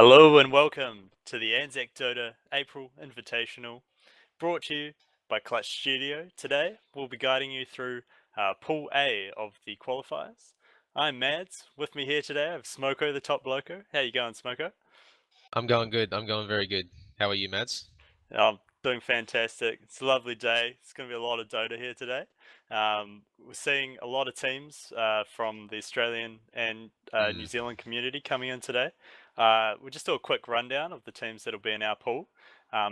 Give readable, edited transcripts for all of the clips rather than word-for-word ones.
Hello and welcome to the ANZAC Dota April Invitational, brought to you by Clutch Studio. Today we'll be guiding you through Pool A of the qualifiers. I'm Mads. With me here today I have Smoko, the top bloker. How you going, Smoko? I'm going good. I'm going very good. How are you, Mads? I'm doing fantastic. It's a lovely day. It's going to be a lot of Dota here today. We're seeing a lot of teams from the Australian and New Mm. Zealand community coming in today. We'll just do a quick rundown of the teams that'll be in our pool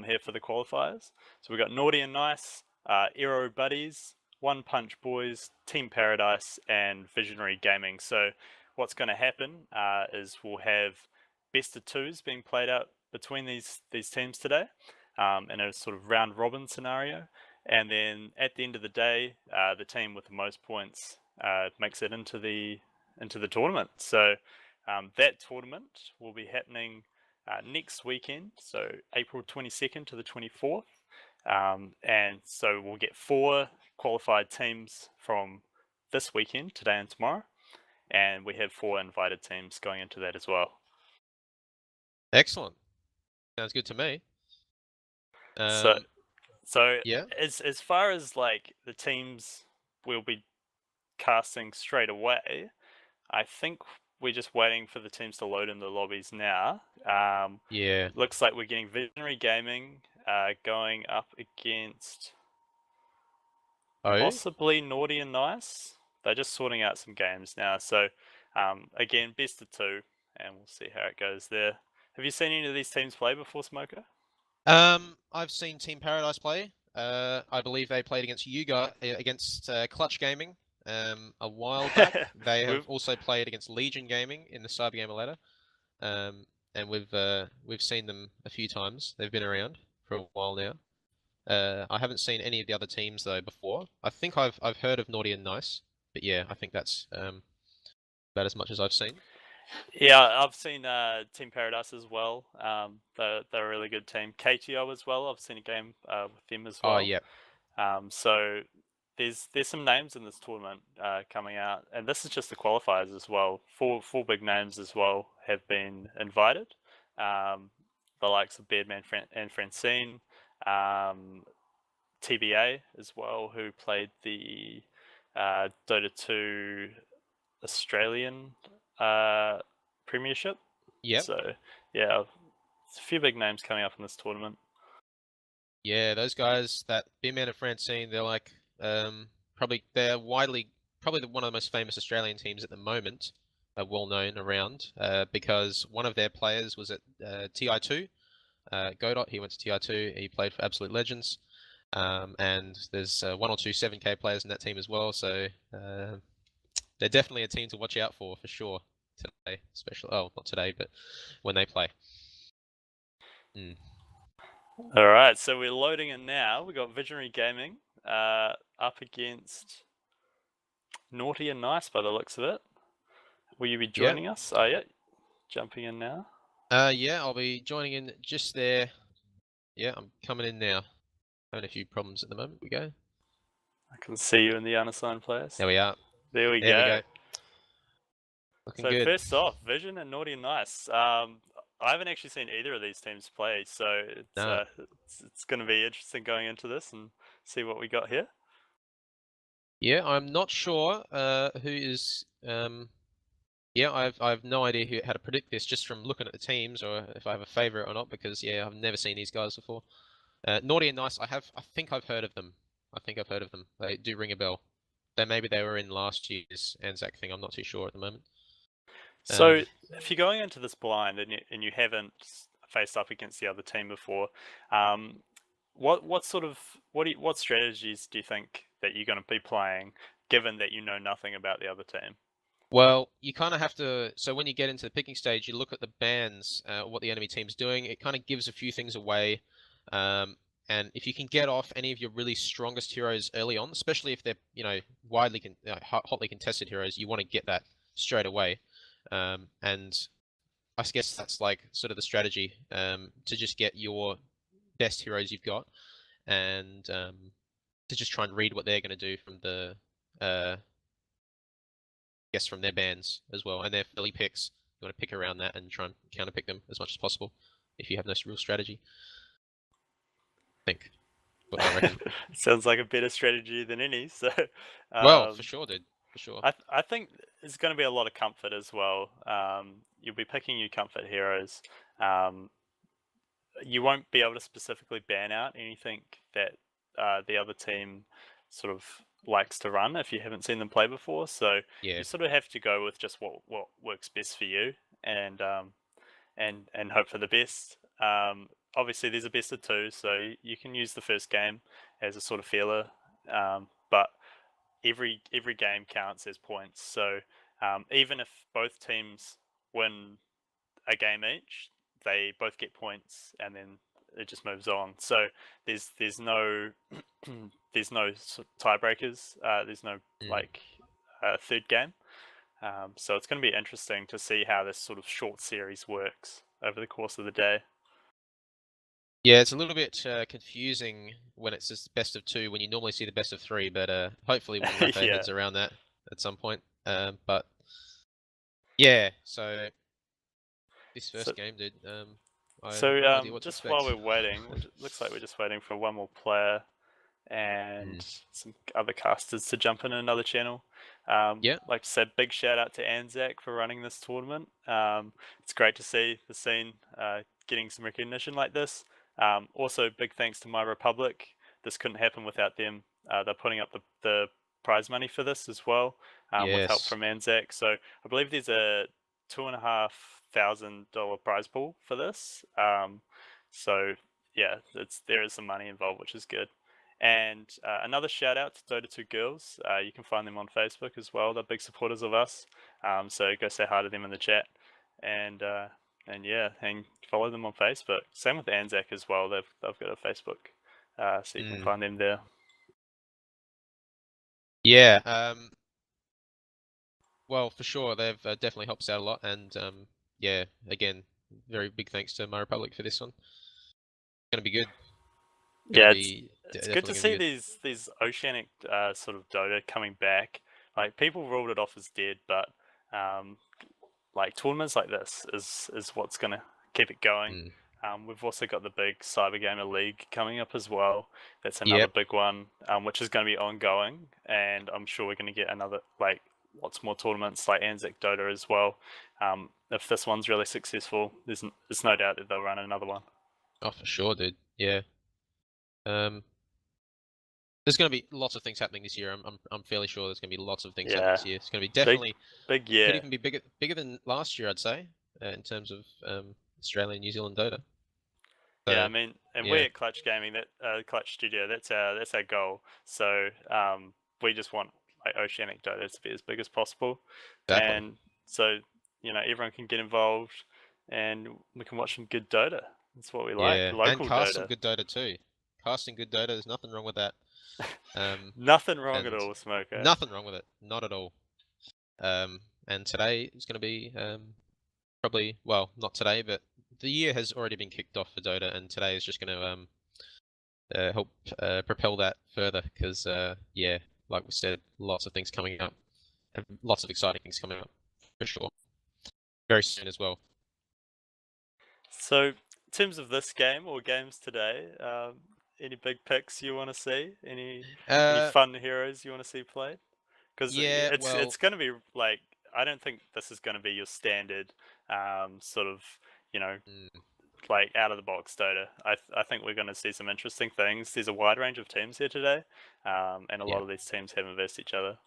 here for the qualifiers. So we've got Naughty and Nice, Ero Buddies, One Punch Boys, Team Paradise, and Visionary Gaming. So what's going to happen is we'll have best of twos being played out between these teams today in a sort of round robin scenario. And then at the end of the day, the team with the most points makes it into the tournament. So that tournament will be happening next weekend, so April 22nd to the 24th. And so we'll get 4 qualified teams from this weekend, today and tomorrow. And we have 4 invited teams going into that as well. Excellent. Sounds good to me. So Yeah. as far as like the teams we'll be casting straight away, I think we're just waiting for the teams to load in the lobbies now. Yeah. Looks like we're getting Visionary Gaming going up against Oh? possibly Naughty and Nice. They're just sorting out some games now. So again, best of 2, and we'll see how it goes there. Have you seen any of these teams play before, Smoker? I've seen Team Paradise play. I believe they played against you guys against Clutch Gaming a while back. They have also played against Legion Gaming in the Cyber Gamer ladder. And we've seen them a few times. They've been around for a while now. I haven't seen any of the other teams though before. I think I've heard of Naughty and Nice, but yeah, I think that's about as much as I've seen. Yeah, I've seen Team Paradise as well. They're a really good team. KTO as well. I've seen a game with them as Oh well. yeah. So there's some names in this tournament coming out, and this is just the qualifiers as well. Four big names as well have been invited. The likes of Beardman and Francine, TBA as well, who played the Dota2 Australian Premiership. Yep. So yeah, it's a few big names coming up in this tournament. Yeah, those guys, that Beerman and Francine, they're like probably one of the most famous Australian teams at the moment, well known around, because one of their players was at TI2, Godot. He went to TI2. He played for Absolute Legends, and there's 1 or 2 7K players in that team as well. So they're definitely a team to watch out for sure today, especially not today, but when they play. All right, so we're loading in now. We got Visionary Gaming up against Naughty and Nice by the looks of it. Will you be joining us? Oh yeah, jumping in now. Yeah, I'll be joining in just there. Yeah, I'm coming in now. Having a few problems at the moment. We go. I can see you in the unassigned players. There we are. There we There we go. go. Looking So good. first off, Vision and Naughty and Nice. I haven't actually seen either of these teams play, so No. it's going to be interesting going into this and see what we got here. Yeah, I'm not sure who is. Yeah, I've no idea how to predict this just from looking at the teams, or if I have a favorite or not, because yeah, I've never seen these guys before. Naughty and Nice, I think I've heard of them. I think I've heard of them. They do ring a bell. Maybe they were in last year's ANZAC thing. I'm not too sure at the moment. So if you're going into this blind and you haven't faced up against the other team before, what strategies do you think that you're going to be playing, given that you know nothing about the other team? Well, you kind of have to. So when you get into the picking stage, you look at the bans, what the enemy team's doing. It kind of gives a few things away. And if you can get off any of your really strongest heroes early on, especially if they're hotly contested heroes, you want to get that straight away. And I guess that's like sort of the strategy, to just get your best heroes you've got, and to just try and read what they're going to do from the from their bans as well and their early picks. You want to pick around that and try and counterpick them as much as possible if you have no real strategy. I think. What I reckon. Sounds like a better strategy than any. So, Well, for sure, dude. For sure. I think there's going to be a lot of comfort as well. You'll be picking your comfort heroes. You won't be able to specifically ban out anything that the other team sort of likes to run if you haven't seen them play before. So Yeah. you sort of have to go with just what works best for you, and hope for the best. Obviously, there's a best of two, so you can use the first game as a sort of feeler, but every game counts as points. So even if both teams win a game each, they both get points, and then it just moves on. So there's no there's no tiebreakers. There's no like third game. So it's going to be interesting to see how this sort of short series works over the course of the day. Yeah, it's a little bit confusing when it's just best of two when you normally see the best of three, but hopefully we can wrap our Yeah. heads around that at some point. But yeah, so this first game, dude. I have no idea what to just expect. while we're waiting, looks like we're just waiting for one more player and some other casters to jump in another channel. Yeah. Like I said, big shout out to ANZAC for running this tournament. It's great to see the scene getting some recognition like this. Also, big thanks to My Republic. This couldn't happen without them. They're putting up the prize money for this as well, with help Yes. from ANZAC. So I believe there's a $2,500 prize pool for this. So yeah, there is some money involved, which is good. And another shout out to Dota2 girls. You can find them on Facebook as well. They're big supporters of us. So go say hi to them in the chat, and yeah, and follow them on Facebook. Same with ANZAC as well. They've got a Facebook, so you can find them there. Yeah. Well, for sure, they've definitely helped us out a lot, and yeah, again, very big thanks to My Republic for this one. It's gonna be good. Yeah, it's good to see these Oceanic sort of Dota coming back. Like people ruled it off as dead, but like tournaments like this is what's gonna keep it going. We've also got the big Cyber Gamer League coming up as well. That's another big one, which is going to be ongoing, and I'm sure we're going to get another lots more tournaments like ANZAC Dota as well. If this one's really successful, there's no doubt that they'll run another one. Oh, for sure, dude. Yeah. There's going to be lots of things happening this year. I'm fairly sure there's going to be lots of things happening this year. It's going to be definitely big year. Could even be bigger than last year, I'd say, in terms of Australia and New Zealand Dota. So, yeah, I mean, and we're at Clutch Gaming, that Clutch Studio. That's our goal. So we just want like Oceanic Dota to be as big as possible, and so everyone can get involved, and we can watch some good Dota. That's what we like. Local and cast Dota. some good Dota too. Casting good Dota, there's nothing wrong with that. Nothing wrong at all, Smoker. Nothing wrong with it, not at all. And today is going to be probably, well, not today, but the year has already been kicked off for Dota, and today is just going to help propel that further. Because yeah, like we said, lots of things coming up, and lots of exciting things coming up for sure. Very soon as well. So, in terms of this game or games today, any big picks you want to see? Any fun heroes you want to see played? Because it's going to be like, I don't think this is going to be your standard sort of like out of the box Dota. I think we're going to see some interesting things. There's a wide range of teams here today, and a lot of these teams haven't versed each other.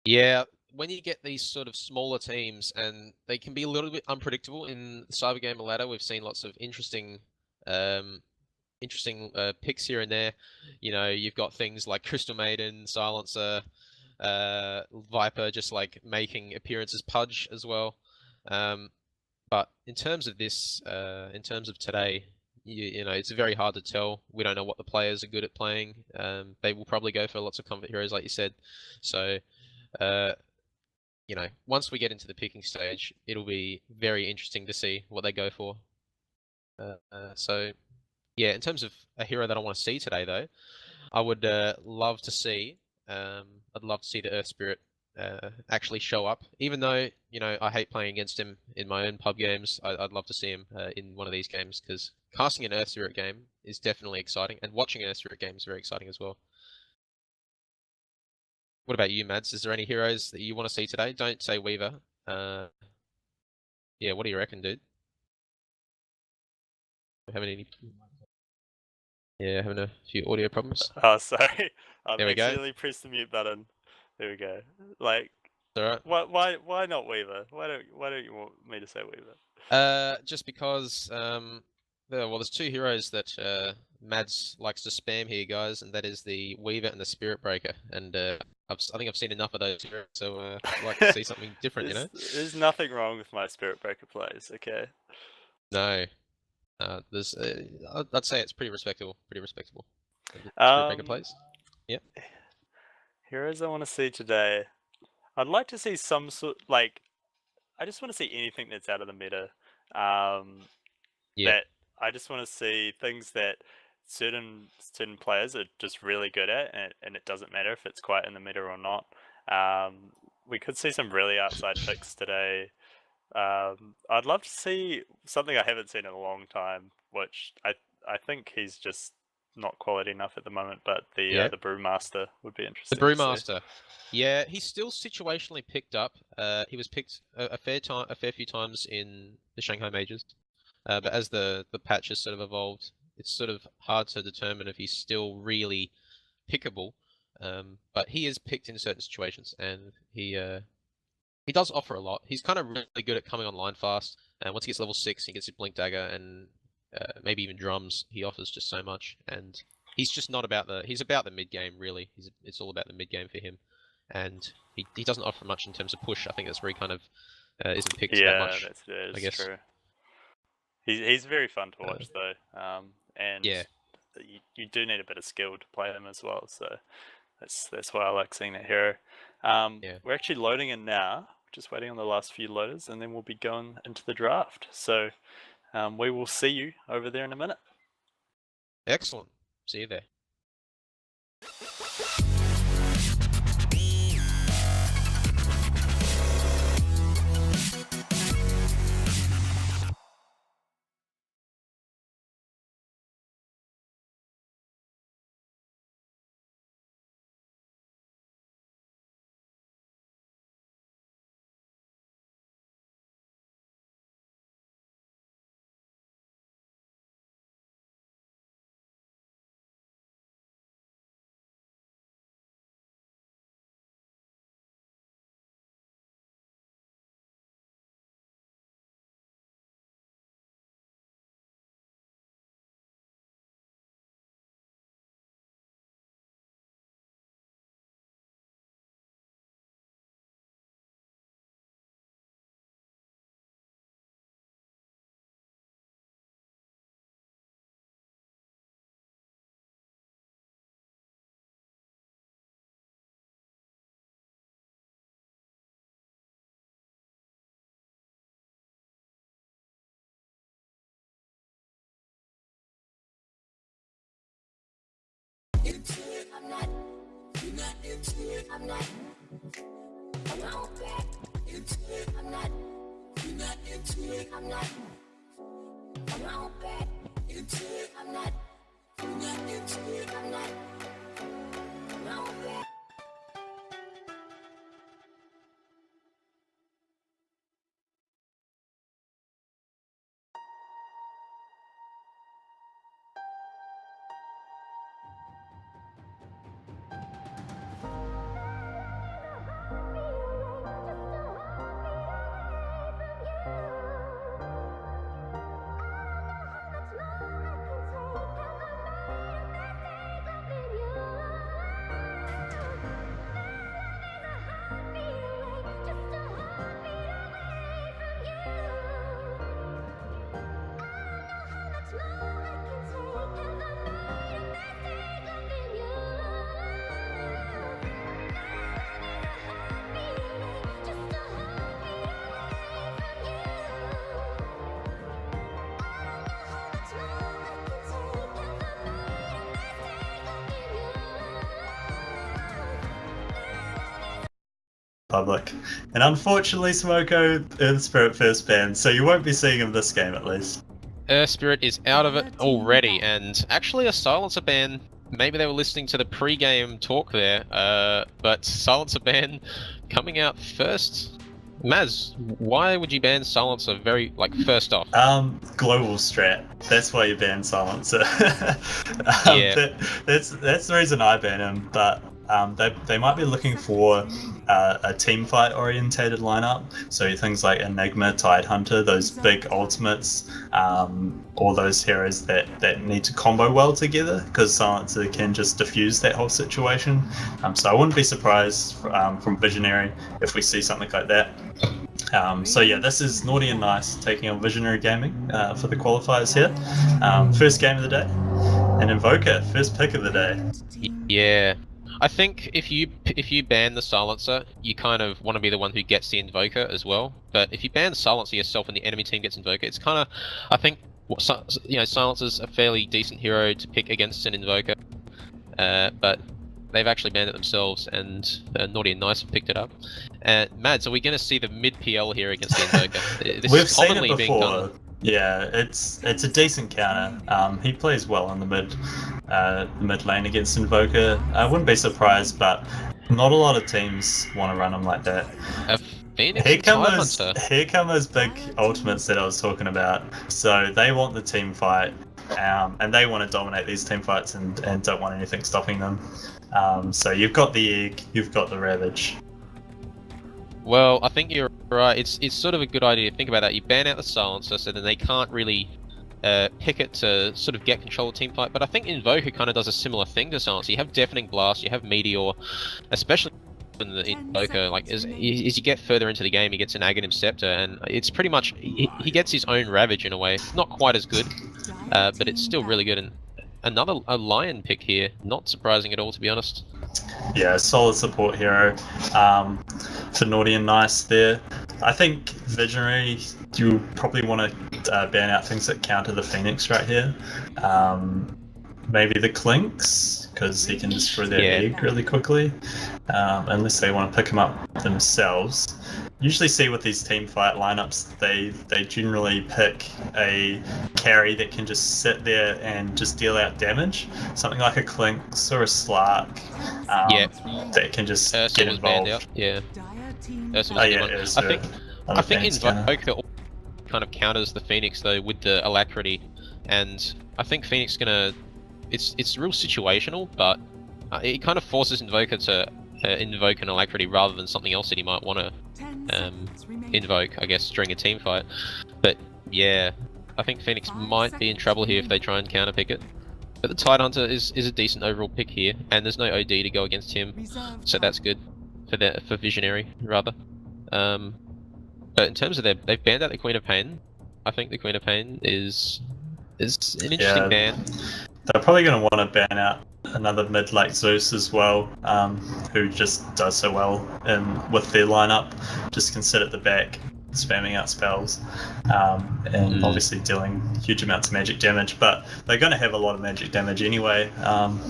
Yeah, when you get these sort of smaller teams, and they can be a little bit unpredictable in the Cyber Gamer ladder, we've seen lots of interesting picks here and there. You've got things like Crystal Maiden, Silencer, Viper, just like making appearances, Pudge as well. But in terms of this, in terms of today, it's very hard to tell. We don't know what the players are good at playing. They will probably go for lots of comfort heroes, like you said. So, once we get into the picking stage, it'll be very interesting to see what they go for. So, yeah, in terms of a hero that I want to see today, though, I would love to see. I'd love to see the Earth Spirit actually show up. Even though, you know, I hate playing against him in my own pub games, I'd love to see him in one of these games, because casting an Earth Spirit game is definitely exciting, and watching an Earth Spirit game is very exciting as well. What about you, Mads? Is there any heroes that you want to see today? Don't say Weaver. Yeah, what do you reckon, dude? Having any? Yeah, having a few audio problems. Oh, sorry. I've There we go. accidentally pressed the mute button. There we go. Like, It's all right. why not Weaver? Why don't you want me to say Weaver? Just because there's two heroes that Mads likes to spam here, guys, and that is the Weaver and the Spirit Breaker. And I think I've seen enough of those heroes, so I'd like to see something different, you know? There's nothing wrong with my Spirit Breaker plays, okay? No. There's I'd say it's pretty respectable. Pretty respectable. Spirit Breaker plays. Yep. Heroes I want to see today. I'd like to see some sort, like, I just want to see anything that's out of the meta. Yeah. That I just want to see things that certain players are just really good at, and it doesn't matter if it's quite in the meta or not. We could see some really outside picks today. I'd love to see something I haven't seen in a long time, which I think he's just not quality enough at the moment, but the Brewmaster would be interesting. The Brewmaster. Yeah, he's still situationally picked up. He was picked a fair few times in the Shanghai Majors. But as the patch has sort of evolved, it's sort of hard to determine if he's still really pickable. But he is picked in certain situations, and he does offer a lot. He's kind of really good at coming online fast, and once he gets level 6, he gets his Blink Dagger and maybe even drums. He offers just so much, and he's just not about he's about the mid game really. It's all about the mid game for him, and he doesn't offer much in terms of push. I think that's where he kind of isn't picked that much. Yeah, I guess. True. He's very fun to watch though, and yeah, you do need a bit of skill to play him as well. So that's why I like seeing that hero. We're actually loading in now, just waiting on the last few loaders, and then we'll be going into the draft. So we will see you over there in a minute. Excellent. See you there. I'm not. You're not into it. I'm not. I'm not back into it. I'm not. You're not into it. I'm not. I'm not back into it. I'm not. You're not into it. I'm not. I'm not back. Republic. And unfortunately, Smoko, Earth Spirit first ban, so you won't be seeing him this game at least. Earth Spirit is out of it already, and actually a Silencer ban. Maybe they were listening to the pre-game talk there, but Silencer ban coming out first. Maz, why would you ban Silencer first off? Global strat. That's why you ban Silencer. Yeah. That's the reason I ban him, but they might be looking for a team fight orientated lineup. So things like Enigma, Tidehunter, those big ultimates, all those heroes that need to combo well together, because Silencer can just diffuse that whole situation. So I wouldn't be surprised from Visionary if we see something like that. So yeah, this is Naughty and Nice taking on Visionary Gaming for the qualifiers here. First game of the day, and Invoker, first pick of the day. Yeah. I think if you ban the Silencer, you kind of want to be the one who gets the Invoker as well. But if you ban the Silencer yourself and the enemy team gets Invoker, it's kind of, I think, Silencer's a fairly decent hero to pick against an Invoker. But they've actually banned it themselves, and Naughty and Nice have picked it up. Mads, are we going to see the mid PL here against the Invoker? This We've is seen commonly it being before. done. Yeah, it's a decent counter. He plays well in the mid lane against Invoker. I wouldn't be surprised, but not a lot of teams want to run him like that. A Phoenix Here come Tidehunter. those big ultimates that I was talking about. So they want the team fight, and they want to dominate these team fights and don't want anything stopping them. So you've got the Egg, you've got the Ravage. Well, I think you're right. It's sort of a good idea to think about that. You ban out the Silencer, so then they can't really pick it to sort of get control of team fight. But I think Invoker kind of does a similar thing to Silencer. You have Deafening Blast, you have Meteor, especially in the Invoker. Like as you get further into the game, he gets an Aghanim Scepter, and it's pretty much he gets his own Ravage in a way. Not quite as good, but it's still really good. And a Lion pick here, not surprising at all, to be honest. Yeah, solid support hero for Naughty and Nice there. I think Visionary, you probably want to ban out things that counter the Phoenix right here. Maybe the Clinks, because he can destroy their egg really quickly, unless they want to pick him up themselves. Usually see with these team fight lineups, they generally pick a carry that can just sit there and just deal out damage. Something like a Clinks or a Slark that can just get involved. Out. Yeah. I think Invoker kind of counters the Phoenix though with the Alacrity, and I think Phoenix it's real situational, but it kind of forces Invoker to invoke an Alacrity rather than something else that he might want to invoke, I guess, during a team fight. But yeah, I think Phoenix might be in trouble here if they try and counterpick it. But the Tidehunter is a decent overall pick here, and there's no OD to go against him, so that's good for Visionary rather. But in terms of they've banned out the Queen of Pain. I think the Queen of Pain is an interesting ban. They're probably going to want to ban out another mid like Zeus as well, who just does so well with their lineup. Just can sit at the back, spamming out spells, and obviously dealing huge amounts of magic damage. But they're going to have a lot of magic damage anyway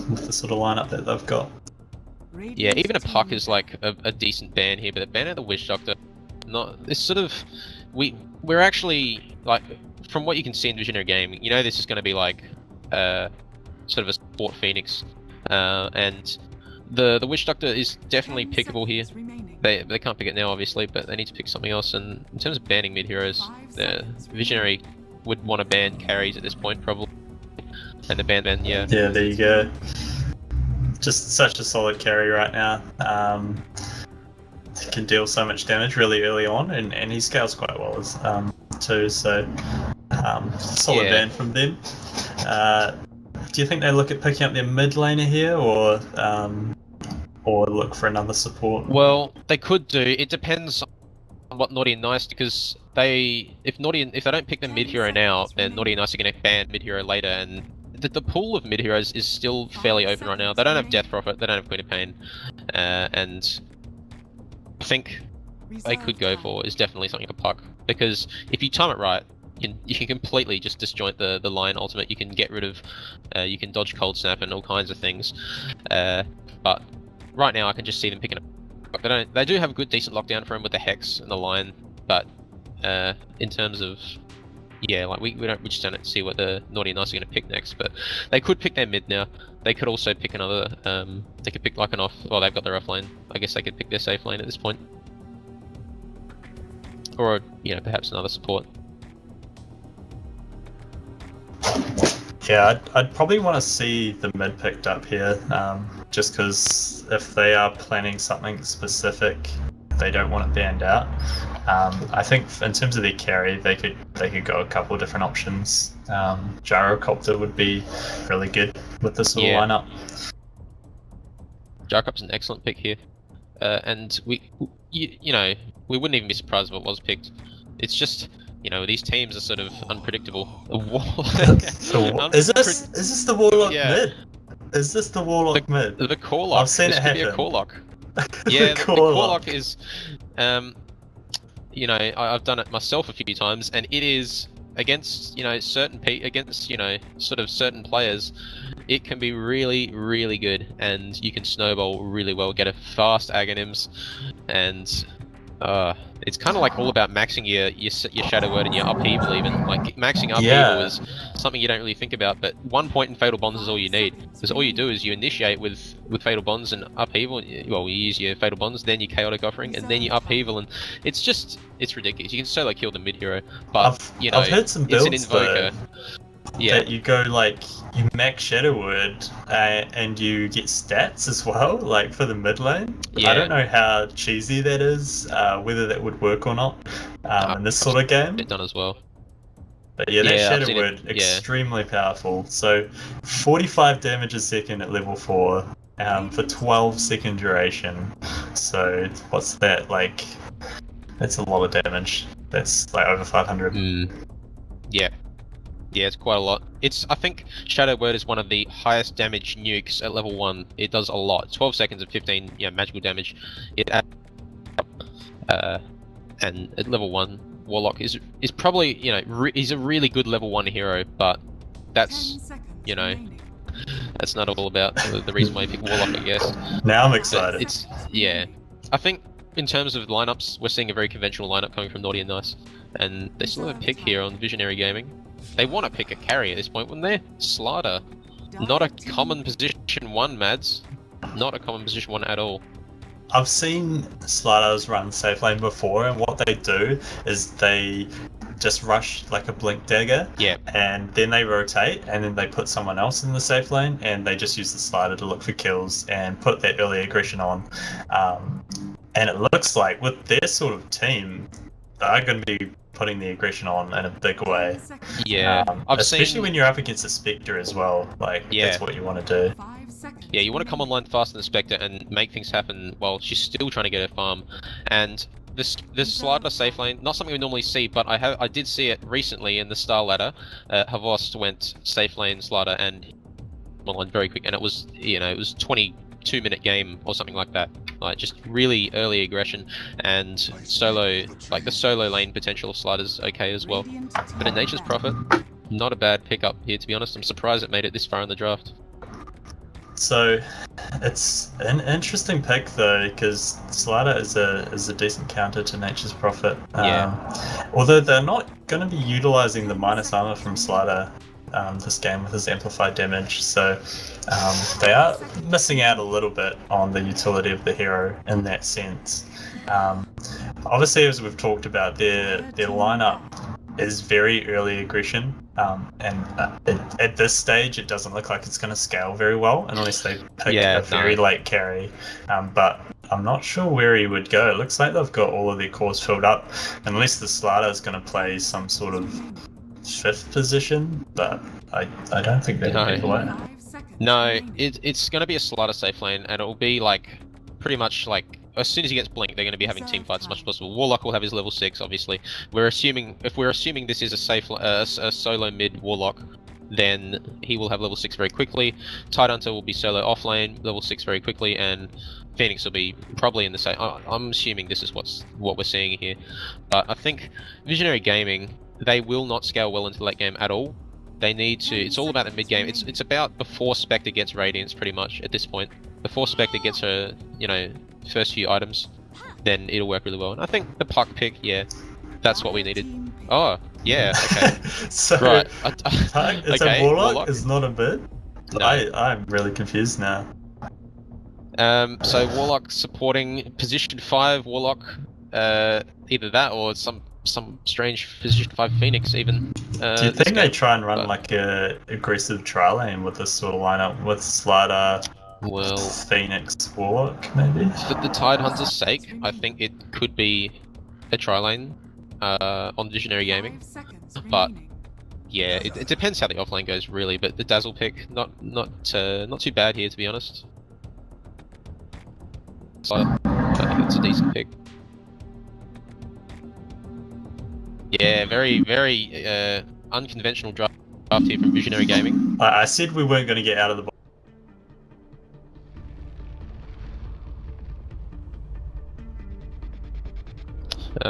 with the sort of lineup that they've got. Yeah, even a Puck is like a decent ban here, but the ban out the Witch Doctor, it's sort of we're actually like, from what you can see in Visionary Gaming, you know this is going to be like sort of a support Phoenix, and the Witch Doctor is definitely pickable here. They can't pick it now obviously, but they need to pick something else. And in terms of banning mid heroes, the Visionary would want to ban carries at this point probably, and the ban, yeah. Yeah, there you go. Just such a solid carry right now. He can deal so much damage really early on, and he scales quite well as too. So solid ban from them. Do you think they look at picking up their mid laner here, or look for another support? Well, they could do. It depends on what Naughty and Nice, because if they don't pick the mid hero now, then Naughty and Nice are going to ban mid hero later, and the pool of mid heroes is still fairly open right now. They don't have Death Prophet, they don't have Queen of Pain, and I think they could go for is definitely something like a Puck, because if you time it right, you can completely just disjoint the Lion ultimate. You can get rid of, you can dodge Cold Snap and all kinds of things. But right now I can just see them picking up They do have a good, decent lockdown for him with the Hex and the Line, but in terms of like we just don't see what the Naughty and Nice are going to pick next. But they could pick their mid now. They could also pick another. They could pick like an off. Well, they've got their off lane. I guess they could pick their safe lane at this point, or perhaps another support. Yeah, I'd probably want to see the mid picked up here, just because if they are planning something specific, they don't want it banned out. I think in terms of their carry, they could go a couple of different options. Gyrocopter would be really good with this sort of lineup. Gyrocopter's an excellent pick here, and we wouldn't even be surprised if it was picked. It's just these teams are sort of unpredictable. Is this the Warlock mid? Is this the Warlock mid? The Corlock. I've seen it happen. Be a Corlock. Yeah, the Corlock is, I've done it myself a few times, and it is against certain certain players. It can be really, really good, and you can snowball really well. Get a fast Aghanims, and it's kind of like all about maxing your Shadow Word and your Upheaval. Even like maxing Upheaval is something you don't really think about, but 1 point in Fatal Bonds is all you need. Because all you do is you initiate with Fatal Bonds and Upheaval. Well, you use your Fatal Bonds, then your Chaotic Offering, and then your Upheaval, and it's ridiculous. You can solo kill the mid hero, but I've heard some builds it's an Invoker. That you go you max Shadow Word and you get stats as well, like for the mid lane. I don't know how cheesy that is, whether that would work or not in this sort of game. It done as well. But that Shadow Word, extremely powerful. So 45 damage a second at level 4 for 12-second duration. So what's that like? That's a lot of damage. That's like over 500. Yeah, it's quite a lot. I think Shadow Word is one of the highest damage nukes at level 1. It does a lot. 12 seconds of 15 magical damage. And at level 1, Warlock is probably, he's a really good level 1 hero, but that's, that's not all about the reason why you pick Warlock, I guess. Now I'm excited. I think in terms of lineups, we're seeing a very conventional lineup coming from Naughty and Nice, and they still have a pick here on Visionary Gaming. They want to pick a carry at this point, wouldn't they? Slider. Not a common position 1, Mads. Not a common position 1 at all. I've seen Sliders run safe lane before, and what they do is they just rush like a blink dagger, and then they rotate, and then they put someone else in the safe lane, and they just use the Slider to look for kills and put that early aggression on. And it looks like with their sort of team, they're going to be putting the aggression on in a big way. Especially when you're up against a Spectre as well. That's what you want to do. Yeah, you want to come online faster than Spectre and make things happen while she's still trying to get her farm. And this Slider safe lane, not something we normally see, but I did see it recently in the Star Ladder. Havost went safe lane Slider and online very quick, and it was 22-minute game or something like that. Like just really early aggression, and the solo lane potential of Slider's okay as well. But in Nature's Prophet, not a bad pickup here, to be honest. I'm surprised it made it this far in the draft. So it's an interesting pick though, because Slider is a decent counter to Nature's Prophet. Although they're not going to be utilizing the minus armor from Slider this game with his amplified damage, so they are missing out a little bit on the utility of the hero in that sense. Obviously, as we've talked about, their lineup is very early aggression, and at this stage it doesn't look like it's going to scale very well unless they pick a very late carry, but I'm not sure where he would go. It looks like they've got all of their cores filled up, unless the Slider is going to play some sort of 5th position, but I don't think they'd pick away. No, it's going to be a Slider safe lane, and it'll be pretty much as soon as he gets blink, they're going to be having team fights as much as possible. Warlock will have his level 6, obviously. If we're assuming this is a solo mid Warlock, then he will have level 6 very quickly. Tidehunter will be solo off lane, level 6 very quickly, and Phoenix will be probably in the same. I'm assuming this is what we're seeing here, but I think Visionary Gaming, they will not scale well into late game at all. They need to. It's all about the mid game. It's about before Spectre gets Radiance, pretty much at this point. Before Spectre gets her, first few items, then it'll work really well. And I think the puck pick, yeah, that's what we needed. Oh, yeah, okay. So Right. it's Okay, a warlock, warlock. it's not a bid? No. I'm really confused now. So Warlock supporting position 5 Warlock, either that or some strange position 5 Phoenix even. Do you this think they game. try and run but- like a aggressive tri lane with this sort of lineup with Slider, Well, Phoenix, Warlock maybe? for the Tide Hunter's sake, I think it could be a tri lane on Visionary Gaming. But yeah, it depends how the offlane goes really. But the Dazzle pick, not too bad here to be honest. So I think it's a decent pick. Yeah, very unconventional draft here from Visionary Gaming. I said we weren't going to get out of the box.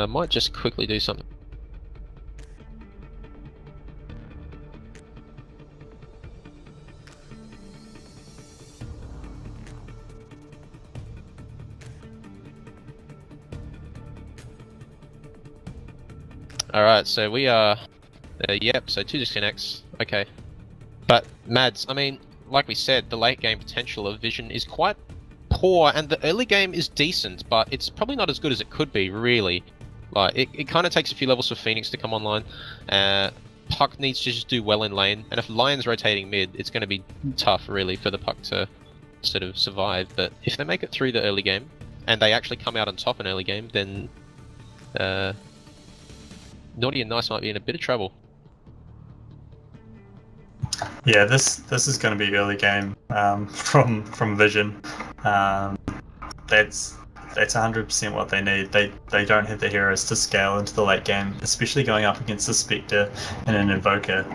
Might just quickly do something. Alright, so we are... yep, so 2 disconnects. Okay. But, Mads, I mean, like we said, the late game potential of Vision is quite poor, and the early game is decent, but it's probably not as good as it could be, really. Like, it kind of takes a few levels for Phoenix to come online. Puck needs to just do well in lane, and if Lion's rotating mid, it's going to be tough, really, for the Puck to sort of survive. But if they make it through the early game, and they actually come out on top in early game, then... Naughty and Nice might be in a bit of trouble. Yeah, this is going to be early game from Vision. That's 100% what they need. They don't have the heroes to scale into the late game, especially going up against a Spectre and an Invoker.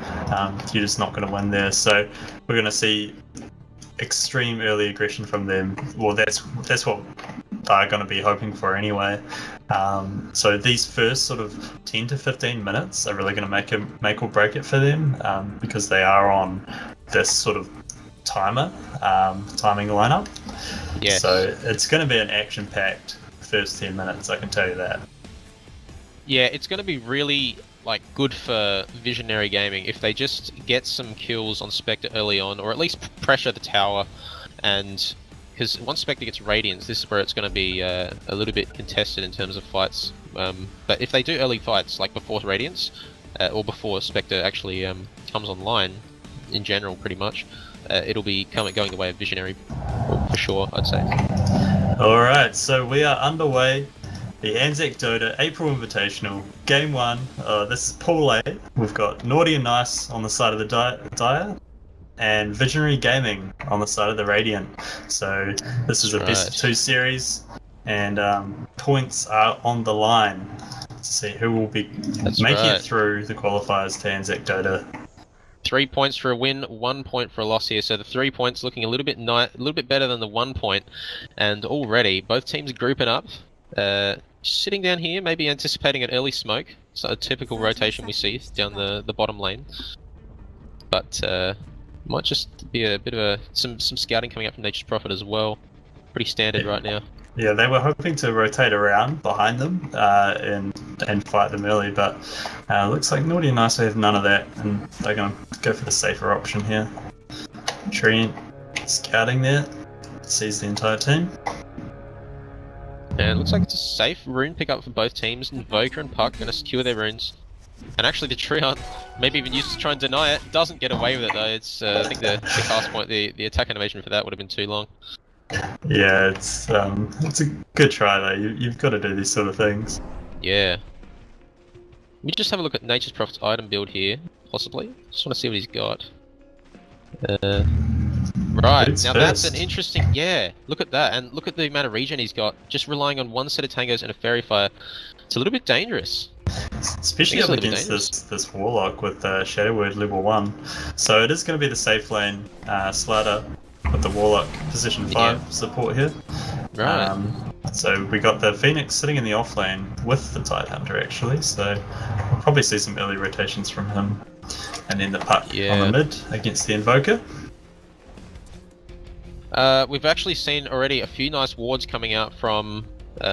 You're just not going to win there. So we're going to see extreme early aggression from them. Well, that's what they're going to be hoping for anyway. So these first sort of 10 to 15 minutes are really going to make or break it for them, because they are on this sort of timing lineup. Yeah. So it's going to be an action-packed first 10 minutes, I can tell you that. Yeah, it's going to be really like good for Visionary Gaming if they just get some kills on Spectre early on, or at least pressure the tower. And because once Spectre gets Radiance, this is where it's going to be a little bit contested in terms of fights. But if they do early fights, like before Radiance, or before Spectre actually comes online, in general, pretty much, it'll be going the way of Visionary, for sure, I'd say. Alright, so we are underway. The ANZAC Dota April Invitational, Game 1. This is Pool A. We've got Naughty and Nice on the side of the Dire, and Visionary Gaming on the side of the Radiant. So this is a best of 2 series, and points are on the line to see who will be making it through the qualifiers to ANZAC Dota. 3 points for a win, 1 point for a loss here. So the 3 points looking a little bit better than the 1 point, and already both teams are grouping up. Sitting down here, maybe anticipating an early smoke. So a typical rotation we see down the bottom lane. But might just be a bit of some scouting coming up from Nature's Prophet as well. Pretty standard right now. Yeah, they were hoping to rotate around behind them and fight them early, but looks like Naughty and Nice have none of that, and they're going to go for the safer option here. Trent scouting there, sees the entire team. And it looks like it's a safe rune pickup for both teams. Invoker and Puck going to secure their runes. And actually the Treant, maybe even used to try and deny it, doesn't get away with it though. It's I think the cast point, the attack animation for that would have been too long. Yeah, it's a good try though. You've got to do these sort of things. Yeah. Let me just have a look at Nature's Prophet's item build here, possibly. Just want to see what he's got. Right, now that's an interesting... Yeah, look at that, and look at the amount of regen he's got, just relying on one set of tangos and a fairy fire. It's a little bit dangerous. Especially up against this Warlock with Shadow Word level 1. So it is going to be the safe lane Slider with the Warlock position 5 support here. Right. So we got the Phoenix sitting in the off lane with the Tidehunter actually, so we'll probably see some early rotations from him. And then the Puck on the mid against the Invoker. We've actually seen already a few nice wards coming out from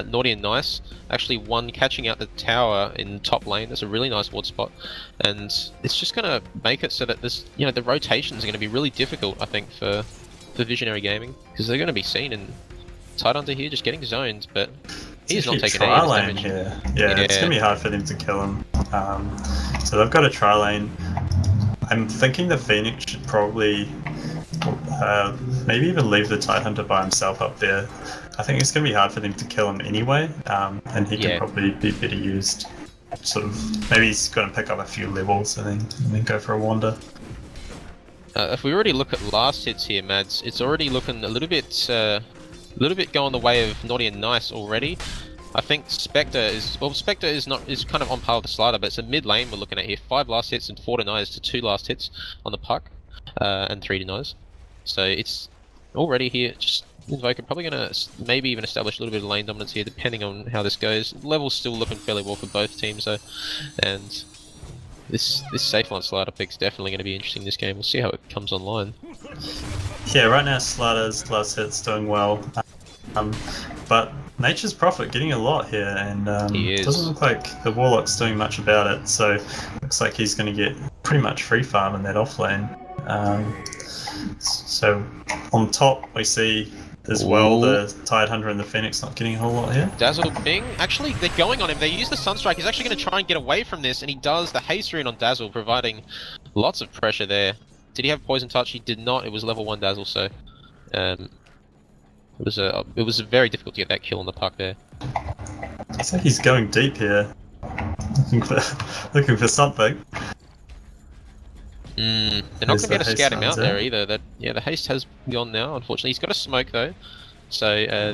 Naughty and Nice. Actually, one catching out the tower in top lane. That's a really nice ward spot, and it's just gonna make it so that this, the rotations are gonna be really difficult. I think for Visionary Gaming, because they're gonna be seen in Tidehunter here just getting zoned, but he's not taking any damage. Here. Yeah, it's gonna be hard for them to kill him. So they've got a tri lane. I'm thinking the Phoenix should probably maybe even leave the Tidehunter by himself up there. I think it's going to be hard for them to kill him anyway, and he can probably be better used. Sort of, maybe he's going to pick up a few levels and then go for a wander. If we already look at last hits here, Mads, it's already looking a little bit going the way of Naughty and Nice already. I think Spectre is kind of on par with the Slider, but it's a mid lane we're looking at here. 5 last hits and 4 denies to 2 last hits on the puck, and 3 denies. So it's already here. Just Invoker probably gonna maybe even establish a little bit of lane dominance here, depending on how this goes. Level's still looking fairly well for both teams though, and this safe line Slider pick's definitely going to be interesting this game. We'll see how it comes online. Yeah, right now Slider's last hit's doing well, but Nature's Prophet getting a lot here, and doesn't look like the Warlock's doing much about it. So looks like he's going to get pretty much free farm in that off lane. So on top we see as well the Tidehunter and the Phoenix not getting a whole lot here. Dazzle Bing, actually they're going on him. They use the Sunstrike. He's actually going to try and get away from this, and he does the haste rune on Dazzle, providing lots of pressure there. Did he have Poison Touch? He did not. It was level 1 Dazzle, so it was very difficult to get that kill on the puck there. Looks like he's going deep here, looking for something. They're not going to be able to scout him out there either. The haste has gone now, unfortunately. He's got a smoke though, so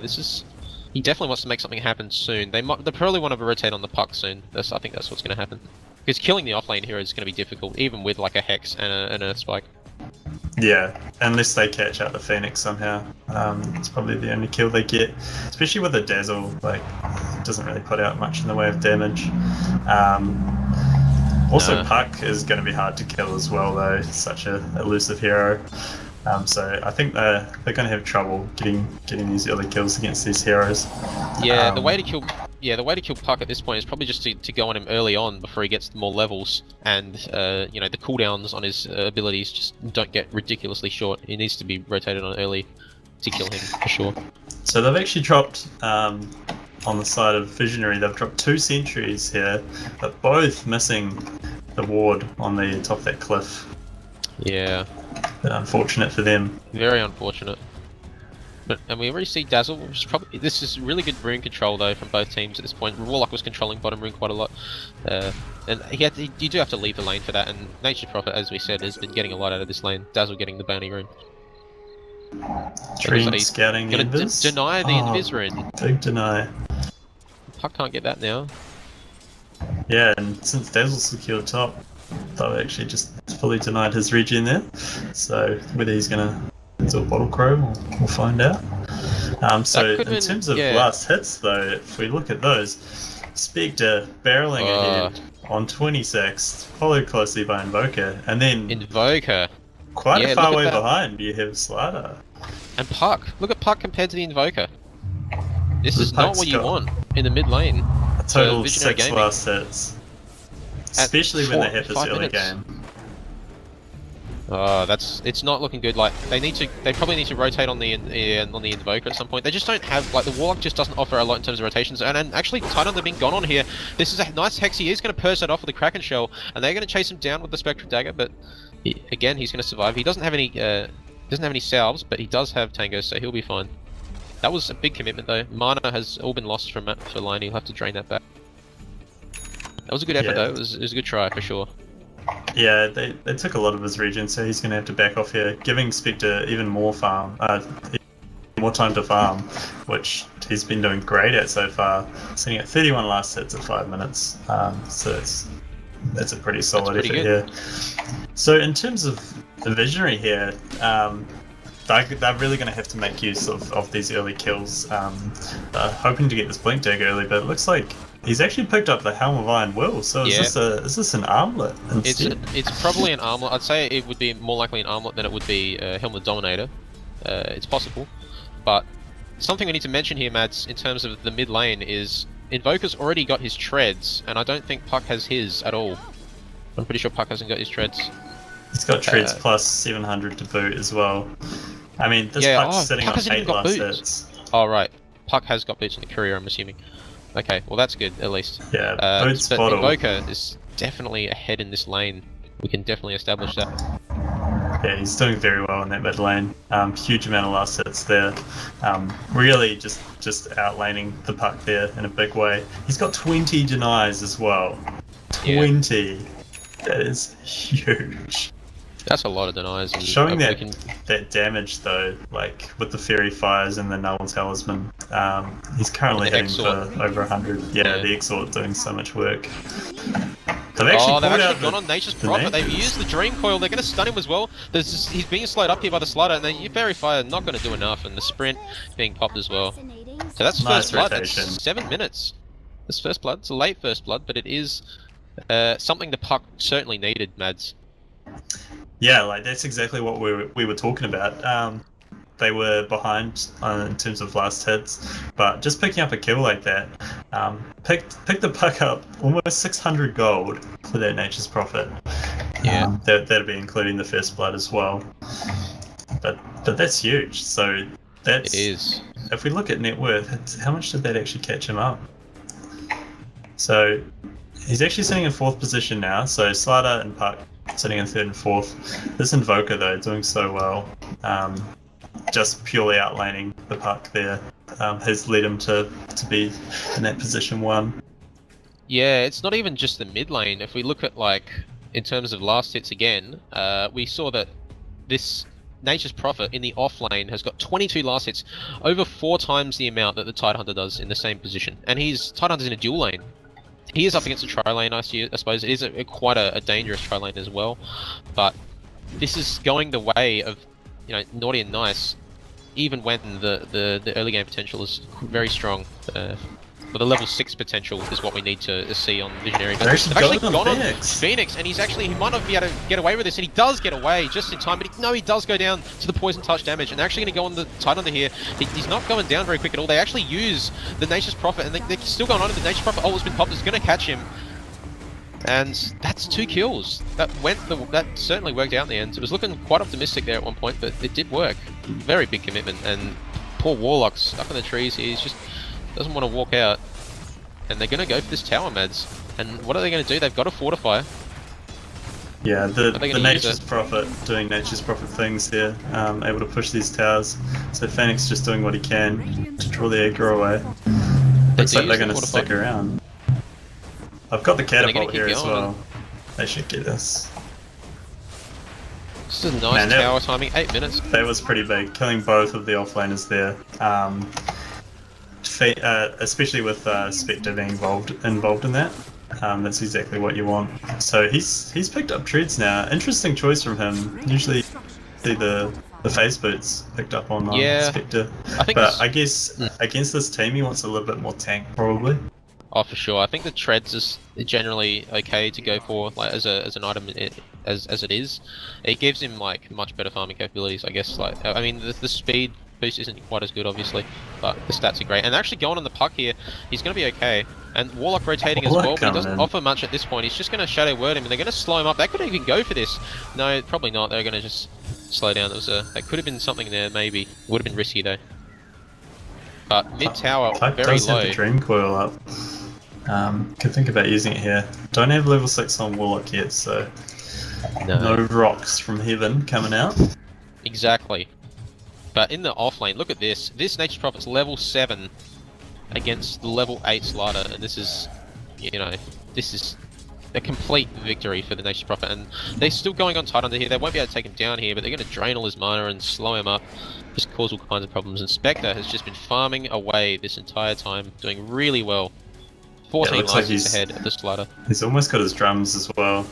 he definitely wants to make something happen soon. They probably want to rotate on the puck soon. I think that's what's going to happen. Because killing the offlane hero is going to be difficult, even with like a Hex and an Earth Spike. Yeah, unless they catch out the Phoenix somehow. It's probably the only kill they get, especially with the Dazzle. Like, it doesn't really put out much in the way of damage. Also, Puck is going to be hard to kill as well, though. It's such an elusive hero. So I think they're going to have trouble getting these early kills against these heroes. Yeah, the way to kill Puck at this point is probably just to go on him early on before he gets more levels, and the cooldowns on his abilities just don't get ridiculously short. He needs to be rotated on early to kill him for sure. So they've actually dropped. On the side of Visionary, they've dropped 2 sentries here, but both missing the ward on the top of that cliff. Yeah. Bit unfortunate for them. Very unfortunate. And we already see Dazzle, which is this is really good rune control though from both teams at this point. Warlock was controlling bottom rune quite a lot, and you do have to leave the lane for that. And Nature's Prophet, as we said, has been getting a lot out of this lane. Dazzle getting the bounty rune. Dream scouting the invis. Deny the invis rune. Big deny. Puck can't get that now. Yeah, and since Dazzle's secured top, they've actually just fully denied his regen there. So whether he's gonna do a bottle crow, we'll find out. So in terms of last hits though, if we look at those, Spectre barreling ahead on 26, followed closely by Invoker, and then Invoker. Quite a far way behind, you have Slider. And Puck. Look at Puck compared to the Invoker. This is not what you want in the mid lane. A total of 6 last hits. Especially when they have this early game. It's not looking good. Like they probably need to rotate on the Invoker at some point. They just don't have, like, the Warlock just doesn't offer a lot in terms of rotations. And actually Tidehunter being gone on here. This is a nice Hex. He is going to purse it off with the Kraken Shell, and they're going to chase him down with the Spectral Dagger, but again, he's going to survive. He doesn't have any salves, but he does have Tango, so he'll be fine. That was a big commitment though. Mana has all been lost for line. He'll have to drain that back. That was a good effort though. It was a good try for sure. Yeah, they took a lot of his regen, so he's going to have to back off here, giving Spectre even more more time to farm, which he's been doing great at so far, sitting at 31 last hits at 5 minutes. So that's a pretty solid effort here. So in terms of the Visionary here, they're really going to have to make use of these early kills. Hoping to get this Blink Dig early, but it looks like he's actually picked up the Helm of Iron Will. So is this an armlet instead? It's probably an armlet. I'd say it would be more likely an armlet than it would be Helm of Dominator. it's possible. But something we need to mention here, Mads, in terms of the mid lane is Invoker's already got his treads, and I don't think Puck has his at all. I'm pretty sure Puck hasn't got his treads. He's got treads plus 700 to boot as well. I mean, this Yeah, Puck's sitting Puck on hasn't 8 even got last boots. hits. Oh right, Puck has got boots on the courier, I'm assuming. Okay, well that's good at least. Yeah, boots but bottle. Invoker is definitely ahead in this lane. We can definitely establish that. Yeah, he's doing very well in that mid lane. Huge amount of last hits there. Really just outlaning the Puck there in a big way. He's got 20 denies as well. 20. Yeah. That is huge. That's a lot of denies. And showing that damage though, like with the Fairy Fires and the Null Talisman, he's currently hitting for over 100. Yeah, the Exort doing so much work. They've actually gone on Nature's Prophet. They've used the Dream Coil. They're going to stun him as well. He's being slowed up here by the Slider, and the Fairy Fire not going to do enough, and the Sprint being popped as well. So that's nice first blood. rotation. That's 7 minutes. This first blood. It's a late first blood, but it is something the Puck certainly needed, Mads. Yeah, like that's exactly what we were talking about. They were behind in terms of last hits, but just picking up a kill like that, picked the Puck up almost 600 gold for that Nature's Prophet. Yeah, that'd be including the first blood as well. But that's huge. So that's, it is. If we look at net worth, how much did that actually catch him up? So he's actually sitting in 4th position now. So Slider and Puck sitting in 3rd and 4th. This Invoker though doing so well. Just purely outlaning the Puck there has led him to be in that position 1. Yeah, it's not even just the mid lane. If we look at like in terms of last hits again, we saw that this Nature's Prophet in the off lane has got 22 last hits, over 4 times the amount that the Tidehunter does in the same position. And Tidehunter's in a dual lane. He is up against a tri lane, I suppose. It is quite a dangerous tri lane as well. But this is going the way of, naughty and nice, even when the early game potential is very strong. But the level 6 potential is what we need to see on Visionary. But they've actually gone on Phoenix, and he might not be able to get away with this, and he does get away just in time, but he does go down to the poison touch damage, and they're actually going to go on the Tidehunter here. He's not going down very quick at all. They actually use the Nature's Prophet, and they're still going on, and the Nature's Prophet has been popped, is going to catch him. And that's 2 kills. That certainly worked out in the end. It was looking quite optimistic there at one point, but it did work. Very big commitment, and poor Warlock's stuck in the trees here. He just doesn't want to walk out. And they're going to go for this tower, Mads. And what are they going to do? They've got to fortify. Yeah, the Nature's Prophet doing Nature's Prophet things here, able to push these towers. So Phoenix just doing what he can to draw the aggro away. Looks like they're going to stick around. I've got the catapult here as well. They should get this. This is a nice tower timing, 8 minutes. That was pretty big, killing both of the offlaners there. Especially with Spectre being involved in that. That's exactly what you want. So he's picked up treads now. Interesting choice from him. Usually see the phase boots picked up on Spectre. I guess against this team he wants a little bit more tank probably. Oh, for sure. I think the treads is generally okay to go for, like as an item as it is. It gives him like much better farming capabilities, I guess. Like I mean, the speed boost isn't quite as good, obviously, but the stats are great. And actually going on the Puck here, he's going to be okay. And Warlock rotating as well, but he doesn't offer much at this point. He's just going to Shadow Word him, and they're going to slow him up. They could even go for this. No, probably not. They're going to just slow down. That could have been something there, maybe. Would have been risky though. But mid tower, very low. Have the Dream Coil up. Could think about using it here. Don't have level 6 on Warlock yet, so no rocks from heaven coming out. Exactly. But in the off lane, look at this. This Nature's Prophet's level 7 against the level 8 Slider, and this is, this is a complete victory for the Nature's Prophet. And they're still going on tight under here. They won't be able to take him down here, but they're going to drain all his mana and slow him up. Just cause all kinds of problems. And Spectre has just been farming away this entire time, doing really well. 14 licenses ahead of the Slider. He's almost got his drums as well.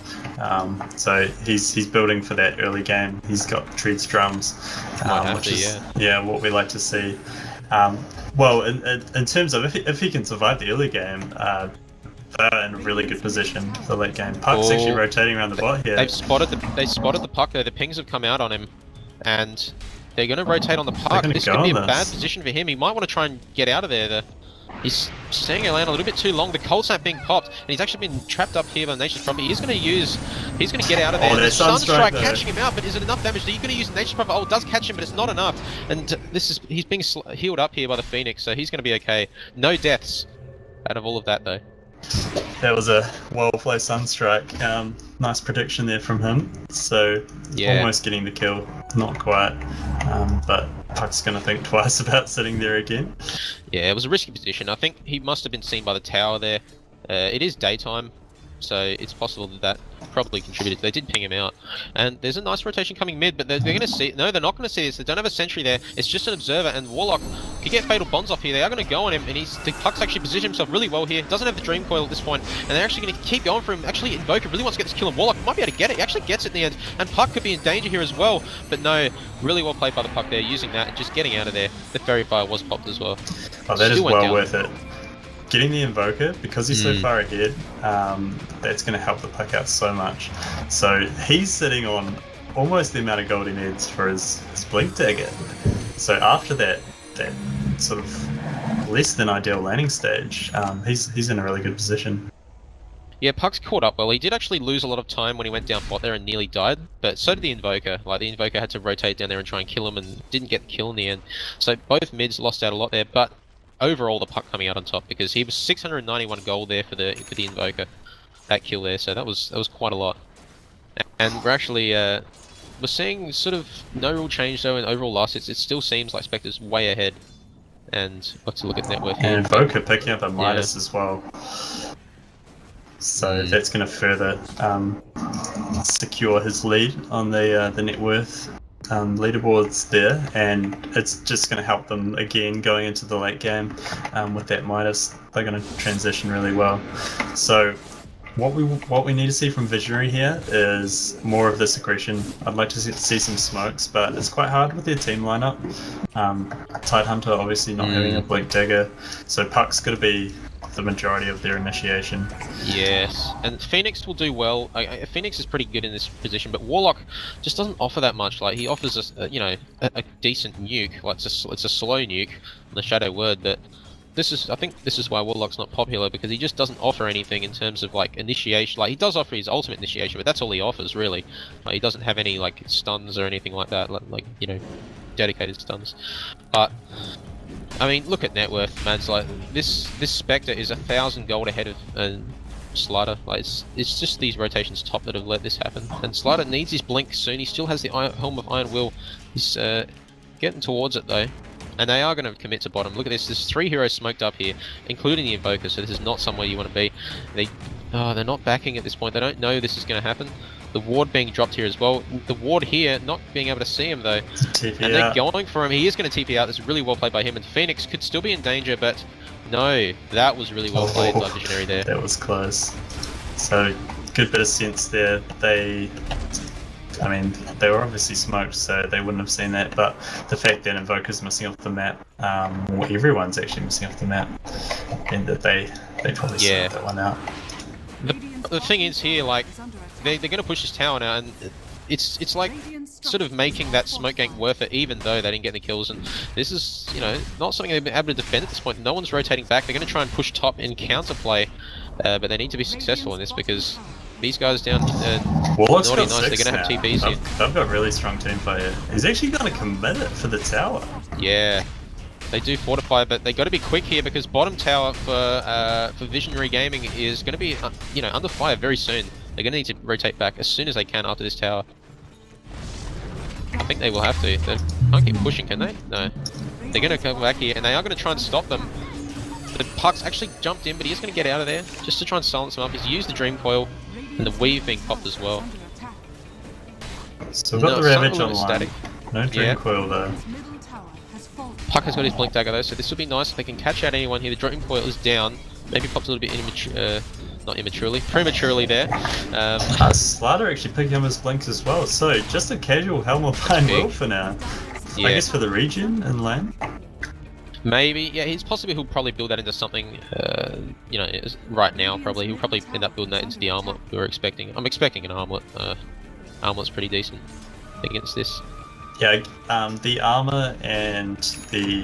So he's building for that early game. He's got treads drums, which is what we like to see. Well, in terms of if he can survive the early game, they're in a really good position for the late game. Puck's actually rotating around the bot here. They spotted the Puck there. The pings have come out on him, and They're going to rotate on the Puck. gonna This go could be on a bad this. position for him. He might want to try and get out of there. He's staying around a little bit too long. The cold snap being popped, and he's actually been trapped up here by Nature's Prophet. He's going to get out of there. Oh, The there's Sunstrike Sunstrike, though. catching him out, but is it enough damage? Are you going to use Nature's Prophet? Oh, it does catch him, but it's not enough. And he's being healed up here by the Phoenix, so he's going to be okay. No deaths out of all of that, though. That was a well-placed Sunstrike. Nice prediction there from him. So Yeah. almost getting the kill, not quite. But Puck's going to think twice about sitting there again. Yeah, it was a risky position. I think he must have been seen by the tower there. It is daytime, so it's possible that probably contributed. They did ping him out. And there's a nice rotation coming mid, but they're going to see... No, they're not going to see this. They don't have a sentry there. It's just an observer, and Warlock could get Fatal Bonds off here. They are going to go on him, and the Puck's actually positioned himself really well here. Doesn't have the Dream Coil at this point, and they're actually going to keep going for him. Actually, Invoker really wants to get this kill, and Warlock might be able to get it. He actually gets it in the end, and Puck could be in danger here as well. But no, really well played by the Puck there, using that and just getting out of there. The Fairy Fire was popped as well. Oh, that is Still went well down. worth it. Getting the Invoker, because he's so far ahead, that's going to help the Puck out so much. So he's sitting on almost the amount of gold he needs for his Blink Dagger. So after that sort of less than ideal landing stage, he's in a really good position. Yeah, Puck's caught up well. He did actually lose a lot of time when he went down bot there and nearly died, but so did the Invoker. Like, the Invoker had to rotate down there and try and kill him and didn't get the kill in the end. So both mids lost out a lot there, but overall the Puck coming out on top because he was 691 gold there for the Invoker. That kill there, so that was quite a lot. And we're actually we're seeing sort of no real change though in overall last hits. It still seems like Spectre's way ahead. And let's look at net worth here. And Invoker picking up a Midas as well. So that's going to further secure his lead on the net worth leaderboards there, and it's just going to help them again going into the late game with that Midas. They're going to transition really well. So what we need to see from Visionary here is more of this aggression. I'd like to see some smokes, but it's quite hard with their team lineup. Tidehunter obviously not having a Blink Dagger, so Puck's going to be the majority of their initiation. Yes, and Phoenix will do well. Phoenix is pretty good in this position, but Warlock just doesn't offer that much. Like, he offers us, a decent nuke. Like, it's a slow nuke on the Shadow Word, but I think this is why Warlock's not popular, because he just doesn't offer anything in terms of like initiation. Like, he does offer his ultimate initiation, but that's all he offers really. Like, he doesn't have any like stuns or anything like that. Like dedicated stuns. But I mean, look at net worth, man. It's like this Spectre is 1,000 gold ahead of Slider. Like, it's just these rotations top that have let this happen. And Slider needs his blink soon. He still has the Helm of Iron Will. He's getting towards it though. And they are going to commit to bottom. Look at this. There's 3 heroes smoked up here, including the Invoker. So this is not somewhere you want to be. They're not backing at this point. They don't know this is going to happen. The ward being dropped here as well. The ward here not being able to see him though. And they're going for him. He is going to TP out. That's really well played by him. And Phoenix could still be in danger, but no, that was really well played by Visionary there. That was close. So good bit of sense there. They were obviously smoked, so they wouldn't have seen that. But the fact that Invoker's missing off the map, or everyone's actually missing off the map, and that they probably sorted that one out. The thing is here, like, they're going to push this tower now, and it's like sort of making that smoke gank worth it, even though they didn't get the kills. And this is, not something they've been able to defend at this point. No one's rotating back. They're going to try and push top in counterplay, but they need to be successful in this because these guys down Warlock's Naughty got Nice, 6 they're going to have now. TPs here. They've got really strong team play here. He's actually going to commit it for the tower. Yeah. They do fortify, but they got to be quick here because bottom tower for Visionary Gaming is going to be, under fire very soon. They're going to need to rotate back as soon as they can after this tower. I think they will have to. They can't keep pushing, can they? No. They're going to come back here, and they are going to try and stop them. The Puck's actually jumped in, but he is going to get out of there just to try and silence them up. He's used the Dream Coil, and the Weave being popped as well. So we've got the Ravage something online. static. No Dream Coil though. Puck has got his Blink Dagger though, so this will be nice if they can catch out anyone here. The Dream Coil is down. Maybe pops a little bit prematurely there. Slider actually picking up his blinks as well, so just a casual Helm of Iron Will for now. Yeah. I guess for the region and lane. Maybe, yeah, he'll probably build that into something, right now probably. He'll probably end up building that into the armlet we were expecting. I'm expecting an armlet. Armlet's pretty decent against this. Yeah, the armor and the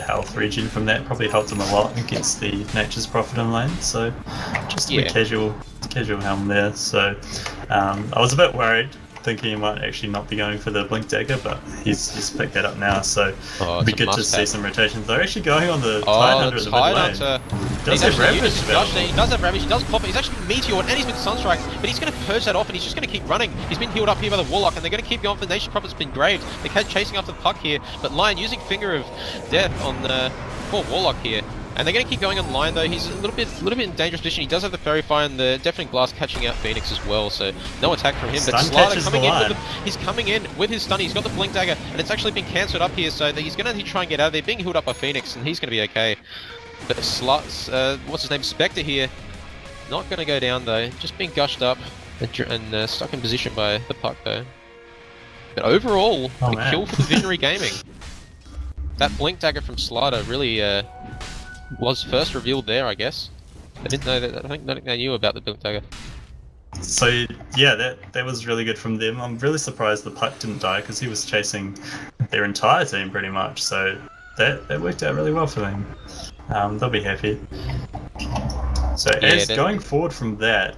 health regen from that probably helped him a lot against the Nature's Prophet in lane. So just a bit casual helm there. So I was a bit worried, thinking he might actually not be going for the Blink Dagger, but he's picked that up now. So it'd be good to see some rotations. They're actually going on the Tidehunter in the mid lane. Does have Ravage available. He does have Ravage, he does pop it, he's actually Meteored and he's been Sunstrike, but he's going to purge that off and he's just going to keep running. He's been healed up here by the Warlock and they're going to keep going for the Nation Prophet's been graved. They're chasing after the puck here, but Lion using Finger of Death on the poor Warlock here. And they're going to keep going on Lion though. He's a little bit in dangerous position. He does have the Fairy Fire and the Deafening Blast catching out Phoenix as well, so no attack from him. But Slider coming in with he's coming in with his stun. He's got the Blink Dagger and it's actually been cancelled up here, so that he's going to try and get out of there. Being healed up by Phoenix and he's going to be okay. But what's his name? Spectre here. Not going to go down though. Just being gushed up and stuck in position by the puck though. But overall, the kill for the Visionary Gaming. That Blink Dagger from Slider really was first revealed there, I guess. I didn't know that. I think they knew about the Blink Dagger. So yeah, that was really good from them. I'm really surprised the puck didn't die because he was chasing their entire team pretty much. So that worked out really well for them. They'll be happy. So going forward from that,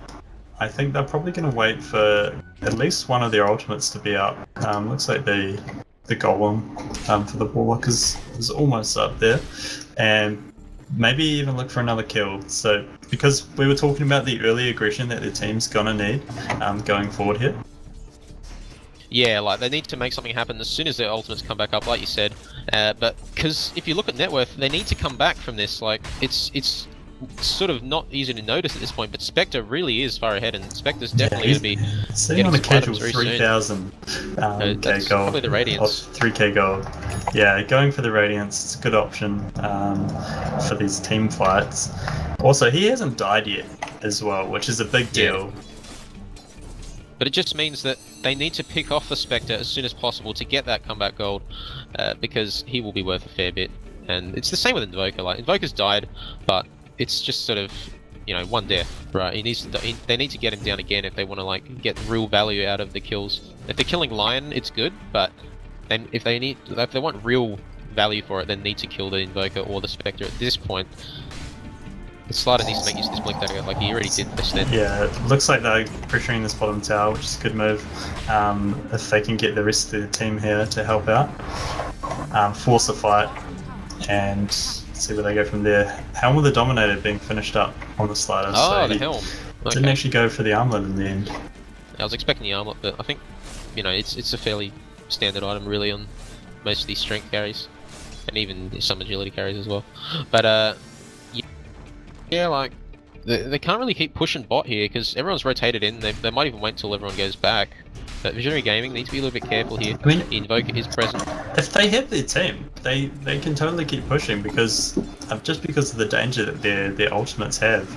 I think they're probably going to wait for at least one of their ultimates to be up. Looks like the Golem for the Warlock is almost up there, and maybe even look for another kill. So because we were talking about the early aggression that the team's gonna need going forward here. Yeah, like they need to make something happen as soon as their ultimates come back up, like you said. But because if you look at net worth, they need to come back from this. Like it's sort of not easy to notice at this point, but Spectre really is far ahead, and Spectre's definitely going to be sitting on a casual 3,000 K gold. Probably the Radiance. 3K gold. Yeah, going for the Radiance, it's a good option for these team fights. Also, he hasn't died yet as well, which is a big deal. But it just means that they need to pick off the Spectre as soon as possible to get that comeback gold, because he will be worth a fair bit. And it's the same with Invoker. Like Invoker's died, but it's just sort of, you know, one death, right? He needs to. They need to get him down again if they want to like get real value out of the kills. If they're killing Lion, it's good, but then if they want real value for it, they need to kill the Invoker or the Spectre at this point. The Slider needs to make use of this Blink Dagger, like he already did this then. Yeah, it looks like they're pressuring this bottom tower, which is a good move. If they can get the rest of the team here to help out, force a fight, and see where they go from there. Helm of the Dominator being finished up on the Slider. Oh, so the Helm. Okay. Didn't actually go for the armlet in the end. I was expecting the armlet, but I think, you know, it's a fairly standard item really on most of these strength carries, and even some agility carries as well. But yeah, like they can't really keep pushing bot here because everyone's rotated in. They might even wait until everyone goes back. But Visionary Gaming needs to be a little bit careful here. I mean, the Invoker is present. If they have their team, they can totally keep pushing because just because of the danger that their ultimates have.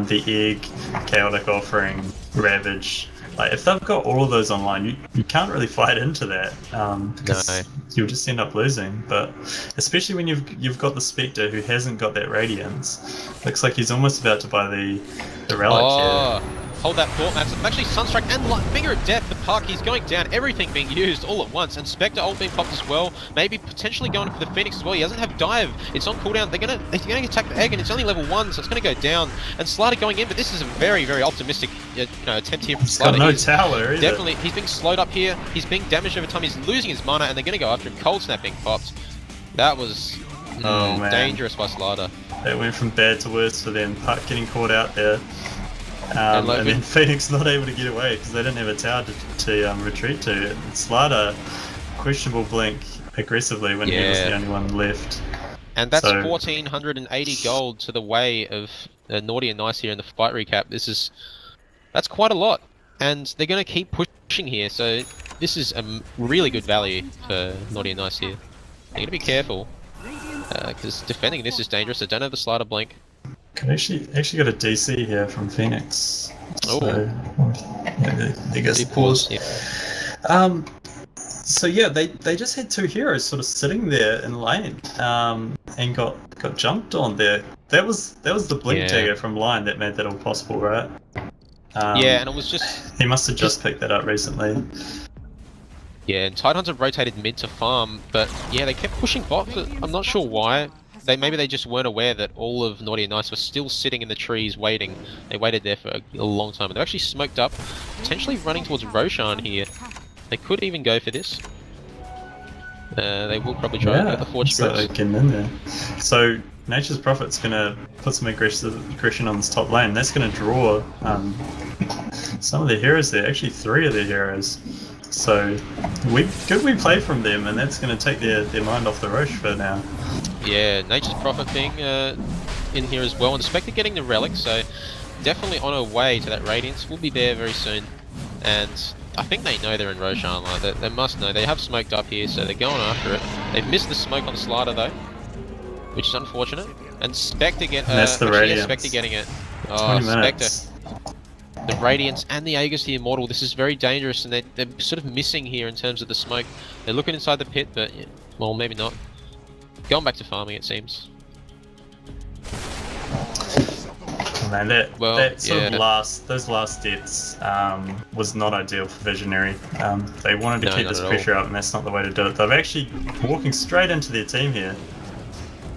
The Egg, Chaotic Offering, Ravage. Like if they've got all of those online, you can't really fight into that because you'll just end up losing. But especially when you've got the Spectre who hasn't got that Radiance, looks like he's almost about to buy the relic here. Hold that thought, Max. Actually, Sunstrike and Finger of Death, the puck, he's going down, everything being used all at once, and Spectre ult being popped as well, maybe potentially going for the Phoenix as well. He doesn't have dive, it's on cooldown, they're gonna attack the egg, and it's only level 1, so it's gonna go down, and Slider going in, but this is a very, very optimistic attempt here from Slider. He's got no tower, is definitely, he's being slowed up here, he's being damaged over time, he's losing his mana, and they're gonna go after him. Cold Snap being popped. That was dangerous by Slider. It went from bad to worse for them, puck getting caught out there. And then Phoenix not able to get away because they didn't have a tower to retreat to. And Slider, questionable blink aggressively when he was the only one left. And that's 1,480 gold to the way of Naughty and Nice here in the fight recap. That's quite a lot, and they're going to keep pushing here. So this is a really good value for Naughty and Nice here. They're going to be careful because defending this is dangerous. They don't have the Slider blink. Could actually got a DC here from Phoenix. Oh, so, I guess pause. Yeah. So yeah, they just had two heroes sort of sitting there in lane, and got jumped on there. That was the Blink Dagger from Lion that made that all possible, right? Yeah, and it was just he must have just picked that up recently. Yeah, and Tidehunter rotated mid to farm, but yeah, they kept pushing bot, but I'm not sure why. Maybe they just weren't aware that all of Naughty and Nice were still sitting in the trees waiting. They waited there for a long time. They're actually smoked up, potentially running towards Roshan here. They could even go for this. They will probably try to get the Forge so Spirits. getting in there. So Nature's Prophet's gonna put some aggression on this top lane. That's gonna draw some of their heroes there. Actually, 3 of their heroes. So good we play from them, and that's gonna take their mind off the Roche for now. Yeah, Nature's Prophet being in here as well, and the Spectre getting the relic, so definitely on our way to that Radiance. We'll be there very soon, and I think they know they're in Roshan. Like they must know. They have smoked up here, so they're going after it. They've missed the smoke on Slider though, which is unfortunate. And Spectre that's the Radiance. Spectre getting it. 20 minutes. Spectre. The Radiance and the Aegis the Immortal. This is very dangerous, and they're sort of missing here in terms of the smoke. They're looking inside the pit, but well, maybe not. Going back to farming, it seems. Man, that sort of those last deaths was not ideal for Visionary. They wanted to keep this pressure up, and that's not the way to do it. They're actually walking straight into their team here.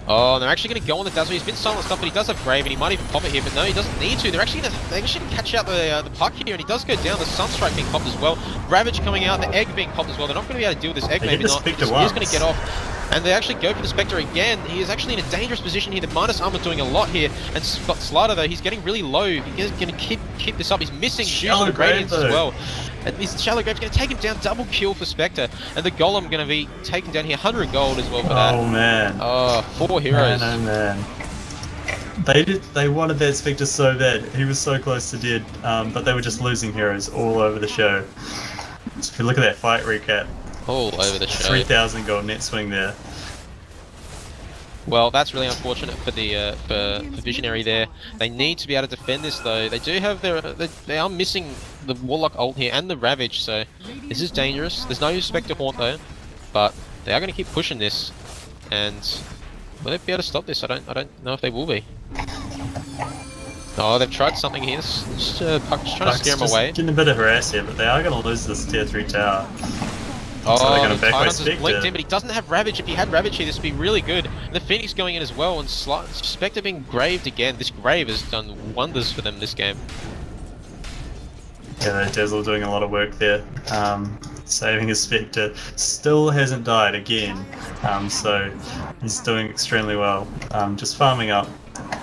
Oh, they're actually going to go on the Dazzle. He's been silenced up, but he does have Grave, and he might even pop it here, but no, he doesn't need to. They're actually going to catch out the puck here, and he does go down. The Sunstrike being popped as well. Ravage coming out, the Egg being popped as well. They're not going to be able to deal with this Egg, maybe not. He's going to get off. And they actually go for the Spectre again. He is actually in a dangerous position here. The minus armor doing a lot here. And Slider though, he's getting really low. He's going to keep this up. He's missing Shallow Gradients as well. And this Shallow Grave's going to take him down. Double kill for Spectre. And the Golem going to be taken down here. 100 gold as well for that. Oh man. Oh, 4 heroes. Man, oh man. They wanted that Spectre so bad. He was so close to dead. But they were just losing heroes all over the show. So if you look at that fight recap. All over the show. 3,000 gold net swing there. Well, that's really unfortunate for the for Visionary there. They need to be able to defend this though. They do have they are missing the Warlock ult here and the Ravage, so this is dangerous. There's no Spectre Haunt though, but they are going to keep pushing this, and will they be able to stop this? I don't know if they will be. Oh, they've tried something here. Just trying to scare them away. Getting a bit of harass here, but they are going to lose this tier 3 tower. Oh, so they're going to Tidehunter's blinked in, but he doesn't have Ravage. If he had Ravage here, this would be really good. And the Phoenix going in as well, and Spectre being graved again. This Grave has done wonders for them this game. Yeah, Dazzle doing a lot of work there. Saving his Spectre. Still hasn't died again. So he's doing extremely well. Just farming up.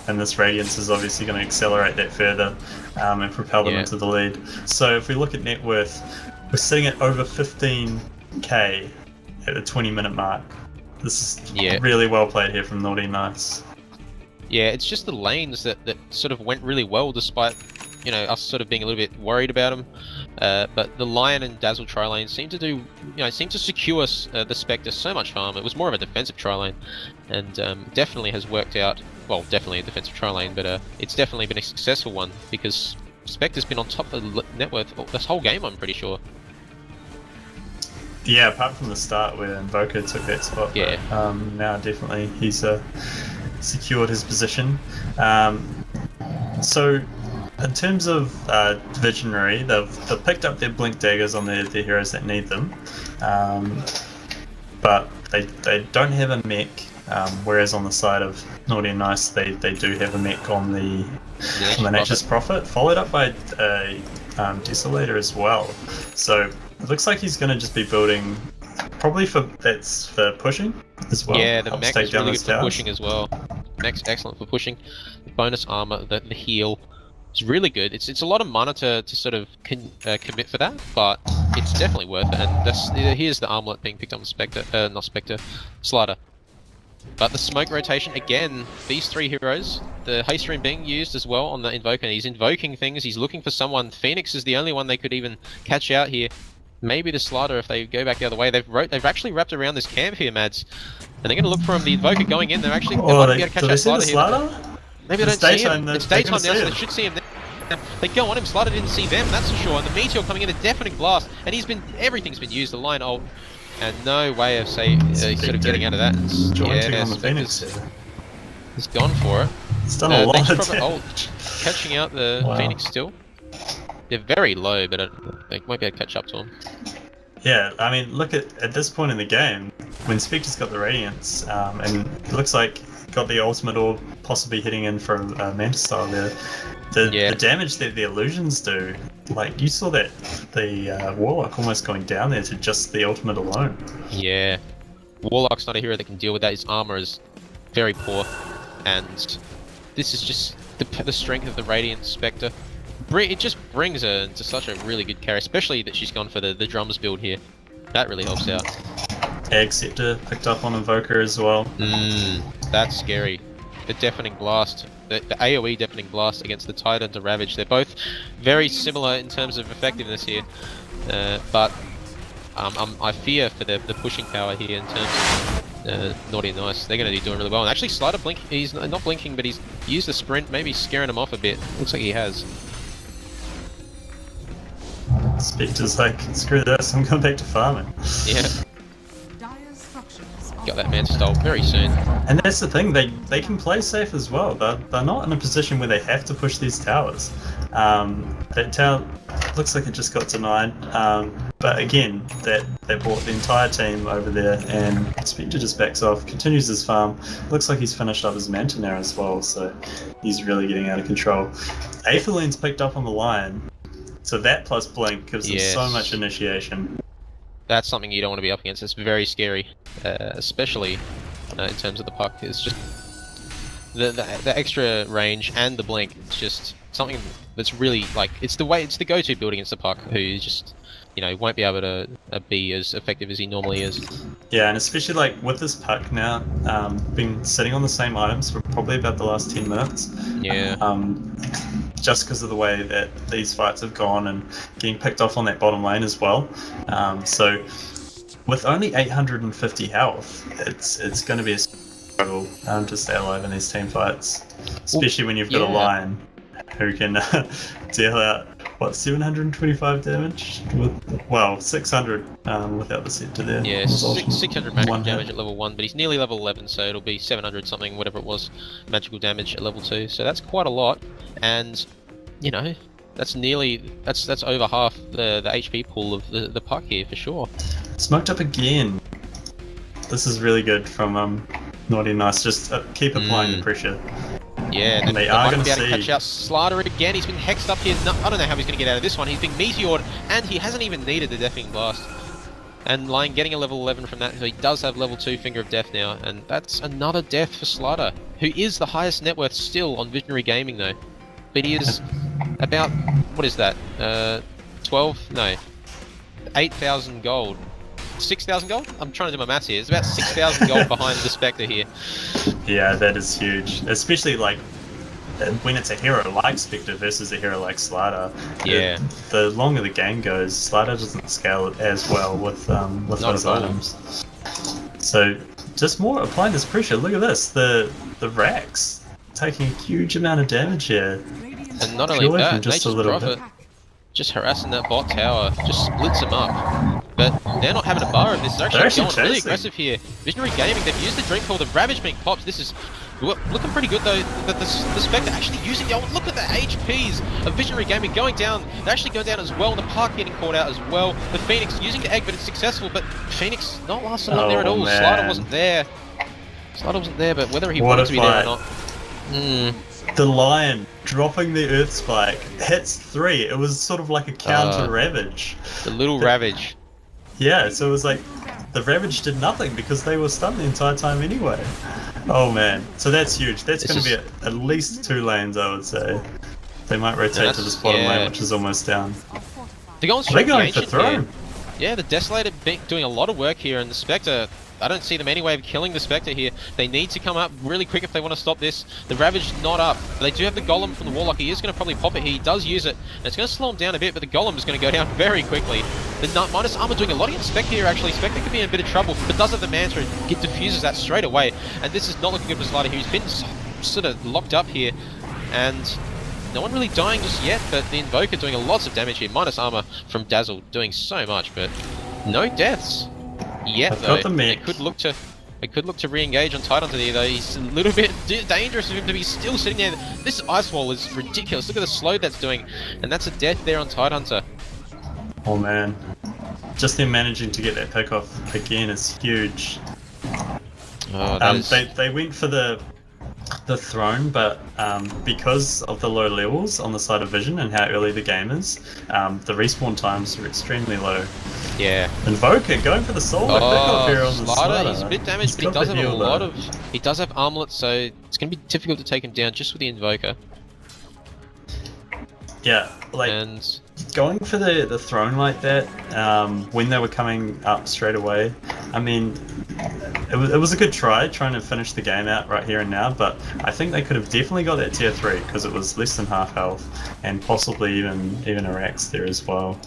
And this Radiance is obviously going to accelerate that further and propel them into the lead. So if we look at net worth, we're sitting at over 15k at the 20-minute mark. This is really well played here from Naughty and Nice. Yeah, it's just the lanes that sort of went really well despite, you know, us sort of being a little bit worried about them. But the Lion and Dazzle tri-lane seemed to do, you know, seemed to secure the Spectre so much farm. It was more of a defensive tri-lane, and definitely has worked out. Well, definitely a defensive tri-lane, but it's definitely been a successful one because Spectre's been on top of the net worth this whole game, I'm pretty sure. Yeah, apart from the start where Invoker took that spot. Yeah. But, now definitely he's secured his position. So in terms of Visionary, they've picked up their Blink Daggers on their heroes that need them, but they don't have a mech. Whereas on the side of Naughty and Nice, they do have a mech on the Nature's Prophet, followed up by a Desolator as well. So it looks like he's going to just be building, probably for pushing as well. Yeah, the mech is really good for pushing as well. Mech's excellent for pushing. The bonus armor, the heal is really good. It's a lot of mana to sort of commit for that, but it's definitely worth it. And here's the armlet being picked up with Spectre, not Spectre, Slider. But the smoke rotation, again, these 3 heroes, the haste stream being used as well on the Invoker. He's invoking things, he's looking for someone. Phoenix is the only one they could even catch out here. Maybe the Slider if they go back the other way. They've actually wrapped around this camp here, Mads. And they're going to look for him. The Invoker going in, they might be able to catch out Slider here. Maybe they don't see him. It's daytime now, so they should see him there. They go on him, Slider didn't see them, that's for sure. And the Meteor coming in, a deafening blast. And everything's been used, the Lion ult. And no way of sort of getting out of that. He's gone for it. It's done a lot of damage. Catching out the Phoenix still. They're very low, but they might be able to catch up to him. Yeah, I mean, look at this point in the game, when Spectre's got the Radiance, and it looks like got the ultimate orb possibly hitting in for a Manta style there. The damage that the illusions do, like you saw that the Warlock almost going down there to just the ultimate alone. Yeah. Warlock's not a hero that can deal with that. His armor is very poor, and this is just the strength of the Radiant Spectre. It just brings her into such a really good carry, especially that she's gone for the drums build here. That really helps out. Ag Scepter picked up on Invoker as well. That's scary. The Deafening Blast, the AoE Deafening Blast against the Titan to Ravage, they're both very similar in terms of effectiveness here, but I fear for the pushing power here in terms of Naughty and Nice. They're going to be doing really well. And actually, Slider he's not blinking, but he's used the sprint, maybe scaring him off a bit. Looks like he has. Spectre's like, screw this, I'm going back to farming. Yeah. Got that Manta style very soon. And that's the thing, they can play safe as well. They're not in a position where they have to push these towers. That tower looks like it just got denied, but again, they brought the entire team over there, and Spectre just backs off, continues his farm. Looks like he's finished up his Manta now as well, so he's really getting out of control. Aetheline's picked up on the Lion, so that plus Blink gives him so much initiation. That's something you don't want to be up against. It's very scary, especially in terms of the puck. It's just the extra range and the blink. It's just something that's really like it's the go-to build against the puck. Who just won't be able to be as effective as he normally is. Yeah, and especially like with this puck now, been sitting on the same items for probably about the last 10 minutes. Yeah. Just because of the way that these fights have gone and getting picked off on that bottom lane as well. So with only 850 health, it's going to be a struggle to stay alive in these team fights, especially when you've got a Lion who can deal out 725 damage with 600 without the scepter there. Yeah, 600 magical damage at level 1, but he's nearly level 11, so it'll be 700 something, whatever it was, magical damage at level 2. So that's quite a lot, and that's over half the HP pool of the puck here for sure. Smoked up again. This is really good from Naughty and Nice. Just keep applying the pressure. Yeah, and they are going to see. Catch out Slider again. He's been hexed up here. I don't know how he's going to get out of this one. He's been meteored, and he hasn't even needed the Deafening Blast. And Lion getting a level 11 from that, so he does have level 2 Finger of Death now, and that's another death for Slider, who is the highest net worth still on Visionary Gaming though. But he is about, what is that? 8,000 gold. 6,000 gold? I'm trying to do my maths here. It's about 6,000 gold behind the Spectre here. Yeah, that is huge. Especially like when it's a hero like Spectre versus a hero like Slider. Yeah. The longer the game goes, Slider doesn't scale as well with those items. So just more applying this pressure. Look at this. The Rax taking a huge amount of damage here. And not only that, just a little bit. Just harassing that bot tower, just splits them up. But they're not having a bar of this. They're actually going really aggressive here. Visionary Gaming, they've used the Drink Call, the Ravage being popped. This is looking pretty good though. The Spectre actually using the look at the HPs of Visionary Gaming going down. They actually go down as well. The Park getting caught out as well. The Phoenix using the egg, but it's successful. But Phoenix not lasting long there at all. Man. Slider wasn't there. But whether he wanted to be there or not. The Lion dropping the Earth Spike hits 3. It was sort of like a counter Ravage. The little Ravage. Yeah, so it was like the Ravage did nothing because they were stunned the entire time anyway. Oh man, so that's huge. That's going to be at least 2 lanes, I would say. They might rotate to this bottom lane, which is almost down. They're going for Throne. Yeah, the Desolator doing a lot of work here, and the Spectre, I don't see them any way of killing the Spectre here. They need to come up really quick if they want to stop this. The Ravage not up. They do have the Golem from the Warlock. He is going to probably pop it here. He does use it. And it's going to slow him down a bit, but the Golem is going to go down very quickly. The minus armor doing a lot against Spectre here, actually. Spectre could be in a bit of trouble, but does have the Mantra. It diffuses that straight away. And this is not looking good for Slider here. He's been sort of locked up here. And no one really dying just yet, but the Invoker doing lots of damage here. Minus armor from Dazzle doing so much, but no deaths yet, though. They could look to re-engage on Titan today, though. He's a little bit dangerous for him to be still sitting there. This Ice Wall is ridiculous. Look at the slow that's doing. And that's a death there on Tidehunter. Oh man. just them managing to get that pick off again is huge. Oh, that is... They went for the throne, but because of the low levels on the side of vision and how early the game is, the respawn times are extremely low. Yeah. Invoker going for the solo pick off here on the Slider. He's a bit damaged, but he does have a lot though. of... He does have armlet, so it's going to be difficult to take him down just with the Invoker. Yeah, like And... going for the throne like that when they were coming up straight away. I mean, it was a good trying to finish the game out right here and now, but I think they could have definitely got that tier 3 because it was less than half health and possibly even a Rax there as well.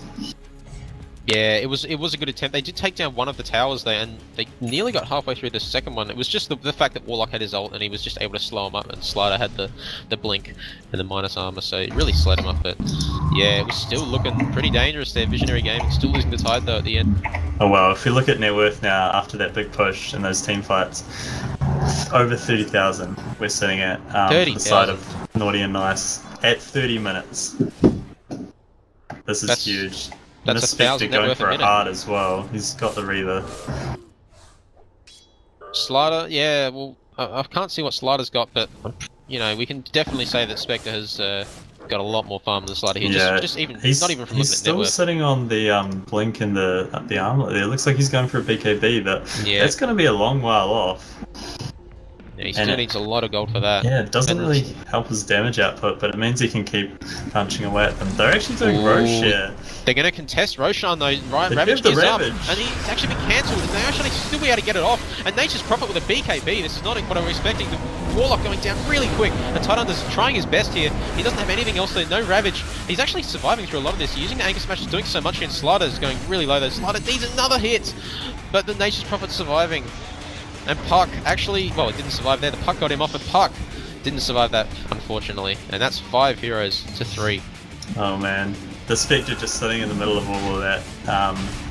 Yeah, it was a good attempt. They did take down one of the towers there, and they nearly got halfway through the second one. It was just the fact that Warlock had his ult, and he was just able to slow him up, and Slider had the blink and the minus armor, so it really slowed him up. But yeah, it was still looking pretty dangerous there. Visionary Gaming still losing the tide though at the end. Oh well, if you look at net worth now after that big push and those team fights, over 30,000 we're sitting at for the side of Naughty and Nice at 30 minutes. That's huge. That's and 1,000 net going worth for a a minute. hard as well. He's got the Reaver. Slider, yeah, well, I can't see what Slider's got, but you know, we can definitely say that Spectre has got a lot more farm than Slider here. Yeah, Just even he's not even from he's looking at net still worth. sitting on the blink and the armlet there. It looks like he's going for a BKB, but Yeah. that's going to be a long while off. Yeah, he still needs a lot of gold for that. Yeah, it doesn't And- really help his damage output, but it means he can keep punching away at them. They're actually doing Roche here. They're going to contest Roshan though, right? They Ravage give the is up, Ravage. and he's actually been cancelled, and they actually still be able to get it off. And Nature's Prophet with a BKB, this is not what I'm expecting. The Warlock going down really quick, and Tidunder's trying his best here. He doesn't have anything else there, no Ravage. He's actually surviving through a lot of this. Using the Anchor Smash is doing so much, and Slider's going really low though. Slider needs another hit, but the Nature's Prophet's surviving. And Puck actually, well, it didn't survive there. The Puck got him off, and Puck didn't survive that, unfortunately. And that's 5 heroes to 3. Oh man, the Spectre just sitting in the middle of all of that.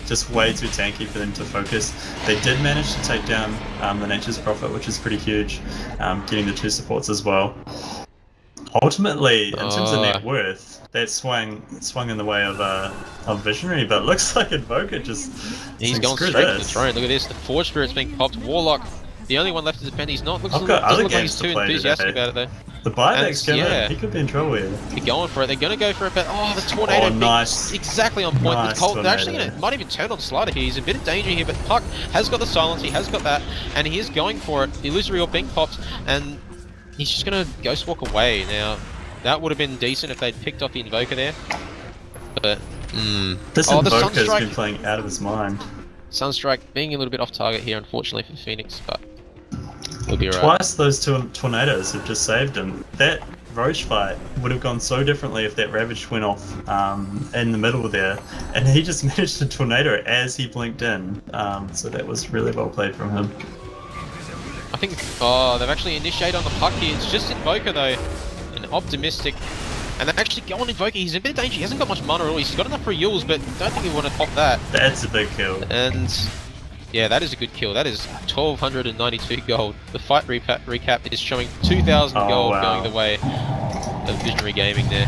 Just way too tanky for them to focus. They did manage to take down the Nature's Prophet, which is pretty huge, getting the 2 supports as well. Ultimately, in terms of net worth, that swung in the way of Visionary, but it looks like Invoker just... He's saying, going "Screw straight to the this." throne. Look at this, the Forge Spirit's being popped. Warlock, the only one left to defend. He's not. I've got other doesn't look like games he's to too play enthusiastic today. about it though. The buyback's And, coming. yeah. He could be in trouble here. They're going for it. They're going to go for it, but oh, the tornado! Oh, nice. Exactly on point. Nice The Colt, they're actually tornado. going to might even turn on Slider here. He's in a bit of danger here, but Puck has got the silence. He has got that, and he is going for it. The illusory orb being popped, and he's just going to ghost walk away. Now, that would have been decent if they'd picked off the Invoker there, but. This the Invoker's Sunstrike. been playing out of his mind. Sunstrike being a little bit off target here, unfortunately for Phoenix, but we'll be alright. Twice those 2 tornadoes have just saved him. That Roche fight would have gone so differently if that Ravage went off in the middle there, and he just managed to tornado as he blinked in. So that was really well played from him. I think, they've actually initiated on the Puck here. It's just Invoker though, an optimistic. And they actually go on Invoker. He's in a bit of danger. He hasn't got much mana at all. He's got enough for Yules, but don't think he want to pop that. That's a big kill. And yeah, that is a good kill. That is 1,292 gold. The fight recap is showing 2,000 Oh, gold wow. going the way of Visionary Gaming there.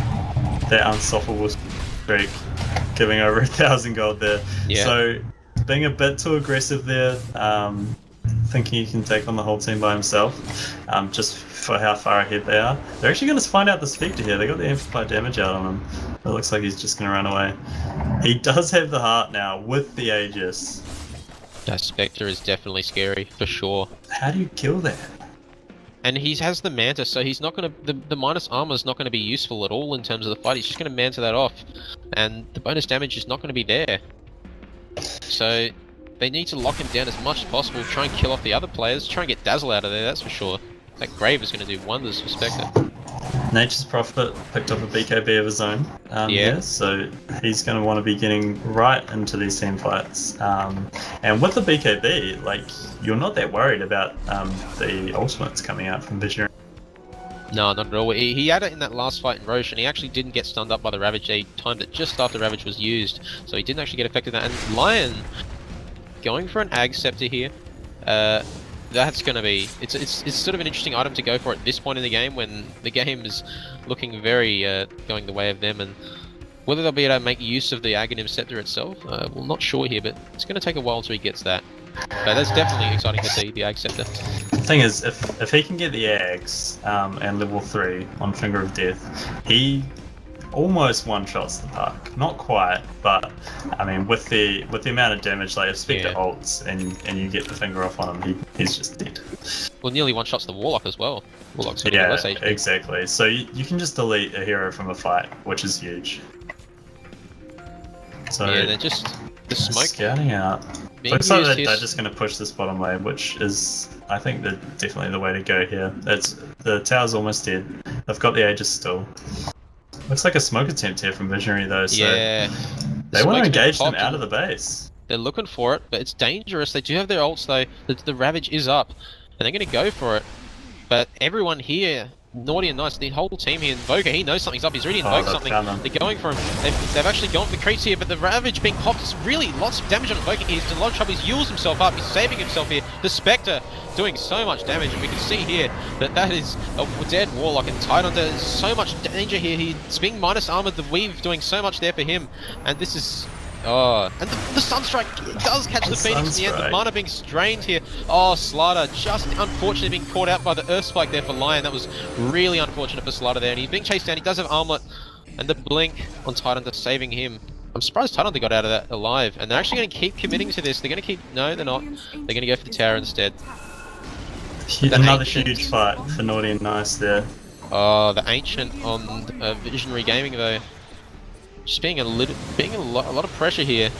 That unstoppable streak, giving over 1,000 gold there. Yeah. So being a bit too aggressive there, thinking he can take on the whole team by himself, just for how far ahead they are. They're actually going to find out the Spectre here. They got the amplified damage out on him. It looks like he's just going to run away. He does have the heart now with the Aegis. That Spectre is definitely scary, for sure. How do you kill that? And he has the Manta, so he's not going to... The minus armor is not going to be useful at all in terms of the fight. He's just going to Manta that off. And the bonus damage is not going to be there. So they need to lock him down as much as possible, try and kill off the other players, try and get Dazzle out of there, that's for sure. That Grave is going to do wonders for Spectre. Nature's Prophet picked up a BKB of his own. Yeah. Here, so he's going to want to be getting right into these team fights. And with the BKB, like, you're not that worried about the ultimates coming out from Visionary. No, not at all. He had it in that last fight in Roche, and he actually didn't get stunned up by the Ravage. He timed it just after Ravage was used, so he didn't actually get affected in that. And Lion going for an Ag Scepter here. That's going to be... It's sort of an interesting item to go for at this point in the game, when the game is looking very going the way of them, and Whether they'll be able to make use of the Aghanim Scepter itself, we're not sure here, but it's going to take a while until he gets that. But that's definitely exciting to see, the Ag Scepter. The thing is, if he can get the Ags and level 3 on Finger of Death, he almost one-shots the park. Not quite, but I mean, with the amount of damage, like if Spectre ults and you get the finger off on him, he's just dead. Well, nearly one-shots the Warlock as well. Warlock's got less HP. Exactly. So you can just delete a hero from a fight, which is huge. So yeah, they're just the smoke scouting out. Looks like they're just going to push this bottom lane, which is, I think, definitely the way to go here. The tower's almost dead. They've got the Aegis still. Looks like a smoke attempt here from Visionary though, so they want to engage them out of the base. They're looking for it, but it's dangerous. They do have their ults though. The Ravage is up, and they're going to go for it. But everyone here, Naughty and Nice, the whole team here, Invoker, he knows something's up. He's already invoked something. They're going for him. They've actually gone for the creeps here, but the Ravage being popped is really lots of damage on Invoking. He's in a lot of trouble. He's used himself up. He's saving himself here. The Spectre doing so much damage, and we can see here that is a dead Warlock, and Titan, there's so much danger here. He's being minus armored, the Weave doing so much there for him, and this is... Oh, and the Sunstrike does catch the Phoenix in the end. The mana being strained here. Oh, Slider just unfortunately being caught out by the Earth Spike there for Lion. That was really unfortunate for Slider there, and he's being chased down. He does have Armlet, and the Blink on Titan just saving him. I'm surprised Titan got out of that alive, and they're actually going to keep committing to this. They're going to keep... No, they're not. They're going to go for the tower instead. Another huge fight for Naughty and Nice there. Oh, the Ancient on Visionary Gaming though. Just being a lot of pressure here.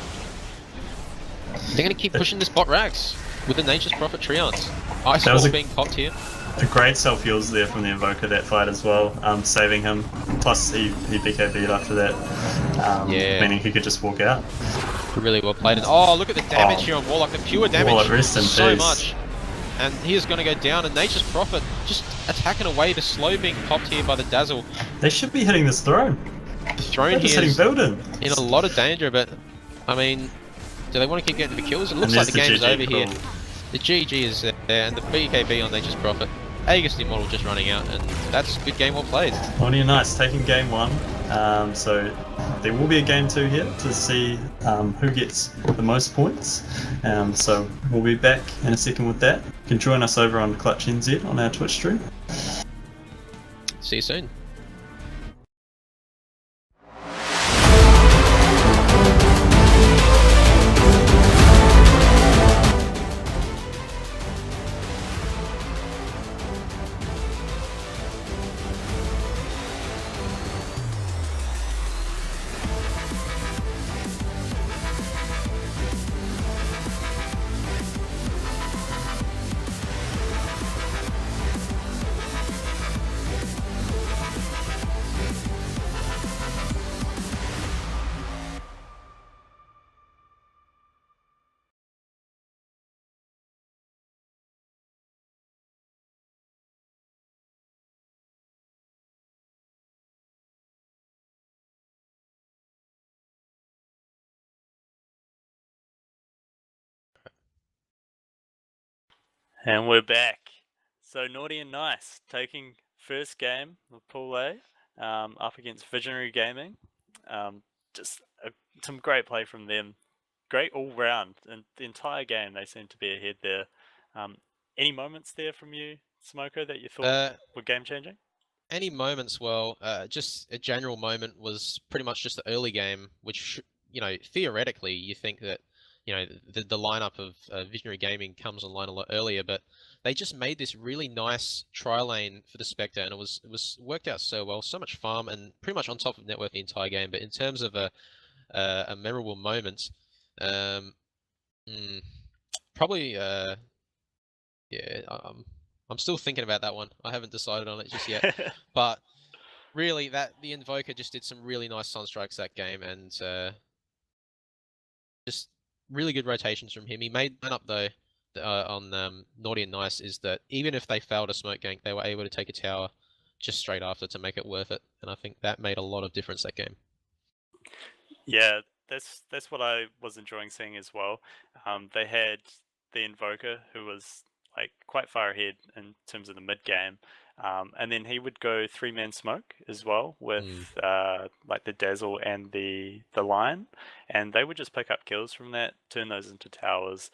They're going to keep pushing this bot Rax with the Nature's Prophet Treants. Ice Wall being popped here. A great self-heals there from the Invoker that fight as well, saving him. Plus he BKB'd after that, meaning he could just walk out. Really well played. And oh, look at the damage here on Warlock, the pure damage. Warlock, rest in so peace. Much. And he is going to go down, and Nature's Prophet just attacking away, the slow being popped here by the Dazzle. They should be hitting this throne. The throne here is building. in a lot of danger, but I mean, do they want to keep getting the kills? It looks like the game's over here. The GG is there, and the BKB on Nature's Prophet. Aegis the Immortal just running out, and that's a good game well played. Naughty and Nice taking game 1, so there will be a game 2 here to see who gets the most points. So we'll be back in a second with that. You can join us over on Clutch NZ on our Twitch stream. See you soon. And we're back. So Naughty and Nice taking first game of Pool A up against Visionary Gaming. Some great play from them. Great all round. And the entire game they seem to be ahead there. Any moments there from you, Smoko, that you thought were game changing? Any moments? Well, just a general moment was pretty much just the early game, which, you know, theoretically you think that, you know, the lineup of Visionary Gaming comes online a lot earlier, but they just made this really nice tri-lane for the Spectre, and it was worked out so well, so much farm, and pretty much on top of network the entire game. But in terms of a memorable moment, probably yeah, I'm still thinking about that one. I haven't decided on it just yet, but really, the Invoker just did some really nice Sunstrikes that game, and just really good rotations from him. He made one up though on Naughty and Nice, is that even if they failed a smoke gank, they were able to take a tower just straight after to make it worth it, and I think that made a lot of difference that game. Yeah, that's what I was enjoying seeing as well. They had the Invoker, who was like quite far ahead in terms of the mid game, And then he would go 3-man smoke as well with like the Dazzle and the Lion, and they would just pick up kills from that, turn those into towers,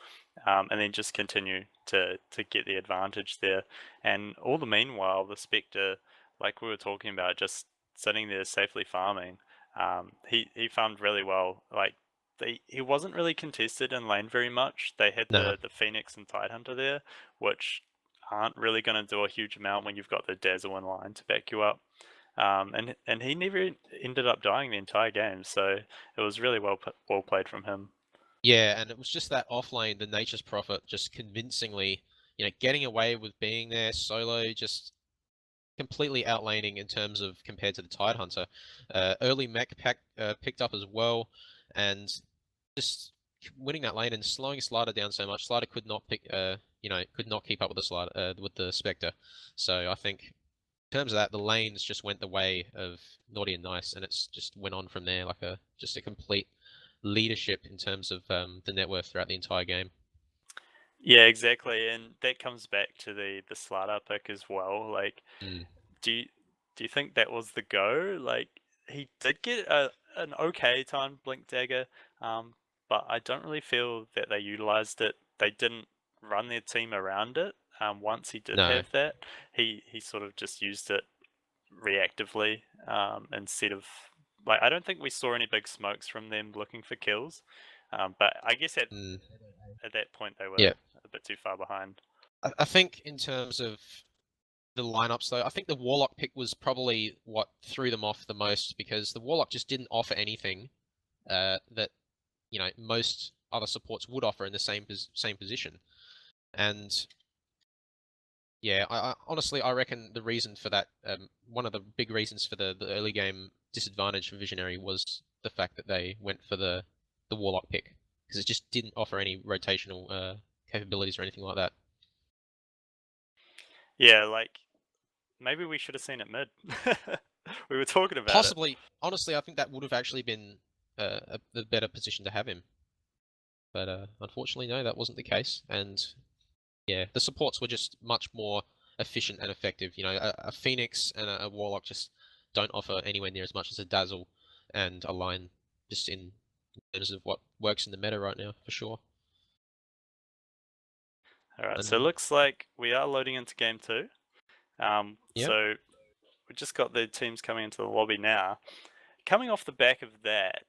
and then just continue to get the advantage there. And all the meanwhile, the Spectre, like we were talking about, just sitting there safely farming. He farmed really well. Like he wasn't really contested in lane very much. They had No. the Phoenix and Tidehunter there, which aren't really going to do a huge amount when you've got the Dazzle in line to back you up. And he never ended up dying the entire game, so it was really well played from him. Yeah, and it was just that offlane, the Nature's Prophet, just convincingly, getting away with being there solo, just completely outlaning in terms of compared to the Tidehunter. Early mech picked up as well, and just winning that lane and slowing Slider down so much. Slider could not could not keep up with the Slider with the Spectre. So I think in terms of that, the lanes just went the way of Naughty and Nice, and it's just went on from there like just a complete leadership in terms of the net worth throughout the entire game. Yeah, exactly, and that comes back to the Slider pick as well. Like, do you think that was the go? Like, he did get an okay timed Blink Dagger, but I don't really feel that they utilized it. They didn't run their team around it. Once he did have that, he sort of just used it reactively instead of, like, I don't think we saw any big smokes from them looking for kills. But I guess at that point they were a bit too far behind. I think in terms of the lineups, though, I think the Warlock pick was probably what threw them off the most, because the Warlock just didn't offer anything that most other supports would offer in the same position. And yeah, I honestly, I reckon the reason for that, one of the big reasons for the early game disadvantage for Visionary was the fact that they went for the Warlock pick, because it just didn't offer any rotational capabilities or anything like that. Yeah, like, maybe we should have seen it mid. We were talking about Possibly. Honestly, I think that would have actually been a better position to have him. But unfortunately, no, that wasn't the case. And yeah, the supports were just much more efficient and effective. A Phoenix and a Warlock just don't offer anywhere near as much as a Dazzle and a Lion, just in terms of what works in the meta right now, for sure. Alright, so it looks like we are loading into game 2. So we just got the teams coming into the lobby now. Coming off the back of that,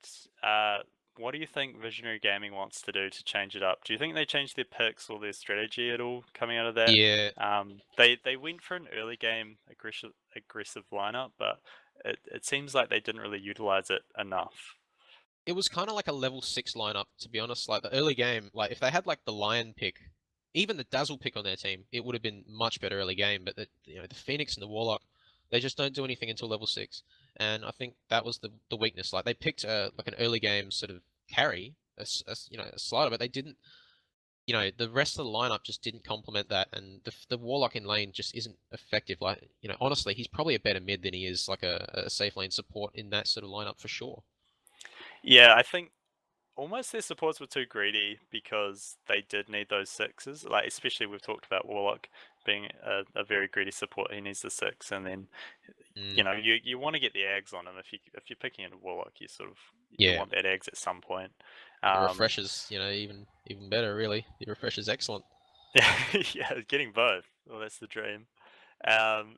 what do you think Visionary Gaming wants to do to change it up? Do you think they changed their picks or their strategy at all coming out of that? Yeah. They went for an early game aggressive lineup, but it seems like they didn't really utilize it enough. It was kind of like a level 6 lineup, to be honest. Like the early game, like if they had like the Lion pick, even the Dazzle pick on their team, it would have been much better early game. But the Phoenix and the Warlock, they just don't do anything until level 6, and I think that was the weakness. Like they picked like an early game sort of carry, a Slider, but they didn't. The rest of the lineup just didn't complement that, and the Warlock in lane just isn't effective. Like honestly, he's probably a better mid than he is like a safe lane support in that sort of lineup for sure. Yeah, I think almost their supports were too greedy, because they did need those 6s. Like, especially we've talked about Warlock being a very greedy support. He needs the 6, and then you want to get the Ags on him. If you're picking a Warlock, you sort of want that Ags at some point. The refreshers, even better, really. The refresher's excellent. Yeah, getting both. Well, that's the dream. And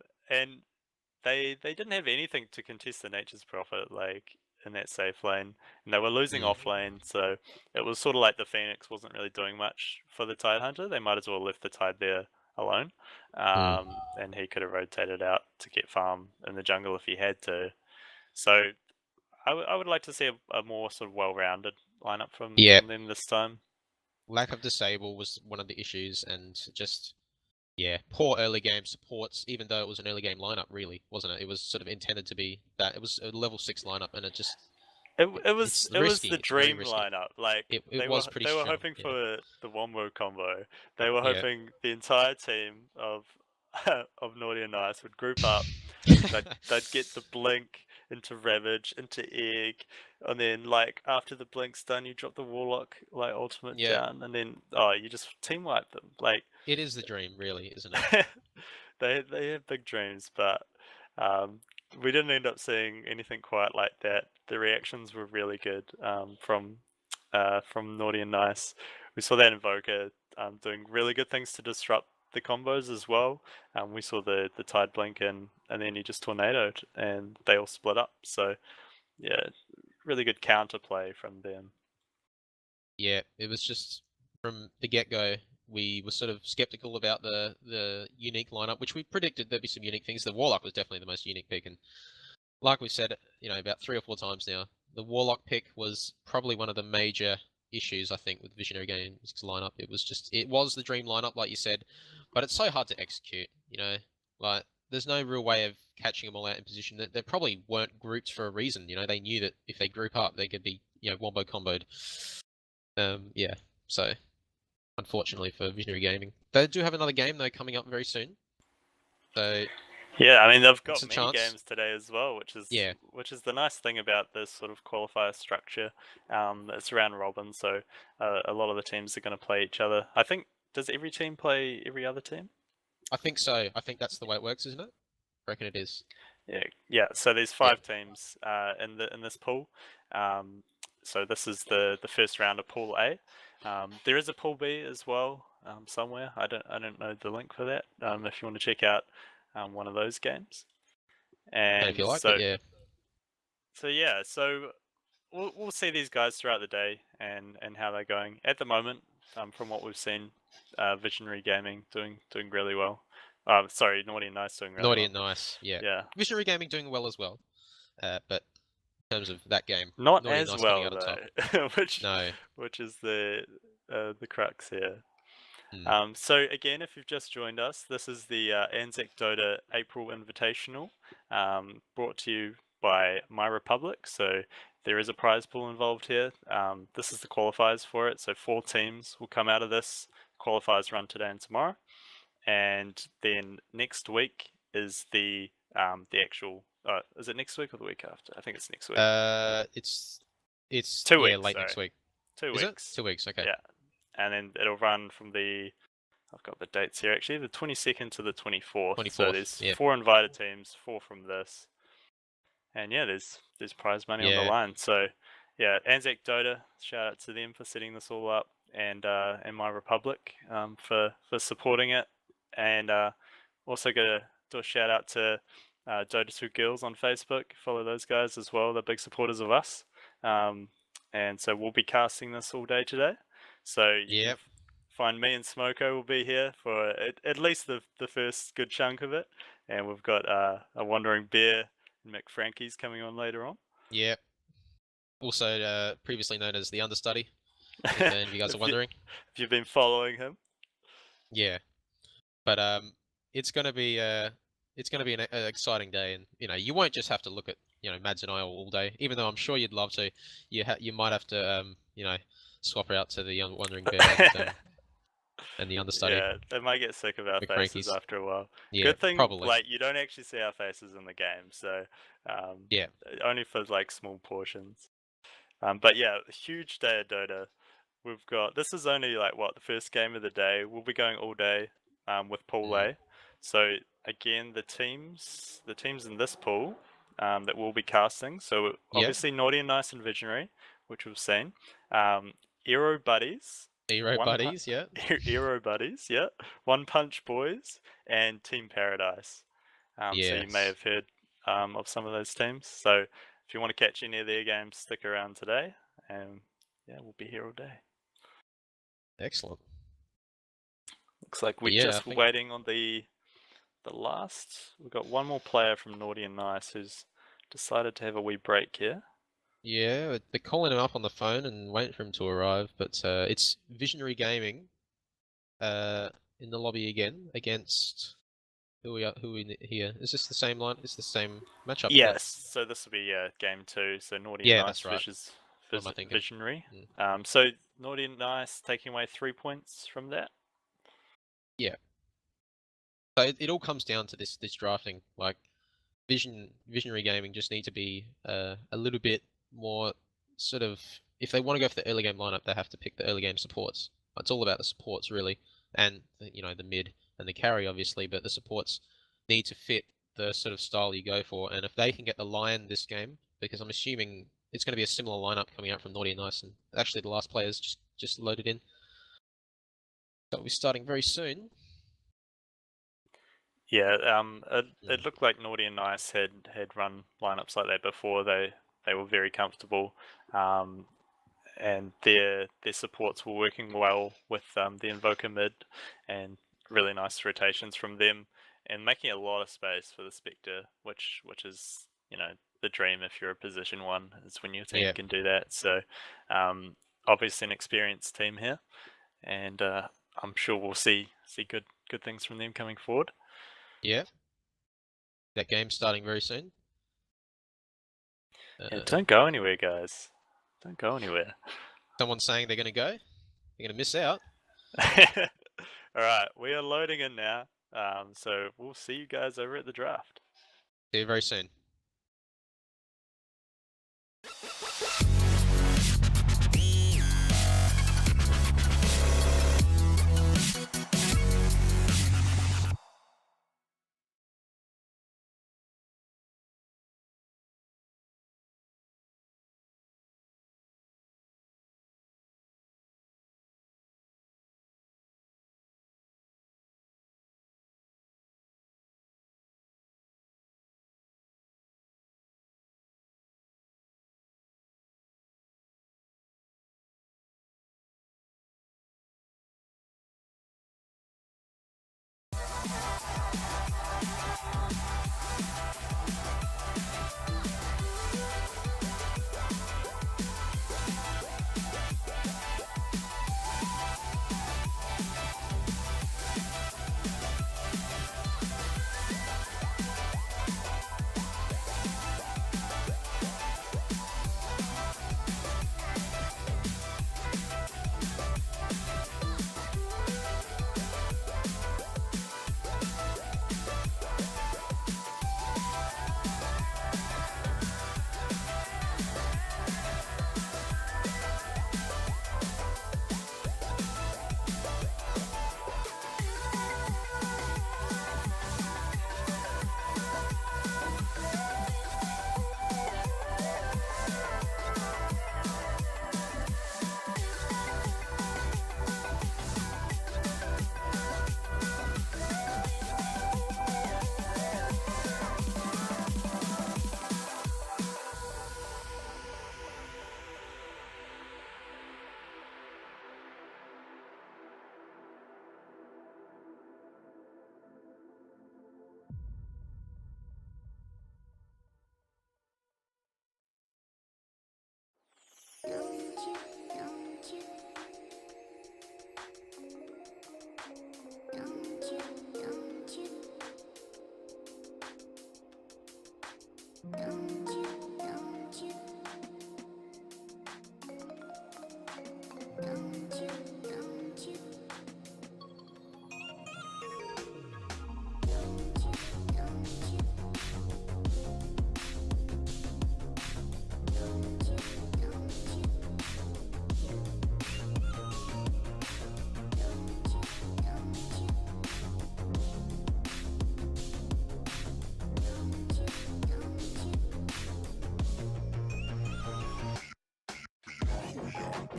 they didn't have anything to contest the Nature's Prophet, like, in that safe lane, and they were losing off lane, so it was sort of like the Phoenix wasn't really doing much for the Tidehunter. They might as well left the Tide there alone, and he could have rotated out to get farm in the jungle if he had to. So I would like to see a more sort of well-rounded lineup from them this time. Lack of disable was one of the issues, and just poor early game supports, even though it was an early game lineup, really, wasn't it? It was sort of intended to be that. It was a level 6 lineup, and it just it was the dream lineup. Like, they were hoping for the Wombo combo. They were hoping the entire team of Naughty and Nice would group up. They'd get the Blink into Ravage, into Egg, and then, like, after the Blink's done, you drop the Warlock, like, ultimate down, and then you just team wipe them. Like, it is the dream, really, isn't it? they have big dreams, but we didn't end up seeing anything quite like that. The reactions were really good from Naughty and Nice. We saw that Invoker doing really good things to disrupt the combos as well. We saw the Tide blink in, and then he just tornadoed, and they all split up. So yeah, really good counterplay from them. Yeah, it was just from the get-go, we were sort of skeptical about the unique lineup, which we predicted there'd be some unique things. The Warlock was definitely the most unique pick, and like we've said, about 3 or 4 times now, the Warlock pick was probably one of the major issues, I think, with Visionary Games' lineup. It was the dream lineup, like you said, but it's so hard to execute, like, there's no real way of catching them all out in position. They probably weren't grouped for a reason, they knew that if they group up, they could be, wombo comboed. Yeah, so unfortunately for Visionary Gaming. They do have another game, though, coming up very soon. So yeah, I mean, they've got a many chance. games today as well, which is the nice thing about this sort of qualifier structure. It's round robin, so a lot of the teams are going to play each other. I think, does every team play every other team? I think so. I think that's the way it works, isn't it? I reckon it is. Yeah. So there's 5 teams in this pool. So this is the first round of Pool A. There is a Pool B as well somewhere. I don't know the link for that. If you want to check out one of those games. And if you like, so, yeah. So we'll see these guys throughout the day and how they're going. At the moment, from what we've seen, Visionary Gaming doing really well. Sorry, Naughty and Nice doing really well. Naughty and Nice, yeah. Yeah. Visionary Gaming doing well as well, but in terms of that game, not Naughty as and Nice well coming out on though, top. which is the crux here. Hmm. So again, if you've just joined us, this is the ANZAC Dota April Invitational, brought to you by My Republic. So there is a prize pool involved here. This is the qualifiers for it. So 4 teams will come out of this. Qualifiers run today and tomorrow, and then next week is the actual. Is it next week or the week after? I think it's next week. It's 2 weeks. late next week. 2 weeks. weeks. 2 weeks. Okay. Yeah, and then it'll run from I've got the dates here actually, the 22nd to the 24th. 24th. So there's 4 invited teams, 4 from this, and yeah, there's prize money on the line. So yeah, ANZAC Dota, shout out to them for setting this all up, and My Republic for supporting it, and also gonna do a shout out to Dota2 Girls on Facebook. Follow those guys as well. They're big supporters of us. And so we'll be casting this all day today. So you can find me and Smoko will be here for at least the first good chunk of it. And we've got a Wandering Bear and Mick Frankie's coming on later on. Yep. Also previously known as the Understudy, if you guys are wondering. If you've been following him. Yeah. But it's going to be an exciting day, and you won't just have to look at Mads and I all day, even though I'm sure you'd love to. You might have to swap out to the Wandering Bear and the Understudy. Yeah, they might get sick of our faces after a while. Yeah, good thing probably. Like you don't actually see our faces in the game, so only for like small portions. But yeah, a huge day of Dota. We've got, this is only like the first game of the day. We'll be going all day with Pool A. So again, the teams in this pool that we'll be casting. So obviously Naughty and Nice and Visionary, which we've seen. Ero Buddies. Ero Buddies, yeah. Ero Buddies, yeah. One Punch Boys and Team Paradise. So you may have heard of some of those teams. So if you want to catch any of their games, stick around today. And yeah, we'll be here all day. Excellent. Looks like we're just waiting on the last. We've got one more player from Naughty and Nice who's decided to have a wee break here. Yeah, they're calling him up on the phone and waiting for him to arrive, but it's Visionary Gaming in the lobby again against who we here? Is this the same line? It's the same matchup. Yes. So this will be game 2. So Naughty and Nice versus Visionary. So Naughty and Nice taking away 3 points from that. Yeah. So it all comes down to this drafting. Like Visionary Gaming just need to be a little bit more sort of, if they want to go for the early game lineup, they have to pick the early game supports. It's all about the supports really, and the mid and the carry obviously, but the supports need to fit the sort of style you go for. And if they can get the Lion this game, because I'm assuming it's going to be a similar lineup coming out from Naughty and Nice, and actually the last player's just loaded in. So we'll be starting very soon. Yeah, it looked like Naughty and Nice had run lineups like that before. They were very comfortable, and their supports were working well with the Invoker mid, and really nice rotations from them, and making a lot of space for the Spectre, which is, you know, the dream if you're a position 1, is when your team can do that. So obviously an experienced team here, and I'm sure we'll see good things from them coming forward. Yeah. That game's starting very soon. Yeah, don't go anywhere, guys. Don't go anywhere. Someone's saying they're going to go. They're going to miss out. All right, we are loading in now. So we'll see you guys over at the draft. See you very soon.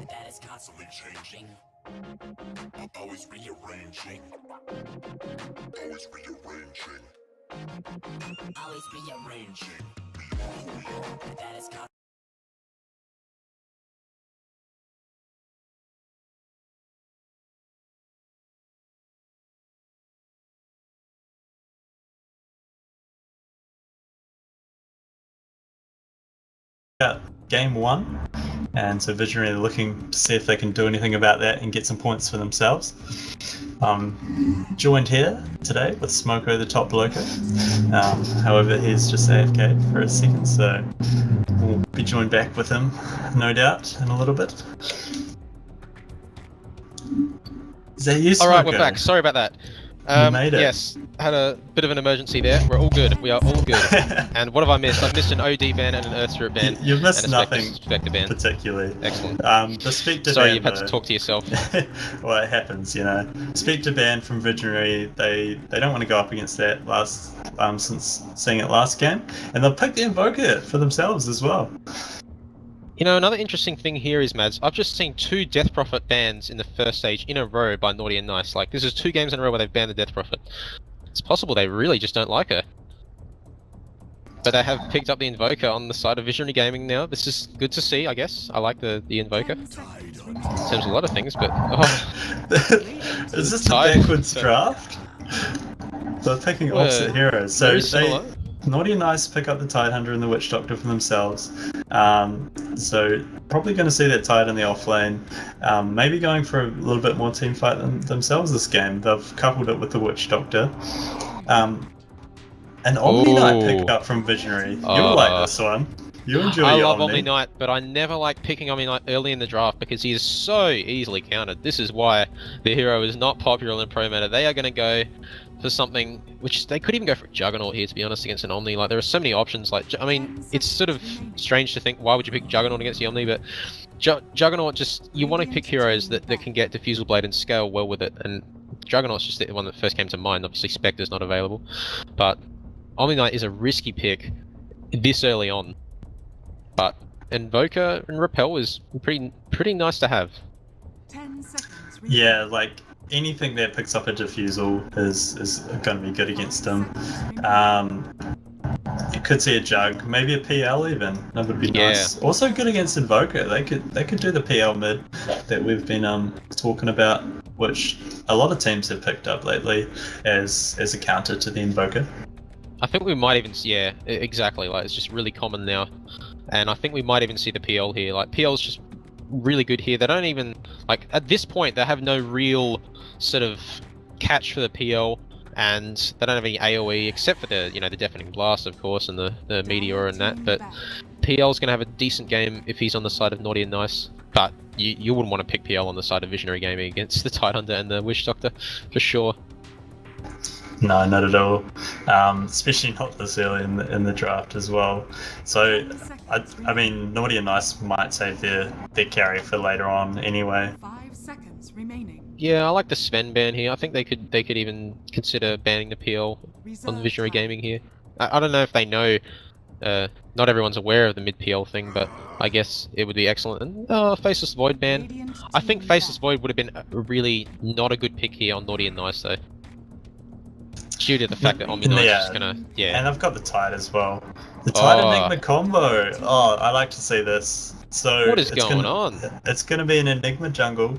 That is constantly changing. Always rearranging. Always rearranging. Always rearranging. That is constantly. Game 1, and so Visionary are looking to see if they can do anything about that and get some points for themselves. Joined here today with Smoko, the top loco. However, he's just AFK for a second, so we'll be joined back with him, no doubt, in a little bit. Is that you, Smoko? Alright, we're back. Sorry about that. made it. Yes, had a bit of an emergency there. We're all good. We are all good. And what have I missed? I've missed an OD ban and an Earth Spirit ban. You've missed and a nothing Spectre ban. particularly. Excellent. The Spectre Sorry, ban, you've had to though- talk to yourself. Well, it happens, you know. Spectre ban from Visionary, they don't want to go up against that since seeing it last game, and they'll pick the Invoker for themselves as well. You know, another interesting thing here is, Mads, I've just seen 2 Death Prophet bans in the first stage in a row by Naughty and Nice. Like, this is 2 games in a row where they've banned the Death Prophet. It's possible they really just don't like her. But they have picked up the Invoker on the side of Visionary Gaming now. This is good to see, I guess. I like the Invoker. In terms of a lot of things, but... Oh, Is this the Tide. backwards draft? They're picking opposite heroes. So very similar. Naughty and Nice pick up the Tidehunter and the Witch Doctor for themselves. So probably going to see that Tide in the offlane. Maybe going for a little bit more team fight themselves this game. They've coupled it with the Witch Doctor. An Omni Knight pick up from Visionary. You'll like this one. You enjoy I your love Omni Knight, but I never like picking Omni Knight early in the draft because he is so easily countered. This is why the hero is not popular in Pro Meta. They are going to go for something which they could even go for a Juggernaut here, to be honest, against an Omni. Like, there are so many options. Like, I mean, it's sort of strange to think, why would you pick Juggernaut against the Omni? But Juggernaut, just, you want to pick heroes that can get Diffusal Blade and scale well with it. And Juggernaut's just the one that first came to mind. Obviously, Spectre's not available. But Omni Knight is a risky pick this early on. But Invoker and Repel is pretty nice to have. 10 seconds. Yeah, like anything that picks up a Diffusal is going to be good against them. You could see a Jug, maybe a PL even. That would be nice. Also good against Invoker. They could do the PL mid that we've been talking about, which a lot of teams have picked up lately as a counter to the Invoker. I think we might even, yeah, exactly. Like, it's just really common now. And I think we might even see the PL here. Like, PL's just really good here. They don't even, like, at this point, they have no real sort of catch for the PL, and they don't have any AoE except for the, you know, the Deafening Blast, of course, and the Meteor and that. But PL's gonna have a decent game if he's on the side of Naughty and Nice. But you wouldn't want to pick PL on the side of Visionary Gaming against the Tidehunter and the Witch Doctor, for sure. No, not at all. Especially not this early in the draft as well. So, I mean, Naughty and Nice might save their carry for later on anyway. 5 seconds remaining. Yeah, I like the Sven ban here. I think they could even consider banning the PL on Visionary Gaming here. I don't know if they know. Not everyone's aware of the mid PL thing, but I guess it would be excellent. And Faceless Void ban. I think Faceless Void would have been really not a good pick here on Naughty and Nice though. Due to the fact that Omni Knight's just gonna, And I've got the Tide as well. The Tide Enigma combo. Oh, I like to see this. So what is going on? It's gonna be an Enigma jungle,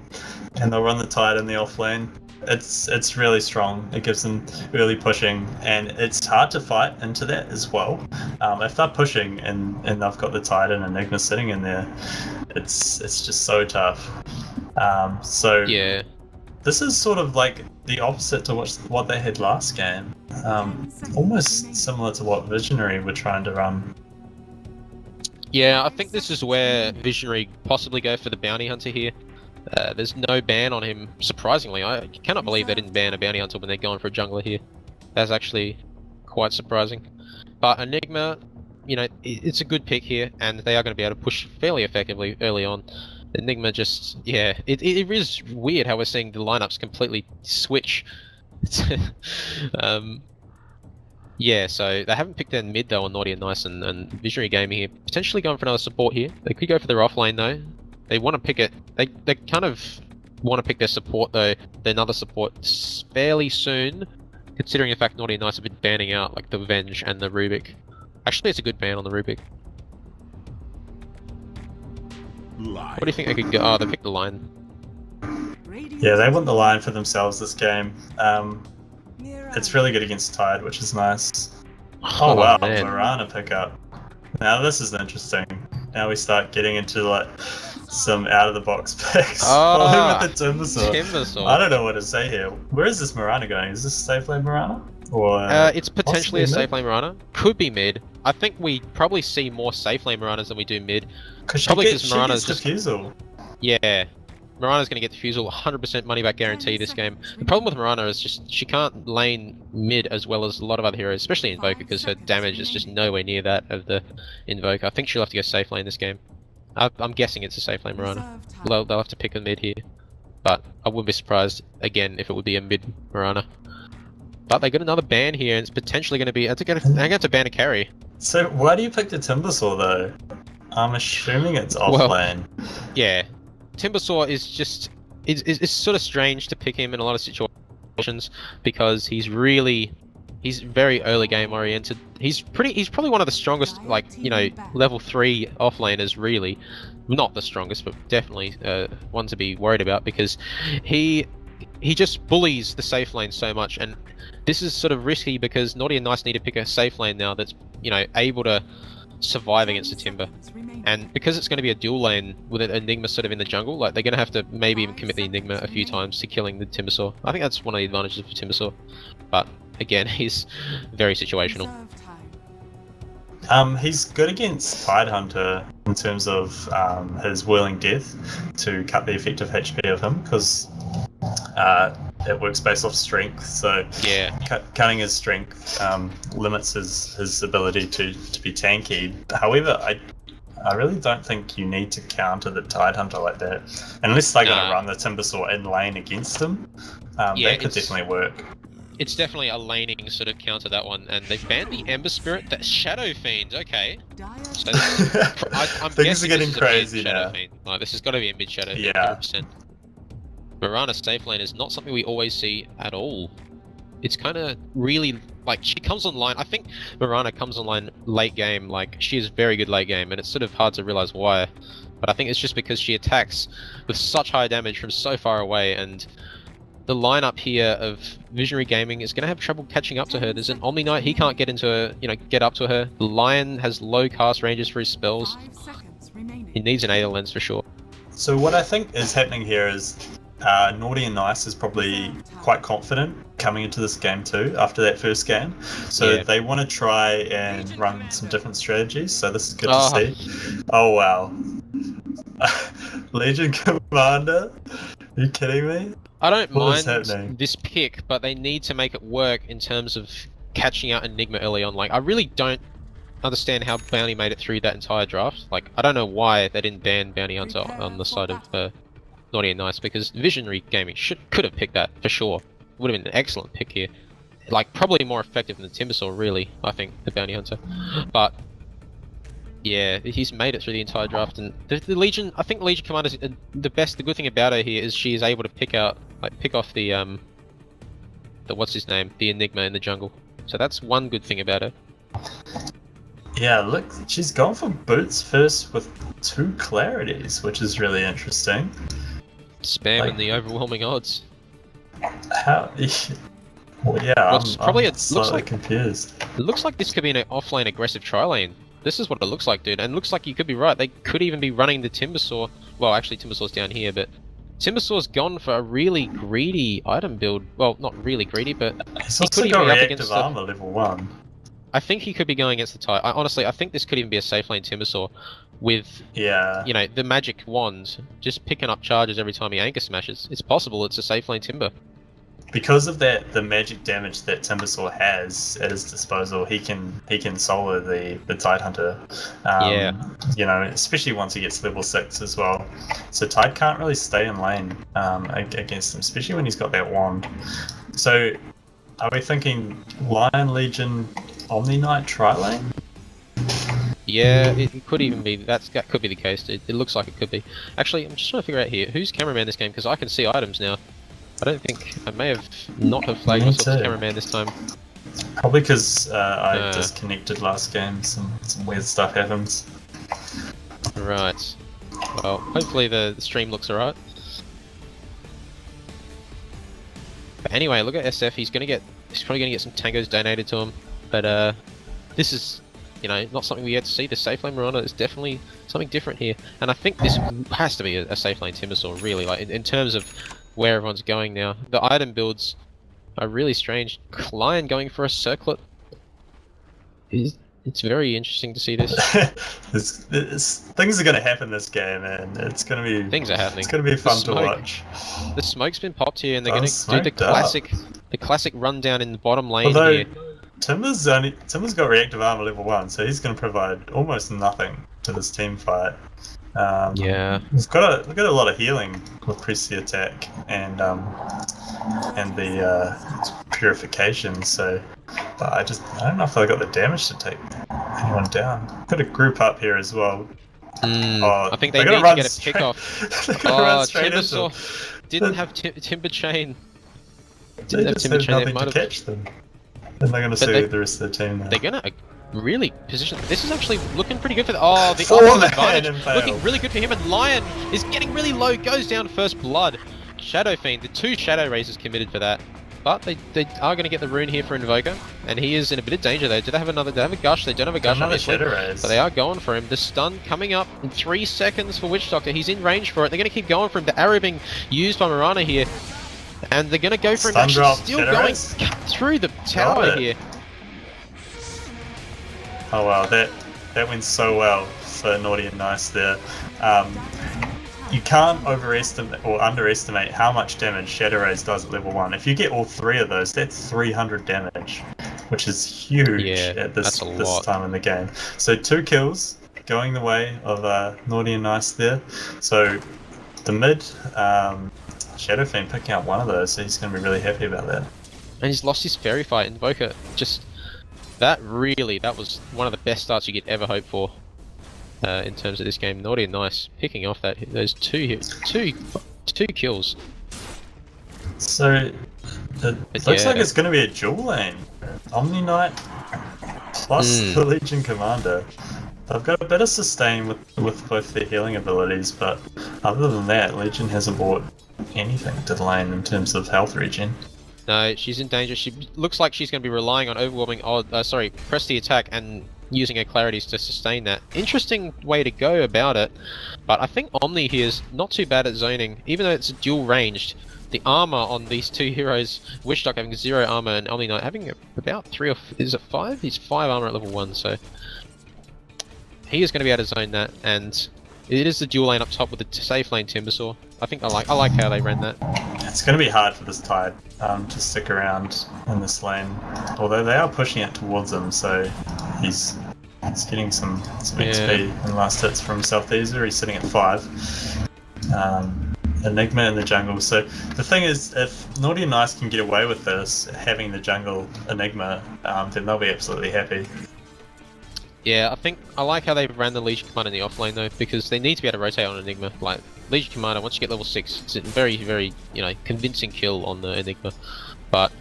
and they'll run the Tide in the offlane. It's really strong. It gives them early pushing, and it's hard to fight into that as well. If they're pushing and they've got the Tide and Enigma sitting in there, it's just so tough. So yeah. This is sort of like the opposite to what they had last game. Almost similar to what Visionary were trying to run. Yeah, I think this is where Visionary possibly go for the Bounty Hunter here. There's no ban on him, surprisingly. I cannot believe they didn't ban a Bounty Hunter when they're going for a jungler here. That's actually quite surprising. But Enigma, you know, it's a good pick here, and they are going to be able to push fairly effectively early on. Enigma just, yeah, it is weird how we're seeing the lineups completely switch. Yeah, so they haven't picked their mid though on Naughty and Nice and Visionary Gaming here. Potentially going for another support here. They could go for their offlane though. They want to pick it. They kind of want to pick their support though. Their another support fairly soon, considering the fact Naughty and Nice have been banning out like the Venge and the Rubik. Actually, it's a good ban on the Rubik. What do you think they could go? Oh, they picked the line. Yeah, they want the line for themselves this game. It's really good against Tide, which is nice. Oh wow, man. Mirana pickup. Now this is interesting. Now we start getting into like some out of the box picks. Oh, with the Timbersaw. I don't know what to say here. Where is this Mirana going? Is this safe lane Mirana? Or it's potentially a safe lane Mirana. Could be mid. I think we probably see more safe lane Miranas than we do mid. Because probably she gets Mirana's Diffusal. Yeah. Mirana's going to get Diffusal, 100% money back guarantee this game. The problem with Mirana is just she can't lane mid as well as a lot of other heroes, especially Invoker, because her damage is just nowhere near that of the Invoker. I think she'll have to go safe lane this game. I'm guessing it's a safe lane Mirana. They'll have to pick a mid here. But I wouldn't be surprised, again, if it would be a mid Mirana. But they got another ban here, and it's potentially going to be... I'm going to have to ban a carry. So why do you pick the Timbersaw though? I'm assuming it's off lane. Yeah. Timbersaw is just... It's sort of strange to pick him in a lot of situations, because he's very early game oriented. He's probably one of the strongest, like, you know, level 3 offlaners, really. Not the strongest, but definitely one to be worried about, because he just bullies the safe lane so much, and this is sort of risky because Naughty and Nice need to pick a safe lane now that's, you know, able to survive against the Timber. And because it's going to be a dual lane with an Enigma sort of in the jungle, like, they're going to have to maybe even commit the Enigma a few times to killing the Timbersaw. I think that's one of the advantages of Timbersaw. But again, he's very situational. He's good against Tidehunter in terms of his Whirling Death to cut the effective HP of him, because it works based off strength. So yeah, cutting his strength limits his ability to be tanky. However, I really don't think you need to counter the Tidehunter like that, unless they're going to run the Timbersaw in lane against him. Yeah, that could definitely work. It's definitely a laning sort of counter, that one, and they've banned the Ember Spirit, that Shadow Fiend, okay. So I'm Things are getting this is crazy a mid Shadow now. Fiend. Like, this has got to be a mid Shadow Fiend, Yeah. 100%. Mirana's safe lane is not something we always see at all. It's kind of really, like, she comes online, I think Mirana comes online late game, like, she is very good late game, and it's sort of hard to realize why. But I think it's just because she attacks with such high damage from so far away, and the lineup here of Visionary Gaming is going to have trouble catching up to her. There's an Omni Knight, he can't get into her, you know, get up to her. The Lion has low cast ranges for his spells. He needs an AR lens for sure. So what I think is happening here is Naughty and Nice is probably quite confident coming into this game too, after that first game. So they want to try and run some different strategies, so this is good to see. Oh wow. Legion Commander? Are you kidding me? I don't What mind this pick, but they need to make it work in terms of catching out Enigma early on. Like, I really don't understand how Bounty made it through that entire draft. Like, I don't know why they didn't ban Bounty Hunter on the side of Naughty and Nice, because Visionary Gaming could have picked that for sure. Would have been an excellent pick here. Like, probably more effective than the Timbersaw, really, I think, the Bounty Hunter. But yeah, he's made it through the entire draft, and the Legion, I think Legion Commander's the good thing about her here is she is able to pick off the what's his name, the Enigma in the jungle. So that's one good thing about her. Yeah, look, she's gone for boots first with 2 clarities, which is really interesting. Spamming the overwhelming odds. How? Well, yeah, I'm slightly confused. It looks like this could be an offlane aggressive tri-lane. This is what it looks like, dude, and it looks like you could be right. They could even be running the Timbersaw. Well, actually, Timbersaw's down here, but Timbersaw's gone for a really greedy item build. Well, not really greedy, but He's he also could even got be up reactive against armor level 1. I think he could be going against the Tide. Honestly, I think this could even be a safe lane Timbersaw with, you know, the magic wand, just picking up charges every time he anchor smashes. It's possible it's a safe lane Timber. Because of that, the magic damage that Timbersaw has at his disposal, he can solo the Tidehunter. You know, especially once he gets level 6 as well. So Tide can't really stay in lane against him, especially when he's got that wand. So, are we thinking Lion, Legion, Omni Knight, tri-lane? Yeah, it could even be, that could be the case, dude. It looks like it could be. Actually, I'm just trying to figure out here, who's cameraman this game, because I can see items now. I don't think, I may have not have flagged myself as cameraman this time. Probably because I disconnected last game, some weird stuff happens. Right. Well, hopefully the stream looks alright. But anyway, look at SF, he's probably gonna get some tangos donated to him. But this is, you know, not something we yet to see. The safe lane Mirana is definitely something different here. And I think this has to be a safe lane Timbersaw, really, like in terms of where everyone's going now. The item builds are really strange. Lion going for a circlet. It's very interesting to see this. Things are going to happen this game, and it's going to be Things are happening. It's going to be fun to smoke. watch. The smoke's been popped here, and they're Oh, going to do the classic rundown in the bottom lane Although here. Timber's got reactive armor level 1, so he's going to provide almost nothing to this team fight. Yeah. We've got a lot of healing with press the attack and the purification. So, but I don't know if I got the damage to take anyone down. Got a group up here as well. I think they they're need gonna to get a straight- pick off. they're gonna run straight into Timbersaw didn't have timber chain. They Didn't have just timber have chain. They nothing might to have. catch them. And they're going to see the rest of the team now. They're gonna really position. This is actually looking pretty good for the. Oh, the Four-man advantage impale. looking really good for him. And Lion is getting really low. Goes down first blood. Shadow Fiend. The 2 Shadow Razors committed for that. But they are going to get the rune here for Invoker, and he is in a bit of danger there. Do they have another? Do they have a gush? They don't have a gush, Another obviously. Shadow Raze. But they are going for him. The stun coming up in 3 seconds for Witch Doctor. He's in range for it. They're going to keep going for him. The arrow being used by Mirana here, and they're going to go for him. Stun Actually, drop, still Shadow going Raze. through the tower it. here. Oh wow, that went so well for Naughty and Nice there. You can't overestimate or underestimate how much damage Shadow Raze does at level 1. If you get all 3 of those, that's 300 damage, which is huge at this time in the game. So 2 kills going the way of Naughty and Nice there. So the mid, Shadow Fiend picking up one of those, so he's going to be really happy about that. And he's lost his fairy fight. Invoker, that was one of the best starts you could ever hope for in terms of this game. Naughty and Nice picking off those two kills. So it looks like it's going to be a dual lane. Omni Knight plus the Legion Commander. They've got a bit of sustain with both their healing abilities, but other than that, Legion hasn't brought anything to the lane in terms of health regen. No, she's in danger. She looks like she's going to be relying on overwhelming press the attack and using her clarities to sustain that. Interesting way to go about it, but I think Omni here is not too bad at zoning, even though it's dual ranged. The armor on these 2 heroes, Witch Doctor having 0 armor and Omni Knight having about 3 or is it 5? He's 5 armor at level 1, so he is going to be able to zone that, and it is the dual lane up top with the safe lane Timbersaw. I like how they ran that. It's going to be hard for this Tide to stick around in this lane, although they are pushing it towards him, so he's getting some XP in last hits from Southeaser. He's sitting at 5. Enigma in the jungle. So the thing is, if Naughty and Nice can get away with this, having the jungle Enigma, then they'll be absolutely happy. Yeah, I like how they ran the Legion Commander in the offlane though, because they need to be able to rotate on Enigma. Like Legion Commander, once you get level 6, it's a very, very convincing kill on the Enigma. But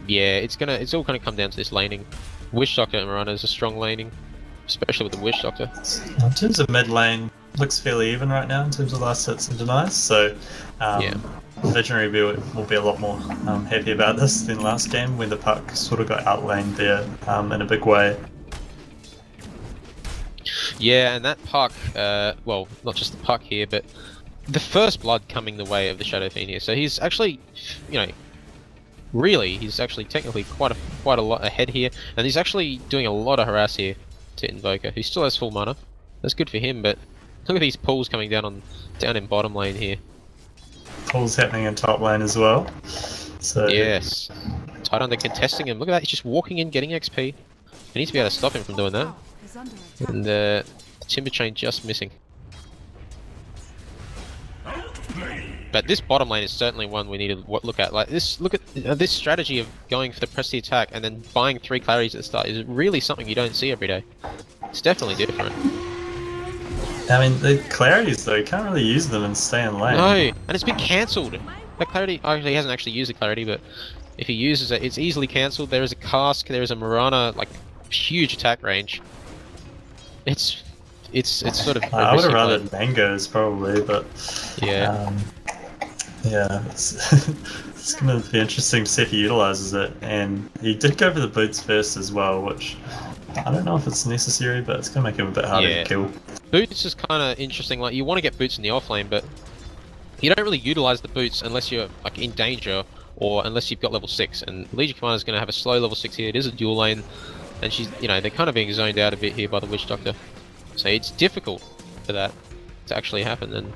yeah, it's all gonna come down to this laning. Witch Doctor and Mirana is a strong laning, especially with the Witch Doctor. In terms of mid lane, looks fairly even right now in terms of last hits and denies. So Visionary will be a lot more happy about this than last game when the puck sort of got outlaned there in a big way. Yeah, and that puck, well, not just the puck here, but the first blood coming the way of the Shadow Fiend here. So he's actually, he's actually technically quite a lot ahead here, and he's actually doing a lot of harass here to Invoker, who still has full mana. That's good for him, but look at these pulls coming down in bottom lane here. Pulls happening in top lane as well. So yes, Tight Under contesting him. Look at that, he's just walking in, getting XP. We need to be able to stop him from doing that. And the Timber Chain just missing. But this bottom lane is certainly one we need to look at. Like this, look at this strategy of going for the press the attack and then buying 3 clarities at the start is really something you don't see every day. It's definitely different. I mean, the clarities though, you can't really use them and stay in lane. No, and it's been cancelled. That clarity, he hasn't actually used the clarity, but if he uses it, it's easily cancelled. There is a cask, there is a Mirana, like huge attack range. It's sort of. I would have rather mangoes probably, but yeah, it's going to be interesting to see if he utilises it. And he did go for the boots first as well, which I don't know if it's necessary, but it's going to make him a bit harder to kill. Boots is kind of interesting. Like you want to get boots in the offlane, but you don't really utilise the boots unless you're like in danger or unless you've got level 6. And Legion Commander is going to have a slow level 6 here. It is a dual lane. and she's, you know, they're kind of being zoned out a bit here by the Witch Doctor. So it's difficult for that to actually happen. And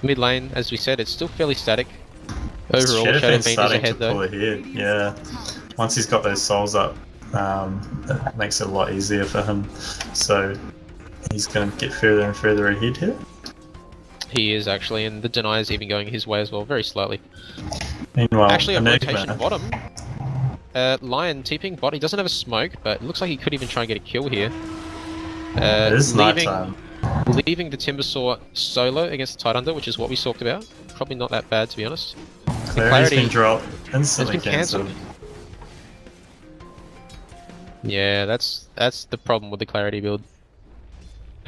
mid lane, as we said, it's still fairly static. Overall, Shadow Fiend is ahead though. Ahead. Yeah, once he's got those souls up, that makes it a lot easier for him. So he's going to get further and further ahead here. He is actually, and the deny is even going his way as well, very slowly. Meanwhile, Actually, a Enigma. rotation bottom. Lion TPing bot. He doesn't have a smoke, but it looks like he could even try and get a kill here. It is nighttime. Leaving the Timbersaw solo against the Tidehunter, which is what we talked about. Probably not that bad, to be honest. Clarity's been dropped, instantly has been cancelled. Yeah, that's the problem with the Clarity build.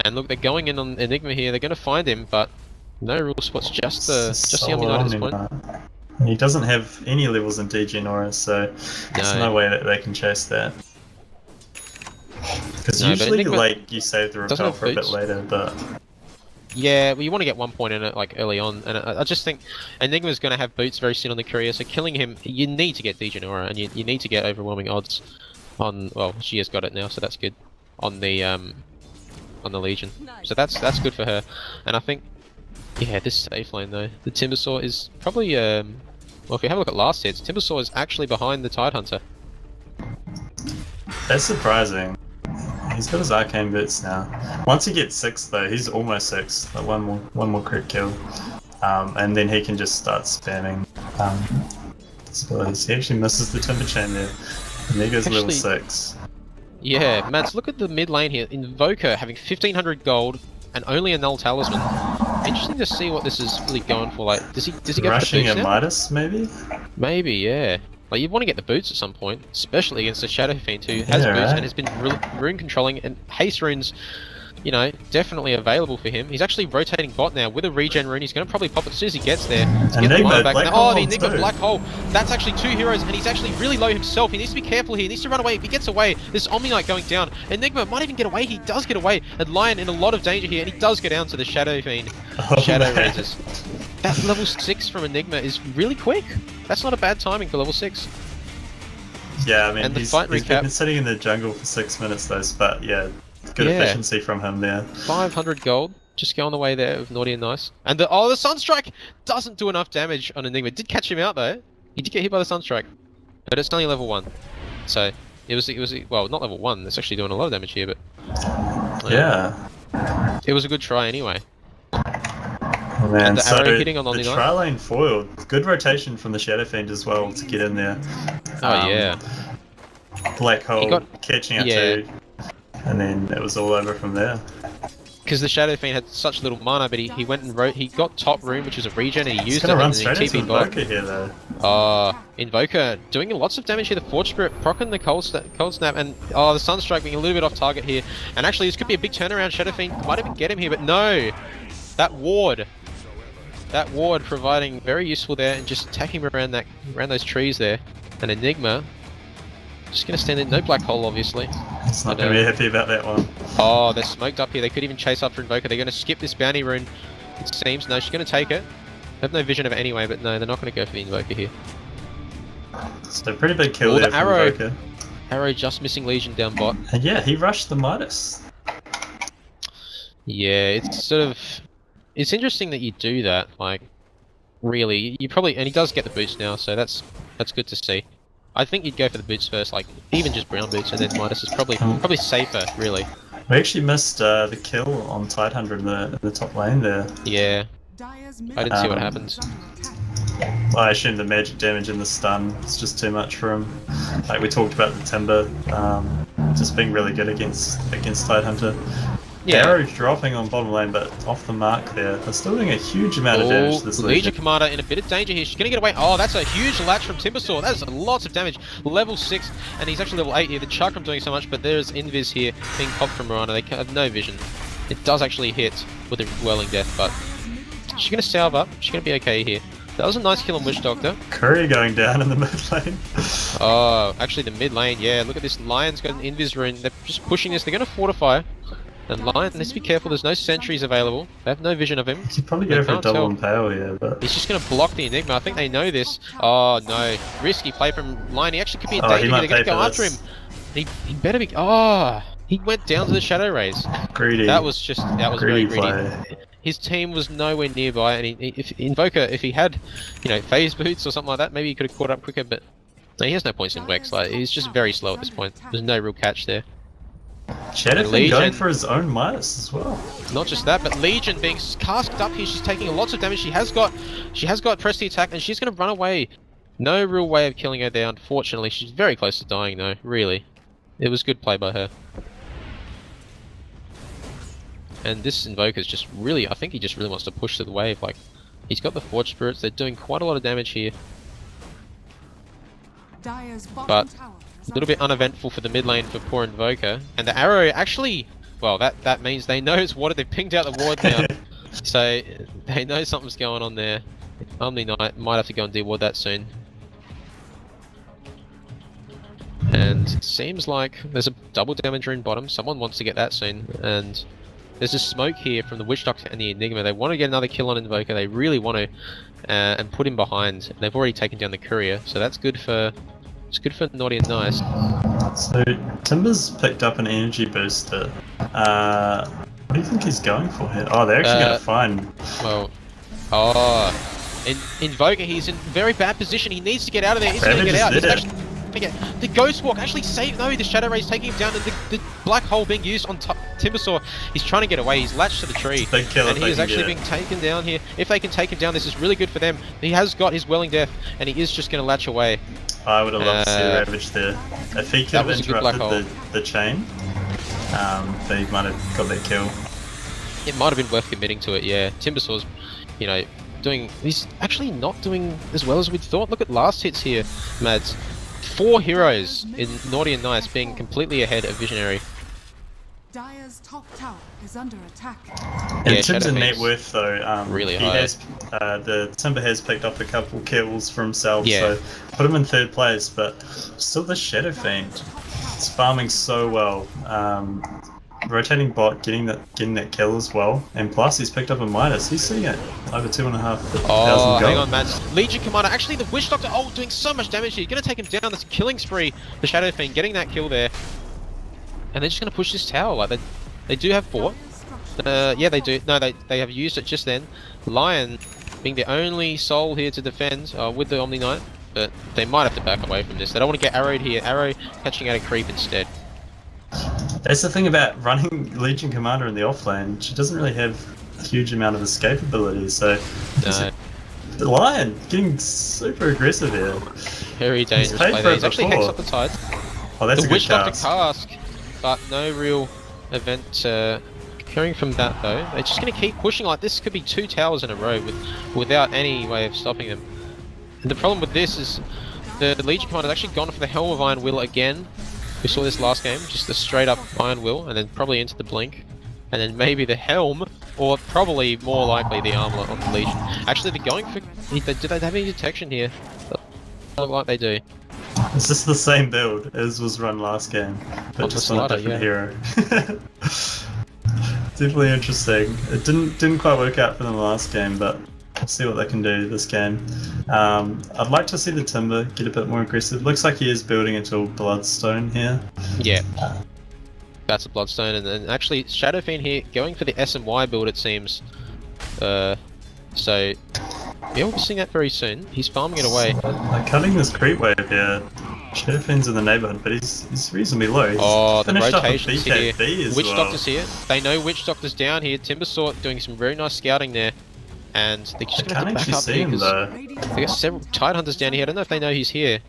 And look, they're going in on Enigma here. They're going to find him, but no real spots. Just the Omni Knight at this point. And he doesn't have any levels in DGN Aura, so there's no way that they can chase that. Because usually, like, you save the repel for a bit later, but... Yeah, well, you want to get 1 point in it, like, early on, and I just think Enigma's going to have boots very soon on the career, so killing him, you need to get DGN Aura, and you need to get overwhelming odds on, well, she has got it now, so that's good, on the Legion. So that's good for her, and I think, yeah, this safe lane, though, the Timbersaw is probably, well, if you have a look at last hits, Timbersaw is actually behind the Tidehunter. That's surprising. He's got his arcane boots now. Once he gets 6 though, he's almost 6. Like one more crit kill, and then he can just start spamming disabilities. He actually misses the Timber Chain there, and there goes level 6. Yeah, Mads, look at the mid lane here. Invoker having 1500 gold and only a null talisman. Interesting to see what this is really going for. Like, does he go for the boots rushing a now? Midas, maybe? Maybe, yeah. Like, you want to get the boots at some point, especially against a Shadow Fiend who has boots and has been rune controlling, and haste runes, you know, definitely available for him. He's actually rotating bot now with a regen rune. He's going to probably pop it as soon as he gets there. Enigma, back. oh, the Enigma Black Hole. That's actually 2 heroes, and he's actually really low himself. He needs to be careful here. He needs to run away. If he gets away, there's Omni Knight going down. Enigma might even get away. He does get away. And Lion in a lot of danger here, and he does go down to the Shadow Fiend. Shadow Razors. That level 6 from Enigma is really quick. That's not a bad timing for level 6. Yeah, I mean, he's been sitting in the jungle for 6 minutes though, but yeah, good efficiency from him there. 500 gold, just going the way there with Naughty and Nice. And the Sunstrike doesn't do enough damage on Enigma. Did catch him out though. He did get hit by the Sunstrike, but it's only level 1. So it was well, not level 1. It's actually doing a lot of damage here, but yeah, it was a good try anyway. Oh, man. And the so arrow hitting on the tri-lane foiled. Good rotation from the Shadow Fiend as well to get in there. Oh yeah. Black Hole catching up too, and then it was all over from there. Because the Shadow Fiend had such little mana, but he went and he got top rune, which was a regen, and he used it, and run then he TP'd bot. Invoker here though. Invoker doing lots of damage here. The Forge Spirit procking the cold snap, and the Sunstrike being a little bit off target here. And actually, this could be a big turnaround. Shadow Fiend might even get him here, but no, that ward providing very useful there, and just attacking around those trees there. And Enigma just gonna stand in, no Black Hole obviously. It's not gonna be happy about that one. Oh, they're smoked up here. They could even chase up for Invoker. They're gonna skip this bounty rune, it seems. No, she's gonna take it. They have no vision of it anyway, but no, they're not gonna go for the Invoker here. So pretty big kill there from Invoker. Arrow just missing Legion down bot. And yeah, he rushed the Midas. Yeah, it's sort of... It's interesting that you do that, like, really, you probably, and he does get the boots now, so that's good to see. I think you'd go for the boots first, like, even just brown boots, and then Midas is probably safer, really. We actually missed the kill on Tidehunter in the top lane there. Yeah, I didn't see what happened. I assume the magic damage and the stun is just too much for him. Like we talked about the Timber, just being really good against Tidehunter. Yeah. Arrow's dropping on bottom lane, but off the mark there. They're still doing a huge amount of damage to this Legion Commander in a bit of danger here. She's going to get away. Oh, that's a huge latch from Timbersaw. That is lots of damage. Level 6, and he's actually level 8 here. The Chakram doing so much, but there's Invis here being popped from Mirana. They have no vision. It does actually hit with a Whirling Death, but she's going to salve up. She's going to be okay here. That was a nice kill on Witch Doctor. Curry going down in the mid lane. Oh, actually the mid lane, yeah. Look at this. Lion's got an Invis rune. They're just pushing this. They're going to fortify. And Lion needs to be careful, there's no sentries available. They have no vision of him. He's probably going for a double impale here, but... He's just going to block the Enigma. I think they know this. Oh no, risky play from Lion. He actually could be in danger. They're going to go after him. He better be. Oh, he went down to the Shadow Rays. Greedy. That was very greedy. Play. His team was nowhere nearby, and if Invoker, if he had, phase boots or something like that, maybe he could have caught up quicker. But no, he has no points in Wex. Like he's just very slow at this point. There's no real catch there. Shadowfin going for his own Midas as well. Not just that, but Legion being cast up here. She's taking lots of damage. She has got press the attack, and she's going to run away. No real way of killing her there. Unfortunately, she's very close to dying though. Really, it was good play by her. And this Invoker's just really, I think he just really wants to push to the wave. Like, he's got the Forge Spirits. They're doing quite a lot of damage here. But a little bit uneventful for the mid lane for poor Invoker. And the arrow actually, well, that means they know it's water. They've pinged out the ward now. So they know something's going on there. Omni Knight might have to go and deward that soon. And it seems like there's a double damage rune bottom. Someone wants to get that soon. And there's a smoke here from the Witch Doctor and the Enigma. They want to get another kill on Invoker. They really want to, and put him behind. They've already taken down the Courier, so that's good for. It's good for Naughty and Nice. So Timber's picked up an energy booster. What do you think he's going for here? Oh, they're actually going to find. Well, Invoker, he's in very bad position. He needs to get out of there. He's going to get out. The Ghost Walk actually saved. No, the Shadow Ray's taking him down. The black hole being used on Timbersaw. He's trying to get away. He's latched to the tree, and he is actually being taken down here. If they can take him down, this is really good for them. He has got his Welling Death, and he is just going to latch away. I would have loved to see Ravage there. If he could have interrupted the chain, they might have got that kill. It might have been worth committing to it. Yeah, Timbersaw's, he's actually not doing as well as we'd thought. Look at last hits here, Mads. 4 heroes in Naughty and Nice being completely ahead of Visionary. Dire's top tower is under attack. In terms of net worth, though, really he high. has the Timber has picked up a couple kills for himself, Yeah. so put him in 3rd place. But still, the Shadow Fiend, it's farming so well. Rotating bot, getting that kill as well, and plus he's picked up a Midas. He's sitting at over 2,500 gold. Hang on, Mads. Legion Commander, actually the Witch Doctor, doing so much damage here. Gonna take him down. That's a killing spree. The Shadow Fiend getting that kill there, and they're just gonna push this tower. Like they do have 4. Yeah, they do. No, they have used it just then. Lion being the only soul here to defend with the Omni Knight, but they might have to back away from this. They don't want to get arrowed here. Arrow catching out a creep instead. That's the thing about running Legion Commander in the offlane. She doesn't really have a huge amount of escape ability, so No. the Lion getting super aggressive here. Very dangerous paid play for there. it He's actually before. hexed up the tide. Oh, that's The a good Witch Doctor cast. cask, but no real event occurring from that though. They're just going to keep pushing. Like this could be 2 towers in a row without any way of stopping them. And the problem with this is the Legion Commander has actually gone for the Helm of Iron Will again. We saw this last game, just a straight up Iron Will, and then probably into the Blink, and then maybe the Helm, or probably more likely the Armlet on the Legion. Actually, they're going for. Do they have any detection here? Look like they do. It's just the same build as was run last game, but On just the on a slider, different hero. Definitely interesting. It didn't quite work out for them last game, but we'll see what they can do this game. I'd like to see the Timber get a bit more aggressive. Looks like he is building into a Bloodstone here. Yeah. That's a Bloodstone, and then actually Shadow Fiend here going for the S and Y build, it seems. So yeah, we'll be seeing that very soon. He's farming it away. Like cutting this creep wave here. Shadowfiend's in the neighborhood, but he's reasonably low. He's The finished up a rotations here. BKB as Witch well. Doctor's here. They know Witch Doctor's down here. Timbersaw doing some very nice scouting there. And they're just I going to have can't to back actually up see here him 'cause though. they got several Tidehunters down here. I don't know if they know he's here.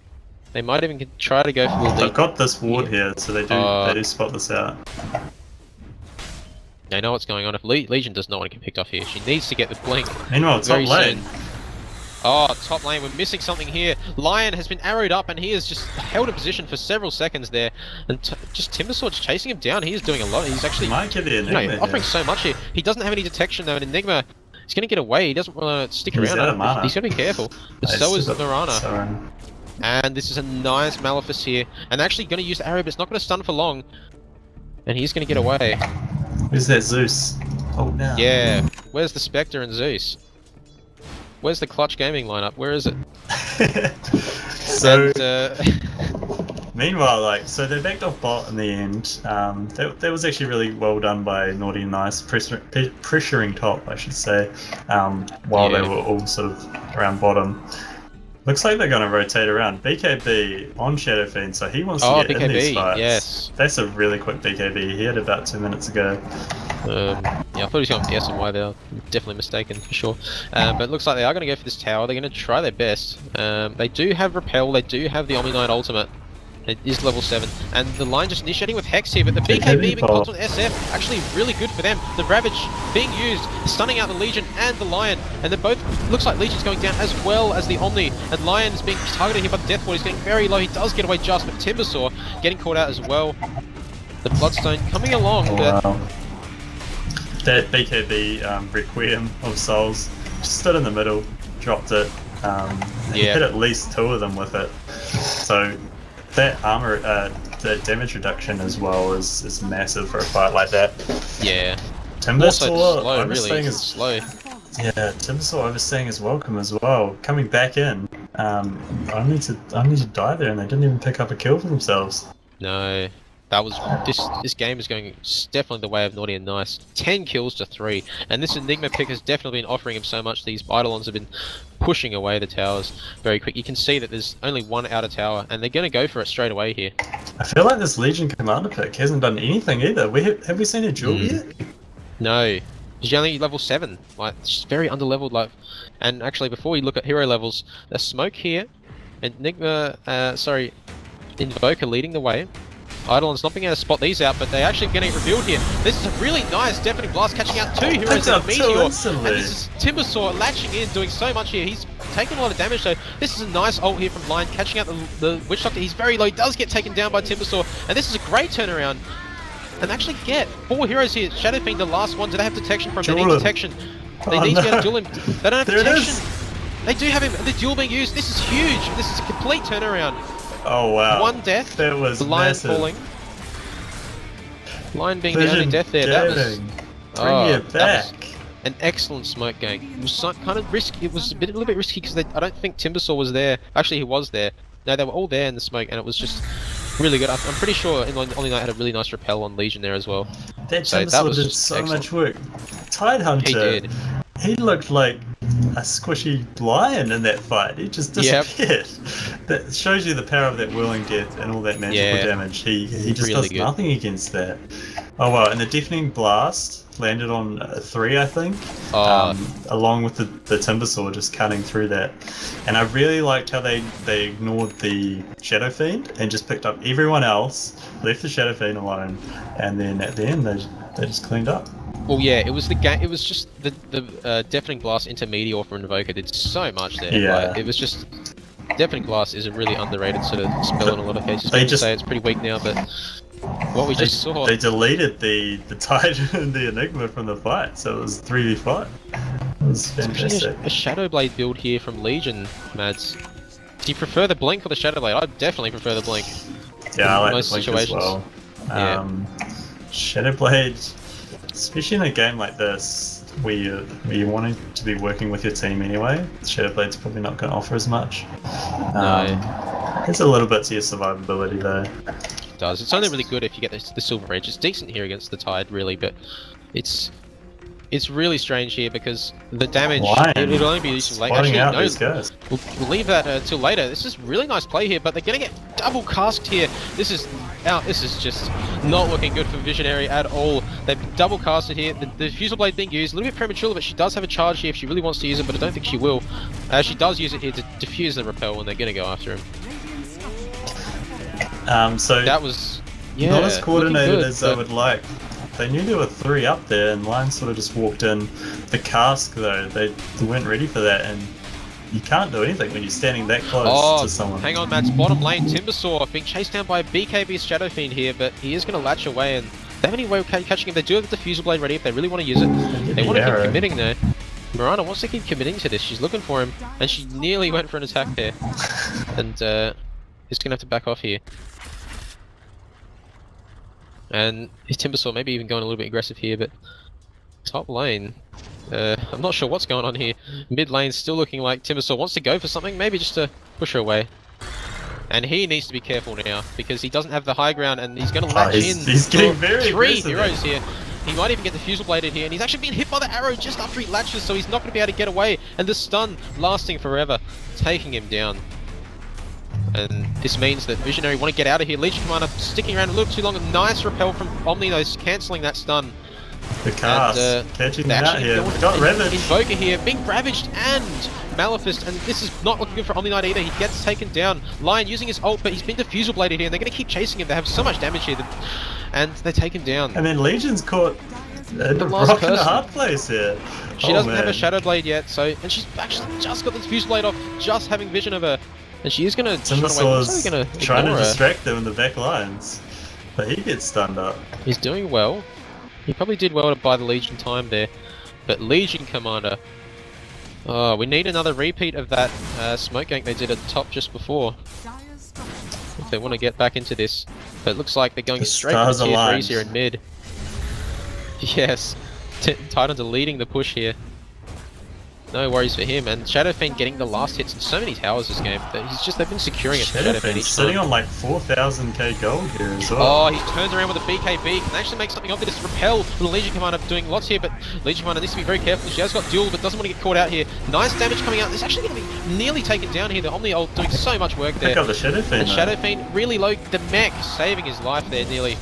They might even try to go for the They've lead. got this ward here, so they do spot this out. They know what's going on. If Legion does not want to get picked off here, she needs to get the blink. Meanwhile, top Very lane. soon. Top lane, we're missing something here. Lion has been arrowed up and he has just held a position for several seconds there. And just Timbersaw just chasing him down. He is doing a lot. He's actually Might get the Enigma offering here. so much here. He doesn't have any detection though. And Enigma, he's going to get away. He doesn't want to stick He's around. out of mana. He's got to be careful. But He's so is still got Narana. Sauron. And this is a nice Malefice here. And actually going to use the arrow, but it's not going to stun for long. And he's going to get away. Who's that Zeus? Oh no. Yeah. Where's the Spectre and Zeus? Where's the Clutch Gaming lineup? Where is it? So And, Meanwhile, like, so they backed off bot in the end. That was actually really well done by Naughty and Nice, pressuring top, I should say, while they were all sort of around bottom. Looks like they're going to rotate around. BKB on Shadow Fiend, so he wants to get in these fights. Yes. That's a really quick BKB. He had about 2 minutes ago. Yeah, I thought he was going for the SMY there. Definitely mistaken, for sure. But it looks like they are going to go for this tower. They're going to try their best. They do have Repel. They do have the Omni Knight ultimate. It is level 7, and the line just initiating with Hex here, but the BKB being caught on SF, actually really good for them. The Ravage being used, stunning out the Legion and the Lion, and they're both, looks like Legion's going down as well as the Omni, and Lion is being targeted here by the Death Ward. He's getting very low, he does get away just, but Timbersaw getting caught out as well. The Bloodstone coming along, but... Wow. That BKB Requiem of Souls just stood in the middle, dropped it, he hit at least 2 of them with it. So that armor, the damage reduction as well is massive for a fight like that. Yeah. Timbersaw really slow. Yeah, Timbersaw overstaying his welcome as well. Coming back in, only to die there, and they didn't even pick up a kill for themselves. No. That was this game is going definitely the way of Naughty and Nice. 10 kills to 3, and this Enigma pick has definitely been offering him so much. These Eidolons have been pushing away the towers very quick. You can see that there's only one outer tower, and they're going to go for it straight away here. I feel like this Legion Commander pick hasn't done anything either. Have we seen a duel yet? No, he's only level 7. Like, it's very underleveled. Like, and actually, before we look at hero levels, there's Smoke here, Enigma, Invoker leading the way. Eidolon's not being able to spot these out, but they're actually getting revealed here. This is a really nice Deafening Blast, catching out 2 heroes in Meteor. And this is Timbersaw latching in, doing so much here. He's taking a lot of damage, so this is a nice ult here from Lion, catching out the Witch Doctor. He's very low, he does get taken down by Timbersaw, and this is a great turnaround. And actually get 4 heroes here. Shadow Fiend, the last one. Do they have detection from him? They need detection. They need to be able to duel him. They don't have detection. They do have him. The duel being used. This is huge. This is a complete turnaround. Oh wow. 1 death. That was the Lion massive. Falling. Lion being the only death there. That was. Bring it back. That was an excellent smoke gang. It was kind of risky. It was a little bit risky because I don't think Timbersaw was there. Actually, he was there. No, they were all there in the smoke, and it was just really good. I'm pretty sure Omni Knight had a really nice repel on Legion there as well. That Timbersaw did so much work. Tidehunter. He did. He looked like a squishy lion in that fight. He just disappeared. That shows you the power of that whirling death and all that magical damage. He just really does nothing against that. Oh wow, and the Deafening Blast landed on 3, I think, along with the Timbersaw just cutting through that. And I really liked how they ignored the Shadow Fiend and just picked up everyone else, left the Shadow Fiend alone, and then at the end they just cleaned up. Well, yeah, it was the game. It was just the Deafening Blast into Meteor from Invoker did so much there. Yeah. Like, it was just Deafening Blast is a really underrated sort of spell in a lot of cases. They just say it's pretty weak now, but what we just saw. They deleted the Tide and the Enigma from the fight, so it was 3v5. It was fantastic. A Shadow Blade build here from Legion, Mads. Do you prefer the Blink or the Shadow Blade? I definitely prefer the Blink. Yeah, I like most the Blink situations. as well. Shadow Blade. Especially in a game like this, where you're wanting to be working with your team anyway, Shadow Blade's probably not going to offer as much. No. It's a little bit to your survivability though. It does. It's only really good if you get the Silver Edge. It's decent here against the Tide, really, but it's really strange here because the damage, it'll only be useful late. Actually, out no, these guys. We'll leave that until later. This is really nice play here, but they're going to get double casked here. This is just not looking good for Visionary at all. They've double casted here. The Fusel Blade being used, a little bit premature, but she does have a charge here if she really wants to use it, but I don't think she will. She does use it here to defuse the repel when they're going to go after him. So that was not as coordinated as I would like. They knew there were 3 up there, and Lion sort of just walked in. The cask, though, they weren't ready for that, and you can't do anything when you're standing that close to someone. Hang on, Matt's bottom lane. Timbersaw being chased down by BKB's Shadow Fiend here, but he is going to latch away, and they have any way of catching him. They do have the Fusel Blade ready if they really want to use it. They want to keep committing there. Mirana wants to keep committing to this. She's looking for him, and she nearly went for an attack there. And he's going to have to back off here. And his Timbersaw maybe even going a little bit aggressive here, but top lane, I'm not sure what's going on here. Mid lane still looking like Timbersaw wants to go for something, maybe just to push her away. And he needs to be careful now, because he doesn't have the high ground, and he's going to latch in. He's getting very 3 aggressive heroes here. He might even get the Fusel Bladed here, and he's actually being hit by the arrow just after he latches, so he's not going to be able to get away. And the stun lasting forever, taking him down. And this means that Visionary want to get out of here. Legion Commander sticking around a little too long. A nice repel from Omninos, cancelling that stun. The cast, catching him out here. Got Ravaged. Invoker here, being ravaged and Maleficed, and this is not looking good for Omni Knight either. He gets taken down. Lion using his ult, but he's been Diffusal Bladed here, and they're going to keep chasing him. They have so much damage here, and they take him down. And then Legion's caught a rock in a hard place here. She doesn't have a Shadow Blade yet, so, and she's actually just got the Diffusal Blade off, just having vision of her. And she is going to trying to distract them in the back lines, but he gets stunned up. He's doing well. He probably did well to buy the Legion time there, but Legion Commander. Oh, we need another repeat of that smoke gank they did at the top just before, if they want to get back into this. But it looks like they're going straight for the tier 3s here in mid. Yes, Titans are leading the push here. No worries for him, and Shadow Fiend getting the last hits in so many towers this game. They've been securing it. Shadow Fiend sitting on like 4,000k gold here as well. Oh, he turns around with a BKB, can actually make something of it. It's repel from the Legion Commander doing lots here, but Legion Commander needs to be very careful. She has got duel, but doesn't want to get caught out here. Nice damage coming out. It's actually going to be nearly taken down here. The Omni ult doing so much work there. Pick up the Shadow Fiend. And Shadow Fiend really low. The mech saving his life there nearly.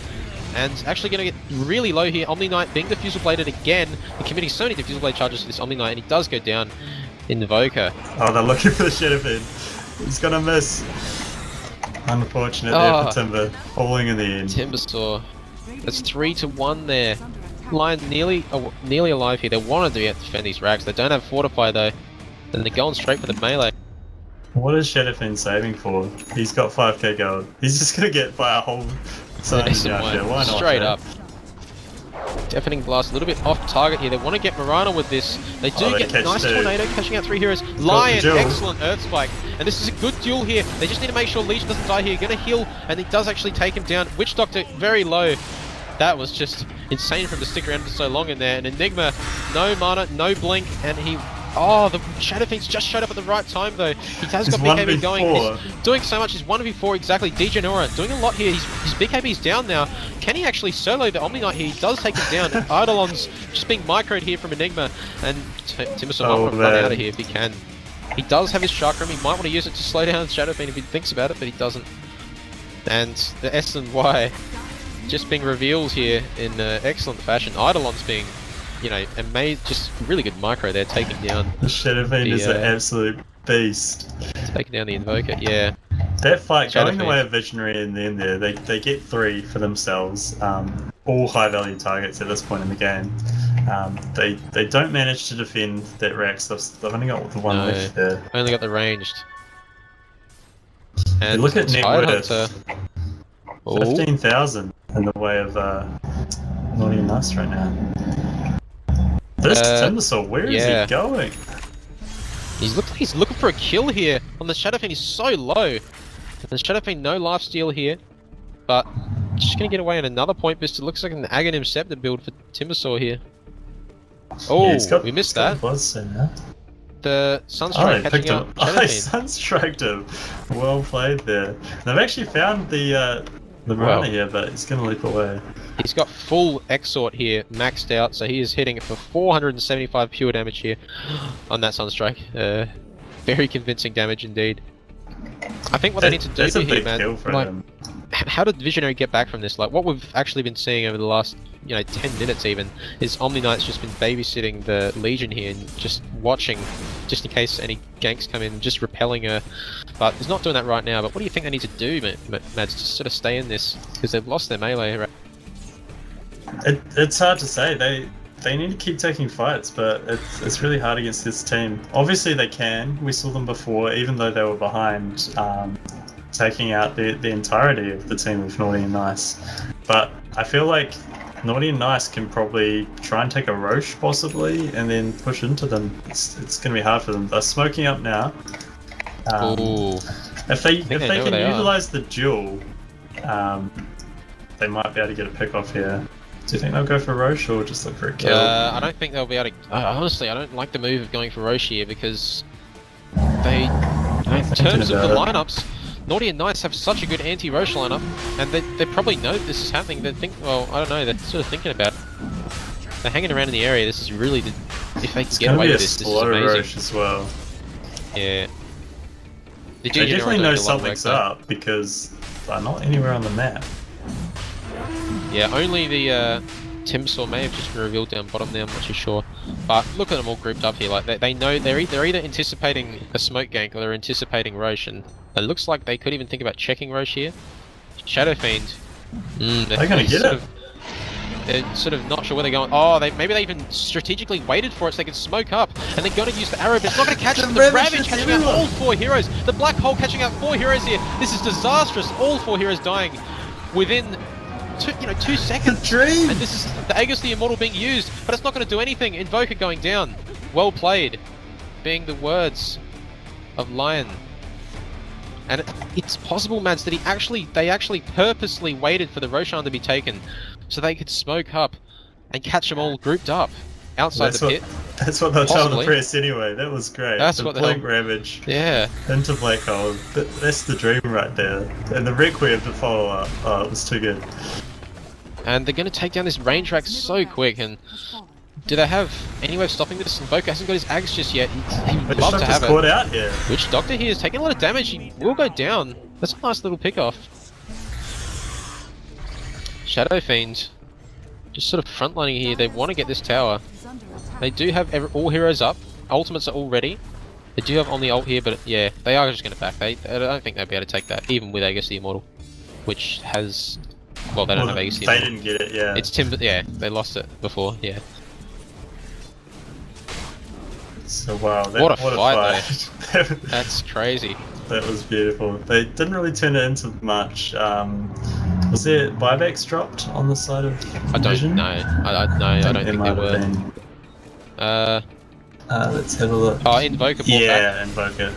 And actually going to get really low here. Omni Knight being Diffusal Bladed again, and committing so many Diffusal Blade charges to this Omni Knight, and he does go down. Invoker. Oh, they're looking for the Shadow Fiend. He's gonna miss. Unfortunate there for Timber, falling in the end. Timbersaw. That's 3-1 there. Lion nearly alive here. They want to defend these racks. They don't have Fortify though. And they're going straight for the melee. What is Shadow Fiend saving for? He's got 5k gold. He's just gonna get by a whole side here. Why not? Straight up. Deafening Blast, a little bit off target here. They want to get Mirana with this. They do get nice Tornado, catching out 3 heroes. Lion, excellent Earth Spike. And this is a good duel here. They just need to make sure Legion doesn't die here. Gonna heal, and he does actually take him down. Witch Doctor, very low. That was just insane for him to stick around for so long in there. And Enigma, no mana, no blink, and he... Oh, the Shadow Fiend's just showed up at the right time though. He has got BKB going. He's doing so much. He's 1v4 exactly. Dejanora doing a lot here. His BKB's down now. Can he actually solo the Omni Knight here? He does take him down. Eidolon's just being microed here from Enigma. And Timbersaw might want to run out of here if he can. He does have his chakram. He might want to use it to slow down Shadow Fiend if he thinks about it, but he doesn't. And the S and Y just being revealed here in excellent fashion. Eidolon's being... You know, and just really good micro there, taking down. The Shadow Fiend is an absolute beast. Taking down the Invoker, yeah. That fight, going the way of Visionary in the end there, they get 3 for themselves. All high value targets at this point in the game. They don't manage to defend that Rax. They've only got the one left there. Only got the ranged. And look at net worth. 15,000 in the way of Naughty and Nice right now. This Timbersaw, where is he going? He's looking for a kill here on the Shadow Fiend. He's so low. The Shadow Fiend, no lifesteal here, but just gonna get away on another point boost. It looks like an Aghanim Scepter build for Timbersaw here. Oh, we missed that. The Sunstrike catching up Shadow Fiend. Sunstriked him. Well played there. They've actually found the Mirana here, but he's gonna leap away. He's got full Exort here, maxed out, so he is hitting it for 475 pure damage here on that Sunstrike. Very convincing damage indeed. I think what they need to do here, man, like, how did Visionary get back from this? Like, what we've actually been seeing over the last, 10 minutes even, is Omni Knight's just been babysitting the Legion here and just watching, just in case any ganks come in, just repelling her. But he's not doing that right now. But what do you think they need to do, Mads, to sort of stay in this? Because they've lost their melee, right? It's hard to say. They need to keep taking fights, but it's really hard against this team. Obviously they can. We saw them before, even though they were behind, taking out the entirety of the team with Naughty and Nice. But I feel like Naughty and Nice can probably try and take a Roche possibly, and then push into them. It's going to be hard for them. They're smoking up now. If they can utilize the duel, they might be able to get a pick off here. Do you think they'll go for Roche or just look for a kill? I don't think they'll be able to... honestly, I don't like the move of going for Roche here because they... in terms of the lineups, Naughty and Nice have such a good anti-Roche lineup, and they probably know this is happening. They think, well, I don't know, they're sort of thinking about it. They're hanging around in the area. This is really, if they can get away with this is amazing. Roche as well. Yeah. They definitely know something's up because they're not anywhere on the map. Yeah, only the Timbersaw may have just been revealed down bottom there, I'm not too sure. But look at them all grouped up here, like they know they're either anticipating a smoke gank or they're anticipating Roche, and it looks like they could even think about checking Roche here. Shadow Fiend. They're gonna get it. They're sort of not sure where they're going. Oh, maybe they even strategically waited for it so they could smoke up, and they're going to use the arrow, but it's not going to catch them. The Ravage catching out all 4 heroes. The Black Hole catching out 4 heroes here. This is disastrous. All 4 heroes dying within 2 seconds. Dream. And this is the Aegis the Immortal being used, but it's not going to do anything. Invoker going down. Well played, being the words of Lion. And it's possible, Mads, that they actually purposely waited for the Roshan to be taken so they could smoke up and catch them all grouped up outside the pit. That's what they'll tell the press anyway. That was great. That's the what Blink Ravage. Yeah. Into Black Hole. That's the dream right there. And the Requiem to follow up. Oh, it was too good. And they're going to take down this range rack so quick. And do they have any way of stopping this? Invoker hasn't got his axe just yet. He would love to have it. Caught out here. Witch Doctor here is taking a lot of damage. He will go down. That's a nice little pick off. Shadow Fiend just sort of frontlining here. They want to get this tower. They do have all heroes up. Ultimates are all ready. They do have on the ult here, but yeah, they are just going to back. I don't think they'll be able to take that, even with Aegis the Immortal, which has... Well, they don't have Aegis the Immortal. They didn't get it, yeah. It's Timber... Yeah, they lost it before, yeah. So wow, what a fight though. That's crazy. That was beautiful. They didn't really turn it into much. Was there buybacks dropped on the side of Vision? I don't think there were. Let's have a look. Oh, Invoker bought that. Invoker.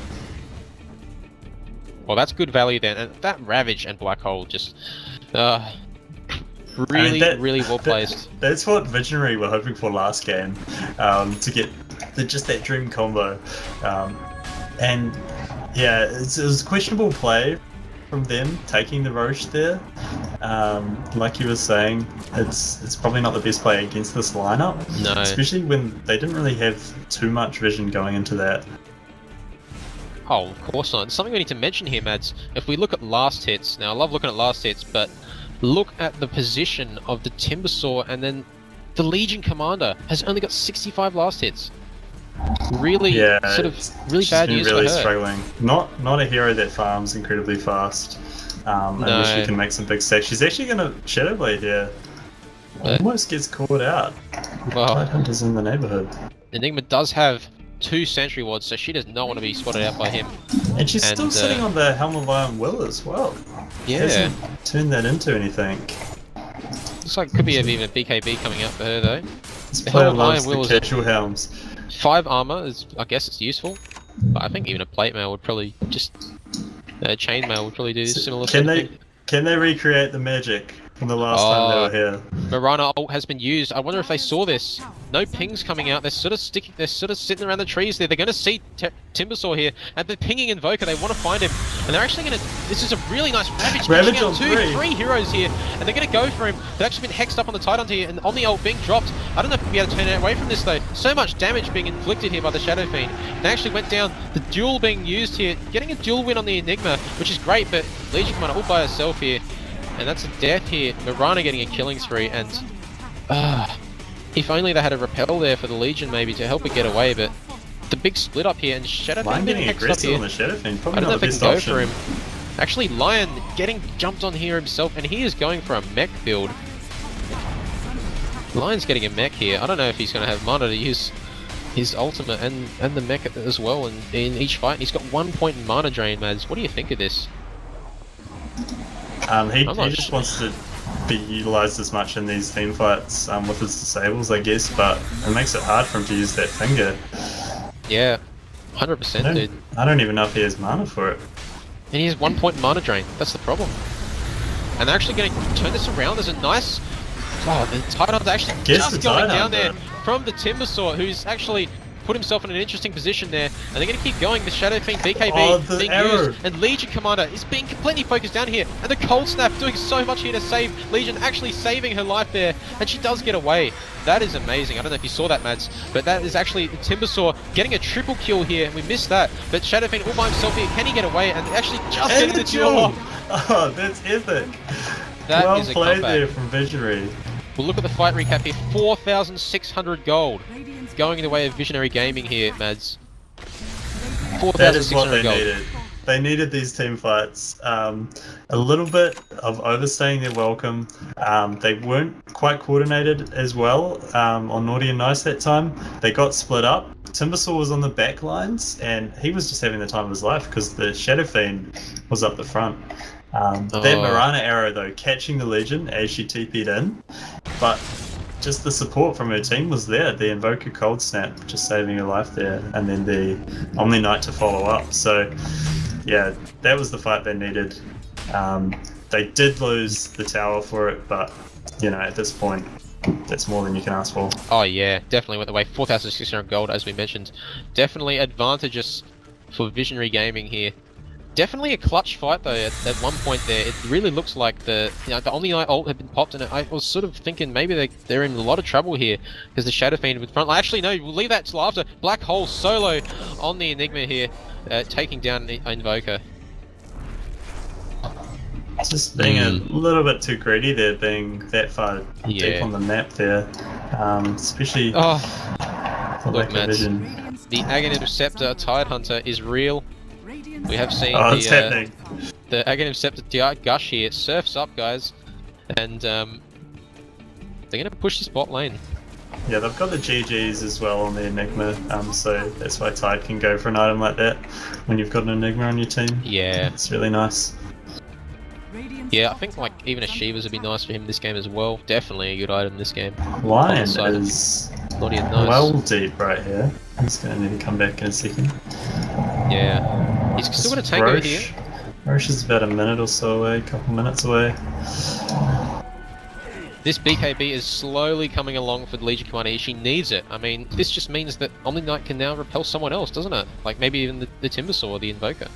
Well, that's good value then. And that Ravage and Black Hole just... really well placed. That's what Visionary were hoping for last game, to get just that dream combo. And yeah, it was questionable play from them taking the Roche there. Like you were saying, it's probably not the best play against this lineup. No. Especially when they didn't really have too much vision going into that. Oh, of course not. Something we need to mention here, Mads. If we look at last hits, now I love looking at last hits, but look at the position of the Timbersaw, and then the Legion Commander has only got 65 last hits. Really, really bad news for her. Struggling. Not a hero that farms incredibly fast. Unless she can make some big stacks. She's actually gonna Shadowblade here. Almost gets caught out. Well, Tidehunter's in the neighborhood. Enigma does have 2 Sentry Wards, so she does not want to be spotted out by him. And she's still sitting on the Helm of Iron Will as well. Yeah. Hasn't turned that into anything. Looks like it could be even a BKB coming up for her though. This player loves the casual helms. 5 armor is, I guess it's useful, but I think even a plate mail would probably just chainmail would probably do similar. Can they recreate the magic from the last time they were here? Mirana ult has been used. I wonder if they saw this. No pings coming out. They're sort of sitting around the trees there. They're going to see Timbersaw here, and they're pinging Invoker. They want to find him, and they're actually going to. This is a really nice Ravage. Ravage out on three heroes here, and they're going to go for him. They've actually been hexed up on the Tidehunter here, and on the ult being dropped. I don't know if we'll be able to turn it away from this though. So much damage being inflicted here by the Shadow Fiend. They actually went down. The duel being used here, getting a duel win on the Enigma, which is great. But Legion Commander all by herself here. And that's a death here. Mirana getting a killing spree, and if only they had a repel there for the Legion maybe to help it get away, but the big split up here, and Shadowfiend getting hexed up here. On the Shadowfiend, probably I don't know not if the they can best go option. for him. Actually, Lion getting jumped on here himself, and he is going for a mech build. Lion's getting a mech here. I don't know if he's going to have mana to use his ultimate and the mech as well in each fight. He's got 1 point in mana drain, Mads. What do you think of this? He just wants to be utilised as much in these team fights with his disables, I guess, but it makes it hard for him to use that finger. Yeah, 100%, dude. I don't even know if he has mana for it. And he has 1 point mana drain. That's the problem. And they're actually going to turn this around. There's a nice... Oh, the Tidehunter's actually just going down there from the Timbersaw, who's actually put himself in an interesting position there, and they're going to keep going. The Shadow Fiend the being Ero. used, and Legion Commander is being completely focused down here, and the Cold Snap doing so much here to save Legion, actually saving her life there, and she does get away. That is amazing. I don't know if you saw that, Mads, but that is actually Timbersaw getting a triple kill here, and we missed that. But Shadow Fiend all by himself here, can he get away? And actually just getting the duel off. Oh, that's epic. That well is a played comeback. there from Visionary. We'll look at the fight recap here. 4,600 gold. Going in the way of Visionary Gaming here, Mads. That is what 4,600 they gold. needed. They needed these team fights. A little bit of overstaying their welcome. They weren't quite coordinated as well on Naughty and Nice that time. They got split up. Timbersaw was on the back lines, and he was just having the time of his life because the Shadow Fiend was up the front. That Mirana arrow though, catching the Legion as she TP'd in, but just the support from her team was there. The Invoker Cold Snap just saving her life there, and then the Omni Knight to follow up. So yeah, that was the fight they needed. They did lose the tower for it, but you know, at this point, that's more than you can ask for. Oh yeah, definitely went the way. 4,600 gold, as we mentioned. Definitely advantageous for Visionary Gaming here. Definitely a clutch fight though. At one point there, it really looks like the Omni Knight ult had been popped, and I was sort of thinking maybe they're in a lot of trouble here because the Shadow Fiend with front. Actually, no, we'll leave that till after. Black Hole solo on the Enigma here, taking down the Invoker. Just being a little bit too greedy there, being that far deep on the map there, especially for lack of vision. The Aghanim Scepter Tidehunter is real. We have seen the Aghanim Scepter Gush here. Surfs up, guys, and they're going to push this bot lane. Yeah, they've got the GGs as well on the Enigma, so that's why Tide can go for an item like that when you've got an Enigma on your team. Yeah. It's really nice. Yeah, I think like even a Shivas would be nice for him this game as well. Definitely a good item this game. Lion is Naughty and Nice. well deep right here. He's going to need to come back in a second. Yeah. He's still got a tango here. Roche is about a minute or so away, a couple minutes away. This BKB is slowly coming along for the Legion Commander. She needs it. I mean, this just means that Omni Knight can now repel someone else, doesn't it? Like maybe even the Timbersaw or the Invoker.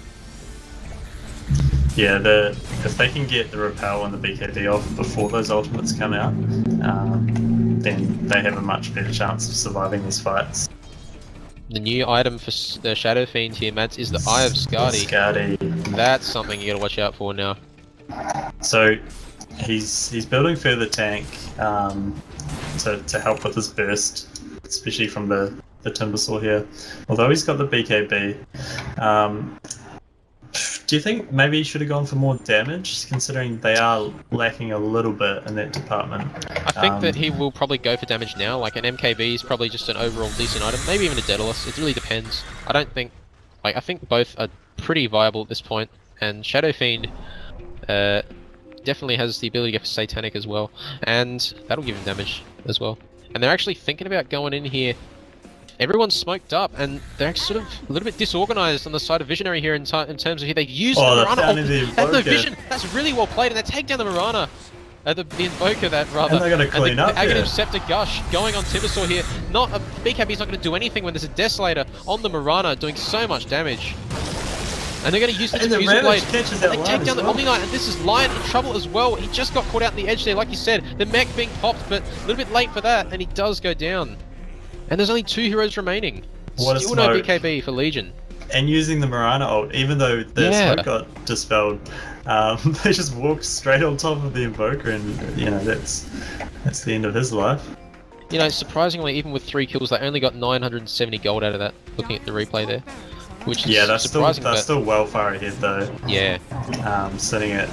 Yeah, if they can get the repel and the BKB off before those ultimates come out, then they have a much better chance of surviving these fights. The new item for the Shadow Fiend here, Mads, is the Eye of Skadi. That's something you gotta watch out for now. So he's building further tank to help with his burst, especially from the Timbersaw here. Although he's got the BKB. Do you think maybe he should have gone for more damage, considering they are lacking a little bit in that department? I think that he will probably go for damage now. Like an MKB is probably just an overall decent item, maybe even a Daedalus. It really depends. I don't think, like I think both are pretty viable at this point, and Shadow Fiend definitely has the ability to go for Satanic as well, and that'll give him damage as well. And they're actually thinking about going in here. Everyone's smoked up, and they're sort of a little bit disorganized on the side of Visionary here in terms of here. They use the Mirana and the Vision. That's really well played, and they take down the Mirana. The Invoker, that rather. And they're going to clean up the Aghanim Scepter Gush going on Timbersaw here. Not a BKB's not going to do anything when there's a Desolator on the Mirana doing so much damage. And they're going to use the Diffuser Blade. And they take down the Omni Knight, and this is Lion in trouble as well. He just got caught out in the edge there, like you said. The mech being popped, but a little bit late for that, and he does go down. And there's only 2 heroes remaining. Still no BKB for Legion. And using the Mirana ult, even though the smoke got dispelled, they just walked straight on top of the Invoker, and you know that's the end of his life. You know, surprisingly, even with 3 kills, they only got 970 gold out of that. Looking at the replay there, which is they're surprising. They're still well far ahead though. Yeah. Sitting at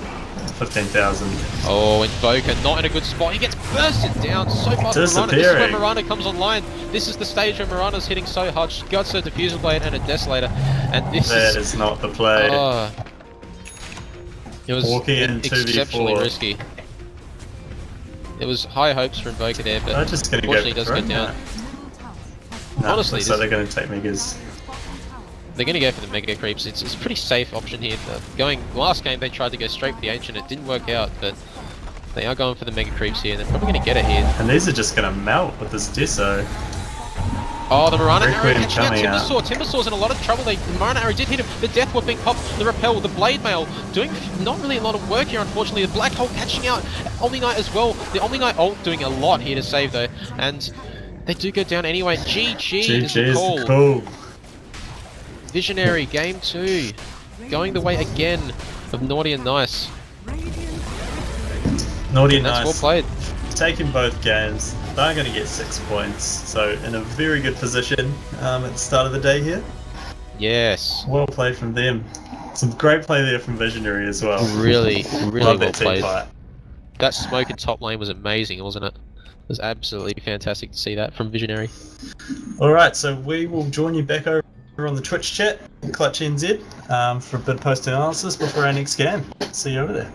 15,000. Oh, Invoker not in a good spot. He gets bursted down so fast. Mirana. This is where Mirana comes online. This is the stage where Mirana's hitting so hard. She got her Diffuser Blade and a Desolator, and that is not the play. It was walking in exceptionally 2v4. risky. It was high hopes for Invoker there, but unfortunately does go down. No, honestly, so they're going to take Megas. They're going to go for the Mega Creeps. It's a pretty safe option here. Last game they tried to go straight for the Ancient. It didn't work out, but they are going for the Mega Creeps here. They're probably going to get it here. And these are just going to melt with this Deso. Oh, the Marana arrow Requiem catching out coming out. Timbersaw. Timbersaw's in a lot of trouble. The Marana arrow did hit him. The Death Whip being popped. The Repel, the Blade Mail doing not really a lot of work here, unfortunately. The Black Hole catching out Omni Knight as well. The Omni Knight ult doing a lot here to save though. And they do go down anyway. GG is the call. Cool. Visionary, game 2. Going the way again of Naughty and Nice. Naughty and That's Nice. well played. Taking both games. They're going to get 6 points. So in a very good position at the start of the day here. Yes. Well played from them. Some great play there from Visionary as well. Really Love well that team played. fight. That smoke in top lane was amazing, wasn't it? It was absolutely fantastic to see that from Visionary. Alright, so we will join you back over on the Twitch chat, Clutch NZ, for a bit of post analysis before our next game. See you over there.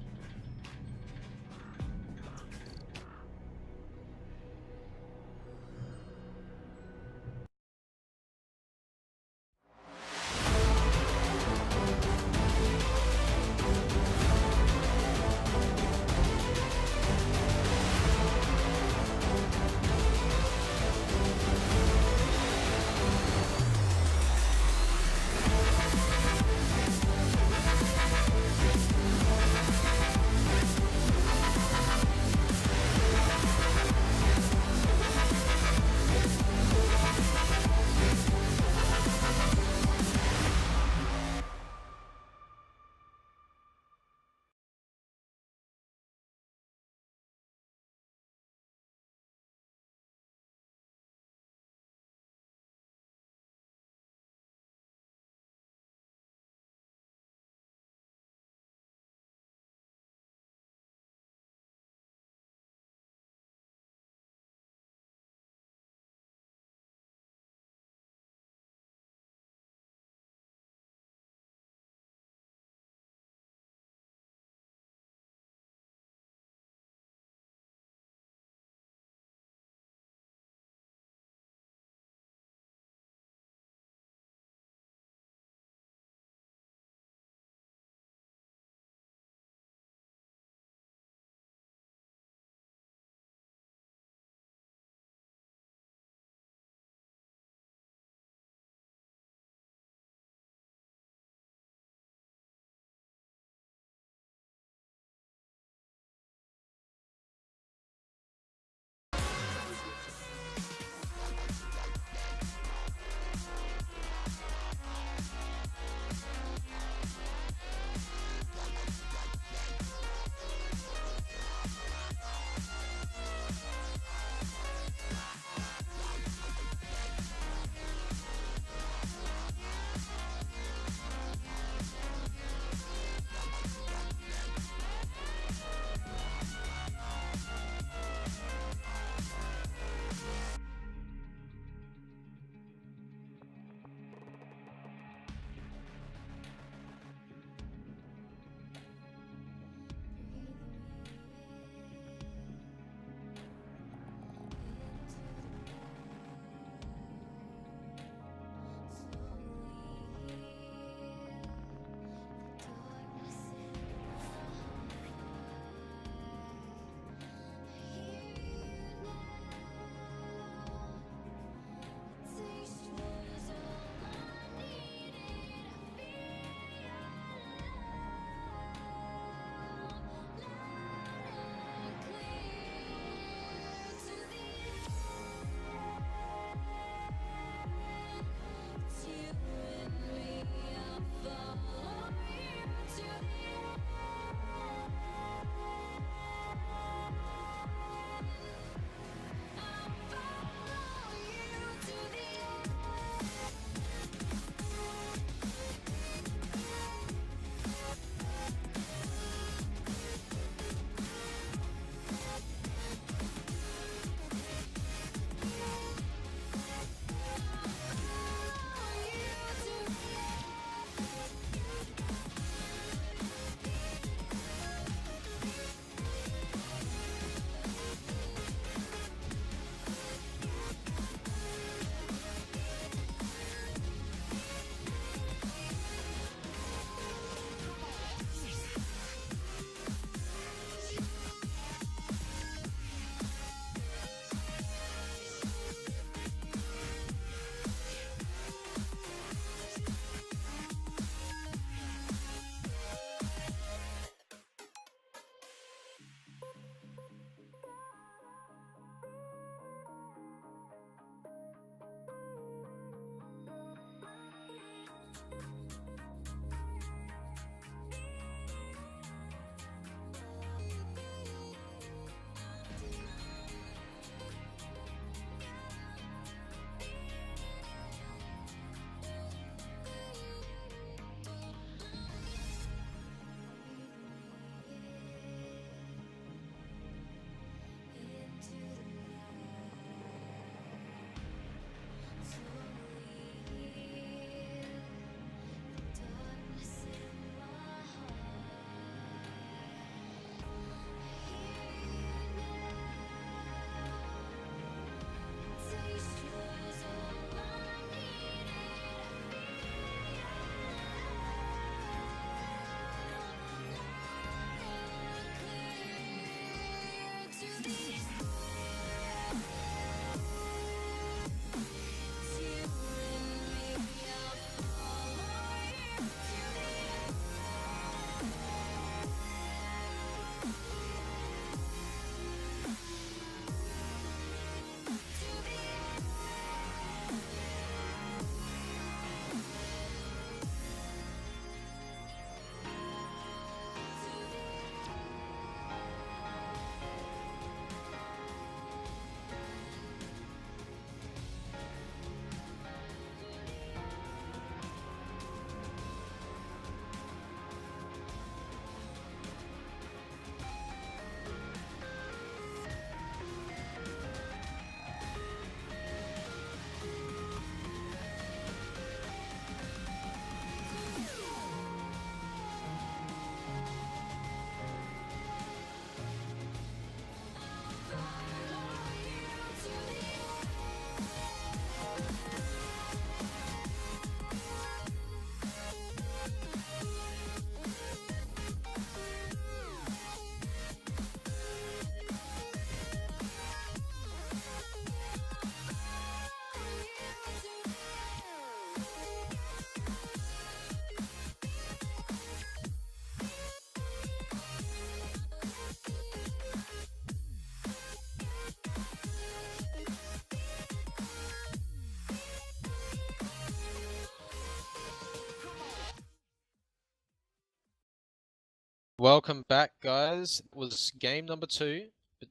Welcome back, guys. It was game number 2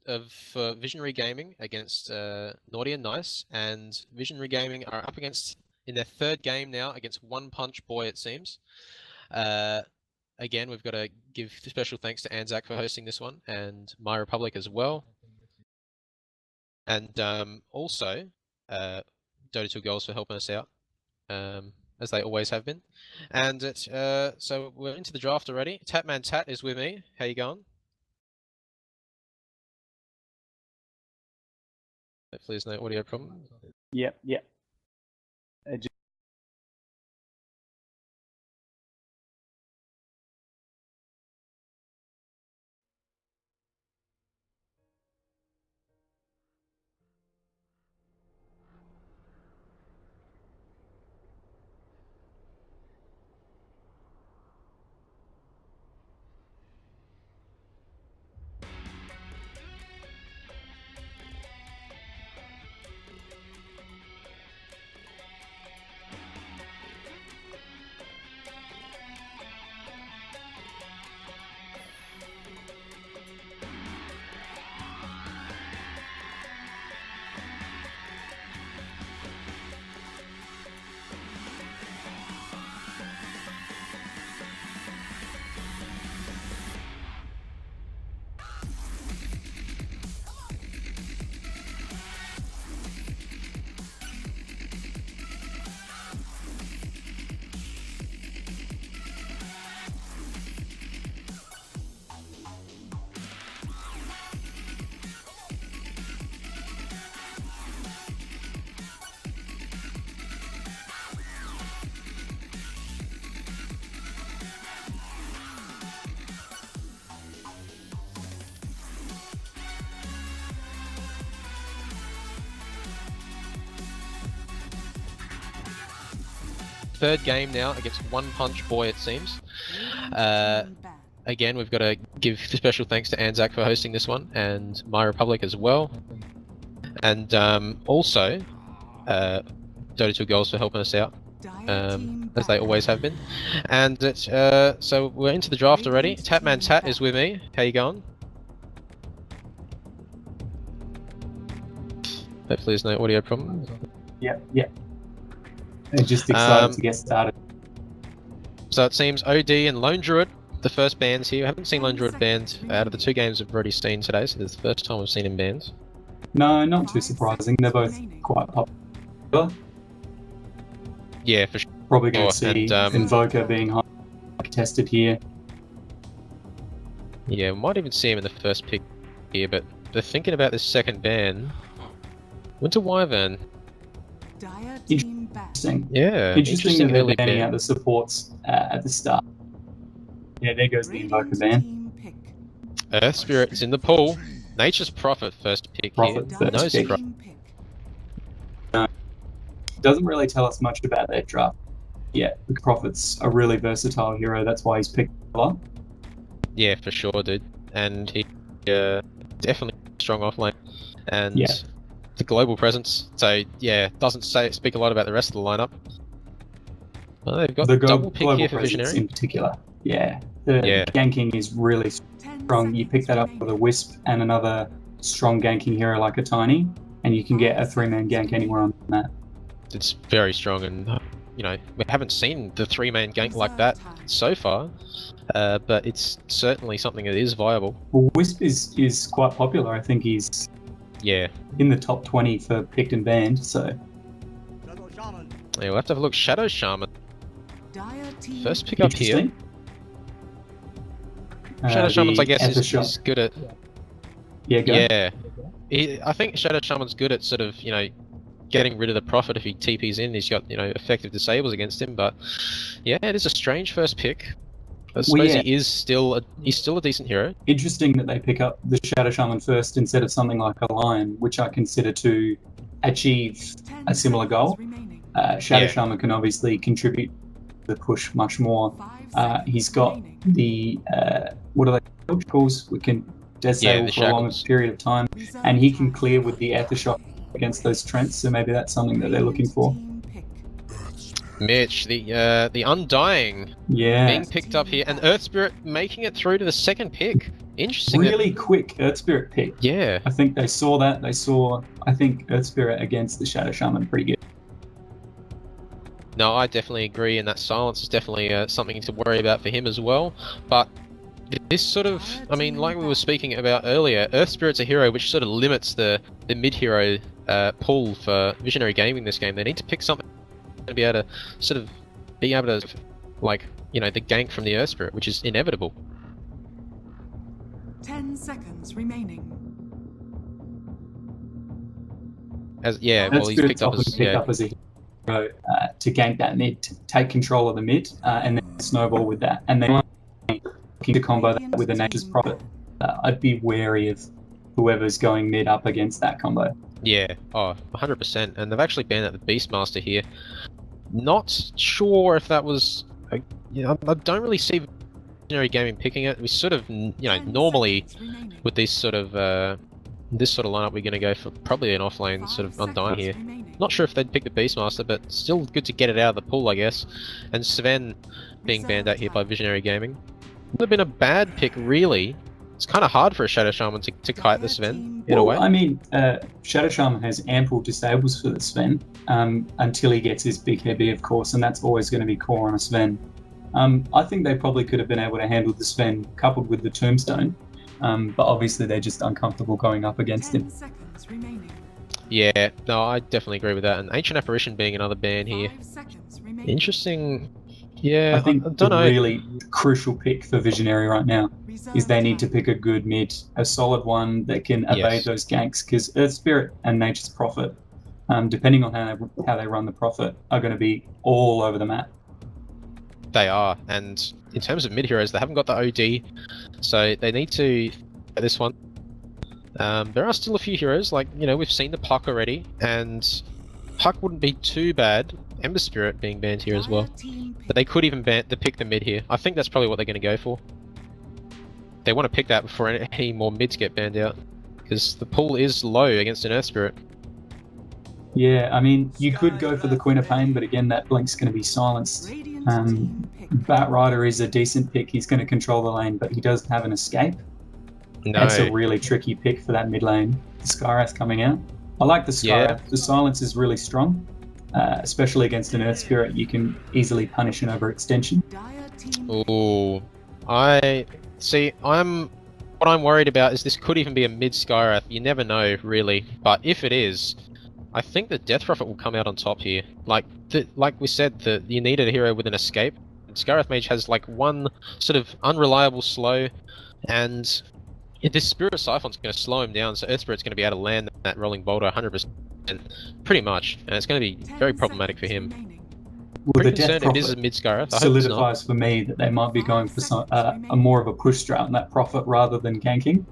of Visionary Gaming against Naughty and Nice, and Visionary Gaming are up against, in their 3rd game now, against One Punch Boy, it seems. Again, we've got to give special thanks to ANZAC for hosting this one, and My Republic as well. And also, Dota2 Goals for helping us out, as they always have been. And so we're into the draft already. Tatman Tat is with me. How you going? Hopefully there's no audio problem. Yep. Third game now against One Punch Boy, it seems. Again, we've got to give special thanks to ANZAC for hosting this one, and My Republic as well. And also, Dota2 Goals for helping us out, as they always have been. And so we're into the draft already. Tatman Tat is with me. How you going? Hopefully there's no audio problem. Yeah. They're just excited to get started. So it seems OD and Lone Druid, the first bans here. I haven't seen Lone Druid banned out of the 2 games we've already seen today, so this is the first time we've seen him banned. No, not too surprising. They're both quite popular. Yeah, for sure. Probably going to see and, Invoker being high tested here. Yeah, we might even see him in the first pick here, but they're thinking about this second ban. Winter Wyvern. Interesting. Yeah, Interesting that they're early banning ban. out the supports at the start. Yeah, there goes the Invoker ban. Earth Spirit is in the pool. Nature's Prophet first pick Prophet here. first No pick. surprise. Doesn't really tell us much about their draft yet. The Prophet's a really versatile hero, that's why he's picked a lot. Yeah, for sure, dude. And he definitely strong offlane. And Yeah. the global presence. So yeah, doesn't speak a lot about the rest of the lineup. Well, they've got The double pick global here for presence Visionary. in particular. Yeah. The Yeah. ganking is really strong. You pick that up with a Wisp and another strong ganking hero like a Tiny, and you can get a 3-man gank anywhere on the map. It's very strong, and you know, we haven't seen the 3-man gank like that so far, but it's certainly something that is viable. Well, Wisp is quite popular. I think he's Yeah. in the top 20 for picked and banned, so Yeah, we'll have to have a look. Shadow Shaman. First pick up here. interesting. Shadow Shaman's, I The guess, Aftershock. is good at. Yeah, go. Yeah. I think Shadow Shaman's good at sort of, you know, getting rid of the Prophet if he TP's in. He's got, you know, effective disables against him, but yeah, it is a strange first pick. I suppose yeah. he's still a decent hero. Interesting that they pick up the Shadow Shaman first instead of something like a Lion, which I consider to achieve a similar goal. Shadow Yeah. Shaman can obviously contribute to the push much more. He's got the what are they called? We can disable the for a long shackles. period of time, and he can clear with the Aftershock against those Trents. So maybe that's something that they're looking for. Mitch, the Undying Yeah, being picked up here, and Earth Spirit making it through to the second pick. Interesting. really quick Earth Spirit pick. Yeah. I think they saw that. They saw, I think, Earth Spirit against the Shadow Shaman pretty good. No, I definitely agree, and that silence is definitely something to worry about for him as well. But this sort of, I mean, like we were speaking about earlier, Earth Spirit's a hero which sort of limits the mid-hero pool for Visionary Gaming this game. They need to pick something to be able to sort of be able to, like, you know, the gank from the Earth Spirit, which is inevitable. 10 seconds remaining. As yeah, Earth well, he's Spirit's picked up often as picked up as a hero to gank that mid, to take control of the mid, and then snowball with that. And then looking to combo that with a Nature's Prophet. I'd be wary of whoever's going mid up against that combo. Yeah, oh, 100%. And they've actually banned out the Beastmaster here. Not sure if that was, you know, I don't really see Visionary Gaming picking it. We sort of, you know, normally with this sort of lineup, we're going to go for probably an offlane sort of Undying here. Not sure if they'd pick the Beastmaster, but still good to get it out of the pool, I guess. And Sven being banned out here by Visionary Gaming. Would have been a bad pick, really. It's kind of hard for a Shadow Shaman to kite the Sven, in a way. I mean, Shadow Shaman has ample disables for the Sven, until he gets his BKB, of course, and that's always going to be core on a Sven. I think they probably could have been able to handle the Sven coupled with the Tombstone, but obviously they're just uncomfortable going up against him. Yeah, no, I definitely agree with that. And Ancient Apparition being another ban here. Interesting. Yeah, I think I don't the know. really crucial pick for Visionary right now is they need to pick a good mid, a solid one that can evade Yes. those ganks, because Earth Spirit and Nature's Prophet, depending on how they run the Prophet, are going to be all over the map. They are, and in terms of mid heroes, they haven't got the OD, so they need to get this one. There are still a few heroes, like, you know, we've seen the Puck already, and Puck wouldn't be too bad. Ember Spirit being banned here as well, but they could even pick the mid here. I think that's probably what they're going to go for. They want to pick that before any more mids get banned out, because the pool is low against an Earth Spirit. Yeah, I mean, you could go for the Queen of Pain, but again, that blink's going to be silenced. Bat Rider is a decent pick. He's going to control the lane, but he does have an escape. No. That's a really tricky pick for that mid lane. The Skywrath coming out. I like the Skywrath. Yeah. The silence is really strong, especially against an Earth Spirit. You can easily punish an overextension. Ooh. I see. What I'm worried about is this could even be a mid Skywrath. You never know, really. But if it is, I think the Death Prophet will come out on top here. Like we said, you need a hero with an escape. Skywrath Mage has like one sort of unreliable slow, and this Spirit Siphon's going to slow him down, so Earth Spirit's going to be able to land that Rolling Boulder 100%, pretty much, and it's going to be very problematic for him. Well, Pretty the Death concerned if Prophet this is mid Skywrath. solidifies for me that they might be going for a more of a push strat on that Prophet rather than ganking.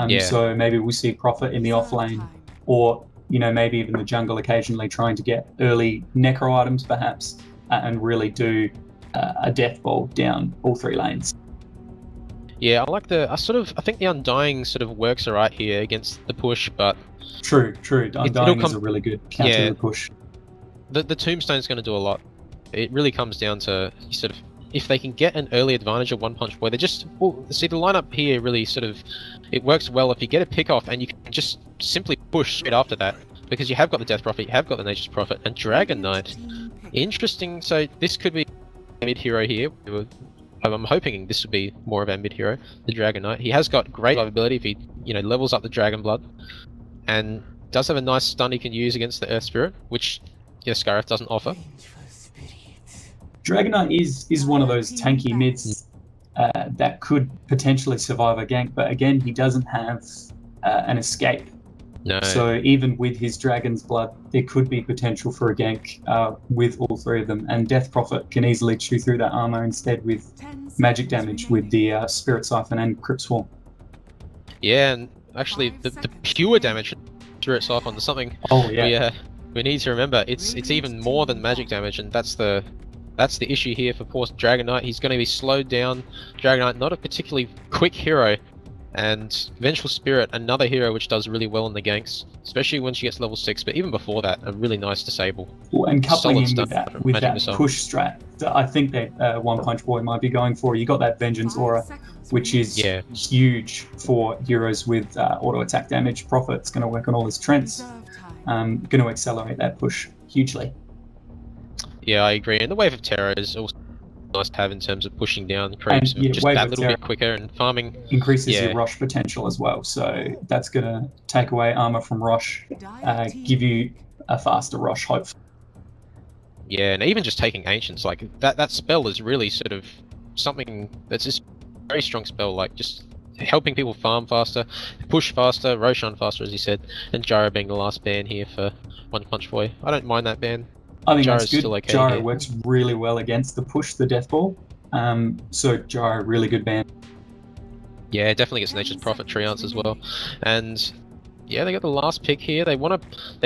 Yeah. So maybe we see Prophet in the off lane, or maybe even the jungle occasionally trying to get early necro items perhaps, and really do a death ball down all three lanes. Yeah, I think the Undying sort of works alright here against the push, but True. Undying is a really good counter to the push. The Tombstone's going to do a lot. It really comes down to sort of if they can get an early advantage of One Punch Boy. See, the lineup here really it works well if you get a pick off and you can just simply push straight after that, because you have got the Death Prophet, you have got the Nature's Prophet, and Dragon Knight. Interesting. So this could be a mid hero here. I'm hoping this would be more of a mid hero, the Dragon Knight. He has got great survivability if he levels up the Dragon Blood, and does have a nice stun he can use against the Earth Spirit, which Skywrath doesn't offer. Dragon Knight is one of those tanky mids that could potentially survive a gank, but again, he doesn't have an escape. No. So even with his Dragon's Blood, there could be potential for a gank with all three of them, and Death Prophet can easily chew through that armor instead with magic damage with the Spirit Siphon and Crypt Swarm. Yeah, and actually the pure damage from Spirit Siphon is something we need to remember. It's even more than magic damage, and that's the issue here for poor Dragon Knight. He's going to be slowed down. Dragon Knight, not a particularly quick hero, and Vengeful Spirit, another hero which does really well in the ganks, especially when she gets level 6, but even before that, a really nice disable. Well, and coupling Solid in with that Missile. push strat that I think that One Punch Boy might be going for. You got that Vengeance Aura, which is huge for heroes with auto attack damage. Prophet's going to work on all his trends, going to accelerate that push hugely. Yeah, I agree. And the Wave of Terror is also nice to have in terms of pushing down creeps, And, just Wave that of little Terror bit quicker and farming. Increases your Rosh potential as well, so that's going to take away armor from Rosh, give you a faster Rosh, hopefully. Yeah, and even just taking Ancients, like that spell is really sort of something that's just a very strong spell, like just helping people farm faster, push faster, Roshan faster, as you said, and Gyro being the last ban here for One Punch Boy. I don't mind that ban. I think Gyro's that's good. still okay Gyro here. works really well against the push, the Death Ball. So Gyro, really good ban. Yeah, definitely gets Nature's Prophet Treants as well. And yeah, they got the last pick here. They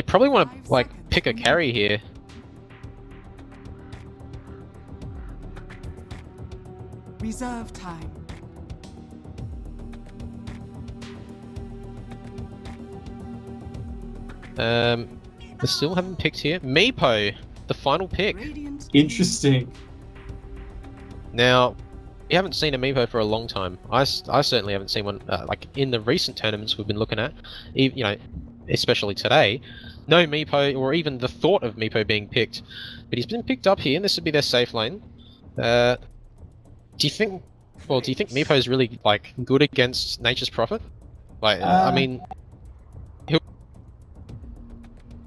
probably want to like pick a carry here. Reserve time. They still haven't picked here. Meepo, the final pick. Interesting. Now, we haven't seen a Meepo for a long time. I certainly haven't seen one like in the recent tournaments we've been looking at. Especially today. No Meepo, or even the thought of Meepo being picked. But he's been picked up here, and this would be their safe lane. Do you think Meepo is really like good against Nature's Prophet? Like, I mean, who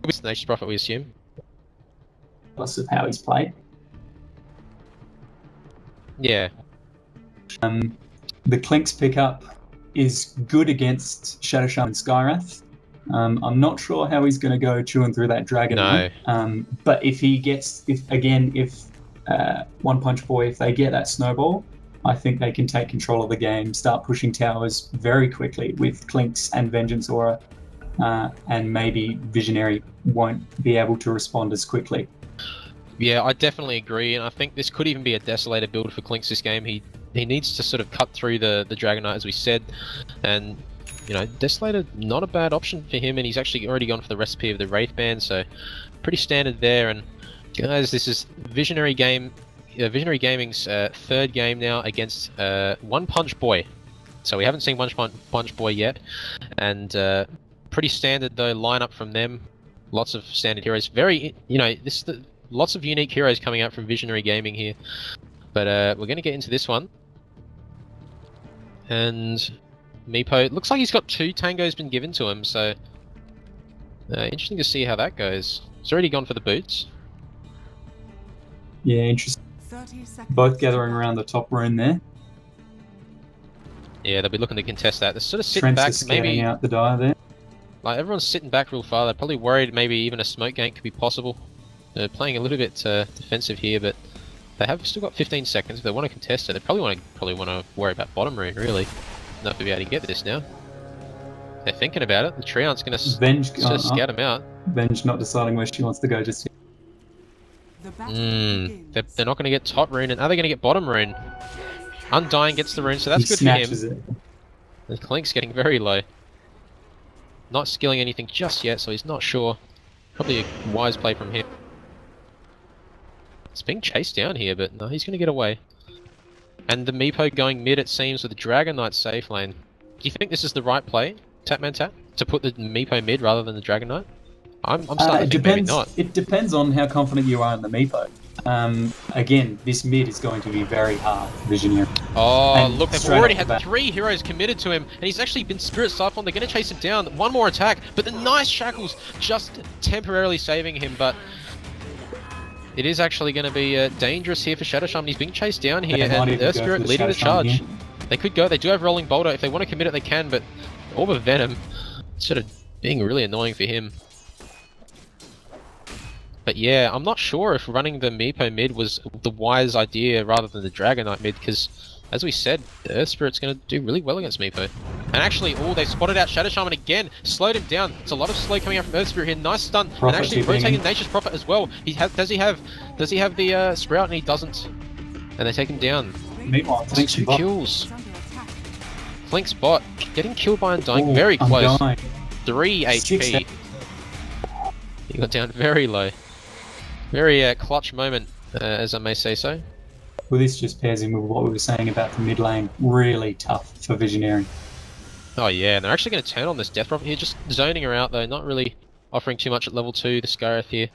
is Nature's Prophet? We assume. Plus of how he's played. Yeah. The Clink's pickup is good against Shadow Shaman Skywrath. I'm not sure how he's going to go chewing through that dragon. No. But if One Punch Boy, if they get that snowball, I think they can take control of the game, start pushing towers very quickly with Clinks and Vengeance Aura, and maybe Visionary won't be able to respond as quickly. Yeah, I definitely agree, and I think this could even be a Desolator build for Clinks this game. He needs to sort of cut through the Dragon Knight, as we said, and you know, Desolator, not a bad option for him, and he's actually already gone for the recipe of the Wraith Band, so pretty standard there. And guys, this is Visionary Gaming's third game now against One Punch Boy. So we haven't seen One Punch Boy yet, and pretty standard though lineup from them. Lots of standard heroes. Very, you know, lots of unique heroes coming out from Visionary Gaming here. But we're going to get into this one. And Meepo, looks like he's got 2 tangos been given to him, so interesting to see how that goes. He's already gone for the boots. Yeah, interesting. Both gathering around the top rune there. Yeah, they'll be looking to contest that. They're sort of sitting Trent's back, just scouting maybe out the die there. like everyone's sitting back real far. They're probably worried maybe even a smoke gank could be possible. They're playing a little bit defensive here, but they have still got 15 seconds. If they want to contest it, they probably want to worry about bottom rune really. Not to be able to get this now. They're thinking about it. The Treant's going to scout him out. Venge not deciding where she wants to go just yet. They're not going to get top rune, and are they going to get bottom rune? Undying gets the rune, so that's He good for him. snatches it. And Klink's getting very low. Not skilling anything just yet, so he's not sure. Probably a wise play from him. It's being chased down here, but no, he's going to get away. And the Meepo going mid, it seems, with the Dragon Knight safe lane. Do you think this is the right play, Tapman Tap, to put the Meepo mid rather than the Dragon Knight? I'm starting to think maybe not. It depends on how confident you are in the Meepo. Again, this mid is going to be very hard for Visionary. Oh, And look, they've straight already off had the bat. 3 heroes committed to him, and he's actually been Spirit Siphon. They're going to chase him down. One more attack, but the nice Shackles just temporarily saving him, but it is actually going to be dangerous here for Shadow Shaman. He's being chased down here, They might and even Earth go Spirit for the leading the Shadow Shaman charge. here. They could go. They do have Rolling Boulder. If they want to commit it, they can, but Orb of Venom sort of being really annoying for him. But yeah, I'm not sure if running the Meepo mid was the wise idea rather than the Dragon Knight mid, because as we said, the Earth Spirit's going to do really well against Meepo. And actually, they spotted out Shadow Shaman again, slowed him down. It's a lot of slow coming out from Earth Spirit here. Nice stun, and Prophet actually keeping rotating him. Nature's Prophet as well. Does he have the Sprout? And he doesn't. And they take him down. Meanwhile, That's Klink's 2 bot. kills. Flink's bot getting killed by Undying, Ooh, very close. Undying. 3 Six HP. He got down very low. Very clutch moment, as I may say so. Well, this just pairs in with what we were saying about the mid lane. Really tough for Visionary. Oh yeah, and they're actually going to turn on this Death Prophet here, just zoning her out though, not really offering too much at level 2, the Scarith here.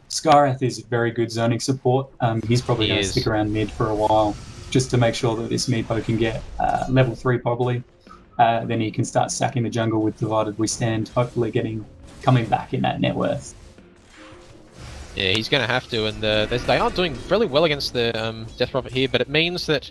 Skyrath is very good zoning support. He's probably He going to is. stick around mid for a while, just to make sure that this Meepo can get level 3 probably. Then he can start stacking the jungle with Divided We Stand, hopefully coming back in that net worth. Yeah, he's going to have to, and they are doing really well against the Death Prophet here, but it means that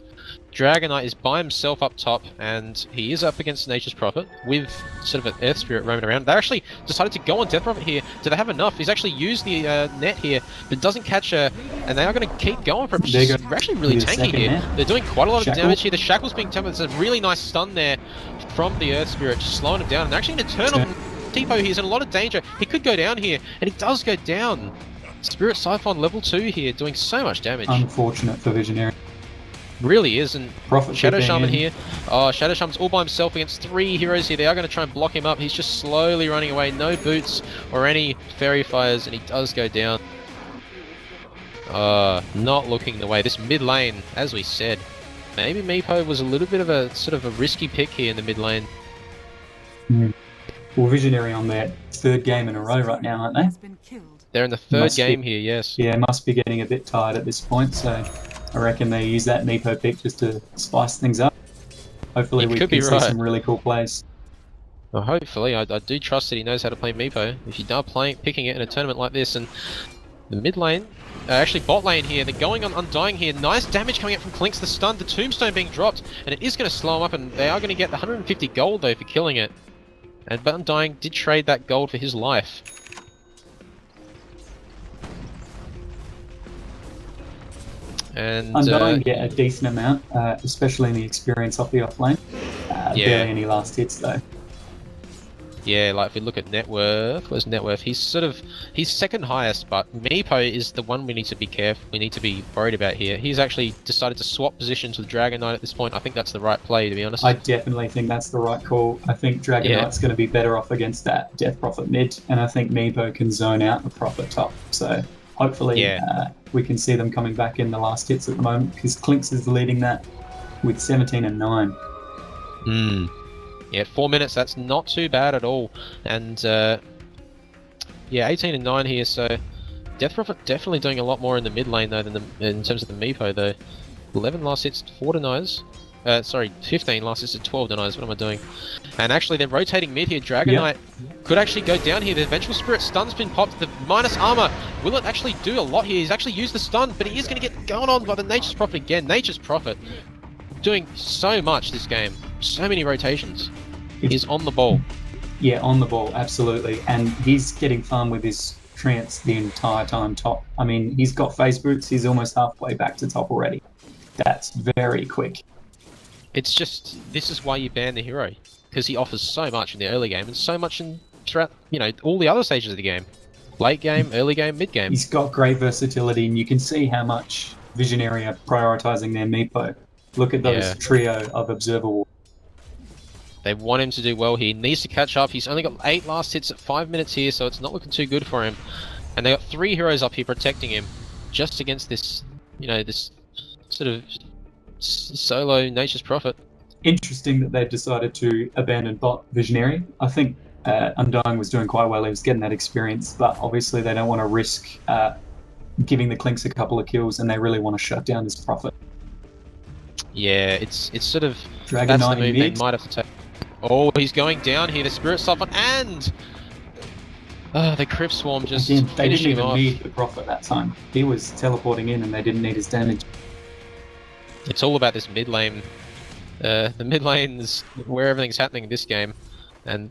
Dragon Knight is by himself up top, and he is up against Nature's Prophet with sort of an Earth Spirit roaming around. They actually decided to go on Death Prophet here. Do they have enough? He's actually used the net here, but doesn't catch her, and they are going to keep going for it. There you They're go. actually really Need a tanky second here. net. They're doing quite a lot of Shackle. damage here. The Shackle's being tempered. There's a really nice stun there from the Earth Spirit, just slowing him down. And they're actually going to turn on Tipo. He's in a lot of danger. He could go down here, and he does go down. Spirit Siphon level 2 here, doing so much damage. Unfortunate for Visionary. Really is, and Prophet Shadow keeping Shaman in. here. Oh, Shadow Shaman's all by himself against 3 heroes here. They are going to try and block him up. He's just slowly running away. No boots or any fairy fires, and he does go down. Not looking the way. This mid lane, as we said, maybe Meepo was a little bit of a sort of a risky pick here in the mid lane. Well, Visionary on their 3rd game in a row right now, aren't they? They're in the 3rd Must be. game here, yes. Yeah, must be getting a bit tired at this point, so I reckon they use that Meepo pick just to spice things up. Hopefully You we could can be see right. some really cool plays. Well, hopefully, I do trust that he knows how to play Meepo. If you are picking it in a tournament like this, and the mid lane, actually bot lane here, they're going on Undying here. Nice damage coming out from Klink's the stun, the tombstone being dropped, and it is going to slow him up, and they are going to get 150 gold though for killing it. But Undying did trade that gold for his life. And Undying get a decent amount, especially in the experience off the off lane. Yeah. Barely any last hits though. Yeah, like if we look at net worth, where's net worth? He's second highest, but Meepo is the one we need to be careful. We need to be worried about here. He's actually decided to swap positions with Dragon Knight at this point. I think that's the right play, to be honest. I definitely think that's the right call. I think Dragon Knight's going to be better off against that Death Prophet mid, and I think Meepo can zone out the Prophet top. So hopefully we can see them coming back in the last hits at the moment, because Clinks is leading that with 17 and 9. Yeah, 4 minutes, that's not too bad at all. And yeah, 18 and 9 here, so Death Prophet definitely doing a lot more in the mid lane though than in terms of the Meepo though. 11 last hits, 4 denies. Sorry, 15 last hits to 12 denies. What am I doing? And actually, they're rotating mid here. Dragon Knight could actually go down here. The Vengeful Spirit stun's been popped. The minus armor will it actually do a lot here? He's actually used the stun, but he is going to get going on by the Nature's Prophet again. Nature's Prophet doing so much this game. So many rotations. He's on the ball. Yeah, on the ball, absolutely. And he's getting fun with his trance the entire time top. I mean, he's got phase boots. He's almost halfway back to top already. That's very quick. It's just, this is why you ban the hero. Because he offers so much in the early game and so much in throughout, you know, all the other stages of the game. Late game, early game, mid game. He's got great versatility, and you can see how much Visionary are prioritizing their Meepo. Look at those trio of Observer Wall. They want him to do well here. He needs to catch up. He's only got 8 last hits at 5 minutes here, so it's not looking too good for him. And they got 3 heroes up here protecting him, just against this, you know, this sort of solo Nature's Prophet. Interesting that they've decided to abandon bot Visionary. I think Undying was doing quite well. He was getting that experience, but obviously they don't want to risk giving the Clinks a couple of kills, and they really want to shut down this Prophet. Yeah, it's sort of Dragon that's Knight the move mid. they might have to take. Oh, he's going down here. The Spirit Soften and the Crypt Swarm just Again, they finishing didn't him even off. need the Prophet that time. He was teleporting in, and they didn't need his damage. It's all about this mid lane. The mid lane is where everything's happening in this game, and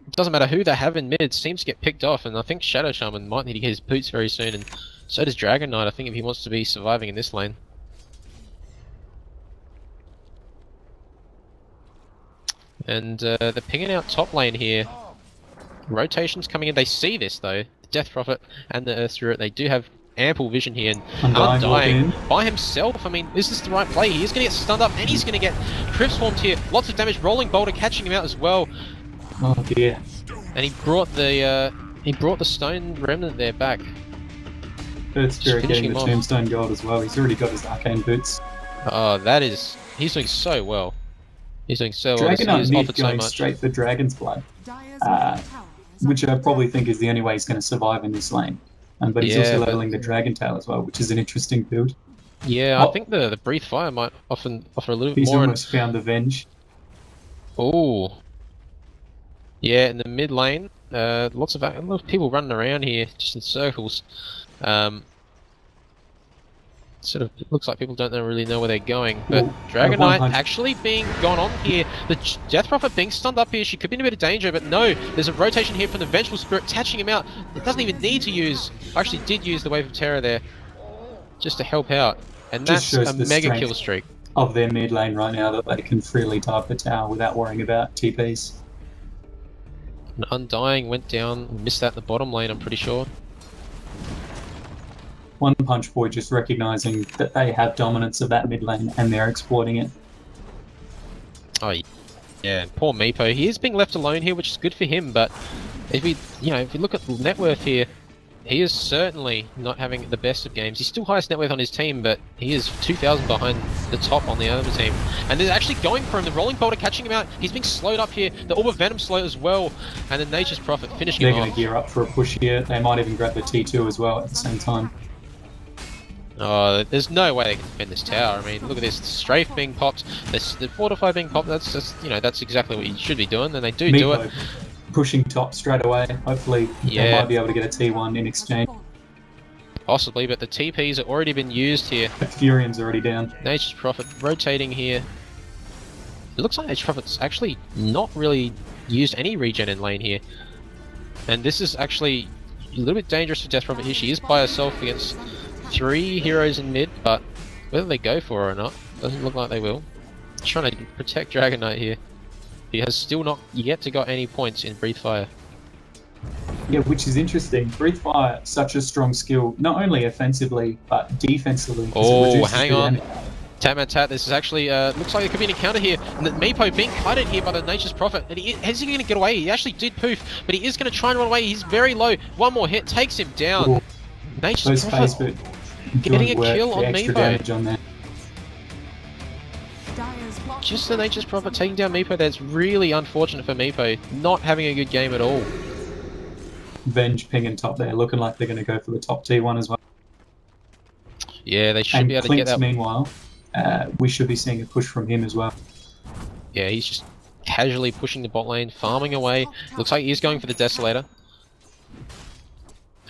it doesn't matter who they have in mid, seems to get picked off. And I think Shadow Shaman might need to get his boots very soon, and so does Dragon Knight. I think if he wants to be surviving in this lane. And they're pinging out top lane here. Rotations coming in. They see this though. The Death Prophet and the Earth Spirit. They do have ample vision here. And Undying by himself. I mean, is this the right play? He is going to get stunned up, and he's going to get Crypt Swarmed here. Lots of damage. Rolling Boulder catching him out as well. Oh dear. And he brought the Stone Remnant there back. Earth Spirit finishing getting the him off. Tombstone Gold as well. He's already got his Arcane Boots. Oh, he's doing so well. He's doing so well. Dragon Knight He's mid offered so going much. straight for Dragon's Blood, which I probably think is the only way he's going to survive in this lane. But he's also leveling the Dragon Tail as well, which is an interesting build. Yeah, I think the Breathe Fire might offer a little bit He's more. almost found the Venge. Oh, yeah, in the mid lane, a lot of people running around here, just in circles. Sort of looks like people don't really know where they're going. But Dragon Knight actually being gone on here. The Death Prophet being stunned up here. She could be in a bit of danger, but no. There's a rotation here from the Vengeful Spirit, catching him out. It doesn't even need to use. Actually, did use the Wave of Terror there, just to help out. And that's a mega kill streak of their mid lane right now, that they can freely dive the tower without worrying about TPs. And Undying went down, missed that in the bottom lane, I'm pretty sure. One Punch Boy just recognizing that they have dominance of that mid lane and they're exploiting it. Oh yeah, poor Meepo. He is being left alone here, which is good for him. But if we look at net worth here, he is certainly not having the best of games. He's still highest net worth on his team, but he is 2,000 behind the top on the other team. And they're actually going for him. The Rolling Boulder catching him out. He's being slowed up here. The Orb of Venom slow as well. And the Nature's Prophet finishing him off. They're going to gear up for a push here. They might even grab the T2 as well at the same time. Oh, there's no way they can defend this tower. I mean, look at this. The Strafe being popped. The Fortify being popped. That's just, that's exactly what you should be doing. And they do it. Pushing top straight away. Hopefully they might be able to get a T1 in exchange. Possibly, but the TPs have already been used here. Furium's already down. Nature's Prophet rotating here. It looks like Nature's Prophet's actually not really used any regen in lane here. And this is actually a little bit dangerous for Death Prophet here. She is by herself against 3 heroes in mid, but whether they go for her or not, doesn't look like they will. Trying to protect Dragon Knight here. He has still not yet to got any points in Breathe Fire. Yeah, which is interesting. Breathe Fire, such a strong skill, not only offensively, but defensively. 'cause it Oh, reduces hang the on. damage. Tatman, this is actually, looks like it could be an encounter here. And the Meepo being kited here by the Nature's Prophet. And is he going to get away? He actually did poof, but he is going to try and run away. He's very low. One more hit takes him down. Ooh, Nature's those Prophet Facebook getting doing a work, kill the on extra Meepo. damage on there. Just the Nature's Prophet taking down Meepo. That's really unfortunate for Meepo. Not having a good game at all. Venge pinging top there, looking like they're going to go for the top T1 as well. Yeah, they should And be able to get Clinks, that. meanwhile, we should be seeing a push from him as well. Yeah, he's just casually pushing the bot lane, farming away. Looks like he's going for the Desolator.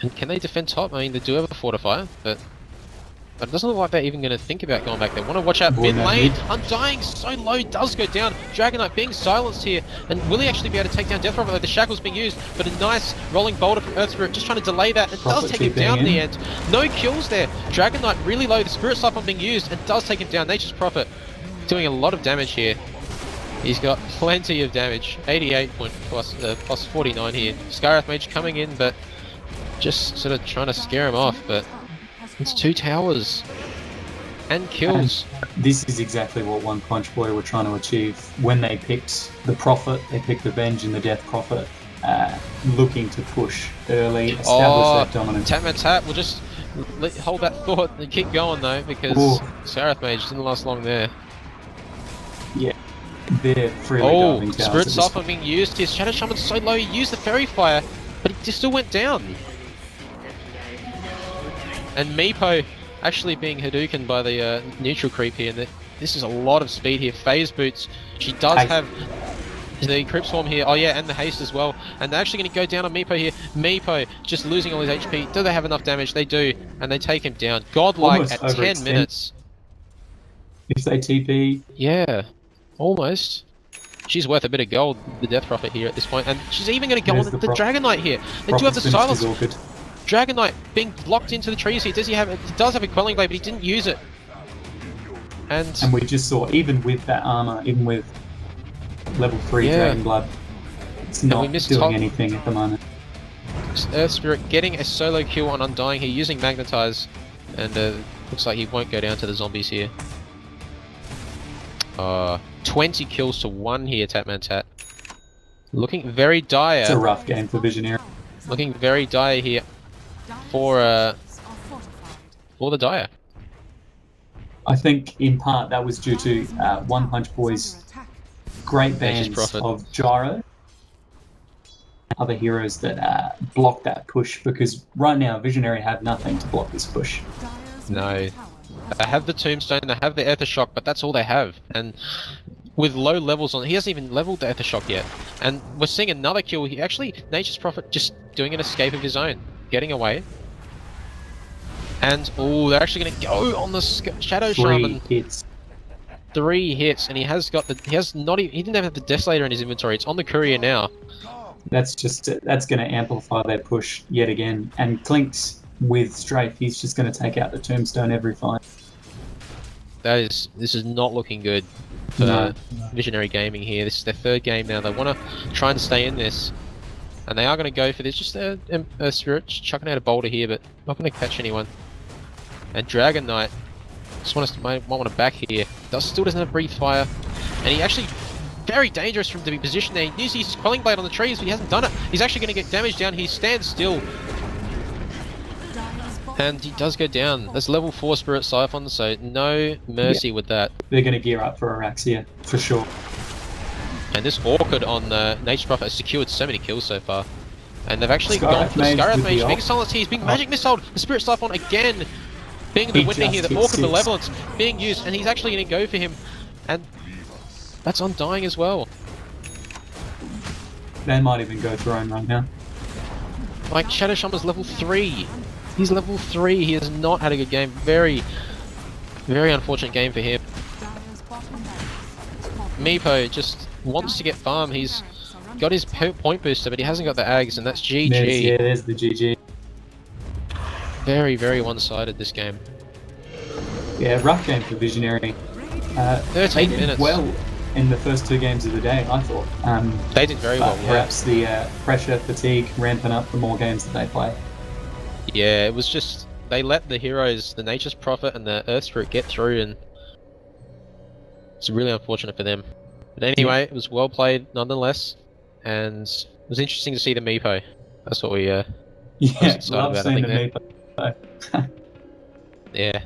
And can they defend top? I mean, they do have a Fortifier, but it doesn't look like they're even going to think about going back there. Want to watch out mid lane. Undying so low, does go down. Dragon Knight being silenced here. And will he actually be able to take down Death Robber? The Shackle's being used, but a nice rolling boulder from Earth Spirit just trying to delay that. It does take him down in the end. No kills there. Dragon Knight really low. The Spirit Siphon being used and does take him down. Nature's Prophet doing a lot of damage here. He's got plenty of damage. 88 point plus 49 here. Skyrath Mage coming in, but just sort of trying to scare him off, but it's 2 towers and kills. And this is exactly what One Punch Boy were trying to achieve when they picked the Prophet. They picked the Venge and the Death Prophet, looking to push early, establish that dominance. Tatman will just hold that thought and keep going though, because Skyrath Mage didn't last long there. Yeah, they're freely diving towers. Spirit Siphon being used. His Shadow Shaman's so low. He used the Fairy Fire, but he still went down. And Meepo actually being Hadouken by the neutral creep here. And this is a lot of speed here. Phase Boots. She does have the Crypt Swarm here. Oh yeah, and the haste as well. And they're actually going to go down on Meepo here. Meepo just losing all his HP. Do they have enough damage? They do. And they take him down. Godlike at 10 minutes. If they TP. Yeah, almost. She's worth a bit of gold, the Death Prophet here at this point. And she's even going to go on the Dragon Knight here. They do have the silence. Dragon Knight being locked into the trees here. He does have a Quelling Blade, but he didn't use it. And we just saw, even with that armor, even with level 3 Dragon Blood, it's not doing anything at the moment. Earth Spirit getting a solo kill on Undying here, using Magnetize. And looks like he won't go down to the zombies here. 20 kills to 1 here, Tatman. Looking very dire. It's a rough game for Visionary. Looking very dire here for the Dire. I think in part that was due to One Punch Boy's great bans of Gyro, other heroes that block that push, because right now Visionary have nothing to block this push. No. They have the Tombstone, they have the Aether Shock, but that's all they have. And with low levels on, he hasn't even leveled the Aether Shock yet. And we're seeing another kill. He actually, Nature's Prophet just doing an escape of his own, getting away. And they're actually going to go on the Shadow Shaman. 3 hits. 3 hits, and he didn't have the Desolator in his inventory. It's on the Courier now. That's going to amplify their push yet again. And Clinks with Strafe, he's just going to take out the Tombstone every fight. This is not looking good for Visionary Gaming here. This is their 3rd game now. They want to try and stay in this, and they are going to go for this. Just a Spirit chucking out a boulder here, but not going to catch anyone. And Dragon Knight might want to back here. Still doesn't have Breathe Fire, and he actually very dangerous for him to be positioned there. He needs to use his Quelling Blade on the trees, but he hasn't done it. He's actually going to get damage down. He stands still. And he does go down. There's level 4 Spirit Siphon, so no mercy with that. They're going to gear up for Araxia, for sure. And this Orchid on Nature's Prophet has secured so many kills so far. And they've actually gone for the Skyrath Mage. Being silenced here, he's being Magic Missiled. The Spirit Siphon again being the winner here. The Orchid Malevolence being used, and he's actually going to go for him. And that's Undying as well. They might even go Throne right now. Like, Shadow Shaman's level 3. He's level 3. He has not had a good game. Very, very unfortunate game for him. Meepo just wants to get farm. He's got his point booster, but he hasn't got the Ags, and that's GG. There's the GG. Very, very one-sided this game. Yeah, rough game for Visionary. 13 minutes. in the first 2 games of the day, I thought. They did very well, yeah. Perhaps the pressure, fatigue, ramping up the more games that they play. Yeah, it was just they let the heroes, the Nature's Prophet and the Earth Spirit, get through, and it's really unfortunate for them. But anyway, it was well played nonetheless, and it was interesting to see the Meepo. That's what we Yeah, excited love about, seeing I the Meepo. Yeah.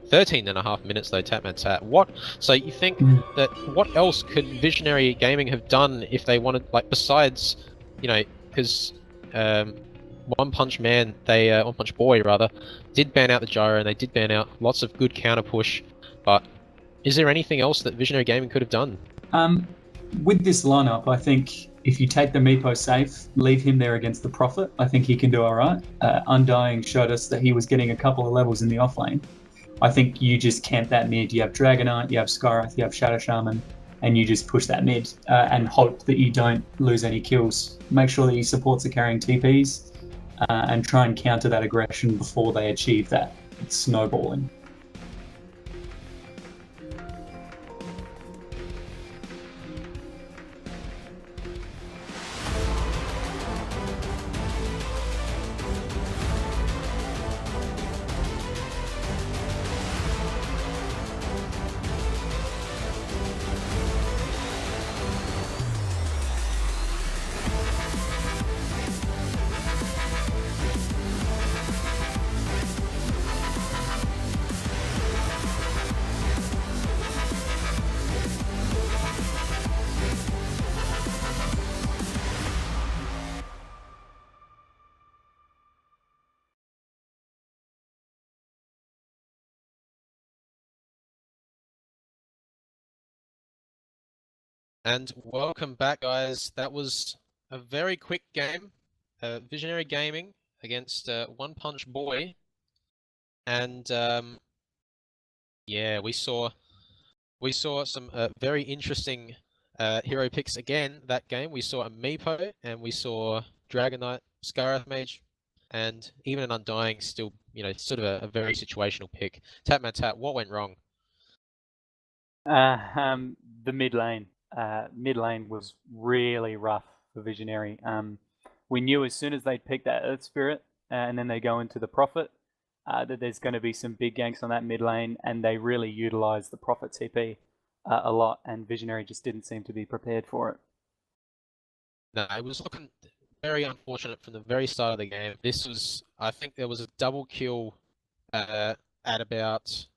13.5 minutes though, Tatman Tat. What? So you think that what else could Visionary Gaming have done if they wanted, like, besides, you know, because One Punch Man, One Punch Boy rather, did ban out the gyro and they did ban out lots of good counter push, but is there anything else that Visionary Gaming could have done? With this lineup, I think if you take the Meepo safe, leave him there against the Prophet, I think he can do alright. Undying showed us that he was getting a couple of levels in the offlane. I think you just camp that mid. You have Dragonite, you have Skyrath, you have Shadow Shaman, and you just push that mid and hope that you don't lose any kills. Make sure that your supports are carrying TPs and try and counter that aggression before they achieve that snowballing. And welcome back, guys. That was a very quick game. Visionary Gaming against One Punch Boy. And yeah, we saw some very interesting hero picks again that game. We saw a Meepo and we saw Dragonite, Skyrath Mage, and even an Undying still, you know, sort of a very situational pick. Tatman Tat, what went wrong? The mid lane. Mid lane was really rough for Visionary. We knew as soon as they'd pick that Earth Spirit and then they go into the Prophet that there's going to be some big ganks on that mid lane, and they really utilised the Prophet TP a lot, and Visionary just didn't seem to be prepared for it. No, it was looking very unfortunate from the very start of the game. I think there was a double kill at about.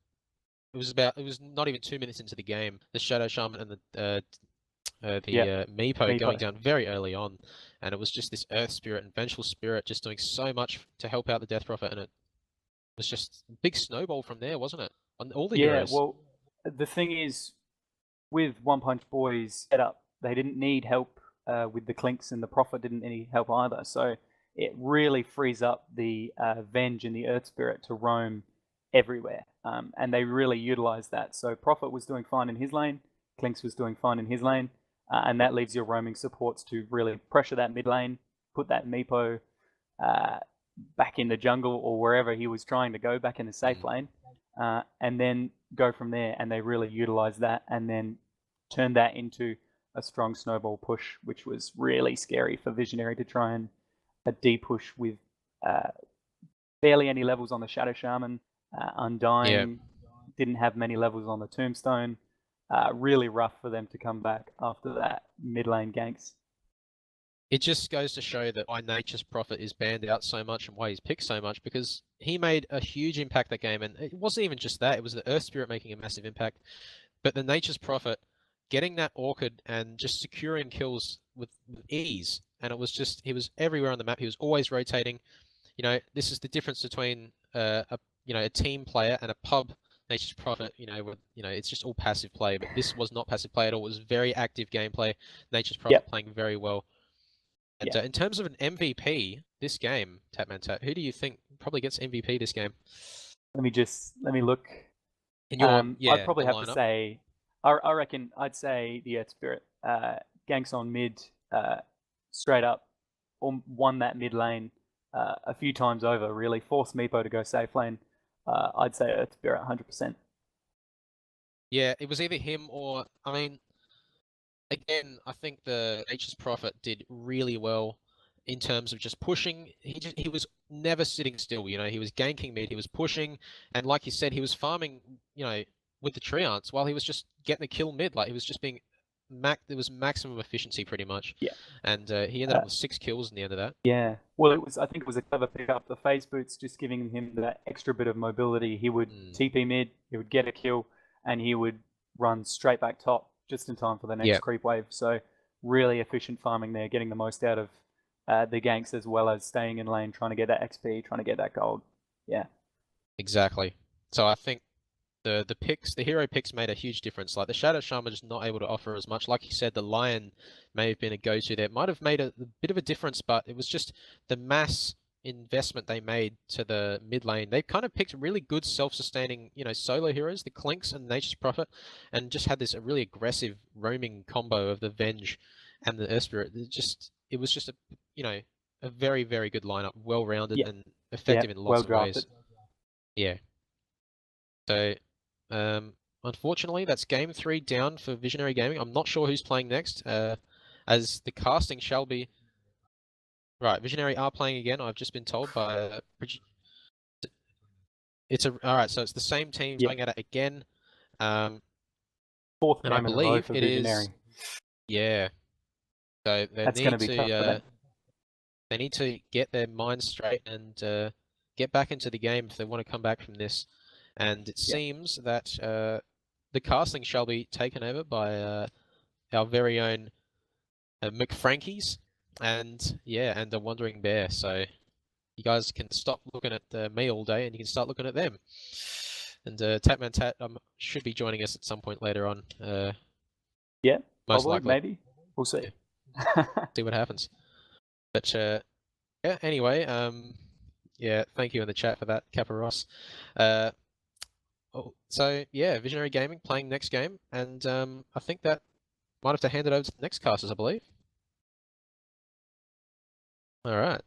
It was not even 2 minutes into the game. The Shadow Shaman and the Meepo going down very early on, and it was just this Earth Spirit and Vengeful Spirit just doing so much to help out the Death Prophet, and it was just a big snowball from there, wasn't it? On all the heroes. Yeah, well, the thing is, with One Punch Boy's setup, they didn't need help with the Clinks, and the Prophet didn't need help either. So it really frees up the Venge and the Earth Spirit to roam everywhere, and they really utilized that. So Prophet was doing fine in his lane, Clinks was doing fine in his lane, and that leaves your roaming supports to really pressure that mid lane, put that Meepo back in the jungle or wherever he was trying to go, back in the safe lane, and then go from there. And they really utilized that and then turned that into a strong snowball push, which was really scary for Visionary to try and D-push with barely any levels on the Shadow Shaman. Undying didn't have many levels on the Tombstone. Really rough for them to come back after that mid lane ganks. It just goes to show that why Nature's Prophet is banned out so much and why he's picked so much, because he made a huge impact that game. And it wasn't even just that, it was the Earth Spirit making a massive impact. But the Nature's Prophet getting that Orchid and just securing kills with ease. And it was just, he was everywhere on the map. He was always rotating. You know, this is the difference between a team player and a pub Nature's Prophet. It's just all passive play. But this was not passive play at all. It was very active gameplay. Nature's Prophet playing very well. And in terms of an MVP this game, Tatman Tat, who do you think probably gets MVP this game? Let me look. I'd probably have to say, I reckon I'd say the Earth Spirit. Ganks on mid, straight up, won that mid lane a few times over, really. Forced Meepo to go safe lane. I'd say Earth Spirit 100%. Yeah, it was either him or, I mean, again, I think the Nature's Prophet did really well in terms of just pushing. He was never sitting still. You know, he was ganking mid, he was pushing, and like you said, he was farming. You know, with the Treants while he was just getting the kill mid. Like he was just being there was maximum efficiency pretty much. Yeah. And he ended up with 6 kills in the end of that. Yeah. Well, I think it was a clever pickup. The phase boots just giving him that extra bit of mobility. He would TP mid, he would get a kill, and he would run straight back top just in time for the next creep wave. So really efficient farming there, getting the most out of the ganks as well as staying in lane, trying to get that XP, trying to get that gold. Yeah. Exactly. So I think the hero picks made a huge difference. Like the Shadow Shaman just not able to offer as much. Like you said, the Lion may have been a go-to there. It might have made a bit of a difference, but it was just the mass investment they made to the mid lane. They kind of picked really good self-sustaining, you know, solo heroes, the Clinks and Nature's Prophet, and just had this really aggressive roaming combo of the Venge and the Earth Spirit. It was just a, you know, a very, very good lineup, well-rounded and effective in lots of ways. Yeah. So, unfortunately, that's game 3 down for Visionary Gaming. I'm not sure who's playing next, as the casting shall be... Right, Visionary are playing again, I've just been told by... Alright, so it's the same team going at it again. Fourth and I game in a row believe for it Visionary. is... Yeah. So That's going to be tough for them. They need to get their minds straight and get back into the game if they want to come back from this. And it seems that the casting shall be taken over by our very own McFrankies and the Wandering Bear. So you guys can stop looking at me all day and you can start looking at them. And Tatman Tat should be joining us at some point later on. Yeah, most probably, likely. maybe. We'll see. Yeah. See what happens. But yeah, anyway, yeah, thank you in the chat for that, Kappa Ross. So yeah, Visionary Gaming playing next game, and I think that might have to hand it over to the next casters, I believe. All right.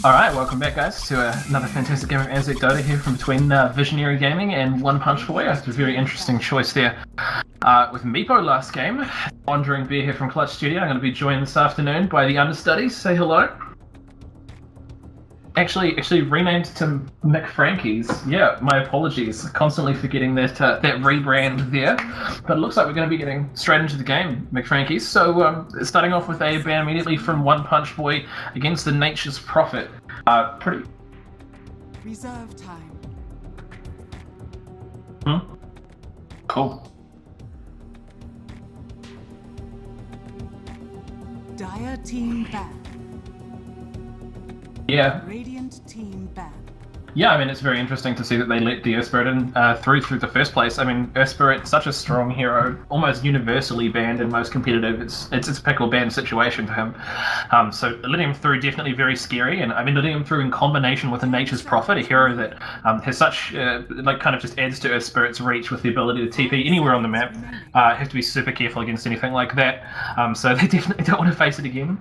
Alright, welcome back guys to another fantastic game of ANZAC Dota here from between Visionary Gaming and One Punch Boy. It's a very interesting choice there. With Meepo last game, Wandering Bear here from Clutch Studio. I'm going to be joined this afternoon by the understudies. Say hello. Actually renamed to McFrankie's. Yeah, my apologies. Constantly forgetting that that rebrand there. But it looks like we're going to be getting straight into the game, McFrankie's. So starting off with a ban immediately from One Punch Boy against the Nature's Prophet. Pretty. Reserve time. Cool. Dire team back. Yeah. Radiant team back. Yeah, I mean, it's very interesting to see that they let the Earth Spirit in through the first place. I mean, Earth Spirit, such a strong hero, almost universally banned in most competitive. It's a pick or ban situation for him. So letting him through definitely very scary, and I mean letting him through in combination with a Nature's Prophet, a hero that has such kind of just adds to Earth Spirit's reach with the ability to TP anywhere on the map. Have to be super careful against anything like that. So they definitely don't want to face it again.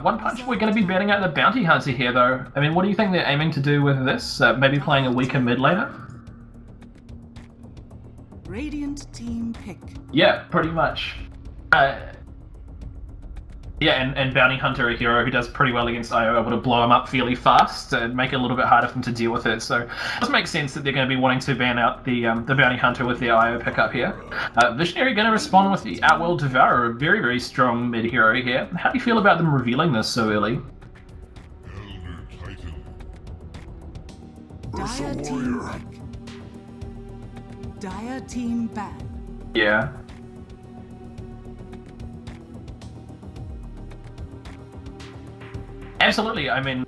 One Punch, we're going to be batting out the Bounty Hunter here, though. I mean, what do you think they're aiming to do with this? Maybe playing a weaker mid laner? Radiant team pick. Yeah, pretty much. Yeah, and Bounty Hunter, a hero who does pretty well against IO, able to blow him up fairly fast and make it a little bit harder for them to deal with it. So it does make sense that they're going to be wanting to ban out the Bounty Hunter with their IO pickup here. Visionary going to respond with the Outworld Devourer, a very, very strong mid hero here. How do you feel about them revealing this so early? Dire team pick. Dire team back. Yeah. Absolutely. I mean,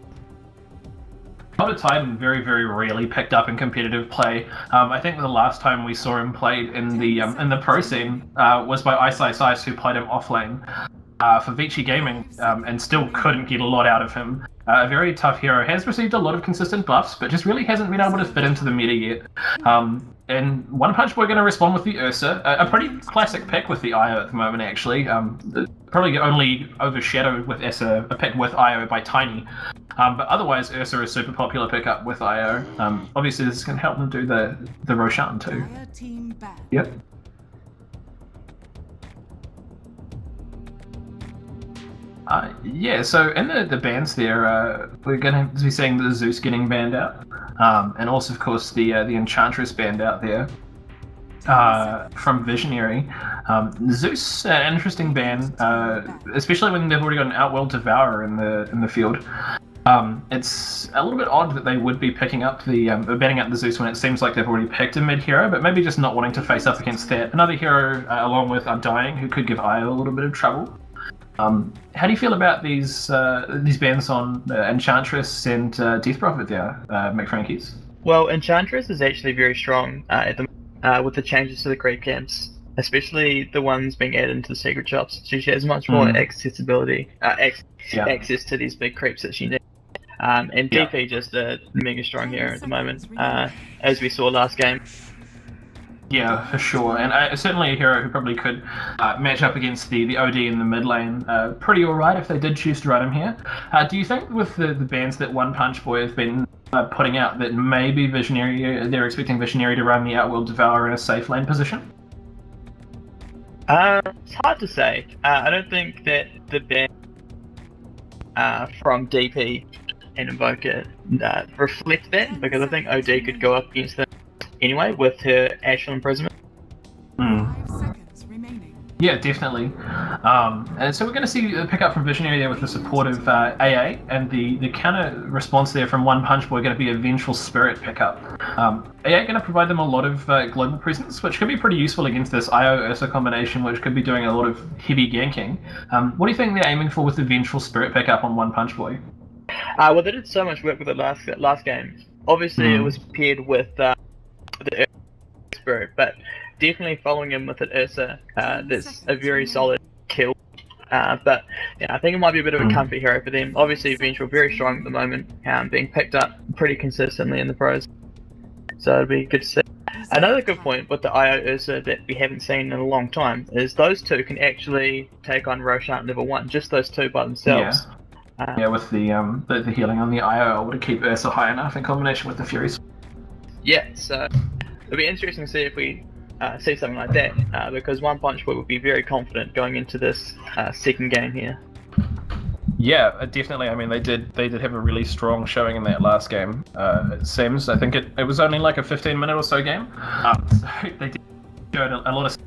Dota2 very, very rarely picked up in competitive play. I think the last time we saw him play in the pro scene was by Ice, who played him offlane for Vici Gaming, and still couldn't get a lot out of him. A very tough hero, has received a lot of consistent buffs, but just really hasn't been able to fit into the meta yet. And One Punch Boy going to respond with the Ursa, a pretty classic pick with the IO at the moment, actually. Probably only overshadowed with Ursa, a pick with IO by Tiny. But otherwise, Ursa is a super popular pickup with IO. Obviously, this is going to help them do the Roshan too. Yep. Yeah, so in the bans there, we're going to be seeing the Zeus getting banned out, and also, of course, the Enchantress banned out there from Visionary. Zeus, an interesting ban, especially when they've already got an Outworld Devourer in the field. It's a little bit odd that they would be picking up banning out the Zeus when it seems like they've already picked a mid hero, but maybe just not wanting to face up against that. Another hero along with Undying who could give Io a little bit of trouble. How do you feel about these bans on Enchantress and Death Prophet there, McFrankie's? Well, Enchantress is actually very strong with the changes to the creep camps, especially the ones being added into the secret shops. So she has much more accessibility, access to these big creeps that she needs. And DP just a mega strong hero at the moment, as we saw last game. Yeah, for sure, and certainly a hero who probably could match up against the OD in the mid lane pretty alright if they did choose to run him here. Do you think with the bans that One Punch Boy have been putting out that maybe they're expecting Visionary to run the Outworld Devourer in a safe lane position? It's hard to say. I don't think that the ban from DP and Invoker reflect that, because I think OD could go up against them anyway with her actual imprisonment. Yeah, definitely. And so we're going to see a pick up from Visionary there with the support of AA, and the counter response there from One Punch Boy going to be a Vengeful Spirit pickup. AA going to provide them a lot of global presence, which could be pretty useful against this IO Ursa combination, which could be doing a lot of heavy ganking. What do you think they're aiming for with the Vengeful Spirit pickup on One Punch Boy? Well, they did so much work with it last game. Obviously, it was paired with the Ursa Spirit, but definitely following him with an Ursa, that's a very solid kill. But yeah, I think it might be a bit of a comfort hero for them. Obviously, Vengeful very strong at the moment, being picked up pretty consistently in the pros. So it'll be good to see. Another good point with the IO Ursa that we haven't seen in a long time is those two can actually take on Roshan level 1, just those two by themselves. Yeah, with the healing on the IO to keep Ursa high enough in combination with the Furies. Yeah, so it'll be interesting to see if we see something like that, because One Punch Boy would be very confident going into this second game here. Yeah, definitely. I mean, they did have a really strong showing in that last game. It seems. I think it was only like a 15-minute or so game. So they did show a lot of.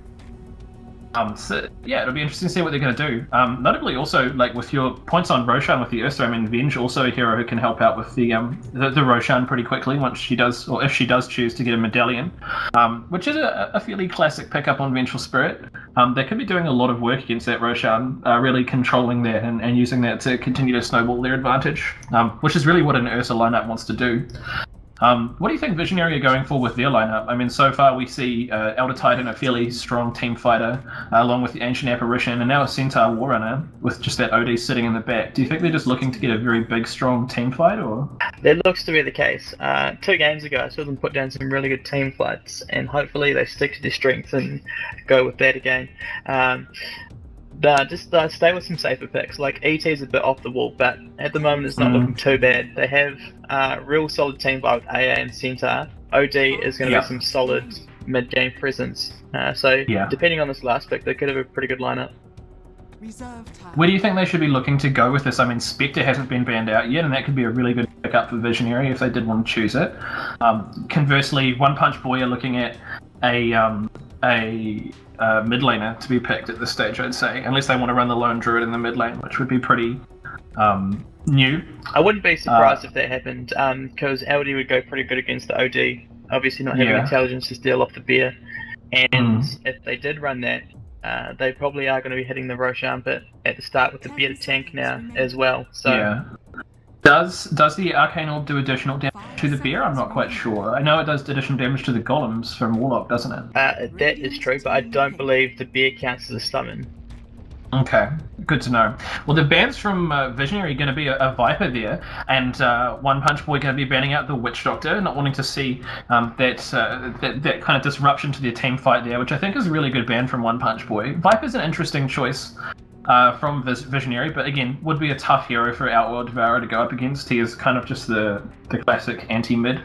So yeah, it'll be interesting to see what they're going to do. Notably, also like with your points on Roshan with the Ursa, I mean, Venge also a hero who can help out with the Roshan pretty quickly once she does, or if she does choose to get a medallion, which is a fairly classic pickup on Vengeful Spirit. They could be doing a lot of work against that Roshan, really controlling that and using that to continue to snowball their advantage, which is really what an Ursa lineup wants to do. What do you think Visionary are going for with their lineup? I mean, so far we see Elder Titan, a fairly strong team fighter, along with the Ancient Apparition, and now a Centaur Warrunner with just that OD sitting in the back. Do you think they're just looking to get a very big, strong team fight, or? That looks to be the case. 2 games ago, I saw them put down some really good team fights, and hopefully they stick to their strengths and go with that again. Just stay with some safer picks. Like ET's a bit off the wall, but at the moment it's not looking too bad. They have real solid team fight with AA and Centaur. OD is going to be some solid mid-game presence. So depending on this last pick, they could have a pretty good lineup. Where do you think they should be looking to go with this? I mean, Spectre hasn't been banned out yet, and that could be a really good pickup for Visionary if they did want to choose it. Conversely, One Punch Boy are looking at a mid laner to be picked at this stage, I'd say, unless they want to run the lone druid in the mid lane, which would be pretty new. I wouldn't be surprised if that happened, because LD would go pretty good against the OD, obviously not having intelligence to steal off the bear, and if they did run that, they probably are going to be hitting the Roshan bit at the start with the bear tank now as well. So Does the Arcane Orb do additional damage to the bear? I'm not quite sure. I know it does additional damage to the golems from Warlock, doesn't it? That is true, but I don't believe the bear counts as a summon. Okay, good to know. Well, the bans from Visionary are going to be a Viper there, and One Punch Boy going to be banning out the Witch Doctor, not wanting to see that kind of disruption to their team fight there, which I think is a really good ban from One Punch Boy. Viper's an interesting choice from Visionary, but again, would be a tough hero for Outworld Devourer to go up against. He is kind of just the classic anti-mid.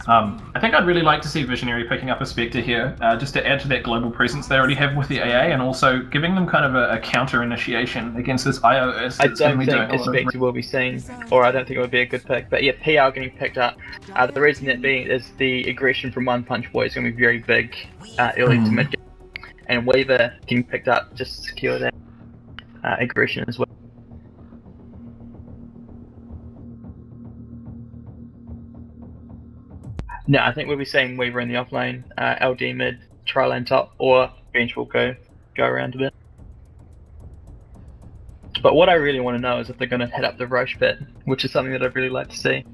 I think I'd really like to see Visionary picking up a Spectre here, just to add to that global presence they already have with the AA, and also giving them kind of a counter initiation against this IO. I don't think a Spectre will be seen, or I don't think it would be a good pick, but yeah, PR getting picked up. The reason that being is the aggression from One Punch Boy is going to be very big early to mid game, and Weaver getting picked up just to secure that aggression as well. No, I think we'll be seeing Weaver in the offlane, LD mid, tri-lane top, or Bench will go around a bit. But what I really want to know is if they're going to head up the Roche pit, which is something that I'd really like to see.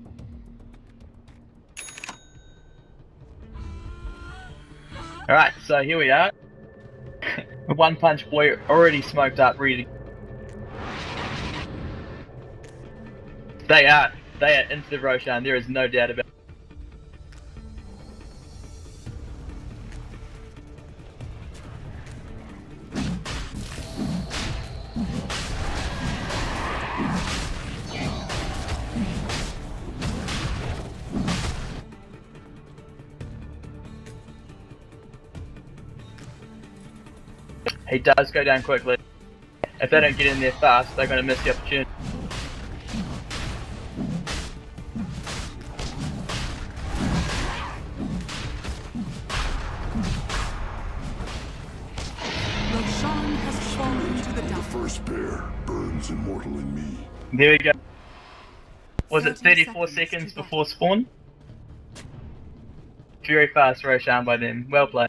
Alright, so here we are. One Punch Boy already smoked up, ready to... They are into the Roshan, there is no doubt about it. He does go down quickly. If they don't get in there fast, they're going to miss the opportunity. Roshan has fallen to the dark. The first bear burns immortal in me. There we go. Was it 34 seconds before spawn? Very fast Roshan by them. Well played.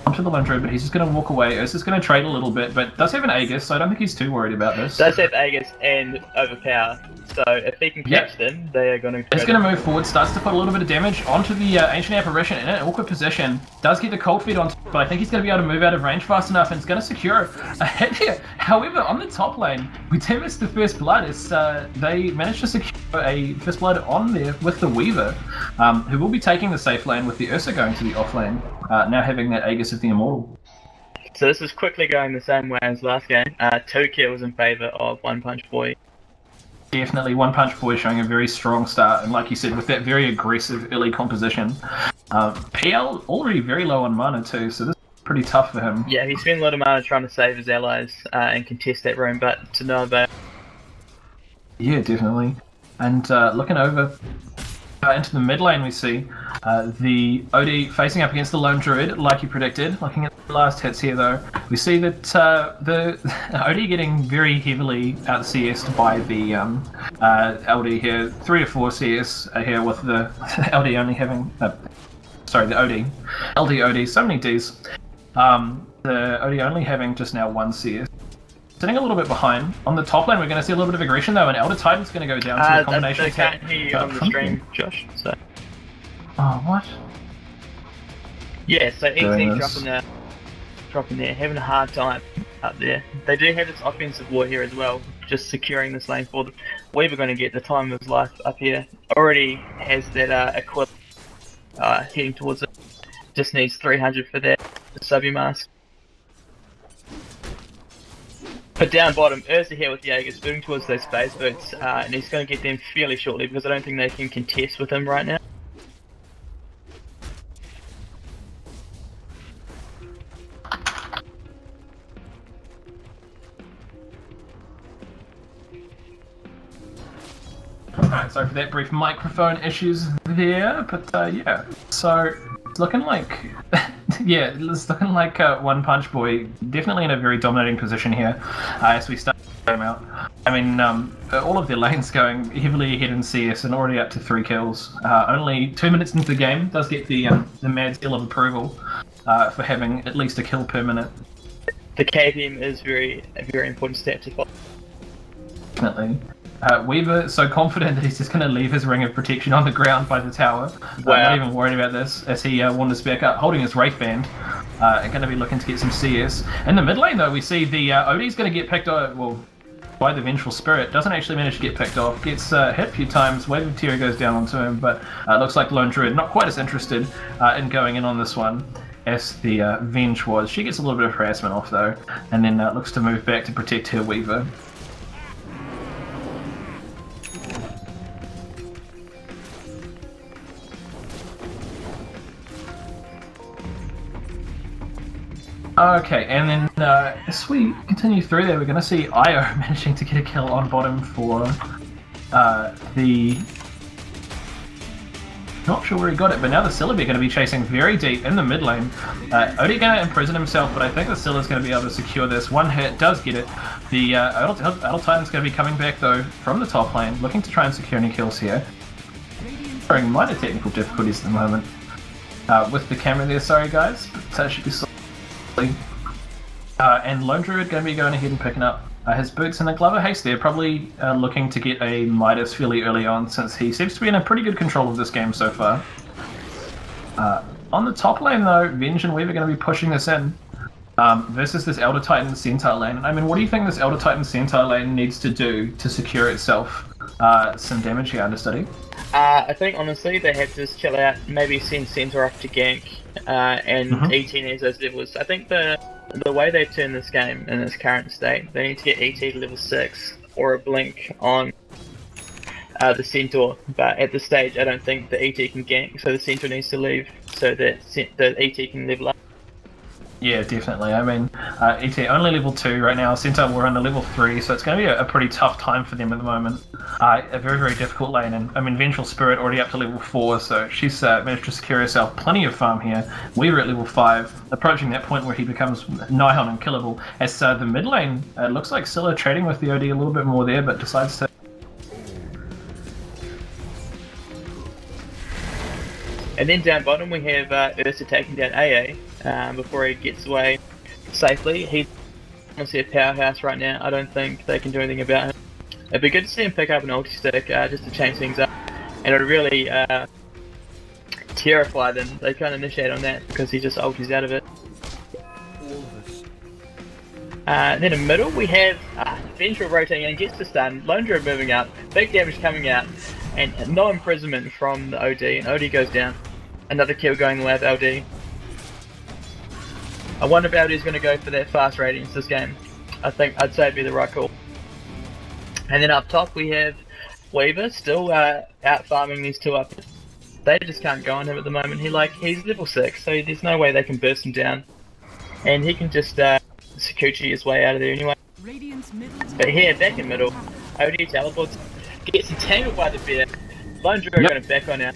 Onto the lone druid, but he's just going to walk away. He's just going to trade a little bit, but does have an Aegis, so I don't think he's too worried about this. Does have Aegis and overpower, so if he can catch them, they are going to... He's going to move forward, starts to put a little bit of damage onto the Ancient Apparition in an awkward position. Does get the cold feet on, but I think he's going to be able to move out of range fast enough, and it's going to secure a hit here. However, on the top lane, we do miss the first blood. It's, they managed to secure a first blood on there with the Weaver, who will be taking the safe lane with the Ursa going to the off lane, now having that Aegis of the Immortal. So this is quickly going the same way as last game. 2 kills in favour of One Punch Boy. Definitely, One Punch Boy showing a very strong start, and like you said, with that very aggressive early composition. PL already very low on mana too, so this is pretty tough for him. Yeah, he spent a lot of mana trying to save his allies and contest that room, but to no avail. Yeah, definitely. And looking over into the mid lane, we see the OD facing up against the lone druid, like you predicted. Looking at the last hits here, though, we see that the OD getting very heavily out CS'd by the LD here. 3 to 4 CS here with the LD only having, sorry, the OD, LD OD, so many Ds. The OD only having just now 1 CS. Sitting a little bit behind. On the top lane, we're going to see a little bit of aggression though, and Elder Titan's going to go down to a combination I can't hear you on the stream, Josh. So. Oh, what? Yeah, so ET dropping there, having a hard time up there. They do have this offensive war here as well, just securing this lane for them. Weaver going to get the time of his life up here. Already has that equip heading towards it. Just needs 300 for that, the subby mask. But down bottom, Ursa here with the Aegis moving towards those phase boots, and he's going to get them fairly shortly because I don't think they can contest with him right now. Alright, sorry for that brief microphone issues there, but yeah, so it's looking like, yeah, it's looking like One Punch Boy definitely in a very dominating position here as we start the game out. I mean, all of their lanes going heavily ahead in CS and already up to 3 kills. Only 2 minutes into the game, does get the mad seal of approval for having at least a kill per minute. The KPM is a very important step to follow. Definitely. Weaver so confident that he's just going to leave his ring of protection on the ground by the tower. Wow. Not even worried about this as he wanders back up, holding his Wraith Band. Going to be looking to get some CS. In the mid lane though, we see the OD's going to get picked off, well, by the Vengeful Spirit. Doesn't actually manage to get picked off. Gets hit a few times, Wave of Terror goes down onto him, but looks like Lone Druid not quite as interested in going in on this one as the Venge was. She gets a little bit of harassment off though, and then looks to move back to protect her Weaver. Okay, and then as we continue through there, we're going to see Io managing to get a kill on bottom for the... Not sure where he got it, but now the Syllabi are going to be chasing very deep in the mid lane. Odie going to imprison himself, but I think the Sylla's going to be able to secure this. One hit does get it. The Idle Titan's going to be coming back though from the top lane, looking to try and secure any kills here. Having minor technical difficulties at the moment with the camera there, sorry guys, but should be And Lone Druid going to be going ahead and picking up his boots and a Glover Haste there, probably looking to get a Midas fairly early on, since he seems to be in a pretty good control of this game so far. On the top lane though, Venge and Weaver are going to be pushing this in versus this Elder Titan Centaur lane. I mean, what do you think this Elder Titan Centaur lane needs to do to secure itself some damage here, Understudy? I think honestly they have to just chill out, maybe send Centaur up to gank and ET needs those levels. I think the way they've turned this game in its current state, they need to get ET to level 6 or a blink on the Centaur, but at this stage I don't think the ET can gank, so the Centaur needs to leave so that the ET can level up. Yeah, definitely. I mean, ET only level 2 right now, Centaur we're on the level 3, so it's going to be a pretty tough time for them at the moment. A very, very difficult lane, and I mean, Vengeful Spirit already up to level 4, so she's managed to secure herself plenty of farm here. We're at level 5, approaching that point where he becomes nigh on unkillable, as the mid lane looks like Scylla trading with the OD a little bit more there, but decides to... And then down bottom we have Ursa taking down AA before he gets away safely. He's honestly a powerhouse right now. I don't think they can do anything about him. It'd be good to see him pick up an ulti stick just to change things up, and it would really terrify them. They can't initiate on that because he just ultis out of it. Then in the middle we have Vengeful rotating in, gets the stun, Lone Druid moving up, big damage coming out, and no imprisonment from the OD, and OD goes down. Another kill going the way of LD. I wonder if LD is going to go for that fast ratings this game. I'd say it'd be the right call. And then up top we have Weaver still out farming these two up. They just can't go on him at the moment. He's level 6, so there's no way they can burst him down. And he can just Sakuchi his way out of there anyway. But here, back in middle, OD teleports, gets entangled by the bear. Lone Druid going to back on out.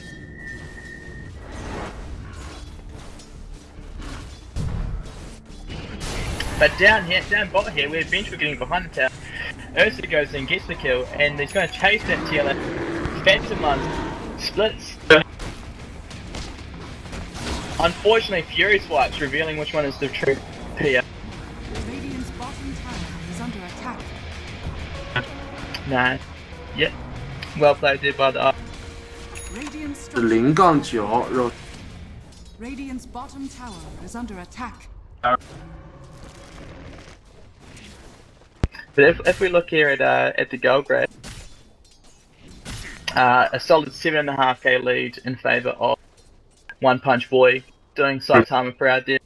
But down bot here, we're eventually getting behind the tower. Ursa goes in, gets the kill, and he's going to chase that TLF. Phantom runs, splits. Unfortunately, Fury swipes, revealing which one is the true peer. Radiant's bottom tower is under attack. Nah. Yep. Well played there by the Radiant's 0杠9 Radiant's bottom tower is under attack. But if we look here at the gold grade, a solid 7.5k lead in favour of One Punch Boy, doing Saitama proud there.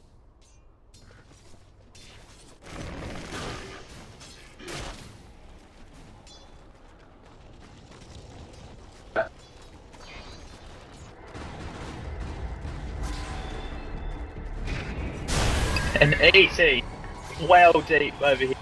And ET, well deep over here.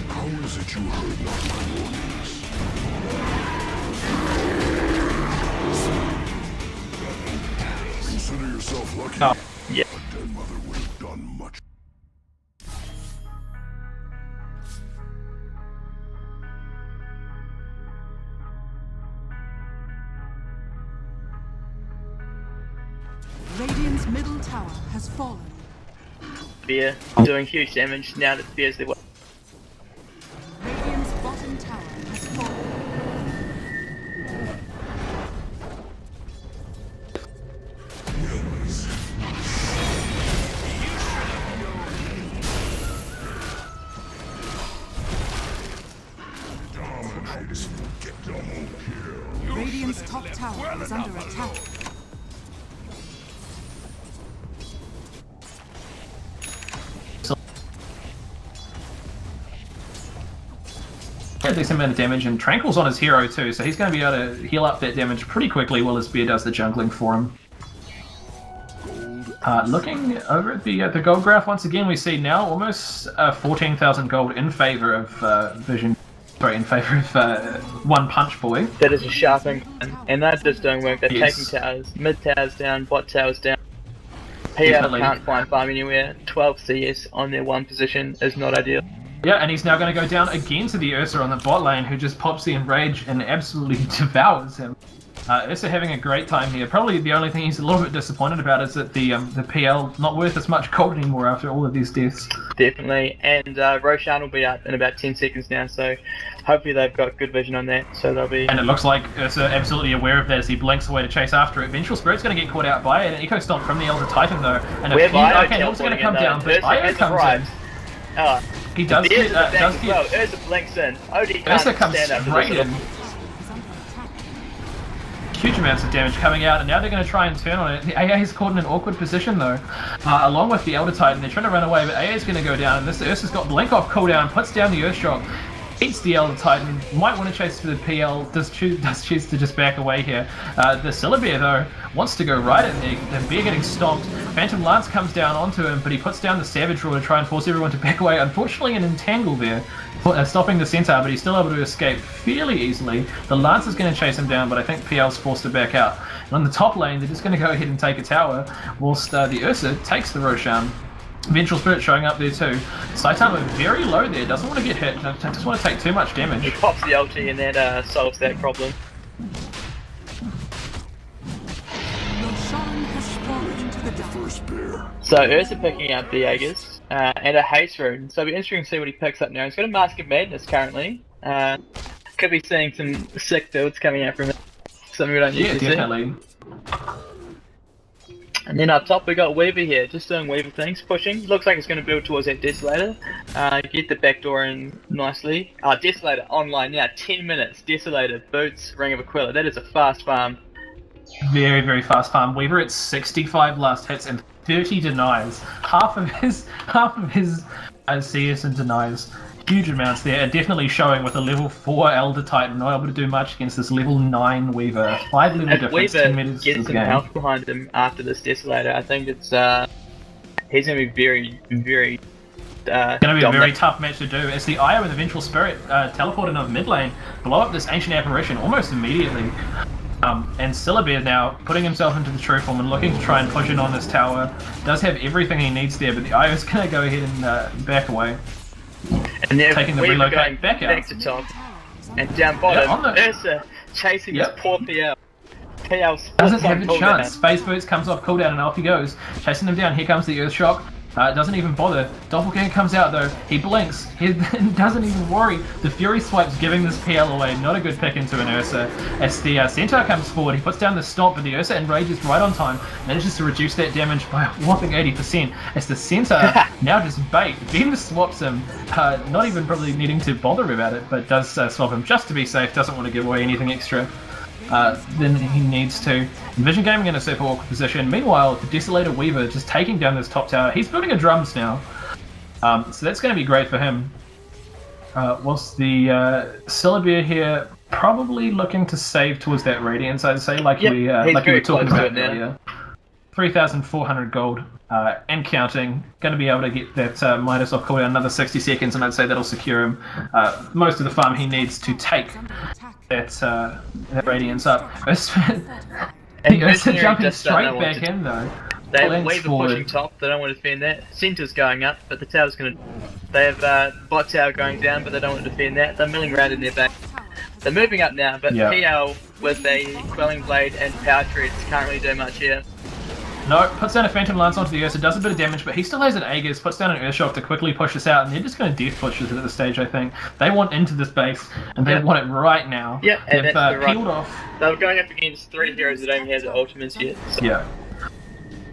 How is it you heard not my warnings? Consider yourself lucky. Oh, yeah. My dead mother would have done much. Radiant's middle tower has fallen. Beer doing huge damage now that Beer's the way. Radiant's bottom tower has fallen. Radiant's top tower is under attack. A decent amount of damage, and Tranquil's on his hero too, so he's going to be able to heal up that damage pretty quickly while his bear does the jungling for him. Looking over at the gold graph once again, we see now almost 14,000 gold in favour of Vision. sorry, in favour of One Punch Boy. That is a sharpening, and that just don't work. They're Yes. taking towers, mid towers down, bot towers down. PL Definitely. can't find farm anywhere. 12 CS on their one position is not ideal. Yeah, and he's now going to go down again to the Ursa on the bot lane, who just pops the Enrage and absolutely devours him. Ursa having a great time here. Probably the only thing he's a little bit disappointed about is that the PL not worth as much gold anymore after all of these deaths. Definitely, and Roshan will be up in about 10 seconds now, so hopefully they've got good vision on that, so they'll be... And it looks like Ursa absolutely aware of that as he blinks away to chase after it. Vengeful Spirit's going to get caught out by it, an Echo Stomp from the Elder Titan though. And Where's Io okay, also going to come down, but Ursa Io has comes arrived. in. He does There's get, the back does as get... well. Ursa blinks in. OD can't Ursa comes stand up to straight this in. Huge amounts of damage coming out, and now they're going to try and turn on it. The AA is caught in an awkward position though, along with the Elder Titan. They're trying to run away, but AA is going to go down, and this Ursa's got Blink Off cooldown, puts down the Earthshock, eats the Elder Titan, might want to chase for the PL, does choose to just back away here. The Syllabear though, wants to go right at the Bear getting stomped. Phantom Lance comes down onto him, but he puts down the Savage Roar to try and force everyone to back away. Unfortunately an entangle there, stopping the Centaur, but he's still able to escape fairly easily. The Lance is going to chase him down, but I think PL's forced to back out. And on the top lane, they're just going to go ahead and take a tower, whilst the Ursa takes the Roshan. Vengeful Spirit showing up there too. Saitama very low there, doesn't want to get hit, doesn't want to take too much He damage. pops the ulti and that solves that problem. The first bear. So Ursa picking up the Aegis and a haste rune. So it'll be interesting to see what he picks up now. He's got a Mask of Madness currently. Could be seeing some sick builds coming out from him. Something we don't Yeah, usually definitely. see. And then up top we got Weaver here, just doing Weaver things, pushing. Looks like it's going to build towards that Desolator. Get the backdoor in nicely. Desolator online now, 10 minutes. Desolator, Boots, Ring of Aquila. That is a fast farm. Very, very fast farm. Weaver at 65 last hits and 30 denies. Half of his CS and denies. Huge amounts there, and definitely showing with a level 4 Elder Titan not able to do much against this level 9 Weaver. 5 level If difference, Weaver 10 minutes gets of some game. health behind him after this Desolator, I think it's he's going to be very, very Going to be a very dominant. tough match to do. As the Io and the Vengeful Spirit teleport into mid lane, blow up this Ancient Apparition almost immediately. And Syllabear now putting himself into the true form and looking to try and push in on this tower. Does have everything he needs there, but the Io is going to go ahead and back away. And then taking the Weaver relocate going back out. to top and down bottom. Yeah, on the- Ursa chasing Yep. this poor PL. PL splits Doesn't on have a cooldown. chance. Space Boots comes off cooldown and off he goes. Chasing him down, here comes the Earthshock. Doesn't even bother. Doppelganger comes out though. He blinks. He doesn't even worry. The Fury Swipe's giving this PL away. Not a good pick into an Ursa. As the Centaur comes forward, he puts down the Stomp, but the Ursa enrages right on time. Manages to reduce that damage by a whopping 80%. As the Centaur now just bait. Then swaps him. Not even probably needing to bother about it, but does swap him just to be safe. Doesn't want to give away anything extra than he needs to. Envision Gaming in a super awkward position. Meanwhile, the Desolator Weaver just taking down this top tower. He's building a drums now. So that's going to be great for him. Whilst the Syllabear here probably looking to save towards that Radiance, I'd say, like Yep, we he's were very talking close to about it now. earlier. 3,400 gold and counting. Going to be able to get that Midas off cooldown another 60 seconds, and I'd say that'll secure him most of the farm he needs to take that Radiance up. The Ursa jumping just don't straight know what back to do. in though. They have Blinks Weaver forward. pushing top, they don't want to defend that. Center's going up, but the tower's going to... They have bot tower going down, but they don't want to defend that. They're milling around in their back. They're moving up now, but Yeah. PL with a Quelling Blade and Power Treads can't really do much here. No, puts down a Phantom Lance onto the Ursa, does a bit of damage, but he still has an Aegis, puts down an Earthshock to quickly push us out, and they're just going to death push us at this stage, I think. They want into this base, and they Yep. want it right now. Yep, and They've that's the right- peeled off. They were going up against 3 heroes that don't even have the ultimates yet. So Yeah.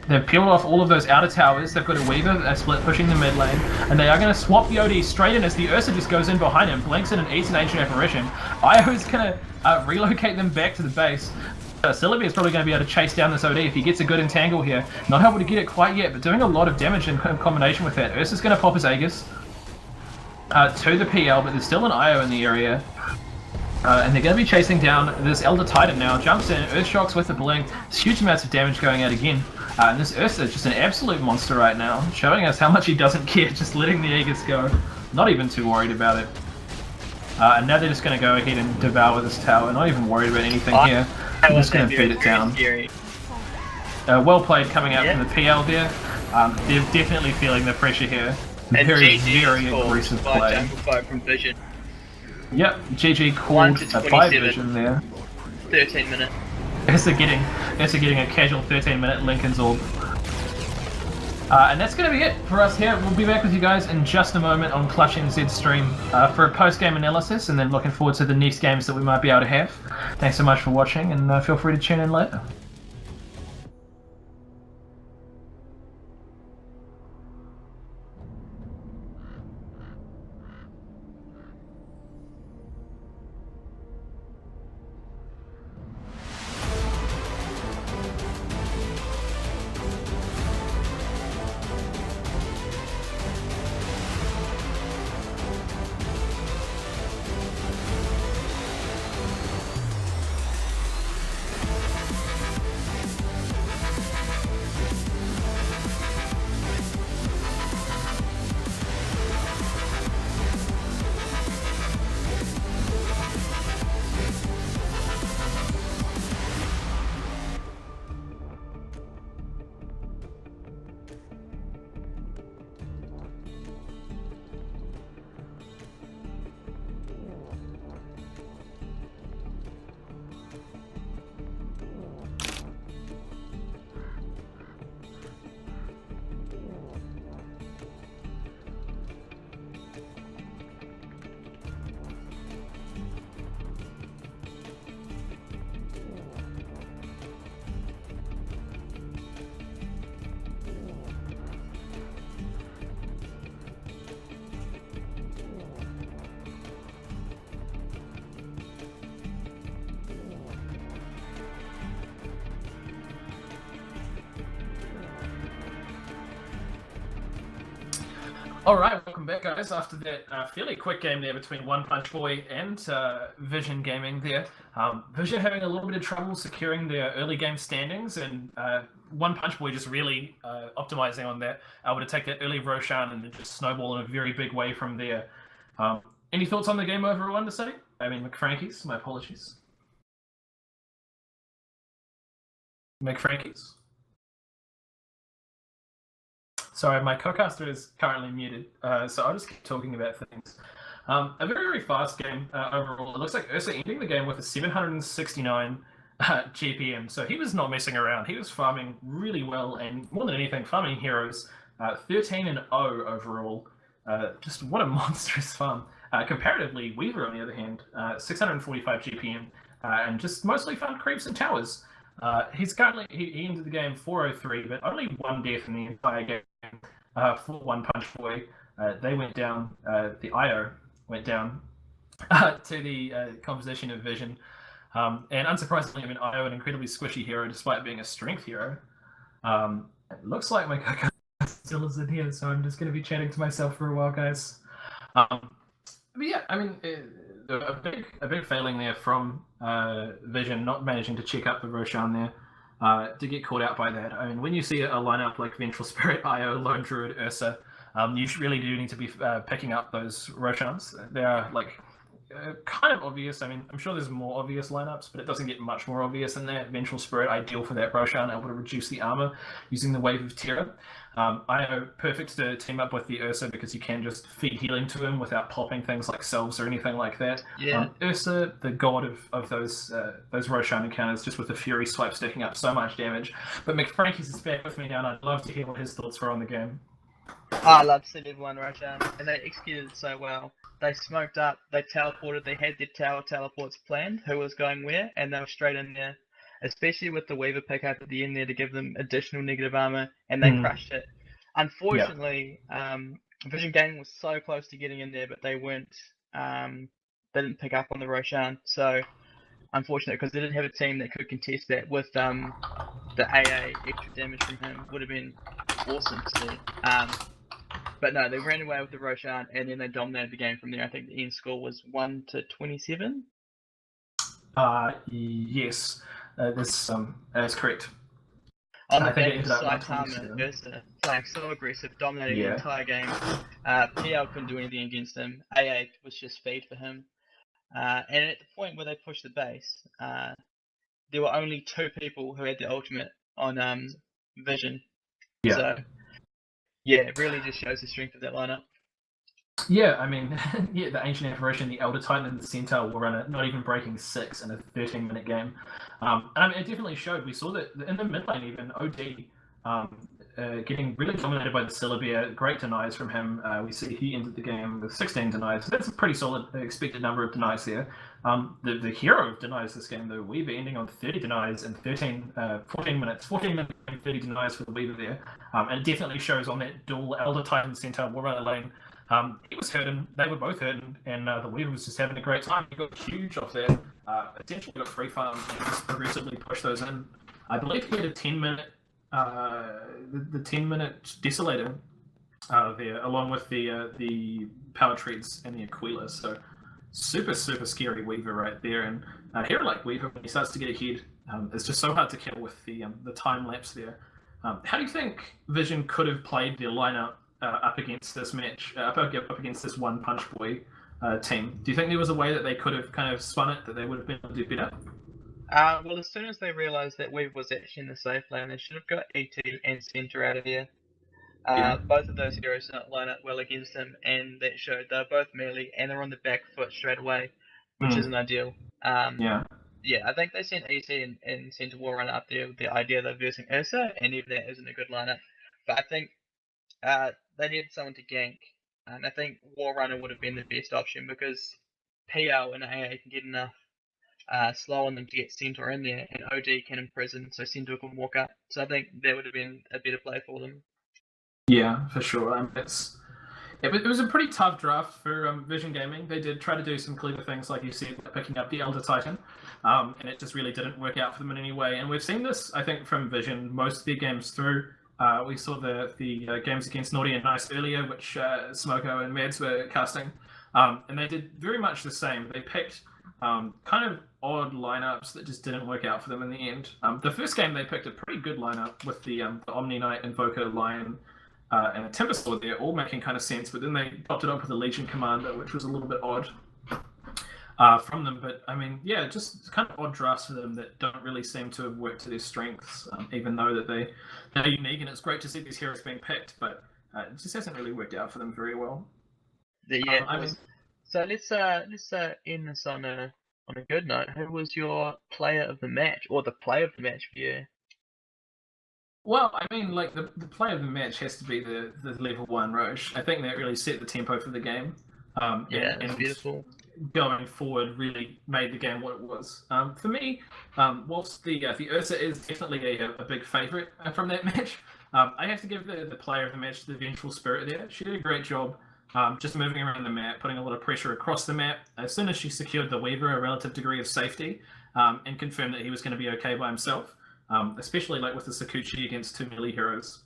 They've peeled off all of those outer towers. They've got a Weaver, a split pushing the mid lane, and they are going to swap the OD straight in as the Ursa just goes in behind him, blinks in and eats an Ancient Apparition. Io's going to relocate them back to the base. Syllabear is probably going to be able to chase down this OD if he gets a good entangle here. Not able to get it quite yet, but doing a lot of damage in combination with that. Ursa's going to pop his Aegis to the PL, but there's still an Io in the area. And they're going to be chasing down this Elder Titan now. Jumps in, Earthshocks with a blink. There's huge amounts of damage going out again. And this Ursa is just an absolute monster right now, showing us how much he doesn't care, just letting the Aegis go. Not even too worried about it. And now they're just going to go ahead and devour this tower. Not even worried about anything here. I'm just going to beat it down. Well played coming out from the PL there. They're definitely feeling the pressure here. Very aggressive play. From Vision. Yep, GG called by Vision there. 13 minutes. As they're getting a casual 13-minute Lincoln's Orb. And that's going to be it for us here. We'll be back with you guys in just a moment on Clutch NZ stream for a post-game analysis, and then looking forward to the next games that we might be able to have. Thanks so much for watching, and feel free to tune in later. Alright, welcome back guys, after that fairly quick game there between One Punch Boy and Vision Gaming there. Vision having a little bit of trouble securing their early game standings, and One Punch Boy just really optimizing on that, able to take that early Roshan and then just snowball in a very big way from there. Any thoughts on the game overall, Understudy? I mean, McFrankies, my apologies. McFrankies. Sorry, my co-caster is currently muted, so I'll just keep talking about things. A very, very fast game overall. It looks like Ursa ending the game with a 769 GPM, so he was not messing around. He was farming really well, and more than anything, farming heroes. 13-0 overall. Just what a monstrous farm. Comparatively, Weaver, on the other hand, 645 GPM, and just mostly farmed creeps and towers. He's currently, he ended the game 403, but only one death in the entire game for One Punch Boy. They went down, the IO went down to the composition of Vision. And unsurprisingly, I mean, IO, an incredibly squishy hero despite being a strength hero. It looks like my Coco still isn't here, so I'm just going to be chatting to myself for a while, guys. But yeah, I mean, a big failing there from Vision, not managing to check up the Roshan there, to get caught out by that. I mean, when you see a lineup like Vengeful Spirit, IO, Lone Druid, Ursa, you really do need to be picking up those Roshans. They are like kind of obvious. I mean, I'm sure there's more obvious lineups, but it doesn't get much more obvious than that. Vengeful Spirit, ideal for that Roshan, able to reduce the armor using the Wave of Terror. IO, perfect to team up with the Ursa because you can just feed healing to him without popping things like selves or anything like that. Yeah. Ursa, the god of those Roshan encounters, just with the Fury swipe sticking up so much damage. But McFrankie's is back with me now, and I'd love to hear what his thoughts were on the game. I love City 1 Roshan, and they executed it so well. They smoked up, they teleported, they had their tower teleports planned, who was going where, and they were straight in there. Especially with the Weaver pickup at the end there to give them additional negative armor, and they crushed it. Unfortunately, Vision Gaming was so close to getting in there, but they weren't. They didn't pick up on the Roshan, so unfortunate because they didn't have a team that could contest that with the AA extra damage from him would have been awesome to see. But no, they ran away with the Roshan, and then they dominated the game from there. I think the end score was 1-27. Yes. That's correct. On the back of Saitama, Ursa, playing so aggressive, dominating the entire game. PL couldn't do anything against him. AA was just feed for him. And at the point where they pushed the base, there were only 2 people who had the ultimate on Vision. Yeah. So, yeah, it really just shows the strength of that lineup. Yeah, I mean, yeah, the Ancient Apparition, the Elder Titan, and the Centaur were not even breaking 6 in a 13-minute game. And I mean, it definitely showed. We saw that in the mid lane, even OD getting really dominated by the Syllabia. Great denies from him. We see he ended the game with 16 denies. So that's a pretty solid expected number of denies there. The hero of denies this game, though, Weaver ending on 30 denies in 14 minutes. 14 minutes and 30 denies for the Weaver there. And it definitely shows on that dual Elder Titan Centaur war runner lane. He was hurting, they were both hurting, and the Weaver was just having a great time. He got huge off that. Essentially got free farm and just progressively pushed those in. I believe he had a 10-minute, the 10-minute Desolator there, along with the Power Treads and the Aquila. So super scary Weaver right there. And a hero like Weaver, when he starts to get ahead, it's just so hard to kill with the time lapse there. How do you think Vision could have played their lineup up against this match, up against this One Punch Boy team? Do you think there was a way that they could have kind of spun it, that they would have been able to do better? Well, as soon as they realised that Weaver was actually in the safe lane, they should have got ET and Centaur out of here. Both of those heroes did not line up well against him, and that showed they're both melee and they're on the back foot straight away, which isn't ideal. Yeah, I think they sent ET and Centaur War Runner up there with the idea they're versing Ursa, and even that isn't a good lineup. But I think they needed someone to gank, and I think War Runner would have been the best option because PL and AA can get enough slow on them to get Centaur in there, and OD can imprison, so Centaur can walk up. So I think that would have been a better play for them. Yeah, for sure. It was a pretty tough draft for Vision Gaming. They did try to do some clever things, like you said, picking up the Elder Titan, and it just really didn't work out for them in any way. And we've seen this, I think, from Vision most of their games through. We saw the games against Naughty and Nice earlier, which Smoko and Mads were casting, and they did very much the same. They picked kind of odd lineups that just didn't work out for them in the end. The first game they picked a pretty good lineup with the Omni Knight, Invoker, Lion, and a Timber Sword there, all making kind of sense, but then they topped it up with a Legion Commander, which was a little bit odd from them. But I mean, yeah, just kind of odd drafts for them that don't really seem to have worked to their strengths, even though that they're unique, and it's great to see these heroes being picked, but it just hasn't really worked out for them very well. Yeah, so let's end this on a good note. Who was your player of the match, or the player of the match for you? Well, I mean, like the player of the match has to be the level 1 Roche. I think that really set the tempo for the game. And beautiful. Going forward, really made the game what it was. For me, whilst the Ursa is definitely a big favourite from that match, I have to give the player of the match to the Vengeful Spirit there. She did a great job. Just moving around the map, putting a lot of pressure across the map. As soon as she secured the Weaver a relative degree of safety, and confirmed that he was going to be okay by himself, especially like with the Sakuchi against 2 melee heroes,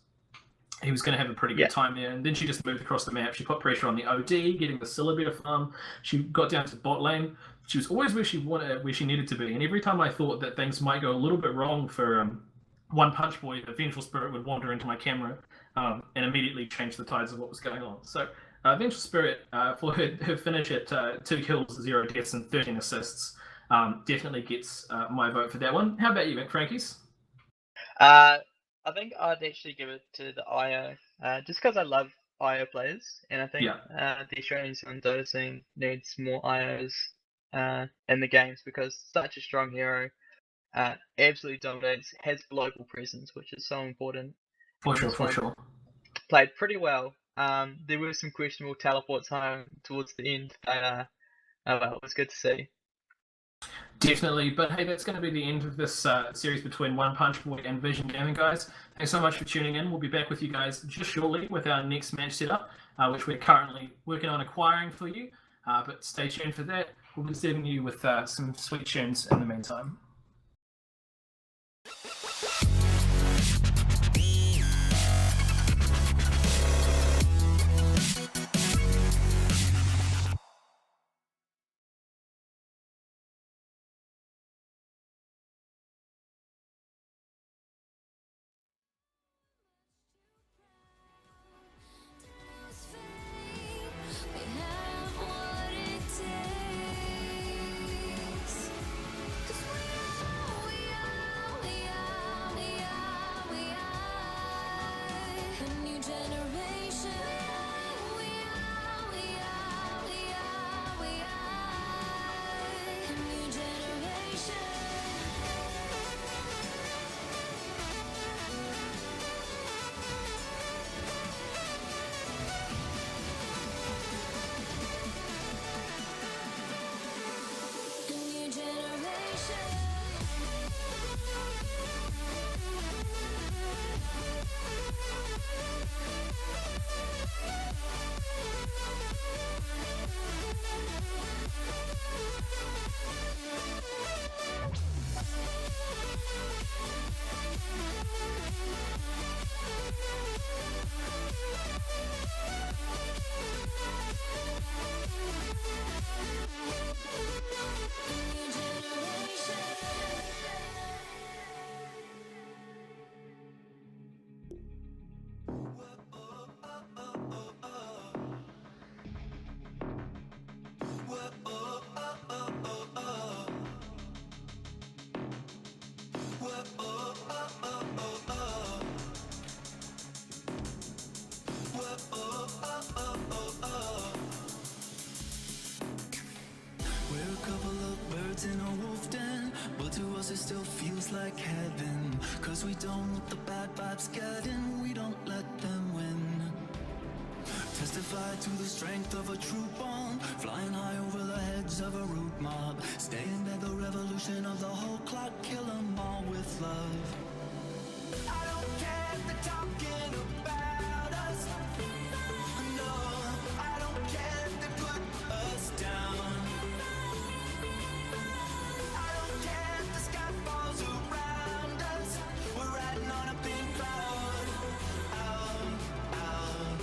he was going to have a pretty good time there. And then she just moved across the map. She put pressure on the OD, getting the Syllabia farm. She got down to bot lane. She was always where she needed to be. And every time I thought that things might go a little bit wrong for One Punch Boy, the Vengeful Spirit would wander into my camera and immediately change the tides of what was going on. So Vengeful Spirit, for her finish at 2 kills, 0 deaths, and 13 assists, definitely gets my vote for that one. How about you, Frankies? I think I'd actually give it to the IO, just because I love IO players, and I think the Australian Dota scene needs more IOs in the games, because such a strong hero absolutely dominates, has global presence, which is so important. For sure. Played pretty well. There were some questionable teleports home towards the end, but it was good to see. Definitely, but hey, that's going to be the end of this series between One Punch Boy and Vision Gaming, guys. Thanks so much for tuning in. We'll be back with you guys just shortly with our next match setup, which we're currently working on acquiring for you. But stay tuned for that. We'll be serving you with some sweet tunes in the meantime. like heaven. Cause we don't let the bad vibes get in, we don't let them win. Testify to the strength of a true bond, flying high over the heads of a root mob, staying at the revolution of the whole clock, kill 'em all with love. I don't care if they're talking about us. No, I don't care if they put us down. I don't care if the sky falls around us. We're riding on a pink cloud. Out, out.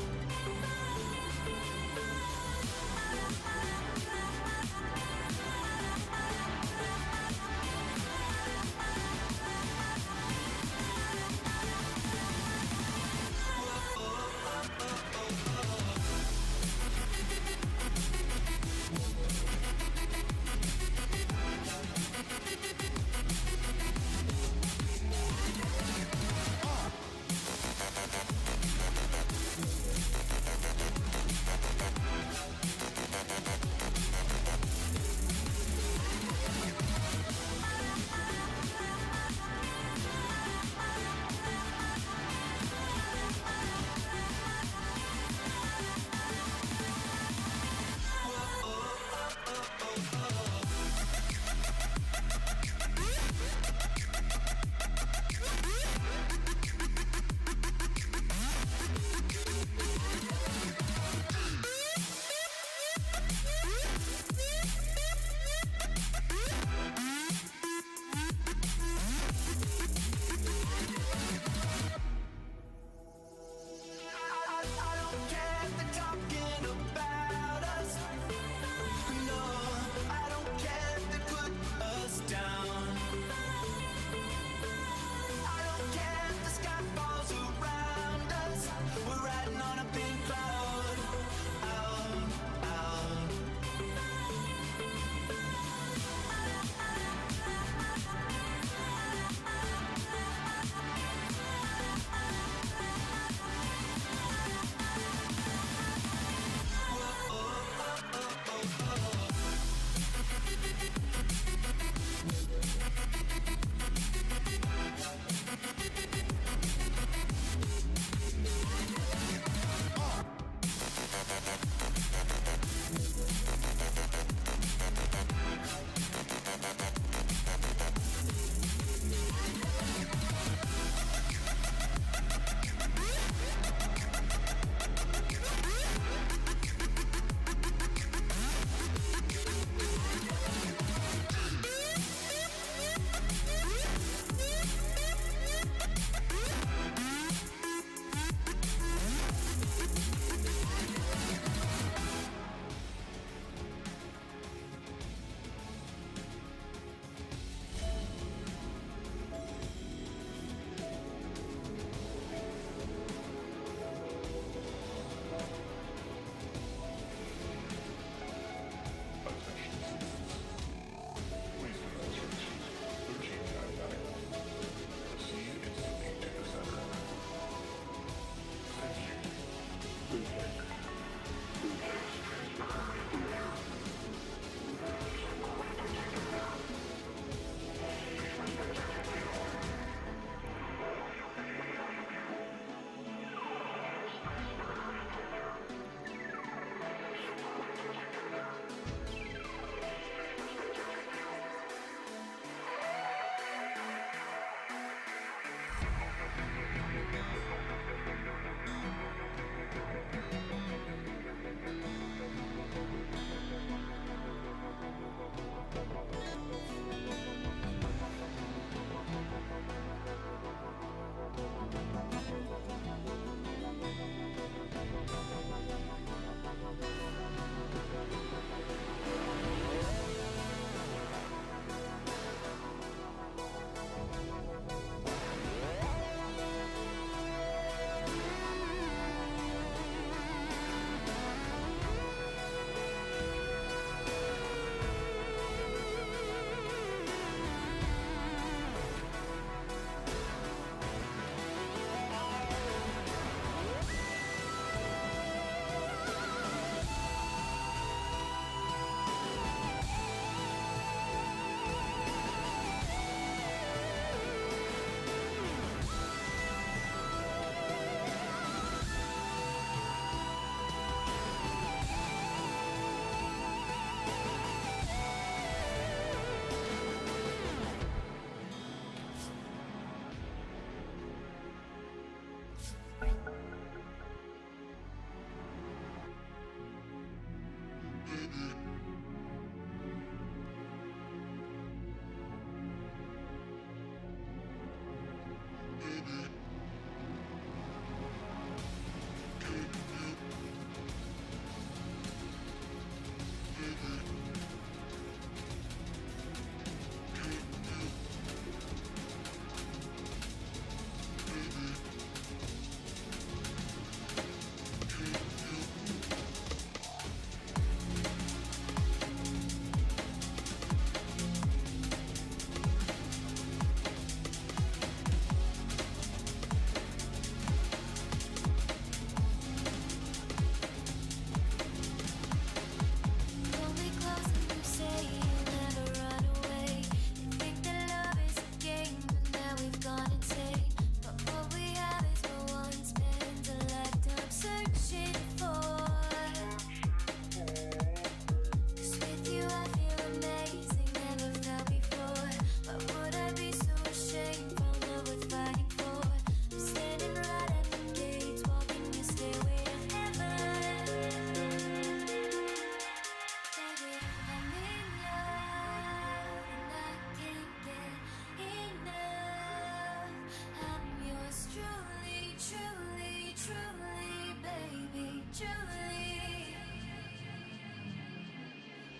truly, baby, truly.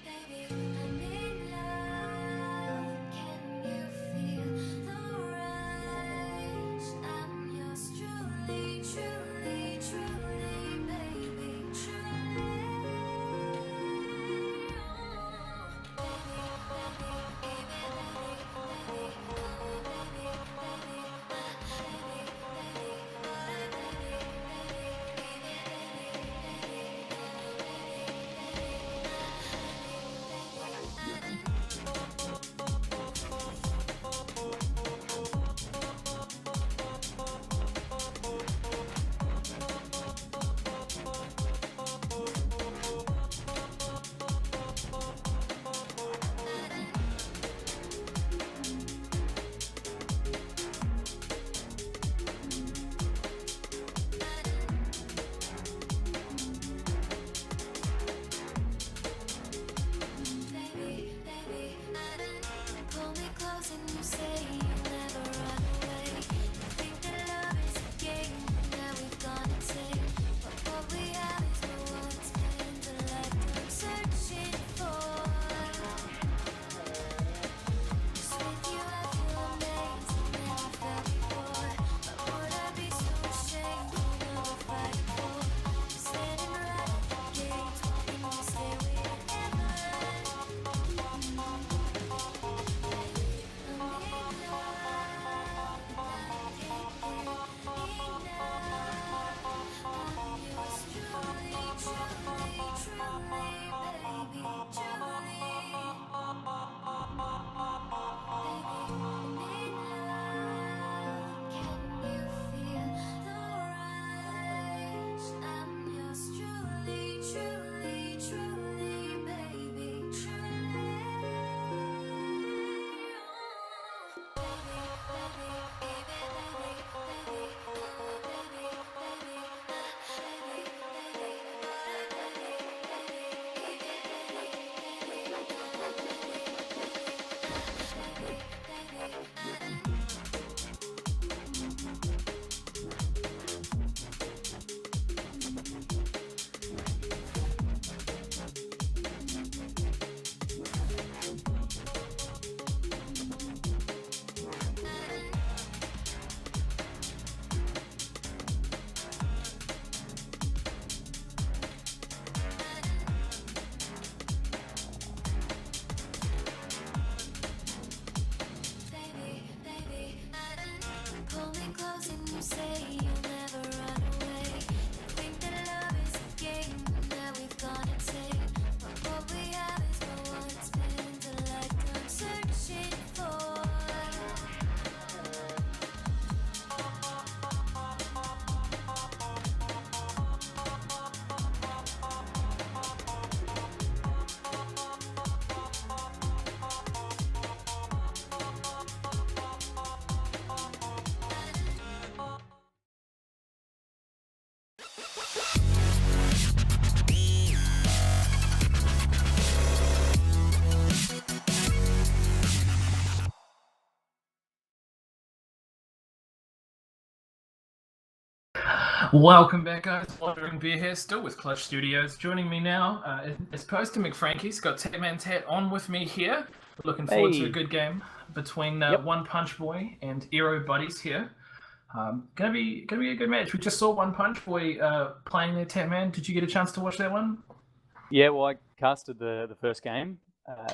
Baby, I'm in love. Can you feel the rush? I'm yours truly, truly, truly, baby, truly. Baby, baby, pull me close and you say you'll never run away. You think that love is a game, now we've gone insane. But what we have is no one spends a lifetime searching for. Just with you I feel amazing, never felt before. But would I be so ashamed to never fight for? I'm standing right at the gates, wanting to stay wherever. Baby, baby, pull me close and you say you'll never run away. You think that love is a game, now we've gone insane. But what we have is no one spends a lifetime searching for. Welcome back, guys. Wandering Beer here, still with Clutch Studios. Joining me now is Post to McFrankie's got Tatman Tat on with me here. Looking forward to a good game between One Punch Boy and Ero Buddies here. Gonna be a good match. We just saw One Punch Boy playing there. Tatman, did you get a chance to watch that one? Yeah, well, I casted the first game,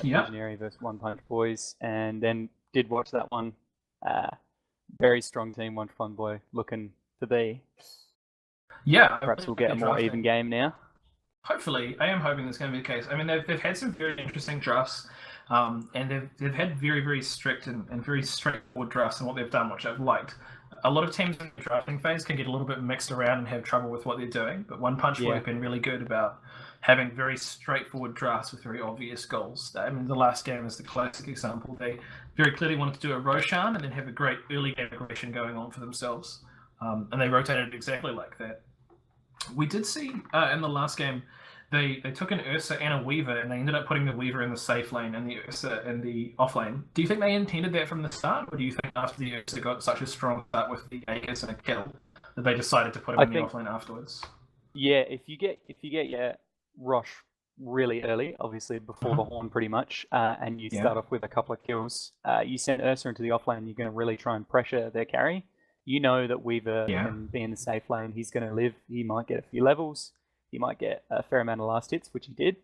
Yep. Visionary versus One Punch Boys, and then did watch that one. Very strong team, One Punch Boy looking to be. Yeah. Perhaps we'll get a more even game now. Hopefully, I am hoping that's going to be the case. I mean, they've had some very interesting drafts, and they've had very, very strict and very straightforward drafts in what they've done, which I've liked. A lot of teams in the drafting phase can get a little bit mixed around and have trouble with what they're doing, but One Punch Boy have been really good about having very straightforward drafts with very obvious goals. I mean, the last game is the classic example. They very clearly wanted to do a Roshan and then have a great early game aggression going on for themselves, and they rotated it exactly like that. We did see in the last game, they took an Ursa and a Weaver, and they ended up putting the Weaver in the safe lane and the Ursa in the off lane. Do you think they intended that from the start, or do you think after the Ursa got such a strong start with the Aegis and a kill, that they decided to put him in the offlane afterwards. Yeah, if you get your Rosh really early, obviously before the horn pretty much, and you start off with a couple of kills, you send Ursa into the offlane, you're going to really try and pressure their carry. You know that Weaver can be in the safe lane, he's going to live, he might get a few levels, he might get a fair amount of last hits, which he did.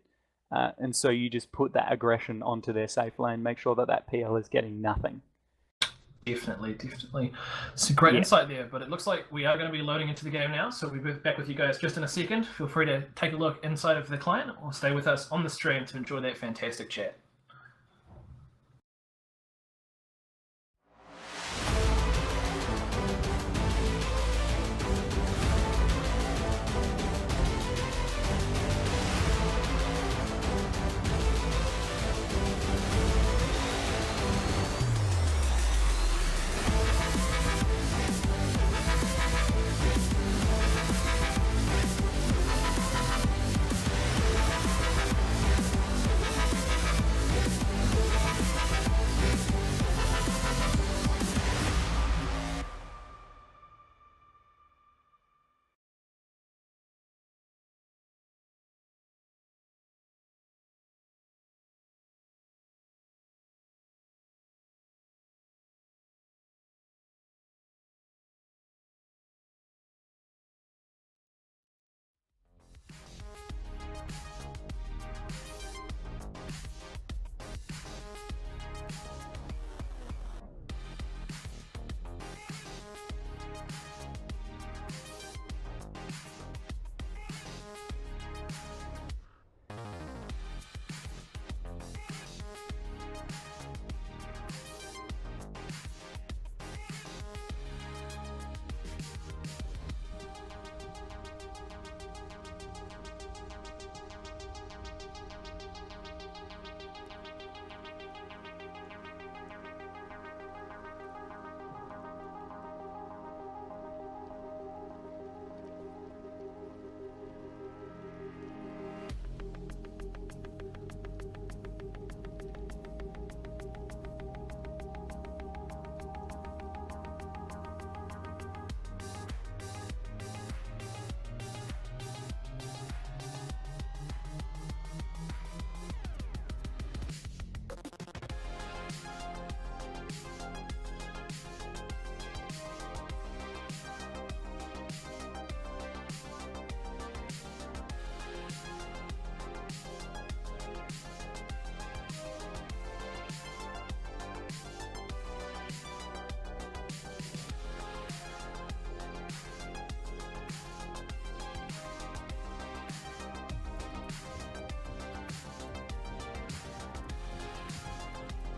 And so you just put that aggression onto their safe lane, make sure that PL is getting nothing. Definitely. It's a great insight there, but it looks like we are going to be loading into the game now, so we'll be back with you guys just in a second. Feel free to take a look inside of the client or stay with us on the stream to enjoy that fantastic chat.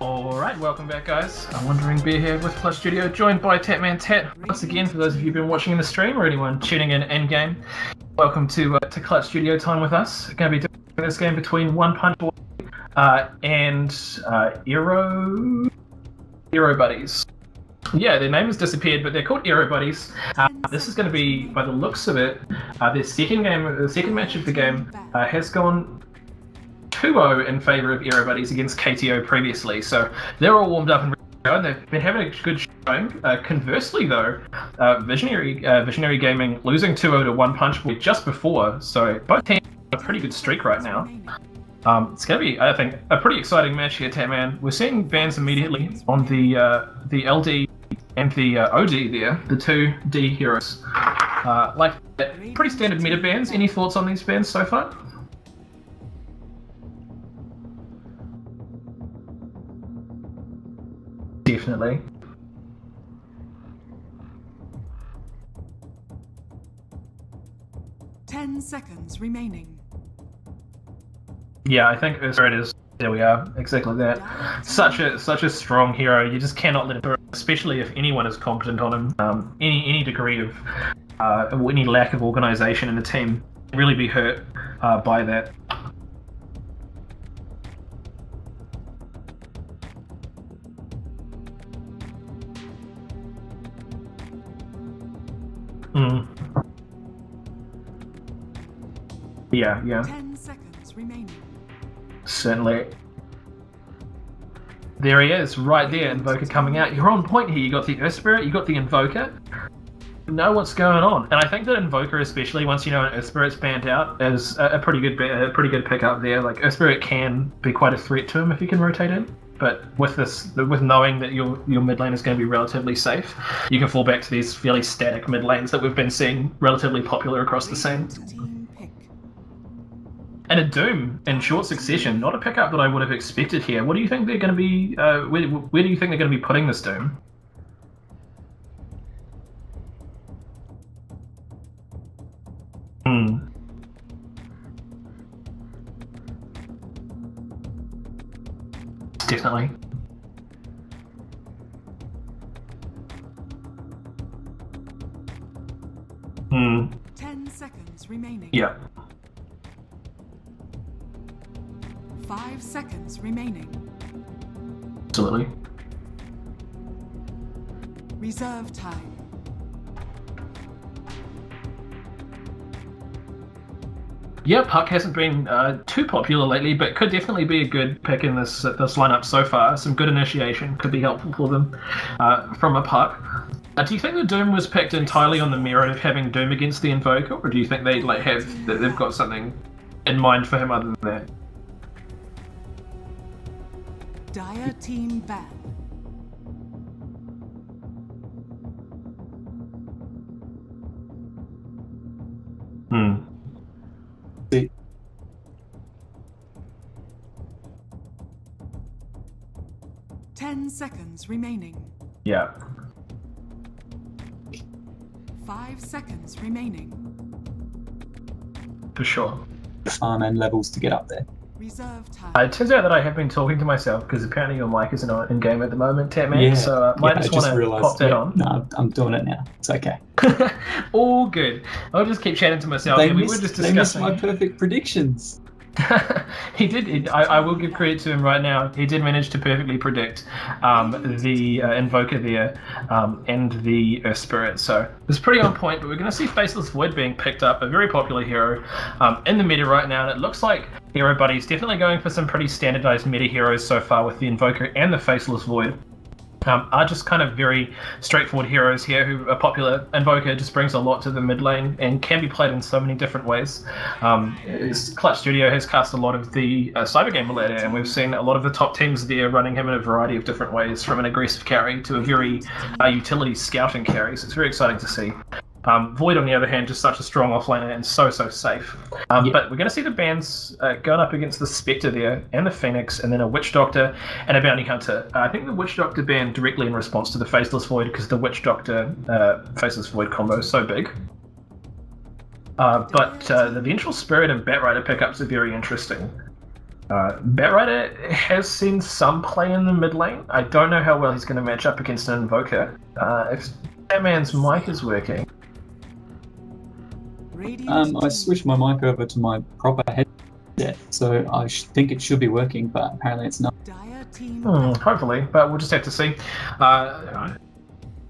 Alright, welcome back guys. I'm Wandering Bear here with Clutch Studio, joined by Tatman Tat. Once again, for those of you who've been watching in the stream or anyone tuning in-game, welcome to Clutch Studio time with us. We're going to be doing this game between One Punch Boy and Ero Buddies. Yeah, their name has disappeared, but they're called Ero Buddies. This is going to be, by the looks of it, their second match of the game has gone 2-0 in favour of Ero Buddies against KTO previously, so they're all warmed up and ready to go, and they've been having a good showing. Conversely though, Visionary Gaming losing 2-0 to One Punch Boy just before, so both teams have a pretty good streak right now. It's going to be, I think, a pretty exciting match here, Tatman. We're seeing bans immediately on the LD and the OD there, the 2D heroes. Pretty standard meta bans. Any thoughts on these bans so far? Definitely. Ten seconds remaining. Yeah, I think there it is. There we are. Exactly that. Such a strong hero. You just cannot let him through, especially if anyone is competent on him. Any degree of any lack of organisation in the team can really be hurt by that. Yeah. 10 seconds remaining. Certainly. There he is, right there, Invoker coming out. You're on point here. You got the Earth Spirit, you got the Invoker. know what's going on. And I think that Invoker, especially once you know an Earth Spirit's banned out, is a pretty good pickup there. Like Earth Spirit can be quite a threat to him if he can rotate in. But with knowing that your mid lane is going to be relatively safe, you can fall back to these fairly static mid lanes that we've been seeing relatively popular across the scene. Team pick. And a Doom in short succession, not a pickup that I would have expected here. What do you think they're going to be? Where do you think they're going to be putting this Doom? Definitely. 10 seconds remaining. Yeah. 5 seconds remaining. Absolutely. Reserve time. Yeah, Puck hasn't been too popular lately, but could definitely be a good pick in this lineup so far. Some good initiation could be helpful for them from a Puck. Do you think the Doom was picked entirely on the merit of having Doom against the Invoker, or do you think they've got something in mind for him other than that? Dire team ban. The 10 seconds remaining. Yeah. 5 seconds remaining. For sure. farm and levels to get up there. Reserve time. It turns out that I have been talking to myself because apparently your mic isn't in game at the moment, Tatman. Yeah, So might I just want to realised, pop that on. No, I'm doing it now. It's okay. All good. I'll just keep chatting to myself. They We missed, were just they missed discussing. my perfect predictions. He did. I will give credit to him right now. He did manage to perfectly predict the Invoker there and the Earth Spirit. So it was pretty on point. But we're going to see Faceless Void being picked up, a very popular hero in the meta right now. And it looks like Ero Buddies definitely going for some pretty standardized meta heroes so far with the Invoker and the Faceless Void. Are just kind of very straightforward heroes here who are popular. Invoker just brings a lot to the mid lane and can be played in so many different ways. Clutch Studio has cast a lot of the Cyber Gamer ladder, and we've seen a lot of the top teams there running him in a variety of different ways, from an aggressive carry to a very utility scouting carry, so it's very exciting to see. Void, on the other hand, just such a strong offlaner and so safe. But we're going to see the bans going up against the Spectre there, and the Phoenix, and then a Witch Doctor and a Bounty Hunter. I think the Witch Doctor banned directly in response to the Faceless Void because the Witch Doctor Faceless Void combo is so big. But the Vengeful Spirit and Batrider pickups are very interesting. Batrider has seen some play in the mid lane. I don't know how well he's going to match up against an Invoker. If that man's mic is working. I switched my mic over to my proper headset, so I think it should be working, but apparently it's not. Hopefully, but we'll just have to see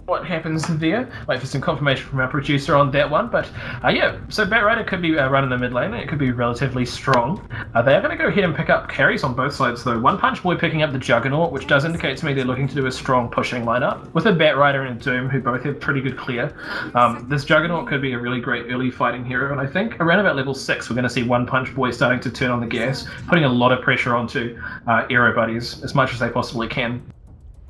what happens there. Wait for some confirmation from our producer on that one. But yeah, so Batrider could be running the mid lane, and it could be relatively strong. They are going to go ahead and pick up carries on both sides though. One Punch Boy picking up the Juggernaut, which does indicate to me they're looking to do a strong pushing lineup with a Batrider and a Doom, who both have pretty good clear. This Juggernaut could be a really great early fighting hero, and I think around about level 6 we're going to see One Punch Boy starting to turn on the gas, putting a lot of pressure onto Ero Buddies as much as they possibly can.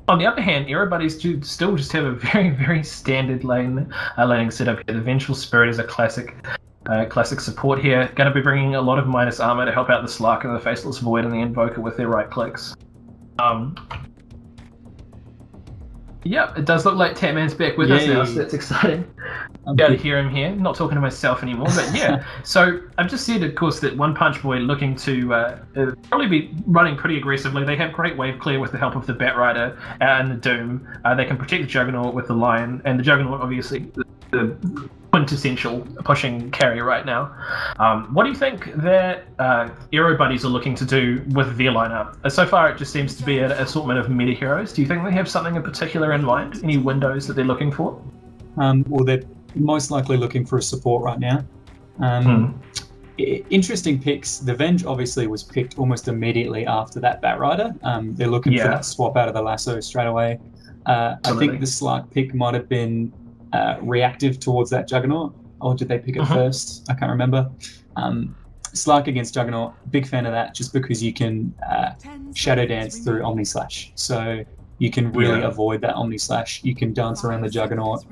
On the other hand, Ero Buddies do still just have a very standard laning setup here. The Vengeful Spirit is a classic support here. Going to be bringing a lot of minus armor to help out the Slark and the Faceless Void and the Invoker with their right clicks. Yep, it does look like Tatman's back with us now, so that's exciting. Be able to hear him here. Not talking to myself anymore, but yeah. So I've just said, of course, that One Punch Boy looking to probably be running pretty aggressively. They have great wave clear with the help of the Batrider and the Doom. They can protect the Juggernaut with the Lion, and the Juggernaut, obviously, the quintessential pushing carry right now. What do you think that Ero Buddies are looking to do with their lineup? So far, it just seems to be an assortment of meta heroes. Do you think they have something in particular in mind? Any windows that they're looking for? Well, they're most likely looking for a support right now. Interesting picks. The Venge obviously was picked almost immediately after that Batrider. They're looking for that swap out of the lasso straight away. I think the Slark pick might have been reactive towards that Juggernaut, or did they pick it first? I can't remember. Slark against Juggernaut, big fan of that, just because you can Shadow Dance through Omni Slash. So you can really avoid that Omni Slash. You can dance around the Juggernaut,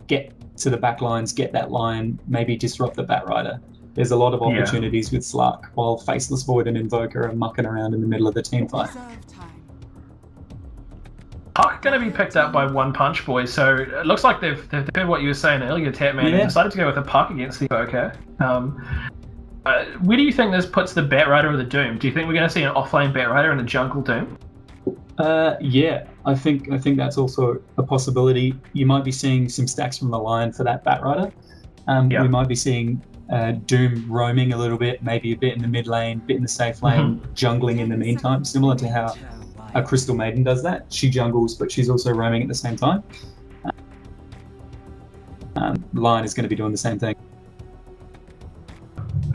get to the back lines, get that line, maybe disrupt the Batrider. There's a lot of opportunities with Slark, while Faceless Void and Invoker are mucking around in the middle of the team fight. Puck going to be picked up by One Punch Boys, so it looks like they've heard what you were saying earlier, Tatman, and decided to go with a Puck against the Invoker. Where do you think this puts the Batrider or the Doom? Do you think we're going to see an offlane Batrider and a jungle Doom? Yeah, I think that's also a possibility. You might be seeing some stacks from the line for that Batrider. We might be seeing Doom roaming a little bit, maybe a bit in the mid lane, a bit in the safe lane, jungling in the meantime, similar to how a Crystal Maiden does that. She jungles, but she's also roaming at the same time. Lion is going to be doing the same thing.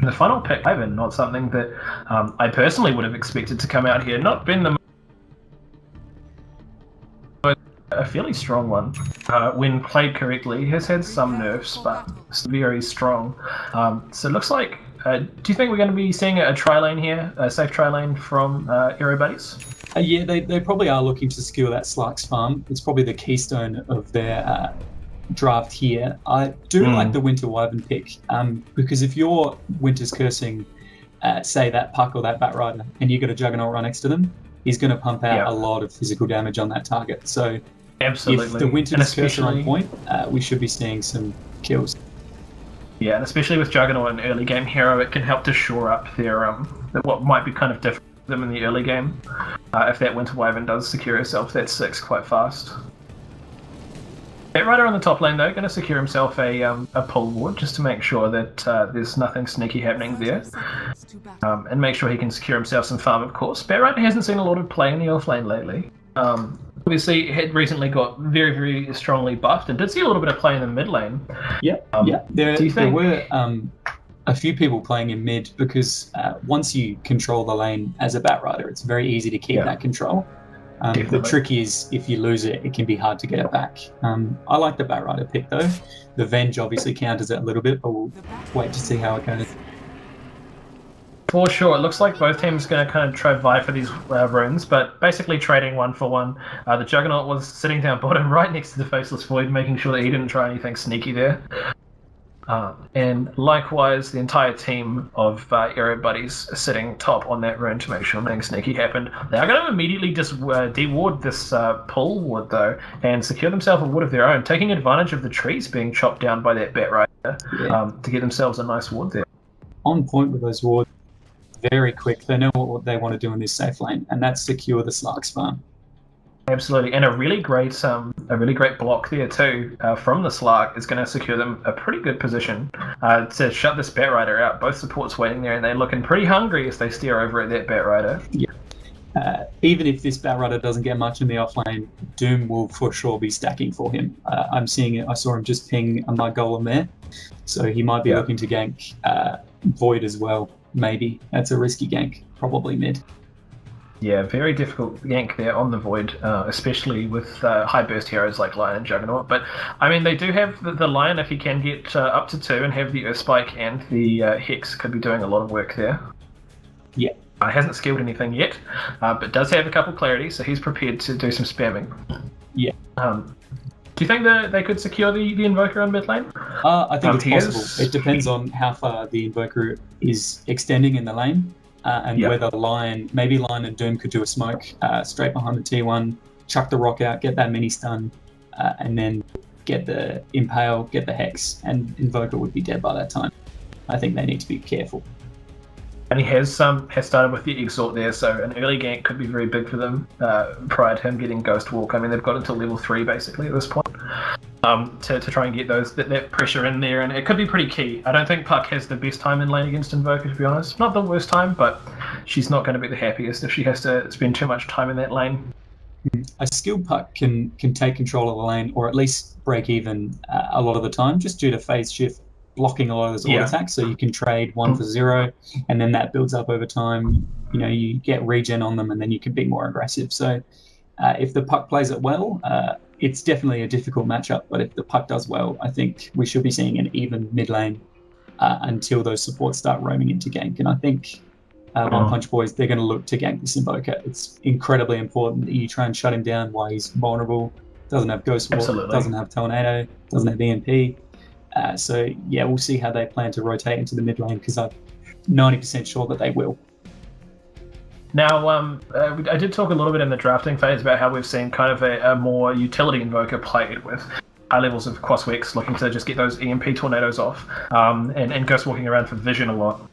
The final pick, Ivan, not something that I personally would have expected to come out here. Not been the a fairly strong one when played correctly. He has had some nerfs, but it's very strong. So it looks like. Do you think we're going to be seeing a tri lane here, a safe tri lane from Ero Buddies? Yeah, they probably are looking to secure that Slark's farm. It's probably the keystone of their draft here. I do like the Winter Wyvern pick because if you're Winter's cursing, say that Puck or that Batrider, and you got a Juggernaut right next to them, he's going to pump out a lot of physical damage on that target. So if the Winter's cursor on point, we should be seeing some kills. Yeah, and especially with Juggernaut and early game hero, it can help to shore up their what might be kind of different for them in the early game. If that Winter Wyvern does secure herself that 6 quite fast. Batrider on the top lane though, going to secure himself a pull ward just to make sure that there's nothing sneaky happening there, and make sure he can secure himself some farm. Of course, Batrider hasn't seen a lot of play in the off lane lately. Obviously, had recently got very, very strongly buffed and did see a little bit of play in the mid lane. There were a few people playing in mid because once you control the lane as a Batrider, it's very easy to keep that control. The trick is if you lose it, it can be hard to get it back. I like the Batrider pick though. The Venge obviously counters it a little bit, but we'll wait to see how it goes. For sure, it looks like both teams are going to kind of try vie for these runes, but basically trading one for one. The Juggernaut was sitting down bottom right next to the Faceless Void, making sure that he didn't try anything sneaky there. And likewise, the entire team of Ero Buddies are sitting top on that rune to make sure nothing sneaky happened. They are going to immediately de-ward this pull ward though, and secure themselves a ward of their own, taking advantage of the trees being chopped down by that Batrider to get themselves a nice ward there. On point with those wards. Very quick. They know what they want to do in this safe lane, and that's secure the Slark's farm. Absolutely, and a really great block there too from the Slark is going to secure them a pretty good position to shut this Batrider out. Both supports waiting there, and they're looking pretty hungry as they steer over at that Batrider. Yeah. Even if this Batrider doesn't get much in the offlane, Doom will for sure be stacking for him. I'm seeing it. I saw him just ping a Mud Golem there, so he might be looking to gank Void as well. Maybe that's a risky gank, probably mid. Yeah, very difficult gank there on the Void, especially with high burst heroes like Lion and Juggernaut. But I mean, they do have the Lion if he can get up to 2 and have the Earth Spike and the Hex could be doing a lot of work there. Yeah. Hasn't skilled anything yet, but does have a couple clarity, so he's prepared to do some spamming. Yeah. Do you think that they could secure the Invoker on mid lane? I think it's possible. It depends on how far the Invoker is extending in the lane, and whether maybe Lion and Doom could do a smoke straight behind the T1, chuck the rock out, get that mini stun, and then get the Impale, get the Hex, and Invoker would be dead by that time. I think they need to be careful. And he has started with the Exalt there, so an early gank could be very big for them prior to him getting Ghost Walk. I mean, they've got until level 3 basically at this point to try and get that pressure in there, and it could be pretty key. I don't think Puck has the best time in lane against Invoker, to be honest. Not the worst time, but she's not going to be the happiest if she has to spend too much time in that lane. A skilled Puck can take control of the lane, or at least break even a lot of the time, just due to phase shift blocking a lot of those auto attacks, so you can trade 1 for 0, and then that builds up over time. You know, you get regen on them, and then you can be more aggressive. So if the Puck plays it well, it's definitely a difficult matchup, but if the puck does well, I think we should be seeing an even mid lane until those supports start roaming into gank. And I think One Punch Boys, they're going to look to gank this Invoker. It's incredibly important that you try and shut him down while he's vulnerable. Doesn't have Ghost Walk, doesn't have Tornado, doesn't have EMP. So yeah, we'll see how they plan to rotate into the mid lane, because I'm 90% sure that they will. Now, I did talk a little bit in the drafting phase about how we've seen kind of a more utility Invoker played with high levels of Quaswex, looking to just get those EMP tornadoes off, and Ghost walking around for vision a lot.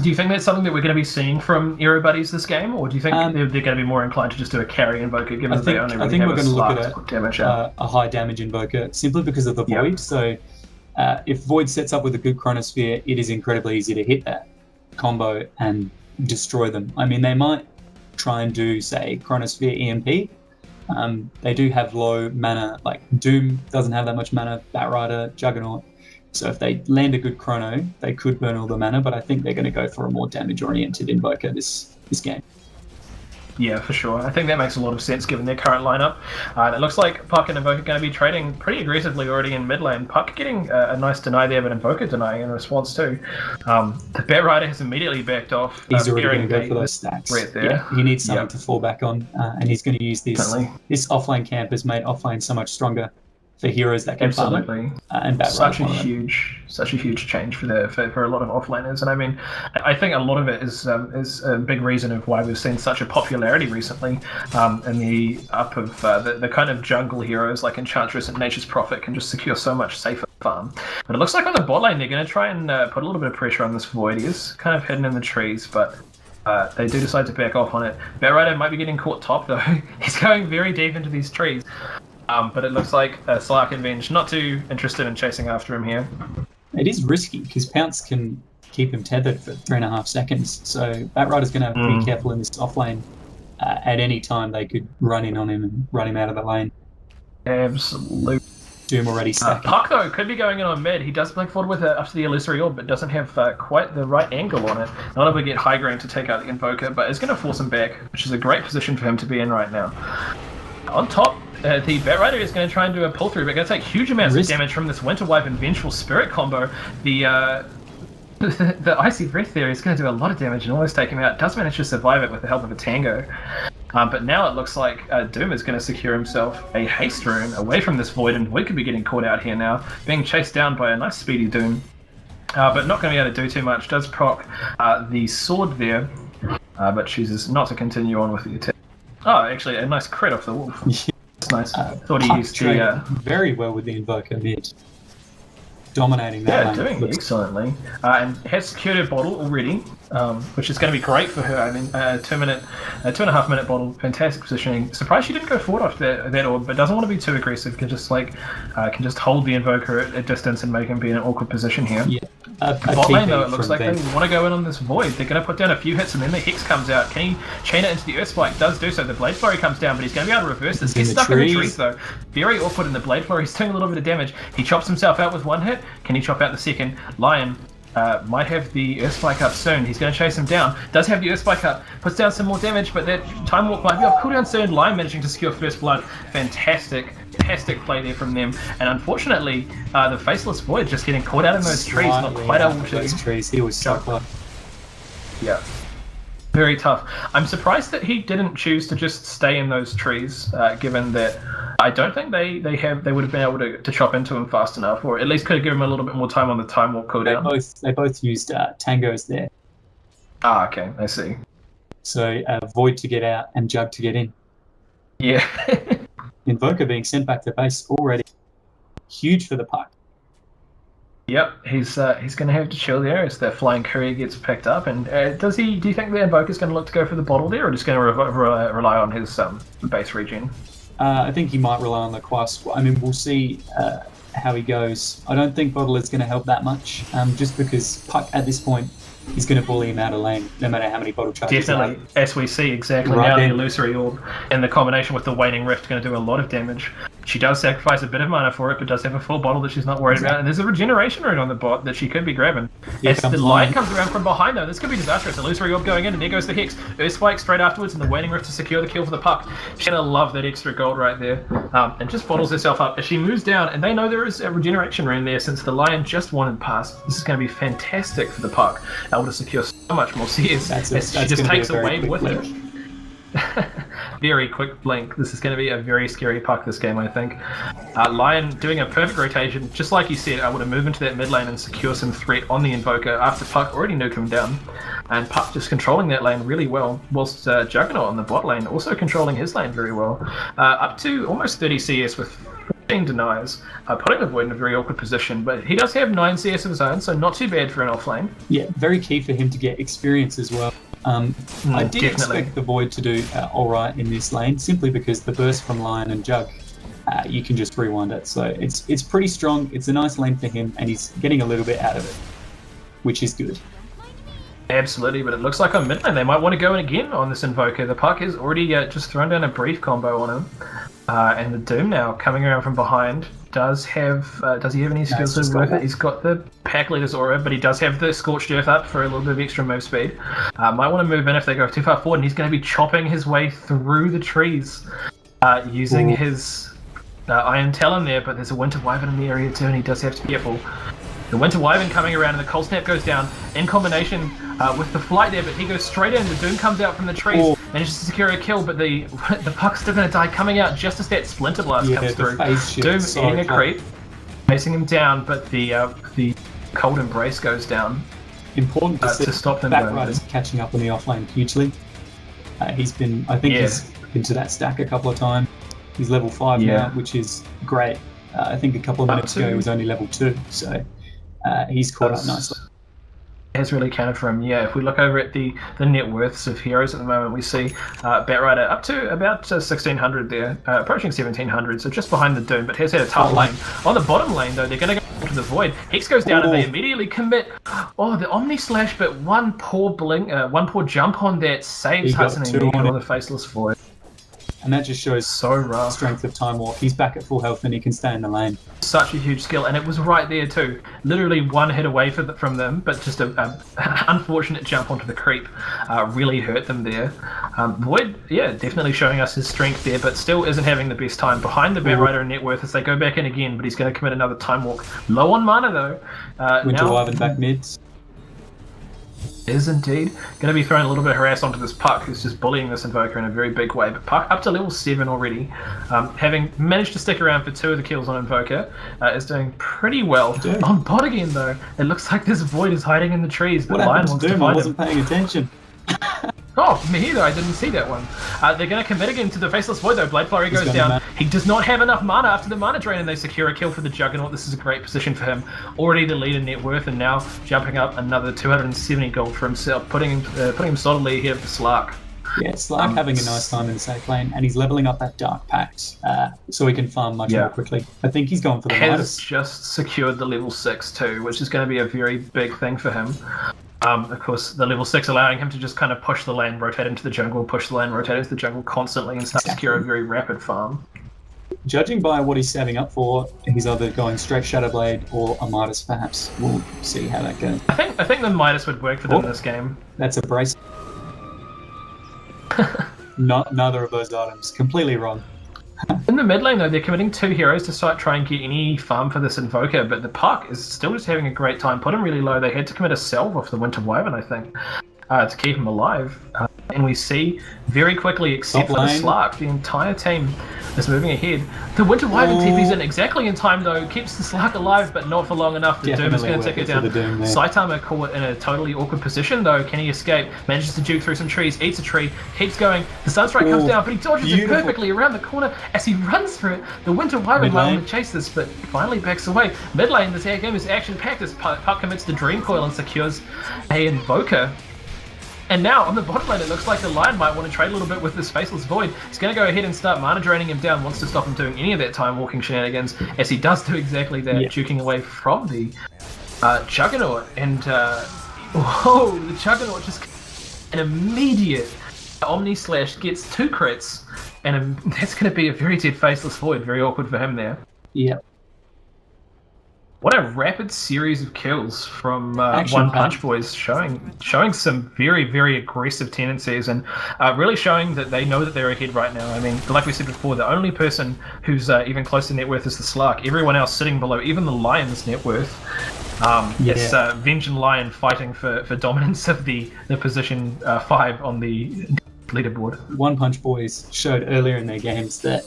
Do you think that's something that we're going to be seeing from Ero Buddies this game, or do you think they're going to be more inclined to just do a carry Invoker, given that they only really have a slot to put damage out? A high damage Invoker, simply because of the Void. So if Void sets up with a good Chronosphere, it is incredibly easy to hit that combo and destroy them. I mean, they might try and do, say, Chronosphere EMP. They do have low mana, like Doom doesn't have that much mana, Batrider, Juggernaut. So if they land a good Chrono, they could burn all the mana, but I think they're going to go for a more damage-oriented Invoker this game. Yeah, for sure. I think that makes a lot of sense given their current lineup. It looks like Puck and Invoker are going to be trading pretty aggressively already in mid lane. Puck getting a nice deny there, but Invoker denying in response too. The Batrider has immediately backed off. He's already going to go for those stacks. Right there. Yeah, he needs something to fall back on, and he's going to use this. This offlane camp has made offlane so much stronger for heroes that can farm it. And Batrider such a huge change for a lot of offlaners, and I mean, I think a lot of it is a big reason of why we've seen such a popularity recently in the up of the kind of jungle heroes like Enchantress and Nature's Prophet can just secure so much safer farm. But it looks like on the bot lane they're going to try and put a little bit of pressure on this Void. He is kind of hidden in the trees, but they do decide to back off on it. Batrider might be getting caught top though. He's going very deep into these trees. But it looks like Slark and Venge not too interested in chasing after him here. It is risky because Pounce can keep him tethered for 3.5 seconds. So Batrider's going to have to be careful in this offlane. At any time, they could run in on him and run him out of the lane. Absolutely. Doom already stacking. Puck though could be going in on mid. He does play forward with up to the Illusory Orb, but doesn't have quite the right angle on it. Not able to get high ground to take out the Invoker, but is going to force him back, which is a great position for him to be in right now. On top, the Batrider is going to try and do a pull through, but going to take huge amounts of damage from this Winter Wipe and Vengeful Spirit combo. The Icy Breath there is going to do a lot of damage and almost take him out. Does manage to survive it with the help of a Tango. But now it looks like Doom is going to secure himself a haste rune away from this Void, and Void could be getting caught out here now, being chased down by a nice speedy Doom. But not going to be able to do too much. Does proc the sword there, but chooses not to continue on with the attack. Oh, actually, a nice crit off the wolf. That's nice. Thought he used to very well with the Invoker mid, dominating that. Yeah, doing excellently, and has secured her bottle already, which is going to be great for her. I mean, 2.5 minute bottle, fantastic positioning. Surprised she didn't go forward after that orb, but doesn't want to be too aggressive. Can just hold the Invoker at a distance and make him be in an awkward position here. Yeah. Bot lane though, it looks like they want to go in on this Void. They're going to put down a few hits and then the Hex comes out. Can he chain it into the Earth Spike? Does do so. The Blade Flurry comes down, but he's going to be able to reverse this. He's stuck in the trees though. Very awkward in the Blade Flurry. He's doing a little bit of damage. He chops himself out with one hit. Can he chop out the second? Lion might have the Earth Spike up soon. He's going to chase him down. Does have the Earth Spike up. Puts down some more damage, but that Time Walk might be off cooldown soon. Lion managing to secure first blood. Fantastic play there from them. And unfortunately, the Faceless Void just getting caught out in those trees. Not quite able to. Those trees. He was so close. Yeah. Very tough. I'm surprised that he didn't choose to just stay in those trees, given that I don't think they would have been able to chop into him fast enough, or at least could have given him a little bit more time on the Time Walk cooldown. They both used tangos there. Ah, okay, I see. So Void to get out and Jug to get in. Yeah. Invoker being sent back to base already. Huge for the Puck. Yep, he's going to have to chill there as that Flying Courier gets picked up. And do you think the Invoker's going to look to go for the bottle there, or just going to rely on his base regen? I think he might rely on the Quas. I mean, we'll see how he goes. I don't think bottle is going to help that much, just because Puck at this point is going to bully him out of lane, no matter how many bottle charges. Definitely, as we see exactly right now, the Illusory Orb and the combination with the Waning Rift going to do a lot of damage. She does sacrifice a bit of mana for it, but does have a full bottle that she's not worried about. And there's a regeneration rune on the bot that she could be grabbing. As the Lion comes around from behind, though, this could be disastrous. Illusory Orb going in, and there goes the Hex. Earth Spike straight afterwards, and the Waning Rift to secure the kill for the puck. She's going to love that extra gold right there. And just bottles herself up as she moves down, and they know there is a regeneration rune there since the Lion just wanted past. This is going to be fantastic for the puck, able to secure so much more CS. She just takes a wave with her. Very quick blink. This is going to be a very scary puck this game, I think. Lion doing a perfect rotation, just like you said, able to move into that mid lane and secure some threat on the Invoker after Puck already nuked him down. And Puck just controlling that lane really well, whilst Juggernaut on the bot lane also controlling his lane very well. Up to almost 30 CS with 15 denies, putting the Void in a very awkward position, but he does have 9 CS of his own, so not too bad for an offlane. Yeah, very key for him to get experience as well. I did expect the Void to do alright in this lane, simply because the burst from Lion and Jug, you can just rewind it. So it's pretty strong, it's a nice lane for him, and he's getting a little bit out of it, which is good. Absolutely, but it looks like on mid lane they might want to go in again on this Invoker. The Puck has already just thrown down a brief combo on him. And the Doom now coming around from behind does he have any skills to work it? He's got the Pack Leader's Aura, but he does have the Scorched Earth up for a little bit of extra move speed. Might want to move in if they go too far forward, and he's going to be chopping his way through the trees using his Iron Talon there, but there's a Winter Wyvern in the area too, and he does have to be careful. The Winter Wyvern coming around, and the Cold Snap goes down in combination with the Flight there, but he goes straight in. The Doom comes out from the trees, manages to secure a kill, but the Puck's still going to die coming out just as that Splinter Blast comes through. Doom eating a creep, facing him down, but the Cold Embrace goes down. Important to stop them. Backrider's catching up on the offlane hugely. He's been to that stack a couple of times. He's level 5 now, which is great. I think a couple of minutes ago he was only level 2, so he's caught up nicely. Has really counted for him. Yeah, if we look over at the net worths of heroes at the moment, we see Batrider up to about 1600 there, approaching 1700, so just behind the Doom, but has had a tough lane. On the bottom lane though, they're going to go to the Void. Hex goes down and they immediately commit. Oh, the Omni Slash, but one poor blink, one poor jump on that saves Hudson and on the Faceless Void. And that just shows strength of Time Walk. He's back at full health and he can stay in the lane. Such a huge skill, and it was right there too. Literally one hit away from them, but just an unfortunate jump onto the creep really hurt them there. Void, definitely showing us his strength there, but still isn't having the best time. Behind the Batrider and Networth as they go back in again, but he's going to commit another Time Walk. Low on mana though. Winter Wyvern back mids. Is indeed going to be throwing a little bit of harass onto this Puck, who's just bullying this Invoker in a very big way. But Puck up to level 7 already, having managed to stick around for 2 of the kills on Invoker, is doing pretty well. On bot again though, it looks like this Void is hiding in the trees, but Lion wants to find him. I wasn't paying attention. Oh, me either, I didn't see that one. They're going to commit again to the Faceless Void though. Blade Flurry goes down. He does not have enough mana after the mana drain, and they secure a kill for the Juggernaut. This is a great position for him. Already the lead in net worth, and now jumping up another 270 gold for himself, putting him solidly ahead of the Slark. Yeah, Slark having a nice time in the safe lane, and he's leveling up that Dark Pact so he can farm much more quickly. I think he's gone for the Midas. Has just secured the level 6 too, which is going to be a very big thing for him. Of course, the level 6 allowing him to just kind of push the lane, rotate into the jungle, push the lane, rotate into the jungle constantly, and start to secure a very rapid farm. Judging by what he's setting up for, he's either going straight Shadowblade or a Midas, perhaps. We'll see how that goes. I think the Midas would work for them in this game. That's a brace. Neither of those items. Completely wrong. In the mid lane though, they're committing 2 heroes to try and get any farm for this Invoker, but the Puck is still just having a great time. Put him really low. They had to commit a salve off the Winter Wyvern, I think, to keep him alive. And we see very quickly, except for the Slark, the entire team is moving ahead. The Winter Wyvern TP's in exactly in time though, keeps the Slark alive, but not for long enough. The Doom is going to take it down. Saitama caught in a totally awkward position though. Can he escape? Manages to juke through some trees, eats a tree, keeps going. The Sunstrike comes down, but he dodges it perfectly around the corner as he runs through it. The Winter Wyvern might want to chase this, but finally backs away. Mid lane, this game is action-packed as Puck commits the Dream Coil and secures a Invoker. And now, on the bottom lane, it looks like the Lion might want to trade a little bit with this Faceless Void. He's going to go ahead and start mana draining him down, wants to stop him doing any of that time walking shenanigans, as he does do exactly that, juking away from the Juggernaut. And, whoa, the Juggernaut just an immediate Omni Slash gets 2 crits, and that's going to be a very dead Faceless Void. Very awkward for him there. Yeah. What a rapid series of kills from Action One pack. Punch Boys, showing some very, very aggressive tendencies, and really showing that they know that they're ahead right now. I mean, like we said before, the only person who's even close to net worth is the Slark. Everyone else sitting below, even the Lion's net worth. It's Venge and Lion fighting for dominance of the position 5 on the leaderboard. One Punch Boys showed earlier in their games that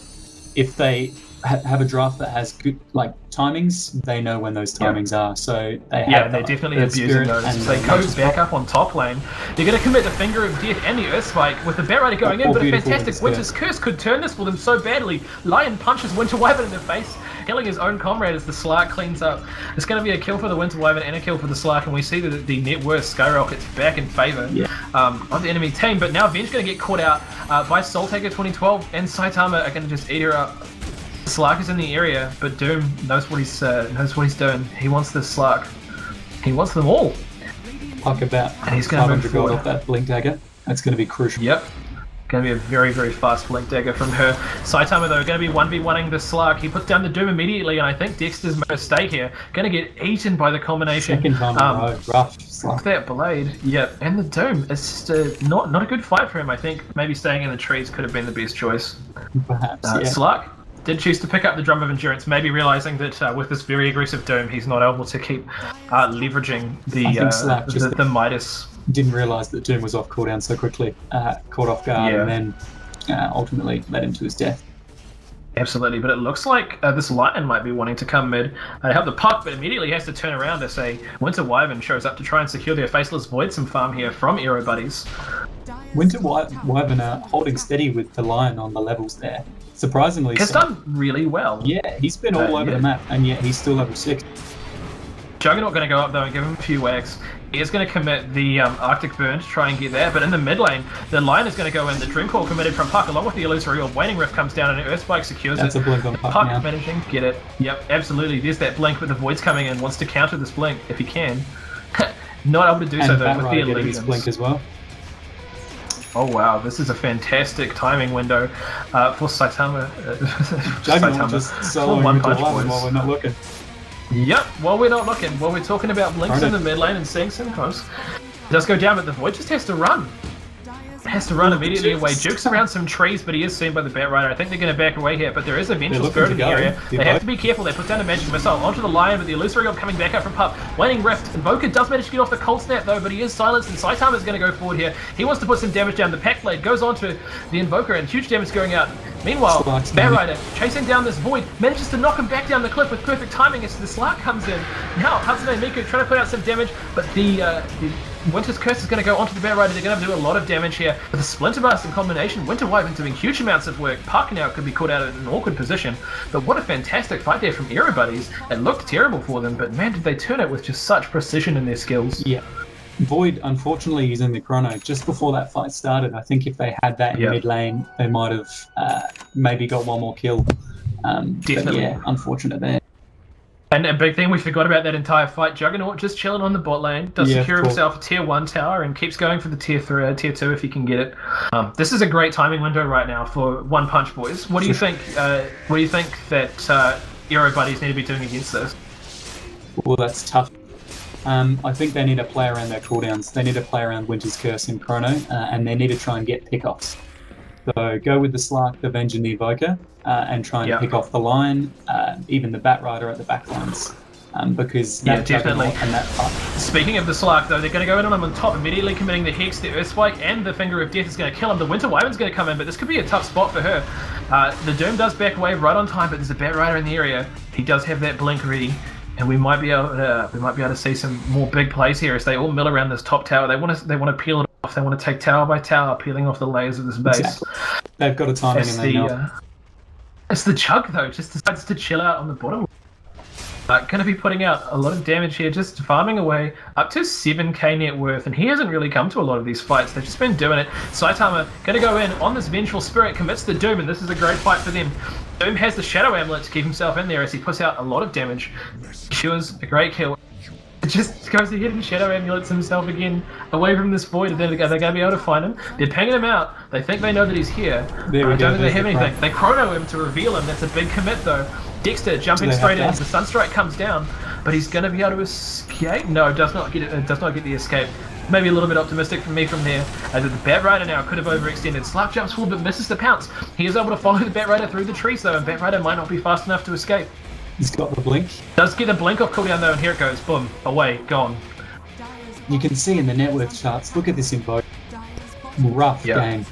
if they have a draft that has good timings, they know when those timings are. So they have they're definitely abusing those. As they go back up on top lane, they're going to commit the Finger of Death and the Earth Spike with the Batrider going in, but a fantastic Winter's Curse could turn this for them so badly. Lion punches Winter Wyvern in the face, killing his own comrade as the Slark cleans up. It's going to be a kill for the Winter Wyvern and a kill for the Slark, and we see that the net worth skyrockets back in favour of the enemy team. But now Venge going to get caught out by Soul Taker 2012, and Saitama are going to just eat her up. Slark is in the area, but Doom knows what he's doing. He wants this Slark. He wants them all. Puck about And he's going to move 500 gold forward. off that Blink Dagger. That's going to be crucial. Yep. Going to be a very, very fast Blink Dagger from her. Saitama, though, going to be 1v1ing the Slark. He puts down the Doom immediately, and I think Dexter's made a mistake here. Going to get eaten by the combination. Second time in a row. Rough. With that blade, yep, and the Doom. It's just not a good fight for him. I think maybe staying in the trees could have been the best choice. Perhaps, Slark did choose to pick up the Drum of Endurance, maybe realizing that with this very aggressive Doom, he's not able to keep leveraging the Midas. Didn't realise that Doom was off cooldown so quickly, caught off guard, and then ultimately led him to his death. Absolutely, but it looks like this Lion might be wanting to come mid and help the puck, but immediately has to turn around as a Winter Wyvern shows up to try and secure their Faceless Void some farm here from Ero Buddies. Winter Wyvern are holding steady with the Lion on the levels there. Surprisingly, Has done really well. Yeah, he's been all over the map, and yet he's still level 6. Juggernaut going to go up though and give him a few whacks. He is going to commit the Arctic Burn to try and get there, but in the mid lane, the Lion is going to go in. The Dreamcall committed from Puck along with the Illusory Orb. Waning Rift comes down and an Earth Spike secures That's it. a blink on Puck now. Managing to get it. Yep, absolutely. There's that blink, but the Void's coming in. Wants to counter this blink if he can. Not able to do so though with the illusions. Blink as well. Oh wow, this is a fantastic timing window for Saitama. Juggernaut just soloing One with the Punch Wyvern Boys. while we're not looking. Yep, while we're not looking, while we're talking about blinks in the mid lane and seeing some close, it does go down, but the Void just has to run. Has to run immediately away. Jukes around some trees, but he is seen by the Batrider. I think they're going to back away here, but there is a Vengeful Spirit in the area. They have to be careful. They put down a Magic Missile onto the Lion, but the Illusory Orb coming back up from Pup. Waning Rift. Invoker does manage to get off the Cold Snap, though, but he is silenced, and Saitama is going to go forward here. He wants to put some damage down. The Pack Blade goes onto the Invoker, and huge damage going out. Meanwhile, Batrider, chasing down this Void, manages to knock him back down the cliff with perfect timing as the Slark comes in. Now, Hatsune Miku trying to put out some damage, but the Winter's Curse is going to go onto the Batrider. They're going to do a lot of damage here. With a Splinter Blast in combination, Winter Wyvern doing huge amounts of work. Puck now could be caught out in an awkward position, but what a fantastic fight there from Ero Buddies. It looked terrible for them, but man, did they turn it with just such precision in their skills. Yeah. Void, unfortunately, is in the chrono. Just before that fight started, I think if they had that in mid lane, they might have maybe got one more kill. Definitely. But yeah, unfortunate there. And a big thing we forgot about that entire fight, Juggernaut just chilling on the bot lane, does secure himself a tier 1 tower and keeps going for the tier 2 if he can get it. This is a great timing window right now for One Punch Boys. What do you think? What do you think that Ero Buddies need to be doing against this? Well, that's tough. I think they need to play around their cooldowns. They need to play around Winter's Curse and Chrono, and they need to try and get pick-offs. So go with the Slark, the Venge, and the Evoker, and try and pick off the Lion, even the Batrider at the back lines. Because that definitely. And that part. Speaking of the Slark, though, they're going to go in on him on top, immediately committing the Hex, the Earth Spike, and the Finger of Death is going to kill him. The Winter Wyvern's going to come in, but this could be a tough spot for her. The Doom does back away right on time, but there's a Batrider in the area. He does have that blink ready. And we might be able to see some more big plays here as they all mill around this top tower. They want to peel it off. They want to take tower by tower, peeling off the layers of this base. Exactly. They've got a timing and they know. It's the Chug though, just decides to chill out on the bottom. Going to be putting out a lot of damage here, just farming away up to 7k net worth, and he hasn't really come to a lot of these fights. They've just been doing it. Saitama going to go in on this Vengeful Spirit, commits the Doom, and this is a great fight for them. Doom has the Shadow Amulet to keep himself in there as he puts out a lot of damage. Ensures a great kill. Just goes ahead and Shadow Amulets himself again away from this void, and then they're going to be able to find him. They're pinging him out. They think they know that he's here. There we I don't go, think they have there's the anything. They chrono him to reveal him. That's a big commit though. Dexter jumping straight in. The Sunstrike comes down, but he's going to be able to escape. No, does not get it. Does not get the escape. Maybe a little bit optimistic from me from there. As the Bat Rider now could have overextended. Slark jumps forward but misses the pounce. He is able to follow the Bat Rider through the trees though, and Bat Rider might not be fast enough to escape. He's got the blink. Does get a blink off cooldown though, and here it goes. Boom. Away. Gone. You can see in the net worth charts, look at this invoke. Rough game.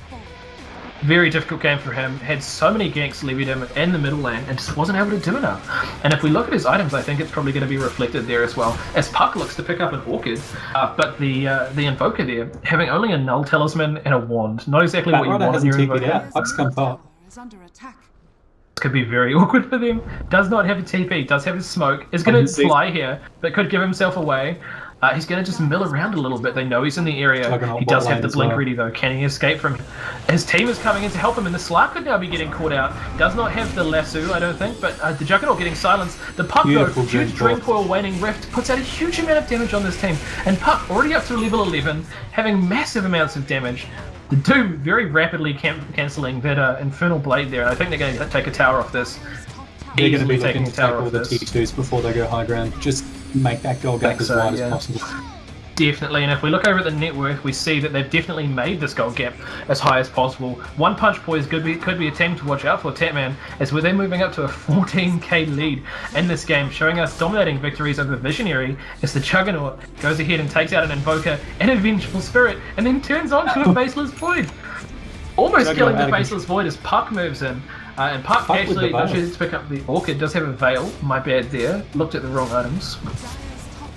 Very difficult game for him. Had so many ganks levied him in the middle lane and just wasn't able to do enough. And if we look at his items, I think it's probably going to be reflected there as well. As Puck looks to pick up an Orchid, but the Invoker there, having only a Null Talisman and a Wand. Not exactly what you want in your Invoker. Out. Puck's come far. Could be very awkward for them. Does not have a TP, does have his smoke. Is going to fly here, but could give himself away. He's going to just mill around a little bit. They know he's in the area. He does have the blink ready though. Can he escape from him? His team is coming in to help him, and the Slark could now be getting caught out. Does not have the lasso, I don't think, but the Juggernaut getting silenced. The Puck though, huge Dream Coil Waning Rift, puts out a huge amount of damage on this team. And Puck already up to level 11, having massive amounts of damage. The Doom very rapidly cancelling that Infernal Blade there, and I think they're going to take a tower off this. They're going to be looking to take all the T2s before they go high ground. Just make that goal gap as wide as possible. Definitely, and if we look over at the net worth, we see that they've definitely made this goal gap as high as possible. One Punch Boys could be a team to watch out for, Tatman, as they're moving up to a 14k lead in this game, showing us dominating victories over Visionary as the Juggernaut goes ahead and takes out an Invoker and a Vengeful Spirit, and then turns on to a Faceless Void. Almost killing the Faceless Void as Puck moves in. And Puck actually chooses to pick up the Orchid, does have a Veil, my bad there, looked at the wrong items.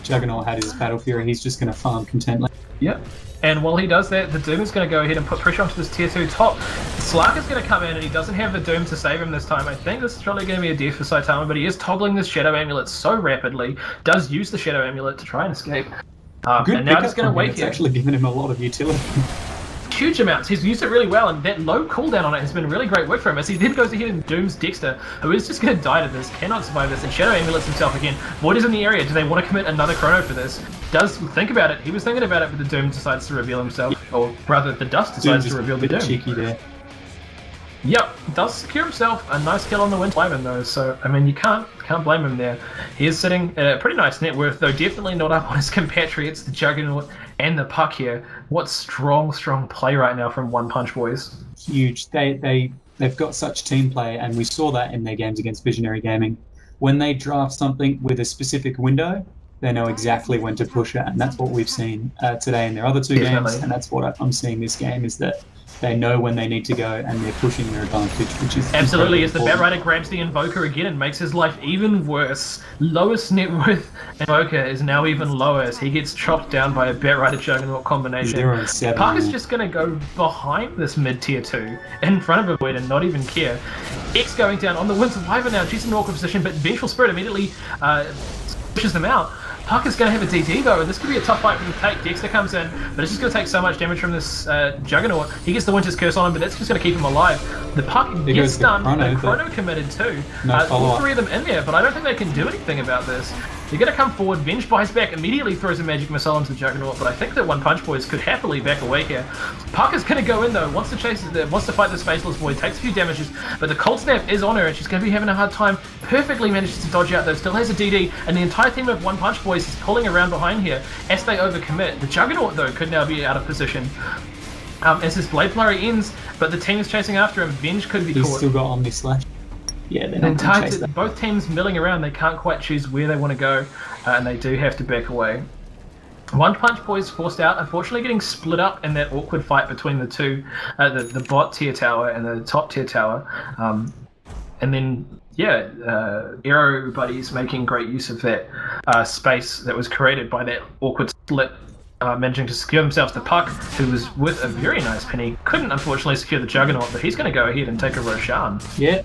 Juggernaut had his Battle Fury, he's just going to farm contently. Yep. And while he does that, the Doom is going to go ahead and put pressure onto this tier 2 top. Slark is going to come in and he doesn't have the Doom to save him this time. I think this is probably going to be a death for Saitama, but he is toggling this Shadow Amulet so rapidly, does use the Shadow Amulet to try and escape. And now he's going to wait here. It's actually given him a lot of utility. Huge amounts. He's used it really well, and that low cooldown on it has been really great work for him as he then goes ahead and dooms Dexter, who is just going to die to this, cannot survive this, and Shadow Amulets himself again. Void is in the area. Do they want to commit another chrono for this? Does think about it. He was thinking about it, but the Doom decides to reveal himself, or rather, the Dust decides to reveal the Doom. Cheeky there. Yep, does secure himself a nice kill on the Wind Wyvern though, so I mean you can't blame him there. He is sitting at a pretty nice net worth though, definitely not up on his compatriots, the Juggernaut and the Puck here. What strong play right now from One Punch Boys. Huge. They've got such team play, and we saw that in their games against Visionary Gaming. When they draft something with a specific window, they know exactly when to push it, and that's what we've seen today in their other two games, and that's what I'm seeing this game, is that they know when they need to go and they're pushing their advantage, which is absolutely. As the Bat Rider grabs the Invoker again and makes his life even worse. Lowest net worth Invoker is now even lower as he gets chopped down by a Bat Rider Juggernaut combination. 0-7. Park is just going to go behind this mid tier 2 in front of a Void and not even care. X going down on the Wind Survivor now. She's in an awkward position, but Vengeful Spirit immediately pushes them out. Puck is going to have a DD though, and this could be a tough fight for him to take. Dexter comes in, but it's just going to take so much damage from this Juggernaut. He gets the Winter's Curse on him, but that's just going to keep him alive. The Puck gets stunned, and Chrono committed too. All three of them in there, but I don't think they can do anything about this. They're going to come forward, Venge buys back, immediately throws a Magic Missile into the Juggernaut, but I think that One Punch Boys could happily back away here. Puck is going to go in though, wants to fight this Faceless Void, takes a few damages, but the Cold Snap is on her and she's going to be having a hard time. Perfectly manages to dodge out though, still has a DD, and the entire team of One Punch Boys is pulling around behind here as they overcommit. The Juggernaut though could now be out of position. As this Blade Flurry ends, but the team is chasing after him. Venge could be caught. He's still got Omni Slash. Yeah, they're not going to chase that. Both teams milling around, they can't quite choose where they want to go, and they do have to back away. One Punch Boys forced out, unfortunately getting split up in that awkward fight between the two, the bot tier tower and the top tier tower. And then, Ero Buddies making great use of that space that was created by that awkward split, managing to secure themselves the Puck, who was with a very nice penny. Couldn't, unfortunately, secure the Juggernaut, but he's going to go ahead and take a Roshan. Yeah.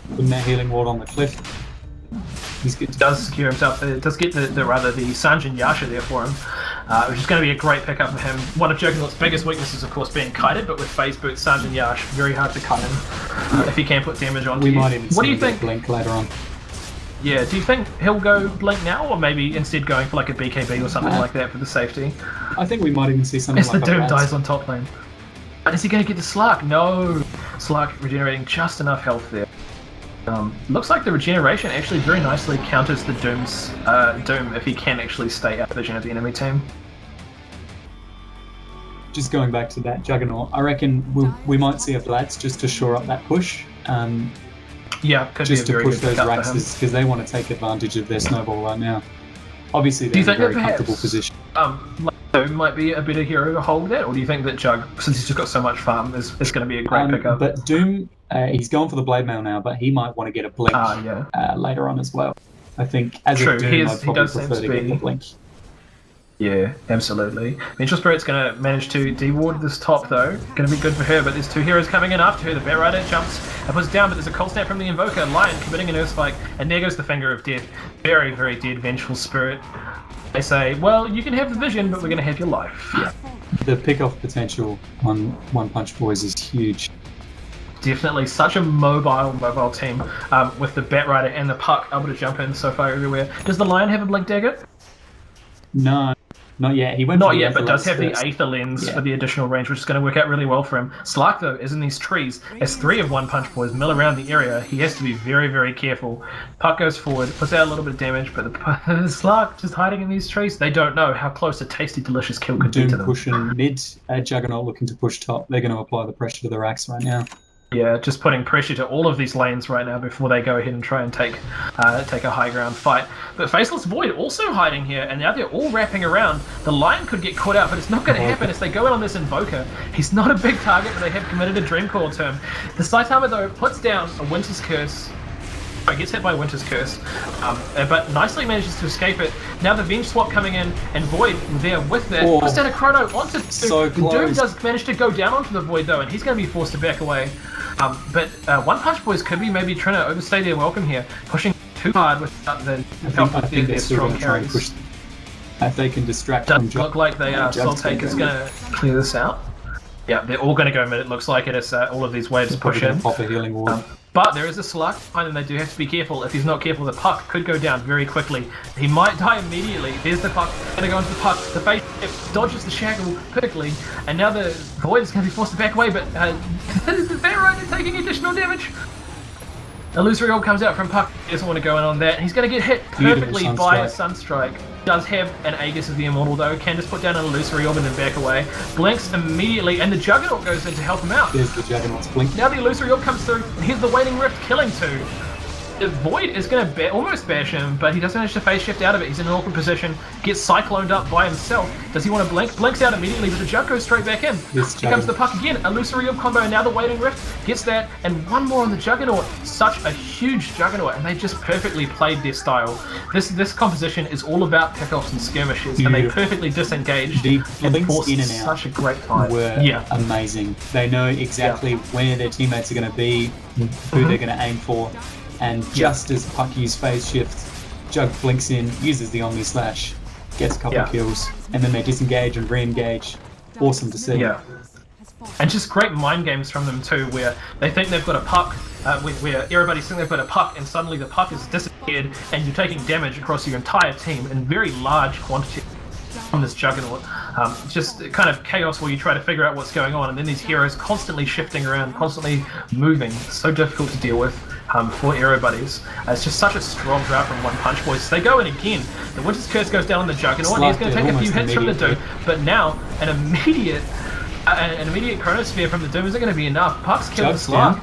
Putting that healing ward on the cliff. He's good. Does secure himself. It does get the Sanjin Yasha there for him, which is going to be a great pickup for him. One of Juggernaut's biggest weaknesses, of course, being kited, but with phase boot, Sanjin Yash, very hard to kite him if he can put damage on. We might even what do you see think? Blink later on. Yeah, do you think he'll go Blink now, or maybe instead going for like a BKB or something like that for the safety? I think we might even see something As like the Doom that. dies on top lane. And is he going to get the Slark? No! Slark regenerating just enough health there. Looks like the regeneration actually very nicely counters the Doom's Doom if he can actually stay out of vision of the enemy team. Just going back to that Juggernaut, I reckon we might see a Blitz just to shore up that push. Yeah, could just be a to very push good those pickup for him. Raxes because they want to take advantage of their snowball right now. Obviously, Do they're you in a think very that comfortable perhaps position. Doom might be a better hero to hold that, or do you think that Jug, since he's just got so much farm, is going to be a great pickup? But Doom, he's gone for the Blade Mail now, but he might want to get a Blink later on as well. I think as True, a Doom, I'd probably prefer to get the Blink. Yeah, absolutely. Vengeful Spirit's going to manage to deward this top though. Going to be good for her, but there's two heroes coming in after her. The Bat Rider jumps and puts down, but there's a cold snap from the Invoker. Lion committing an Earth Spike, and there goes the Finger of Death. Very, very dead Vengeful Spirit. They say, well, you can have the vision, but we're going to have your life. Yeah. The pick-off potential on One Punch Boys is huge. Definitely such a mobile team with the Bat Rider and the Puck able to jump in so far everywhere. Does the Lion have a Blink Dagger? No, not yet. He went Not for the yet, but Aether does have Lens the first. Aether Lens Yeah. for the additional range, which is going to work out really well for him. Slark, though, is in these trees. As three of One Punch Boys mill around the area, he has to be very, very careful. Puck goes forward, puts out a little bit of damage, but the Slark just hiding in these trees. They don't know how close a tasty, delicious kill could be to Doom them. pushing mid, Juggernaut looking to push top. They're going to apply the pressure to the racks right now. Yeah, just putting pressure to all of these lanes right now before they go ahead and try and take a high ground fight. But Faceless Void also hiding here, and now they're all wrapping around. The Lion could get caught out, but it's not going to happen as they go in on this Invoker. He's not a big target, but they have committed a Dream Coil to him. The Saitama, though, puts down a Winter's Curse. Sorry, gets hit by Winter's Curse, but nicely manages to escape it. Now the Venge swap coming in, and Void there with that. Oh, puts down a Chrono onto so Doom. close. Doom does manage to go down onto the Void, though, and he's going to be forced to back away. But One Punch Boys could be maybe trying to overstay their welcome here, pushing too hard without the help I of think their they're still strong going to try and carries. push. If they can distract from Does look like they are. Jug's Soul Taker's going to clear this out. Yeah, they're all going to go mid. It looks like it as all of these waves push in. Pop a healing ward. But there is a Slark behind them. They do have to be careful. If he's not careful, the Puck could go down very quickly. He might die immediately. There's the Puck. Going to go into the Puck. The face dodges the Shackle perfectly. And now the Void is going to be forced to back away. But the Bat Rider taking additional damage. Illusory Orb comes out from Puck. He doesn't want to go in on that. And he's going to get hit perfectly Beautiful by a Sunstrike. Does have an Aegis of the Immortal though. Can just put down an Illusory Orb and then back away. Blinks immediately. And the Juggernaut goes in to help him out. There's the Juggernaut's blink. Now the Illusory Orb comes through, and here's the Waiting Rift killing two. The Void is going to almost bash him, but he doesn't manage to phase shift out of it. He's in an awkward position, gets cycloned up by himself. Does he want to blink? Blinks out immediately, but the Jug goes straight back in. This Here comes the Puck again. Illusory Orb combo, and now the Waiting Rift gets that, and one more on the Juggernaut. Such a huge Juggernaut, and they just perfectly played their style. This composition is all about pickoffs and skirmishes, and they Beautiful. perfectly disengaged The and blinks forced in and out such a great fight. were amazing. They know exactly where their teammates are going to be, who they're going to aim for, and just as Puck used phase shift, Jug blinks in, uses the Omni Slash, gets a couple kills, and then they disengage and re-engage. Awesome to see. Yeah. And just great mind games from them too, where they think they've got a puck, where everybody's think they've got a puck, and suddenly the puck is disappeared, and you're taking damage across your entire team in very large quantity from this Juggernaut. Just kind of chaos where you try to figure out what's going on, and then these heroes constantly shifting around, constantly moving. So difficult to deal with for Ero Buddies. It's just such a strong draft from One Punch Boys. So they go in again. The Winter's Curse goes down on the Juggernaut, and he's going to take a few hits from the Doom, but now an immediate Chronosphere from the Doom isn't going to be enough. Puck's killed the Slark,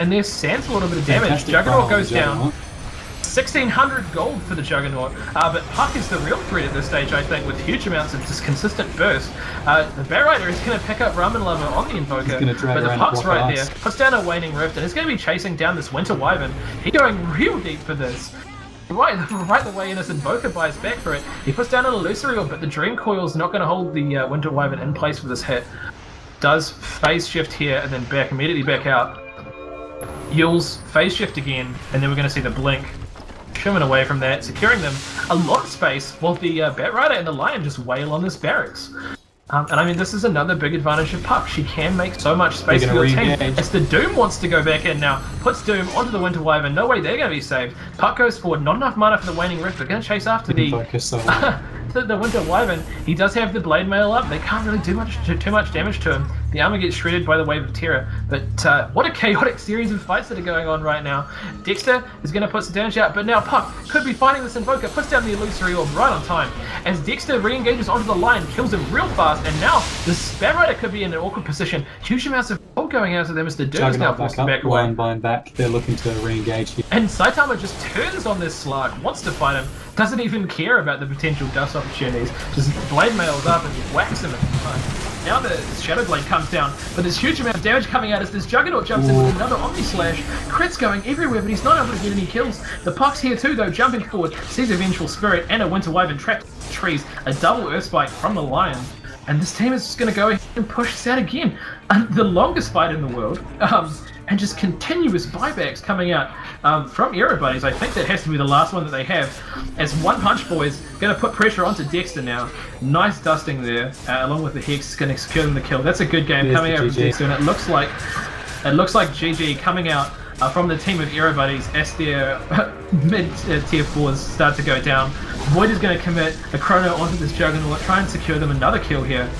and there's Sans a little bit of damage. Fantastic Juggernaut roll, goes down. Juggernaut. 1,600 gold for the Juggernaut, but Puck is the real threat at this stage, I think, with huge amounts of just consistent burst. The Bat Rider is going to pick up Ramen Lover on the Invoker, but the Puck's right there, puts down a Waning Rift, and he's going to be chasing down this Winter Wyvern. He's going real deep for this. Right the way in, this Invoker buys back for it. He puts down an Illusory Orb, but the Dream Coil's not going to hold the Winter Wyvern in place for this hit. Does phase shift here, and then immediately back out. Yules, phase shift again, and then we're going to see the Blink. Shimming away from that, securing them a lot of space while the Bat Rider and the Lion just wail on this barracks. And I mean, this is another big advantage of Puck. She can make so much space for your team. As the Doom wants to go back in now, puts Doom onto the Winter Wyvern. No way they're going to be saved. Puck goes forward, not enough mana for the Waning Rift, but going to chase after the Winter Wyvern. He does have the Blade Mail up. They can't really do too much damage to him. The armor gets shredded by the Wave of Terror. But what a chaotic series of fights that are going on right now. Dexter is going to put some damage out, but now Puck could be fighting this Invoker, puts down the Illusory Orb right on time. As Dexter re-engages onto the line, kills him real fast, and now the Spam Rider could be in an awkward position. Huge amounts of gold going out to them as the Doom is now forced back away. Line bind back. They're looking to re-engage here. And Saitama just turns on this Slark, wants to fight him, doesn't even care about the potential dust opportunities, just blade mails up and whacks him at the time. Now the Shadow Blade comes down, but there's huge amount of damage coming out as this Juggernaut jumps in with another Omni Slash. Crit's going everywhere, but he's not able to get any kills. The Puck's here too, though, jumping forward, sees a Vengeful Spirit and a Winter Wyvern trapped in the trees, a double Earthspike from the Lion. And this team is just going to go ahead and push this out again. The longest fight in the world, and just continuous buybacks coming out from Ero Buddies. I think that has to be the last one that they have, as One Punch Boys going to put pressure onto Dexter now. Nice dusting there, along with the Hex, going to secure them the kill. That's a good game coming out from Dexter, and it looks like GG coming out from the team of Ero Buddies as their mid-tier 4s start to go down. Void is going to commit a Chrono onto this Juggernaut, try and secure them another kill here.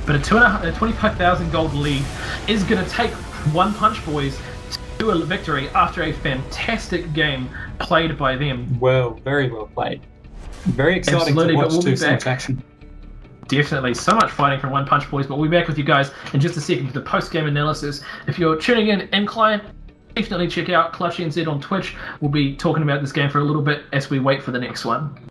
But a 25,000 gold lead is going to take One Punch Boys to a victory after a fantastic game played by them. Well, very well played. Very exciting to watch too, so much action. Definitely, so much fighting from One Punch Boys, but we'll be back with you guys in just a second for the post-game analysis. If you're tuning in client, definitely check out Clutch NZ on Twitch. We'll be talking about this game for a little bit as we wait for the next one.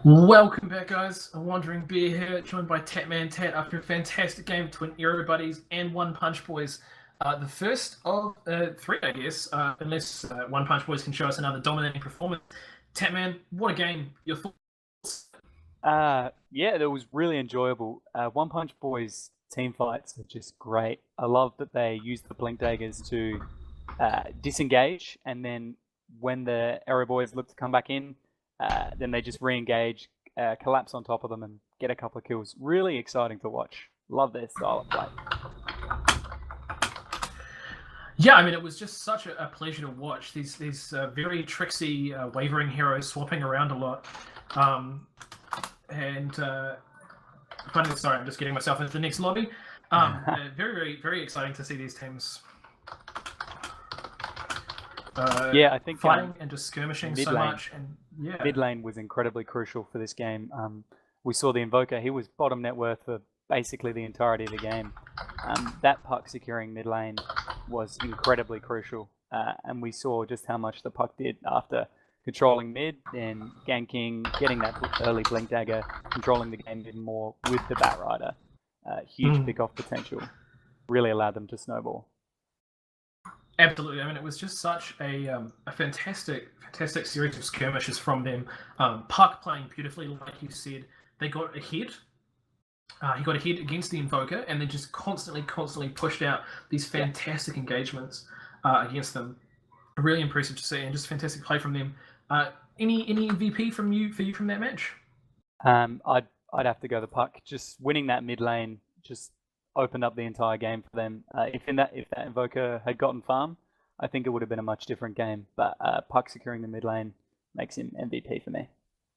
Welcome back, guys. A Wandering Bear here, joined by Tatman Tat after a fantastic game between Ero Buddies and One Punch Boys. The first of three, I guess, unless One Punch Boys can show us another dominating performance. Tatman, what a game. Your thoughts? Yeah, that was really enjoyable. One Punch Boys team fights are just great. I love that they use the Blink Daggers to disengage, and then when the Ero Boys look to come back in, then they just re-engage, collapse on top of them, and get a couple of kills. Really exciting to watch. Love their style of play. Yeah, I mean, it was just such a pleasure to watch. These very tricksy, wavering heroes swapping around a lot. Sorry, I'm just getting myself into the next lobby. Very, very exciting to see these teams. Yeah, I think fighting and just skirmishing so much. And yeah, mid lane was incredibly crucial for this game. We saw the Invoker; he was bottom net worth for basically the entirety of the game. That Puck securing mid lane was incredibly crucial, and we saw just how much the Puck did after controlling mid, then ganking, getting that early Blink Dagger, controlling the game even more with the Bat Rider. Huge pick-off potential. Really allowed them to snowball. Absolutely. I mean, it was just such a fantastic series of skirmishes from them. Puck playing beautifully, like you said. They got ahead. He got ahead against the Invoker, and then just constantly pushed out these fantastic engagements against them. Really impressive to see, and just fantastic play from them. Any MVP for you from that match? I'd have to go the Puck. Just winning that mid lane just opened up the entire game for them. If that Invoker had gotten farm, I think it would have been a much different game. But Puck securing the mid lane makes him MVP for me.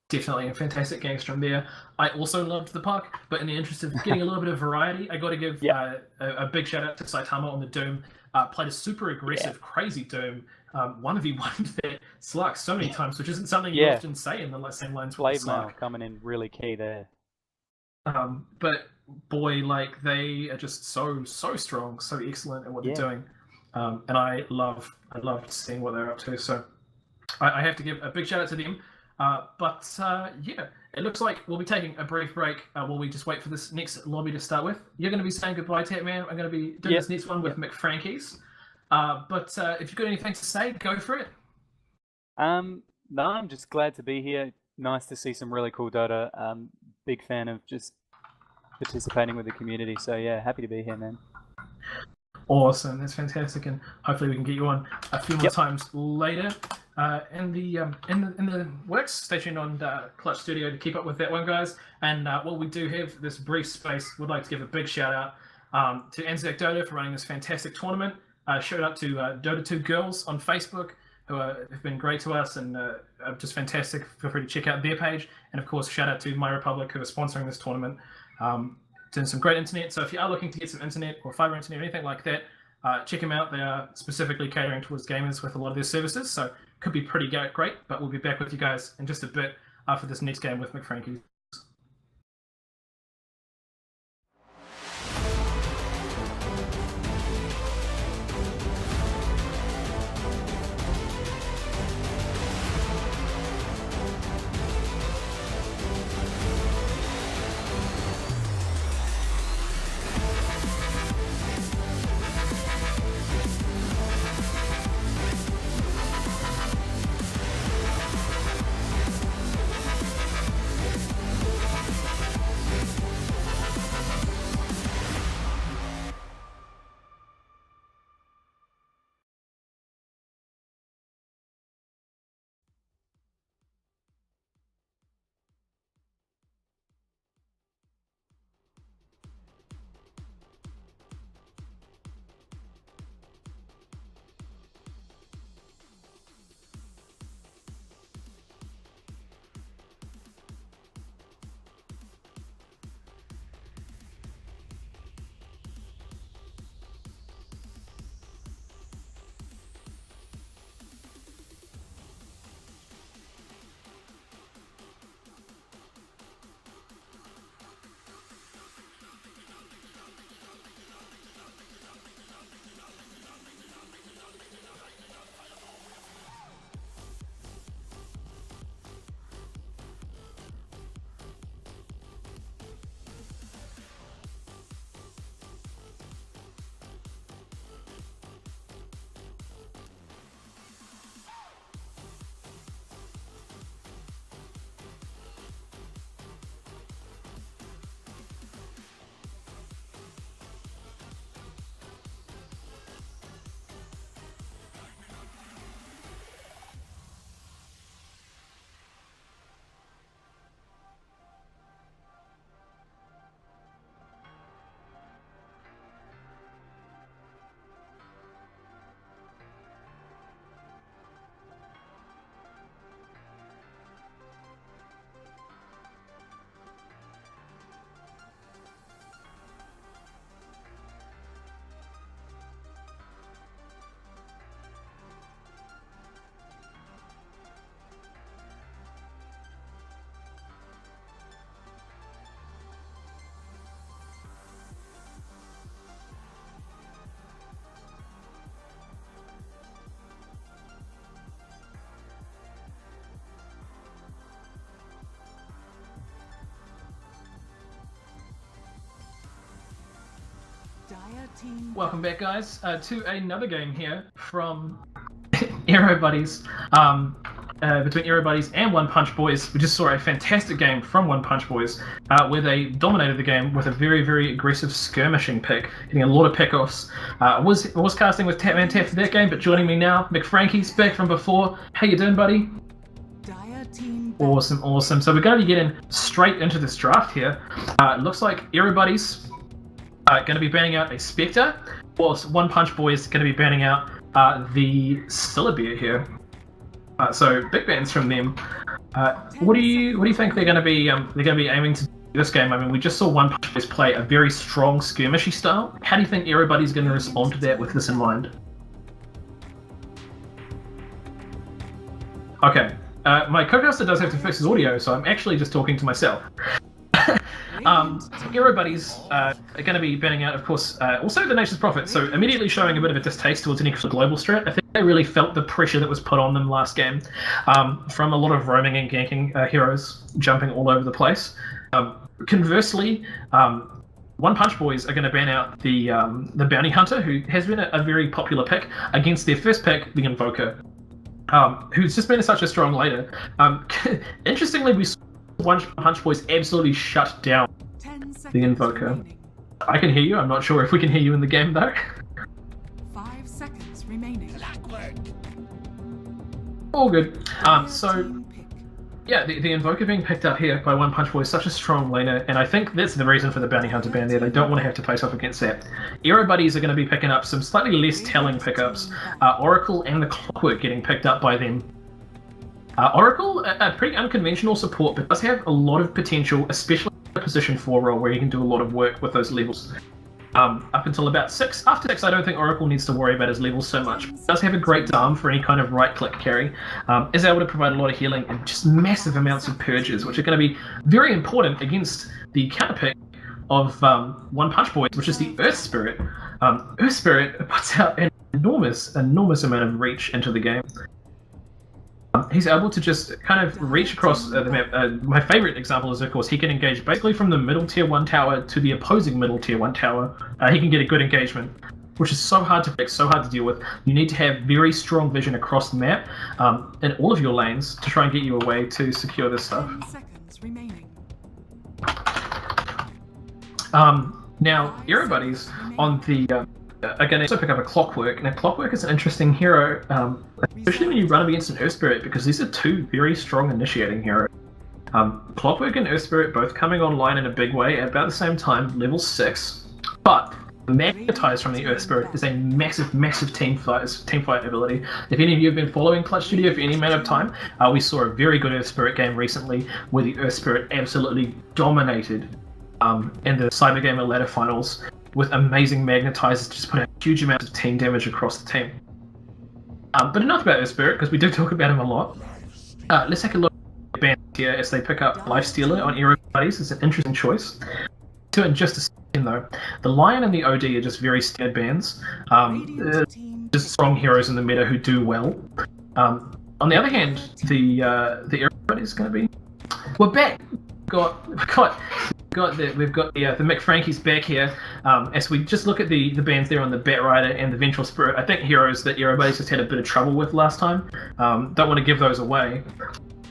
Definitely a fantastic gangster there. I also loved the Puck, but in the interest of getting a little bit of variety, I got to give a big shout out to Saitama on the Doom. Played a super aggressive, crazy Doom. 1v1 that Slark so many times, which isn't something you often say in the same lines with Slark. Coming in really key there. But boy, like, they are just so strong, so excellent at what they're doing. And I loved seeing what they're up to. So I have to give a big shout out to them. Yeah, it looks like we'll be taking a brief break while we just wait for this next lobby to start with. You're going to be saying goodbye, Tatman. I'm going to be doing this next one with McFrankies. But if you've got anything to say, go for it. No, I'm just glad to be here. Nice to see some really cool Dota. Big fan of just participating with the community. So yeah, happy to be here, man. Awesome, that's fantastic, and hopefully we can get you on a few more times later. In the works, stay tuned on Clutch Studio to keep up with that one, guys. And while we do have this brief space, would like to give a big shout out to ANZAC Dota for running this fantastic tournament. Shout out to Dota2 girls on Facebook who have been great to us and are just fantastic. Feel free to check out their page, and of course, shout out to My Republic who are sponsoring this tournament. Doing some great internet. So if you are looking to get some internet or fiber internet or anything like that, check them out. They are specifically catering towards gamers with a lot of their services, so could be pretty great. But we'll be back with you guys in just a bit after this next game with McFrankie. Welcome back, guys, to another game here from Ero Buddies. Between Ero Buddies and One Punch Boys. We just saw a fantastic game from One Punch Boys, where they dominated the game with a very, very aggressive skirmishing pick, getting a lot of pickoffs. Was casting with Tapman Tap for that game, but joining me now, McFrankie's back from before. How you doing, buddy? Awesome, awesome. So we're going to be getting straight into this draft here. It looks like Ero Buddies going to be banning out a Spectre, whilst One Punch Boys going to be banning out the Syllabear here. So big bans from them. What do you think they're going to be aiming to do this game? I mean, we just saw One Punch Boys play a very strong skirmishy style. How do you think Ero Buddies going to respond to that with this in mind? Okay, my co-caster does have to fix his audio, so I'm actually just talking to myself. Ero Buddies are going to be banning out, of course, also the Nation's Prophet, so immediately showing a bit of a distaste towards an extra global strat. I think they really felt the pressure that was put on them last game from a lot of roaming and ganking heroes jumping all over the place. Conversely, One Punch Boys are going to ban out the Bounty Hunter, who has been a very popular pick, against their first pick, the Invoker, who's just been such a strong later. Interestingly, we saw One Punch Boys absolutely shut down the Invoker. I can hear you. I'm not sure if we can hear you in the game though. 5 seconds remaining. All good. So yeah, the Invoker being picked up here by One Punch Boy is such a strong laner, and I think that's the reason for the Bounty Hunter ban there. They don't want to have to face off against that. Ero Buddies are going to be picking up some slightly less telling pickups. Oracle and the Clockwork getting picked up by them. Oracle, a pretty unconventional support, but does have a lot of potential, especially in the position 4 role where you can do a lot of work with those levels. Up until about 6. After 6, I don't think Oracle needs to worry about his levels so much. He does have a great arm for any kind of right-click carry. Is able to provide a lot of healing and just massive amounts of purges, which are going to be very important against the counterpick of One Punch Boy, which is the Earth Spirit. Earth Spirit puts out an enormous amount of reach into the game. He's able to just kind of reach across the map. My favorite example is, of course, he can engage basically from the middle tier 1 tower to the opposing middle tier 1 tower. He can get a good engagement, which is so hard to fix, so hard to deal with. You need to have very strong vision across the map in all of your lanes to try and get you a way to secure this stuff. 10 seconds remaining. Now, Ero Buddies on the are going to also pick up a Clockwork. Now, Clockwork is an interesting hero, especially when you run against an Earth Spirit, because these are two very strong initiating heroes. Clockwork and Earth Spirit both coming online in a big way at about the same time, level 6. But Magnetize from the Earth Spirit is a massive team fight ability. If any of you have been following Clutch Studio for any amount of time, we saw a very good Earth Spirit game recently where the Earth Spirit absolutely dominated in the Cyber Gamer ladder finals, with amazing magnetizers to just put out huge amounts of team damage across the team. But enough about Earth Spirit, because we do talk about him a lot. Let's take a look at the bands here as they pick up Lifestealer on Ero Buddies. It's an interesting choice. To it in just a second though. The Lion and the OD are just very standard bands. Just strong heroes in the meta who do well. On the other hand, the Ero Buddies is going to be... We're back! We've got the Mick Frankie's back here. As we just look at the bands there on the Bat Rider and the Vengeful Spirit, I think heroes that Ero Buddies just had a bit of trouble with last time. Don't want to give those away.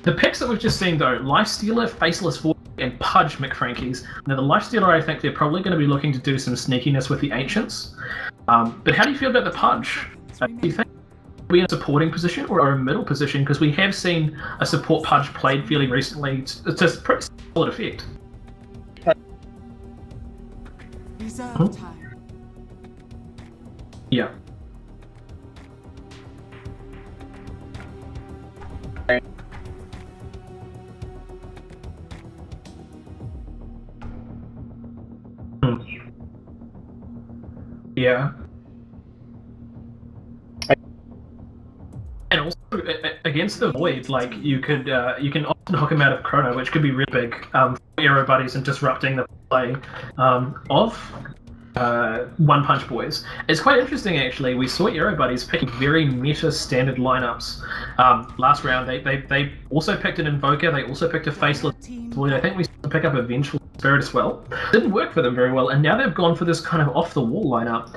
The picks that we've just seen though, Lifestealer, Faceless Void, and Pudge Mick Frankies. Now the Lifestealer, I think they're probably going to be looking to do some sneakiness with the Ancients. But how do you feel about the Pudge? Do you think we in a supporting position or a middle position? Because we have seen a support Pudge played fairly recently to pretty solid effect. Reserve time. Yeah. Yeah. And also against the Void, like you can often hook him out of Chrono, which could be really big for Ero Buddies and disrupting the play of One Punch Boys. It's quite interesting actually. We saw Ero Buddies picking very meta standard lineups last round. They also picked an Invoker. They also picked a Faceless Void. I think we saw them pick up a Vengeful Spirit as well. Didn't work for them very well, and now they've gone for this kind of off the wall lineup,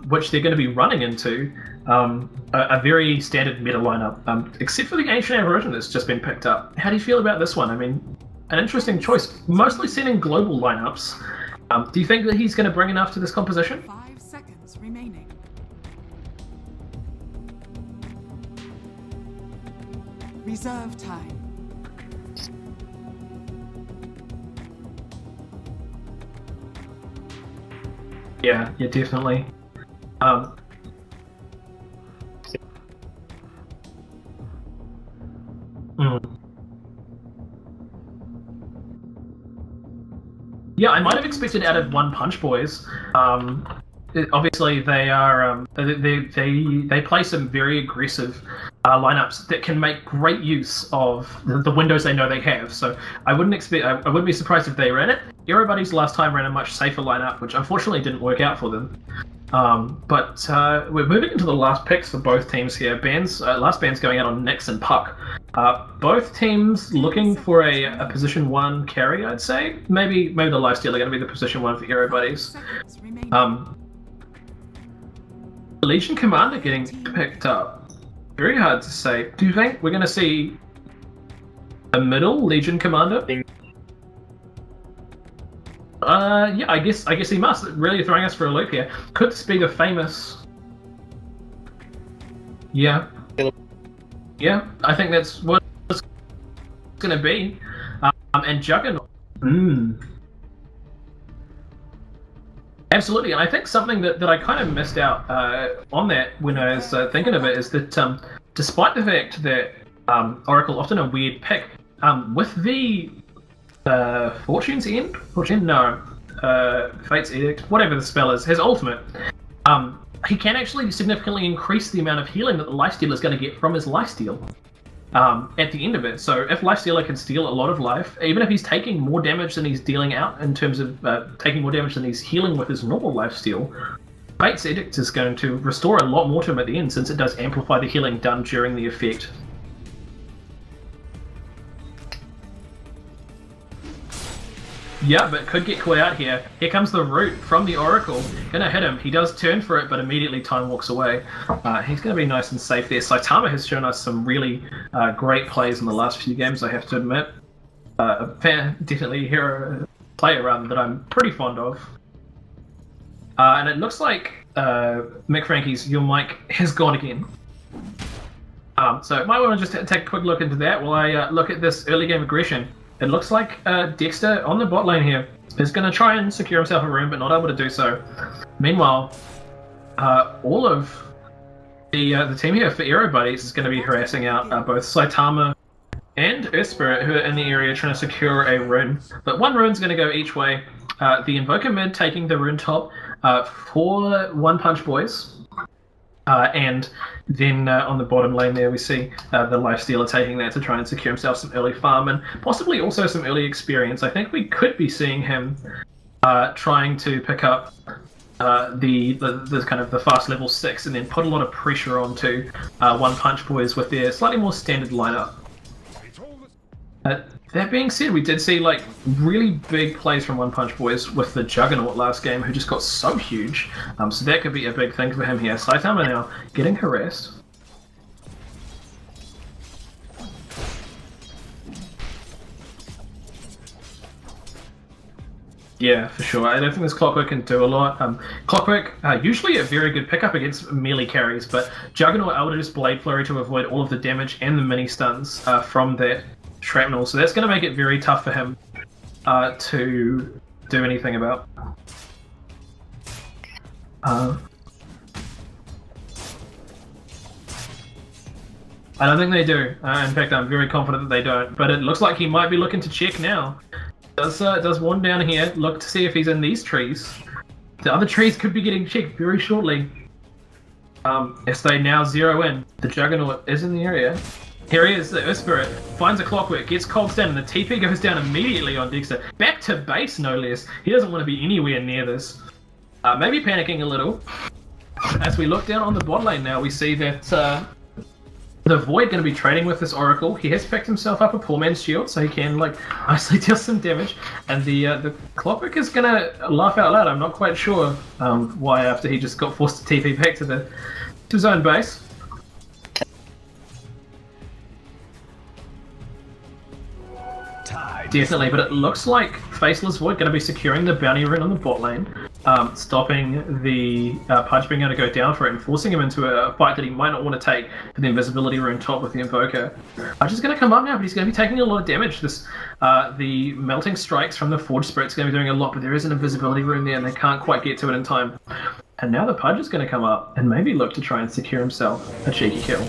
which they're going to be running into a very standard meta lineup, except for the Ancient Aversion that's just been picked up. How do you feel about this one? I mean, an interesting choice. Mostly seen in global lineups. Do you think that he's going to bring enough to this composition? 5 seconds remaining. Reserve time. Yeah, definitely. Yeah, I might have expected out of One Punch Boys. Obviously, they are they play some very aggressive lineups that can make great use of the windows they know they have. So I wouldn't be surprised if they ran it. Ero Buddies last time ran a much safer lineup, which unfortunately didn't work out for them. But we're moving into the last picks for both teams here. Last band's going out on Nyx and Puck. Both teams looking for a position 1 carry, I'd say. Maybe the Lifestealer are going to be the position 1 for Ero Buddies. Legion Commander getting picked up. Very hard to say. Do you think we're going to see a middle Legion Commander? Yeah, I guess he must. Really throwing us for a loop here. Could this be the famous? Yeah. Yeah, I think that's what it's going to be. And Juggernaut. Absolutely, and I think something that I kind of missed out on that when I was thinking of it is that despite the fact that Oracle often a weird pick, with the Fortune's End? Fortune? No. Fate's Edict, whatever the spell is, his ultimate, he can actually significantly increase the amount of healing that the lifestealer is going to get from his lifesteal at the end of it. So if lifestealer can steal a lot of life, even if he's taking more damage than he's dealing out in terms of taking more damage than he's healing with his normal lifesteal, Fate's Edict is going to restore a lot more to him at the end, since it does amplify the healing done during the effect. Yeah, but could get caught out here. Here comes the root from the Oracle. Gonna hit him. He does turn for it, but immediately time walks away. He's gonna be nice and safe there. Saitama has shown us some really great plays in the last few games, I have to admit. Definitely a hero player that I'm pretty fond of. And it looks like Mick Frankie's your mic has gone again. So might want to just take a quick look into that while I look at this early game aggression. It looks like Dexter on the bot lane here is going to try and secure himself a room, but not able to do so. Meanwhile, all of the team here for Ero Buddies is going to be harassing out both Saitama and Earth Spirit, who are in the area trying to secure a rune. But one rune's going to go each way. The Invoker mid taking the rune top for One Punch Boys. And then on the bottom lane there we see the Lifestealer taking that to try and secure himself some early farm and possibly also some early experience. I think we could be seeing him trying to pick up the kind of the fast level 6 and then put a lot of pressure onto One Punch Boys with their slightly more standard lineup. That being said, we did see like really big plays from One Punch Boys with the Juggernaut last game, who just got so huge. So that could be a big thing for him here. Saitama now getting harassed. Yeah, for sure. I don't think this Clockwork can do a lot. Clockwork, usually a very good pickup against melee carries, but Juggernaut able to just Blade Flurry to avoid all of the damage and the mini stuns from that shrapnel, so that's going to make it very tough for him to do anything about. I don't think they do. In fact, I'm very confident that they don't. But it looks like he might be looking to check now. Does one down here look to see if he's in these trees? The other trees could be getting checked very shortly. As they now zero in, the Juggernaut is in the area. Here he is, the Earth Spirit, finds a Clockwork, gets cold stun, and the TP goes down immediately on Dexter. Back to base, no less. He doesn't want to be anywhere near this. Maybe panicking a little. As we look down on the bot lane now, we see that the Void going to be trading with this Oracle. He has picked himself up a poor man's shield, so he can like nicely deal some damage. And the Clockwork is going to laugh out loud. I'm not quite sure why after he just got forced to TP back to his own base. Definitely, but it looks like Faceless Void going to be securing the bounty rune on the bot lane, stopping the Pudge being able to go down for it and forcing him into a fight that he might not want to take for the invisibility rune top with the Invoker. Pudge is going to come up now, but he's going to be taking a lot of damage. The Melting Strikes from the Forge Spirit's going to be doing a lot, but there is an invisibility rune there and they can't quite get to it in time. And now the Pudge is going to come up and maybe look to try and secure himself a cheeky kill.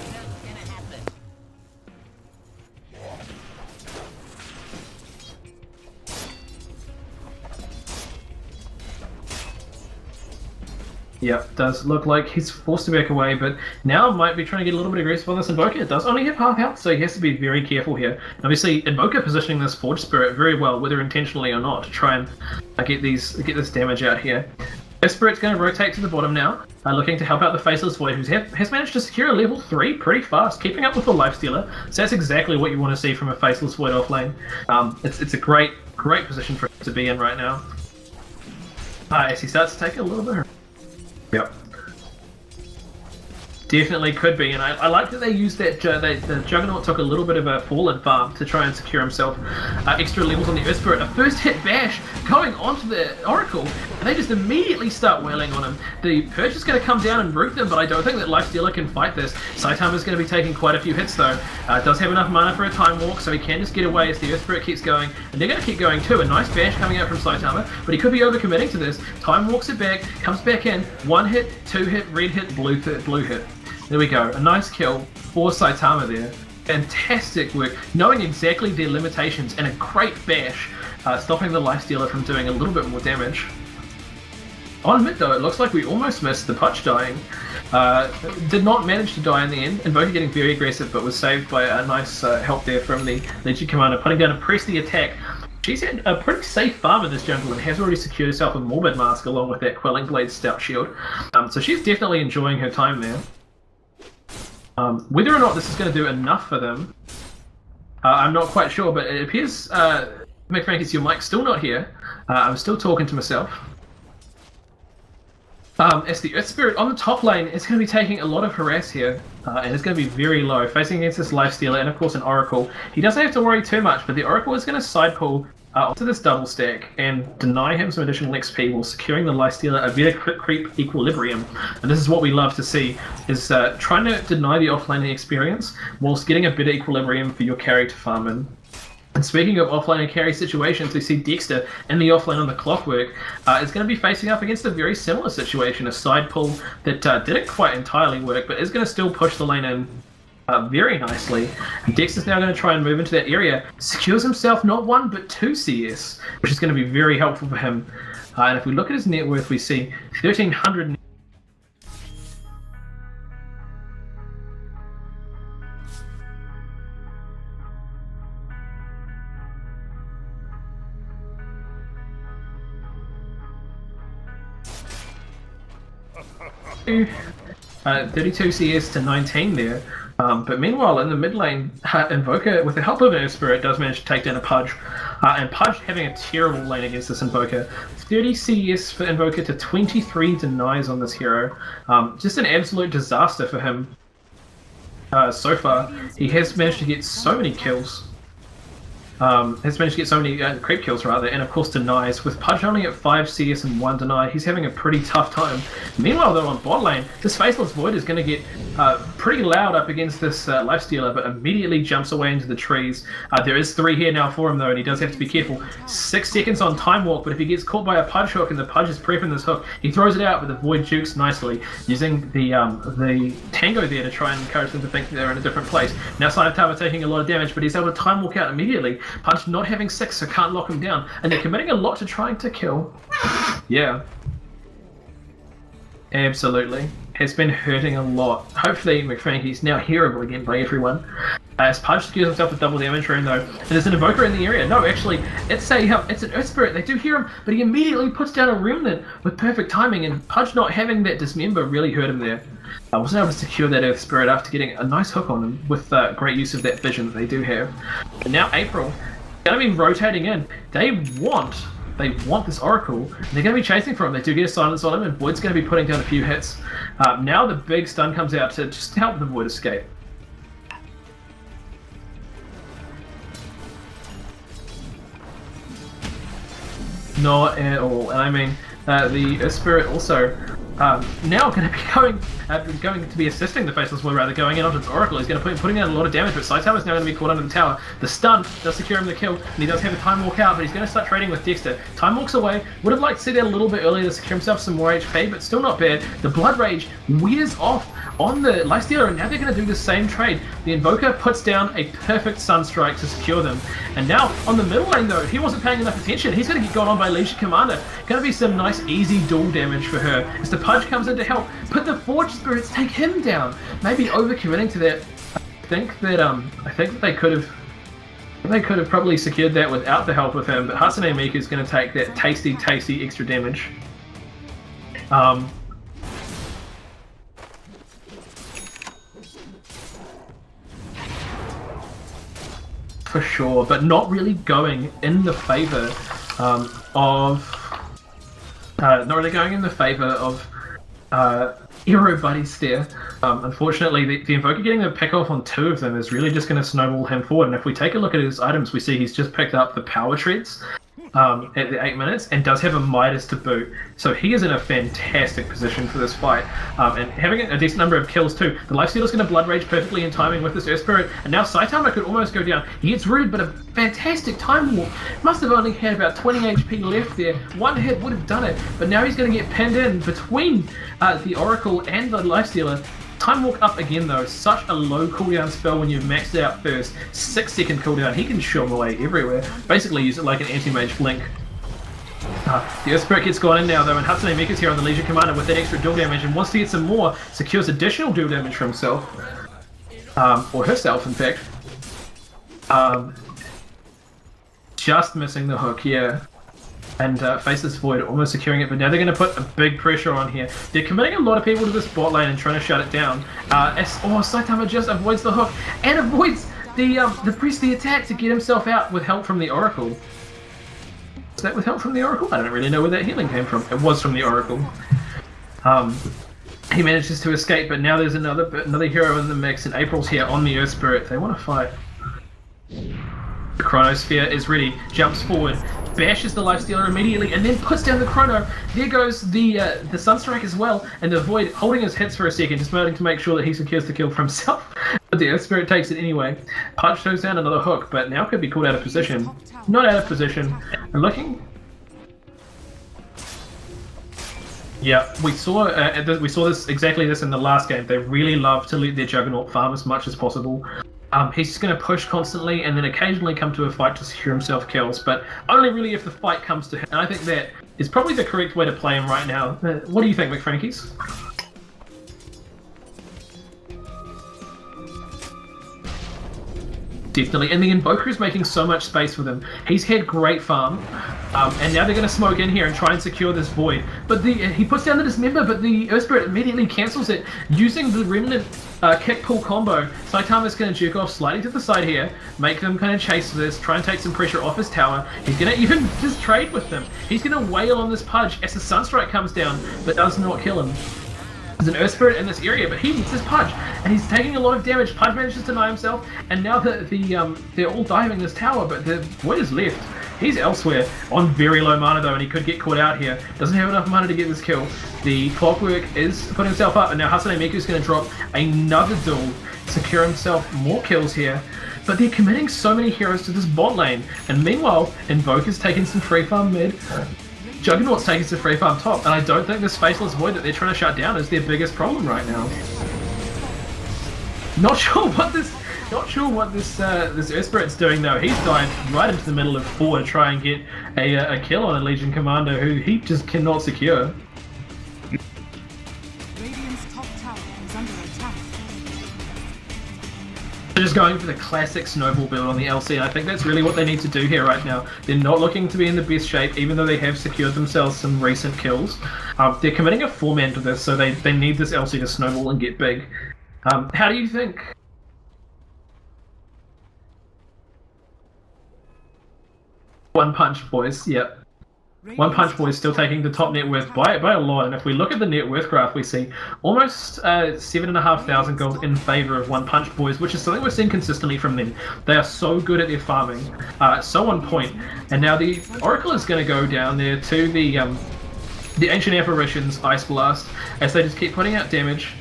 Yep, does look like he's forced to back away, but now might be trying to get a little bit aggressive on this Invoker. It does only have half health, so he has to be very careful here. And obviously, Invoker positioning this Forge Spirit very well, whether intentionally or not, to try and get this damage out here. This Spirit's going to rotate to the bottom now, looking to help out the Faceless Void, who has managed to secure a level 3 pretty fast, keeping up with the Lifestealer. So that's exactly what you want to see from a Faceless Void offlane. It's a great position for him to be in right now. As he starts to take a little bit. Yep. Definitely could be, and I like that they used that. The Juggernaut took a little bit of a fallen farm to try and secure himself extra levels on the Earth Spirit. A first hit bash going onto the Oracle, and they just immediately start wailing on him. The Perch is going to come down and root them, but I don't think that Lifestealer can fight this. Saitama is going to be taking quite a few hits though. Does have enough mana for a Time Walk, so he can just get away as the Earth Spirit keeps going, and they're going to keep going too. A nice bash coming out from Saitama, but he could be overcommitting to this. Time Walks it back, comes back in, 1 hit, 2 hit, red hit, blue hit. There we go, a nice kill for Saitama there. Fantastic work, knowing exactly their limitations, and a great bash, stopping the Lifestealer from doing a little bit more damage. On mid though, it looks like we almost missed the Putch dying. Did not manage to die in the end. Invoker getting very aggressive, but was saved by a nice help there from the Legion Commander, putting down a press the attack. She's had a pretty safe farm in this jungle and has already secured herself a Morbid Mask along with that Quelling Blade Stout Shield. So she's definitely enjoying her time there. Whether or not this is going to do enough for them, I'm not quite sure, but it appears, McFrankis, your mic's still not here. I'm still talking to myself. As the Earth Spirit on the top lane is going to be taking a lot of harass here, and it's going to be very low, facing against this Lifestealer and of course an Oracle. He doesn't have to worry too much, but the Oracle is going to side pull onto this double stack and deny him some additional XP while securing the Lifestealer a better creep equilibrium. And this is what we love to see, is trying to deny the offlaning experience whilst getting a better equilibrium for your carry to farm in. And speaking of offlane and carry situations, we see Dexter in the offlane on the Clockwork is going to be facing up against a very similar situation, a side pull that didn't quite entirely work, but is going to still push the lane in very nicely. And Dexter's now going to try and move into that area, secures himself not 1 but 2 CS, which is going to be very helpful for him. And if we look at his net worth, we see 1,300. Uh, 32 CS to 19 there. But meanwhile, in the mid lane, Invoker, with the help of Earth Spirit, does manage to take down a Pudge. And Pudge having a terrible lane against this Invoker. 30 CS for Invoker to 23 denies on this hero. Just an absolute disaster for him so far. He has managed to get so many kills. Creep kills rather, and of course denies. With Pudge only at 5 CS and 1 deny, he's having a pretty tough time. Meanwhile though, on bot lane, this Faceless Void is going to get pretty loud up against this Lifestealer, but immediately jumps away into the trees. There is 3 here now for him though, and he does have to be careful. 6 seconds on Time Walk, but if he gets caught by a Pudge hook and the Pudge is prepping this hook, he throws it out, but the Void jukes nicely, using the Tango there to try and encourage them to think they're in a different place. Now Saitama taking a lot of damage, but he's able to Time Walk out immediately. Punch not having 6, so can't lock him down, and they're committing a lot to trying to kill. Yeah. Absolutely. Has been hurting a lot. Hopefully McFrankie's now hearable again by everyone. As Pudge secures himself with double damage rune though, and there's an Invoker in the area. No, actually, it's an Earth Spirit. They do hear him, but he immediately puts down a Remnant with perfect timing, and Pudge not having that Dismember really hurt him there. I wasn't able to secure that Earth Spirit after getting a nice hook on him with great use of that vision that they do have. And now April going to be rotating in. They want this Oracle, and they're going to be chasing for him. They do get a silence on him, and Void's going to be putting down a few hits. Now the big stun comes out to just help the Void escape. Not at all. And I mean, the Earth Spirit also now going to be assisting the Faceless Void, rather, going in onto its Oracle. He's going to putting down a lot of damage, but Saitama's now going to be caught under the tower. The stun does secure him the kill, and he does have a Time Walk out, but he's going to start trading with Dexter. Time Walks away. Would have liked to see that a little bit earlier to secure himself some more HP, but still not bad. The Blood Rage wears off on the Lifestealer, and now they're going to do the same trade. The Invoker puts down a perfect Sunstrike to secure them. And now, on the middle lane though, if he wasn't paying enough attention, he's going to get gone on by Legion Commander. Going to be some nice easy dual damage for her as the Pudge comes in to help, but the Forge Spirits take him down. Maybe overcommitting to that. I think that they could have probably secured that without the help of him, but Hatsune Miku is going to take that tasty extra damage. For sure, but not really going in the favor Ero Buddies there. Unfortunately, the Invoker getting the pick off on 2 of them is really just going to snowball him forward. And if we take a look at his items, we see he's just picked up the Power Treads at the 8 minutes and does have a Midas to boot. So he is in a fantastic position for this fight. And having a decent number of kills too. The Lifestealer's going to Blood Rage perfectly in timing with this Earth Spirit. And now Saitama could almost go down. He gets rooted, but a fantastic Time Warp. Must have only had about 20 HP left there. One hit would have done it. But now he's going to get pinned in between the Oracle and the Lifestealer. Time Walk up again though, such a low cooldown spell when you've maxed it out first. 6-second cooldown, he can shove away everywhere. Basically use it like an anti-mage blink. The Earth Spirit gets gone in now though, and Hatsune Miku's here on the Legion Commander with that extra dual damage and wants to get some more, secures additional dual damage for himself. Or herself in fact. Just missing the hook, yeah. And Faceless Void almost securing it, but now they're going to put a big pressure on here. They're committing a lot of people to this bot lane and trying to shut it down. Saitama just avoids the hook and avoids the press the attack to get himself out with help from the Oracle. Is that with help from the Oracle? I don't really know where that healing came from. It was from the Oracle. He manages to escape, but now there's another hero in the mix, and April's here on the Earth Spirit. They want to fight. The Chronosphere is ready, jumps forward, bashes the Lifestealer immediately, and then puts down the Chrono. There goes the Sunstrike as well, and the Void holding his hits for a second, just waiting to make sure that he secures the kill for himself. But the Earth Spirit takes it anyway. Punch throws down another hook, but now could be called out of position. Not out of position. And looking. Yeah, we saw this exactly this in the last game. They really love to let their Juggernaut farm as much as possible. He's just going to push constantly and then occasionally come to a fight to secure himself kills, but only really if the fight comes to him. And I think that is probably the correct way to play him right now. What do you think, McFrankies? Definitely, and the Invoker is making so much space for them. He's had great farm, and now they're going to smoke in here and try and secure this Void. But he puts down the Dismember, but the Earth Spirit immediately cancels it. Using the Remnant kick-pull combo, Saitama's going to jerk off slightly to the side here, make them kind of chase this, try and take some pressure off his tower. He's going to even just trade with them. He's going to wail on this Pudge as the Sunstrike comes down, but does not kill him. There's an Earth Spirit in this area, but he needs this Pudge, and he's taking a lot of damage. Pudge manages to deny himself, and now they're all diving this tower, but the Void is left. He's elsewhere on very low mana though, and he could get caught out here. Doesn't have enough mana to get this kill. The Clockwork is putting himself up, and now Hatsune Miku's going to drop another duel, secure himself more kills here. But they're committing so many heroes to this bot lane, and meanwhile, Invoker's taking some free farm mid. Juggernaut's taking some free farm top, and I don't think this Faceless Void that they're trying to shut down is their biggest problem right now. Not sure what this Earth Spirit's doing though. He's dived right into the middle of 4 to try and get a kill on a Legion Commander who he just cannot secure. Radiant's top tower is under attack. They're just going for the classic snowball build on the LC, and I think that's really what they need to do here right now. They're not looking to be in the best shape, even though they have secured themselves some recent kills. They're committing a 4-man to this, so they need this LC to snowball and get big. How do you think? One Punch Boys, yep. One Punch Boys still taking the top net worth by a lot, and if we look at the net worth graph, we see almost 7,500 gold in favour of One Punch Boys, which is something we're seeing consistently from them. They are so good at their farming, so on point. And now the Oracle is going to go down there to the Ancient Apparitions Ice Blast as they just keep putting out damage,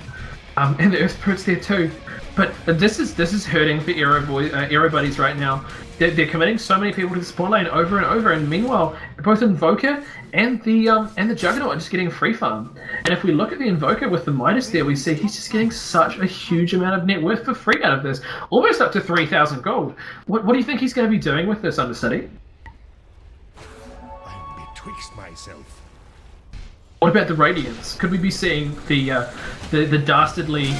and the Earth Spirit's there too. But this is hurting for Ero Buddies right now. They're committing so many people to the spawn lane over and over, and meanwhile, both Invoker and the Juggernaut are just getting free farm. And if we look at the Invoker with the Midas there, we see he's just getting such a huge amount of net worth for free out of this, almost up to 3,000 gold. What do you think he's going to be doing with this, Undercity? I'm betwixt myself. What about the Radiance? Could we be seeing the dastardly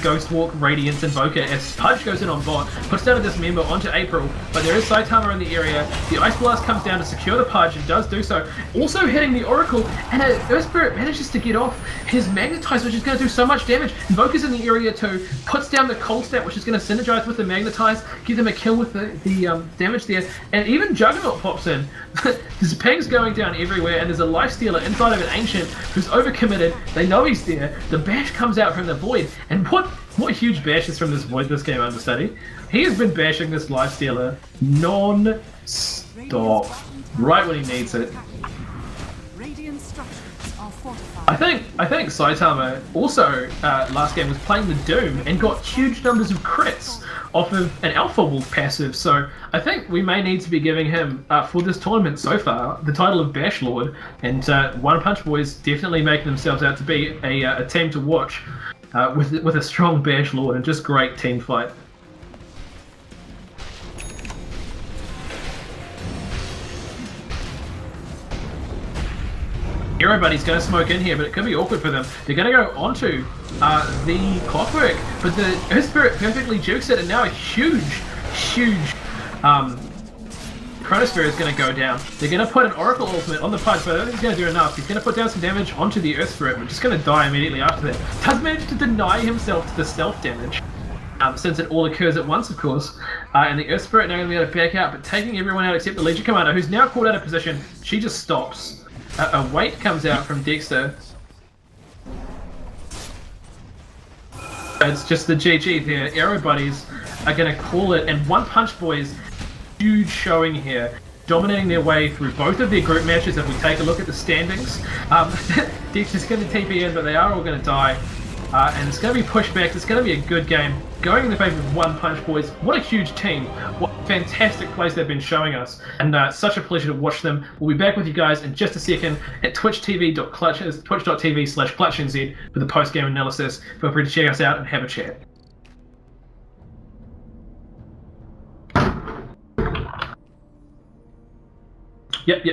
Ghost Walk Radiance Invoker as Pudge goes in on bot, puts down a Dismember onto April, but there is Saitama in the area. The Ice Blast comes down to secure the Pudge and does do so, also hitting the Oracle, and Earth Spirit manages to get off his Magnetize, which is going to do so much damage. Invoker's in the area too, puts down the Cold Stat, which is going to synergize with the Magnetize, give them a kill with the damage there, and even Juggernaut pops in. There's pings going down everywhere, and there's a Lifestealer inside side of an Ancient who's overcommitted. They know he's there. The bash comes out from the Void. And what huge bashes from this Void this game, understudy. He has been bashing this Lifestealer non-stop. Right when he needs it. Radiant structures are fortified. I think Saitama also last game was playing the Doom and got huge numbers of crits off of an Alpha Wolf passive. So I think we may need to be giving him for this tournament so far the title of Bash Lord. And One Punch Boys definitely making themselves out to be a team to watch with a strong Bash Lord and just great team fight. Ero Buddies going to smoke in here, but it could be awkward for them. They're going to go onto the Clockwork, but the Earth Spirit perfectly jukes it, and now a huge Chronosphere is going to go down. They're going to put an Oracle Ultimate on the Punch, but I don't think he's going to do enough. He's going to put down some damage onto the Earth Spirit, but just going to die immediately after that. Does manage to deny himself to the stealth damage, since it all occurs at once, of course. And the Earth Spirit now going to be able to back out, but taking everyone out except the Legion Commander, who's now caught out of position. She just stops. A weight comes out from Dexter. It's just the GG there. Ero Buddies are going to call it, and One Punch Boys, huge showing here, dominating their way through both of their group matches. If we take a look at the standings, Dexter's going to TP in, but they are all going to die. And it's going to be pushed back. It's going to be a good game. Going in the favour of One Punch Boys. What a huge team. What fantastic plays they've been showing us. And such a pleasure to watch them. We'll be back with you guys in just a second at twitch.tv/clutchnz for the post-game analysis. Feel free to check us out and have a chat. Yep.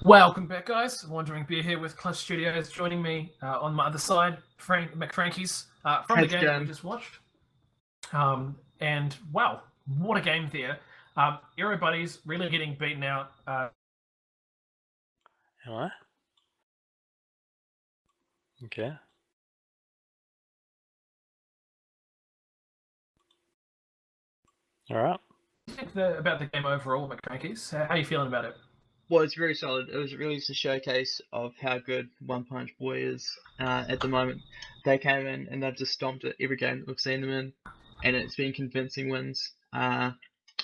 Welcome back, guys. Wandering Beer here with Clutch Studios. Joining me on my other side, McFrankies from the game that we just watched. And wow, what a game there. Ero Buddies really getting beaten out. What? Okay. All right. What do you think about the game overall, McFrankies? How are you feeling about it? Well, it's very solid. It was really just a showcase of how good One Punch Boy is at the moment. They came in and they've just stomped at every game that we've seen them in, and it's been convincing wins. I've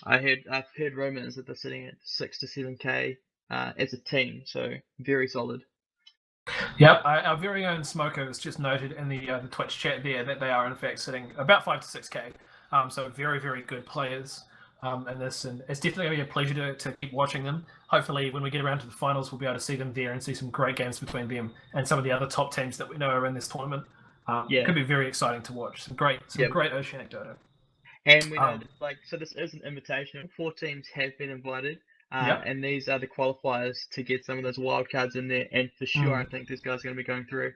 heard rumors that they're sitting at 6 to 7k as a team, so very solid. Yep, our very own Smoker has just noted in the Twitch chat there that they are in fact sitting about 5 to 6k. So very, very good players. And it's definitely going to be a pleasure to keep watching them. Hopefully, when we get around to the finals, we'll be able to see them there and see some great games between them and some of the other top teams that we know are in this tournament. It could be very exciting to watch. Some great Oceanic Dota. And we know so this is an invitation. 4 teams have been invited, and these are the qualifiers to get some of those wild cards in there. And for sure, I think these guys are going to be going through.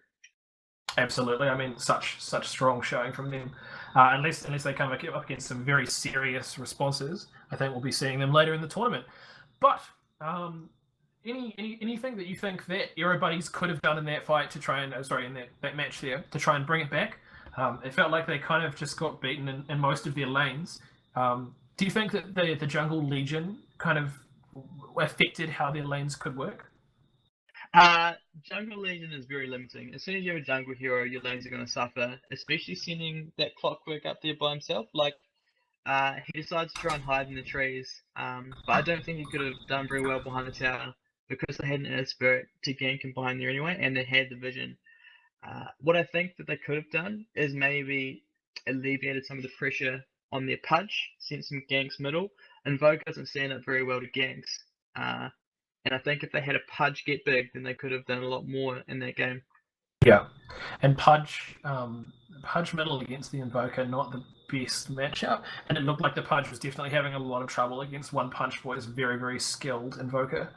Absolutely. I mean, such strong showing from them. Unless they come up against some very serious responses, I think we'll be seeing them later in the tournament. But anything that you think that Ero Buddies could have done in that fight to try and in that match there to try and bring it back? It felt like they kind of just got beaten in most of their lanes. Do you think that the Jungle Legion kind of affected how their lanes could work? Jungle Legion is very limiting. As soon as you have a jungle hero, your lanes are going to suffer, especially sending that Clockwork up there by himself. Like, He decides to try and hide in the trees, but I don't think he could have done very well behind the tower because they had an Earth Spirit to gank him behind there anyway, and they had the vision. What I think that they could have done is maybe alleviated some of the pressure on their Pudge, sent some ganks middle. Invoke doesn't stand up very well to ganks, and I think if they had a Pudge get big, then they could have done a lot more in that game. Yeah, and Pudge middle against the Invoker, not the best matchup, and it looked like the Pudge was definitely having a lot of trouble against One Punch Boy's very, very skilled Invoker.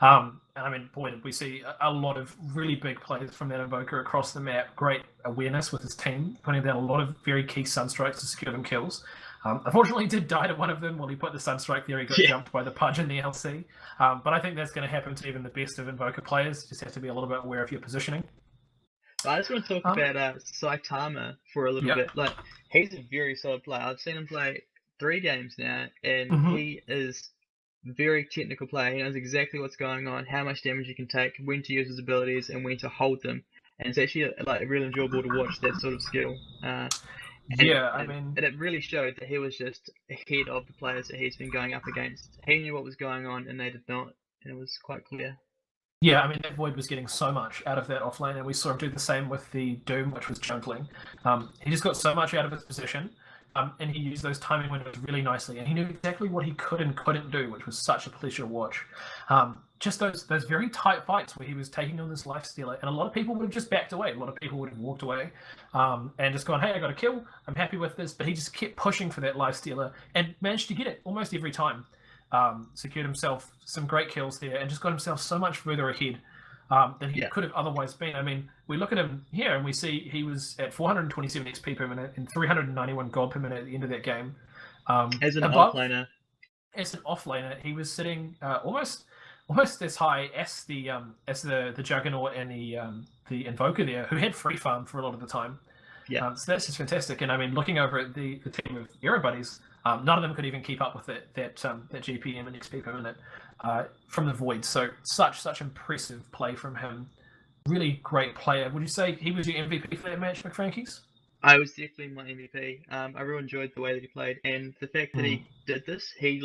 And I mean, boy, did we see a lot of really big plays from that Invoker across the map. Great awareness with his team, putting down a lot of very key Sunstrikes to secure them kills. Unfortunately, he did die to one of them while he put the Sunstrike there. He got jumped by the Pudge in the LC. But I think that's going to happen to even the best of Invoker players. Just have to be a little bit aware of your positioning. I just want to talk about Saitama for a little bit. Like, he's a very solid player. I've seen him play 3 games now, and he is a very technical player. He knows exactly what's going on, how much damage he can take, when to use his abilities, and when to hold them. And it's actually like really enjoyable to watch that sort of skill. And it really showed that he was just ahead of the players that he's been going up against. He knew what was going on, and they did not, and it was quite clear. Yeah, I mean, that Void was getting so much out of that offlane, and we saw him do the same with the Doom, which was jungling. He just got so much out of his position, and he used those timing windows really nicely, and he knew exactly what he could and couldn't do, which was such a pleasure to watch. Just those very tight fights where he was taking on this life stealer, and a lot of people would have just backed away. A lot of people would have walked away and just gone, hey, I got a kill, I'm happy with this, but he just kept pushing for that life stealer and managed to get it almost every time. Secured himself some great kills there and just got himself so much further ahead than he could have otherwise been. I mean, we look at him here and we see he was at 427 XP per minute and 391 gold per minute at the end of that game. As an offlaner. As an offlaner, he was sitting almost as high as the Juggernaut and the Invoker there, who had free farm for a lot of the time. Yeah. So that's just fantastic. And I mean, looking over at the team of Ero Buddies, none of them could even keep up with that GPM and XP per minute from the Void. So such impressive play from him. Really great player. Would you say he was your MVP for that match, McFrankies? I was definitely my MVP. I really enjoyed the way that he played, and the fact that he did this. He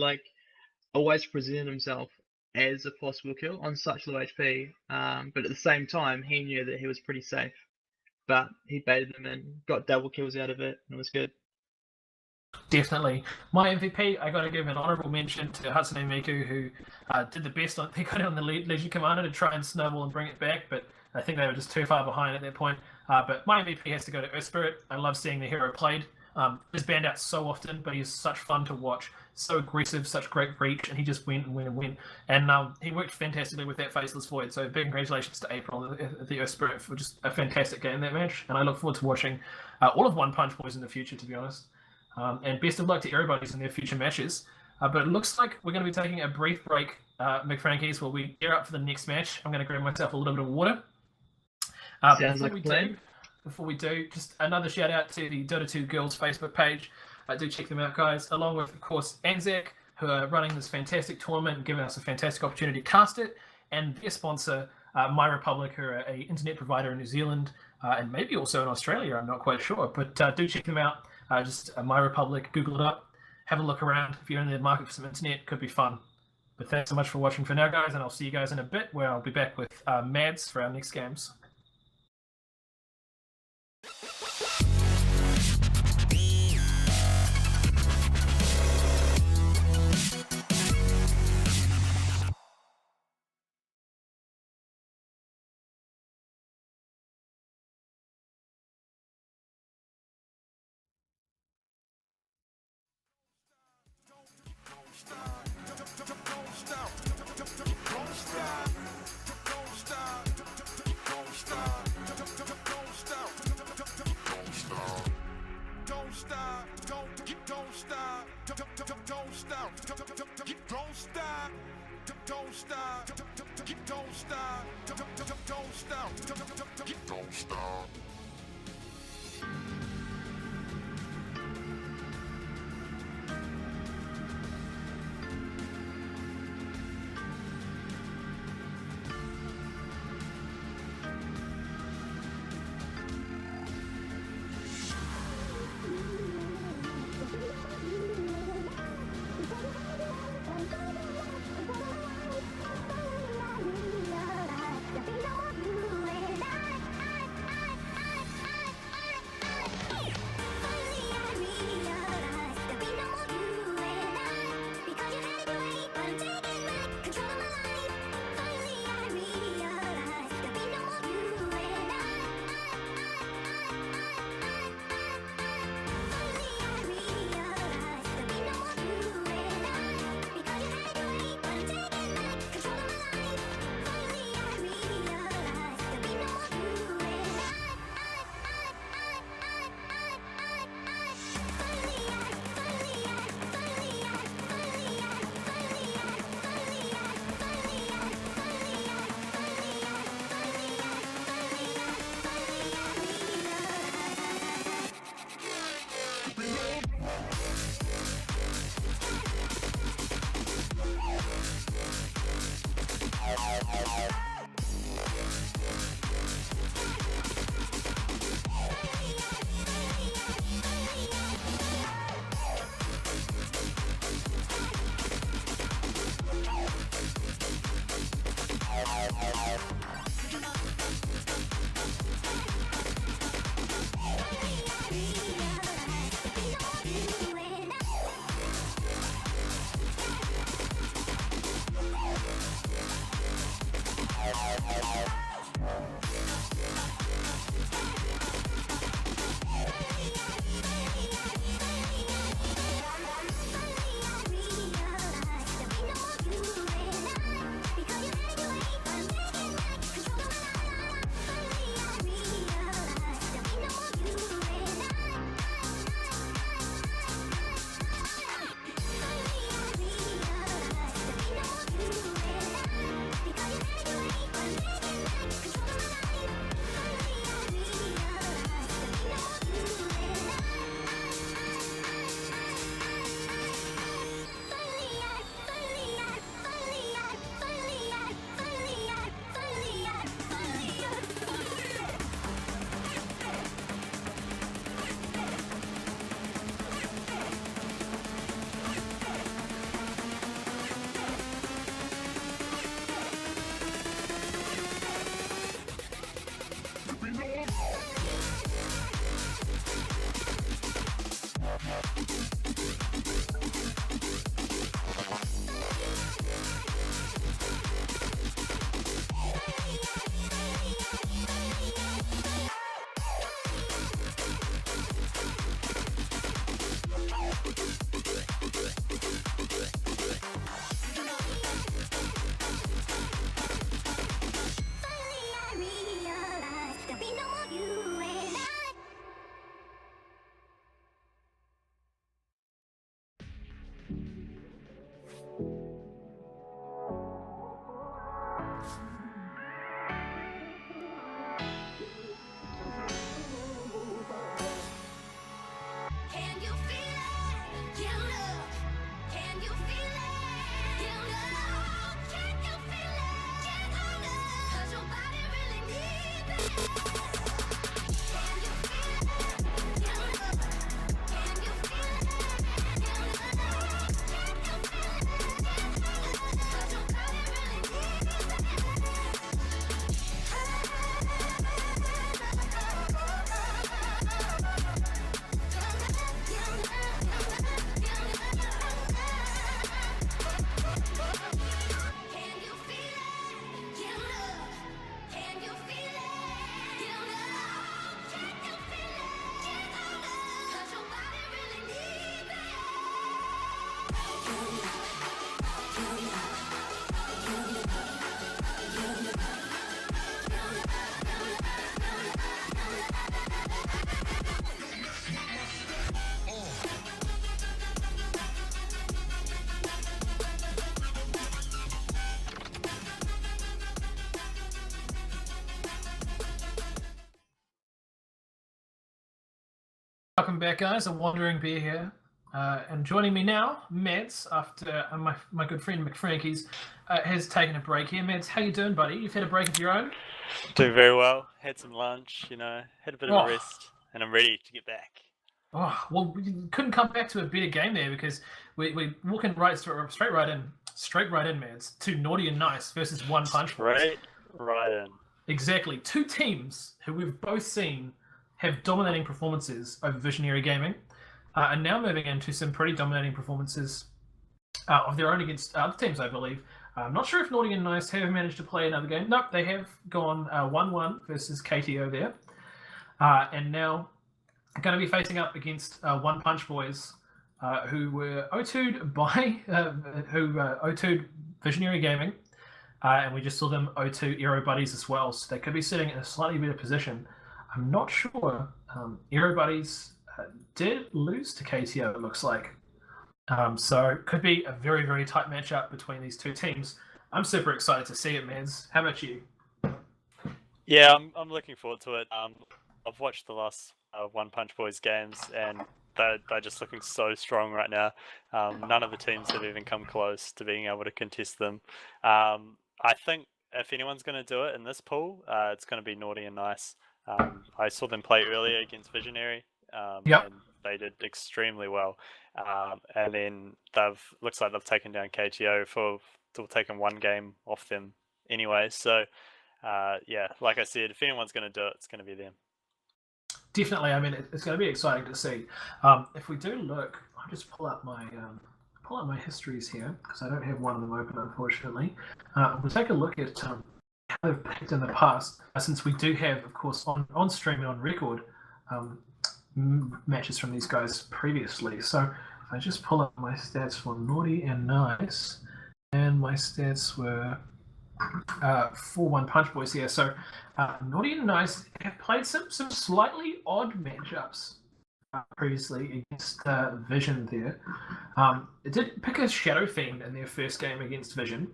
always presented himself as a possible kill on such low HP, but at the same time he knew that he was pretty safe. But he baited them and got double kills out of it, and it was good. Definitely. My MVP, I got to give an honourable mention to Hatsune Miku, who did the best. They got it on the Legion Commander to try and snowball and bring it back, but I think they were just too far behind at that point. But my MVP has to go to Earth Spirit. I love seeing the hero played. He's banned out so often, but he's such fun to watch. So aggressive, such great reach, and he just went and went and went. And he worked fantastically with that Faceless Void. So big congratulations to April and the Earth Spirit for just a fantastic game in that match. And I look forward to watching all of One Punch Boys in the future, to be honest. And best of luck to Ero Buddies in their future matches. But it looks like we're going to be taking a brief break, McFrankies, while we gear up for the next match. I'm going to grab myself a little bit of water. Before we do, just another shout out to the Dota2 Girls Facebook page. Do check them out, guys. Along with, of course, ANZAC, who are running this fantastic tournament and giving us a fantastic opportunity to cast it. And their sponsor, My Republic, who are an internet provider in New Zealand and maybe also in Australia. I'm not quite sure. But do check them out. Just My Republic, Google it up. Have a look around. If you're in the market for some internet, it could be fun. But thanks so much for watching for now, guys. And I'll see you guys in a bit, where I'll be back with Mads for our next games. Welcome back, guys. A Wandering Bear here. And joining me now, Mads, after my good friend McFrankies has taken a break here. Mads, how you doing, buddy? You've had a break of your own? Doing very well. Had some lunch, you know, had a bit of a rest, and I'm ready to get back. Oh, well, we couldn't come back to a better game there because we walking straight right in, Mads, to Naughty and Nice versus One Punch Boys. Right in. Exactly. Two teams who we've both seen have dominating performances over Visionary Gaming, and now moving into some pretty dominating performances of their own against other teams, I believe. I'm not sure if Naughty and Nice have managed to play another game. Nope, they have gone 1-1 versus KTO there, and now going to be facing up against One Punch Boys, who were 0-2'd by who 0-2'd Visionary Gaming, and we just saw them 0-2 Ero Buddies as well. So they could be sitting in a slightly better position. I'm not sure. Ero Buddies did lose to KTO, it looks like. So it could be a very, very tight matchup between these two teams. I'm super excited to see it, Mads. How about you? Yeah, I'm looking forward to it. I've watched the last One Punch Boys games, and they're just looking so strong right now. None of the teams have even come close to being able to contest them. I think if anyone's going to do it in this pool, it's going to be Naughty and Nice. I saw them play earlier against Visionary, and they did extremely well. And then looks like they've taken down KTO for taking one game off them anyway. So yeah, like I said, if anyone's going to do it, it's going to be them. Definitely. I mean, it's going to be exciting to see. If we do look, I'll just pull up my histories here because I don't have one of them open, unfortunately. We'll take a look at how they've picked in the past, since we do have, of course, on stream and on record matches from these guys previously. So if I just pull up my stats for Naughty and Nice, and my stats were for One Punch Boys here. So Naughty and Nice have played some slightly odd matchups previously against Vision there. It did pick a Shadow Fiend in their first game against Vision.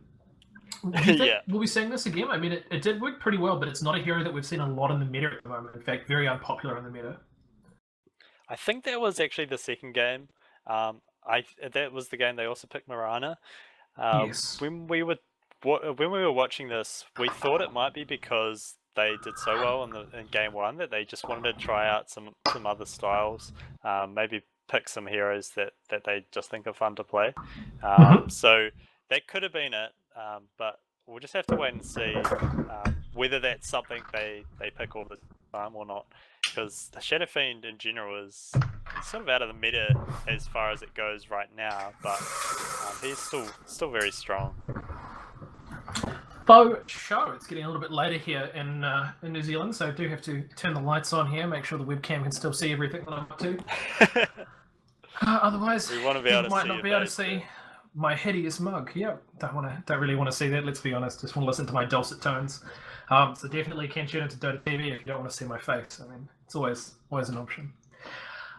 Yeah. We'll be seeing this again. I mean, it did work pretty well, but it's not a hero that we've seen a lot in the meta at the moment. In fact, very unpopular in the meta. I think that was actually the second game. That was the game they also picked Mirana. Yes. When we were watching this, we thought it might be because they did so well in game one that they just wanted to try out some other styles, maybe pick some heroes that they just think are fun to play. So that could have been it, but we'll just have to wait and see whether that's something they pick all the time or not. Because the Shadow Fiend in general is sort of out of the meta as far as it goes right now, but he's still very strong. Show. It's getting a little bit later here in New Zealand, so I do have to turn the lights on here, make sure the webcam can still see everything that I'm up to. Otherwise, we want to be able to might not be able to see my hideous mug. Yeah, don't really want to see that. Let's be honest. Just want to listen to my dulcet tones. So definitely can tune into Dota TV if you don't want to see my face. I mean, it's always an option.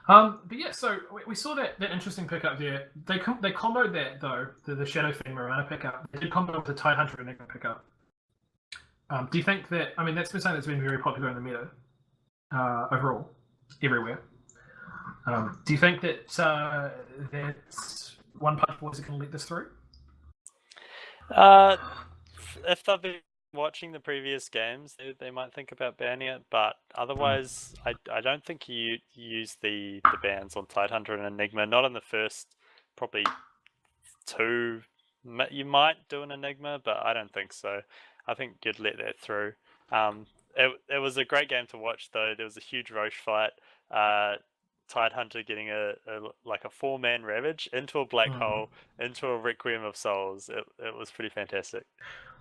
But yeah, so we saw that interesting pickup there. They comboed that though, the Shadow Fiend Mirana pickup. They did combo with the Tidehunter Enigma pickup. Do you think that? I mean, that's been something that's been very popular in the meta overall, everywhere. Do you think that One Punch Boys are going to let this through? If they've been watching the previous games, they might think about banning it, but otherwise, I don't think you use the bans on Tidehunter and Enigma. Not in the first, probably 2. You might do an Enigma, but I don't think so. I think you'd let that through. It was a great game to watch, though. There was a huge Roche fight. Tidehunter getting a 4-man Ravage into a black hole, into a Requiem of Souls. It was pretty fantastic.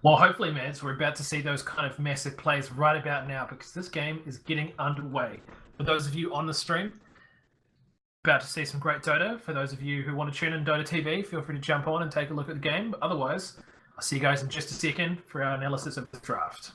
Well, hopefully, Mads, we're about to see those kind of massive plays right about now, because this game is getting underway. For those of you on the stream, about to see some great Dota. For those of you who want to tune in Dota TV, feel free to jump on and take a look at the game. But otherwise, I'll see you guys in just a second for our analysis of the draft.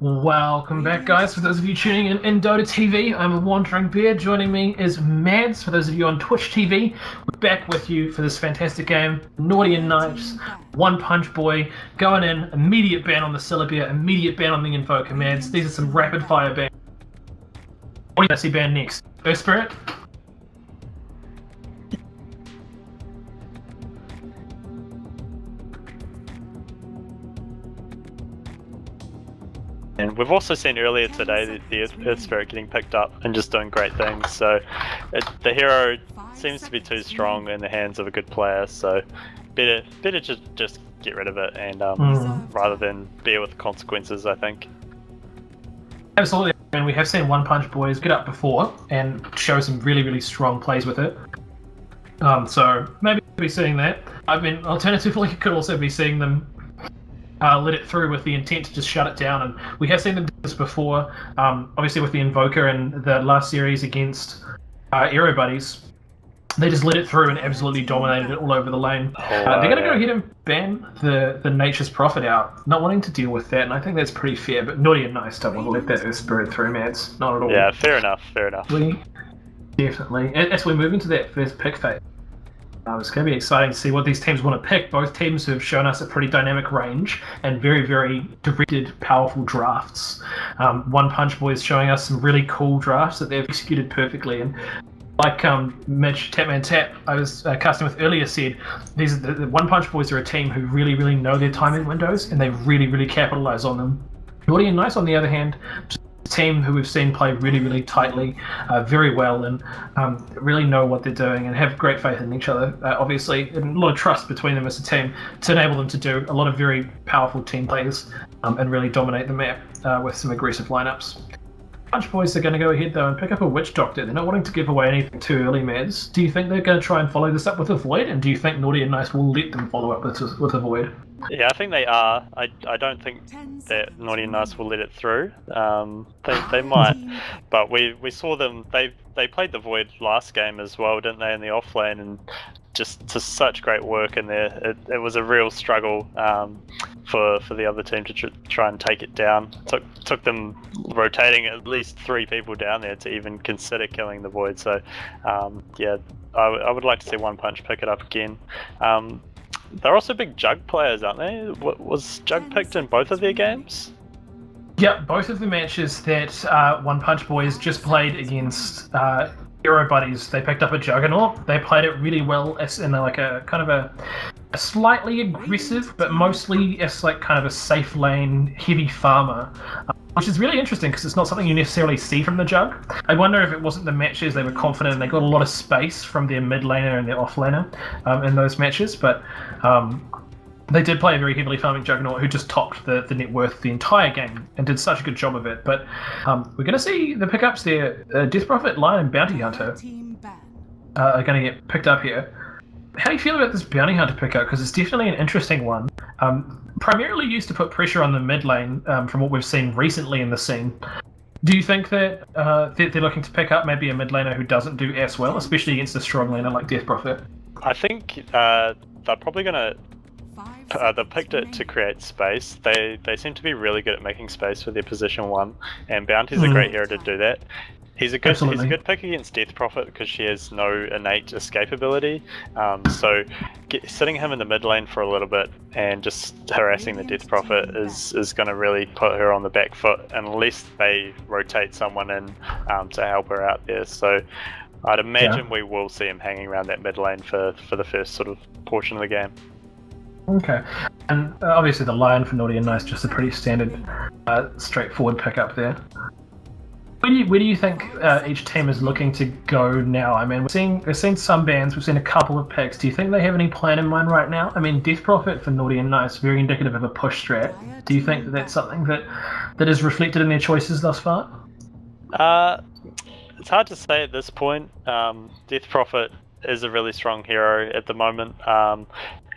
Welcome back, guys. For those of you tuning in Dota TV, I'm a Wandering Bear. Joining me is Mads. For those of you on Twitch TV, we're back with you for this fantastic game. Naughty and Nice, One Punch Boy, going in, immediate ban on the Syllabia, immediate ban on the Invoker. Mads, these are some rapid fire bans. What do you see ban next? Earth Spirit? And we've also seen earlier today the Earth Spirit getting picked up and just doing great things. So the hero seems to be too strong in the hands of a good player. So better just get rid of it and rather than bear with the consequences, I think. Absolutely, and we have seen One Punch Boys get up before and show some really, really strong plays with it. So maybe we'll be seeing that. I mean, alternatively, you could also be seeing them let it through with the intent to just shut it down. And we have seen them do this before, obviously with the Invoker in the last series against Ero Buddies. They just let it through and absolutely dominated it all over the lane. They're going to go ahead and ban the Nature's Prophet out, not wanting to deal with that, and I think that's pretty fair, but Naughty and Nice don't want to let that Earth Spirit through, Mads. Not at all. Yeah, fair enough. Definitely. As we move into that first pick phase, it's going to be exciting to see what these teams want to pick. Both teams have shown us a pretty dynamic range and very, very directed, powerful drafts. One Punch Boys showing us some really cool drafts that they've executed perfectly. And like Mitch Tapman Tap, I was casting with earlier, said, the One Punch Boys are a team who really, really know their timing windows and they really, really capitalize on them. Naughty and Nice, on the other hand, team who we've seen play really, really tightly, very well, and really know what they're doing and have great faith in each other, obviously, and a lot of trust between them as a team to enable them to do a lot of very powerful team plays and really dominate the map with some aggressive lineups. Punch Boys are going to go ahead though and pick up a Witch Doctor. They're not wanting to give away anything too early, Mads. Do you think they're going to try and follow this up with a Void, and do you think Naughty and Nice will let them follow up with a Void? Yeah, I think they are. I don't think that Naughty and Nice will let it through. They might, but we saw them. They played the Void last game as well, didn't they, in the off lane, and just such great work in there. It was a real struggle for the other team to try and take it down. Took them rotating at least 3 people down there to even consider killing the Void. So yeah, I would like to see One Punch pick it up again. They're also big Jug players, aren't they? Was Jug picked in both of their games? Yeah, both of the matches that One Punch Boys just played against Ero Buddies, they picked up a Juggernaut. They played it really well as in like a kind of a slightly aggressive, but mostly as like kind of a safe lane, heavy farmer. Which is really interesting because it's not something you necessarily see from the Jug. I wonder if it wasn't the matches they were confident and they got a lot of space from their mid laner and their off laner in those matches, but they did play a very heavily farming Juggernaut who just topped the net worth the entire game and did such a good job of it. But we're going to see the pickups there. Death Prophet, Lion and Bounty Hunter are going to get picked up here. How do you feel about this Bounty Hunter pickup? Because it's definitely an interesting one. Primarily used to put pressure on the mid lane from what we've seen recently in the scene. Do you think that they're looking to pick up maybe a mid laner who doesn't do as well, especially against a strong laner like Death Prophet? I think they're probably going to... they picked it to create space. They seem to be really good at making space for their position 1, and Bounty's a great hero to do that. He's a good pick against Death Prophet because she has no innate escape ability. So sitting him in the mid lane for a little bit and just harassing the Death Prophet is going to really put her on the back foot unless they rotate someone in to help her out there. So I'd imagine we will see him hanging around that mid lane for the first sort of portion of the game. Okay, and obviously the Lion for Naughty and Nice, just a pretty standard, straightforward pickup there. Where do you think each team is looking to go now? I mean, we've seen some bans, we've seen a couple of picks. Do you think they have any plan in mind right now? I mean, Death Prophet for Naughty and Nice, very indicative of a push strat. Do you think that that's something that is reflected in their choices thus far? It's hard to say at this point. Death Prophet is a really strong hero at the moment,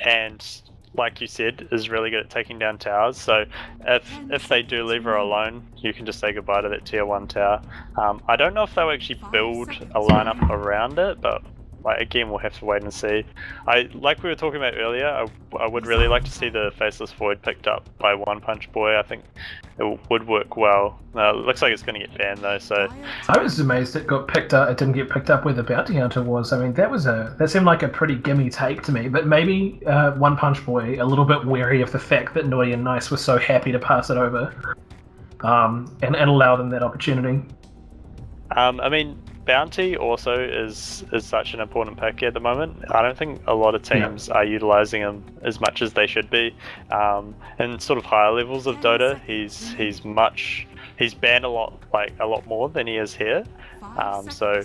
and like you said, is really good at taking down towers. So if they do leave her alone, you can just say goodbye to that tier 1 tower. I don't know if they'll actually build a lineup around it, but again, we'll have to wait and see. Like we were talking about earlier, I would really like to see the Faceless Void picked up by One Punch Boy. I think it would work well. It looks like it's going to get banned though, so... I was amazed it got picked up. It didn't get picked up where the Bounty Hunter was. I mean, that seemed like a pretty gimme take to me, but maybe One Punch Boy a little bit wary of the fact that Naughty and Nice were so happy to pass it over and allow them that opportunity. I mean, Bounty also is such an important pick at the moment. I don't think a lot of teams are utilising him as much as they should be. In sort of higher levels of Dota, he's banned a lot more than he is here. So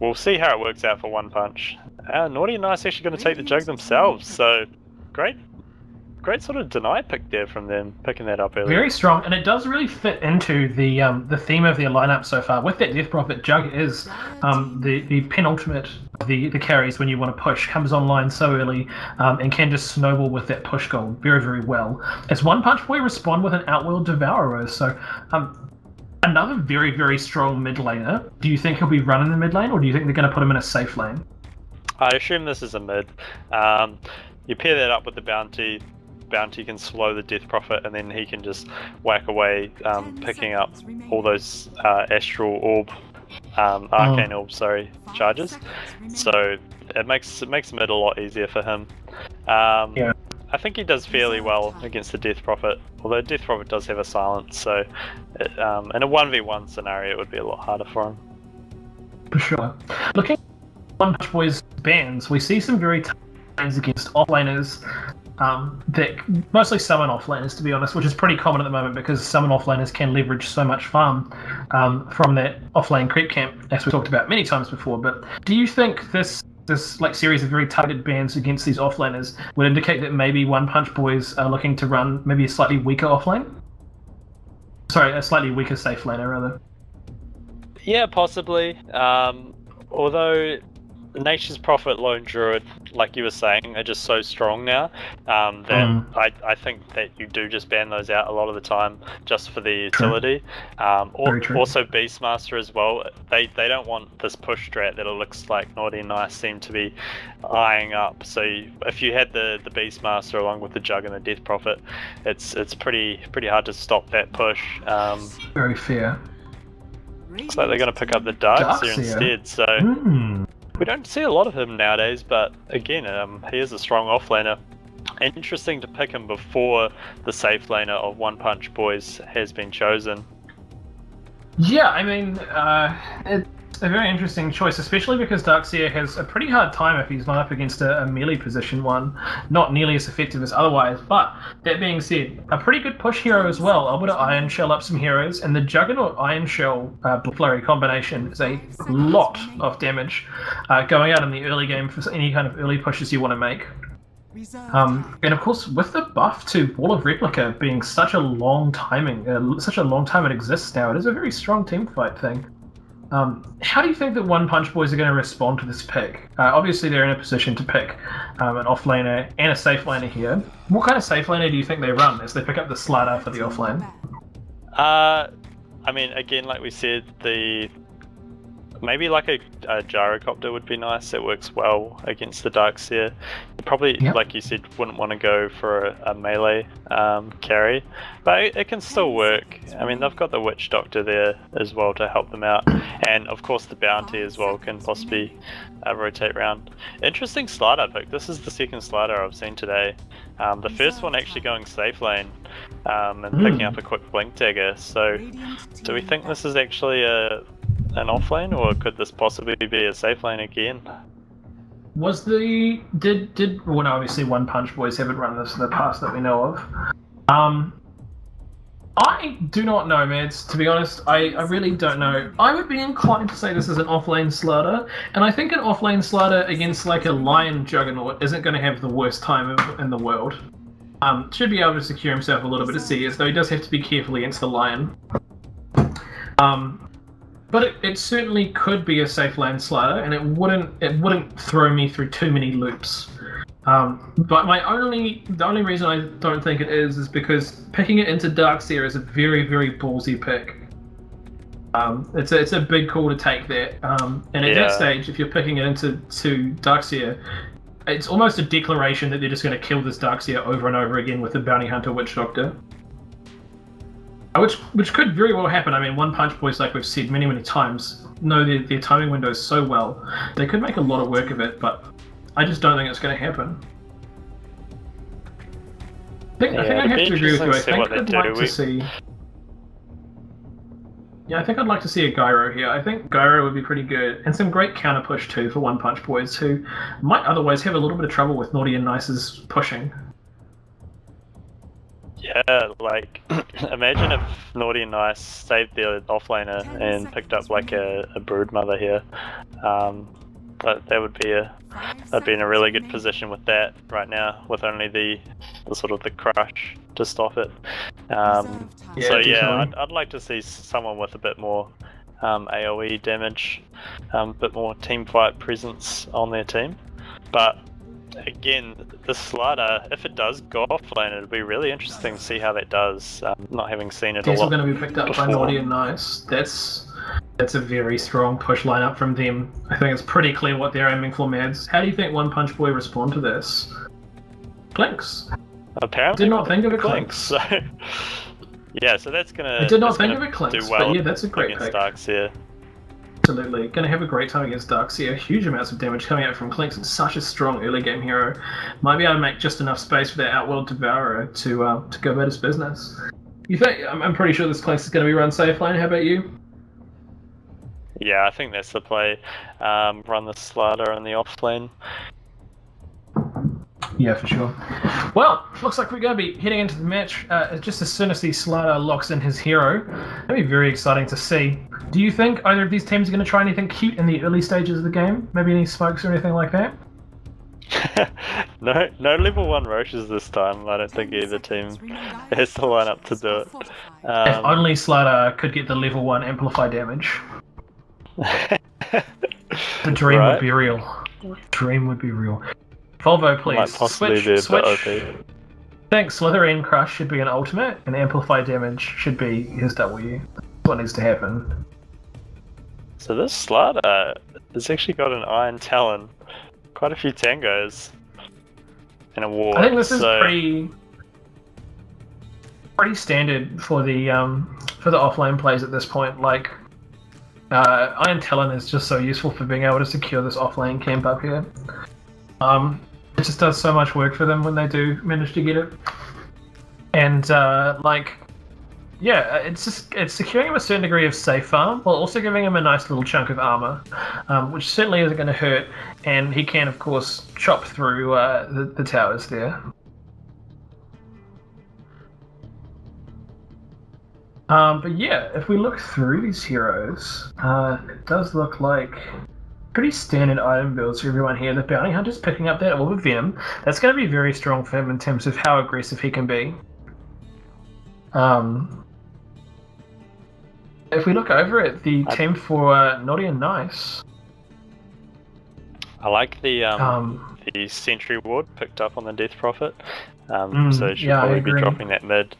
we'll see how it works out for One Punch. Naughty and Nice actually going to take the Jug themselves, so great great sort of deny pick there from them, picking that up early. Very strong, and it does really fit into the theme of their lineup so far. With that Death Prophet, Jug is the penultimate of the carries when you want to push, comes online so early, and can just snowball with that push goal very, very well. As One Punch Boy respond with an Outworld Devourer, so another very, very strong mid laner. Do you think he'll be running the mid lane, or do you think they're going to put him in a safe lane? I assume this is a mid. You pair that up with the bounty. Bounty can slow the Death Prophet, and then he can just whack away, picking up all those Astral Orb, Arcane Orb, charges. So it makes mid a lot easier for him. Yeah. I think he does fairly well against the Death Prophet, although Death Prophet does have a silence, so in a 1v1 scenario it would be a lot harder for him. For sure. Looking at One Punch Boy's bans, we see some very tough bans against offlaners, that mostly summon offlaners, to be honest, which is pretty common at the moment because summon offlaners can leverage so much farm from that offlane creep camp, as we talked about many times before. But do you think this like series of very targeted bans against these offlaners would indicate that maybe One Punch Boys are looking to run maybe a slightly weaker offlane? Sorry, a slightly weaker safe laner, rather. Yeah, possibly. Although Nature's Prophet, Lone Druid, like you were saying, are just so strong now that I think that you do just ban those out a lot of the time just for the utility. Also Beastmaster as well. They don't want this push strat that it looks like Naughty and Nice seem to be eyeing up. So if you had the Beastmaster along with the Jug and the Death Prophet, it's pretty hard to stop that push. Very fair. Looks like they're going to pick up the Darkseer instead. So. We don't see a lot of him nowadays, but again, he is a strong offlaner. Interesting to pick him before the safe laner of One Punch Boys has been chosen. Yeah, I mean, it's a very interesting choice, especially because Darkseer has a pretty hard time if he's not up against a melee position one. Not nearly as effective as otherwise, but that being said, a pretty good push hero as well. Able to Iron Shell up some heroes, and the Juggernaut Iron Shell Flurry combination is a lot of damage going out in the early game for any kind of early pushes you want to make. And of course, with the buff to Wall of Replica being such a long time it exists now, it is a very strong teamfight thing. How do you think that One Punch Boys are going to respond to this pick? Obviously, they're in a position to pick an offlaner and a safe laner here. What kind of safe laner do you think they run as they pick up the Slider for the offlane? I mean, again, like we said, maybe like a gyrocopter would be nice. It works well against the Darkseer. Probably, like you said, wouldn't want to go for a melee carry, but it can still work. I mean, they've got the Witch Doctor there as well to help them out, and of course the Bounty as well can possibly rotate around. Interesting slider pick. This is the second slider I've seen today. The first one actually going safe lane and picking up a quick Blink Dagger. So, do we think this is actually an offlane, or could this possibly be a safe lane again? Was well, no, obviously One Punch Boys haven't run this in the past that we know of. I do not know, Mads. To be honest, I really don't know. I would be inclined to say this is an offlane slider, and I think an offlane slider against like a Lion Juggernaut isn't going to have the worst time in the world. Should be able to secure himself a little bit of CS, though he does have to be careful against the Lion. But it certainly could be a safe lane slider, and it wouldn't throw me through too many loops. But the only reason I don't think it is because picking it into Darkseer is a very, very ballsy pick. It's a big call to take that. And at that stage, if you're picking it into Darkseer, it's almost a declaration that they're just going to kill this Darkseer over and over again with the Bounty Hunter Witch Doctor. Which could very well happen. I mean, One Punch Boys, like we've said many, many times, know their timing windows so well. They could make a lot of work of it, but I just don't think it's going to happen. I think I have to agree with you. I think I'd like to see... Yeah, I think I'd like to see a Gyro here. I think Gyro would be pretty good. And some great counter push too for One Punch Boys, who might otherwise have a little bit of trouble with Naughty and Nice's pushing. Yeah, like, imagine if Naughty and Nice saved their offlaner and picked up like a Broodmother here. that would be I'd be in a really good position with that right now, with only the sort of the crush to stop it. So yeah, I'd like to see someone with a bit more AoE damage, a bit more team fight presence on their team. But again, the slider, if it does go offlane, it'll be really interesting to see how that does. Not having seen it a lot. These are going to be picked up before. by Naughty and Nice. That's a very strong push lineup from them. I think it's pretty clear what they're aiming for, Mads. How do you think One Punch Boy respond to this? Clinks. Apparently, Did not think of it, Clinks. So yeah, so that's gonna. I did not think of it, do Clinks, well but yeah, that's a great against pick. Darkseer. Absolutely. Going to have a great time against Darkseer. Huge amounts of damage coming out from Clinks. It's such a strong early game hero. Might be able to make just enough space for that Outworld Devourer to go about his business. You think? I'm pretty sure this Clinks is going to be run safe lane. How about you? Yeah, I think that's the play. Run the slider in the off lane. Yeah, for sure. Well, looks like we're going to be heading into the match just as soon as the slider locks in his hero. That'll be very exciting to see. Do you think either of these teams are going to try anything cute in the early stages of the game? Maybe any smokes or anything like that? No level 1 Roaches this time. I don't think either team has to line up to do it. If only slider could get the level 1 amplify damage. The dream would be real. Dream would be real. Volvo, please. Might possibly be a bit OP. I think Slitherine Crush should be an ultimate, and amplify damage should be his W. That's what needs to happen. So this slider has actually got an Iron Talon, quite a few tangos, and a ward. I think this is pretty standard for the offlane plays at this point. Like, Iron Talon is just so useful for being able to secure this offlane camp up here. It just does so much work for them when they do manage to get it. And it's securing him a certain degree of safe farm while also giving him a nice little chunk of armor, which certainly isn't going to hurt. And he can, of course, chop through the towers there. But yeah, if we look through these heroes, it does look like pretty standard item builds for everyone here. The Bounty Hunter's picking up that Orb of Venom. That's going to be very strong for him in terms of how aggressive he can be. If we look over at the team for Naughty and Nice, I like the Sentry Ward picked up on the Death Prophet, so it should probably be dropping that mid.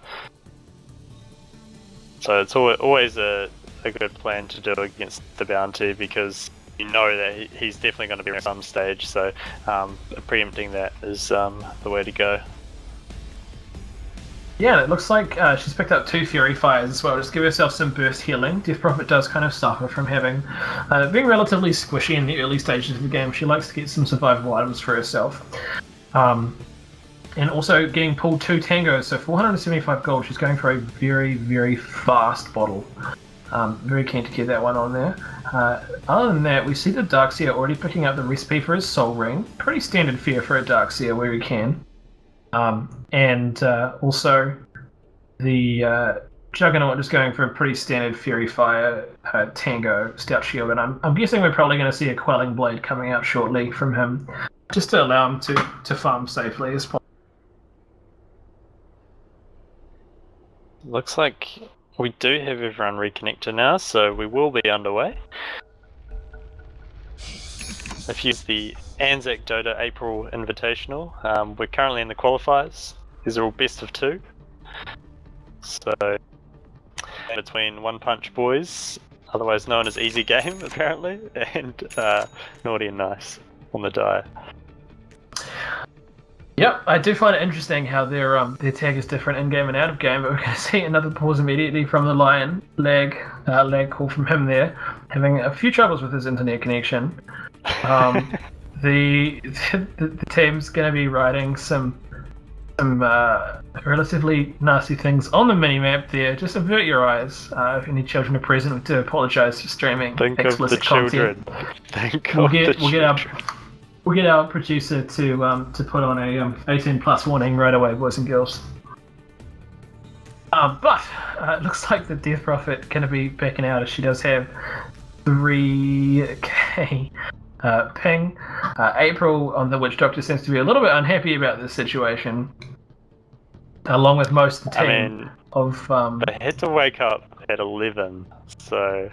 So it's always a good plan to do against the Bounty, because you know that he's definitely going to be at some stage, so preempting that is the way to go. Yeah, it looks like she's picked up 2 Fury Fires as well. Just give herself some burst healing. Death Prophet does kind of suffer from being relatively squishy in the early stages of the game. She likes to get some survivable items for herself. And also getting pulled 2 tangos, so 475 gold. She's going for a very, very fast bottle. Very keen to get that one on there. Other than that, we see the Darkseer already picking up the recipe for his Soul Ring. Pretty standard fare for a Darkseer where we can. And also the Juggernaut just going for a pretty standard Fury Fire Tango Stout Shield. And I'm guessing we're probably going to see a Quelling Blade coming out shortly from him, just to allow him to farm safely as possible. Looks like we do have everyone reconnected now, so we will be underway. If you use the ANZAC Dota April Invitational, we're currently in the qualifiers. These are all best of 2. So between One Punch Boys, otherwise known as Easy Game apparently, and Naughty and Nice on the die. Yep, I do find it interesting how their tag is different in game and out of game, but we're going to see another pause immediately from the Lion. Lag call from him there, having a few troubles with his internet connection. The team's going to be writing some relatively nasty things on the minimap there. Just avert your eyes. If any children are present, we do apologise for streaming explicit content. We'll get our producer to put on a 18+ warning right away, boys and girls. But it looks like the Death Prophet going to be backing out, as she does have 3k ping. April on the Witch Doctor seems to be a little bit unhappy about this situation, along with most of the team. They had to wake up at 11, so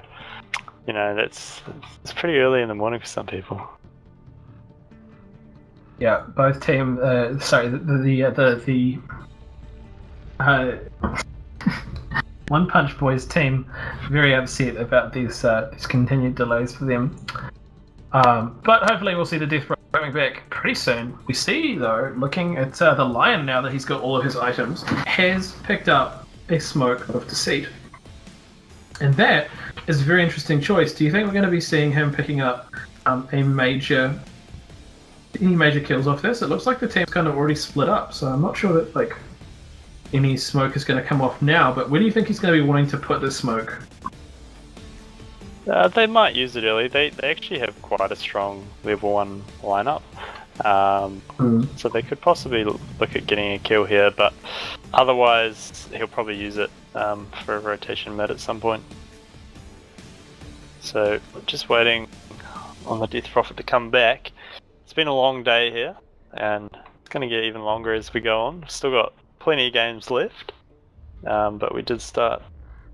you know it's pretty early in the morning for some people. Yeah, both team. The One Punch Boys team very upset about these continued delays for them. But hopefully we'll see the Death Prophet coming back pretty soon. We see, though, looking at the Lion now that he's got all of his items, has picked up a Smoke of Deceit. And that is a very interesting choice. Do you think we're going to be seeing him picking up any major kills off this? It looks like the team's kind of already split up, so I'm not sure that any smoke is going to come off now, but where do you think he's going to be wanting to put this smoke? They might use it early. They actually have quite a strong level 1 lineup. So they could possibly look at getting a kill here, but otherwise he'll probably use it for a rotation mid at some point. So just waiting on the Death Prophet to come back. It's been a long day here, and it's going to get even longer as we go on. Still got plenty of games left, but we did start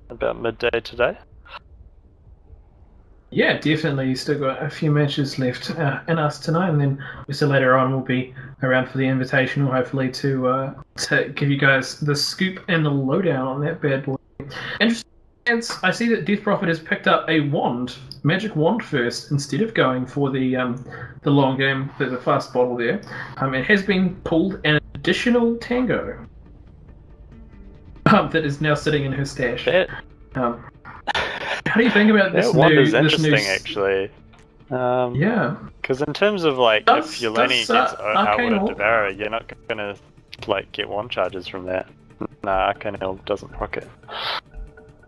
about midday today. Yeah, definitely. You still got a few matches left in us tonight, and then later on we'll be around for the Invitational, hopefully to give you guys the scoop and the lowdown on that bad boy. Interesting. I see that Death Prophet has picked up a wand, magic wand first, instead of going for the long game, the fast bottle there. It has been pulled an additional tango that is now sitting in her stash. How do you think about this that wand new? Is interesting, this new... actually. Yeah. Because in terms of if you're leaning against Outward Devourer, you're not gonna get wand charges from that. Nah, Arcane Orb doesn't proc it.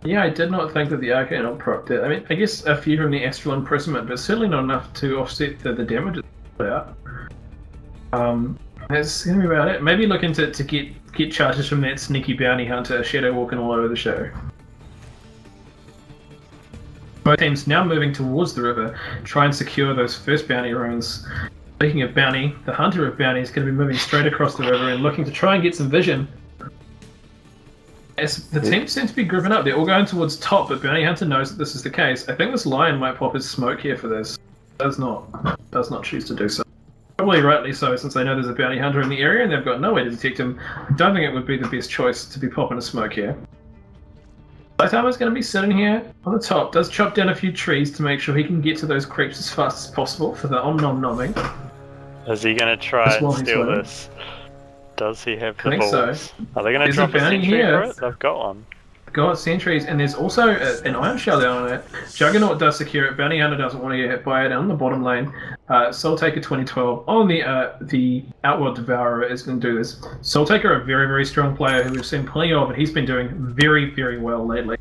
Yeah, I did not think that the Arcane Orb procced it. I mean, I guess a few from the Astral Imprisonment, but certainly not enough to offset the damage it's put out. That's gonna be about it. Maybe looking to get charges from that sneaky bounty hunter, Shadow walking all over the show. Both teams now moving towards the river, try and secure those first bounty runes. Speaking of bounty, the hunter of bounty is going to be moving straight across the river and looking to try and get some vision. As the team seems to be grouping up, they're all going towards top, but Bounty Hunter knows that this is the case. I think this lion might pop his smoke here for this. Does not choose to do so. Probably rightly so, since they know there's a Bounty Hunter in the area and they've got no way to detect him. I don't think it would be the best choice to be popping a smoke here. Saitama's going to be sitting here on the top, does chop down a few trees to make sure he can get to those creeps as fast as possible for the om-nom-nomming. Is he going to try and steal this? Does he have the balls? So. Are they going to drop a sentry for it? They've got one. Got sentries, and there's also an Iron Shell down on it. Juggernaut does secure it, Bounty Hunter doesn't want to get hit by it on the bottom lane. Soul Taker 2012 on the Outward Devourer is going to do this. Soul Taker, a very, very strong player who we've seen plenty of, and he's been doing very, very well lately,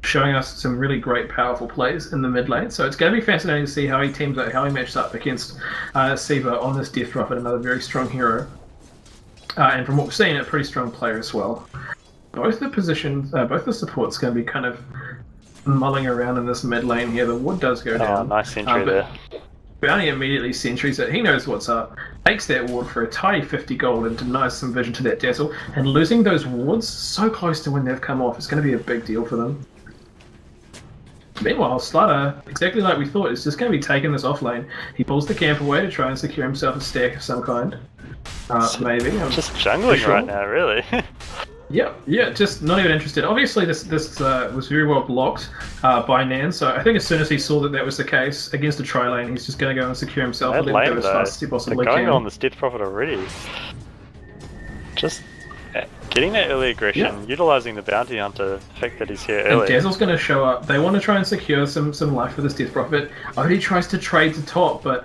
showing us some really great, powerful plays in the mid lane. So it's going to be fascinating to see how he teams out, how he matches up against Siva on this Death Prophet, another very strong hero. And from what we've seen, a pretty strong player as well. Both the positions, both the supports going to be kind of mulling around in this mid lane here. The wood does go down. Nice sentry there. Bounty immediately sentries it. He knows what's up. Takes that ward for a tidy 50 gold and denies some vision to that Dazzle. And losing those wards so close to when they've come off is going to be a big deal for them. Meanwhile, Slutter, exactly like we thought, is just going to be taking this off lane. He pulls the camp away to try and secure himself a stack of some kind. Maybe. Just jungling right now, really. Yeah, just not even interested. Obviously, this was very well blocked by Nan, so I think as soon as he saw that was the case, against a tri-lane, he's just going to go and secure himself a little bit as fast as he possibly can. They're going on this Death Prophet already. Just getting that early aggression, utilising the Bounty Hunter, the fact that he's here early. And Dazzle's going to show up. They want to try and secure some life for this Death Prophet. Odie tries to trade to top, but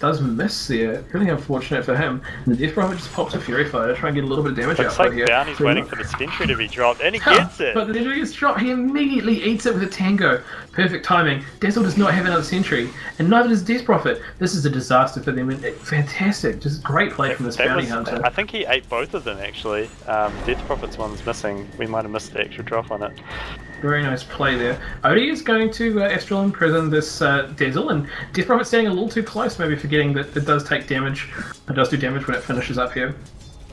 does miss there. Really unfortunate for him. And the Death Prophet just pops a Fury Fire to try and get a little bit of damage out like here. Bounty's waiting for the sentry to be dropped, and he gets it! But the sentry gets dropped, he immediately eats it with a Tango. Perfect timing. Dazzle does not have another sentry, and neither does Death Prophet. This is a disaster for them, and fantastic. Just great play from this Bounty Hunter. I think he ate both of them, actually. Death Prophet's one's missing. We might have missed the extra drop on it. Very nice play there. Odie is going to Astral Imprison this Dazzle, and Death Prophet standing a little too close, maybe forgetting that it does take damage. It does do damage when it finishes up here.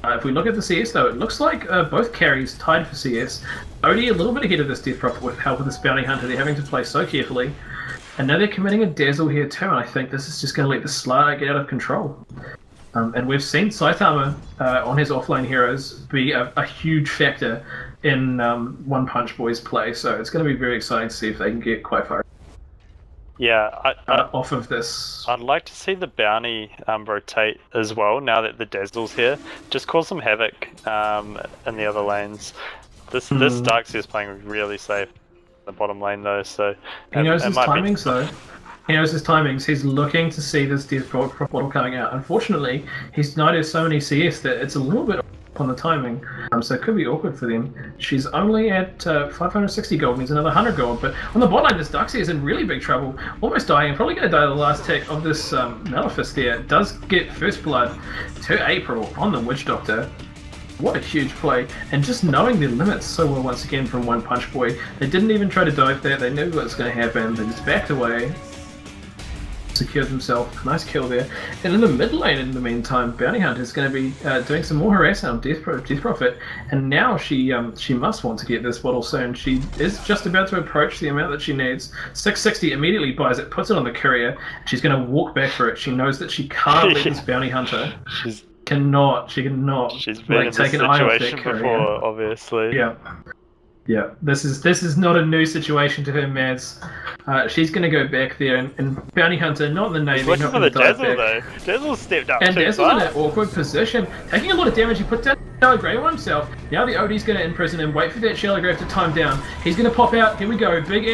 If we look at the CS though, it looks like both carries tied for CS. Odie a little bit ahead of this Death Prophet with help of this Bounty Hunter. They're having to play so carefully. And now they're committing a Dazzle here too, and I think this is just going to let the Slider get out of control. And we've seen Saitama on his offlane heroes be a huge factor in One Punch Boys play, so it's going to be very exciting to see if they can get Qualifiers. Yeah, off of this. I'd like to see the bounty rotate as well now that the Dazzle's here. Just cause some havoc in the other lanes. This Darkseer is playing really safe in the bottom lane though, so he knows his timings though. He knows his timings. He's looking to see this Death Bottle coming out. Unfortunately, he's noticed so many CS that it's a little bit on the timing, so it could be awkward for them. She's only at 560 gold, and he's another 100 gold, but on the bot lane, this Darkseer is in really big trouble, almost dying, and probably going to die the last tick of this Maleficent there. Does get first blood to April on the Witch Doctor. What a huge play, and just knowing their limits so well once again from One Punch Boy. They didn't even try to dive there, they knew what was going to happen, they just backed away. Secured himself, nice kill there. And in the mid lane in the meantime, Bounty Hunter is going to be doing some more harassment on Death Prophet, and now she must want to get this bottle soon. She is just about to approach the amount that she needs. 660 immediately buys it, puts it on the courier. She's going to walk back for it. She knows that she can't let this Bounty Hunter. She cannot. She's been in take an eye off that courier before, obviously. Yeah, this is not a new situation to her, Mads. She's going to go back there, and Bounty Hunter, not in the Navy, looking not for going the to dive Dazzle back. though. Dazzle stepped up And too Dazzle's in far. an awkward position, taking a lot of damage. He put down Shallow Grave on himself. Now the Odie's going to imprison him, wait for that Shallow Grave to time down. He's going to pop out. Here we go, big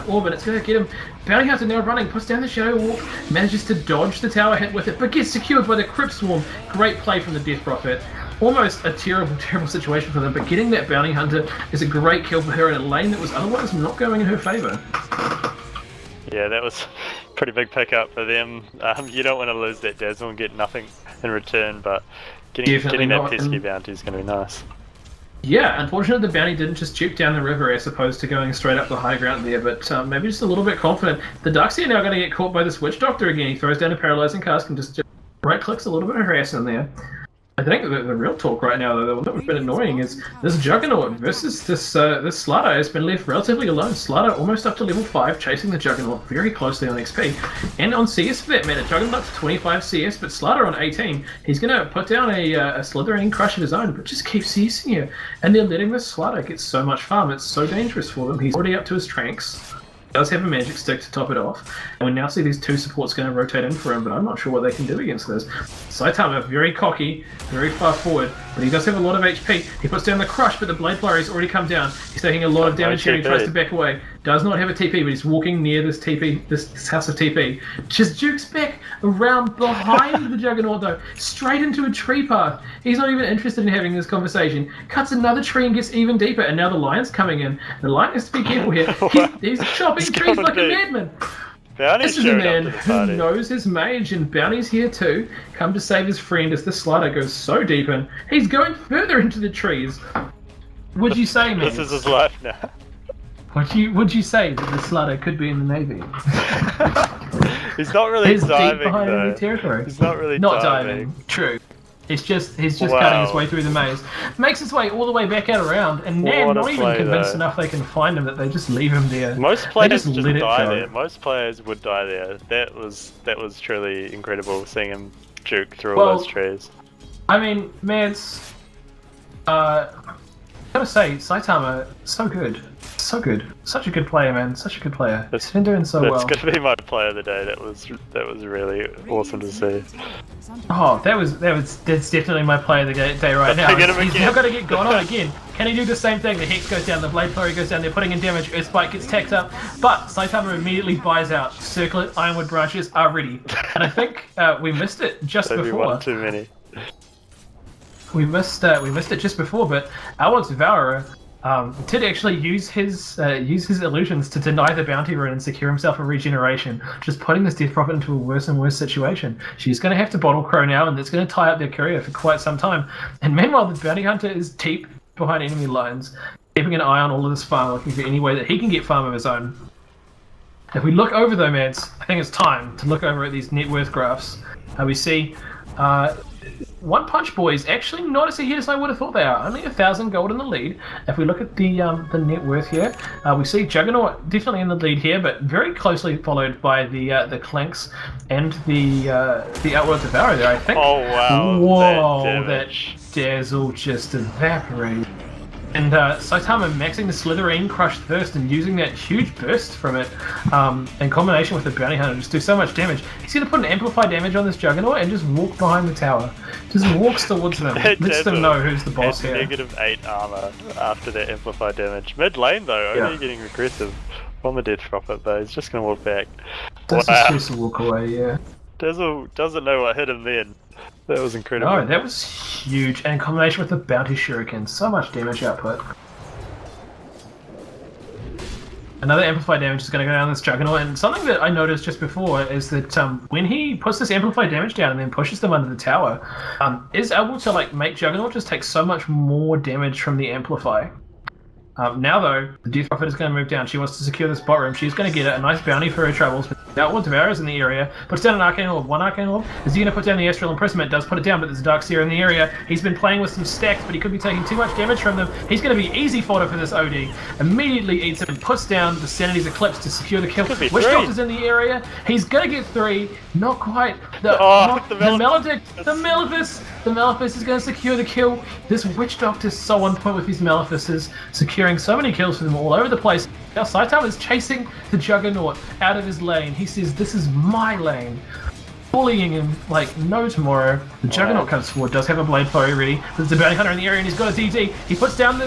orb, and it's going to get him. Bounty Hunter now running, puts down the Shadow Walk, manages to dodge the tower hit with it, but gets secured by the Crypt Swarm. Great play from the Death Prophet. Almost a terrible situation for them, but getting that Bounty Hunter is a great kill for her in a lane that was otherwise not going in her favour. Yeah, that was a pretty big pickup for them. You don't want to lose that Dazzle and get nothing in return, but getting that pesky bounty is going to be nice. Yeah, unfortunately the bounty didn't just juke down the river as opposed to going straight up the high ground there, but maybe just a little bit confident. The Darkseer now going to get caught by this Witch Doctor again. He throws down a Paralysing Cask and just right clicks a little bit of harassment there. I think the real talk right now, though, that would have been annoying, is this Juggernaut versus this Slider has been left relatively alone. Slider almost up to level 5, chasing the Juggernaut very closely on XP. And on CS for that matter, Juggernaut's 25 CS, but Slider on 18. He's going to put down a Slithering Crush of his own, but just keep CSing here. And they're letting this Slider get so much farm, it's so dangerous for them. He's already up to his Tranks. Does have a magic stick to top it off, and we now see these two supports going to rotate in for him, but I'm not sure what they can do against this. Saitama, very cocky, very far forward, but he does have a lot of HP. He puts down the Crush, but the Blade Flurry has already come down. He's taking a lot of damage here, and he tries to back away. Does not have a TP, but he's walking near this TP, this house of TP. Just jukes back around behind the Juggernaut, though, straight into a tree path. He's not even interested in having this conversation. Cuts another tree and gets even deeper, and now the Lion's coming in. The Lion has to be careful here. He's chopping trees like a madman. Bounty's This is a man showing up to the who party. knows his mage, and Bounty's here too. Come to save his friend as the Slider goes so deep in. He's going further into the trees. Would you say, man? This is his life now. Would you say that the Slider could be in the Navy? He's not really He's deep diving behind though. enemy territory. He's not really Not diving. diving. True. He's just Wow. cutting his way through the maze. Makes his way all the way back out around, and now What a not even play, convinced though. enough they can find him that they just leave him there. Most players just just let it die go. there. Most players would die there. That was truly incredible seeing him juke through all those trees. I mean, Mads, gotta say, Saitama, so good. So good. Such a good player, man. Such a good player. He's been doing so That's well. gonna be my player of the day. That was really awesome to see. Oh, that's definitely my player of the day right now. Get him He's again. now got to get gone on again. Can he do the same thing? The Hex goes down, the Blade Flurry goes down, they're putting in damage, Earthspike gets tacked up, but Saitama immediately buys out. Circlet, Ironwood branches are ready. And I think we missed it just That'd be before. one too many. We missed it just before, but Alex Devourer did actually use his illusions to deny the bounty rune and secure himself a regeneration, just putting this Death Prophet into a worse and worse situation. She's going to have to bottle Crow now, and it's going to tie up their courier for quite some time. And meanwhile, the bounty hunter is deep behind enemy lines. keeping an eye on all of this farm, looking for any way that he can get farm of his own. If we look over though, mads, I think it's time to look over at these net worth graphs. We see One Punch Boys actually not as ahead as I would have thought they are. Only 1,000 gold in the lead. If we look at the net worth here, we see Juggernaut definitely in the lead here, but very closely followed by the Clanks and the Outworld Devourer there, I think. Oh wow! Whoa! That Dazzle just evaporated. And Saitama maxing the Slitherine Crush first and using that huge burst from it in combination with the Bounty Hunter just do so much damage. He's going to put an amplified damage on this Juggernaut and just walk behind the tower. Just walks towards them. Lets them know who's the boss here. -8 armor after that amplified damage. Mid lane though, only getting aggressive from the Death Prophet, but he's just going to walk back. Does just choose to walk away, yeah. Dazzle doesn't know what hit him then. That was incredible. No, that was huge. And in combination with the Bounty Shuriken, so much damage output. Another amplified damage is going to go down this Juggernaut, and something that I noticed just before is that when he puts this amplified damage down and then pushes them under the tower, is able to like make Juggernaut just take so much more damage from the amplify. Now though, the Death Prophet is going to move down. She wants to secure this bot room. She's going to get a nice bounty for her troubles. But Outworld Devourer is in the area. Puts down an Arcane Orb. One Arcane Orb. Is he going to put down the Astral Imprisonment? Does put it down, but there's a Dark Seer in the area. He's been playing with some stacks, but he could be taking too much damage from them. He's going to be easy fodder for this OD. Immediately eats him and puts down the Sanity's Eclipse to secure the kill. Witch Doctor's in the area. He's going to get 3. Not quite. The Maledict. The Malefice. The Malefice is going to secure the kill. This Witch Doctor is so on point with these Malefices, securing so many kills for them all over the place. Now Saitama is chasing the Juggernaut out of his lane. He says, "This is my lane." Bullying him like no tomorrow. The Juggernaut comes forward, does have a Blade Flurry ready. There's a Bounty Hunter in the area and he's got a DD. He puts down the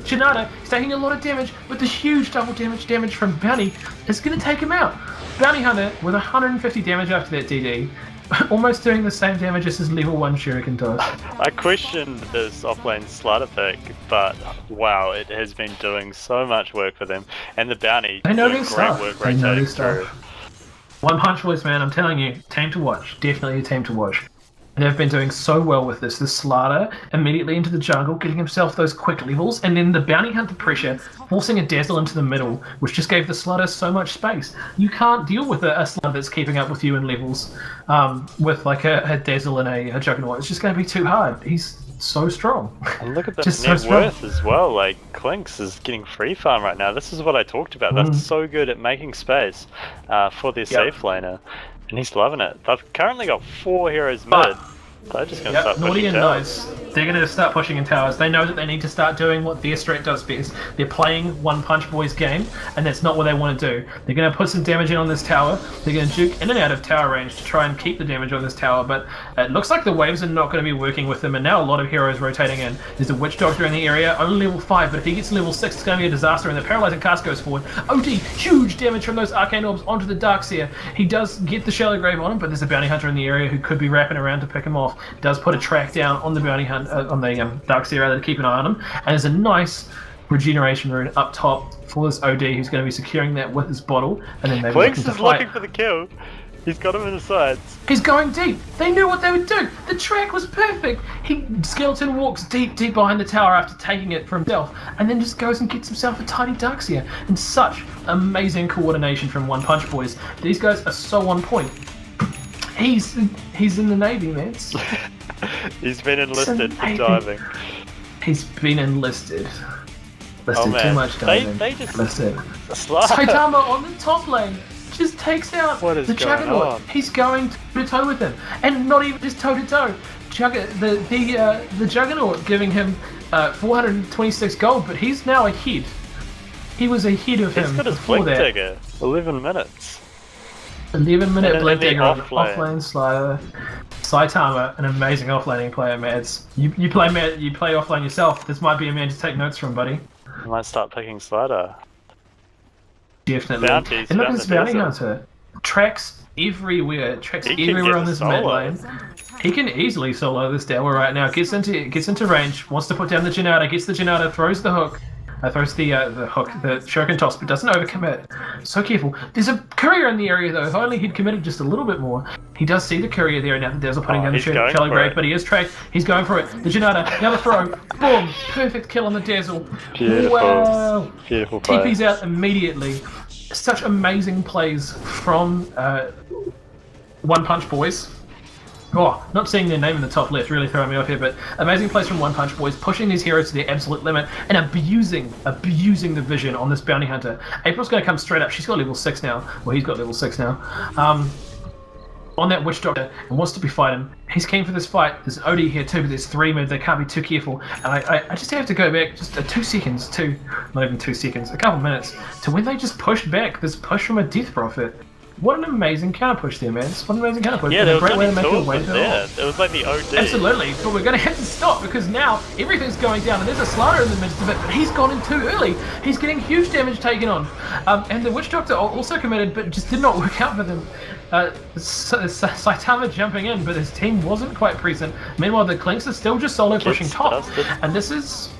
Janata. He's taking a lot of damage, but the huge double damage from Bounty is going to take him out. Bounty Hunter with 150 damage after that DD. Almost doing the same damage as his level 1 Shuriken does. I questioned this offlane Slider pick, but wow, it has been doing so much work for them. And the Bounty They know doing their great stuff. work They know rotating their stuff. through. One Punch Boys, man, I'm telling you, team to watch. Definitely a team to watch. And they've been doing so well with this. The Slider immediately into the jungle, getting himself those quick levels, and then the Bounty Hunter pressure, forcing a Dazzle into the middle, which just gave the Slider so much space. You can't deal with a Slider that's keeping up with you in levels with like a Dazzle and a Juggernaut. It's just going to be too hard. He's so strong. And look at the Just net so strong. worth as well. Like Clinks is getting free farm right now. This is what I talked about. They're so good at making space for their safe laner, and he's loving it. They've currently got 4 heroes mid. They're just going to start Naughty pushing and towers. Nice. They're going to start pushing in towers. They know that they need to start doing what their strat does best. They're playing One Punch Boys game, and that's not what they want to do. They're going to put some damage in on this tower. They're going to juke in and out of tower range to try and keep the damage on this tower, but it looks like the waves are not going to be working with them, and now a lot of heroes rotating in. There's a Witch Doctor in the area, only level 5, but if he gets to level 6, it's going to be a disaster, and the Paralyzing Cast goes forward. OD, huge damage from those Arcane Orbs onto the Darkseer. He does get the Shallow Grave on him, but there's a Bounty Hunter in the area who could be wrapping around to pick him off. Does put a track down on the Bounty Hunt, on the Darkseer rather, to keep an eye on him, and there's a nice regeneration rune up top for this OD who's going to be securing that with his bottle, and then maybe Clinks is looking for the kill. He's got him in the sides. He's going deep. They knew what they would do. The track was perfect. Skeleton walks deep behind the tower after taking it for himself, and then just goes and gets himself a tiny Darkseer. And such amazing coordination from One Punch Boys. These guys are so on point. He's in the Navy, man. He's been enlisted for diving. He's been enlisted. Oh, man. Too much diving. They just enlisted. slide. Saitama on the top lane just takes out What is the going Juggernaut. on? He's going toe to toe with him, and not even just toe to toe. The Juggernaut giving him 426 gold, but he's now ahead. He was ahead of him He's got his before blink that. digger. 11 minutes. 11-minute And blink then digger on offlane. offlane Slider. Saitama, an amazing offlaning player, Mads. You play offlane yourself. This might be a man to take notes from, buddy. I might start picking Slider. Definitely. Bounties And look down at this the Bounty desert. Hunter. Tracks everywhere. Tracks He can everywhere get on the this mid solo. lane. He can easily solo this tower right now. Gets into range, wants to put down the Janata, gets the Janata, throws the hook. throws the hook, the shuriken toss, but doesn't overcommit. So careful. There's a courier in the area though. If only he'd committed just a little bit more. He does see the courier there, and now the Dazzle putting down the shallow grave, but he is tracked. He's going for it. The Janata, now the throw. Boom! Perfect kill on the Dazzle. Beautiful. Wow. Beautiful play. TP's out immediately. Such amazing plays from One Punch Boys. Oh, not seeing their name in the top left, really throwing me off here, but amazing plays from One Punch Boys, pushing these heroes to their absolute limit and abusing the vision on this bounty hunter. April's going to come straight up. She's got level 6 now. Well, he's got level 6 now. On that Witch Doctor and wants to be fighting. He's keen for this fight. There's an OD here too, but there's 3 moves. They can't be too careful. And I just have to go back just 2 seconds, not even 2 seconds, a couple minutes, to when they just pushed back this push from a Death Prophet. What an amazing counter push there, man. What an amazing counter push. Yeah, there was a great way to only make 2 it of way them to there. It was like the OD. Absolutely, but we're going to have to stop because now everything's going down and there's a Slaughter in the midst of it, but he's gone in too early. He's getting huge damage taken on. And the Witch Doctor also committed, but just did not work out for them. Saitama jumping in, but his team wasn't quite present. Meanwhile, the Clinks are still just solo pushing top, and this is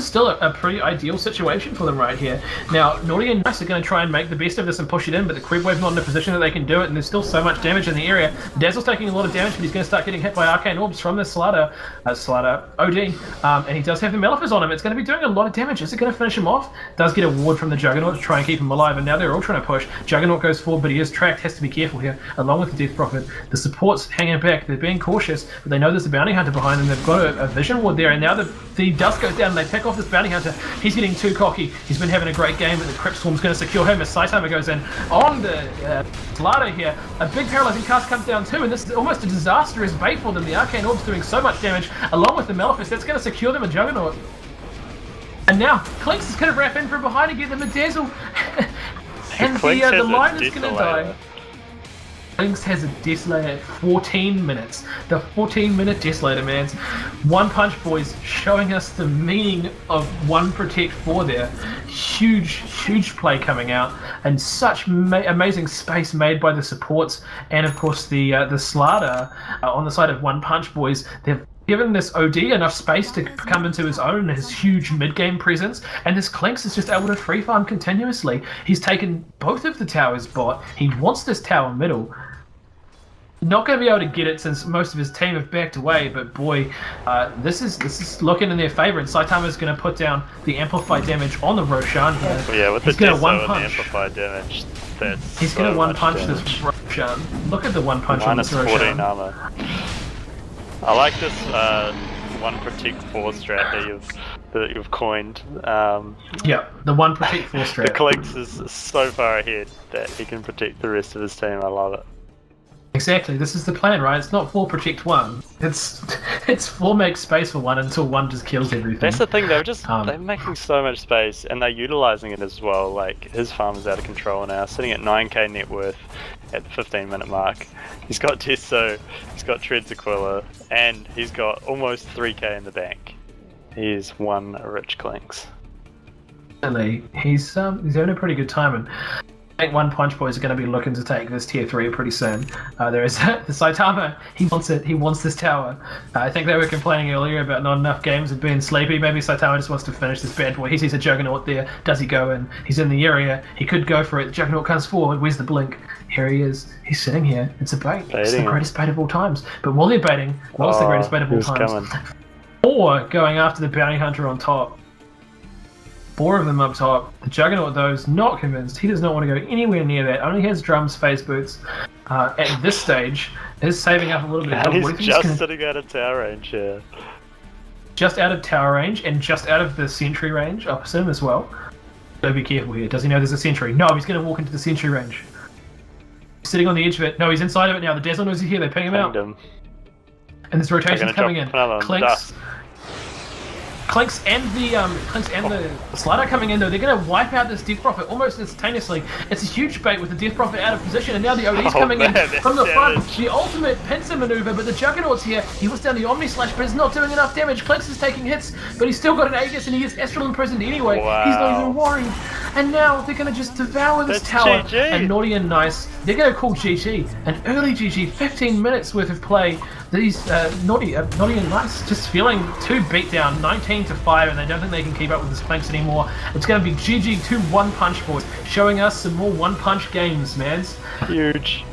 still a pretty ideal situation for them right here. Now, Naughty and Nice are going to try and make the best of this and push it in, but the Creep Wave's not in a position that they can do it, and there's still so much damage in the area. Dazzle's taking a lot of damage, but he's going to start getting hit by Arcane Orbs from the Slaughter OD, and he does have the Malefice on him. It's going to be doing a lot of damage. Is it going to finish him off? Does get a ward from the Juggernaut to try and keep him alive, and now they're all trying to push. Juggernaut goes forward, but he is tracked, has to be careful here, along with the Death Prophet. The support's hanging back, they're being cautious, but they know there's a Bounty Hunter behind them. They've got a Vision Ward there, and now the dust goes down, and they pick off this Bounty Hunter. He's getting too cocky. He's been having a great game, but the Crypt Swarm's going to secure him as Saitama goes in on the Slaughter here. A big paralyzing cast comes down too, and this is almost a disastrous bait for them. The Arcane Orb's doing so much damage, along with the Malefice. That's going to secure them a Juggernaut. And now, Clinks is going to wrap in from behind and get them a Dazzle. And the line is going to die. Clinks has a Desolator at 14 minutes. The 14-minute Desolator, man. One Punch Boys showing us the meaning of 1 Protect 4 there. Huge play coming out, and such amazing space made by the supports, and of course the Slaughter on the side of One Punch Boys. They've given this OD enough space to come into his own, his huge mid-game presence, and this Clinks is just able to free farm continuously. He's taken both of the towers bot. He wants this tower middle. Not going to be able to get it since most of his team have backed away, but boy, this is looking in their favour, and Saitama's going to put down the amplified damage on the Roshan here. Well, yeah, with he's the going to Deso and the amplified damage, he's going to one punch this Roshan. Look at the one punch on this Roshan. -14 armor. I like this 1 Protect 4 strat that you've coined. Yeah, the 1 Protect 4 strat. The Clinks is so far ahead that he can protect the rest of his team. I love it. Exactly, this is the plan, right? It's not 4 Protect 1. It's 4 make space for 1 until 1 just kills everything. That's the thing, they're making so much space, and they're utilising it as well. Like, his farm is out of control now, sitting at 9k net worth at the 15-minute mark. He's got Testo, he's got Treads Aquila, and he's got almost 3k in the bank. He's one rich Clinks. He's having a pretty good time, and I think One Punch Boys are going to be looking to take this tier 3 pretty soon. There is the Saitama. He wants it. He wants this tower. I think they were complaining earlier about not enough games of being sleepy. Maybe Saitama just wants to finish this bad boy. He sees a Juggernaut there. Does he go in? He's in the area. He could go for it. The Juggernaut comes forward. Where's the blink? Here he is. He's sitting here. It's a bait. It's the greatest bait of all times. But while they're baiting, what's the greatest bait of all times? Or going after the Bounty Hunter on top. 4 of them up top. The Juggernaut, though, is not convinced. He does not want to go anywhere near that. Only has drums, phase boots. At this stage, is saving up a little bit. And he's just sitting out of tower range here. Just out of tower range and just out of the sentry range opposite him as well. So be careful here. Does he know there's a sentry? No, he's going to walk into the sentry range. He's sitting on the edge of it. No, he's inside of it now. The Dazzle knows he's here. They ping him out. And this rotation's coming in. Clinks and the Slaughter coming in though. They're going to wipe out this Death Prophet almost instantaneously. It's a huge bait with the Death Prophet out of position, and now the OD's coming in from the front. The ultimate pincer maneuver, but the Juggernaut's here. He was down the Omni Slash, but it's not doing enough damage. Clinks is taking hits, but he's still got an Aegis, and he is Astral imprisoned anyway. Wow. He's not even worried. And now they're going to just devour this tower. GG. And Naughty and Nice, they're going to call GG. An early GG, 15 minutes worth of play these naughty and nice just feeling too beat down, 19-5, and they don't think they can keep up with the Clanks anymore. It's going to be GG to One Punch Boys, showing us some more One Punch games, Mads. Huge.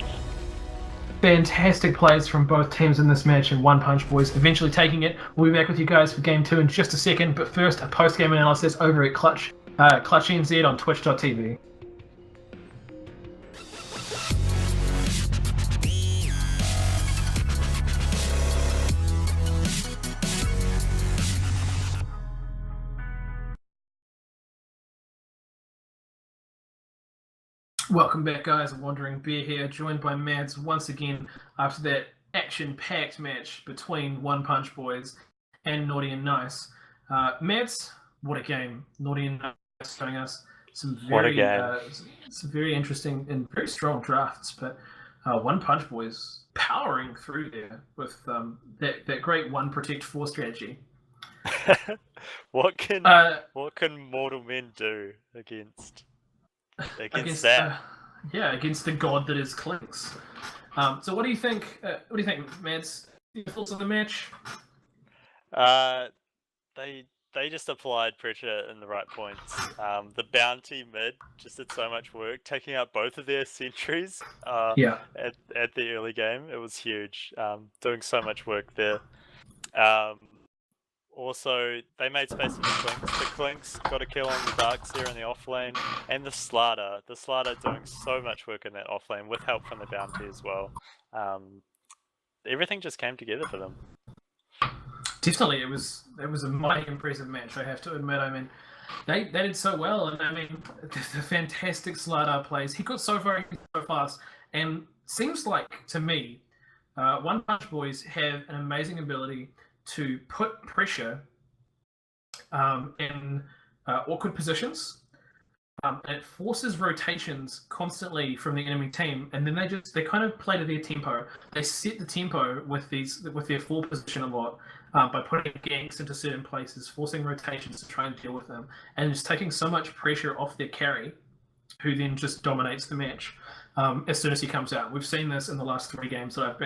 Fantastic plays from both teams in this match, and One Punch Boys eventually taking it. We'll be back with you guys for Game 2 in just a second, but first, a post-game analysis over at Clutch NZ on twitch.tv. Welcome back, guys. Wandering Bear here, joined by Mads once again after that action-packed match between One Punch Boys and Naughty and Nice. Mads, what a game! Naughty and Nice showing us some very interesting and very strong drafts, but One Punch Boys powering through there with that great 1 Protect 4 strategy. What can mortal men do against that? Against the god that is Clinks. So what do you think? What do you think, Mads? Your thoughts on the match? They just applied pressure in the right points. The bounty mid just did so much work, taking out both of their sentries. At the early game, it was huge. Doing so much work there. Also, they made space for the Clinks. The Clinks got a kill on the Darkseer in the off lane, and the Slardar. The Slardar doing so much work in that off lane with help from the bounty as well. Everything just came together for them. Definitely, it was a mighty impressive match, I have to admit. I mean, they did so well, and I mean, the fantastic Slardar plays. He got so far so fast, and seems like to me, One Punch Boys have an amazing ability to put pressure in awkward positions. And it forces rotations constantly from the enemy team, and then they kind of play to their tempo. They set the tempo with their 4 position a lot by putting ganks into certain places, forcing rotations to try and deal with them, and just taking so much pressure off their carry, who then just dominates the match as soon as he comes out. We've seen this in the last 3 games that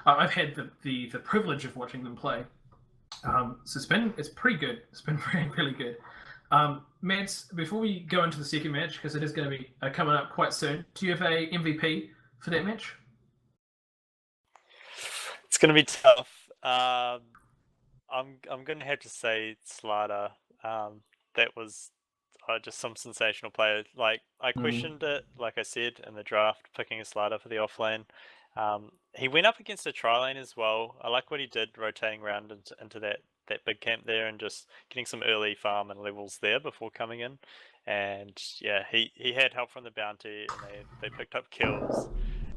I've had the privilege of watching them play. So it's pretty good. It's been really, really good. Mads, before we go into the second match, because it is going to be coming up quite soon, do you have a MVP for that match? It's going to be tough. I'm going to have to say Slardar. That was just some sensational player. Like, I questioned it, like I said, in the draft, picking a Slardar for the offlane. He went up against a tri-lane as well. I like what he did, rotating around into that big camp there and just getting some early farm and levels there before coming in. And yeah, he had help from the bounty, and they picked up kills.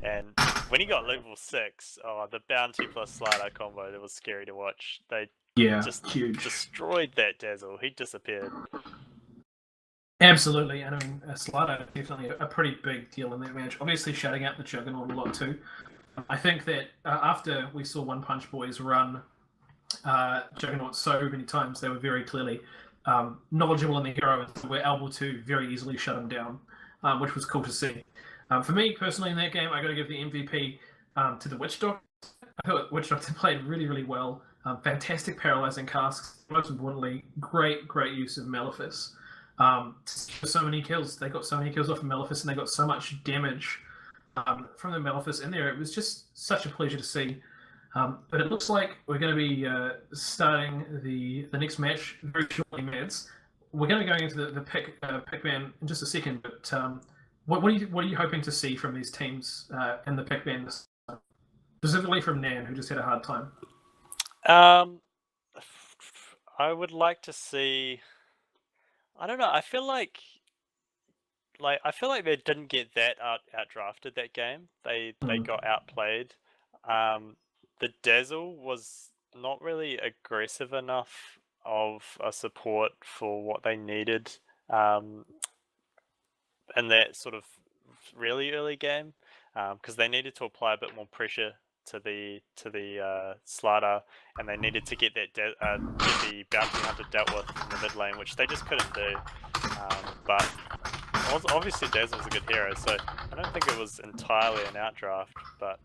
And when he got level 6, the bounty plus Slardar combo, that was scary to watch. They just destroyed that Dazzle. He disappeared. Absolutely, and I mean, Slardar is definitely a pretty big deal in that match. Obviously, shutting out the Juggernaut a lot too. I think that after we saw One Punch Boys run Juggernaut so many times, they were very clearly knowledgeable in the hero and were able to very easily shut him down, which was cool to see. For me, personally, in that game, I got to give the MVP to the Witch Doctor. I thought Witch Doctor played really, really well. Fantastic paralyzing casks. Most importantly, great use of Malefice. So many kills. They got so many kills off of Malefice, and they got so much damage from the Malefice in there. It was just such a pleasure to see. But it looks like we're going to be starting the next match very shortly, Mads. We're going to be going into the pick ban in just a second. But what are you hoping to see from these teams in the pick ban, specifically from Nan, who just had a hard time? I would like to see. I don't know. I feel like they didn't get that outdrafted that game. They got outplayed. The Dazzle was not really aggressive enough of a support for what they needed in that sort of really early game, because they needed to apply a bit more pressure to the Slardar, and they needed to get that get the bounty hunter dealt with in the mid lane, which they just couldn't do. But obviously Dazzle's a good hero, so I don't think it was entirely an outdraft, but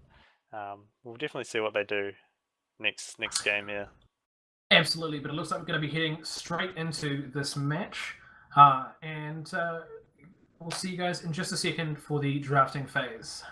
we'll definitely see what they do next game here. Absolutely, but it looks like we're going to be heading straight into this match, and we'll see you guys in just a second for the drafting phase.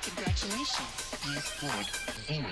Congratulations, you scored 0.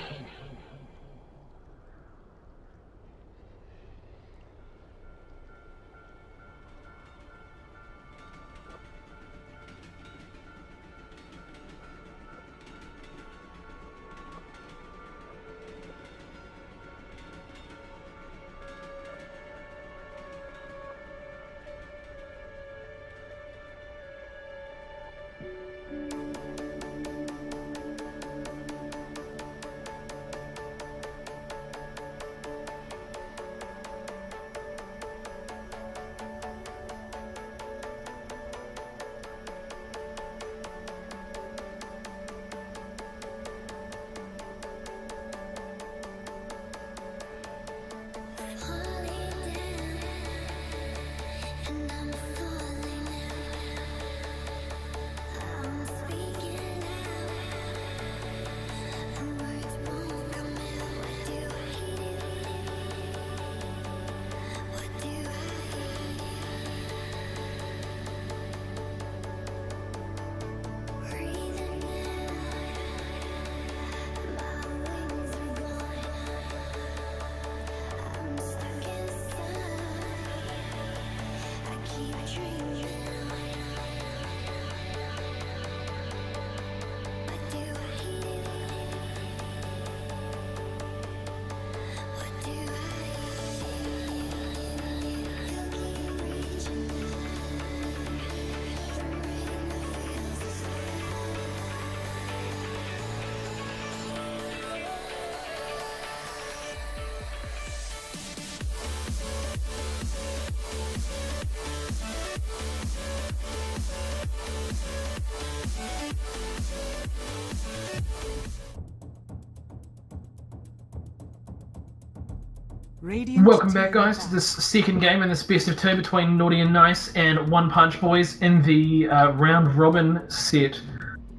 Welcome back, guys, to this second game in this best of two between Naughty and Nice and One Punch Boys in the round robin set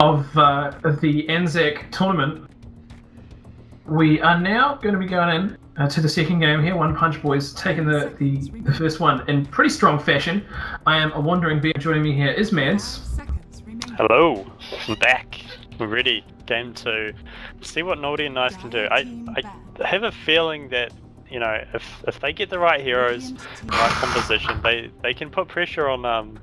of the ANZAC tournament. We are now going to be going in to the second game here. One Punch Boys taking the first one in pretty strong fashion. I am a wandering bear. Joining me here is Mads. Hello, I'm back. We're ready. Game 2. See what Naughty and Nice can do. I have a feeling that, you know, if they get the right heroes, the right composition, they can put pressure on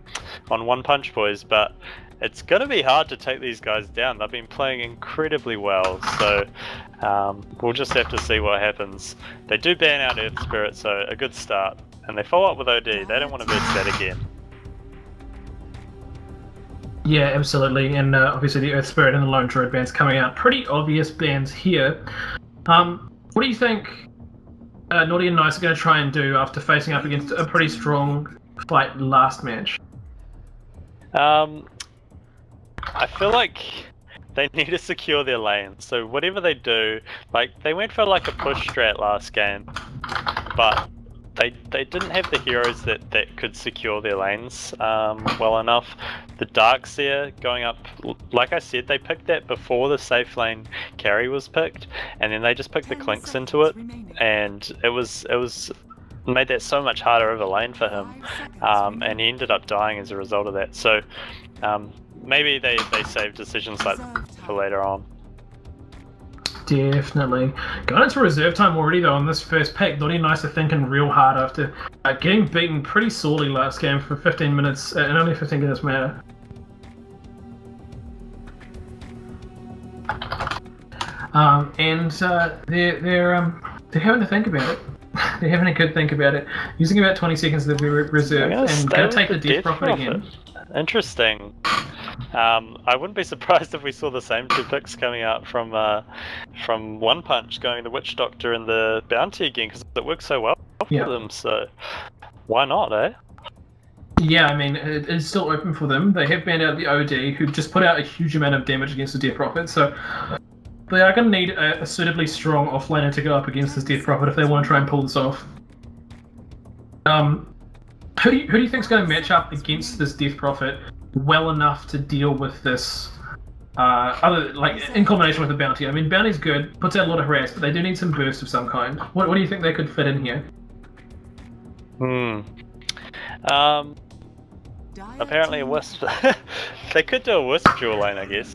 One Punch Boys, but it's going to be hard to take these guys down. They've been playing incredibly well, so we'll just have to see what happens. They do ban out Earth Spirit, so a good start, and they follow up with OD. They don't want to miss that again. Yeah, absolutely, and obviously the Earth Spirit and the Lone Druid bans coming out. Pretty obvious bans here. What do you think Naughty and Nice are going to try and do after facing up against a pretty strong fight last match? I feel like they need to secure their lane. So whatever they do, like they went for like a push strat last game, but they didn't have the heroes that could secure their lanes well enough. The Darkseer going up, like I said, they picked that before the safe lane carry was picked, and then they just picked the Clinks into it, and it was made that so much harder of a lane for him, and he ended up dying as a result of that. So maybe they save decisions like for later on. Definitely. Going into reserve time already though on this first pick. Naughty and Nice are thinking real hard after getting beaten pretty sorely last game for 15 minutes, and only 15 minutes matter. They're having to think about it. They're having a good think about it. Using about 20 seconds of the reserve and going to take the death profit again. Interesting. I wouldn't be surprised if we saw the same two picks coming out from One Punch, going the Witch Doctor and the Bounty again, because it works so well for them. So why not, eh? Yeah, I mean, it's still open for them. They have banned out the OD, who just put out a huge amount of damage against the Death Prophet, so they are going to need a suitably strong offlaner to go up against this Death Prophet if they want to try and pull this off. Who do you think is going to match up against this Death Prophet well enough to deal with this, in combination with the Bounty? I mean, Bounty's good, puts out a lot of harass, but they do need some burst of some kind. What do you think they could fit in here? Apparently a Wisp. They could do a Wisp dual lane, I guess.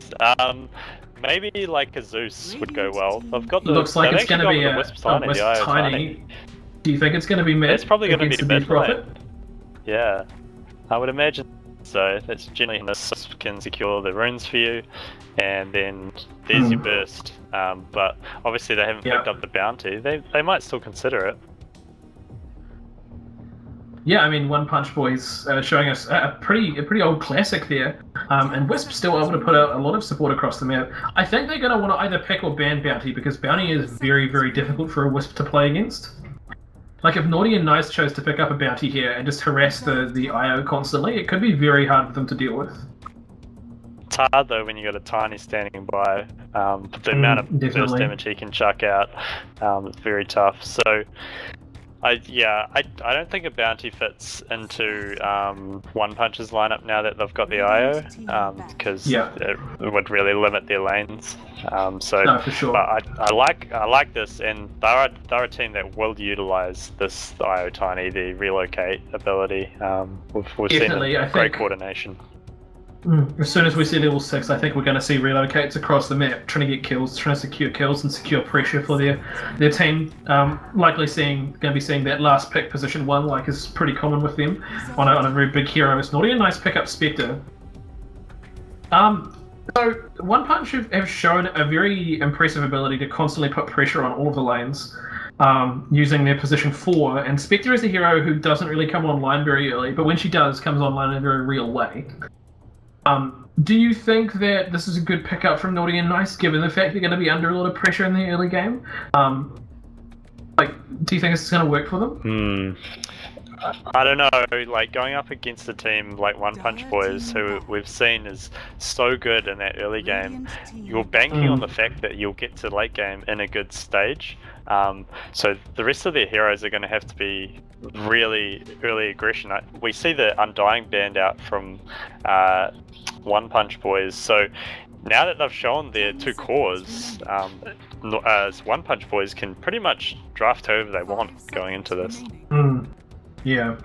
Maybe like a Zeus would go well. They've got the. Looks like it's going to be a Wisp tiny. Do you think it's going to be mid? It's probably going to be the mid Prophet. Yeah, I would imagine so. That's generally how Wisp can secure the runes for you, and then there's your burst. But obviously they haven't picked up the Bounty. They might still consider it. Yeah, I mean, One Punch Boys showing us a pretty old classic there, and Wisp still able to put out a lot of support across the map. I think they're going to want to either pick or ban Bounty, because Bounty is very, very difficult for a Wisp to play against. Like, if Naughty and Nice chose to pick up a Bounty here and just harass the IO constantly, it could be very hard for them to deal with. It's hard though when you got a Tiny standing by. The amount of burst damage he can chuck out, it's very tough. So. I don't think a Bounty fits into One Punch's lineup now that they've got the IO, because it would really limit their lanes. No, for sure. But I like this, and they're a team that will utilize this IO Tiny, the relocate ability. We've seen great coordination. As soon as we see level 6, I think we're going to see relocates across the map, trying to get kills, trying to secure kills and secure pressure for their team. Likely going to be seeing that last pick, position 1, like is pretty common with them on a very big hero. It's Naughty and Nice pick up Spectre. So One Punch have shown a very impressive ability to constantly put pressure on all of the lanes, using their position 4. And Spectre is a hero who doesn't really come online very early, but when she does, comes online in a very real way. Do you think that this is a good pickup from Naughty and Nice, given the fact they're going to be under a lot of pressure in the early game? Do you think this is going to work for them? I don't know, like going up against a team like One Punch Boys, who we've seen is so good in that early game, you're banking on the fact that you'll get to late game in a good stage. So the rest of their heroes are going to have to be really early aggression. We see the Undying banned out from One Punch Boys, so now that they've shown their two cores, One Punch Boys can pretty much draft whoever they want going into this. Yeah.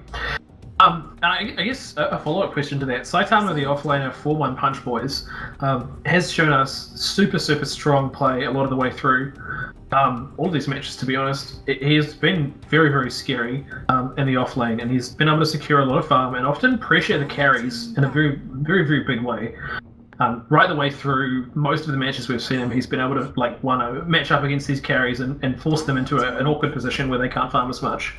And I guess a follow-up question to that. Saitama, the offlaner for One Punch Boys, has shown us super strong play a lot of the way through all of these matches, to be honest. He has been very, very scary in the offlane, and he's been able to secure a lot of farm and often pressure the carries in a very, very, very big way. Right the way through most of the matches we've seen him, he's been able to match up against these carries and force them into an awkward position where they can't farm as much.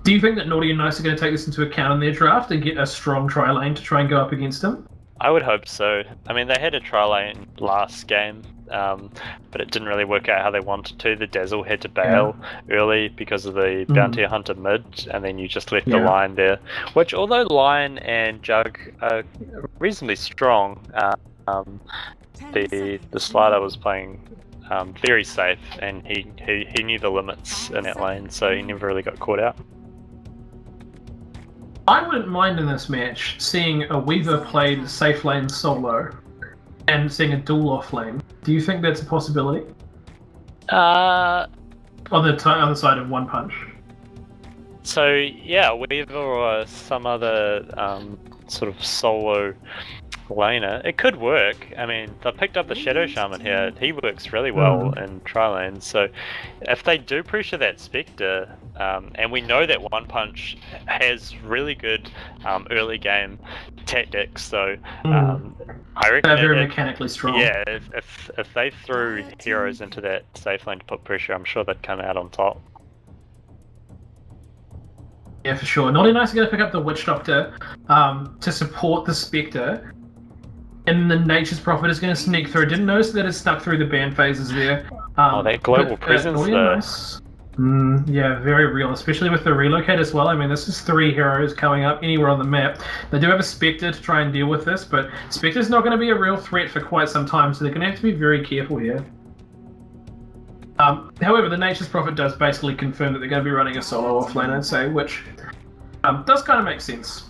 Do you think that Naughty and Nice are going to take this into account in their draft and get a strong tri lane to try and go up against him? I would hope so. I mean, they had a tri lane last game, but it didn't really work out how they wanted to. The Dazzle had to bail early because of the Bounty Hunter mid, and then you just left the Lion there. Which, although Lion and Jug are reasonably strong, the Slider was playing very safe, and he knew the limits in that lane, so he never really got caught out. I wouldn't mind in this match seeing a Weaver played safe lane solo and seeing a dual off lane. Do you think that's a possibility? On the side of One Punch. So yeah, Weaver or some other sort of solo laner, it could work. I mean, they picked up the Shadow Shaman here. He works really well in tri-lane. So if they do pressure that Spectre, and we know that One Punch has really good early game tactics, so I reckon they're very mechanically strong. Yeah, if they threw heroes into that safe lane to put pressure, I'm sure they'd come out on top. Yeah, for sure. Naughty Nice are going to pick up the Witch Doctor to support the Spectre. And the Nature's Prophet is going to sneak through. Didn't notice that it snuck through the ban phases there. That global presence Naughty though. Nice, yeah, very real, especially with the relocate as well. I mean, this is 3 heroes coming up anywhere on the map. They do have a Spectre to try and deal with this, but Spectre's not going to be a real threat for quite some time, so they're going to have to be very careful here. However, the Nature's Prophet does basically confirm that they're going to be running a solo offlane, I'd say, which does kind of make sense.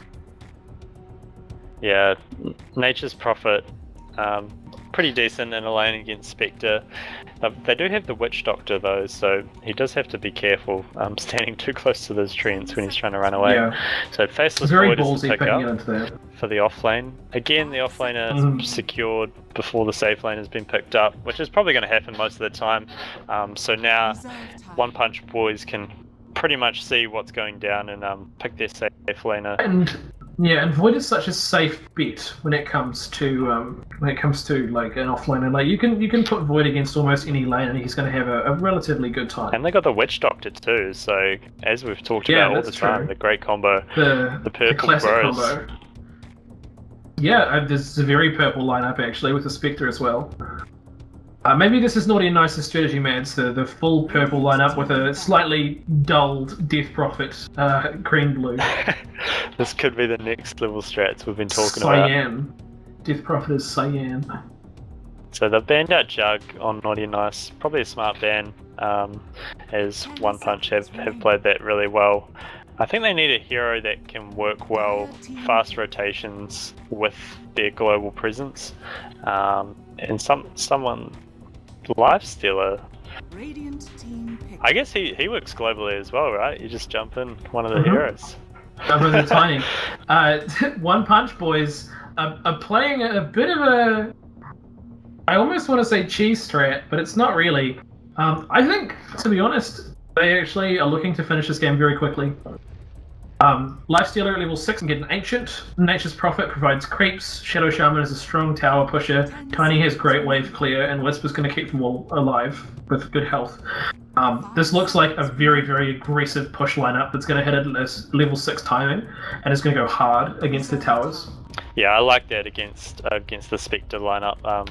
Yeah, Nature's Prophet, pretty decent in a lane against Spectre. They do have the Witch Doctor though, so he does have to be careful standing too close to those treants when he's trying to run away. Yeah. So Faceless Very Void is ballsy to pick picking it up into that. for the offlane. Again, the offlane is secured before the safe lane has been picked up, which is probably going to happen most of the time. So now One Punch boys can pretty much see what's going down and pick their safe laner. And Void is such a safe bet when it comes to like an offlaner. Like you can put Void against almost any lane and he's going to have a relatively good time. And they got the Witch Doctor too. So as we've talked about all the time, the great combo, the purple classic bros. combo. Yeah, there's a very purple lineup actually with the Spectre as well. Maybe this is Naughty and Nice's strategy, Mads, the full purple lineup with a slightly dulled Death Prophet, green blue. This could be the next level strats we've been talking about. Cyan. Death Prophet is Cyan. So they've banned out Jug on Naughty and Nice. Probably a smart ban, as One Punch have played that really well. I think they need a hero that can work well, fast rotations with their global presence, and someone Lifestealer. I guess he works globally as well, right? You just jump in one of the heroes. Jump in tiny. One Punch boys are playing a bit of a, I almost want to say cheese strat, but it's not really. I think, to be honest, they actually are looking to finish this game very quickly. Lifestealer at level 6 can get an Ancient. Nature's Prophet provides creeps. Shadow Shaman is a strong tower pusher. Tiny has great wave clear, and Whisper's going to keep them all alive with good health. This looks like a very, very aggressive push lineup that's going to hit at level 6 timing, and it's going to go hard against the towers. Yeah, I like that against the Spectre lineup,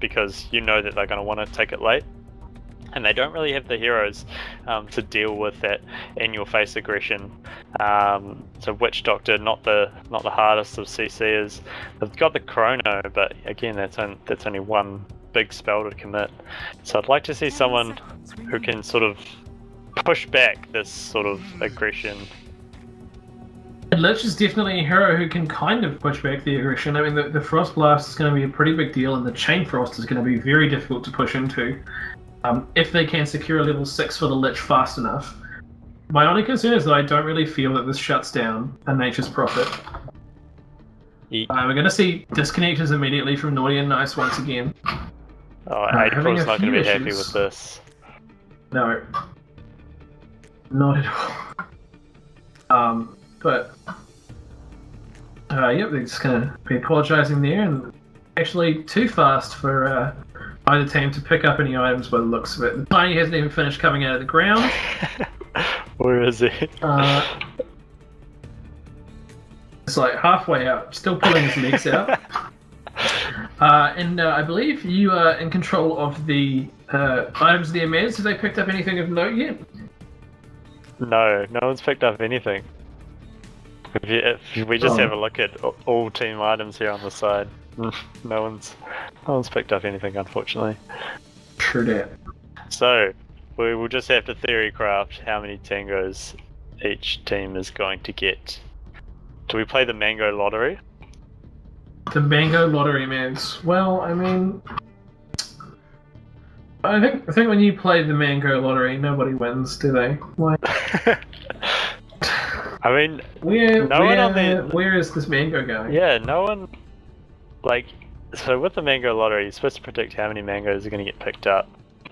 because you know that they're going to want to take it late. And they don't really have the heroes to deal with that in-your-face aggression. So Witch Doctor, not the hardest of CCs. They've got the Chrono, but again, that's only one big spell to commit. So I'd like to see someone who can sort of push back this sort of aggression. And Lich is definitely a hero who can kind of push back the aggression. I mean, the Frost Blast is going to be a pretty big deal, and the Chain Frost is going to be very difficult to push into. If they can secure a level 6 for the Lich fast enough. My only concern is that I don't really feel that this shuts down a Nature's Prophet. We're going to see disconnectors immediately from Naughty and Nice once again. Oh, April's not going to be happy with this. No. Not at all. Yep, they're just going to be apologising there, and actually too fast for either team to pick up any items by the looks of it. The Tiny hasn't even finished coming out of the ground. Where is he? It's like halfway out, still pulling his legs out. And I believe you are in control of the items there, Maz. Have they picked up anything of note yet? No one's picked up anything. If we just have a look at all team items here on the side, no one's picked up anything, unfortunately. True that. So we will just have to theory craft how many tangos each team is going to get. Do we play the Mango Lottery? The Mango Lottery, Maz. Well, I mean, I think when you play the Mango Lottery, nobody wins, do they? Why? I mean, where is this Mango going? yeah, no one, like, so with the Mango Lottery, you're supposed to predict how many mangoes are going to get picked up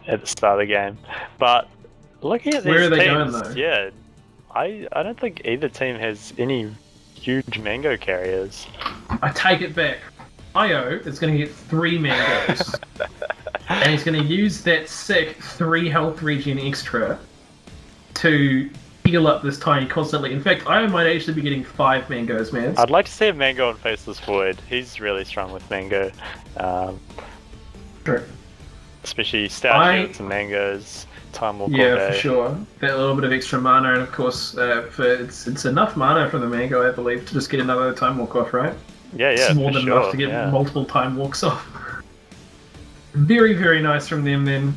at the start of the game. But looking at these Where are they teams, going, though? yeah, I don't think either team has any huge mango carriers. I take it back. IO is going to get 3 mangoes. And he's going to use that sick 3 health regen extra to heal up this tiny constantly. In fact, IO might actually be getting 5 mangoes, man. I'd like to see a Mango on Faceless Void. He's really strong with Mango. True. Especially Stout Shields and Mangoes. Time Walk all Yeah, day. for sure. That little bit of extra mana, and of course, it's enough mana from the Mango, I believe, to just get another Time Walk off, right? Yeah, It's more for than sure, enough to get yeah. multiple Time Walks off. Very, very nice from them then.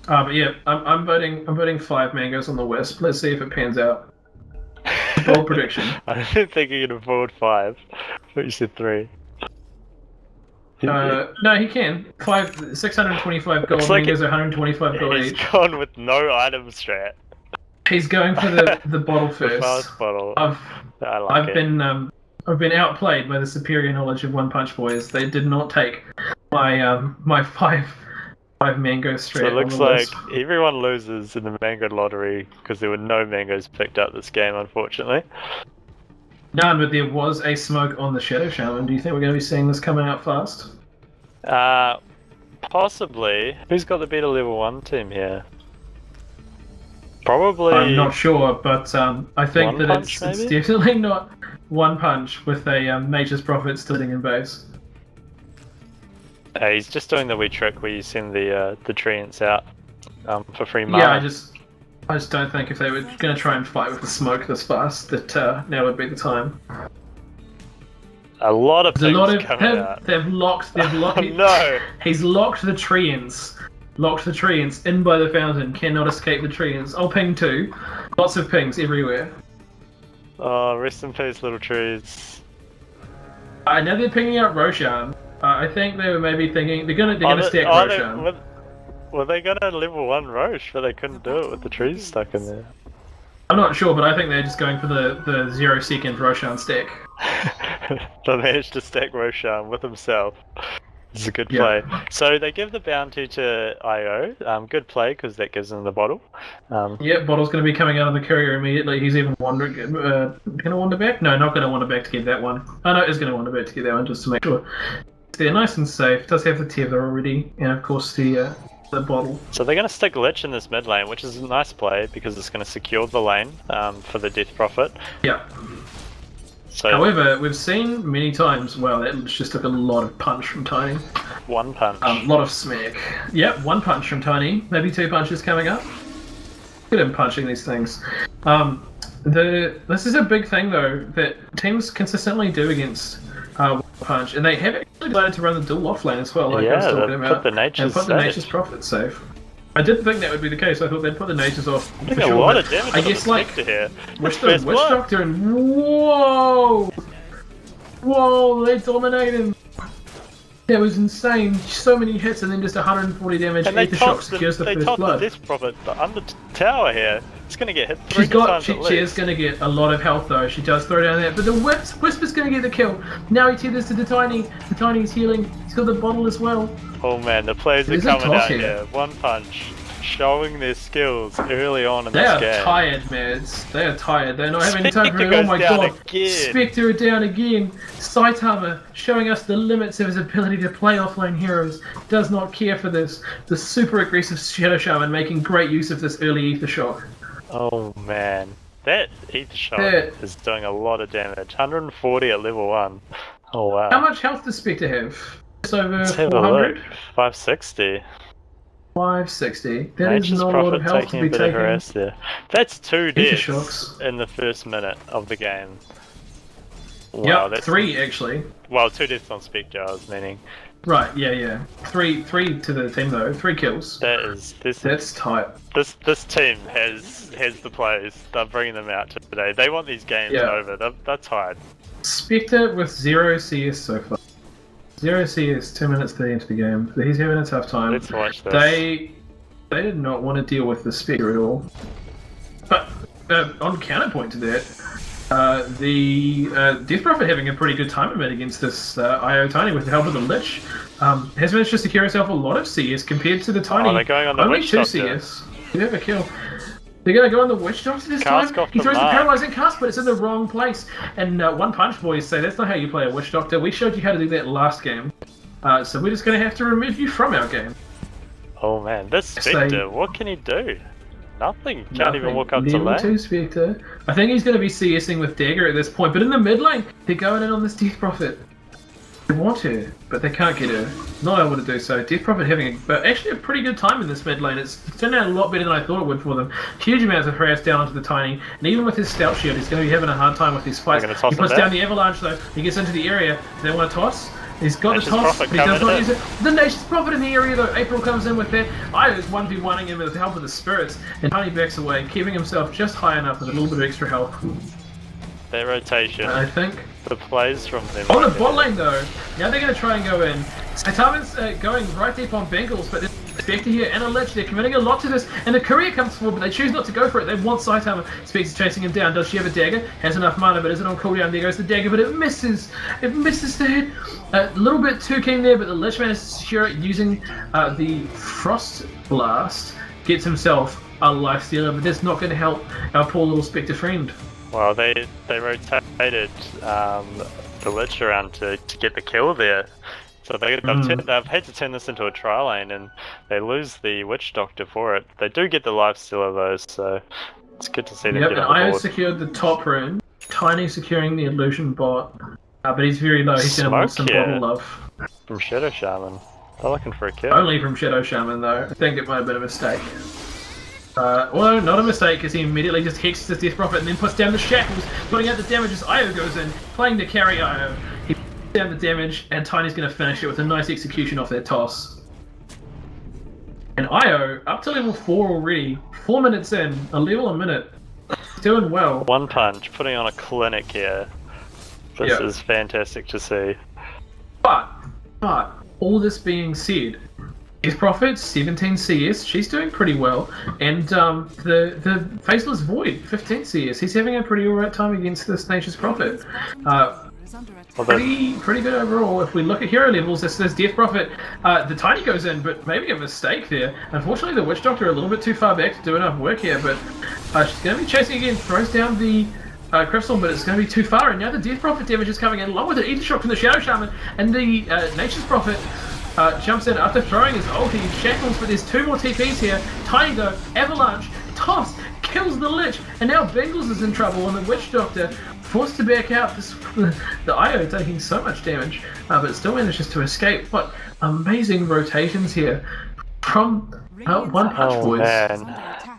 But yeah, I'm voting 5 mangoes on the Wisp. Let's see if it pans out. Bold prediction. I don't think he can afford 5. But you said 3. No, he can. 625 gold. It's like mangoes are 125 gold He's each. gone with no item strat. He's going for the bottle The first. fast bottle. I like I've it. been outplayed by the superior knowledge of One Punch Boys. They did not take my my 5 mango straight. So it looks like everyone loses in the Mango Lottery because there were no mangoes picked up this game, unfortunately. None, but there was a smoke on the Shadow Shaman. Do you think we're going to be seeing this coming out fast? Possibly. Who's got the better level 1 team here? Probably. I'm not sure, but I think One that Punch, it's maybe? definitely not One Punch with a Nature's Prophet sitting in base. He's just doing the wee trick where you send the treants out for free mana. Yeah, I just don't think if they were going to try and fight with the smoke this fast, that now would be the time. A lot of There's things a lot of coming out. they've locked. Oh, no! He's locked the treants. Locked the treants in by the fountain. Cannot escape the treants. I'll ping 2. Lots of pings everywhere. Oh, rest in peace, little trees. Now they're pinging out Roshan. I think they were maybe thinking they're gonna stack Roshan. Were they gonna level 1 Roche, but they couldn't do it with the trees stuck in there? I'm not sure, but I think they're just going for the 0-second Roshan stack. They managed to stack Roshan with himself. This is a good Yeah. play. So they give the bounty to IO. Good play because that gives them the bottle. Yeah, Bottle's going to be coming out of the courier immediately. He's even wandering. Going to wander back? No, not going to wander back to get that one. Oh no, is going to wander back to get that one just to make sure. They're nice and safe. Does have the tether already, and of course the bottle. So they're going to stick Lich in this mid lane, which is a nice play because it's going to secure the lane for the Death Prophet. Yeah. So However, we've seen many times. Wow, that just took a lot of punch from Tiny. 1 punch. A lot of smack. Yep, 1 punch from Tiny. Maybe 2 punches coming up. Look at him punching these things. This is a big thing though that teams consistently do against One Punch, and they have actually decided to run the dual offlane as well. Like I was Yeah, talking they've about, put the Nature's and put the safe. Nature's Prophet safe. I didn't think that would be the case. I thought they'd put the Nature's off. I think for a sure, lot but of damage I on the guess like Spectre here. Witch First blood. Doctor and whoa, they dominated. That was insane. So many hits and then just 140 damage. And they Ether Shock tossed secures the the first blood. Death Prophet under tower here. It's going to get hit 3 She's got. times She at is least. going to get a lot of health though. She does throw down that, but the Wisp is going to get the kill. Now he tethers to the Tiny. The Tiny is healing. He's got the bottle as well. Oh man, the players are There's a coming toss out here. here. 1 punch. Showing their skills early on in They this are game. tired, mads. They are tired. They're not having time for Spectre it. Oh goes my down god. again. Spectre down again. Saitama showing us the limits of his ability to play offlane heroes. Does not care for this. The super aggressive Shadow Shaman making great use of this early Ether Shock. Oh man. That Ether Shock That- is doing a lot of damage. 140 at level 1. Oh wow. How much health does Spectre have? Just over Let's have a 400? look. 560. 560. That is Nature's not a lot of Prophet health to taking be a bit of taking. harass there. That's 2 Ether deaths Shocks. in the first minute of the game. Wow, Yep, that's 3 actually. Well, 2 deaths on Spectre, I was meaning. Right, yeah. 3 to the team though. 3 kills. That is That's tight. This team has the players. They're bringing them out today. They want these games Yeah. over. They're tired. Spectre with 0 CS so far. 0 CS, 2 minutes 30 into the game. He's having a tough time. Let's watch this. They did not want to deal with the Spectre at all. But on counterpoint to that, the Death Prophet having a pretty good time of it against this IO Tiny with the help of the Lich. Has managed to secure himself a lot of CS compared to the Tiny. Oh, they're going on the only Witch 2 Doctor. CS. You have a kill. They're going to go on the Witch Doctor this Cast time. off He the throws the mark. Paralyzing Cast, but it's in the wrong place. And One Punch Boys say that's not how you play a Witch Doctor. We showed you how to do that last game. So we're just going to have to remove you from our game. Oh man, this Spectre, what can he do? Nothing. Can't Nothing. even walk up to Level lane. 2 Spectre. I think he's going to be CSing with Dagger at this point. But in the mid lane, they're going in on this Death Prophet. They want her, but they can't get her. Not able to do so. Death Prophet having actually a pretty good time in this mid lane. It's turned out a lot better than I thought it would for them. Huge amounts of harass down onto the Tiny, and even with his Stout Shield, he's going to be having a hard time with these fights. They're gonna toss He puts it down back. the Avalanche though. He gets into the area. They want to toss. He's got Nature's the toss. Prophet He does coming not in. use it. The Nature's Prophet in the area though. April comes in with that. Io's 1v1ing him with the help of the Spirits, and Tiny backs away, keeping himself just high enough with a little bit of extra health. Their rotation. I think. The plays from them. On the bot lane though, now they're going to try and go in. Saitaman's going right deep on Bengals, but there's Spectre here and a Lich. They're committing a lot to this, and the courier comes forward, but they choose not to go for it. They want Saitama. Spectre's chasing him down. Does she have a dagger? Has enough mana, but is it on cooldown? There goes the dagger, but it misses. It misses the hit. A little bit too keen there, but the Lich manages to secure it using the Frost Blast. Gets himself a life stealer, but that's not going to help our poor little Spectre friend. Well, they rotated the Lich around to get the kill there. So they've had to turn this into a tri lane, and they lose the Witch Doctor for it. They do get the life stealer though, so it's good to see them Yep, get and on the Io board. secured the top rune. Tiny securing the illusion bot, but he's very low. He's going to want some Smoke bottle here. love. From Shadow Shaman. They're looking for a kill. Only from Shadow Shaman though. I think it might have been a mistake. Well, not a mistake, because he immediately just hexes his Death Prophet and then puts down the shackles, putting out the damage as Io goes in, playing the carry Io. He puts down the damage, and Tiny's going to finish it with a nice execution off that toss. And Io, up to level 4 already, 4 minutes in, a level a minute, doing well. One Punch, putting on a clinic here. This is fantastic to see. But, all this being said, his Prophet, 17 CS, she's doing pretty well, and the Faceless Void, 15 CS, he's having a pretty alright time against this Nature's Prophet. Pretty good overall. If we look at hero levels, this Death Prophet, the Tiny goes in, but maybe a mistake there. Unfortunately, the Witch Doctor a little bit too far back to do enough work here, but she's going to be chasing again, throws down the Crystal, but it's going to be too far, and now the Death Prophet damage is coming in, along with an Ether Shock from the Shadow Shaman, and the Nature's Prophet jumps in after throwing his ulti, shackles, but there's 2 more TPs here. Tiny though, Avalanche, toss, kills the Lich, and now Bengals is in trouble, and the Witch Doctor forced to back out. The Io taking so much damage, but it still manages to escape. But amazing rotations here from One Punch Boys. Man.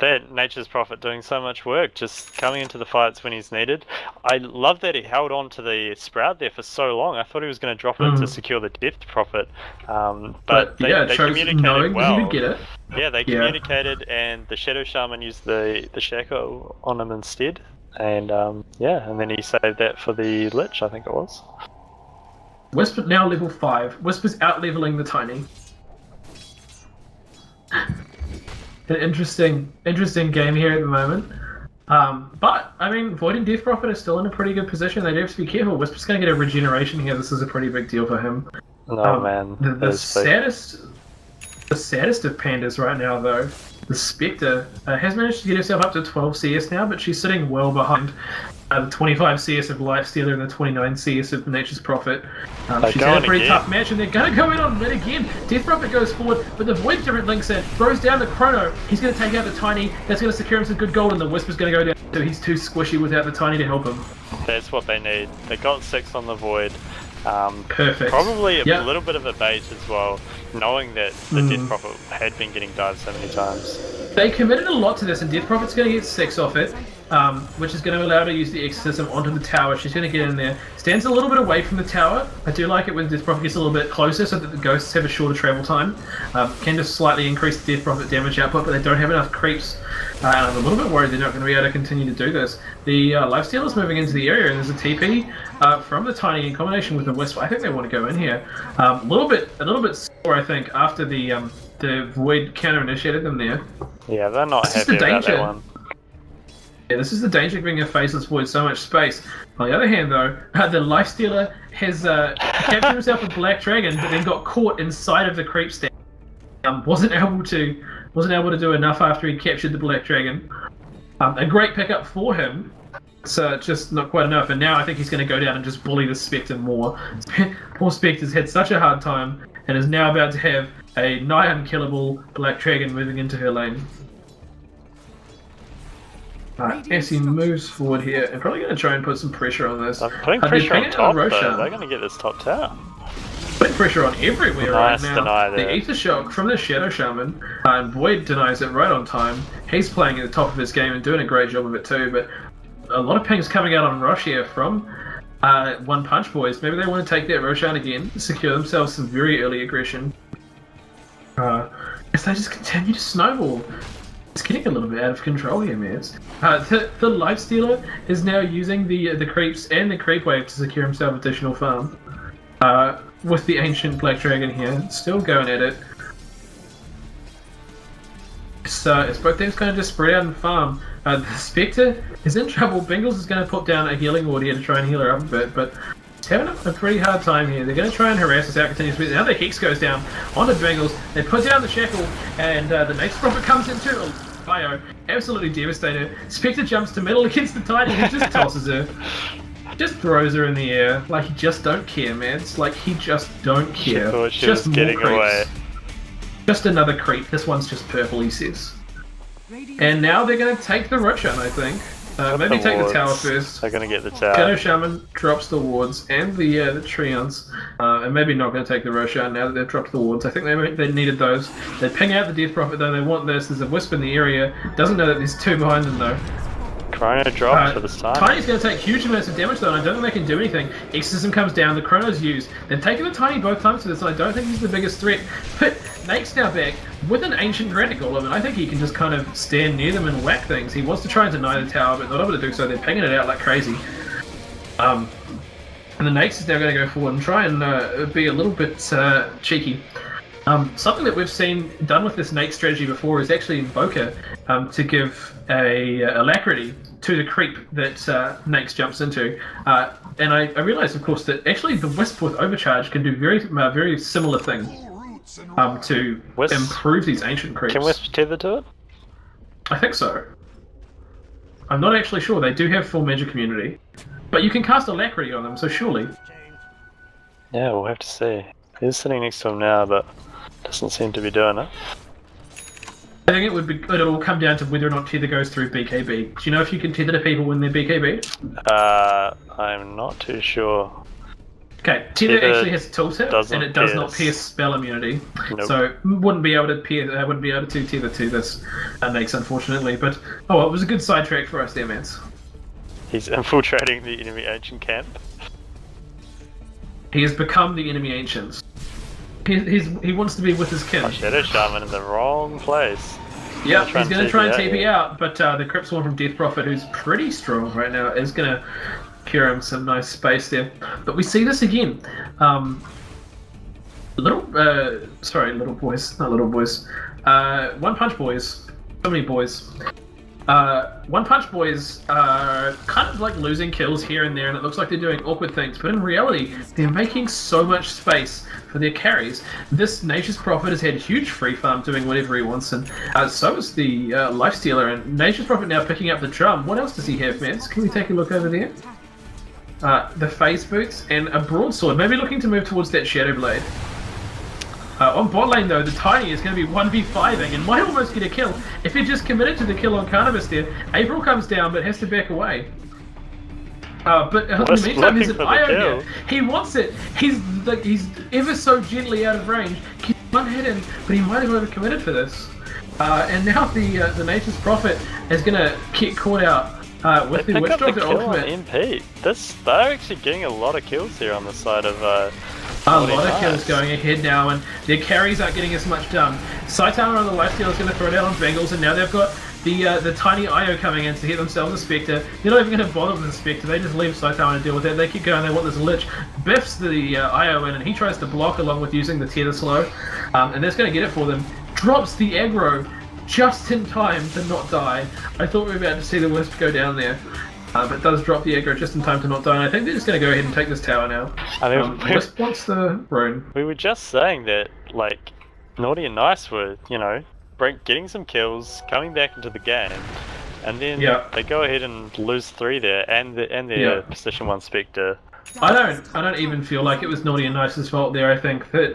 That Nature's Prophet doing so much work, just coming into the fights when he's needed. I love that he held on to the Sprout there for so long. I thought he was going to drop it to secure the Death Prophet, but they communicated well. He would get it. Yeah, they communicated, and the Shadow Shaman used the Shackle on him instead. And and then he saved that for the Lich, I think it was. Whisper now level 5. Whisper's out leveling the Tiny. An interesting game here at the moment. But, I mean, Void and Death Prophet are still in a pretty good position. They do have to be careful. Whisper's going to get a regeneration here. This is a pretty big deal for him. Oh, man. The saddest of pandas right now, though, the Spectre, has managed to get herself up to 12 CS now, but she's sitting well behind the 25 CS of Lifestealer and the 29 CS of Nature's Prophet. She's had a pretty tough match, and they're going to go in on mid again. Death Prophet goes forward, but the Void different links in, throws down the Chrono. He's going to take out the Tiny. That's going to secure him some good gold, and the Whisper's going to go down. So he's too squishy without the Tiny to help him. That's what they need. They got 6 on the Void. Perfect. Probably a little bit of a bait as well, knowing that the Death Prophet had been getting dived so many times. They committed a lot to this, and Death Prophet's going to get 6 off it. which is going to allow her to use the exorcism onto the tower. She's going to get in there. Stands a little bit away from the tower. I do like it when Death Prophet gets a little bit closer so that the ghosts have a shorter travel time. Can just slightly increase the Death Prophet damage output, but they don't have enough creeps. And I'm a little bit worried they're not going to be able to continue to do this. The Lifestealer's moving into the area, and there's a TP from the Tiny in combination with the Wisp. I think they want to go in here. A little bit sore, I think, after the Void counter-initiated them there. Yeah, they're not happy about that one. Yeah, this is the danger of being a faceless void, so much space. On the other hand, though, the Lifestealer has captured himself a Black Dragon, but then got caught inside of the creep stand. Wasn't able to do enough after he captured the Black Dragon. A great pickup for him, so just not quite enough. And now I think he's going to go down and just bully the Spectre more. Poor Spectre's had such a hard time, and is now about to have a nigh unkillable Black Dragon moving into her lane. As he moves forward here, I'm probably going to try and put some pressure on this. I'm putting pressure on top, though. They're going to get this top tower. Putting pressure on everywhere nice right now. Deny The there. Ether Shock from the Shadow Shaman, and Void denies it right on time. He's playing at the top of his game and doing a great job of it too, but a lot of pings coming out on Rosh here from One Punch Boys. Maybe they want to take that Roshan again, secure themselves some very early aggression. As they just continue to snowball. It's getting a little bit out of control here, man. The Lifestealer is now using the creeps and the creep wave to secure himself additional farm. With the ancient Black Dragon here, still going at it. So it's both teams kind of just spread out and farm. The Spectre is in trouble. Bingles is going to put down a healing ward here to try and heal her up a bit, but it's having a pretty hard time here. They're going to try and harass us out continuously. Now the Hex goes down onto Bingles. They put down the Shackle, and the Nature Prophet comes in too. Bio, absolutely devastated. Spectre jumps to middle against the Titan and just tosses her. Just throws her in the air. Like, he just don't care, man. It's like he just don't care. She thought she just was getting away. Just another creep. This one's just purple, he says. And now they're going to take the Roshan, I think. Maybe take the tower first. They're going to get the tower. Shadow Shaman drops the wards and the Treants. And maybe not going to take the Roshan now that they've dropped the wards. I think they needed those. They ping out the Death Prophet though. They want this. There's a Wisp in the area. Doesn't know that there's two behind them though. Chrono drops for the start. Tiny's going to take huge amounts of damage though, and I don't think they can do anything. Exorcism comes down, the Chrono's used. They've taken the Tiny both times for this, and I don't think he's the biggest threat. But Nate's now back with an Ancient Granite Golem, and I think he can just kind of stand near them and whack things. He wants to try and deny the tower, but not able to do so. They're pinging it out like crazy. And the Nates is now going to go forward and try and be a little bit cheeky. Something that we've seen done with this Nate strategy before is actually Invoker to give a alacrity to the creep that Nate jumps into. And I realised, of course, that actually the Wisp with Overcharge can do very similar things to improve these ancient creeps. Can Wisp tether to it? I think so. I'm not actually sure. They do have full magic immunity. But you can cast alacrity on them, so surely. Yeah, we'll have to see. He's sitting next to him now, but doesn't seem to be doing it. I think it'll come down to whether or not tether goes through BKB. Do you know if you can tether to people when they're BKB? I'm not too sure. Okay, tether actually has a tooltip, and it does not pierce spell immunity, so wouldn't be able to tether to this Nakes, unfortunately. But oh, well, it was a good sidetrack for us there, Mance. He's infiltrating the enemy ancient camp. He has become the enemy ancients. He wants to be with his kin. Shadow Shaman in the wrong place. Yep, he's going to try and TP out, but the Crypt Swarm from Death Prophet, who's pretty strong right now, is going to cure him some nice space there. But we see this again. Little boys, not little boys. One Punch Boys. So many boys. One Punch Boys are kind of like losing kills here and there, and it looks like they're doing awkward things, but in reality, they're making so much space for their carries. This Nature's Prophet has had huge free farm doing whatever he wants, and so is the Lifestealer, and Nature's Prophet now picking up the drum. What else does he have, Mance? Can we take a look over there? The Phase Boots and a Broadsword, maybe looking to move towards that Shadow Blade. On bot lane though, the Tiny is going to be 1v5ing and might almost get a kill. If he just committed to the kill on Carnivus there, April comes down but has to back away. But in the meantime, there's an Io here. He wants it. He's ever so gently out of range. He's one hit in, but he might have overcommitted for this. And now the Nature's Prophet is going to get caught out with They the pick Witch up the Doctor kill on ultimate. MP. They're actually getting a lot of kills here on the side of A lot of kills going ahead now, and their carries aren't getting as much done. Saitama on the lifesteal is going to throw down on Bengals, and now they've got the tiny IO coming in to hit themselves a Spectre. They're not even going to bother with the Spectre, they just leave Saitama to deal with it. They keep going, they want this Lich. Biffs the IO in, and he tries to block along with using the Tether Slow, and that's going to get it for them. Drops the aggro just in time to not die. I thought we were about to see the Wisp go down there. But does drop the aggro just in time to not die, and I think they're just going to go ahead and take this tower now. I mean, Wisp wants the rune. we were just saying that, like, Naughty and Nice were, you know, getting some kills, coming back into the game, and then they go ahead and lose 3 there, and their position 1 Spectre. I don't even feel like it was Naughty and Nice's fault there. I think that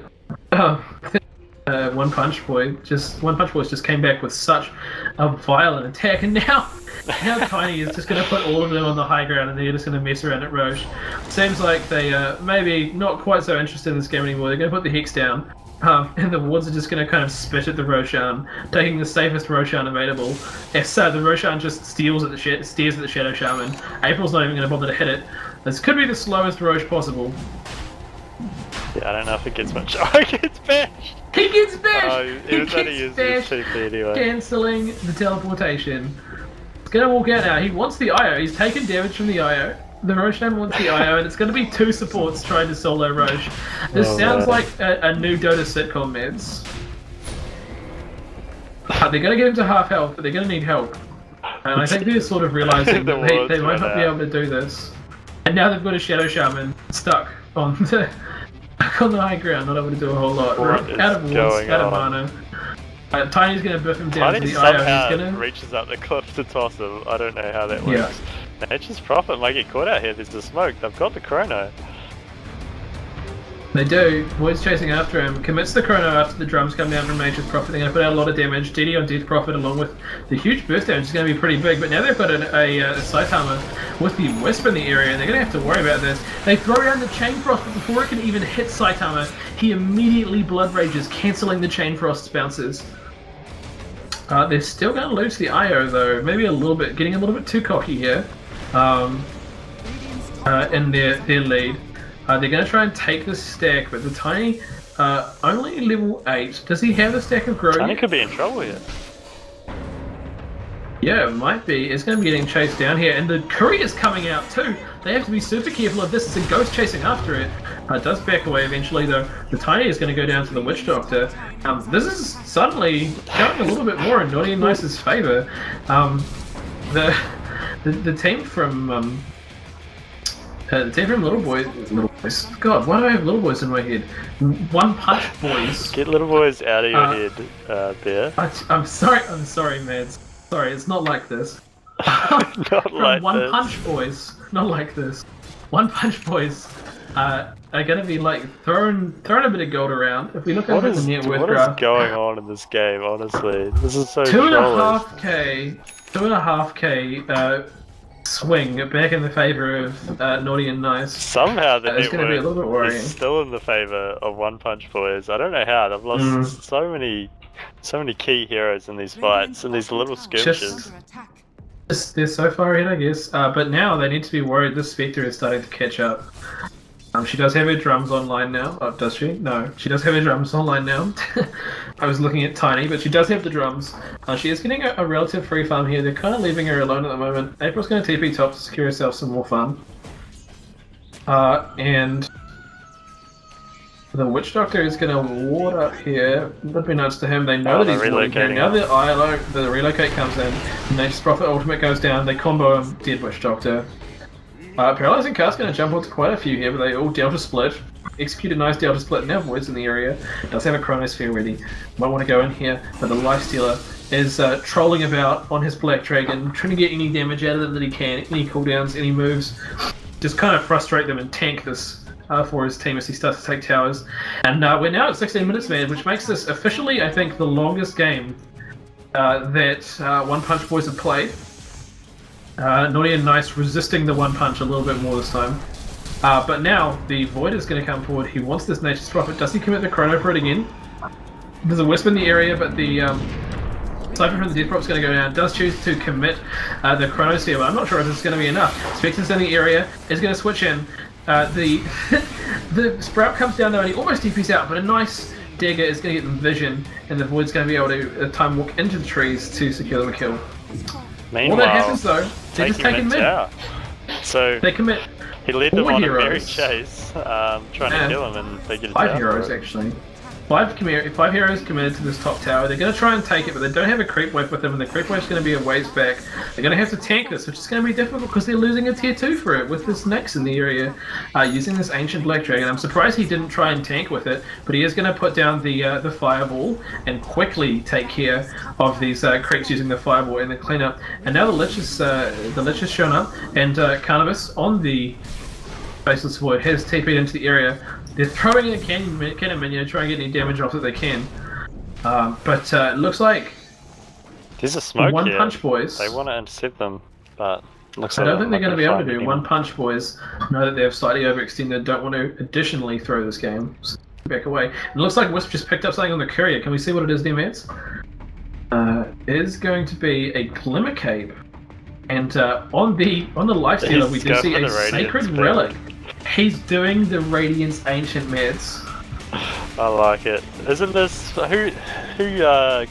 One Punch Boys just came back with such a violent attack, and now Tiny is just going to put all of them on the high ground, and they're just going to mess around at Roche. Seems like they maybe not quite so interested in this game anymore. They're going to put the Hex down, and the wards are just going to kind of spit at the Roshan, taking the safest Roshan available. So the Roshan just stares at the Shadow Shaman. April's not even going to bother to hit it. This could be the slowest Roche possible. Yeah, I don't know if it gets much. Oh, it gets bashed! He gets bashed! Oh, it was only his TP anyway. Cancelling the teleportation. He's going to walk out now. He wants the IO. He's taken damage from the IO. The Roshan wants the IO, and it's going to be 2 supports trying to solo Roche. This sounds like a new Dota sitcom, meds. They're going to get him to half health, but they're going to need help. And I think they're sort of realising that they might not be able to do this. And now they've got a Shadow Shaman stuck on the high ground, not able to do a whole lot. Out of wards, out of mana. Tiny's going to buff him down to the IO. Somehow reaches up the cliff to toss him. I don't know how that works. Nature's Prophet might get caught out here. There's the smoke. They've got the chrono. They do. Void's chasing after him. Commits the chrono after the drums come down from Nature's Prophet. They're going to put out a lot of damage. DD on Death Prophet along with the huge burst damage is going to be pretty big. But now they've got a Saitama with the Wisp in the area, and they're going to have to worry about this. They throw down the Chain Frost, but before it can even hit Saitama, he immediately Blood Rages, cancelling the Chain Frost's bounces. They're still going to lose the IO though. Maybe a little bit, getting a little bit too cocky here in their lead. They're going to try and take the stack, but the Tiny only level 8. Does he have a stack of grow? Tiny could be in trouble here. Yeah, it might be. It's going to be getting chased down here, and the courier's coming out too. They have to be super careful of this. It's a ghost chasing after it. It does back away eventually, though. The Tiny is going to go down to the Witch Doctor. This is suddenly going a little bit more in Naughty and Nice's favour. The team from Little Boys. God, why do I have Little Boys in my head? One Punch Boys. Get Little Boys out of your head, Bear. I'm sorry, Mads. Sorry, it's not like this. Not like One this. Punch Boys, not like this. One Punch Boys are going to be like throwing a bit of gold around. If we look over the net worth graph, what is going on in this game? Honestly, this is so. 2.5k swing back in the favour of Naughty and Nice. Somehow the it's going to be a little bit worrying. is still in the favour of One Punch Boys. I don't know how they've lost so many key heroes in these fights and these little skirmishes. They're so far ahead, I guess. But now they need to be worried. This Spectre is starting to catch up. She does have her drums online now. Oh, does she? No, she does have her drums online now. I was looking at Tiny, but she does have the drums. She is getting a relative free farm here. They're kind of leaving her alone at the moment. April's going to TP top to secure herself some more farm. And the Witch Doctor is going to ward up here. That'd be nice to him. They know that he's warding here. Now the ILO, the relocate comes in. Nature's Prophet ultimate goes down. They combo him. Dead Witch Doctor. Paralyzing Cast's going to jump onto quite a few here, but they all Delta Split. Execute a nice Delta Split. Now Void's in the area. Does have a Chronosphere ready. Might want to go in here, but the Lifestealer is trolling about on his Black Dragon, trying to get any damage out of them that he can, any cooldowns, any moves. Just kind of frustrate them and tank this for his team as he starts to take towers. And we're now at 16 minutes, man, which makes this officially, I think, the longest game that One Punch Boys have played. Naughty and Nice resisting the one punch a little bit more this time. But now the Void is going to come forward. He wants this Nature's Prophet. Does he commit the chrono for it again? There's a Wisp in the area, but the Cypher from the Death Prop's going to go down. Does choose to commit the Chronos here, but I'm not sure if this is going to be enough. Spectre's in the area, is going to switch in. The Sprout comes down though and he almost DPs out, but a nice dagger is going to get them vision, and the Void's going to be able to time walk into the trees to secure them a kill. Meanwhile, All that happens though, they just take him mid. So they commit. he led them 4 on heroes. a very chase, trying to kill him, and they get a 5 tower heroes for it. actually. 5 heroes committed to this top tower. They're going to try and take it, but they don't have a creep wave with them, and the creep wave's going to be a ways back. They're going to have to tank this, which is going to be difficult because they're losing a tier 2 for it with this Nyx in the area, using this ancient Black Dragon. I'm surprised he didn't try and tank with it, but he is going to put down the fireball and quickly take care of these creeps using the fireball and the cleanup. And now the Lich has shown up, and Carnivus on the Faceless Void has TP'd into the area. They're throwing in a cannon minion to try and get any damage off that they can. But it looks like There's a smoke One here. Punch Boys. They want to intercept them, but looks I like don't think they're going to be able to do. anyone. One Punch Boys know that they've slightly overextended, don't want to additionally throw this game. So back away. It looks like Wisp just picked up something on the courier. Can we see what it is there, mates? It is going to be a Glimmer Cape. And on the lifestealer, we do see a Sacred Relic. He's doing the Radiance Ancient meds. I like it. Isn't this who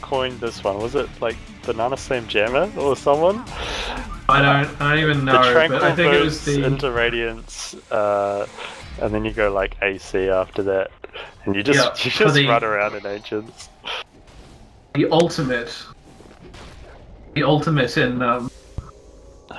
coined this one? Was it like Banana Slam Jammer or someone? I don't even know. The Tranquil but I think it was boots the into Radiance, and then you go like AC after that, and you just run around in Ancients. the ultimate in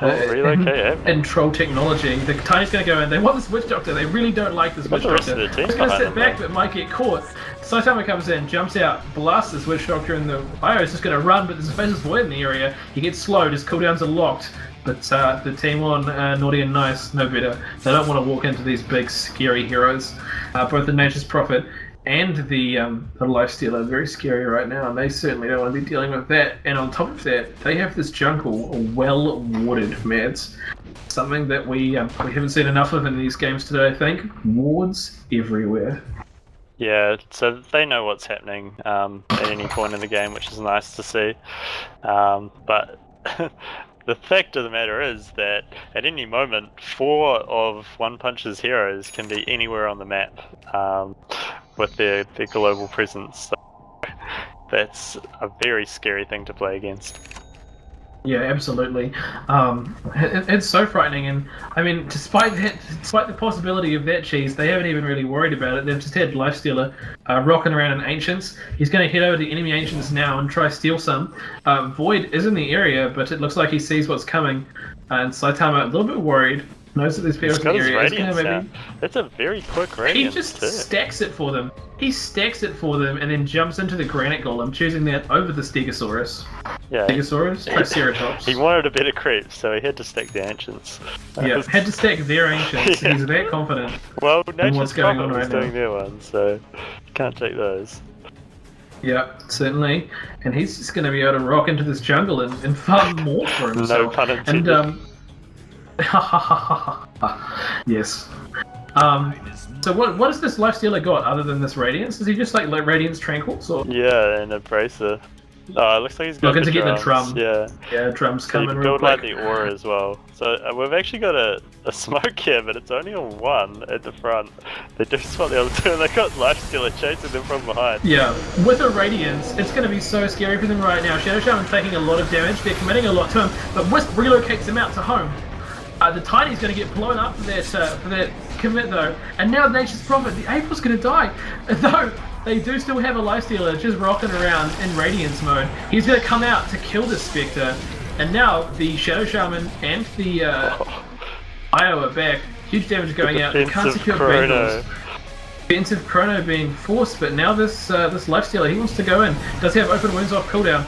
relocate in troll technology. The Tiny's going to go in. They want this Witch Doctor. They really don't like this Witch the rest Doctor. of the team He's going to behind sit them, back though. but might get caught. Saitama comes in, jumps out, blasts this Witch Doctor in the Io is just going to run, but there's a Faceless Void in the area. He gets slowed, his cooldowns are locked. But the team on Naughty and Nice know better. They don't want to walk into these big scary heroes. Both the Nature's Prophet and the Lifestealer are very scary right now, and they certainly don't want to be dealing with that. And on top of that, they have this jungle well warded, mads. Something that we haven't seen enough of in these games today, I think. Wards everywhere. Yeah, so they know what's happening at any point in the game, which is nice to see. But the fact of the matter is that at any moment, 4 of One Punch's heroes can be anywhere on the map with their global presence. So that's a very scary thing to play against. Yeah, absolutely. It's so frightening, and I mean, despite the possibility of that cheese, they haven't even really worried about it. They've just had Lifestealer rocking around in Ancients. He's going to head over to enemy Ancients now and try steal some. Void is in the area, but it looks like he sees what's coming, and Saitama a little bit worried. Knows that there's people He's in got the his area. Radiance Maybe... now. That's a very quick He Radiance just too. stacks it for them. He stacks it for them and then jumps into the Granite Golem, choosing that over the Stegosaurus. Yeah. Stegosaurus? Triceratops. He wanted a better creep, so he had to stack the Ancients. Yeah, had to stack their Ancients. Yeah. He's that confident. Well, what's Nature's going Prophet on was right doing their one, so you can't take those. Yeah, certainly. And he's just going to be able to rock into this jungle and farm more for himself. No pun intended. And, yes. So what has this Lifestealer got other than this Radiance? Is he just like Radiance Tranquils? Or... Yeah, and a Bracer. Oh, it looks like he's got Looking the to get the drums. drum. Yeah. Yeah, drums So you coming can real build like quick. the aura as well. So we've actually got a smoke here, but it's only on one at the front. They do spot the other two, and they got Lifestealer chasing them from behind. Yeah, with a Radiance, it's going to be so scary for them right now. Shadow Shaman's taking a lot of damage, they're committing a lot to him, but Wisp relocates him out to home. The Tiny's going to get blown up for that commit though, and now Nature's Prophet, the April's going to die. Though they do still have a Lifestealer just rocking around in Radiance mode. He's going to come out to kill this Spectre, and now the Shadow Shaman and the Io are back. Huge damage going out. They can't secure Bengals. Defensive Chrono being forced, but now this Lifestealer, he wants to go in. Does he have open wounds off cooldown?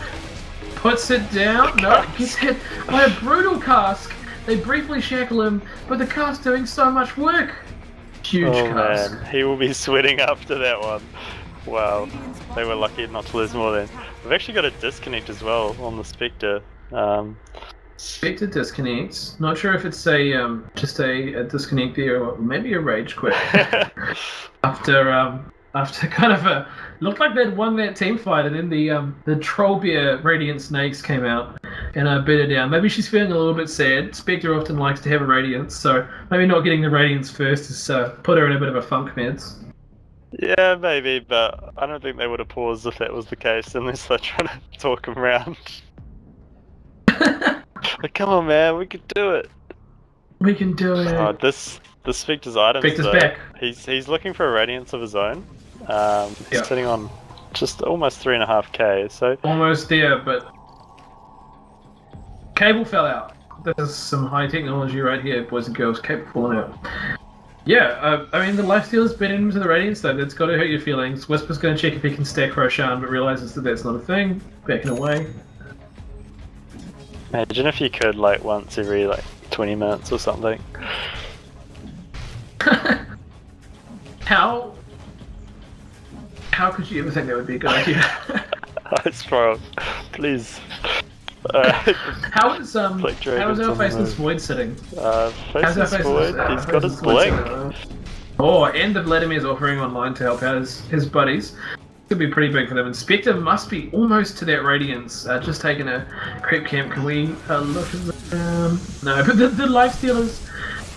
Puts it down. No, gets hit by a brutal cask. They briefly shackle him, but the cask doing so much work. Huge cask. Man, he will be sweating after that one. Wow, they were lucky not to lose more then. We've actually got a disconnect as well on the Spectre. Spectre disconnects. Not sure if it's just a disconnect there or maybe a rage quit. After after kind of a looked like they'd won that team fight, and then the Trollbear Radiant Snakes came out and beat her down. Maybe she's feeling a little bit sad. Spectre often likes to have a Radiance, so maybe not getting the Radiance first has put her in a bit of a funk, meds. Yeah, maybe, but I don't think they would have paused if that was the case, unless they're trying to talk him around. Like, come on, man, we can do it. We can do it. Oh, this Spectre's items. Spectre's though, back. He's looking for a Radiance of his own. He's Yeah. sitting on just almost 3.5k. So Almost there, but cable fell out. This is some high technology right here, boys and girls. Cable falling out. Yeah, I mean, the lifesteal's been into the Radiance, though. That's got to hurt your feelings. Whisper's going to check if he can stack Roshan, but realizes that that's not a thing. Backing away. imagine if you could, like, once every 20 minutes or something. How could you ever think that would be a good idea? It's wrong. Please. How is our Faceless Void sitting? Faceless Void, he's got his blink. Oh, and the Vladimir's offering online to help out his buddies. Could be pretty big for them. And Spectre must be almost to that Radiance. Just taking a creep camp. Can we look at the... no, but the lifestealers...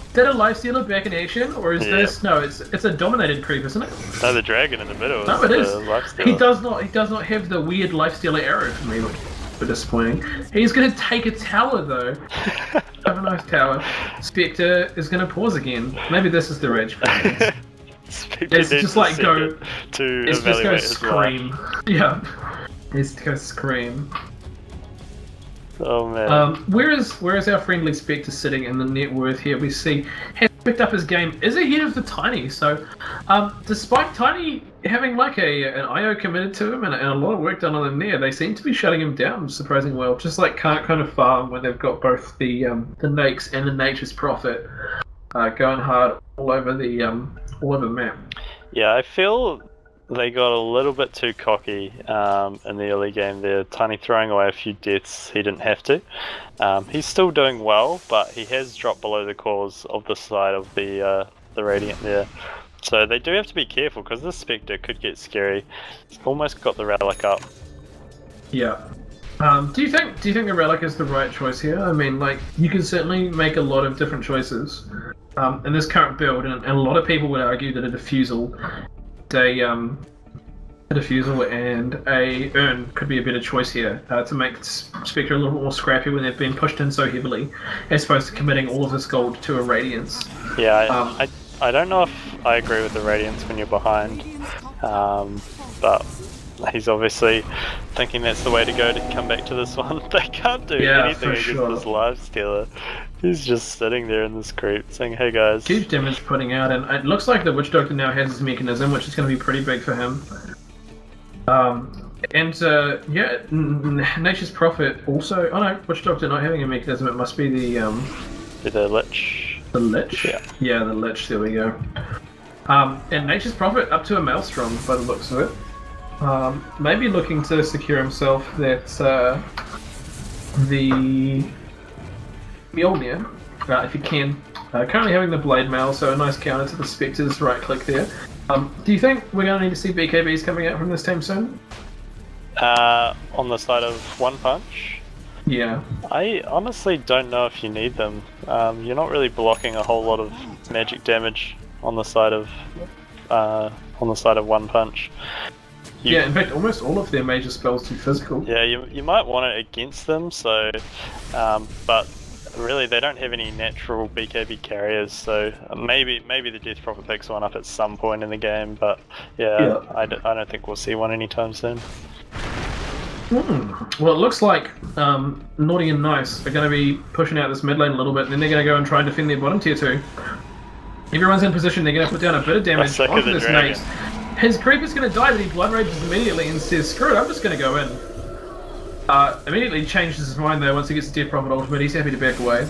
Is that a lifestealer back in action, or is this... No, it's a dominated creep, isn't it? No, the dragon in the middle. No, it is. Lifestealer. He does not have the weird lifestealer arrow for me, which is disappointing. He's going to take a tower, though. Have a nice tower. Spectre is going to pause again. Maybe this is the rage. It's just like go... It's just go scream. Yeah. It's go scream. Oh man. Where is our friendly Spectre sitting in the net worth here? We see has picked up his game, is ahead of the Tiny. So, despite Tiny having like an IO committed to him and a lot of work done on him there, they seem to be shutting him down surprisingly well. Just like can't kind of farm when they've got both the Nakes and the Nature's Prophet going hard all over the map. Yeah, I feel they got a little bit too cocky in the early game there. Tiny throwing away a few deaths he didn't have to. He's still doing well, but he has dropped below the cores of the side of the Radiant there. So they do have to be careful because this Spectre could get scary. He's almost got the Relic up. Yeah. Do you think the Relic is the right choice here? I mean, like, you can certainly make a lot of different choices in this current build, and a lot of people would argue that a Diffusal and a Urn could be a better choice here to make Spectre a little bit more scrappy when they've been pushed in so heavily, as opposed to committing all of this gold to a Radiance. Yeah, I don't know if I agree with the Radiance when you're behind, but he's obviously thinking that's the way to go to come back to this one. They can't do anything against this Lifestealer. He's just sitting there in this creep saying, hey guys. Huge damage putting out, and it looks like the Witch Doctor now has his mechanism, which is going to be pretty big for him. Nature's Prophet also... Oh no, Witch Doctor not having a mechanism, it must be the Lich. The Lich? Yeah, the Lich, there we go. And Nature's Prophet up to a Maelstrom by the looks of it. Maybe looking to secure himself that the Mjolnir, if you can. Currently having the Blade Mail, so a nice counter to the Spectre's right click there. Do you think we're going to need to see BKBs coming out from this team soon? On the side of One Punch? Yeah. I honestly don't know if you need them. You're not really blocking a whole lot of magic damage on the side of One Punch. In fact, almost all of their major spells do physical. Yeah, you might want it against them, so, but really they don't have any natural BKB carriers, so maybe the Death Prophet picks one up at some point in the game, but I don't think we'll see one anytime soon. Well, it looks like Naughty and Nice are going to be pushing out this mid lane a little bit, and then they're going to go and try and defend their bottom tier 2. Everyone's in position, they're going to put down a bit of damage onto this Nate. His creep is going to die, but he blood rages immediately and says, screw it, I'm just going to go in. Immediately changes his mind though once he gets the Death Prophet ultimate, he's happy to back away.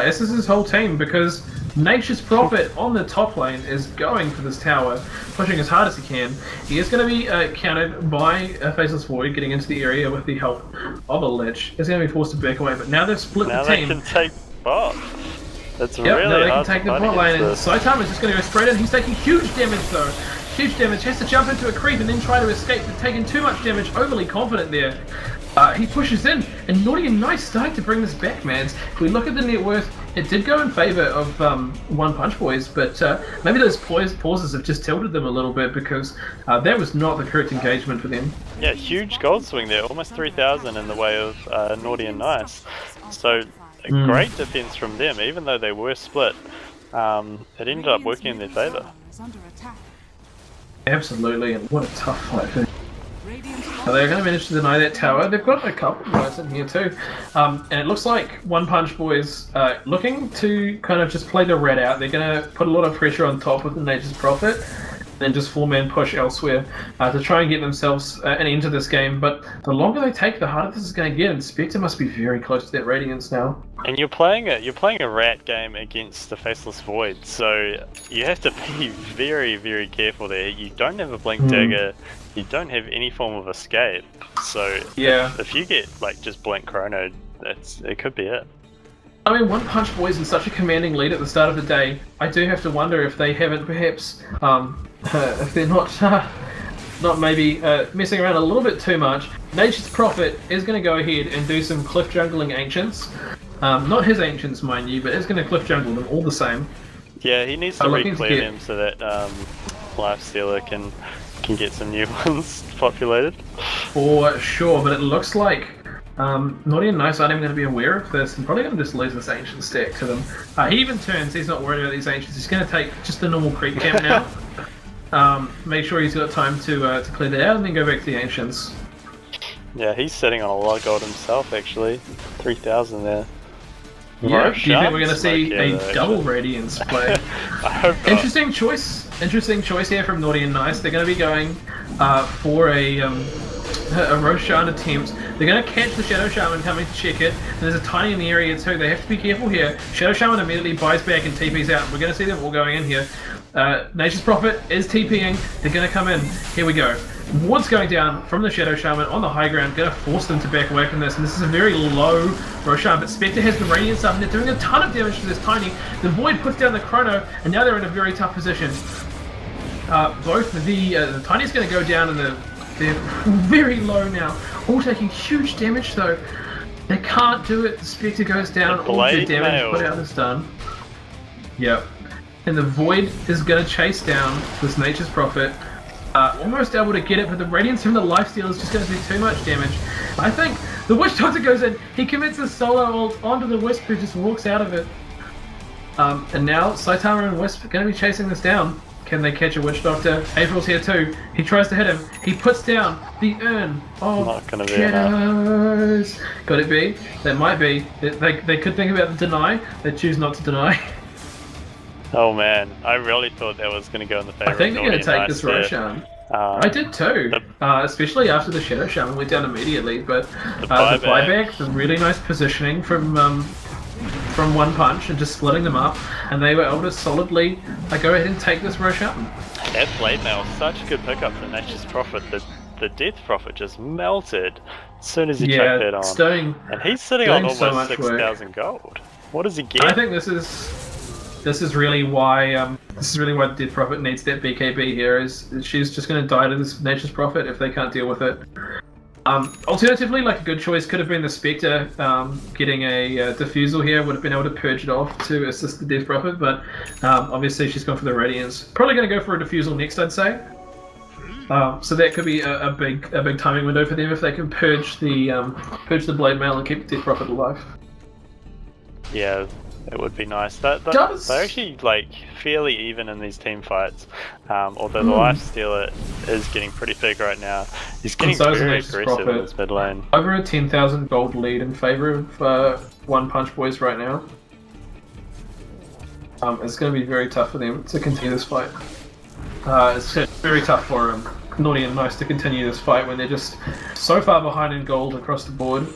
This is his whole team because Nature's Prophet on the top lane is going for this tower, pushing as hard as he can. He is going to be countered by a Faceless Void getting into the area with the help of a Lich. He's going to be forced to back away, but now they've split the team. Now they can take bot. That's really now they hard can take the bot lane, and Saitama's just going to go straight in. He's taking huge damage though. huge damage, has to jump into a creep and then try to escape, but taking too much damage, overly confident there. He pushes in, and Naughty and Nice starting to bring this back, man. If we look at the net worth, it did go in favour of One Punch Boys, but maybe those pauses have just tilted them a little bit because that was not the correct engagement for them. Yeah, huge gold swing there, almost 3,000 in the way of Naughty and Nice. So a great defense from them, even though they were split. It ended up working in their favour. Absolutely, and what a tough fight for them. They're going to manage to deny that tower. They've got a couple of guys in here too. And it looks like One Punch Boys looking to kind of just play the red out. They're going to put a lot of pressure on top with the Nature's Prophet, and then just 4-man push elsewhere to try and get themselves an end to this game. But the longer they take, the harder this is going to get, and Spectre must be very close to that Radiance now. And you're playing a rat game against the Faceless Void, so you have to be very, very careful there. You don't have a Blink Dagger, you don't have any form of escape, so yeah, if you get like just Blink Chrono, it could be it. I mean, One Punch Boys in such a commanding lead at the start of the day. I do have to wonder if they haven't perhaps, if they're not maybe messing around a little bit too much. Nature's Prophet is going to go ahead and do some cliff jungling Ancients. Not his Ancients, mind you, but is going to cliff jungle them all the same. Yeah, he needs to re-clear them so that Lifestealer can get some new ones populated. For sure, but it looks like Naughty and Nice aren't even going to be aware of this and probably going to just lose this Ancient stack to them. He even turns, he's not worried about these Ancients, he's going to take just the normal creep camp now. Make sure he's got time to clear that out and then go back to the Ancients. Yeah, he's sitting on a lot of gold himself actually. 3,000 there. Yeah, do you think we're going to see a double Radiance play? I hope not. Interesting choice here from Naughty and Nice. They're going to be going for a Roshan attempt. They're going to catch the Shadow Shaman coming to check it. And there's a Tiny in the area too. They have to be careful here. Shadow Shaman immediately buys back and TP's out. We're going to see them all going in here. Nature's Prophet is TPing. They're going to come in. Here we go. Ward's going down from the Shadow Shaman on the high ground, going to force them to back away from this, and this is a very low Roshan, but Spectre has the Radiance up, and they're doing a ton of damage to this Tiny. The Void puts down the Chrono, and now they're in a very tough position. Both the Tiny's going to go down, and they're very low now, all taking huge damage though. They can't do it, the Spectre goes down, all the damage put out is done. Yep. And the Void is going to chase down this Nature's Prophet. Almost able to get it, but the Radiance from the Lifesteal is just going to do too much damage. I think the Witch Doctor goes in, he commits a solo ult onto the Wisp who just walks out of it. And now Saitama and Wisp are going to be chasing this down. Can they catch a Witch Doctor? April's here too. He tries to hit him. He puts down the urn of shadows. Could it be? That might be. They could think about the deny. They choose not to deny. Oh man, I really thought that was going to go in the favour. I think they're going to take this Roshan. I did too, especially after the Shadow Shaman went down immediately. But the buyback, the really nice positioning from One Punch and just splitting them up, and they were able to solidly go ahead and take this Roshan. That blade mail, such a good pickup for Nature's Prophet. The Death Prophet just melted as soon as he chucked that on. And he's sitting on almost 6,000 gold. What does he get? I think this is really why the Death Prophet needs that BKB here. Is she's just going to die to this Nature's Prophet if they can't deal with it. Alternatively, like a good choice could have been the Spectre getting a Diffusal here, would have been able to purge it off to assist the Death Prophet, but obviously she's gone for the Radiance. Probably going to go for a Diffusal next, I'd say. So that could be a big timing window for them if they can purge the Blade Mail and keep the Death Prophet alive. Yeah. It would be nice. They're actually like fairly even in these team fights. Although the Lifestealer is getting pretty big right now. He's getting very aggressive in this mid lane. Over a 10,000 gold lead in favour of One Punch Boys right now. It's going to be very tough for them to continue this fight. It's very tough for Naughty and Nice to continue this fight when they're just so far behind in gold across the board.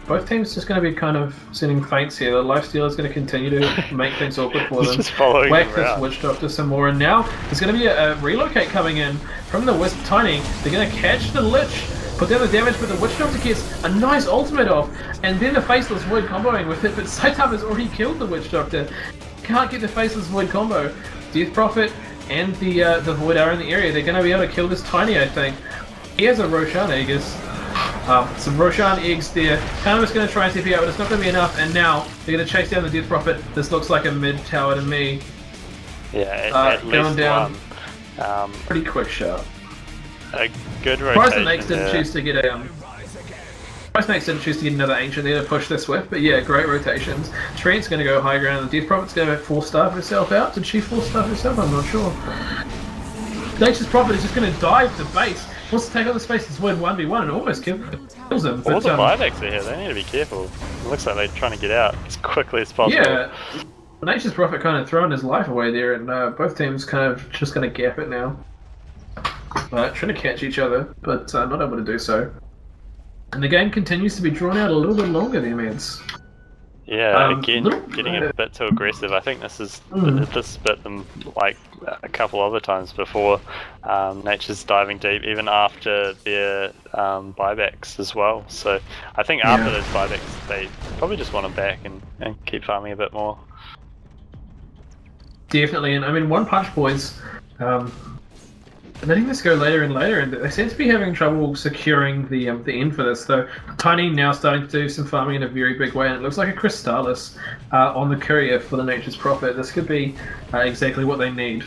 Both teams just going to be kind of sending feints here. The Lifestealer is going to continue to make things awkward for them. Just following Whack this Witch Doctor some more, and now there's going to be a relocate coming in from the Wisp Tiny. They're going to catch the Lich. put down the damage, but the Witch Doctor gets a nice ultimate off, and then the Faceless Void comboing with it, but Saitama's already killed the Witch Doctor. Can't get the Faceless Void combo. Death Prophet and the Void are in the area. They're going to be able to kill this Tiny, I think. He has a Roshan Egg. Some Roshan eggs there. Kanama's going to try and TP out, but it's not going to be enough, and now they're going to chase down the Death Prophet. This looks like a mid tower to me. Yeah, at going least down. one. Pretty quick shot. A good Surprised the rotation Nakes didn't there. choose to get a Surprised Nakes didn't choose to get another Ancient there to push this with, but yeah, great rotations. Trent's going to go high ground, the Death Prophet's going to 4-star herself out. Did she 4-star herself? I'm not sure. Nature's Prophet is just going to dive the base. Wants to take on the space that's win 1v1 and almost kills him. All But, the buybacks are here, they need to be careful. It looks like they're trying to get out as quickly as possible. yeah, Nature's Prophet kind of throwing his life away there, and both teams kind of just going to gap it now. Trying to catch each other, but not able to do so. And the game continues to be drawn out a little bit longer there, Mads. Yeah, again, getting a bit too aggressive. I think this bit them like a couple other times before. Nature's diving deep, even after their buybacks as well. So I think after those buybacks, they probably just want them back and keep farming a bit more. Definitely, and I mean, One Punch Boys, letting this go later and later, and they seem to be having trouble securing the end for this. Though Tiny now starting to do some farming in a very big way, and it looks like a Crystallis on the courier for the Nature's Prophet. This could be exactly what they need.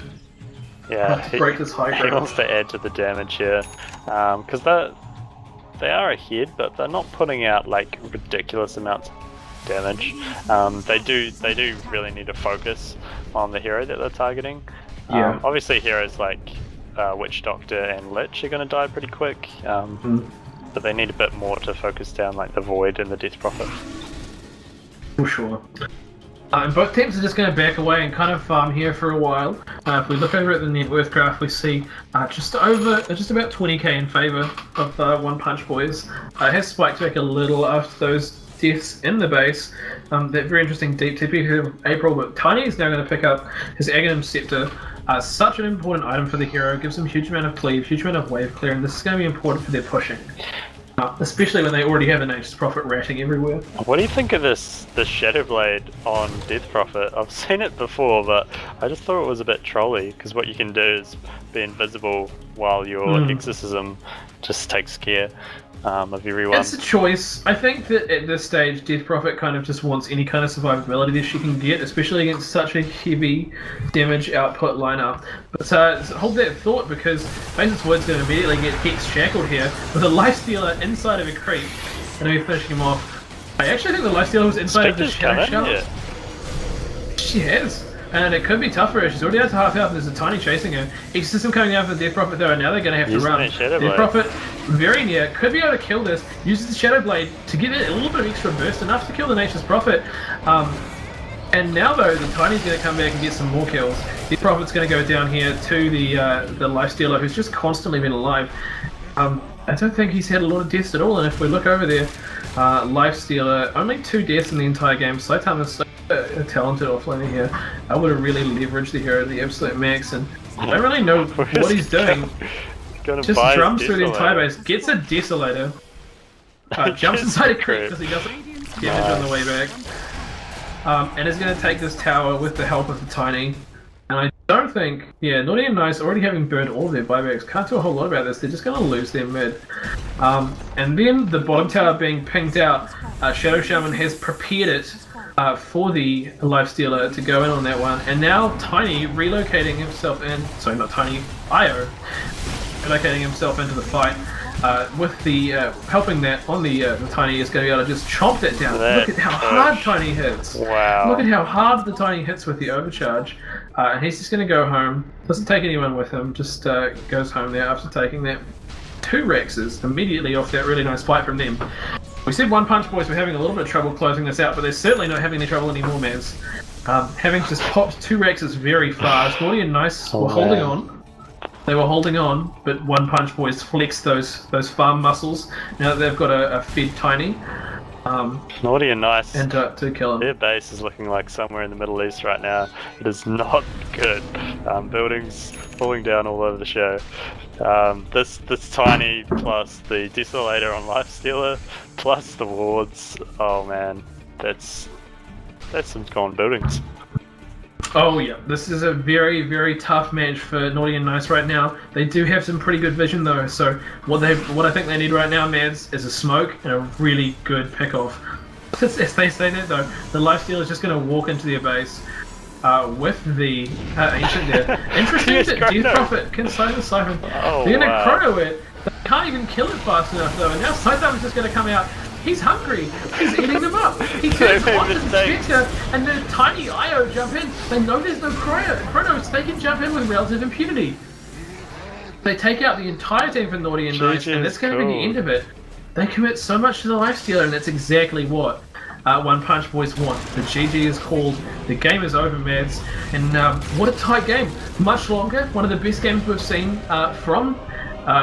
Yeah, to break this high he ground. wants to add to the damage here, because they are ahead, but they're not putting out like ridiculous amounts of damage. They do really need to focus on the hero that they're targeting. Obviously heroes like Witch Doctor and Lich are going to die pretty quick, but they need a bit more to focus down like the Void and the Death Prophet. For sure. And both teams are just going to back away and kind of farm here for a while. If we look over at the net worth graph, we see just about 20k in favour of One Punch Boys. It has spiked back a little after those deaths in the base. That very interesting deep TP to April, but Tiny is now going to pick up his Aghanim Scepter. Such an important item for the hero, gives them huge amount of cleave, huge amount of wave clear, and this is going to be important for their pushing. Especially when they already have a Nature's Prophet ratting everywhere. What do you think of this Shadow Blade on Death Prophet? I've seen it before, but I just thought it was a bit trolly, because what you can do is be invisible while your exorcism just takes care of everyone. It's a choice. I think that at this stage, Death Prophet kind of just wants any kind of survivability that she can get, especially against such a heavy damage output lineup. But hold that thought, because Faceless Void's going to immediately get Hex shackled here with a Lifestealer inside of a creep, and he'll be finishing him off. I actually think the Lifestealer was inside of the Shadow Shell. She has. And it could be tough for her. She's already out to half health and there's a Tiny chasing her. Exorcism coming out for the Death Prophet though, and now they're going to have to run. Death Prophet, very near, could be able to kill this. Uses the Shadow Blade to get a little bit of extra burst, enough to kill the Nature's Prophet. And now though, the Tiny's going to come back and get some more kills. Death Prophet's going to go down here to the Lifestealer, who's just constantly been alive. I don't think he's had a lot of deaths at all, and if we look over there, Lifestealer, only 2 deaths in the entire game. Saitama's so a talented offlaner here. I would have really leveraged the hero to the absolute max, and I don't really know what he's doing. Just drums through the entire base, gets a Desolator, jumps inside a creep because he doesn't damage on the way back, and is going to take this tower with the help of the Tiny. And I don't think, Naughty and Nice already having burned all of their buybacks, can't do a whole lot about this, they're just going to lose their mid. And then the bottom tower being pinged out, Shadow Shaman has prepared it for the Lifestealer to go in on that one, and now Tiny relocating himself in, sorry not Tiny, Io, relocating himself into the fight, with the, helping that on the Tiny is going to be able to just chomp that down. Look at how hard Tiny hits. Wow. Look at how hard the Tiny hits with the overcharge. And he's just going to go home, doesn't take anyone with him, just goes home there after taking that 2 Rexes immediately off that really nice fight from them. We said One Punch Boys were having a little bit of trouble closing this out, but they're certainly not having any trouble anymore, Maz. Having just popped 2 Rexes very fast, Naughty and Nice were holding on. They were holding on, but One Punch Boys flexed those farm muscles now that they've got a fed Tiny. Naughty and Nice, and to kill him. Their base is looking like somewhere in the Middle East right now. It is not good. Buildings falling down all over the show. This tiny plus the desolator on Lifestealer plus the wards. Oh man, that's some gone buildings. Oh yeah, this is a very, very tough match for Naughty and Nice right now. They do have some pretty good vision though, so what I think they need right now, Mads, is a smoke and a really good pick-off. As they say that though, the Lifestealer is just going to walk into their base with the Ancient there. Interesting that Death Prophet can Siphon. Oh, they're going to wow. chrono it. They can't even kill it fast enough though, and now Siphon is just going to come out. He's hungry. He's eating them up. He turns on the Spectre, and the tiny IO jump in. They know there's no Chronos. They can jump in with relative impunity. They take out the entire team for Naughty and Nice, and that's going to be the end of it. They commit so much to the Lifestealer, and that's exactly what One Punch Boys want. The GG is called. The game is over, Mads. And what a tight game. Much longer. One of the best games we've seen from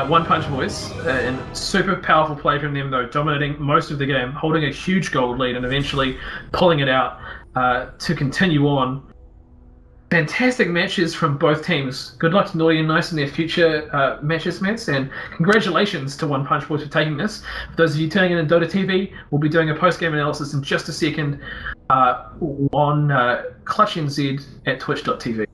One Punch Boys, and super powerful play from them though, dominating most of the game, holding a huge gold lead and eventually pulling it out to continue on. Fantastic matches from both teams. Good luck to Naughty and Nice in their future matches, Mets, and congratulations to One Punch Boys for taking this. For those of you tuning in on Dota TV, we'll be doing a post-game analysis in just a second on Clutch NZ at twitch.tv.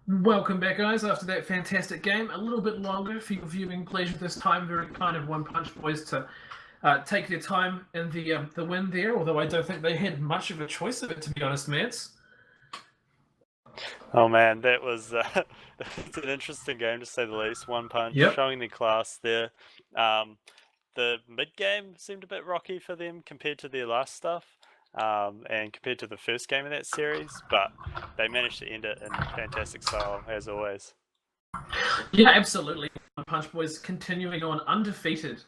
Welcome back, guys, after that fantastic game. A little bit longer for your viewing pleasure this time. Very kind of One Punch Boys to take their time in the win there, although I don't think they had much of a choice of it, to be honest, Mads. Oh man, that was it's an interesting game to say the least. One Punch showing their class there. The mid game seemed a bit rocky for them compared to their last stuff. And compared to the first game of that series, but they managed to end it in fantastic style, as always. Yeah, absolutely. One Punch Boys continuing on undefeated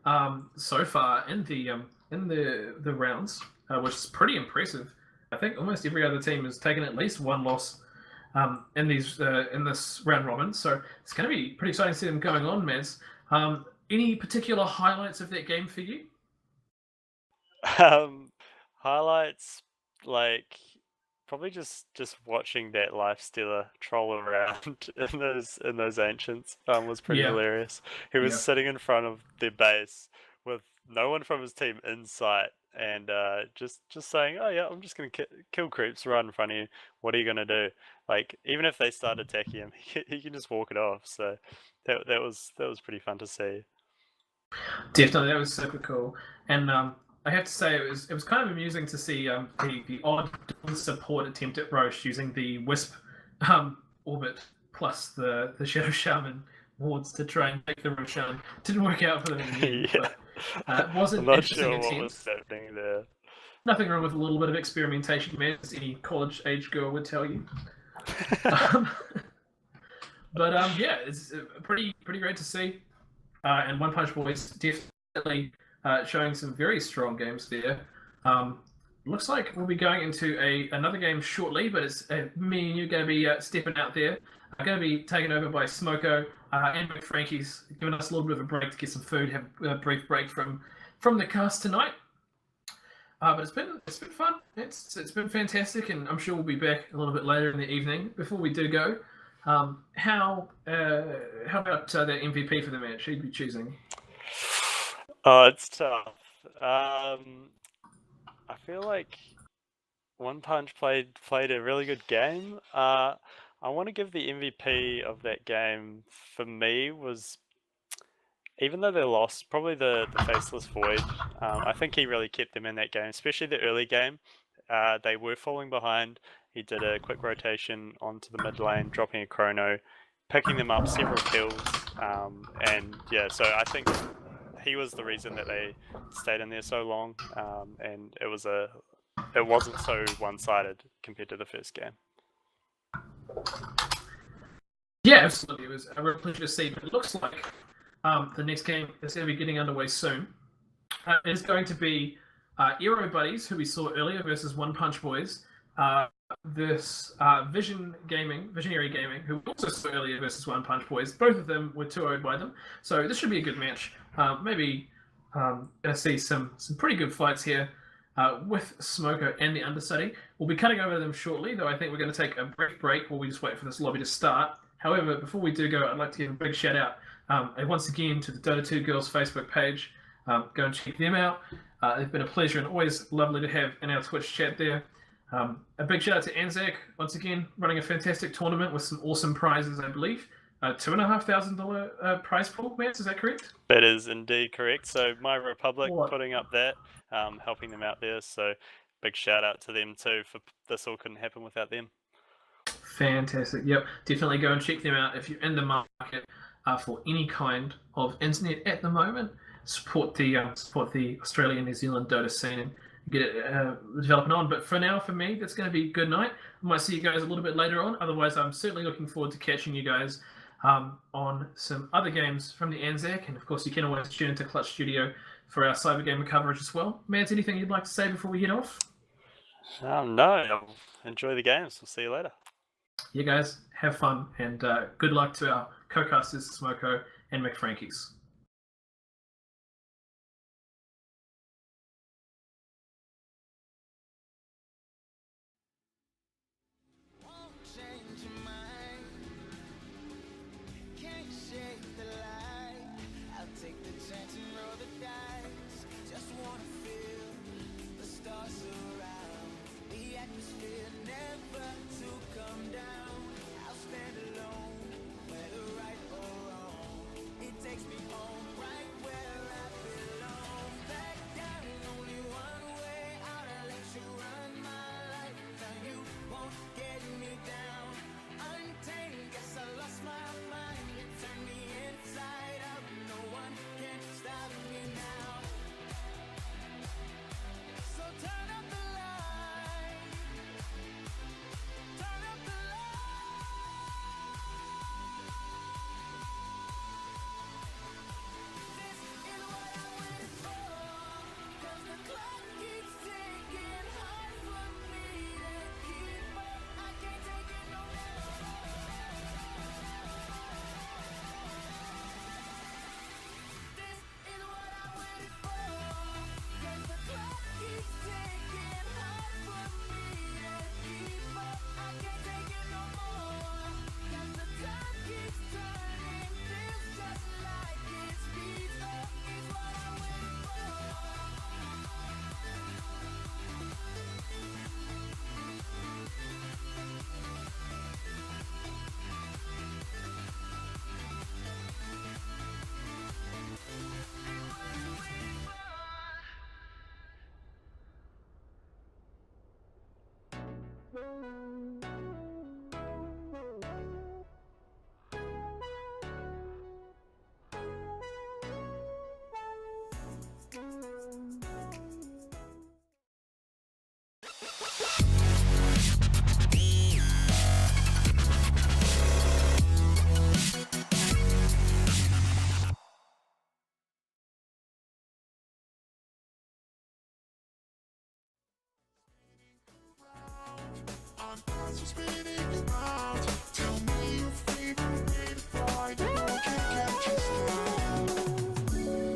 so far in the rounds, which is pretty impressive. I think almost every other team has taken at least one loss in this round robin, so it's going to be pretty exciting to see them going on, Mads. Any particular highlights of that game for you? Highlights, like probably just watching that Lifestealer troll around in those ancients was pretty hilarious. He was sitting in front of their base with no one from his team in sight, and just saying, "Oh yeah, I'm just gonna kill creeps right in front of you. What are you gonna do?" Like even if they start attacking him, he can just walk it off. So that was pretty fun to see. Definitely, that was super cool, and I have to say it was kind of amusing to see the odd support attempt at Roche using the Wisp orbit plus the Shadow Shaman wards to try and take the Roche Shaman. Didn't work out for them in the end, but it was an interesting attempt. What was happening there. Nothing wrong with a little bit of experimentation, man, as any college-age girl would tell you. But yeah, it's pretty great to see. And One Punch Boys definitely showing some very strong games there. Looks like we'll be going into another game shortly, but it's me and you going to be stepping out there. I'm going to be taken over by Smoko and Frankie's, giving us a little bit of a break to get some food, have a brief break from the cast tonight. But it's been fun. It's been fantastic, and I'm sure we'll be back a little bit later in the evening. Before we do go, how about the MVP for the match? Who'd be choosing? Oh, it's tough. I feel like One Punch played a really good game. I want to give the MVP of that game, for me, was, even though they lost, probably the Faceless Void. I think he really kept them in that game, especially the early game. They were falling behind, He did a quick rotation onto the mid lane, dropping a chrono, picking them up several kills, and yeah, so I think he was the reason that they stayed in there so long, and it wasn't so one-sided compared to the first game. Yeah, absolutely. It was a real pleasure to see. But it looks like the next game is going to be getting underway soon. It's going to be Ero Buddies, who we saw earlier, versus One Punch Boys. This Visionary Gaming, who we also saw earlier, versus One Punch Boys. Both of them were 2-0'd by them. So this should be a good match. Maybe going to see some pretty good fights here with Smoko and the Understudy. We'll be cutting over them shortly, though I think we're going to take a brief break while we just wait for this lobby to start. However, before we do go, I'd like to give a big shout out once again to the Dota2 Girls Facebook page. Go and check them out. It's been a pleasure and always lovely to have in our Twitch chat there. A big shout out to ANZAC, once again, running a fantastic tournament with some awesome prizes, I believe. $2,500 prize pool, Matt, is that correct? That is indeed correct. So My Republic putting up that, helping them out there. So big shout out to them too, for this all couldn't happen without them. Fantastic. Yep, definitely go and check them out if you're in the market for any kind of internet at the moment. Support the Australian New Zealand Dota scene and get it developing on. But for now, for me, that's going to be good night. I might see you guys a little bit later on. Otherwise, I'm certainly looking forward to catching you guys on some other games from the ANZAC. And of course, you can always tune into Clutch Studio for our Cyber Gamer coverage as well. Mads, anything you'd like to say before we head off? No, enjoy the games. We'll see you later. You guys have fun, and good luck to our co-casters, Smoko and McFrankies.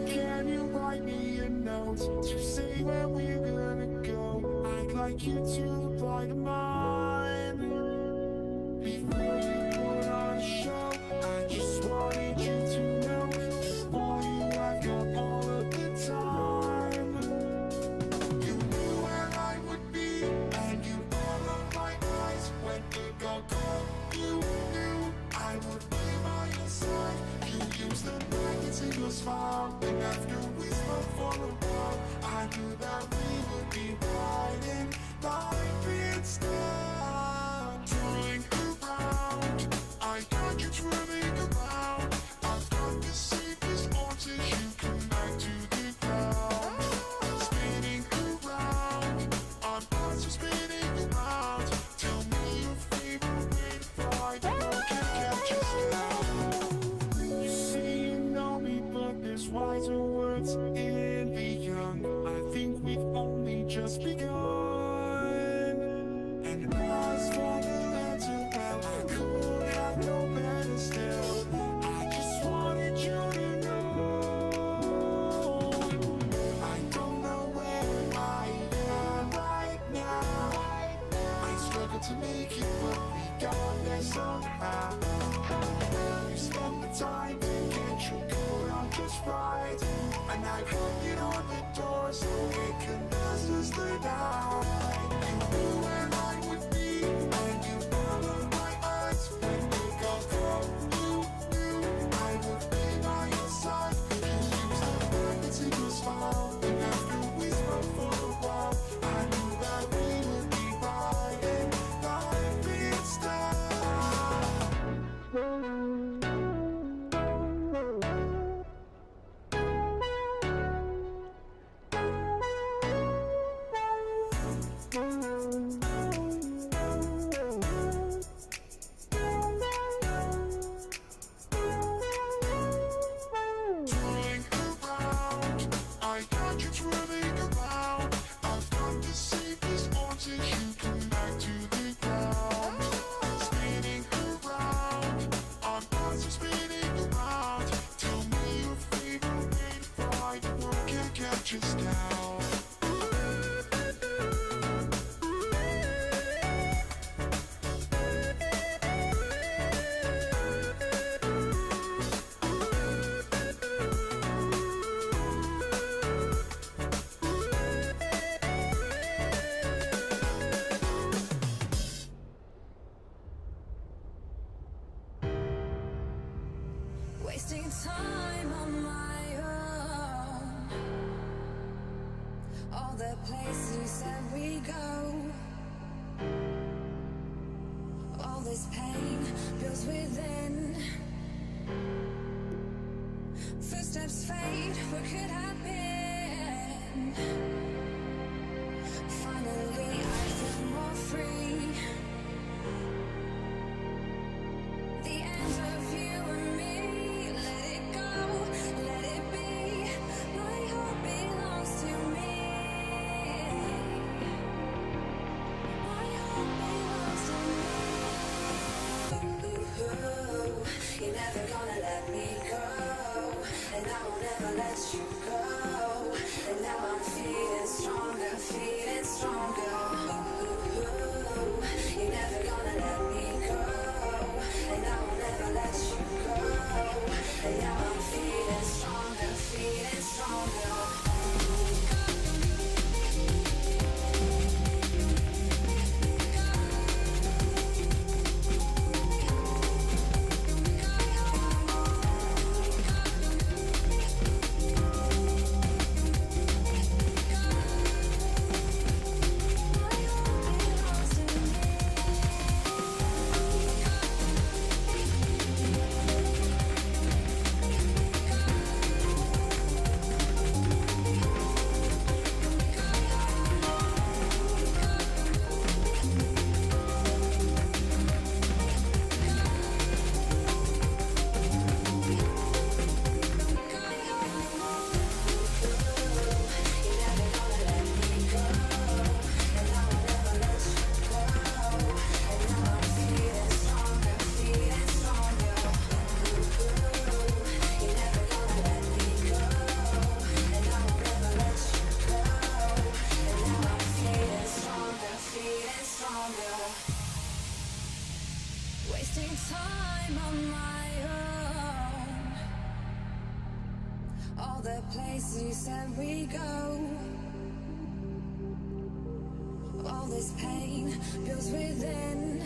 Can you write me a note to say where we're gonna go? I'd like you to reply to mine. Before you put on a show, I just wanted you to know, for you I've got all of the time. You knew where I would be, and you followed my eyes when it got cold. You knew I would be by your side. You used the maggots in your smile, and after we spoke for a while, I knew that we would be riding life instead. fights and be young. I think we've only just begun. And it was for the letter well, I could have no better still. I just wanted you to know. I don't know where I am right now. I struggle to make it, but we got there somehow. You spent the time to get your goal out just right, and I hung it on the door so it can last us the night. You knew where I would be, and you followed my eyes. When we got home, you knew I would be by your side. You used the words in your smile, and after we spoke for a while, I knew that we would be riding life in style. Twirling around, I got you twirling around. I've done the safest once as you come back to the ground. Spinning around, I'm also spinning around. Tell me your favorite way to fight, the world can't catch us down. Wasting time on my own. All the places you said we go. All this pain builds within. Footsteps fade, what could have been? Finally I feel more free. The end of you and me. Let it go, let it be. My heart belongs to me. My heart belongs to me. Ooh, you're never gonna let me go, and I will never let you go. And now I'm feeling stronger, feeling stronger. Ooh, you're never gonna let me go, and I will never let you go. And now I'm feeling stronger, feeling stronger. Wasting time on my own. All the places you said we go. All this pain builds within.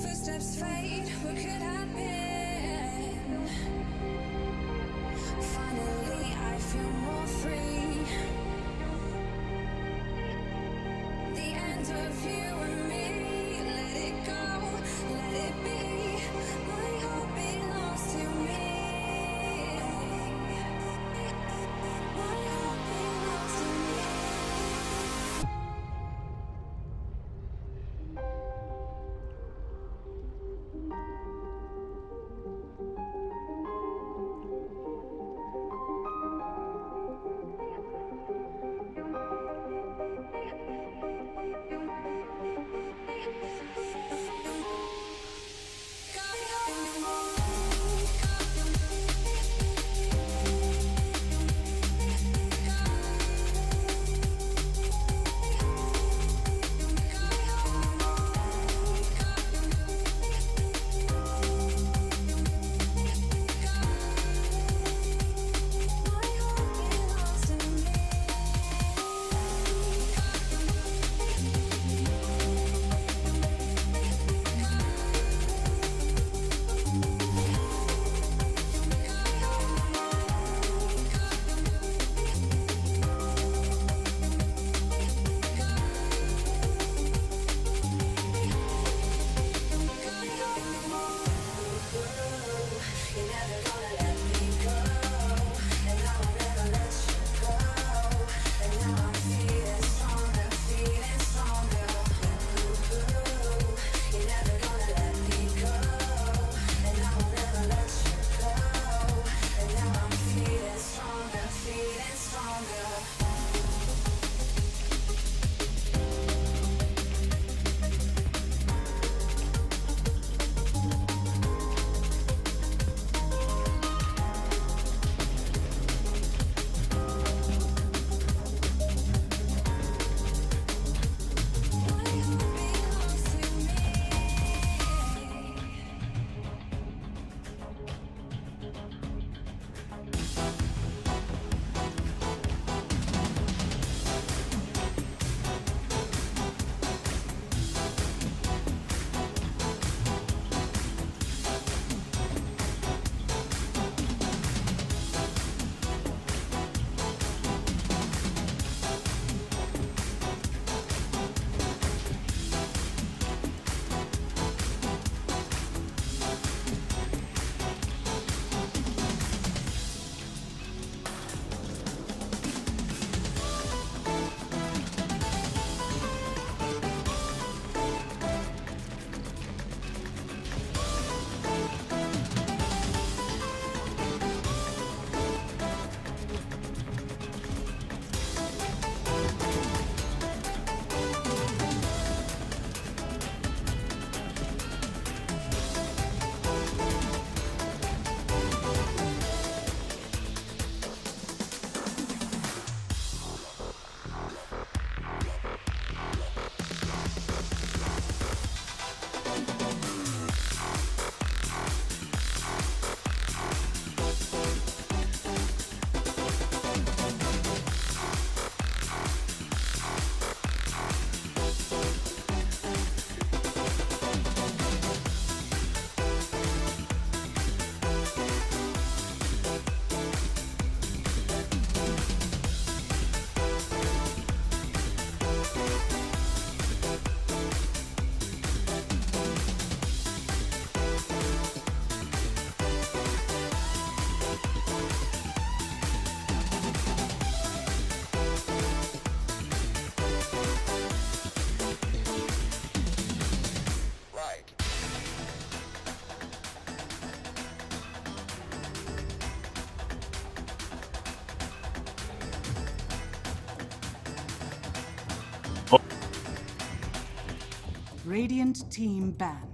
Footsteps fade, what could have been? Finally I feel more free. The end of you and me. Let it go, let it be. My heart belongs to me. My heart belongs to me. Radiant team ban.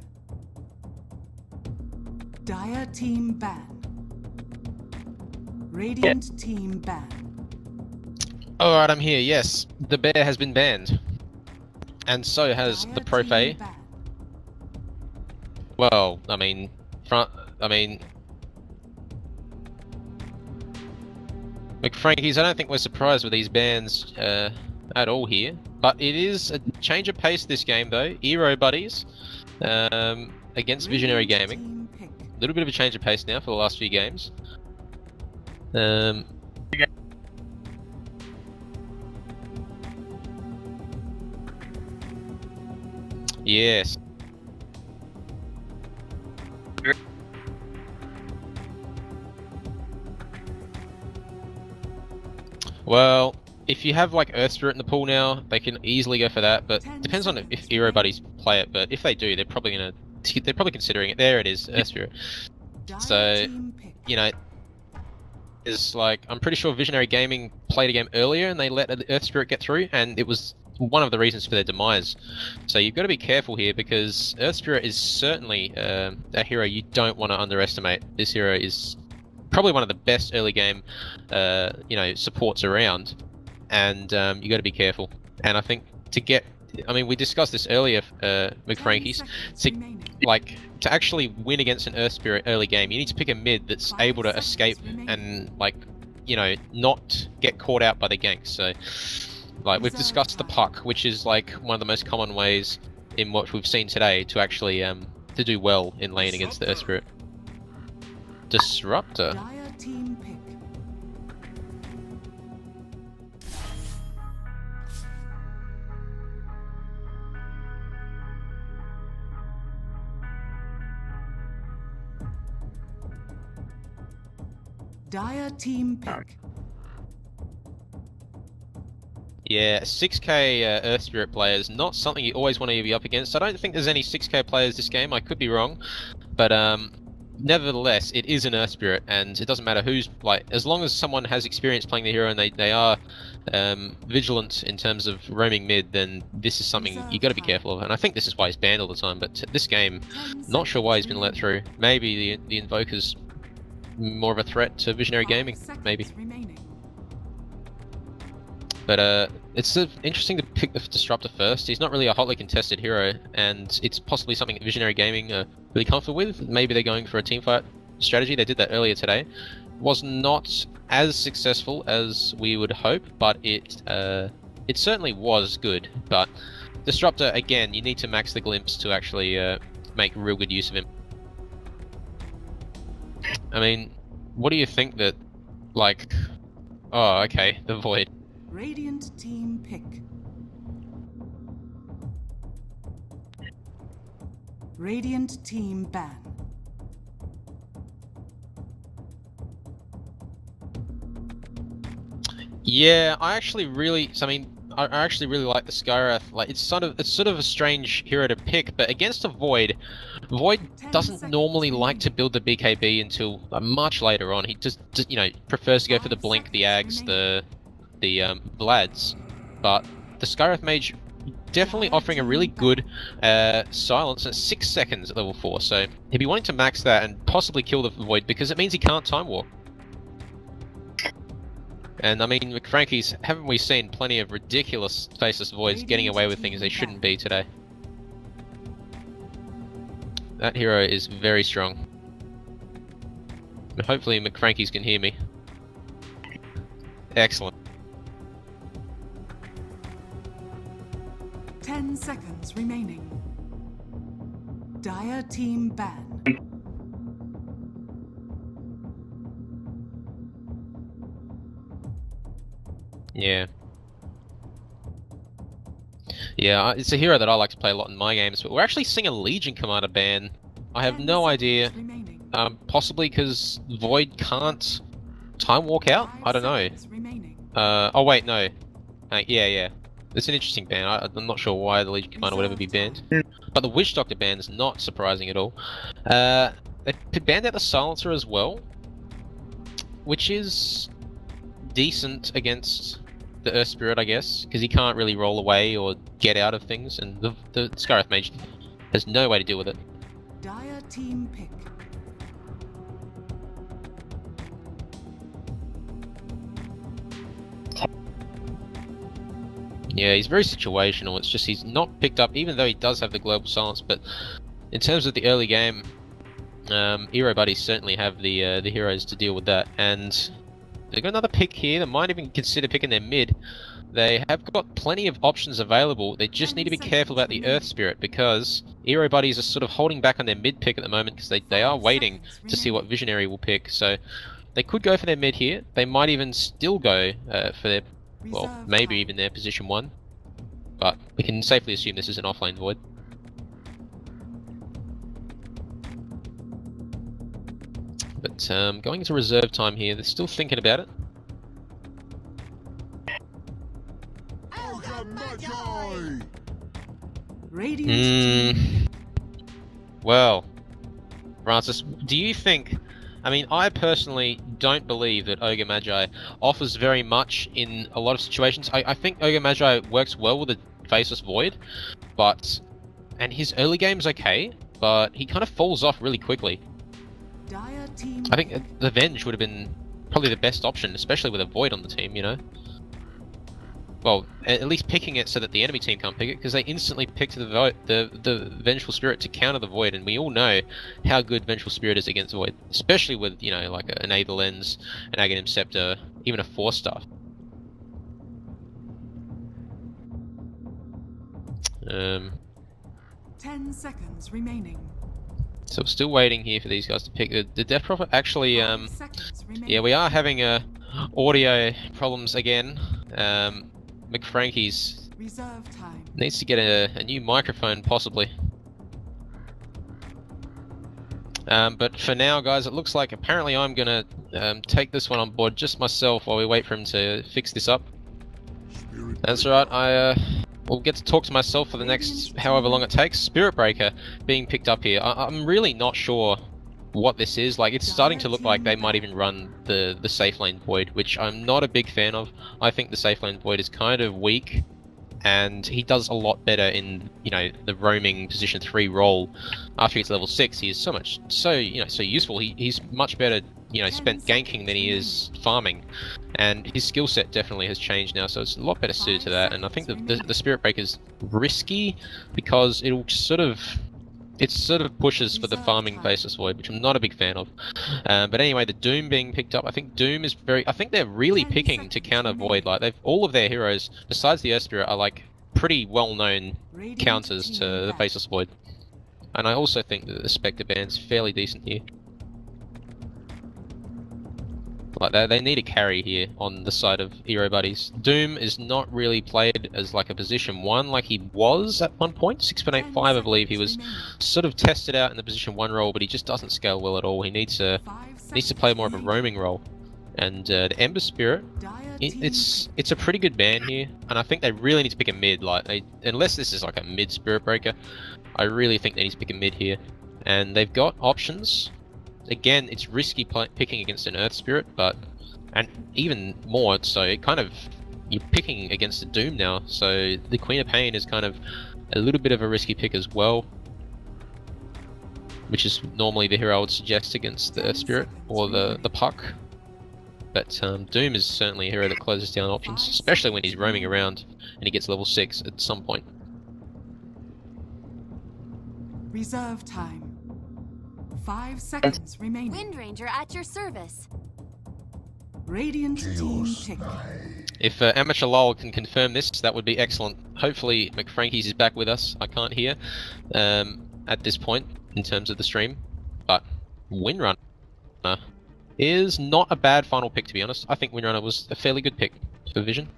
Dire team ban. Radiant team ban. Alright, I'm here, yes. The bear has been banned. And so has the Dire team Profe. ban. Well, McFrankies, I don't think we're surprised with these bans at all here. But it is a change of pace this game though. Ero Buddies against Visionary Radiant Gaming. team pick. A little bit of a change of pace now for the last few games. Yes. Well, if you have like Earth Spirit in the pool now, they can easily go for that. But depends on if Ero Buddies play it. But if they do, they're probably considering it. There it is, Earth Spirit. Dire So, team pick. you know, is like I'm pretty sure Visionary Gaming played a game earlier and they let the Earth Spirit get through, and it was one of the reasons for their demise. So you've got to be careful here because Earth Spirit is certainly a hero you don't want to underestimate. This hero is probably one of the best early game, supports around, and you got to be careful. And I think we discussed this earlier, McFrankies, to actually win against an Earth Spirit early game, you need to pick a mid that's able to escape and not get caught out by the ganks. So, we've discussed the puck, which is one of the most common ways in what we've seen today to actually to do well in lane against the Earth Spirit. Disruptor. Dire team pick. Dire team pick. Yeah, 6k Earth Spirit players, not something you always want to be up against. I don't think there's any 6k players this game, I could be wrong. But nevertheless, it is an Earth Spirit, and it doesn't matter who's, as long as someone has experience playing the hero and they are vigilant in terms of roaming mid, then this is something you got to be careful of. And I think this is why he's banned all the time, but this game, not sure why he's been let through. Maybe the Invoker's more of a threat to Visionary Gaming, maybe. But it's interesting to pick the Disruptor first. He's not really a hotly contested hero, and it's possibly something that Visionary Gaming are really comfortable with. Maybe they're going for a teamfight strategy. They did that earlier today. Was not as successful as we would hope, but it certainly was good. But Disruptor, again, you need to max the glimpse to actually make real good use of him. I mean, what do you think that, oh, okay, the Void. Radiant team pick. Radiant team ban. Yeah, I actually really like the Skywrath. It's sort of a strange hero to pick, but against a Void doesn't normally like to build the BKB until much later on. He just prefers to go for the Blink, the Ags, the Vlads. But the Skywrath Mage definitely offering a really good silence at 6 seconds at level 4, so he'd be wanting to max that and possibly kill the Void because it means he can't time walk. And I mean, McFrankies, haven't we seen plenty of ridiculous faceless Voids getting away with things they shouldn't be today? That hero is very strong. And hopefully McFrankies can hear me. Excellent. 10 seconds remaining. Dire team ban. Yeah. Yeah, it's a hero that I like to play a lot in my games, but we're actually seeing a Legion Commander ban. I have no idea. Possibly because Void can't time walk out? I don't know. Oh wait, no. Yeah. It's an interesting ban. I'm not sure why the Legion Commander would ever be banned. But the Witch Doctor ban is not surprising at all. They banned out the Silencer as well, which is decent against the Earth Spirit, I guess, because he can't really roll away or get out of things, and the Skywrath Mage has no way to deal with it. Dire team pick. Yeah, he's very situational. It's just he's not picked up, even though he does have the Global Silence. But in terms of the early game, Ero Buddies certainly have the heroes to deal with that. And they've got another pick here. They might even consider picking their mid. They have got plenty of options available. They just need to be careful about the Earth Spirit, because Ero Buddies are sort of holding back on their mid pick at the moment, because they are waiting to see what Visionary will pick. So they could go for their mid here. They might even still go for their, well, maybe even their position 1. But we can safely assume this is an offlane void. But going into reserve time here, they're still thinking about it. Well, Francis, do you think... I mean, I personally don't believe that Ogre Magi offers very much in a lot of situations. I think Ogre Magi works well with a Faceless Void, but... and his early game's okay, but he kind of falls off really quickly. I think the Venge would have been probably the best option, especially with a Void on the team, you know? Well, at least picking it so that the enemy team can't pick it, because they instantly picked the Vengeful Spirit to counter the Void, and we all know how good Vengeful Spirit is against Void, especially with, you know, like an Aether Lens, an Aghanim Scepter, even a 4-star. 10 seconds remaining. So we're still waiting here for these guys to pick. The Death Prophet actually, yeah, we are having audio problems again. McFrankie's needs to get a new microphone, possibly. But for now, guys, it looks like apparently I'm gonna take this one on board just myself while we wait for him to fix this up. That's right. I will get to talk to myself for the next however long it takes. Spirit Breaker being picked up here. I'm really not sure what this is. Like, it's starting to look like they might even run the safe lane Void, which I'm not a big fan of. I think the safe lane Void is kind of weak, and he does a lot better in, you know, the roaming position 3 role. After he's level 6, he is so useful. He's much better, you know, spent ganking than he is farming, and his skill set definitely has changed now, so it's a lot better suited to that. And I think the Spirit Breaker is risky because it'll sort of pushes for the farming Faceless Void, which I'm not a big fan of. But anyway, the Doom being picked up, I think Doom is I think they're really picking to counter Void. Like, all of their heroes, besides the Earth Spirit, are like pretty well-known counters to the Faceless Void. And I also think that the Spectre band's fairly decent here. Like, they need a carry here on the side of Ero Buddies. Doom is not really played as like a position 1 like he was at one point. 6.85, I believe he was sort of tested out in the position 1 role, but he just doesn't scale well at all. He needs to play more of a roaming role. And the Ember Spirit, it's a pretty good ban here, and I think they really need to pick a mid. Like, unless this is like a mid Spirit Breaker, I really think they need to pick a mid here. And they've got options. Again, it's risky picking against an Earth Spirit, and even more so, you're picking against a Doom now, so the Queen of Pain is kind of a little bit of a risky pick as well, which is normally the hero I would suggest against the Earth Spirit or the Puck. But Doom is certainly a hero that closes down options, especially when he's roaming around and he gets level 6 at some point. Reserve time. 5 seconds remaining. Wind Ranger at your service. Radiant team pick. If Amateur Lol can confirm this, that would be excellent. Hopefully McFrankie's is back with us. I can't hear at this point in terms of the stream. But Windrunner is not a bad final pick, to be honest. I think Windrunner was a fairly good pick for Vision.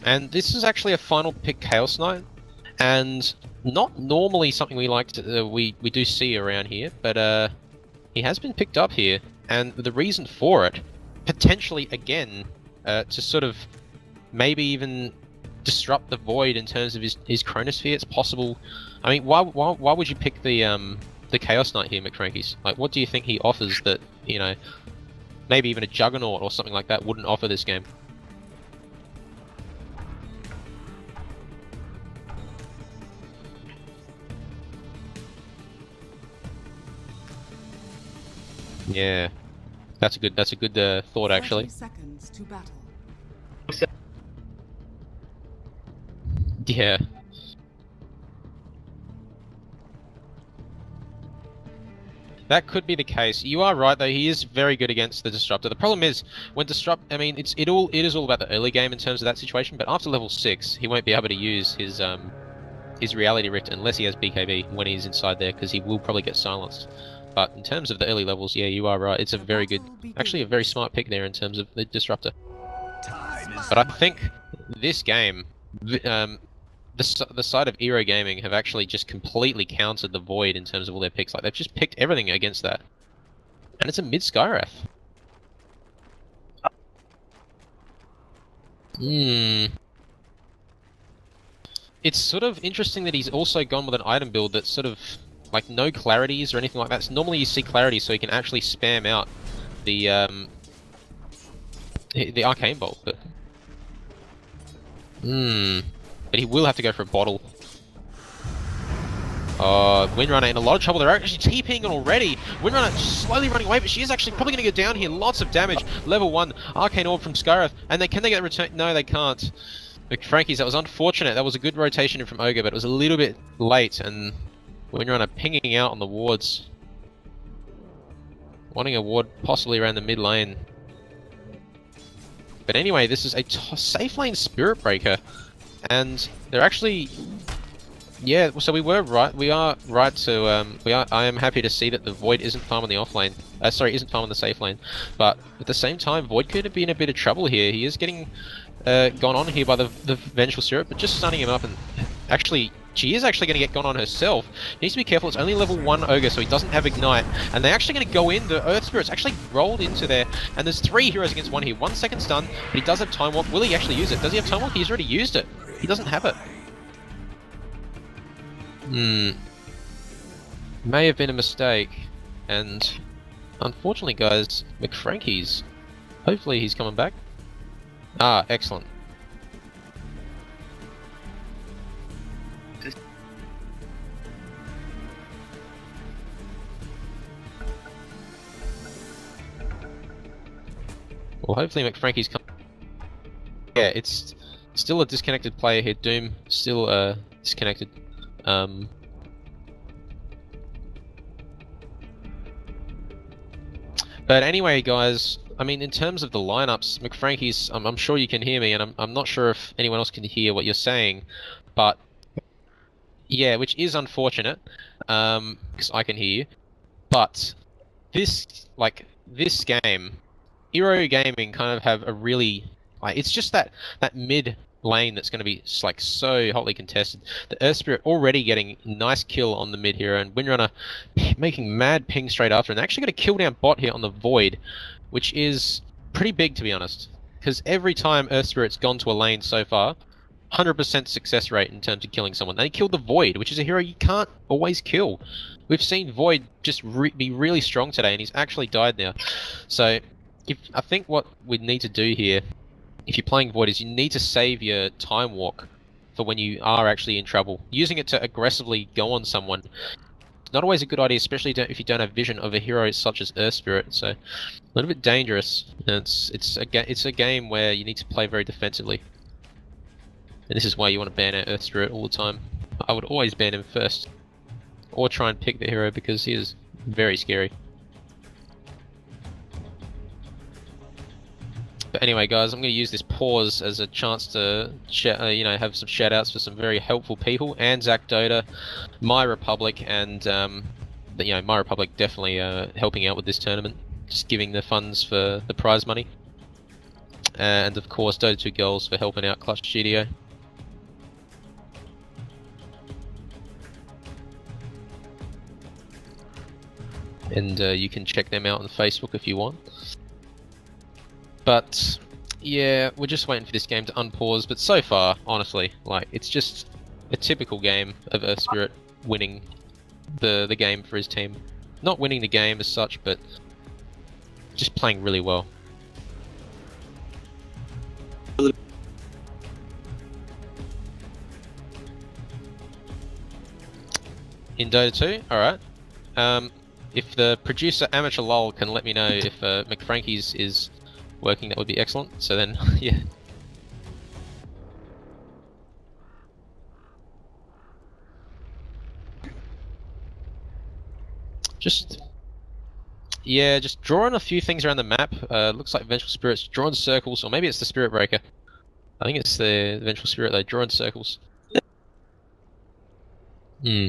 And this is actually a final pick Chaos Knight, and not normally something we like to we do see around here, but he has been picked up here, and the reason for it, potentially again, to sort of maybe even disrupt the void in terms of his chronosphere. It's possible. I mean, why would you pick the Chaos Knight here, McFrankies? Like, what do you think he offers that, you know, maybe even a Juggernaut or something like that wouldn't offer this game? Yeah, that's a good thought, actually. 30 seconds to battle. Yeah. That could be the case. You are right, though. He is very good against the Disruptor. The problem is, when Disrupt... I mean, it is all about the early game in terms of that situation, but after level 6, he won't be able to use his Reality Rift unless he has BKB when he's inside there, because he will probably get silenced. But in terms of the early levels, yeah, you are right. It's a very good... Actually, a very smart pick there in terms of the Disruptor. But I think this game... The side of Ero Gaming have actually just completely countered the Void in terms of all their picks. Like, they've just picked everything against that. And it's a mid-Skywrath. It's sort of interesting that he's also gone with an item build that's sort of, like, no clarities or anything like that. So normally you see clarity so he can actually spam out the Arcane Bolt, but... But he will have to go for a bottle. Windrunner in a lot of trouble. They're actually TPing already. Windrunner slowly running away, but she is actually probably going to go down here. Lots of damage. Level 1 Arcane Orb from Skywrath. And can they get a return? No, they can't. McFrankies, that was unfortunate. That was a good rotation from Ogre, but it was a little bit late. And Windrunner pinging out on the wards. Wanting a ward possibly around the mid lane. But anyway, this is a safe lane Spirit Breaker. And they're actually, yeah. So we were right. We are right to. I am happy to see that the Void isn't farming the off lane. Isn't farming the safe lane. But at the same time, Void could be in a bit of trouble here. He is getting gone on here by the Vengeful Spirit, but just stunning him up. And actually, she is actually going to get gone on herself. Needs to be careful. It's only level 1 Ogre, so he doesn't have Ignite. And they're actually going to go in. The Earth Spirit's actually rolled into there. And there's 3 heroes against 1 here. 1 second stun, but he does have Time Walk. Will he actually use it? Does he have Time Walk? He's already used it. He doesn't have it. May have been a mistake. And unfortunately, guys, McFrankies. Hopefully he's coming back. Ah, excellent. Well, hopefully McFrankie's come. Yeah, it's still a disconnected player here. Doom still disconnected. But anyway, guys. I mean, in terms of the lineups, McFrankie's. I'm sure you can hear me, and I'm not sure if anyone else can hear what you're saying, but yeah, which is unfortunate, because I can hear you. But this game. Ero Gaming kind of have a really, it's just that mid lane that's going to be like so hotly contested. The Earth Spirit already getting a nice kill on the mid hero, and Windrunner making mad ping straight after, and they're actually got a kill down bot here on the Void, which is pretty big to be honest, because every time Earth Spirit's gone to a lane so far, 100% success rate in terms of killing someone. They killed the Void, which is a hero you can't always kill. We've seen Void just be really strong today, and he's actually died now. So I think what we need to do here, if you're playing Void, is you need to save your Time Walk for when you are actually in trouble. Using it to aggressively go on someone, not always a good idea, especially if you don't have vision of a hero such as Earth Spirit. So a little bit dangerous. And it's a game where you need to play very defensively. And this is why you want to ban out Earth Spirit all the time. I would always ban him first, or try and pick the hero because he is very scary. But anyway, guys, I'm going to use this pause as a chance to, have some shout-outs for some very helpful people. ANZAC Dota, My Republic, and My Republic definitely helping out with this tournament, just giving the funds for the prize money, and of course Dota2 Girls for helping out Clutch Studio. And you can check them out on Facebook if you want. But Yeah, we're just waiting for this game to unpause, but so far, honestly, like, it's just a typical game of Earth Spirit winning the game for his team. Not winning the game as such, but just playing really well. In Dota 2? Alright. If the producer Amateur Lol can let me know if McFrankie's is working, that would be excellent. So then, yeah. Just drawing a few things around the map. Looks like Vengeful Spirit's drawing circles, or maybe it's the Spirit Breaker. I think it's the Vengeful Spirit though, drawing circles. Hmm.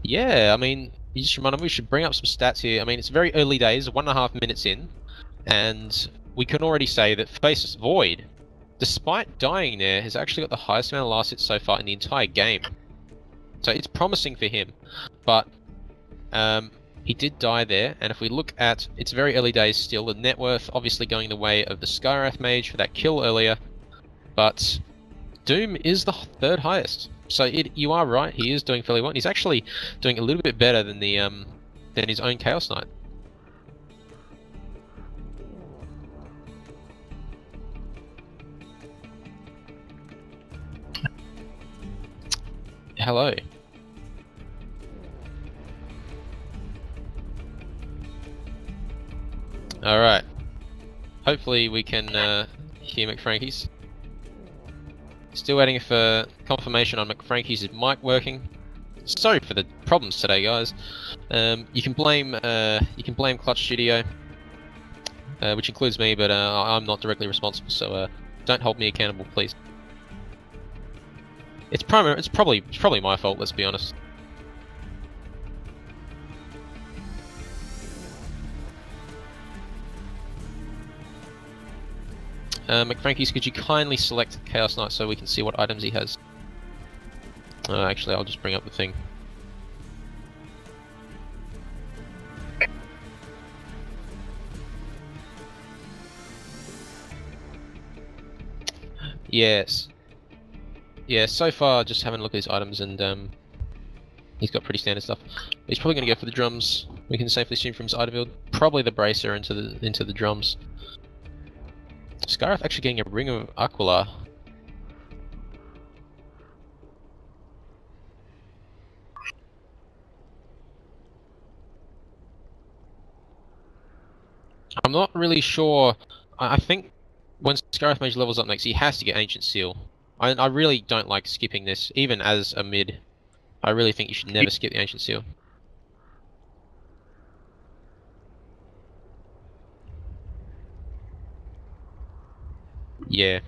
Yeah, I mean, you just reminded me we should bring up some stats here. I mean, it's very early days, 1.5 minutes in, and we can already say that Faceless Void, despite dying there, has actually got the highest amount of last hits so far in the entire game. So it's promising for him, but he did die there, and if we look at, it's very early days still, the net worth obviously going the way of the Skywrath Mage for that kill earlier, but Doom is the third highest. So you are right, he is doing fairly well. He's actually doing a little bit better than than his own Chaos Knight. Hello. Alright. Hopefully we can hear McFrankie's. Still waiting for confirmation on McFrankie's mic working. Sorry for the problems today, guys. You can blame Clutch Studio, which includes me, but I'm not directly responsible, so don't hold me accountable, please. It's probably my fault. Let's be honest. McFrankie's, could you kindly select Chaos Knight so we can see what items he has? Actually, I'll just bring up the thing. Yes. Yeah, so far just having a look at his items, and he's got pretty standard stuff. He's probably going to go for the drums. We can safely assume from his item build, probably the bracer into the drums. Skywrath actually getting a Ring of Aquila. I'm not really sure. I think when Skywrath Mage levels up next, he has to get Ancient Seal. I really don't like skipping this, even as a mid. I really think you should never skip the Ancient Seal. Yeah.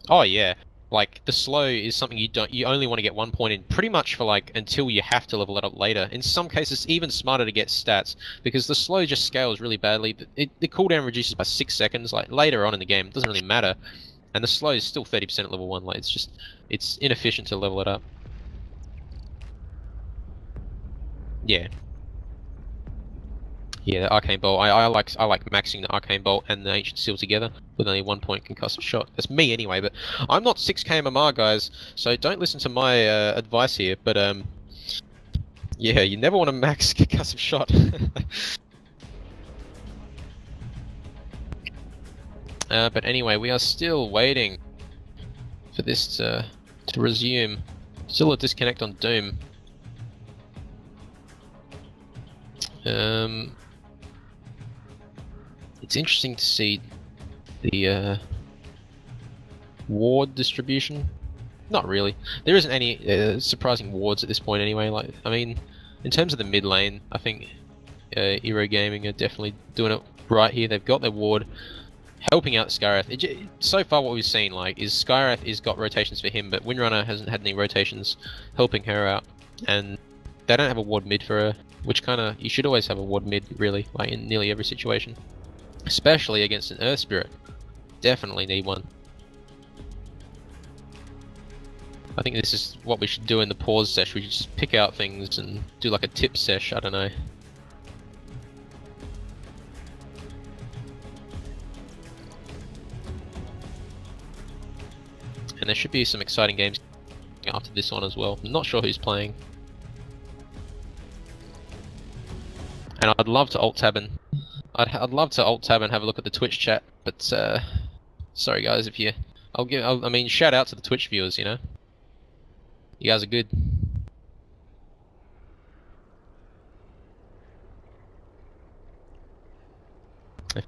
Oh yeah. Like, the slow is something you only want to get 1 point in pretty much for like until you have to level it up later. In some cases, even smarter to get stats, because the slow just scales really badly. The cooldown reduces by 6 seconds, like later on in the game. It doesn't really matter. And the slow is still 30% at level 1, like it's inefficient to level it up. Yeah. Yeah, the Arcane Bolt. I like maxing the Arcane Bolt and the Ancient Seal together with only 1 point concussive shot. That's me anyway, but I'm not 6k MMR, guys, so don't listen to my advice here. But yeah, you never want to max concussive shot. But anyway, we are still waiting for this to resume. Still a disconnect on Doom. It's interesting to see the ward distribution. Not really. There isn't any surprising wards at this point anyway. Like, I mean, in terms of the mid lane, I think Ero Gaming are definitely doing it right here. They've got their ward, helping out Skywrath. So far what we've seen, like, is Skywrath has got rotations for him, but Windrunner hasn't had any rotations helping her out. And they don't have a ward mid for her, which kinda, you should always have a ward mid, really, like in nearly every situation. Especially against an Earth Spirit. Definitely need one. I think this is what we should do in the pause sesh. We should just pick out things and do like a tip sesh, I don't know. and there should be some exciting games after this one as well. I'm not sure who's playing. And I'd love to alt-tab and... I'd love to alt-tab and have a look at the Twitch chat, but sorry guys, if you... I mean, shout out to the Twitch viewers, you know? You guys are good. If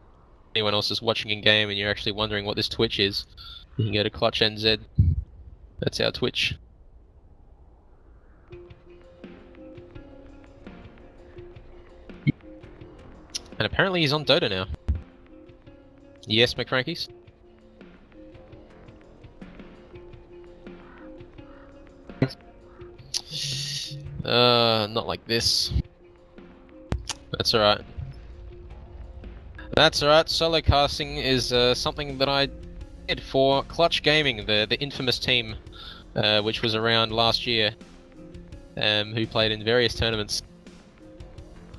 anyone else is watching in game and you're actually wondering what this Twitch is, you can go to Clutch NZ. That's our Twitch. And apparently he's on Dota now. Yes, McFrankies? Not like this. That's alright. That's alright, solo casting is something that I did for Clutch Gaming, the infamous team, which was around last year, who played in various tournaments.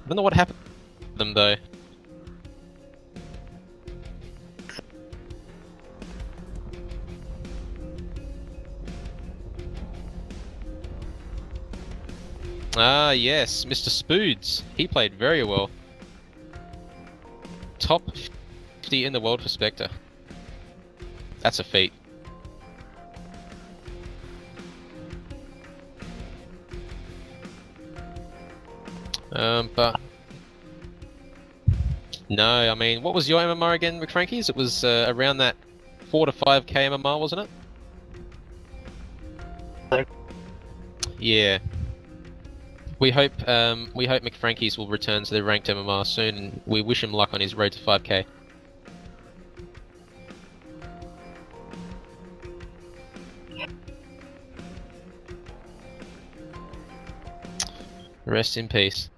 I don't know what happened to them though. Ah yes, Mr. Spoods. He played very well. Top 50 in the world for Spectre. That's a feat. But... No, I mean, what was your MMR again, McFrankies? It was around that 4 to 5k MMR, wasn't it? Yeah. We hope McFrankies will return to the ranked MMR soon, and we wish him luck on his road to 5k. Rest in peace.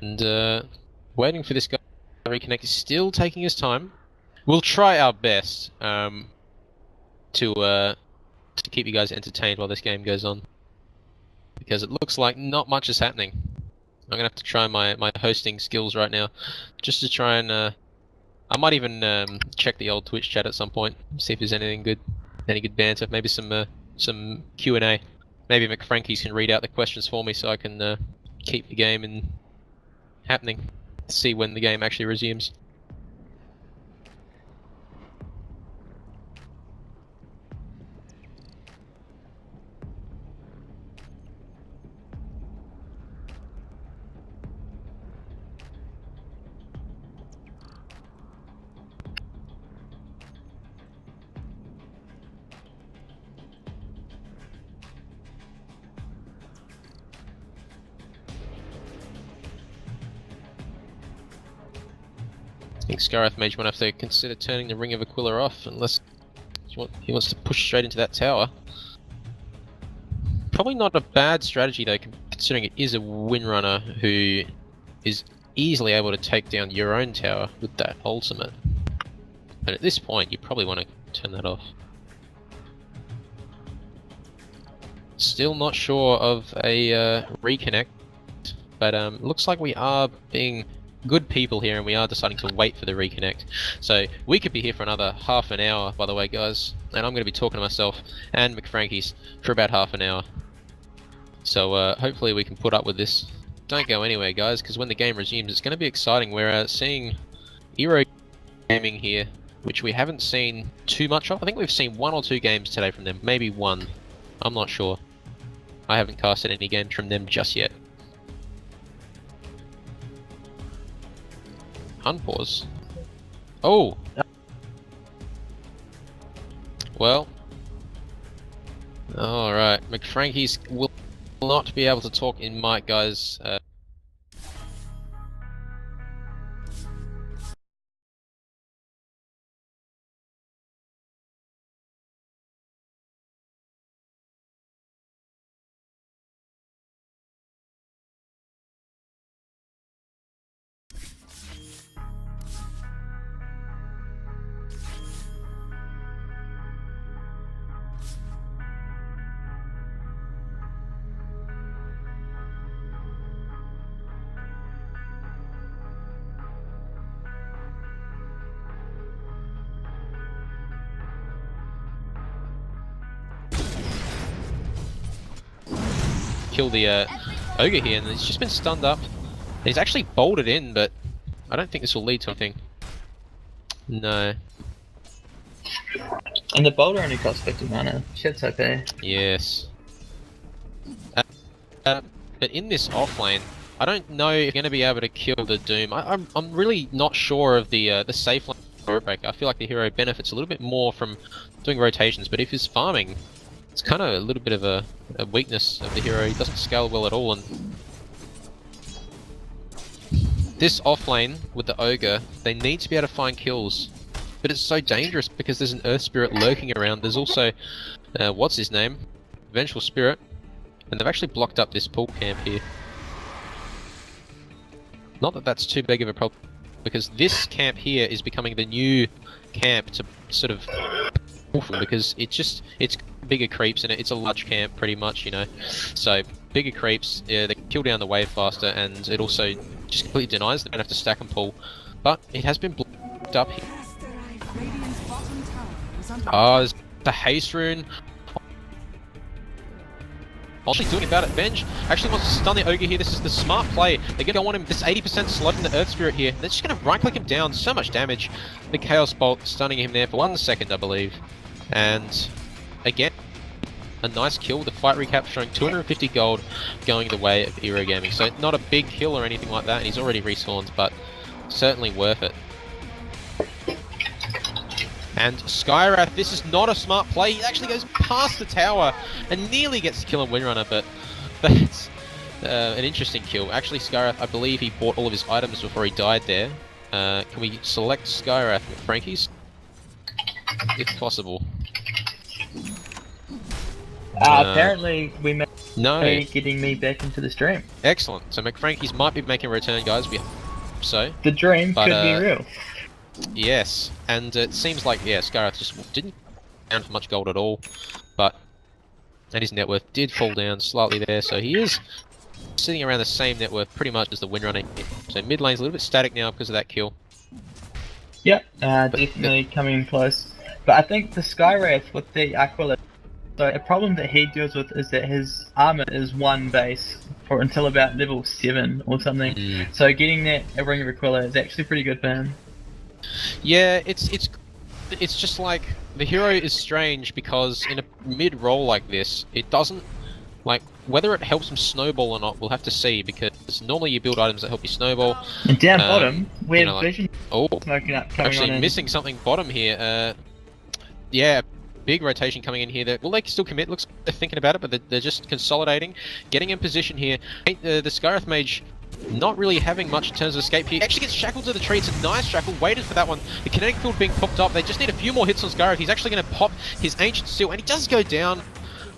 And waiting for this guy to reconnect is still taking his time. We'll try our best to keep you guys entertained while this game goes on, because it looks like not much is happening. I'm gonna have to try my hosting skills right now, just to try and I might even check the old Twitch chat at some point, see if there's anything good, any good banter, maybe some Q&A. Maybe McFrankies can read out the questions for me so I can keep the game happening, see when the game actually resumes. I think Scarif Mage might have to consider turning the Ring of Aquila off unless he wants to push straight into that tower. Probably not a bad strategy though, considering it is a Windrunner who is easily able to take down your own tower with that ultimate. And at this point, you probably want to turn that off. Still not sure of a reconnect, but looks like we are being good people here and we are deciding to wait for the reconnect. So we could be here for another half an hour, by the way guys, and I'm going to be talking to myself and McFrankies for about half an hour. So hopefully we can put up with this. Don't go anywhere guys, because when the game resumes it's going to be exciting. We're seeing Ero Gaming here, which we haven't seen too much of. I think we've seen 1 or 2 games today from them, maybe 1. I'm not sure. I haven't casted any games from them just yet. Unpause. Oh! Well. Alright, McFrankies will not be able to talk in mic, guys. kill the Ogre here, and he's just been stunned up. And he's actually bolted in, but I don't think this will lead to anything. No. And the boulder only costs 50 mana. Shit's okay. Yes. But in this offlane, I don't know if you're going to be able to kill the Doom. I'm really not sure of the safe lane Spirit Breaker. I feel like the hero benefits a little bit more from doing rotations, but if he's farming, it's kind of a little bit of a weakness of the hero. He doesn't scale well at all, and this offlane with the Ogre, they need to be able to find kills. But it's so dangerous because there's an Earth Spirit lurking around. There's also, what's his name? Vengeful Spirit. And they've actually blocked up this pool camp here. Not that that's too big of a problem, because this camp here is becoming the new camp to sort of because it's bigger creeps in it. It's a large camp pretty much, you know. So bigger creeps, they kill down the wave faster, and it also just completely denies they don't have to stack and pull. But it has been blocked up here. Oh, there's the haste rune. Actually doing about it. Venge actually wants to stun the Ogre here. This is the smart play. They're going to want him this 80% slot in the Earth Spirit here. They're just going to right click him down. So much damage. The Chaos Bolt stunning him there for 1 second, I believe. And again, a nice kill. The fight recap showing 250 gold going the way of Ero Gaming. So not a big kill or anything like that. And he's already respawned, but certainly worth it. And Skywrath, this is not a smart play. He actually goes past the tower and nearly gets to kill and Windrunner, but that's an interesting kill. Actually, Skywrath, I believe he bought all of his items before he died there. Can we select Skywrath with Frankie's? If possible. Apparently, we may be getting me back into the stream. Excellent. So McFrankie's might be making a return, guys. We hope so. The dream could be real. Yes, and it seems like, yeah, Skywrath just didn't down for much gold at all, and his net worth did fall down slightly there, so he is sitting around the same net worth pretty much as the Windrunner. So mid lane's a little bit static now because of that kill. Yep, definitely coming close. But I think the Skywrath with the Aquila, so a problem that he deals with is that his armor is 1 base for until about level 7 or something. So getting that Ring of Aquila is actually pretty good for him. Yeah, it's just like the hero is strange because in a mid role like this, it doesn't like whether it helps him snowball or not. We'll have to see because normally you build items that help you snowball. And down bottom, we have Vision smoking up. Actually, missing something bottom here. Yeah, big rotation coming in here. Will they still commit? Looks like they're thinking about it, but they're just consolidating, getting in position here. The Skywrath Mage. Not really having much in terms of escape here. Actually gets shackled to the tree. It's a nice shackle. Waited for that one. The kinetic field being popped up. They just need a few more hits on Skywrath. He's actually going to pop his Ancient Steel, and he does go down.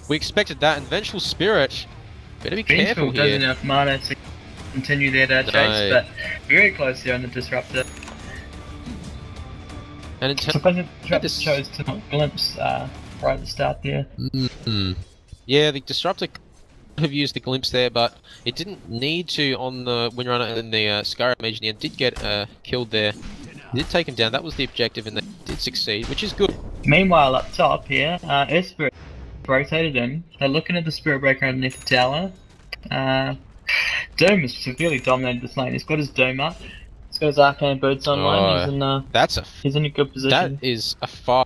We expected that. And Vengeful Spirit. Better be careful here. Doesn't have mana to continue their chase, but very close there on the Disruptor. And in terms of Disruptor chose to not glimpse right at the start there. Yeah, the Disruptor have used the glimpse there, but it didn't need to on the Windrunner, and the Skywrath Mage in the end did get killed there. He did take him down, that was the objective, and they did succeed, which is good. Meanwhile, up top here, Earth Spirit rotated in. They're looking at the Spirit Breaker underneath the tower. Doom has severely dominated this lane. He's got his Doom up. He's got his Arcane Boots online. He's in a good position. That is a far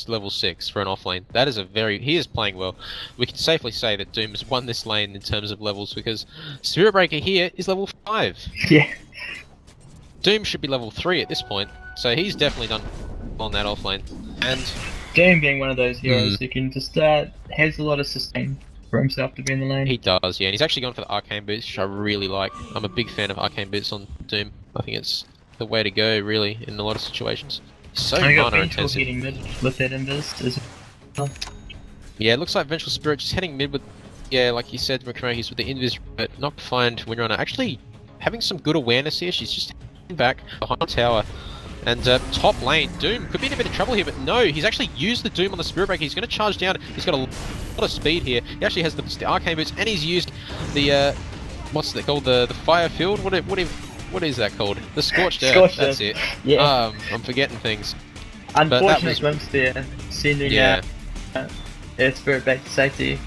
level 6 for an offlane. That is he is playing well. We can safely say that Doom has won this lane in terms of levels because Spirit Breaker here is level 5. Yeah. Doom should be level 3 at this point, so he's definitely done on that offlane. And Doom being one of those heroes who can just has a lot of sustain for himself to be in the lane. He does, yeah, and he's actually gone for the Arcane Boots, which I really like. I'm a big fan of Arcane Boots on Doom. I think it's the way to go, really, in a lot of situations. So mana intensive. Getting mid with that invis as well. Yeah, it looks like Vengeful Spirit just heading mid with, yeah, like you said, he's with the invis, but not find Windrunner. Actually, having some good awareness here. She's just heading back behind the tower. And top lane, Doom could be in a bit of trouble here, but no, he's actually used the Doom on the Spirit Breaker. He's going to charge down. He's got a lot of speed here. He actually has the Arcane Boots, and he's used the what's that called? The Fire Field. What is that called? The Scorched Earth. That's it. Yeah. I'm forgetting things. Unfortunate glimpse there, sending Earth Spirit back to safety.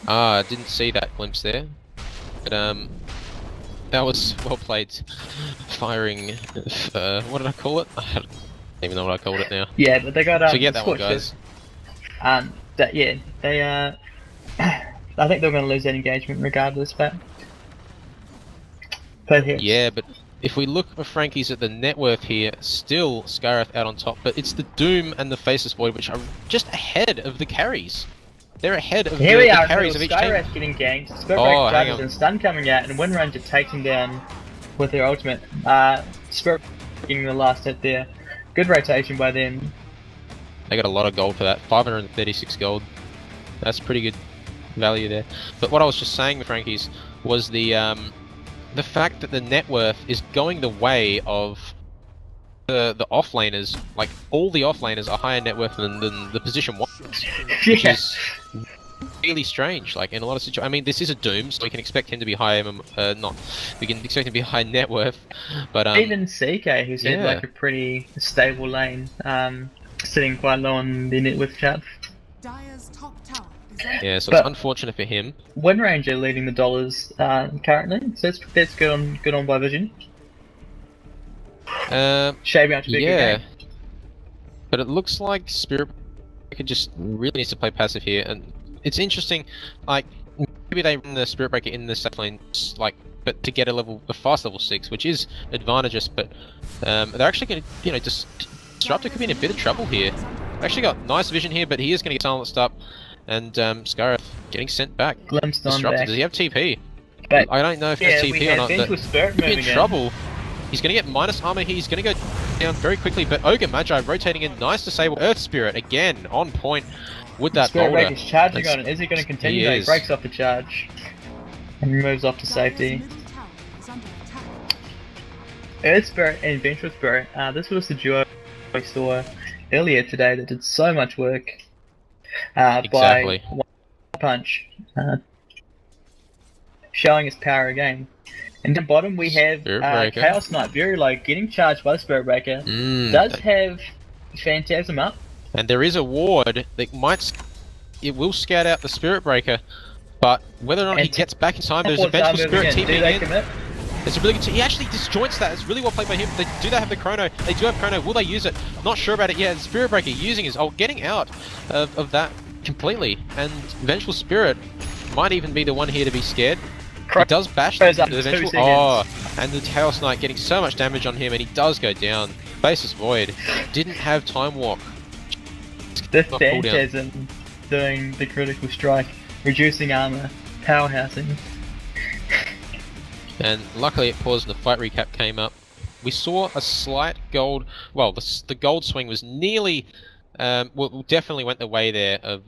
Ah, I didn't see that glimpse there. But that was well played. Firing, what did I call it? I don't even know what I called it now. Yeah, but they got Forget that one, scorched guys. they I think they're going to lose that engagement regardless, but here. Yeah, but if we look for Frankie's at the net worth here, still Scareth out on top, but it's the Doom and the Faceless Void which are just ahead of the carries. They're ahead of the carries of each team. Skyrath getting ganked, Oh, Spirit Break and stun coming out, and Wind Ranger takes him down with their ultimate. Spirit getting the last hit there. Good rotation by them. They got a lot of gold for that, 536 gold. That's pretty good value there. But what I was just saying, the Frankies, was the fact that the net worth is going the way of the offlaners. Like, all the offlaners are higher net worth than the position 1, which is really strange. Like, in a lot of situations, I mean, this is a Doom, so we can expect him to be high. We can expect him to be high net worth, but even CK, who's had like a pretty stable lane, sitting quite low on the net worth chart. Dire's top tower is yeah, so it's unfortunate for him. Wind Ranger leading the dollars currently, so that's good on by Vision. Shaping out to be a good yeah, game. but it looks like Spirit Breaker just really needs to play passive here, and it's interesting. Like, maybe they run the Spirit Breaker in the safe lane, like, but to get a fast level 6, which is advantageous. But they're actually going to, Disruptor could be in a bit of trouble here. Actually got nice vision here, but he is going to get silenced up, and Scareth getting sent back. Glimpsed on Disruptor, back. does he have TP? But I don't know if he has TP or not. But Spirit could be in moving trouble. He's going to get minus armor here. He's going to go down very quickly, but Ogre Magi rotating in. Nice disable. Earth Spirit again on point with that Spirit boulder. Breaker's charging on it. Is he going to continue? He No, is. he breaks off the charge and moves off to safety. middle tower is under attack. Earth Spirit and Vengeful Spirit. This was the duo we saw earlier today that did so much work Exactly. by one punch, showing his power again. And down bottom we have Spirit Breaker. Chaos Knight, very low, getting charged by the Spirit Breaker. Does have Phantasm up. And there is a ward that it will scout out the Spirit Breaker, but whether or not he gets back in time, there's a Vengeful Spirit Do they TPing in. commit? It's a really good. He actually disjoints that. It's really well played by him. Do they have the chrono? They do have chrono. Will they use it? Not sure about it yet. Spirit Breaker using his getting out of that completely, and Vengeful Spirit might even be the one here to be scared. He does bash the Vengeful. And the Chaos Knight getting so much damage on him, and he does go down. Faceless Void didn't have Time Walk. The Not cooldown. Phantasm doing the critical strike, reducing armor, powerhousing. And luckily it paused and the fight recap came up. We saw a slight gold... Well, the gold swing was nearly... well, definitely went the way there of...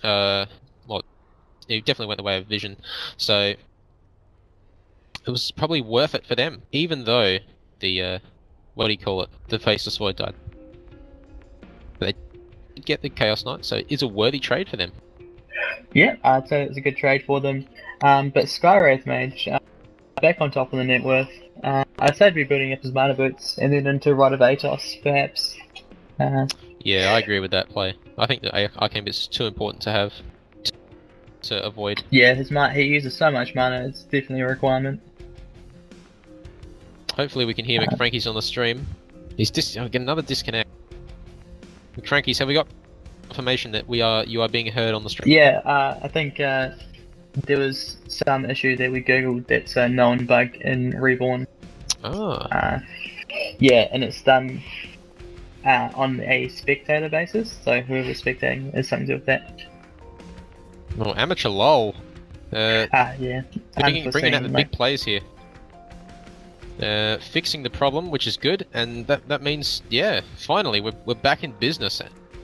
well, it definitely went the way of Vision. So... It was probably worth it for them, even though the... what do you call it? The Faceless Void died. They did get the Chaos Knight, so it is a worthy trade for them. Yeah, I'd say it's a good trade for them. But Skywraith Mage, back on top of the net worth. I'd say to be building up his mana boots and then into Rite of Atos, perhaps. Yeah, I agree with that play. I think that Arcane Bit's too important to have to avoid. Yeah, he uses so much mana, it's definitely a requirement. Hopefully we can hear McFrankie's on the stream. He's get another disconnect. McFrankie's, have we got confirmation that you are being heard on the stream? Yeah, I think there was some issue that we googled that's a known bug in Reborn. Oh. Yeah, and it's done on a spectator basis, so whoever's spectating is something to do with that. Well, amateur lol. Yeah. Bringing out the big plays here. Fixing the problem, which is good, and that means, yeah, finally we're back in business.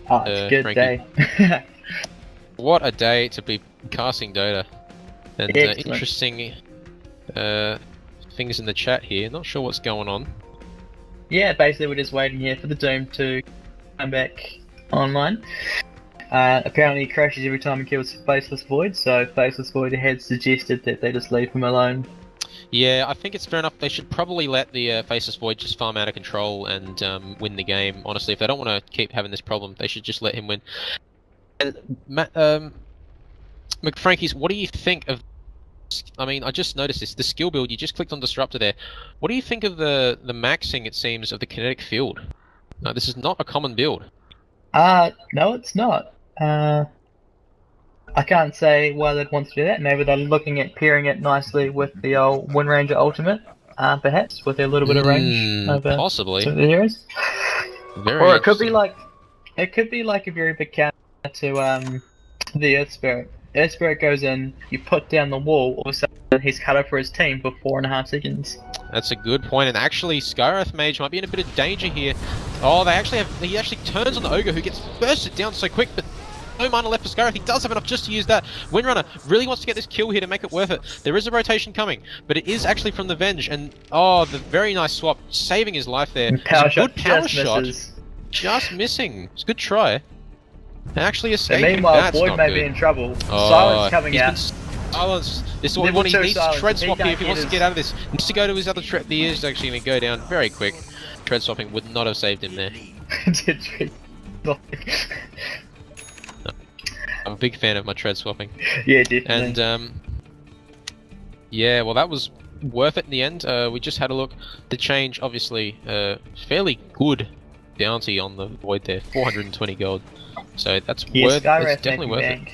Oh, it's a good day. What a day to be casting Dota. And interesting things in the chat here. Not sure what's going on. Yeah, basically we're just waiting here for the Doom to come back online. Apparently he crashes every time he kills Faceless Void, so Faceless Void had suggested that they just leave him alone. Yeah, I think it's fair enough. They should probably let the Faceless Void just farm out of control and win the game. Honestly, if they don't want to keep having this problem, they should just let him win. McFrankies, what do you think of? I mean, I just noticed this. The skill build. You just clicked on Disruptor there. What do you think of the maxing? It seems of the kinetic field. No, this is not a common build. No, it's not. I can't say why they'd want to do that. Maybe they're looking at pairing it nicely with the old Wind Ranger Ultimate, perhaps, with a little bit of range over possibly. some of the heroes. Very Or it could be interesting. like a very big counter to the Earth Spirit. Earth Spirit goes in, you put down the wall, all of a sudden he's cut up for his team for 4.5 seconds. That's a good point, and actually Skywrath Mage might be in a bit of danger here. Oh, he actually turns on the Ogre, who gets bursted down so quick, but no mana left for Skywrath. He does have enough just to use that. Windrunner really wants to get this kill here to make it worth it. There is a rotation coming, but it is actually from the Venge, and the very nice swap, saving his life there. And power shot, good power just shot. misses. Just missing. It's a good try. And actually And escaping. meanwhile, That's Boyd not may good. be in trouble. Oh, Silence coming he's out. been Silence. This is what Level he two needs to silence. tread If he swap here if he can't wants to get get out of this. He needs to go to his other trap. He is actually going to go down very quick. Tread swapping would not have saved him there. I'm a big fan of my tread swapping. Yeah, definitely. And yeah, well that was worth it in the end. We just had a look. The change, obviously, fairly good bounty on the Void there, 420 gold. So that's Yes, it's definitely worth it.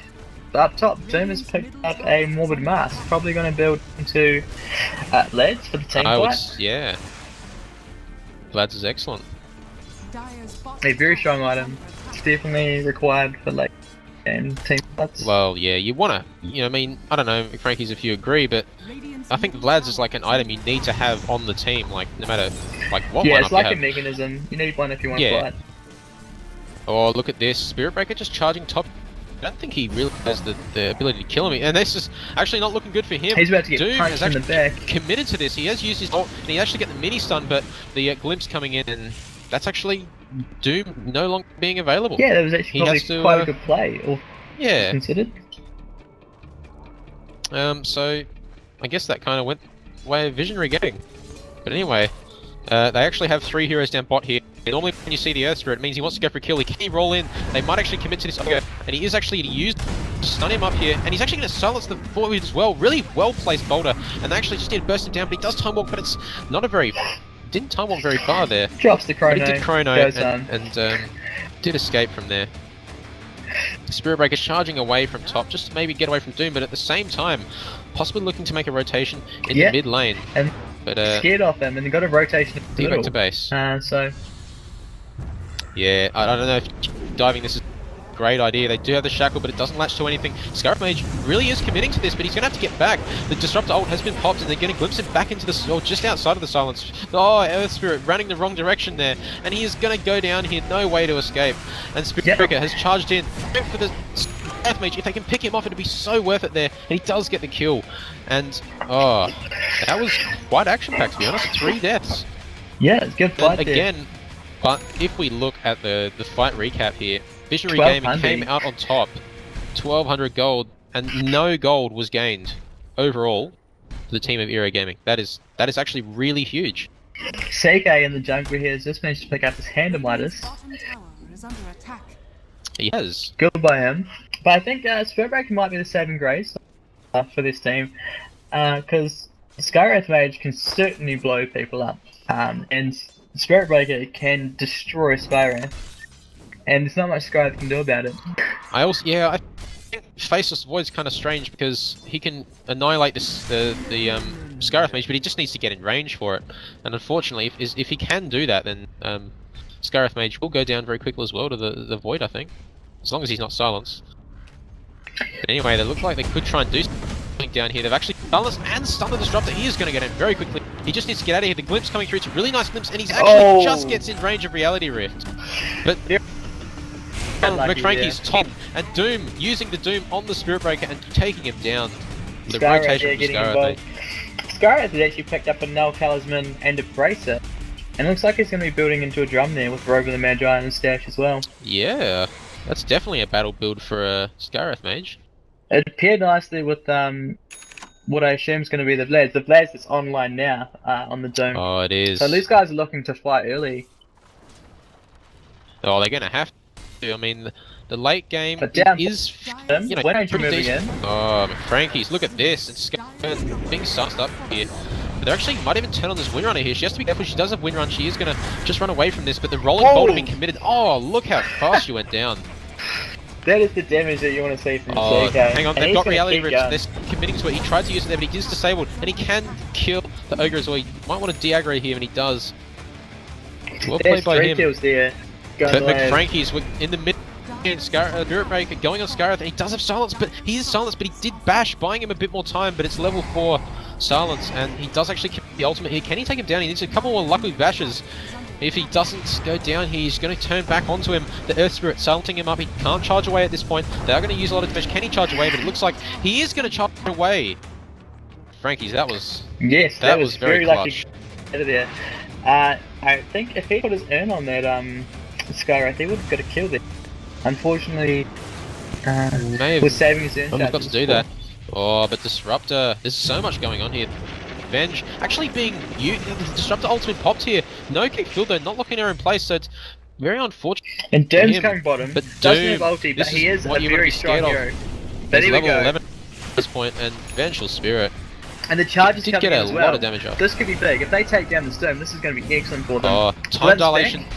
Up top, Doom has picked up a Morbid Mask, probably going to build into leads for the team fight. Yeah. Lads is excellent. A very strong item. It's definitely required for late game team fights. Well, yeah, you wanna, I mean, I don't know, Frankie's if you agree, but I think Vlad's is like an item you need to have on the team, like, no matter, like, what Yeah, lineup it's like you a have. mechanism. You need one if you want to Yeah. fight. Oh, look at this. Spirit Breaker just charging top. I don't think he really has the ability to kill him. And this is actually not looking good for him. He's about to get Doom punched has in the actually back. committed to this. He has used his ult, and he actually get the mini stun, but the glimpse coming in, and that's actually Doom no longer being available. Yeah, that was actually He probably has to, quite a good play, all yeah. considered. So I guess that kind of went way of Visionary getting. But anyway, they actually have 3 heroes down bot here. Normally when you see the Earth Spirit, it means he wants to go for a kill. He can roll in. They might actually commit to this Ogre, and he is actually going to use to stun him up here, and he's actually going to silence the Void as well. Really well placed boulder, and they actually just need to burst him down, but he does time walk, but it's not a very... didn't time walk very far there. Drops the chrono, But he did chrono goes and did escape from there. Spirit Breaker charging away from top, just to maybe get away from Doom, but at the same time, possibly looking to make a rotation in the mid lane. And but scared off them, and they got a rotation in the back middle. to base. So Yeah, I don't know if diving this is a great idea. They do have the shackle, but it doesn't latch to anything. Scarab Mage really is committing to this, but he's going to have to get back. The Disruptor ult has been popped, and they're going to glimpse him back into the... just outside of the silence. Oh, Earth Spirit running the wrong direction there, and he is going to go down here. No way to escape. And Spirit Breaker has charged in for the Earth Mage. If they can pick him off, it'd be so worth it there. And he does get the kill. And, oh, that was quite action-packed, to be honest. 3 deaths. yeah, it's a good fight And there. again, but if we look at the fight recap here, Visionary Gaming came out on top, 1200 gold, and no gold was gained overall for the team of Ero Gaming. That is actually really huge. Seike in the jungle here has just managed to pick up his Handemitis. Bottom tower is under attack. He has. Good by him. But I think Spirit Breaker might be the saving grace for this team, because Skywrath Mage can certainly blow people up, and Spirit Breaker can destroy Skywrath, and there's not much Skywrath can do about it. I think Faceless Void's kind of strange because he can annihilate the Skywrath Mage, but he just needs to get in range for it. And unfortunately, if he can do that, then Skywrath Mage will go down very quickly as well to the Void, I think, as long as he's not silenced. But anyway, they look like they could try and do something down here. They've actually silenced and stunned the Disruptor. He is going to get in very quickly. He just needs to get out of here. The glimpse coming through. It's a really nice glimpse, and he's actually just gets in range of Reality Rift. But McFrankie's top, and Doom using the Doom on the Spirit Breaker and taking him down. The rotation from Scarab. Scarab has actually picked up a Null Talisman and a Bracer, and it looks like he's going to be building into a drum there with Rover the Magi and Stash as well. Yeah, that's definitely a battle build for a Skywrath Mage. It paired nicely with what I assume is going to be the Vlads. The Vlads is online now on the Dome. Oh, it is. So these guys are looking to fight early. Oh, they're going to have I mean, the late game But down is, you know, when aren't you pretty moving decent. in? Oh, Frankie's, look at this. It's being sussed up here. But they actually might even turn on this Windrunner here. She has to be careful. She does have Windrun. She is going to just run away from this. But the rolling bolt have been committed. Oh, look how fast she went down. That is the damage that you want to see from Oh, CK. hang on. And They've he's got gonna reality keep rips. going. They're committing to it. He tried to use it there, but he is disabled. And he can kill the Ogre as well. He might want to de-aggro here, and he does. Well There's played by 3 him. kills there. Going But live. Frankie's in the mid. Spirit Breaker going on Scareth, and he does have silence, but he is silenced, but he did bash, buying him a bit more time, but it's level 4 silence, and he does actually kill the ultimate here. Can he take him down? He needs a couple more lucky bashes. If he doesn't go down, he's going to turn back onto him. The Earth Spirit silencing him up. He can't charge away at this point. They are going to use a lot of damage. Can he charge away? But it looks like he is going to charge away. Frankie's, that was... Yes, that was very clutch. lucky. Out of there. I think if he put his earn on that Skywrath, he would have got a kill there. Unfortunately, was saving his earn. We've got to do that. Oh, but Disruptor, there's so much going on here. Venge actually being used. The Disruptor ultimate popped here. No kick field though, not locking her in place, so it's very unfortunate. And Doom's coming bottom. But doesn't Doom, have ulti, but he is a what you wanna very be strong scared of. hero. But here we level go. 11 at this point, and Vengeful Spirit. And the charge is did coming get in a as well. lot of damage off. This could be big. If they take down the Doom, this is going to be excellent for them. Oh, time Let's dilation. think.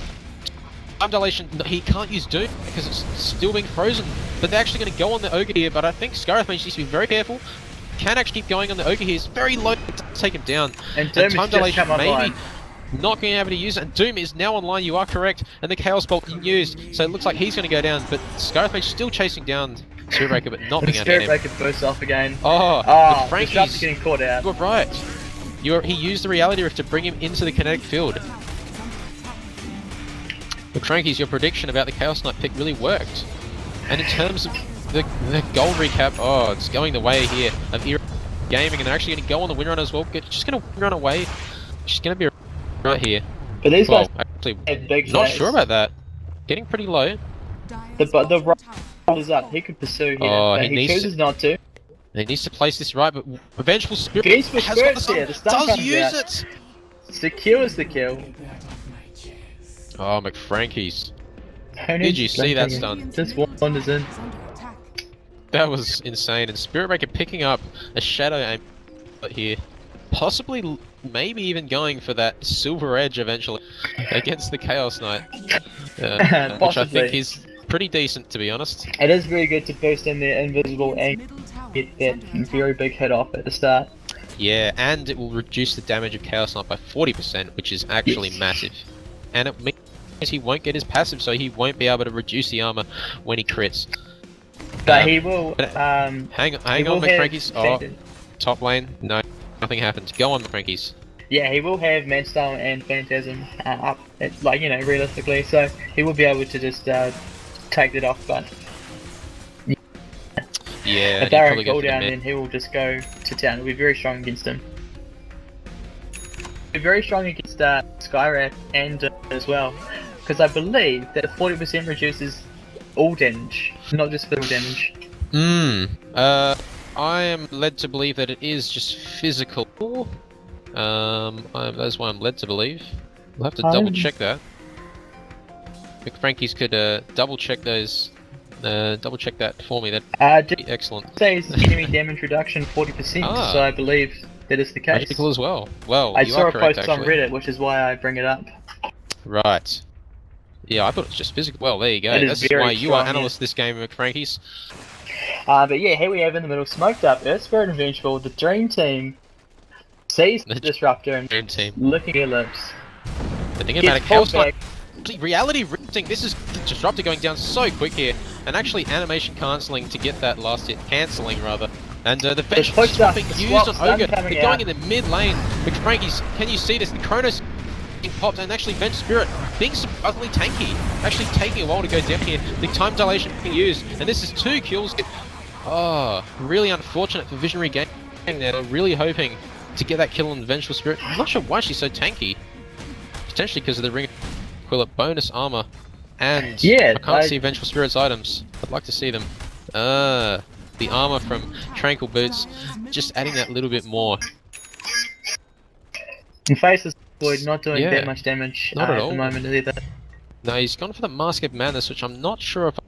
Time dilation. He can't use Doom because it's still being frozen. But they're actually going to go on the Ogre here. But I think Scareth needs to be very careful. Can actually keep going on the Ogre here. It's very low to take him down. And Doom time has just dilation come maybe online. not being able to use it. And Doom is now online. You are correct. And the Chaos Bolt is used. So it looks like he's going to go down. But Scareth is still chasing down Spirit Breaker, but not being able to Spirit get him. Breaker bursts off again. Oh, oh but Frankie's Disruptor's getting caught out. You were right. He used the Reality Rift to bring him into the kinetic field. But Frankie's, your prediction about the Chaos Knight pick really worked. And in terms of the gold recap, oh, it's going the way here of Ero Gaming, and they're actually going to go on the Windrunner as well. Just going to run away. She's going to be right here. But these guys actually, have big not plays. sure about that. Getting pretty low. The roll is up. He could pursue here, Oh, but he he needs chooses not to. He needs to place this right, but Vengeful Spirit Vengeful has got the Spirit's here. The stun does comes use out. it. Secures the kill. Oh, McFrankie's. Who Did needs you see that stun? stun? Just wanders in. That was insane. And Spirit Breaker picking up a shadow aim here. Possibly, maybe even going for that silver edge eventually against the Chaos Knight. Which I think is pretty decent, to be honest. It is very good to burst in there invisible and get that very big hit off at the start. Yeah, and it will reduce the damage of Chaos Knight by 40%, which is actually massive. And it means he won't get his passive, so he won't be able to reduce the armor when he crits. But he will. Hang on, McFrankie's. Oh, top lane. No, nothing happened. Go on, McFrankie's. Yeah, he will have Manstyle and Phantasm up, like, you know, realistically, so he will be able to just take it off, but... Yeah, if they're on cooldown, then he will just go to town. It'll be very strong against him. It'll be very strong against Skywrath and as well, because I believe that 40% reduces all damage, not just physical damage. I am led to believe that it is just physical. That's why I'm led to believe. We'll have to double check that. McFrankie's could double check those. Double check that for me. That'd be excellent. It says enemy damage reduction 40%, so I believe that is the case. Magical as well. Well, I you saw are a correct, post on actually. Reddit, which is why I bring it up. Right. Yeah, I thought it was just physical. Well, there you go. It is This is very why you are strong, analyst this game, McFrankie's. But yeah, here we have in the middle, smoked up, Earth Spirit and Vengeful, the Dream Team sees the Disruptor and Dream Team. licking their lips. The thing Gets about it, pulled Chaos Knight, reality rifting. This is the Disruptor going down so quick here, and actually animation cancelling to get that last hit, cancelling rather. And the Vengeful pushed up, being the used swap on stun Ogre. coming They're going out. in the mid lane. McFrankie's, can you see this? The Chronos being popped, and actually Venge Spirit being surprisingly tanky. Actually taking a while to go down here. The time dilation being used, and this is 2 kills. Oh, really unfortunate for Visionary Gaming there. They're really hoping to get that kill on the Vengeful Spirit. I'm not sure why she's so tanky. Potentially because of the Ring of Aquila bonus armor. And yeah, I can't see Vengeful Spirit's items. I'd like to see them. The armor from Tranquil Boots, just adding that little bit more. And Faceless Void not doing Yeah, that much damage not at at all. the moment either. No, he's gone for the Mask of Madness, which I'm not sure if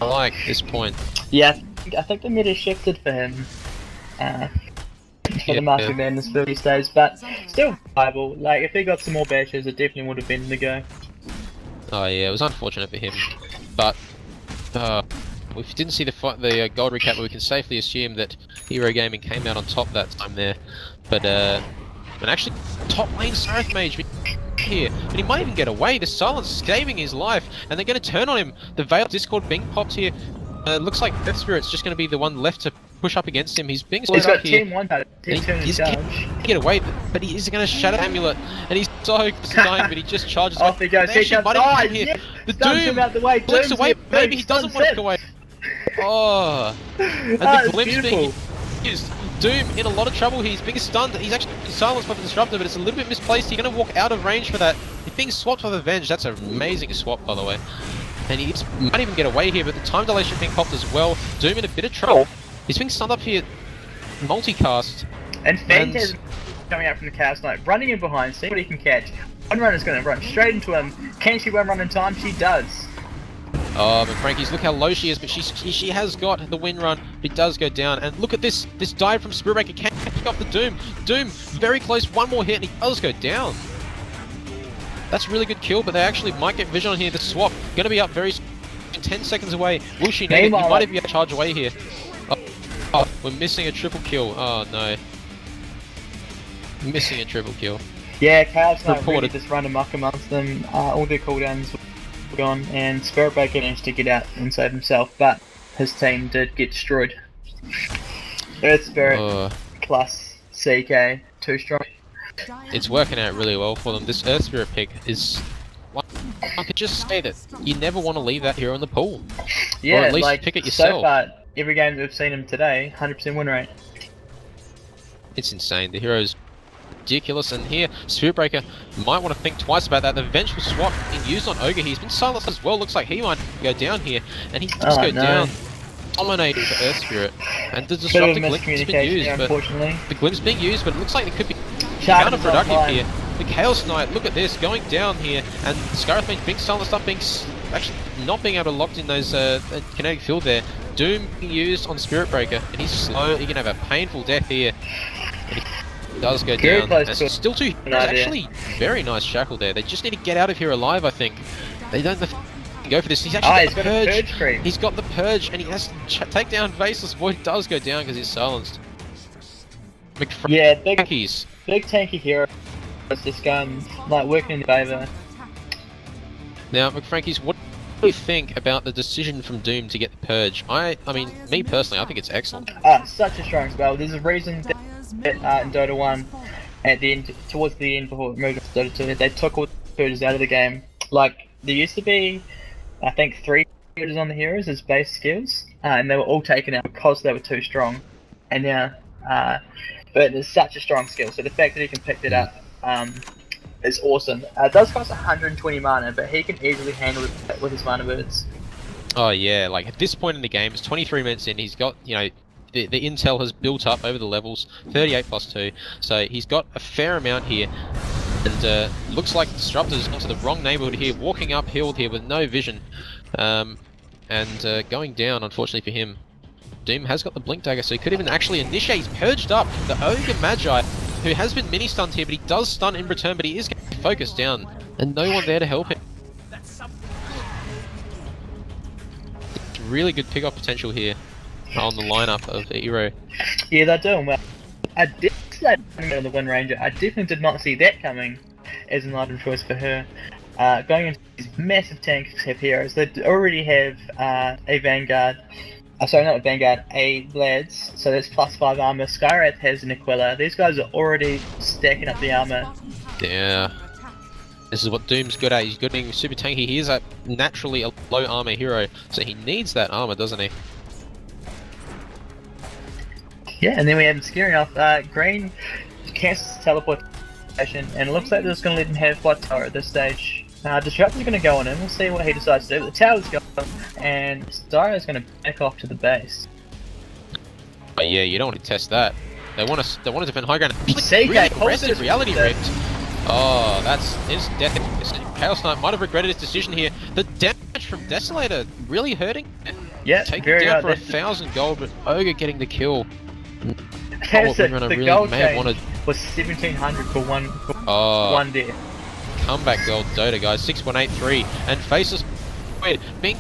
I like at this point. Yeah, I think the meta shifted for him. For the Mask of Madness for these days, but still viable. Like, if he got some more bashes, it definitely would have been the go. Oh yeah, it was unfortunate for him, but we didn't see the gold recap, but we can safely assume that Hero Gaming came out on top that time there. But and actually, top lane Sareth Mage here, but he might even get away. The silence saving his life, and they're going to turn on him. The Veil Discord being popped here. Looks like Death Spirit's just going to be the one left to push up against him. He's being slowed up here. Team 1 He's going to get away, but he is going to Shadow Amulet, and he's so close to dying, but he just charges. Off he goes. He comes. Oh, here. The Doom Doom out the way. blinks away. Maybe he doesn't want to go away. Oh, and the glimpse being used. Doom in a lot of trouble. He's being stunned. He's actually silenced by the Disruptor, but it's a little bit misplaced. He's going to walk out of range for that. He's being swapped with Avenge. That's an amazing swap, by the way. And he might even get away here, but the time dilation being popped as well. Doom in a bit of trouble. He's being stunned up here. Multicast. And Fantaz coming out from the Chaos Knight, running in behind, seeing what he can catch. One runner's going to run straight into him. Can she one run in time? She does. Oh, but Frankie's, look how low she is, but she has got the win run. It does go down, and look at this dive from Spiritbreaker. Can't pick up the Doom. Doom very close, one more hit, and he does go down. That's a really good kill, but they actually might get vision on here. The swap going to be up very 10 seconds away. Will she need it? He might even be a charge away here. Oh, we're missing a triple kill. Oh no. Missing a triple kill. Yeah, Chaos Knight really just run amok amongst them. All their cooldowns were gone, and Spiritbreaker managed to get out and save himself, but his team did get destroyed. Earth Spirit plus CK, too strong. It's working out really well for them. This Earth Spirit pick is... I could just say that you never want to leave that hero in the pool. Yeah, or at least like, pick it yourself. So far, every game that we've seen him today, 100% win rate. It's insane. The hero's ridiculous, and here, Spiritbreaker might want to think twice about that. The vengeful swap being used on Ogre. He's been silenced as well. Looks like he might go down here, and he does go down. Dominating for Earth Spirit, and the Disruptor Glimpse has been used, but the Glimpse being used, but it looks like it could be counterproductive here. The Chaos Knight, look at this, going down here, and Scarlet Mage being silenced up, being actually not being able to lock in those kinetic field there. Doom being used on Spiritbreaker, and he's slow. He can have a painful death here. And he does go down. It's still too. Actually, very nice shackle there. They just need to get out of here alive, I think. They don't go for this. He's actually got the purge. He's got the purge, and he has to take down Faceless Void. Does go down because he's silenced. Yeah, big tanky hero. It's just like working in favour. Now, McFrankie's, what do you think about the decision from Doom to get the purge? I mean, me personally, I think it's excellent. Such a strong spell. There's a reason that in Dota 1, at the end, towards the end before moving to Dota 2, they took all the purges out of the game. Like, there used to be, I think, 3 purges on the heroes as base skills, and they were all taken out because they were too strong. And now, but it's such a strong skill, so the fact that he can pick it up is awesome. It does cost 120 mana, but he can easily handle it with his mana birds. Oh yeah, like at this point in the game, it's 23 minutes in, he's got, you know, the intel has built up over the levels, 38 plus 2, so he's got a fair amount here. And looks like Disruptor's into the wrong neighborhood here, walking uphill here with no vision. And going down, unfortunately for him. Doom has got the Blink Dagger, so he could even actually initiate. He's purged up the Ogre Magi, who has been mini-stunned here, but he does stun in return, but he is getting focused down, and no one there to help him. Really good pick-up potential here on the lineup of the Ero. Yeah, they're doing well. I did say on the Wind Ranger, I definitely did not see that coming as an item choice for her. Going into these massive tank heroes, they already have a Vanguard. Sorry, not a Vanguard, a Blads, so that's plus 5 armor. Skywrath has an Aquila. These guys are already stacking up the armor. Yeah. This is what Doom's good at. He's good at being super tanky. He is naturally a low armor hero, so he needs that armor, doesn't he? Yeah, and then we have him scaring off. Green casts teleportation, and it looks like they're just going to let him have Plateau at this stage. Disruptor's going to go on in. We'll see what he decides to do. The tower's going, and Styra's going to back off to the base. But yeah, you don't want to test that. They want to defend high ground. CK really aggressive reality rift. Oh, that's instant death. Chaos Knight might have regretted his decision here. The damage from Desolator really hurting. Yeah, taking very down for hard. 1,000 gold, but Ogre getting the kill. Yes, Oh, the Windrunner really gold may have chain wanted was 1,700 for Oh. one death. comeback gold Dota, guys. 6.83 and Faceless being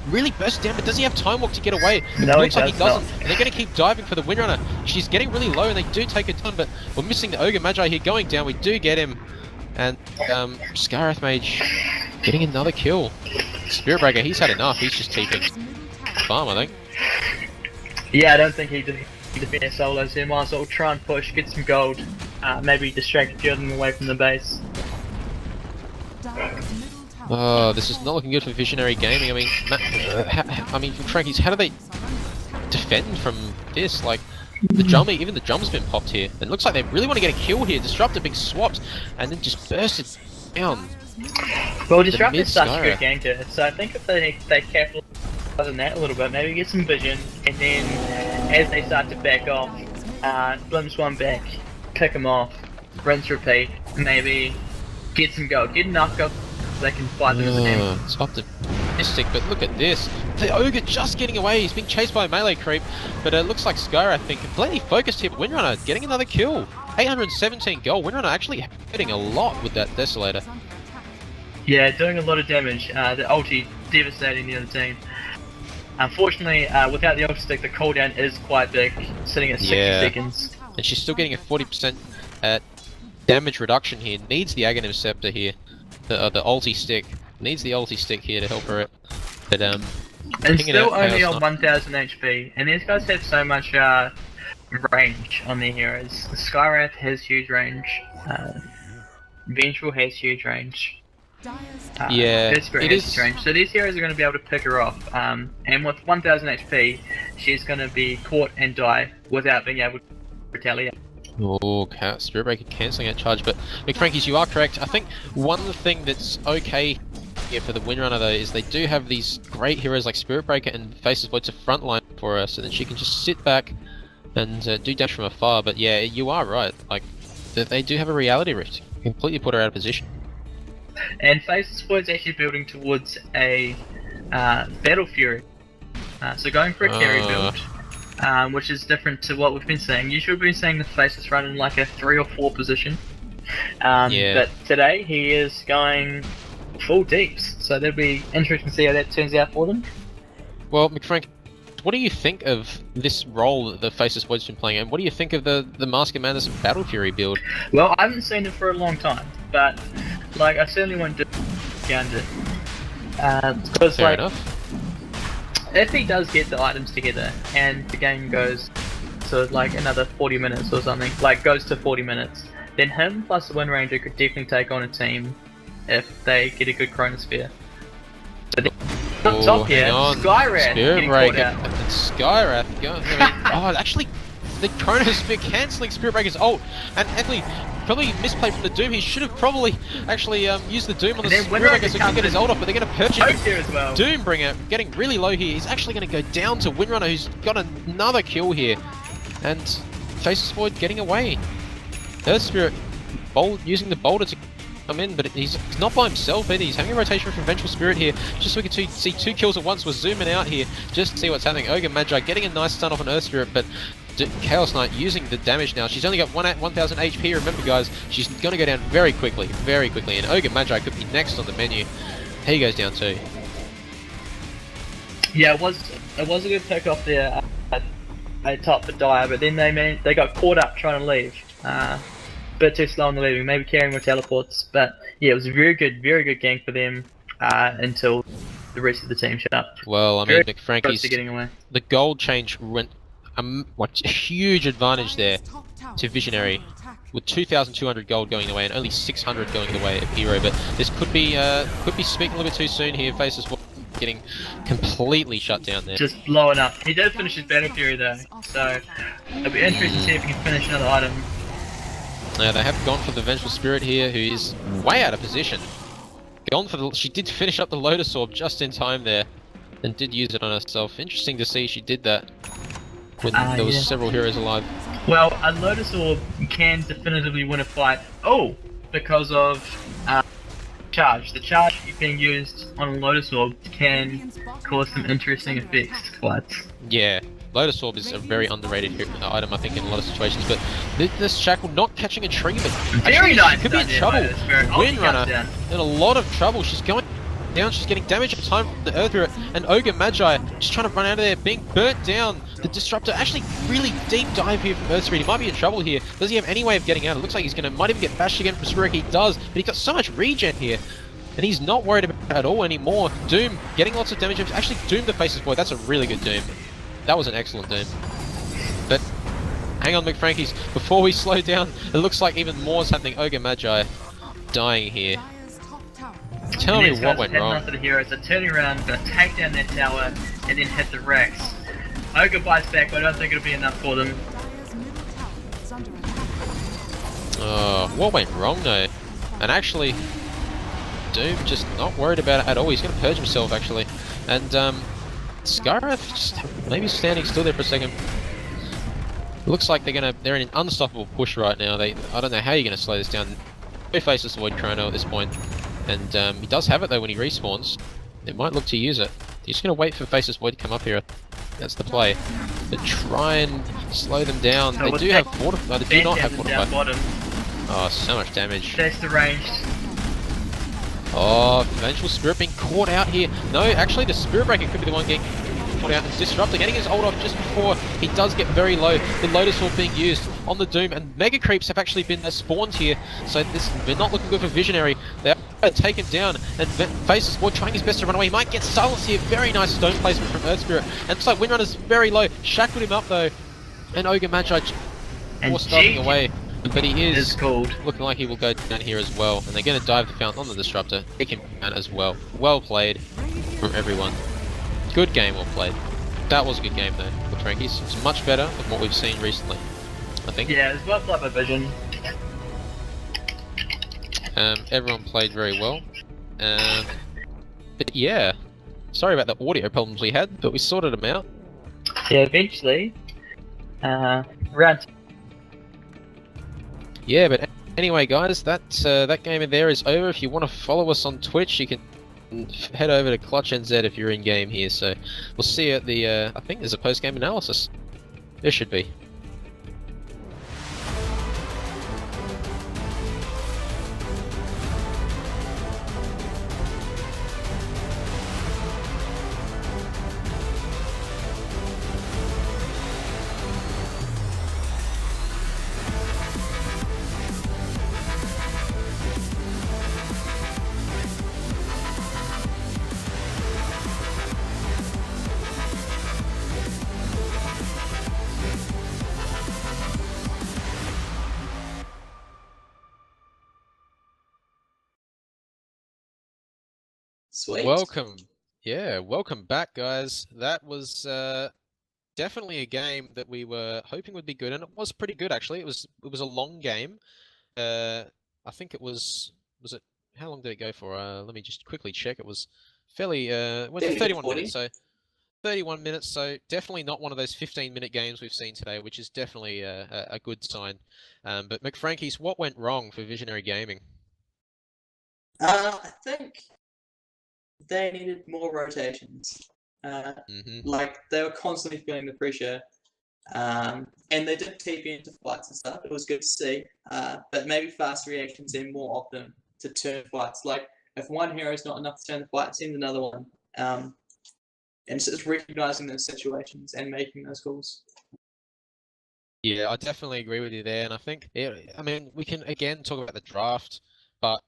really burst down, but does he have time walk to get away? It No, looks he like he does doesn't. And they're going to keep diving for the Windrunner. She's getting really low, and they do take her down, but we're missing the Ogre Magi here going down. We do get him, and Skarath Mage getting another kill. Spirit Breaker, he's had enough. He's just keeping farm, I think. Yeah, I don't think he defended solos here. Might as well try and push, get some gold, maybe distract a few of them away from the base. Oh, this is not looking good for Visionary Gaming. I mean, Frankies, how do they defend from this? Like, the drum, even the drum's been popped here. And it looks like they really want to get a kill here. Disruptor big swaps, and then just burst it down. Well, Disrupt is such a mid-Skyra. good ganker, so I think if they capitalize on that a little bit, maybe get some vision, and then as they start to back off, glimpse one back, pick them off, rinse repeat, maybe get some gold, get enough gold so they can fight them as a damage. It's optimistic, but look at this. The Ogre just getting away. He's being chased by a melee creep, but it looks like Skyra, I think, completely focused here. But Windrunner getting another kill. 817 gold. Windrunner actually hitting a lot with that Desolator. Yeah, doing a lot of damage. The ulti devastating the other team. Unfortunately, without the ulti stick, the cooldown is quite big, sitting at 60 seconds. And she's still getting a 40% damage reduction here. Needs the Aghanim Scepter here. The ulti stick. Needs the ulti stick here to help her out. But And pinging still out only Chaos on Knight. 1000 HP, and these guys have so much range on their heroes. Skywrath has huge range. Vengeful has huge range. Yeah, Desperate it has is- huge range. So these heroes are going to be able to pick her off. And with 1000 HP, she's going to be caught and die without being able to retaliate. Oh, Spirit Breaker cancelling that charge, but McFrankies, you are correct. I think one thing that's okay here for the Windrunner though is they do have these great heroes like Spirit Breaker and Faceless Void to frontline for her, so that she can just sit back and do damage from afar. But yeah, you are right. Like they do have a reality rift, completely put her out of position. And Faceless Void's actually building towards a Battle Fury. So going for a carry build. Which is different to what we've been saying. Usually we've been saying the Faceless run in like a 3 or 4 position. But today he is going full deeps, so that'll be interesting to see how that turns out for them. Well, McFrank, what do you think of this role that the Faceless Void's been playing, and what do you think of the Mask of Madness Battle Fury build? Well, I haven't seen it for a long time, but like I certainly won't discount it. Because Fair like, enough. if he does get the items together and the game goes to like another 40 minutes or something, like goes to 40 minutes, then him plus the Wind Ranger could definitely take on a team if they get a good Chronosphere. So then, on top here, Skywrath Spirit getting caught Breaker out. and Skywrath going. I mean, actually, the Chronosphere cancelling Spirit Breaker's ult, and actually probably misplayed from the Doom. He should have probably actually used the Doom on the And then Spirit Wind Breaker Ranger so he can comes get his in. ult off, but they're going to purchase Both here as well. Doombringer getting really low here. He's actually going to go down to Windrunner, who's got another kill here, and Faceless Void getting away. Earth Spirit using the boulder to come in, but he's not by himself either. He's having a rotation from Vengeful Spirit here, just so we can see 2 kills at once. We're zooming out here just to see what's happening. Ogre Magi getting a nice stun off an Earth Spirit, but Chaos Knight using the damage now. She's only got 1,000 HP. Remember, guys, she's going to go down very quickly, and Ogre Magi could be next on the menu. He goes down too. Yeah, it was a good pick off there at top for Dire, but then they got caught up trying to leave. Bit too slow on the leaving, maybe carrying more teleports, but yeah, it was a very good gank for them until the rest of the team shut up. Well, I mean, Very close McFrankie's to getting away. the gold change went a huge advantage there to Visionary, with 2,200 gold going away and only 600 going away of Ero. But this could be speaking a little bit too soon here. Faceless getting completely shut down there. Just blowing up. He did finish his Battle Fury though, so it'll be interesting to see if he can finish another item. Now they have gone for the Vengeful Spirit here, who is way out of position. She did finish up the Lotus Orb just in time there, and did use it on herself. Interesting to see she did that when there was several heroes alive. Well, a Lotus Orb can definitively win a fight. Oh, because of charge. The charge being used on Lotus Orb can cause some interesting effects to fights. Yeah, Lotus Orb is a very underrated item, I think, in a lot of situations. But this Shackle not catching a tree, but Very actually, nice she could be in done there trouble. by the Spirit. The Oh, she comes Windrunner down. in a lot of trouble. She's going down, she's getting damage at the time from the Earth Spirit, and Ogre Magi just trying to run out of there, being burnt down. The Disruptor actually really deep dive here from Earth Spirit. He might be in trouble here. Does he have any way of getting out? It looks like he's might even get bashed again from Spirit. He does, but he's got so much regen here. And he's not worried about it at all anymore. Doom getting lots of damage. Actually, Doom the Faceless Void. That's a really good Doom. That was an excellent Doom. But hang on, McFrankies. Before we slow down, it looks like even more is happening. Ogre Magi dying here. Tell me what went wrong. After the heroes are turning around, gonna take down their tower, and then hit the Rex. Ogre bites back, but I don't think it'll be enough for them. What went wrong though? And actually, Doom just not worried about it at all. He's going to purge himself actually. And Skyrath just maybe standing still there for a second. It looks like they're in an unstoppable push right now. I don't know how you're going to slow this down. No Faceless Void Chrono at this point. And he does have it though when he respawns. They might look to use it. He's just going to wait for Faceless Void to come up here. That's the play. But try and slow them down. So they do have Fortify. They do not have Fortify. Bottom. Oh, so much damage. That's the range. Oh, Vengeful Spirit being caught out here. No, actually the Spirit Breaker could be the one getting caught out. And Disruptor getting his ult off just before he does get very low. The Lotus Orb being used on the Doom, and Mega Creeps have actually been spawned here. So they're not looking good for Visionary. They are taken down, and Faceless Void trying his best to run away. He might get silenced here. Very nice stone placement from Earth Spirit. And it's like Windrunner's very low. Shackled him up though. And Ogre Magi forced starting away. But he is looking like he will go down here as well. And they're going to dive the Fountain on the Disruptor. Take him down as well. Well played from everyone. Good game, well played. That was a good game though, for Trankies. It's much better than what we've seen recently, I think. Yeah, it was well played by Vision. Everyone played very well. But yeah, sorry about the audio problems we had, but we sorted them out. Yeah, eventually. Round. Yeah, but anyway, guys, that game in there is over. If you want to follow us on Twitch, you can head over to Clutch NZ if you're in game here. So we'll see you at the. I think there's a post-game analysis. There should be. Sweet. Welcome. Yeah, welcome back, guys. That was definitely a game that we were hoping would be good, and it was pretty good actually. It was a long game. I think it was it? How long did it go for? Let me just quickly check. It was fairly went for 31 minutes. So 31 minutes. So definitely not one of those 15-minute games we've seen today, which is definitely a good sign. But McFrankies, what went wrong for Visionary Gaming? I think they needed more rotations. Like they were constantly feeling the pressure, and they did TP into fights and stuff. It was good to see, but maybe fast reactions and more often to turn fights. Like if one hero is not enough to turn the fight, send another one. And so it's recognizing those situations and making those calls. Yeah, I definitely agree with you there, and I think, I mean, we can again talk about the draft, but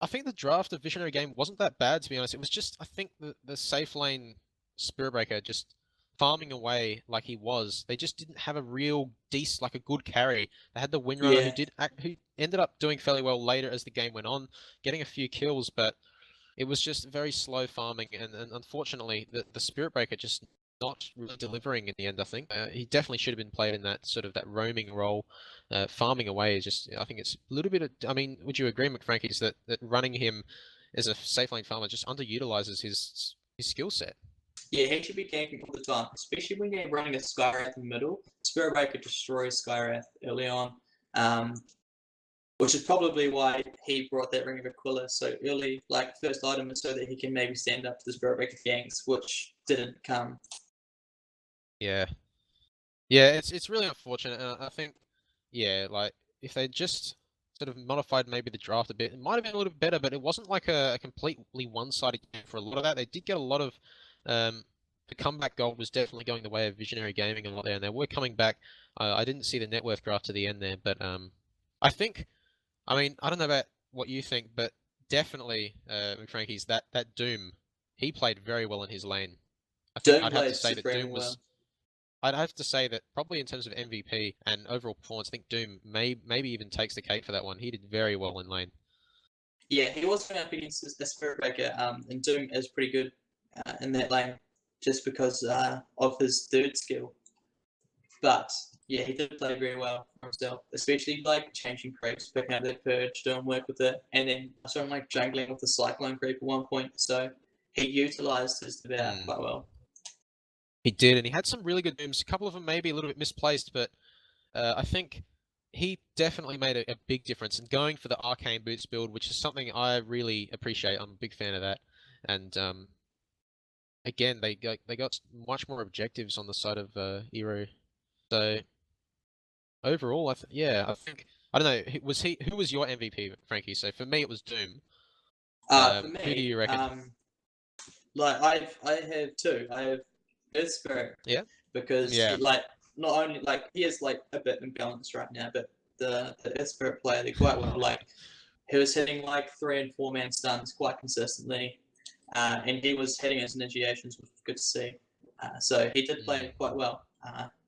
I think the draft of Visionary Game wasn't that bad, to be honest. It was just, I think, the safe lane Spirit Breaker just farming away like he was. They just didn't have a real decent, like a good carry. They had the Windrunner who ended up doing fairly well later as the game went on, getting a few kills, but it was just very slow farming, and unfortunately, the Spirit Breaker just not really delivering in the end, I think. He definitely should have been played in that sort of that roaming role. Farming away is just, I think it's a little bit of, I mean, would you agree, McFrankies, that running him as a safe lane farmer just underutilizes his skill set? Yeah, he should be ganking all the time, especially when you're running a Skyrath in the middle. Spirit Breaker destroys Skyrath early on. which is probably why he brought that Ring of Aquila so early. Like, first item is so that he can maybe stand up to the Spirit Breaker ganks, which didn't come. Yeah. Yeah, it's really unfortunate, and I think, yeah, like, if they just sort of modified maybe the draft a bit, it might have been a little bit better, but it wasn't like a completely one-sided game for a lot of that. They did get a lot of, the comeback gold was definitely going the way of Visionary Gaming a lot there, and they were coming back. I didn't see the net worth draft to the end there, but I think, I mean, I don't know about what you think, but definitely, McFrankie's, that Doom, he played very well in his lane. I think I'd have to say that Doom was... I'd have to say that probably in terms of MVP and overall performance, I think Doom maybe even takes the cake for that one. He did very well in lane. Yeah, he was going up against the Spirit Breaker, and Doom is pretty good in that lane, just because of his third skill. But yeah, he did play very well for himself, especially like changing creeps, picking up that purge, doing work with it, and then I saw him like jungling with the Cyclone creep at one point. So he utilized his devour quite well. He did, and he had some really good Dooms. A couple of them maybe a little bit misplaced, but I think he definitely made a big difference. And going for the Arcane Boots build, which is something I really appreciate. I'm a big fan of that. And again, they got much more objectives on the side of Ero. So overall, I think I don't know. Who was your MVP, Frankie? So for me, it was Doom. For me, who do you reckon? Like I have two. I have Earth Spirit. Yeah. Because he, like, not only like he is like a bit imbalanced right now, but the Earth Spirit player did quite well. Like, he was hitting like 3 and 4 man stuns quite consistently, and he was hitting his initiations, which was good to see. So he did play quite well,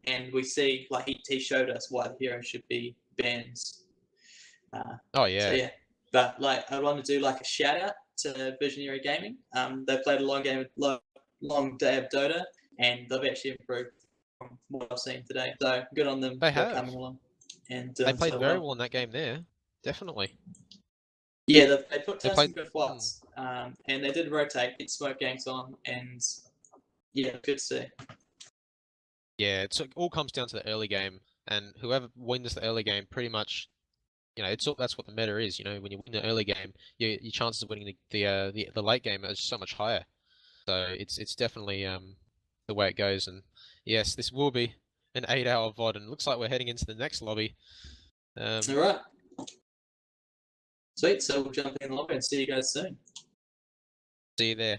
and we see like he showed us why the hero should be bans. Oh yeah. So, yeah. But like, I want to do like a shout out to Visionary Gaming. They played a long day of Dota, and they've actually improved from what I've seen today. So good on them. They have coming along, and they played very well in that game there. Definitely. Yeah, they put down some good fights, and they did rotate, get smoke ganks on, and yeah, good to see. Yeah, it all comes down to the early game, and whoever wins the early game, pretty much, that's what the meta is. When you win the early game, your chances of winning the late game are so much higher. So it's definitely the way it goes. And yes, this will be an 8-hour VOD, and it looks like we're heading into the next lobby. All right. Sweet. So we'll jump in the lobby and see you guys soon. See you there.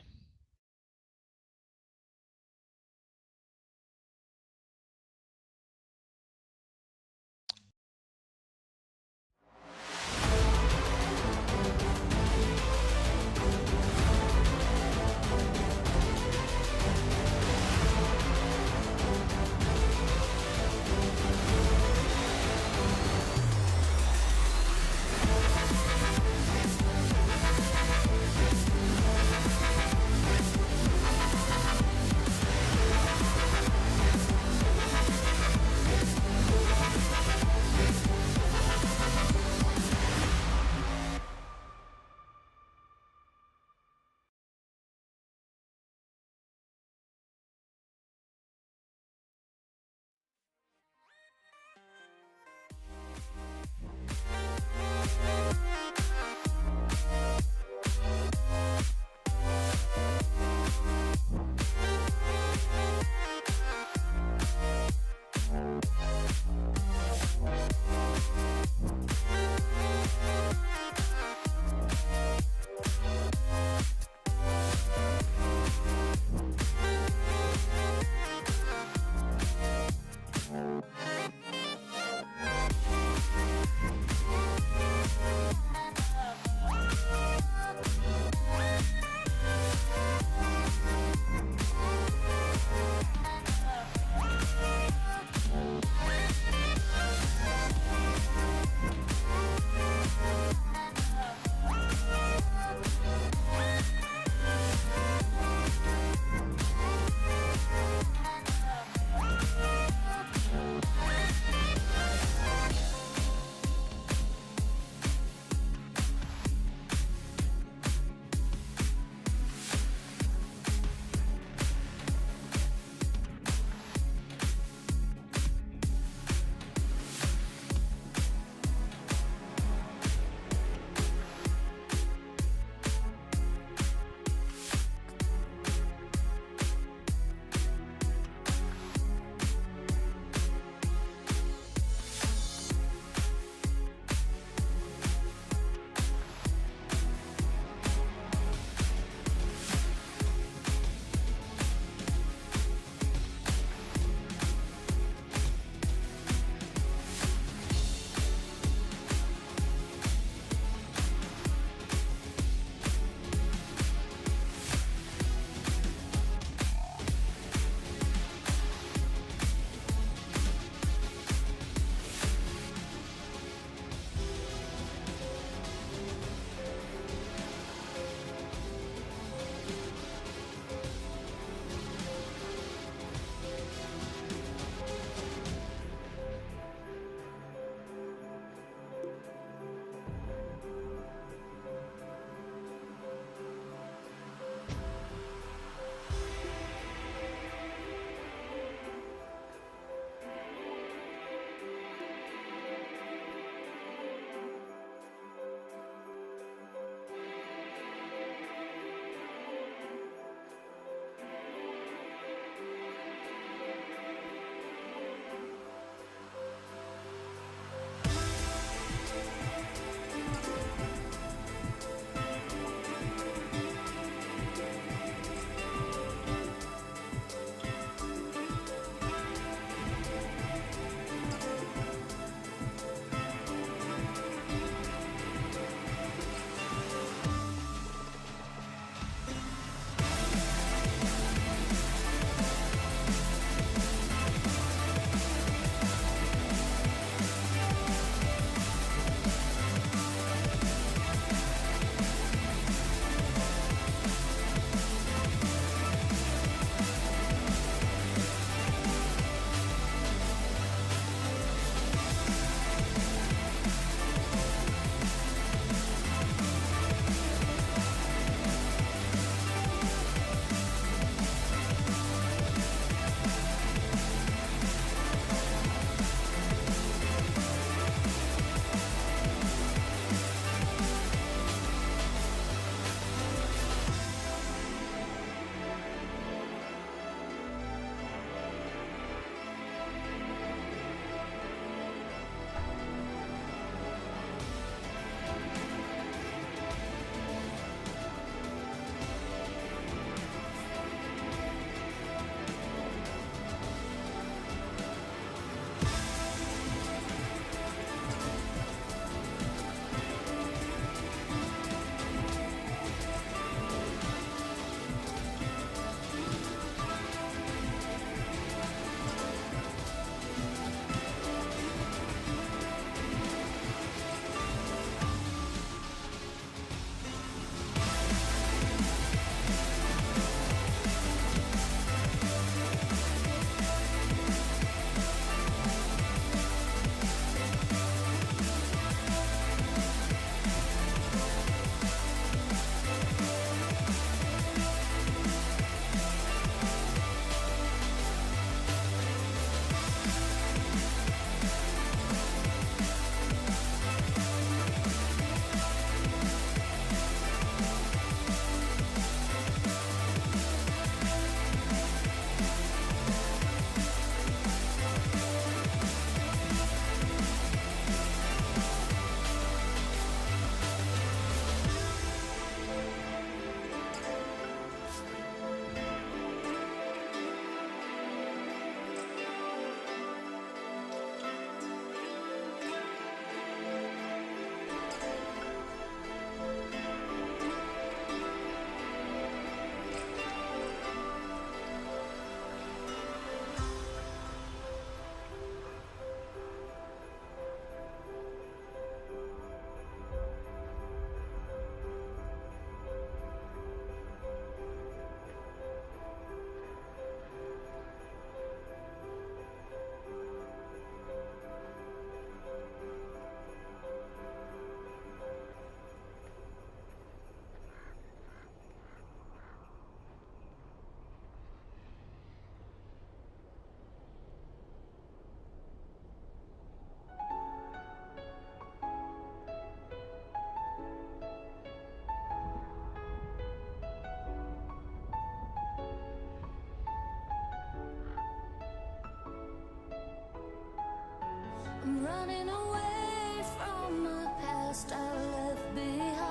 I'm running away from a past I left behind.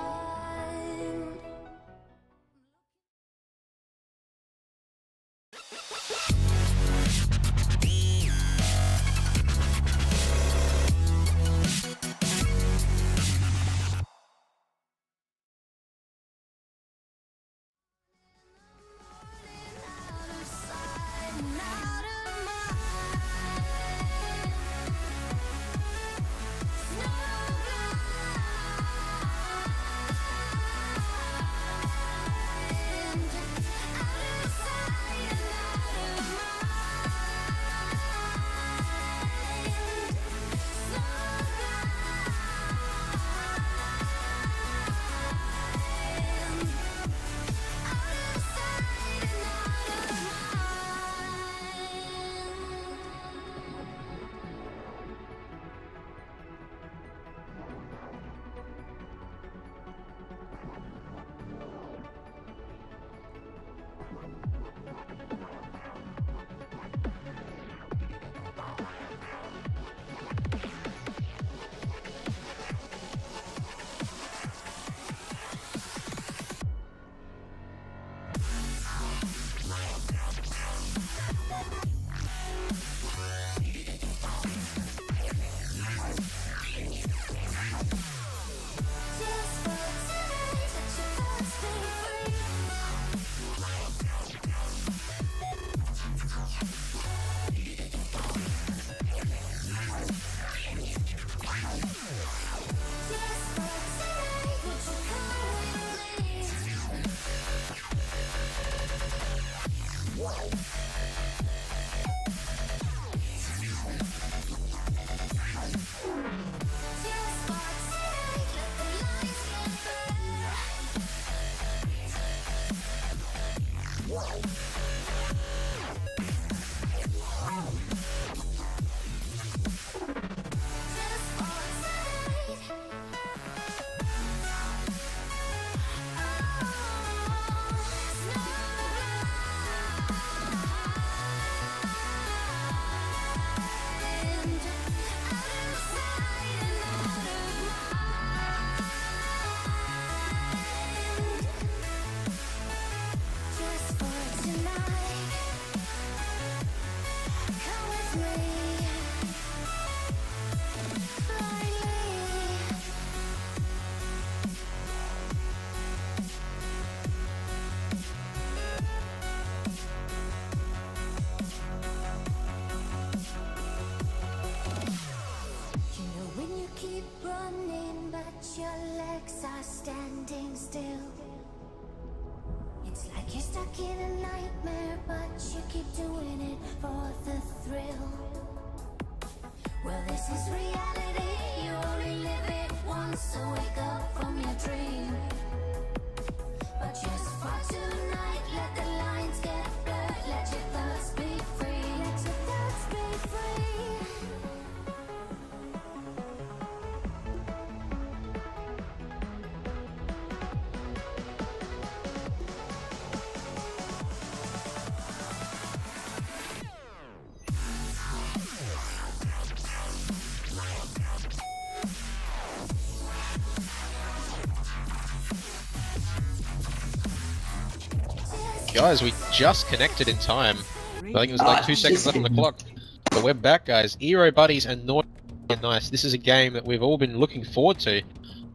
Out of sight and out of in a nightmare, but you keep doing it for the thrill. Well, this is reality, you only live it once, so wake up from your dream. But just for tonight, let the lines get blurred, let your thoughts be free, let your thoughts be free. Guys, we just connected in time. I think it was like 2 seconds left on the clock. But we're back, guys. Ero Buddies and Naughty and Nice. This is a game that we've all been looking forward to.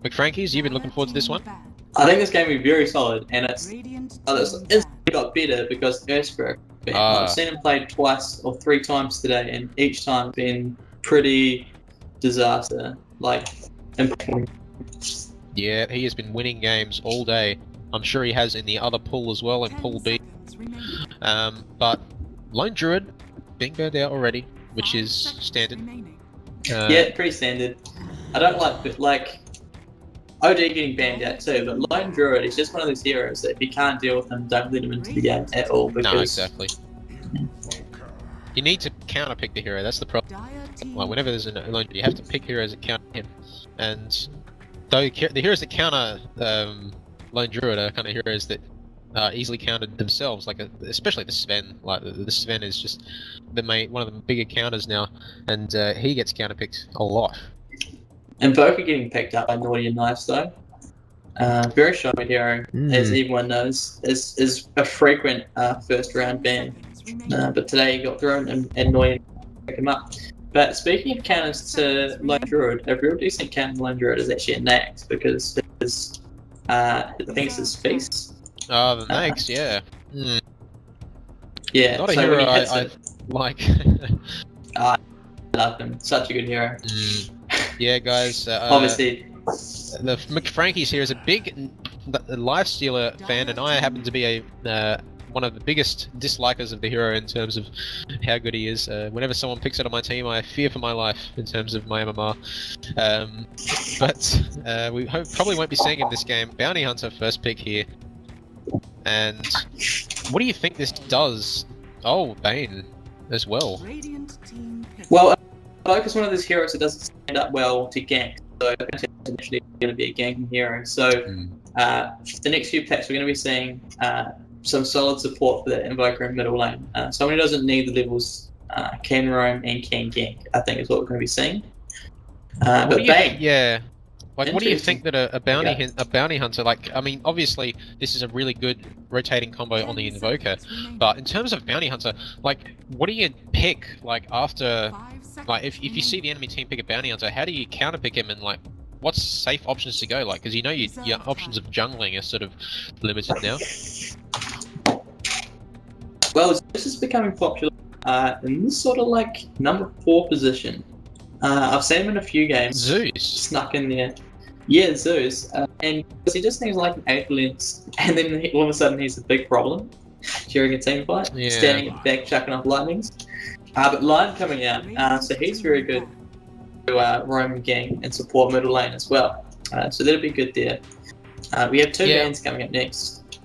McFrankies, you've been looking forward to this one? I think this game will be very solid, and it's instantly got better because Erskro. I've seen him play twice or 3 times today, and each time been pretty disaster. Like, yeah, he has been winning games all day. I'm sure he has in the other pool as well, in Pool B. But Lone Druid being burned out already, which is standard. Yeah, pretty standard. I don't like OD getting banned out too, but Lone Druid is just one of those heroes that if you can't deal with them, don't let him into the game at all. Because... No, exactly. You need to counter pick the hero. That's the problem. Like whenever there's a Lone Druid, you have to pick heroes that counter him. And though the heroes that counter Lone Druid are kind of heroes that easily countered themselves. Like especially the Sven. Like the Sven is just one of the bigger counters now, and he gets counterpicked a lot. Invoker getting picked up by Naughty and Nice though. Very shy hero, as everyone knows, is a frequent first round ban. But today he got thrown and Naughty picked him up. But speaking of counters to Lone Druid, a real decent counter to Lone Druid is actually a Nax, because his, I think it's his feast. Oh, the Nax, yeah. Yeah, not a so hero when he I hits it, like. I love him. Such a good hero. Yeah, guys. Obviously, the McFrankies here is a big Lifestealer fan, and I happen to be a one of the biggest dislikers of the hero in terms of how good he is. Whenever someone picks it on my team, I fear for my life in terms of my MMR. But we probably won't be seeing him this game. Bounty Hunter first pick here. And what do you think this does? Oh, Bane as well. well, Invoker is one of those heroes that doesn't stand up well to gank, so it's actually going to be a ganking hero. So the next few packs we're going to be seeing some solid support for that Invoker in middle lane. Someone who doesn't need the levels can roam and can gank, I think is what we're going to be seeing. But Bane, yeah. Like, what do you think that a bounty hunter, like, I mean, obviously this is a really good rotating combo on the Invoker, but in terms of bounty hunter, like, what do you pick, like, after, like, if you see the enemy team pick a bounty hunter, how do you counter pick him, and, like, what's safe options to go, like, because you know your options of jungling are sort of limited now. well, this is becoming popular in this sort of, like, number 4 position. I've seen him in a few games. Zeus. Snuck in there. Yeah, Zeus. And he just needs like an 8 lens, and then all of a sudden he's a big problem during a team fight. Standing at the back, chucking off lightnings. But Lion coming out, so he's very good to roam and gang and support middle lane as well. So that'll be good there. We have 2 bans coming up next.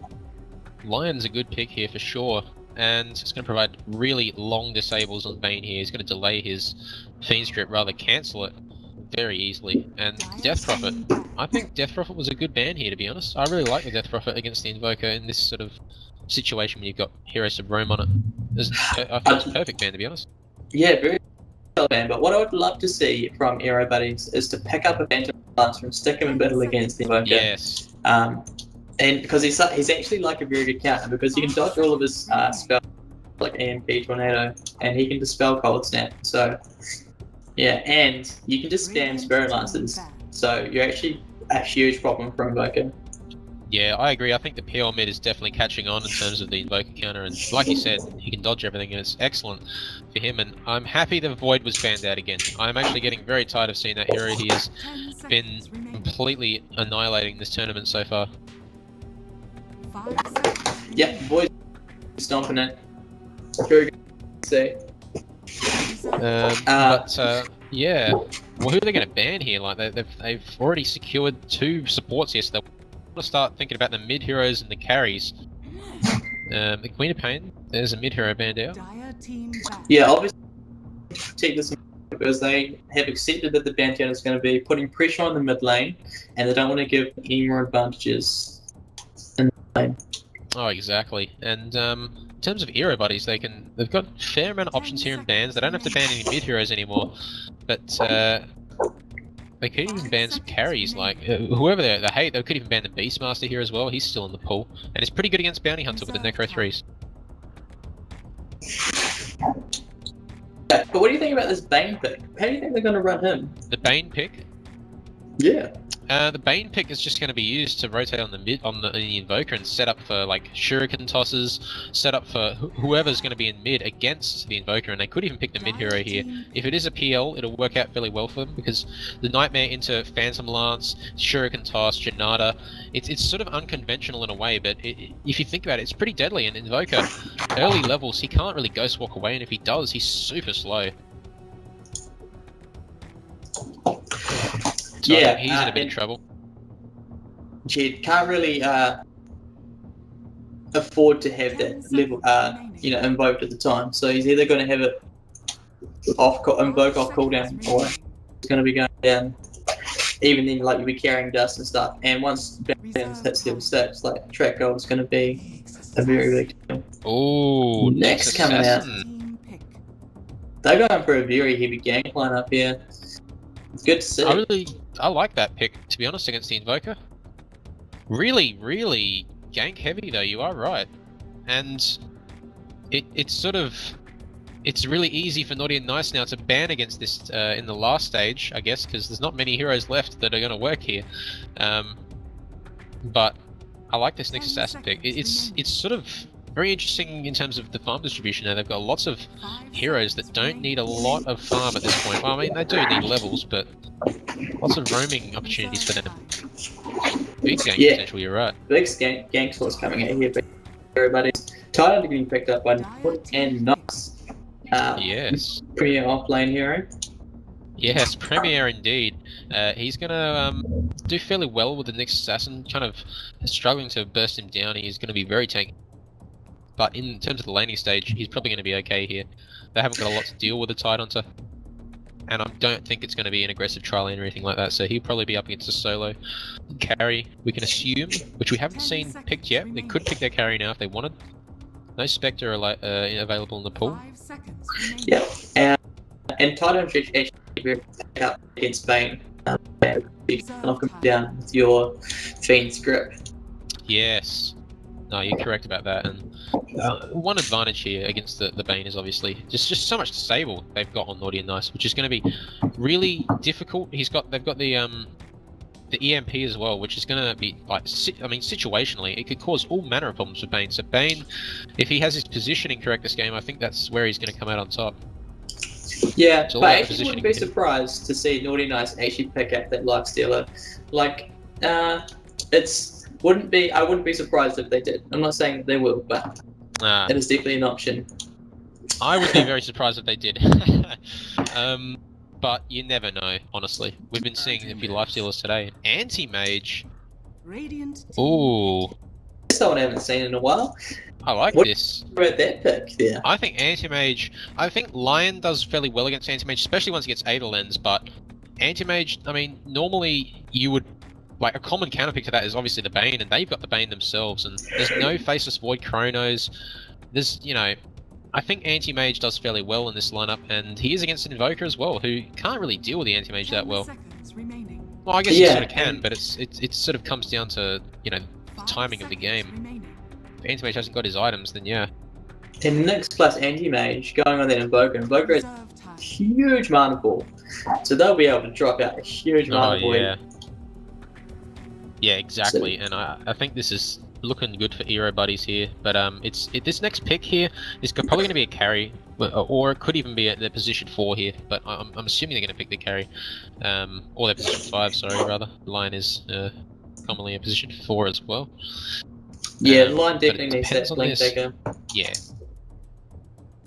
Lion's a good pick here for sure, and it's going to provide really long disables on Bane here. He's going to delay his Fiend Strip, rather cancel it very easily. And Death Prophet, I think Death Prophet was a good ban here, to be honest. I really like the Death Prophet against the Invoker in this sort of situation when you've got heroes to roam on it. I think it's a perfect ban, to be honest. Yeah, very well ban. But what I would love to see from Ero Buddies is to pick up a Phantom Lancer and stick him in battle against the Invoker. Yes. And because he's actually like a very good counter, because he can dodge all of his spells like EMP, Tornado, and he can dispel Cold Snap. So yeah, and you can just spam Spirit Lancers. So you're actually a huge problem for Invoker. Yeah, I agree. I think the PL mid is definitely catching on in terms of the Invoker counter, and like you said, he can dodge everything, and it's excellent for him. And I'm happy the Void was banned out again. I'm actually getting very tired of seeing that hero. He has been completely annihilating this tournament so far. Yeah, Void stomping it. Very good to see. Yeah. Well, who are they going to ban here? Like they've already secured 2 supports here, so they want to start thinking about the mid heroes and the carries. The Queen of Pain, there's a mid hero banned out. Yeah, obviously take this because they have accepted that the ban is going to be putting pressure on the mid lane, and they don't want to give any more advantages in the lane. Oh, exactly. And in terms of Ero Buddies, they've got a fair amount of options here in bans. They don't have to ban any mid heroes anymore, but they could even ban some carries, like whoever they hate. They could even ban the Beastmaster here as well. He's still in the pool, and it's pretty good against Bounty Hunter with the Necro 3s. Yeah, but what do you think about this Bane pick? How do you think they're going to run him? The Bane pick? Yeah. The Bane pick is just going to be used to rotate on the Invoker and set up for like Shuriken tosses, set up for whoever's going to be in mid against the Invoker, and they could even pick the mid hero here. If it is a PL, it'll work out fairly well for them because the Nightmare into Phantom Lance, Shuriken toss, Janata, it's sort of unconventional in a way, but if you think about it, it's pretty deadly. And Invoker, early levels, he can't really Ghost Walk away, and if he does, he's super slow. So yeah, he's in a bit of trouble. Jed can't really afford to have that level, invoked at the time. So he's either going to have it invoke off cooldown, or it's going to be going down even then, like, you'll be carrying dust and stuff. And once Ben's hits level 6, like, track gold is going to be a very big deal. Oh, Next coming out. They're going for a very heavy gank lineup here. It's good to see. I like that pick, to be honest, against the Invoker. Really, really gank heavy though, you are right. And it's really easy for Naughty and Nice now to ban against this in the last stage, I guess, because there's not many heroes left that are going to work here. But I like this next assassin pick. It's sort of very interesting in terms of the farm distribution. Now they've got lots of heroes that don't need a lot of farm at this point. Well, I mean, they do need levels, but lots of roaming opportunities for them. Big gank potential, you're right. Big gank source coming out here, but everybody's tired of getting picked up by Naughty and Nice. Yes. Premier off-lane hero. Yes, Premier indeed. He's gonna do fairly well with the next assassin, kind of struggling to burst him down. He's gonna be very tanky. But in terms of the laning stage, he's probably going to be okay here. They haven't got a lot to deal with the Tidehunter. And I don't think it's going to be an aggressive tri lane or anything like that, so he'll probably be up against a solo carry, we can assume, which we haven't seen picked yet. They could pick their carry now if they wanted. No Spectre available in the pool. Yeah, and Tidehunter actually very up against Spain. You can knock him down with your Fiend's Grip. Yes. No, you're correct about that. And one advantage here against the Bane is obviously just so much stable they've got on Naughty and Nice, which is going to be really difficult. They've got the EMP as well, which is going to be like, I mean, situationally, it could cause all manner of problems for Bane. So Bane, if he has his positioning correct this game, I think that's where he's going to come out on top. Yeah, but I actually wouldn't be surprised to see Naughty Nice actually pick up that Lifestealer. Like, I wouldn't be surprised if they did. I'm not saying they will, but it is definitely an option. I would be very surprised if they did. But you never know, honestly. We've been seeing a few Lifestealers today. Anti-Mage. Ooh. That's someone I haven't seen in a while. I like this. What about that pick? Yeah. I think Anti-Mage... I think Lion does fairly well against Anti-Mage, especially once he gets Ada Lens, but Anti-Mage, I mean, normally you would... Like, a common counterpick to that is obviously the Bane, and they've got the Bane themselves, and there's no Faceless Void Chronos. There's, you know... I think Anti-Mage does fairly well in this lineup, and he is against an Invoker as well, who can't really deal with the Anti-Mage that well. Well, I guess he sort of can, but it sort of comes down to, you know, the timing of the game. If Anti-Mage hasn't got his items, then yeah. And Nyx plus Anti-Mage going on that Invoker. Invoker is a huge mana pool, so they'll be able to drop out a huge mana pool. Yeah. Yeah, exactly, and I think this is looking good for Ero Buddies here, but this next pick here is probably going to be a carry, or it could even be at their position 4 here, but I'm assuming they're going to pick the carry, or their position 5, sorry, rather. Lion is commonly a position 4 as well. Yeah, Lion definitely needs that lane taker. Yeah.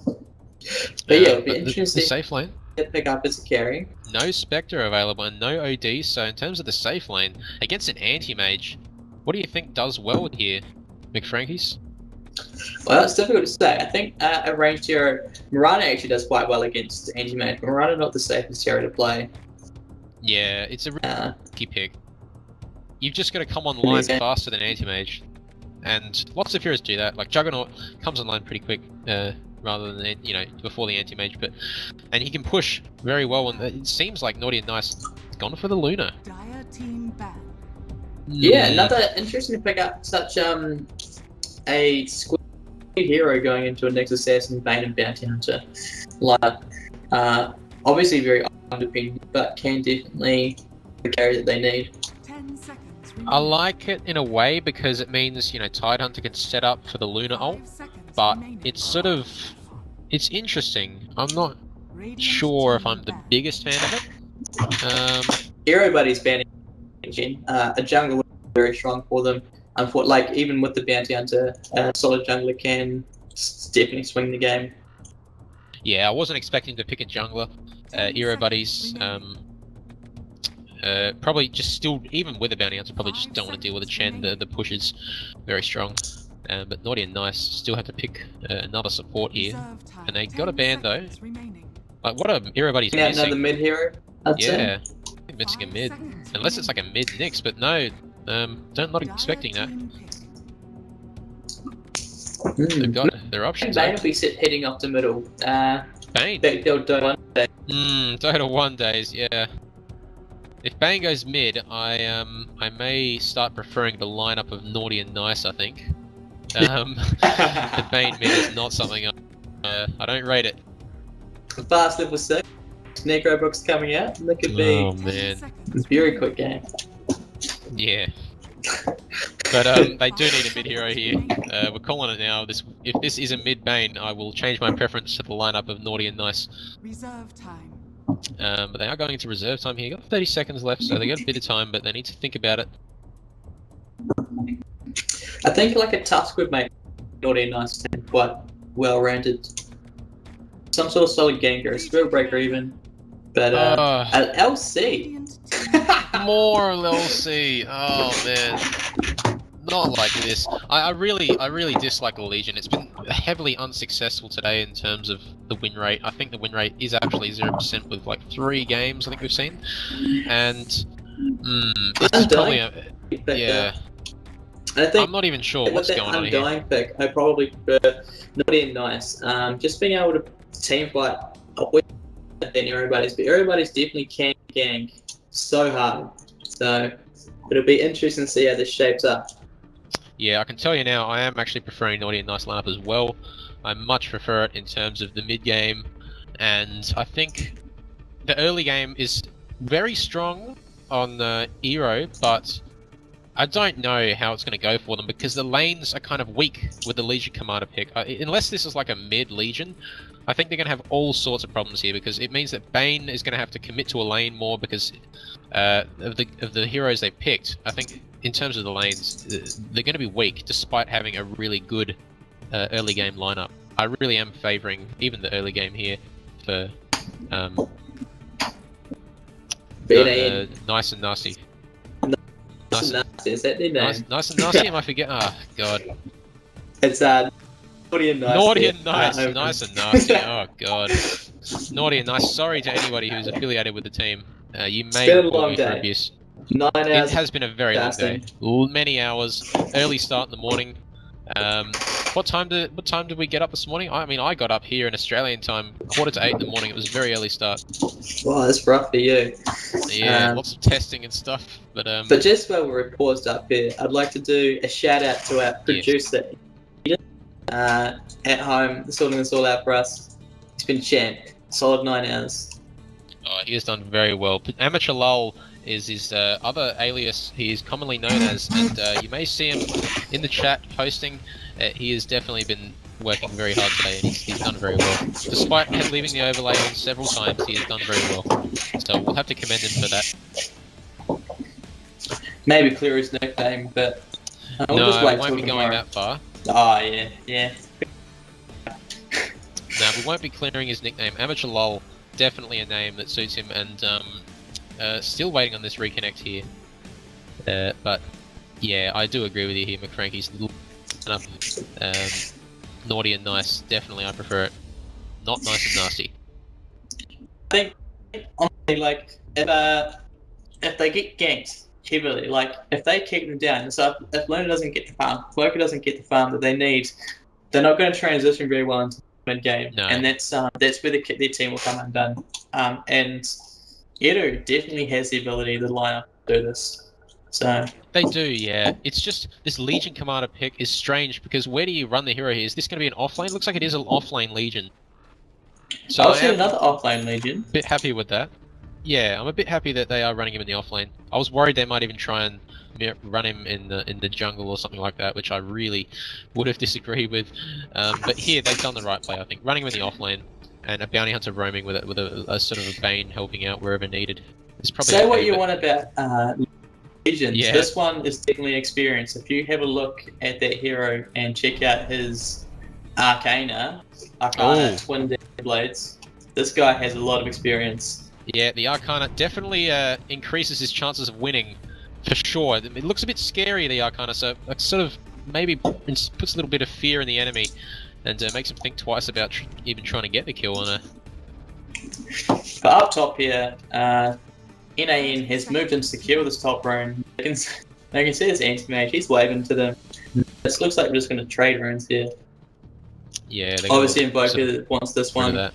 But yeah, it'll be interesting. The safe lane. Pick up as a carry. No Spectre available and no OD, so in terms of the safe lane, against an Anti-Mage, what do you think does well here, McFrankies? Well, it's difficult to say. I think a ranged hero, Mirana actually does quite well against Anti-Mage. Mirana not the safest hero to play. Yeah, it's a really key pick. You've just got to come online faster than Anti-Mage, and lots of heroes do that. Like Juggernaut comes online pretty quick, rather than, you know, before the Anti-Mage, and he can push very well, and it seems like Naughty and Nice has gone for the Luna. Yeah, another interesting to pick up such a squid hero going into a Nyx Assassin, Bane and Bounty Hunter. Like, obviously very undependent, but can definitely the carry that they need. I like it in a way because it means, you know, Tidehunter can set up for the Luna ult, but it's sort of, it's interesting. I'm not sure if I'm the biggest fan of it. Ero Buddies banning a jungler was very strong for them. Like even with the Bounty Hunter, a solid jungler can definitely swing the game. Yeah, I wasn't expecting to pick a jungler. Ero Buddies, probably just still, even with a Bounty Hunter, probably just don't want to deal with a Chen. The push is very strong. But Naughty and Nice still have to pick another support here, and they got a ban though. Like, what are Ero Buddies missing? Another mid hero, I'd say. missing a mid. Unless it's like a mid Nyx, but no, not expecting that. They've got their options. Bane will be heading up the middle. Bane? They'll do one day. Dota 1 days, yeah. If Bane goes mid, I may start preferring the lineup of Naughty and Nice, I think. The Bane mid is not something I don't rate it. Fast level 6. Necrobrook's coming out. Look at me. Oh man. It's a very quick game. Yeah. But they do need a mid hero here. We're calling it now. If this is a mid Bane, I will change my preference to the lineup of Naughty and Nice. Reserve time. But they are going into reserve time here. Got 30 seconds left, so they got a bit of time, but they need to think about it. I think like a Tusk would make Naughty and Nice team quite well rounded. Some sort of solid ganger, a Spirit Breaker even. But an LC. More LC. Oh man. Not like this. I really dislike the Legion. It's been heavily unsuccessful today in terms of the win rate. I think the win rate is actually 0% with like 3 games I think we've seen. And it's probably yeah. I think I'm not even sure what's going on here. Undying pick, I probably prefer Naughty and Nice. Just being able to team fight than Ero Buddies, but Ero Buddies definitely can gang so hard. So it'll be interesting to see how this shapes up. Yeah, I can tell you now, I am actually preferring Naughty and Nice lineup as well. I much prefer it in terms of the mid game, and I think the early game is very strong on Ero, but I don't know how it's going to go for them because the lanes are kind of weak with the Legion Commander pick. Unless this is like a mid Legion, I think they're going to have all sorts of problems here because it means that Bane is going to have to commit to a lane more because of the heroes they picked. I think in terms of the lanes, they're going to be weak despite having a really good early game lineup. I really am favouring even the early game here for Nice and Nasty. Nice and Nasty, is that their name? Nice and Nasty, am I forget? Oh god. It's Naughty and Nice. Naughty and Nice, Nice and Nasty, oh god. Naughty and Nice, sorry to anybody who's affiliated with the team. You may have called me for abuse. 9 hours. It has been a very long day. Many hours, early start in the morning. What time did we get up this morning? I mean, I got up here in Australian time, 7:45 in the morning. It was a very early start. Wow, that's rough for you. Yeah, lots of testing and stuff. But just while we're paused up here, I'd like to do a shout out to our producer, at home, sorting this all out for us. It's been champ, solid 9 hours. Oh, he has done very well. Amateur Lull is his other alias he is commonly known as, and you may see him in the chat posting. He has definitely been working very hard today, and he's done very well. Despite leaving the overlay on several times, he has done very well. So we'll have to commend him for that. Maybe clear his nickname, but we'll no, just wait we won't be going that far. Oh yeah. No, we won't be clearing his nickname. Amateur Lull, definitely a name that suits him, and still waiting on this reconnect here. But yeah, I do agree with you here, McCrankey's little enough. Naughty and Nice, definitely I prefer it. Not Nice and Nasty. I think honestly, like if they get ganked heavily, like if they keep them down, so if Luna doesn't get the farm, Cloaker doesn't get the farm that they need, they're not going to transition very well into mid game, and that's where their team will come undone. And Ero definitely has the ability to line up to do this. So they do, yeah. It's just this Legion Commander pick is strange because where do you run the hero here? Is this going to be an offlane? Looks like it is an offlane Legion. So I'll see another offlane Legion. A bit happy with that. Yeah, I'm a bit happy that they are running him in the offlane. I was worried they might even try and run him in the jungle or something like that, which I really would have disagreed with. But here they've done the right play, I think. Running him in the offlane and a bounty hunter roaming with a sort of a Bane helping out wherever needed. Is probably say what you want about Legions. Yeah. This one is definitely experience. If you have a look at that hero and check out his Arcana Twin Blades, this guy has a lot of experience. Yeah, the Arcana definitely increases his chances of winning, for sure. It looks a bit scary, the Arcana, so it sort of maybe puts a little bit of fear in the enemy and makes him think twice about even trying to get the kill on her. But up top here, NAN has moved into secure this top rune. They can see this anti-mage. He's waving to them. It looks like we're just going to trade runes here. Yeah, obviously Invoker wants this one. That.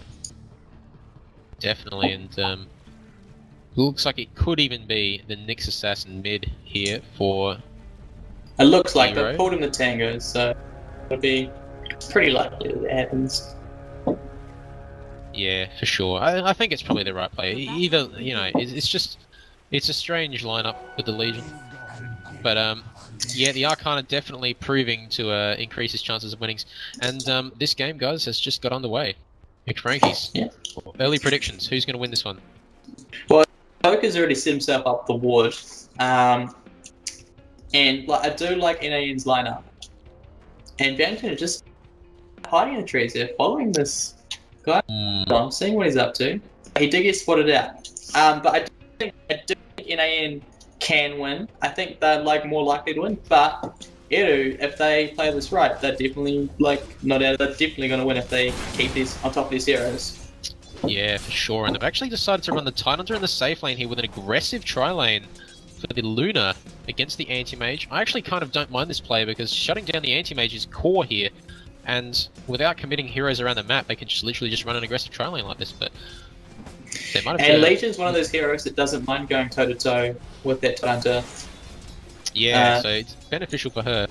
Definitely, and looks like it could even be the Nyx Assassin mid here for. It looks like Ero. they've pulled him the tango, so it'll be pretty likely that it happens. Yeah, for sure. I think it's probably the right play. Either, you know, it's a strange lineup with the Legion, but yeah, the Arcana definitely proving to increase his chances of winnings. And this game, guys, has just got underway. McFrankie's. Yeah. Early predictions. Who's going to win this one? Well, Poker's already set himself up the ward, and like I do like NAN's lineup. And Barrington is just hiding in the trees there, following this guy. I'm seeing what he's up to. He did get spotted out, but I do think NAN can win. I think they're more likely to win, but Ero, if they play this right, they're definitely they're definitely going to win if they keep these on top of these heroes. Yeah, for sure. And they've actually decided to run the Tidehunter in the safe lane here with an aggressive tri-lane for the Luna against the Anti-Mage. I actually kind of don't mind this play because shutting down the Anti-Mage is core here, and without committing heroes around the map, they can just literally just run an aggressive tri-lane like this, but they might have. And Legion's one of those heroes that doesn't mind going toe-to-toe with that Tidehunter. Yeah, so it's beneficial for her.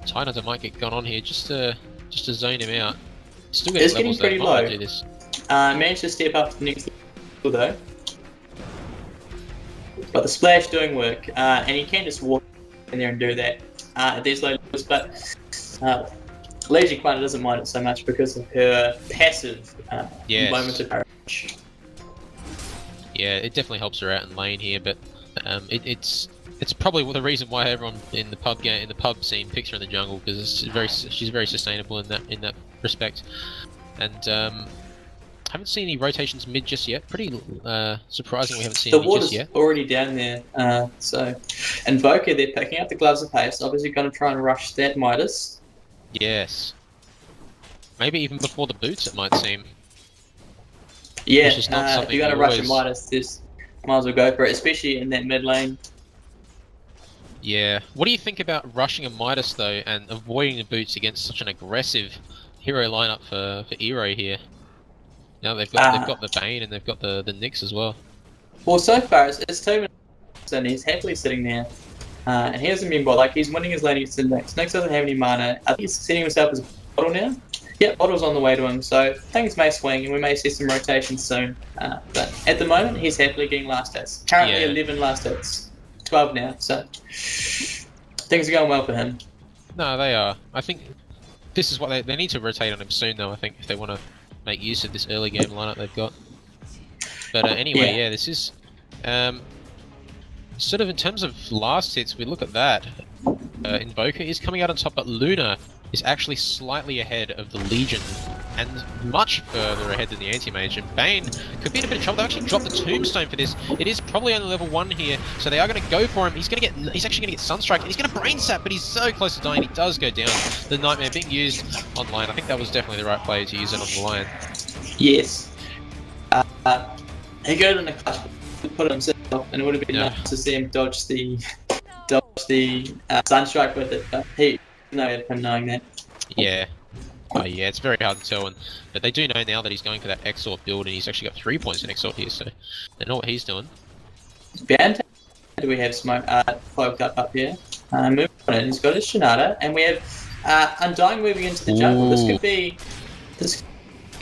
Tidehunter might get gone on here just to zone him out. Still It's getting getting levels pretty though. low. Do this. Managed to step up to the next level though. But the splash doing work, and he can just walk in there and do that at these low levels, but Legion Quanta doesn't mind it so much because of her passive moment of courage. Yeah, it definitely helps her out in lane here, but it's probably the reason why everyone in the pub scene picks her in the jungle, because she's very sustainable in that respect. And haven't seen any rotations mid just yet. Pretty surprising we haven't seen any just yet. The water's already down there, so and Boca, they're picking up the gloves of haste. Obviously, going to try and rush that Midas. Yes. Maybe even before the boots, it might seem. Yeah, Which is not something if you're going to rush a always- Midas, just might as well go for it, especially in that mid lane. Yeah. What do you think about rushing a Midas though, and avoiding the boots against such an aggressive hero lineup for Ero here? Now they've got the Bane and they've got the Nyx as well. Well, so far it's 2 minutes and he's happily sitting there, and he doesn't mean he's winning his lane against the Nyx. Nyx doesn't have any mana. I think he's setting himself as a bottle now. Yep, bottle's on the way to him, so things may swing and we may see some rotations soon. But at the moment, he's happily getting last hits. Currently 11 last hits, 12 now. So things are going well for him. No, they are. I think this is what they need to rotate on him soon, though. I think if they want to make use of this early game lineup they've got. But anyway, yeah, this is sort of in terms of last hits. We look at that. Invoker is coming out on top, but Luna is actually slightly ahead of the Legion, and much further ahead than the Anti-Mage. And Bane could be in a bit of trouble. They actually dropped the Tombstone for this. It is probably only level 1 here, so they are going to go for him. He's actually going to get Sunstrike, and he's going to Brain Sap, but he's so close to dying. He does go down. The Nightmare being used online. I think that was definitely the right play to use it on the line. Yes. He got it in the clutch, put it himself, and it would have been nice to see him dodge the Sunstrike with it, but he no him knowing that. Yeah. Oh yeah, it's very hard to tell, but they do know now that he's going for that Exort build, and he's actually got 3 points in Exort here, so they know what he's doing. Band, do we have smoke cloaked up here? Moving on in, he's got his Shinada, and we have Undying moving into the jungle. This could be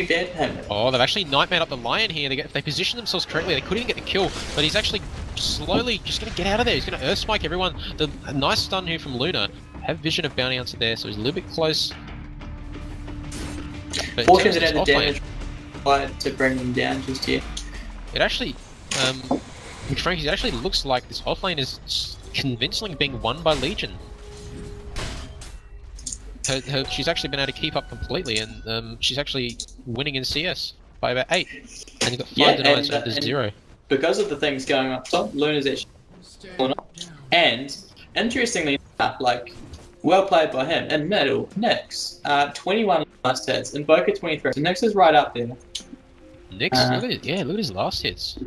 bad for him. Oh, they've actually Nightmare up the Lion here. They position themselves correctly. They couldn't even get the kill, but he's actually slowly just going to get out of there. He's going to Earth Smite everyone. A nice stun here from Luna. Have vision of Bounty Hunter there, so he's a little bit close. But Fortune's had the damage required to bring them down just here. It actually, Frankie's, it actually looks like this offlane is convincingly being won by Legion. She's actually been able to keep up completely, and she's actually winning in CS by about 8. And you've got 5 denies and there's 0. Because of the things going up top, Luna's actually pulling up. And interestingly enough, well played by him. In middle, Nyx, 21 last hits, Invoker 23. So Nyx is right up there. Nyx, look at his last hits.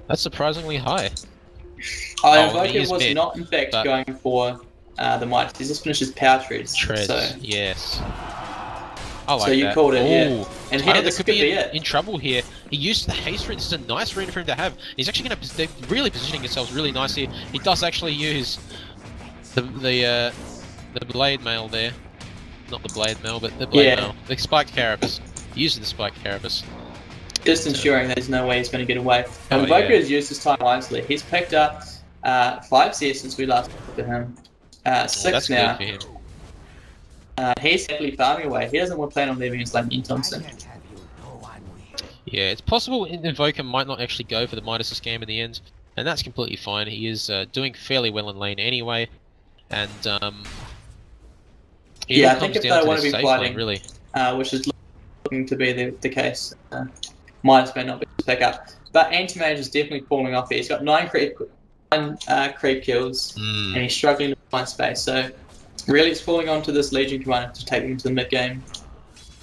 That's surprisingly high. Invoker was not, in fact, going for the Midas. He just finished his power treads. So. Yes. I like so you that. called it, yeah. Ooh. And here, this could be in trouble here. He used the haste rune. This is a nice rune for him to have. He's actually going to... They're really positioning themselves really nice here. He does actually use the blade mail there. Not the blade mail, but the blade mail. The spiked carapace. He uses the spiked carapace. Just ensuring there's no way he's going to get away. Invoker has used his time wisely. He's picked up 5 CS since we last looked at him. 6 now. Good for him. He's happily farming away. He doesn't want to plan on leaving his lane in Thompson. Yeah, it's possible Invoker might not actually go for the Midas scam in the end, and that's completely fine. He is doing fairly well in lane anyway, and yeah, I think if they want to be fighting, really, which is looking to be the case, Midas may not be able to pick up. But Anti-Mage is definitely falling off here. He's got 9 creep kills, and he's struggling to find space. So really, it's falling onto this Legion commander to take him to the mid game.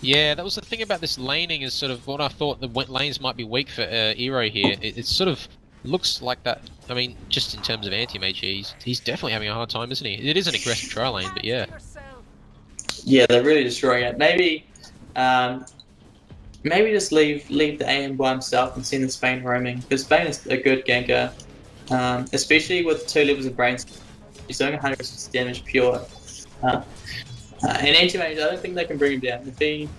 Yeah, that was the thing about this laning, is sort of what I thought the lanes might be weak for Ero here. It sort of looks like that. I mean, just in terms of anti-mage, he's definitely having a hard time, isn't he? It is an aggressive tri lane, but yeah. Yeah, they're really destroying it. Maybe just leave the AM by himself and send the Spain roaming, because Spain is a good ganker, especially with 2 levels of brains. He's doing 160 damage pure. And Anti-Mage, I don't think they can bring him down. If he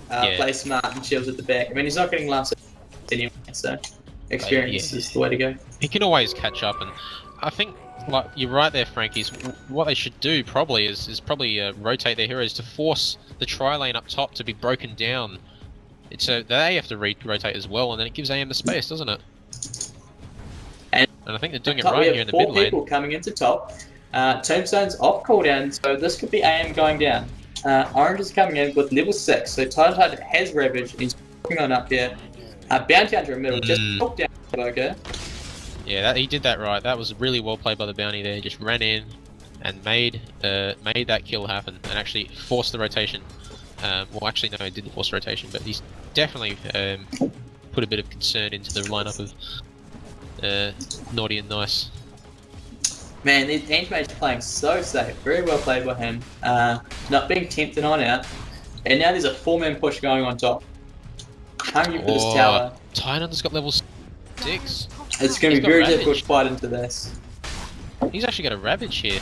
plays smart and shields at the back, I mean, he's not getting last anyway, so experience is the way to go. He can always catch up, and I think, like, you're right there, Frankie. What they should do probably is rotate their heroes to force the tri lane up top to be broken down. So they have to rotate as well, and then it gives AM the space, doesn't it? And I think they're doing it right here in the mid lane. 4 people coming into top. Tombstone's off cooldown, so this could be AM going down. Orange is coming in with level 6, so Tide has Ravage, and he's walking on up here. Bounty Hunter in the middle, just took down Invoker. Yeah, he did that right. That was really well played by the Bounty there. Just ran in and made that kill happen, and actually forced the rotation. Well, actually, no, he didn't force the rotation, but he's definitely put a bit of concern into the lineup of Naughty and Nice. Man, the Anti-Mage is playing so safe. Very well played by him. Not being tempted on out. And now there's a 4-man push going on top. Hungry for this tower. Tynan's got level 6. It's going to be very difficult to fight into this. He's actually got a Ravage here.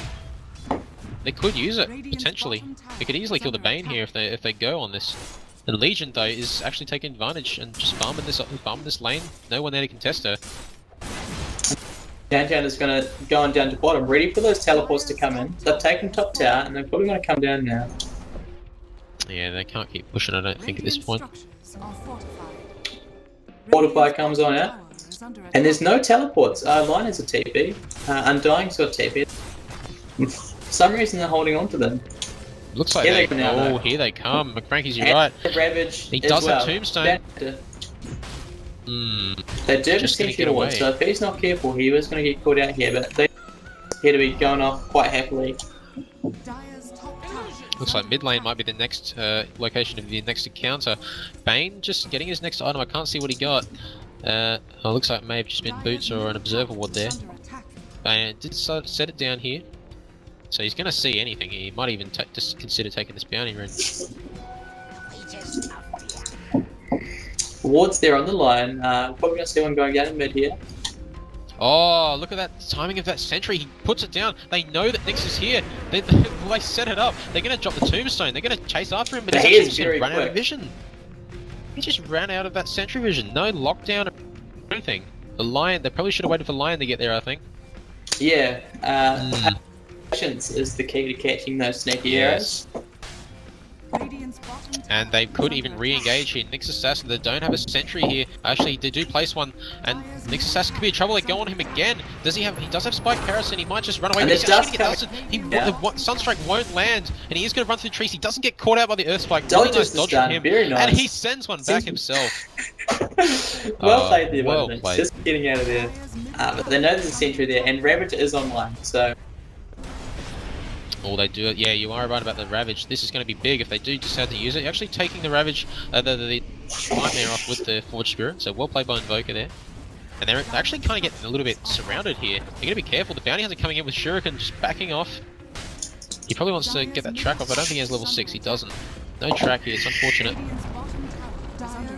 They could use it, potentially. They could easily kill the Bane here if they go on this. The Legion, though, is actually taking advantage and just farming this lane. No one there to contest her. Downtown is going to go on down to bottom, ready for those teleports to come in. They've taken top tower, and they're probably going to come down now. Yeah, they can't keep pushing, I don't think, at this point. Fortify comes on out. And there's no teleports. Line has a TP. Undying's got TP. For some reason, they're holding on to them. Looks like here they come. McFrankie's, you're right. Ravage he does have Tombstone. They do potentially away. So if he's not careful, he was going to get caught out here, but they appear to be going off quite happily. Looks like mid lane might be the next location of the next encounter. Bane just getting his next item. I can't see what he got. Looks like it may have just been boots or an observer ward there. Bane did set it down here, so he's going to see anything. He might even just consider taking this bounty rune. Ward's there on the line. Probably going to see one going down in mid here. Oh, look at that timing of that sentry. He puts it down. They know that Nyx is here. They set it up. They're going to drop the tombstone. They're going to chase after him, but he's just going to run out of vision. He just ran out of that sentry vision. No lockdown or anything. The Lion, they probably should have waited for Lion to get there, I think. Yeah. Patience is the key to catching those sneaky arrows. And they could even re-engage here. Nyx Assassin, they don't have a sentry here. Actually, they do place one, and Nyx Assassin could be in trouble. They go on him again. Does he have? He does have Spike Harrison. He might just run away. And but he's actually going to get dusted. The Sunstrike won't land, and he is going to run through the trees. He doesn't get caught out by the Earth Spike. Really nice dodge from him. And he sends one back himself. Well played there, well played. Just getting out of there. But they know there's a sentry there, and Ravage is online, so. Oh, they do it. Yeah, you are right about the Ravage. This is going to be big if they do decide to use it. You're actually taking the Ravage, the Nightmare off with the Forge Spirit, so well played by Invoker there. And they're actually kind of getting a little bit surrounded here. They're going to be careful. The Bounty Hunter coming in with Shuriken just backing off. He probably wants to get that track off. I don't think he has level 6. He doesn't. No track here. It's unfortunate.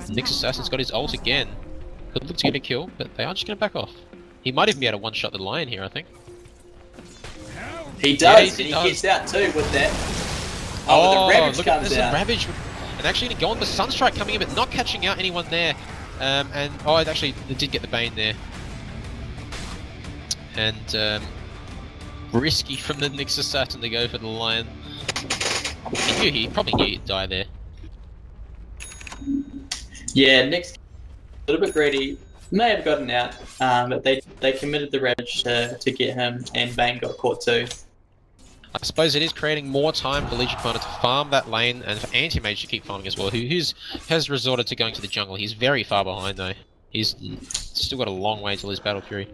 Nyx Assassin's got his ult again. Could look to get a kill, but they are just going to back off. He might even be able to one-shot the Lion here, I think. He does, Yeah, and he gets out too with that. Oh, the Ravage look at comes this out. Ravage. And actually going to go on the Sunstrike coming in, but not catching out anyone there. And oh, it did get the Bane there. And risky from the Nyx Assassin to go for the Lion. He probably knew he'd die there. Yeah, Nyx a little bit greedy. May have gotten out, but they committed the Ravage to get him, and Bane got caught too. I suppose it is creating more time for Legion Commander to farm that lane, and for Anti-Mage to keep farming as well, who has resorted to going to the jungle. He's very far behind though. He's still got a long way till his Battle Fury.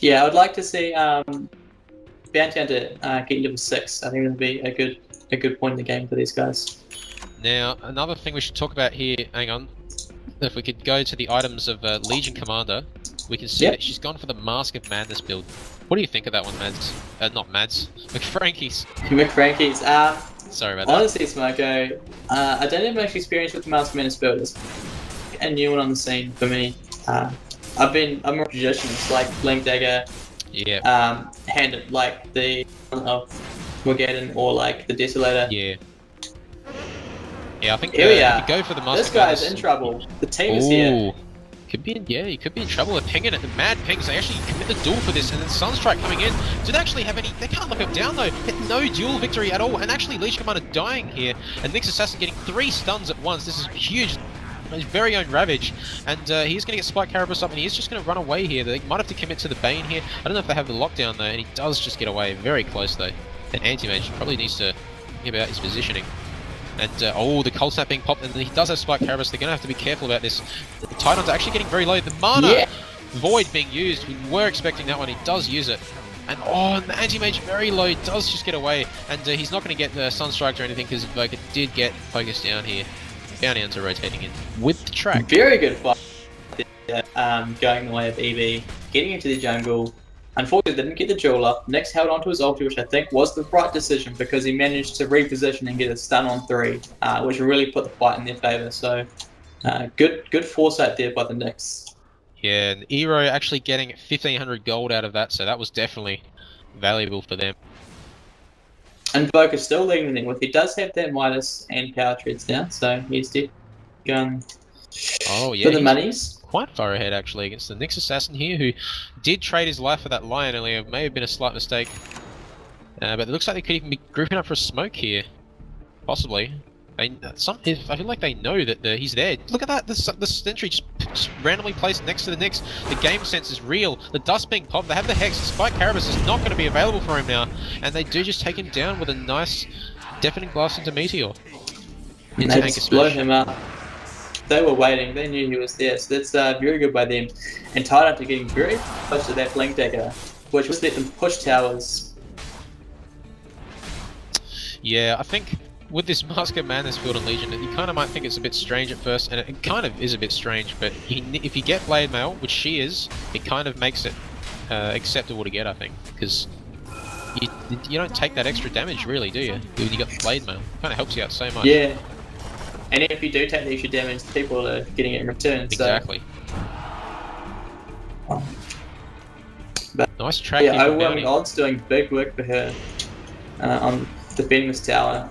Yeah, I would like to see Bounty Hunter get level 6. I think that would be a good point in the game for these guys. Now, another thing we should talk about here, hang on. If we could go to the items of Legion Commander, we can see that she's gone for the Mask of Madness build. What do you think of that one, Mads? Not Mads, McFrankie's. McFrankie's. Sorry about that. Honestly, Smoko, I don't have much experience with the Mask of Madness build. It's a new one on the scene for me. I'm more traditionalist, like Blink Dagger. Yeah. Handed like the of Morgaddon or like the Desolator. Yeah. Yeah, I think Here we if are. you go for the Mask This of guy's Madness, in trouble. The team is here. Could be in, yeah, he could be in trouble. They're pinging it, the mad pings. They actually commit the duel for this, and then Sunstrike coming in. Do they actually have any? They can't lock him down though. No duel victory at all, and actually Legion Commander dying here, and Nyx Assassin getting 3 stuns at once. This is huge. His very own Ravage, and he's going to get Spike Carapace up, and he's just going to run away here. They might have to commit to the Bane here. I don't know if they have the lockdown though, and he does just get away. Very close though. And Anti-Mage probably needs to think about his positioning. And oh, the Cold Snap being popped, and he does have Spike Carapace. They're going to have to be careful about this. The Titans are actually getting very low. The Mana Void being used. We were expecting that one. He does use it. And oh, and the Anti-Mage very low. He does just get away. And he's not going to get Sunstriked or anything because Invoker did get focused down here. Bounty Hunter rotating in with the track. Very good fight. Going the way of EV, getting into the jungle. Unfortunately, didn't get the duel up. Nyx held onto his ulti, which I think was the right decision because he managed to reposition and get a stun on 3, which really put the fight in their favour. So, good foresight there by the Nyx. Yeah, and Ero actually getting 1,500 gold out of that, so that was definitely valuable for them. Invoker still leading them with. He does have that Midas and Power Treads now, so he's going for the monies. Quite far ahead actually against the Nyx Assassin here, who did trade his life for that Lion earlier. It may have been a slight mistake, but it looks like they could even be grouping up for a smoke here, possibly. I feel like they know that he's there. Look at that! The sentry just randomly placed next to the Nyx. The game sense is real. The dust being popped. They have the Hex. The Spike Carapace is not going to be available for him now, and they do just take him down with a nice deafening blast into Meteor. And they just blow him up. They were waiting. They knew he was there, so that's very good by them. And tied up to getting very close to that Blink Dagger, which was let them push towers. Yeah, I think with this Mask of Madness build on Legion, you kind of might think it's a bit strange at first, and it kind of is a bit strange, but if you get Blade Mail, which she is, it kind of makes it acceptable to get, I think, because you don't take that extra damage, really, do you? When you got Blade Mail. It kind of helps you out so much. Yeah. And if you do take the extra damage, people are getting it in return. Exactly. So. But nice track. Yeah, Odd's doing big work for her on defending this tower.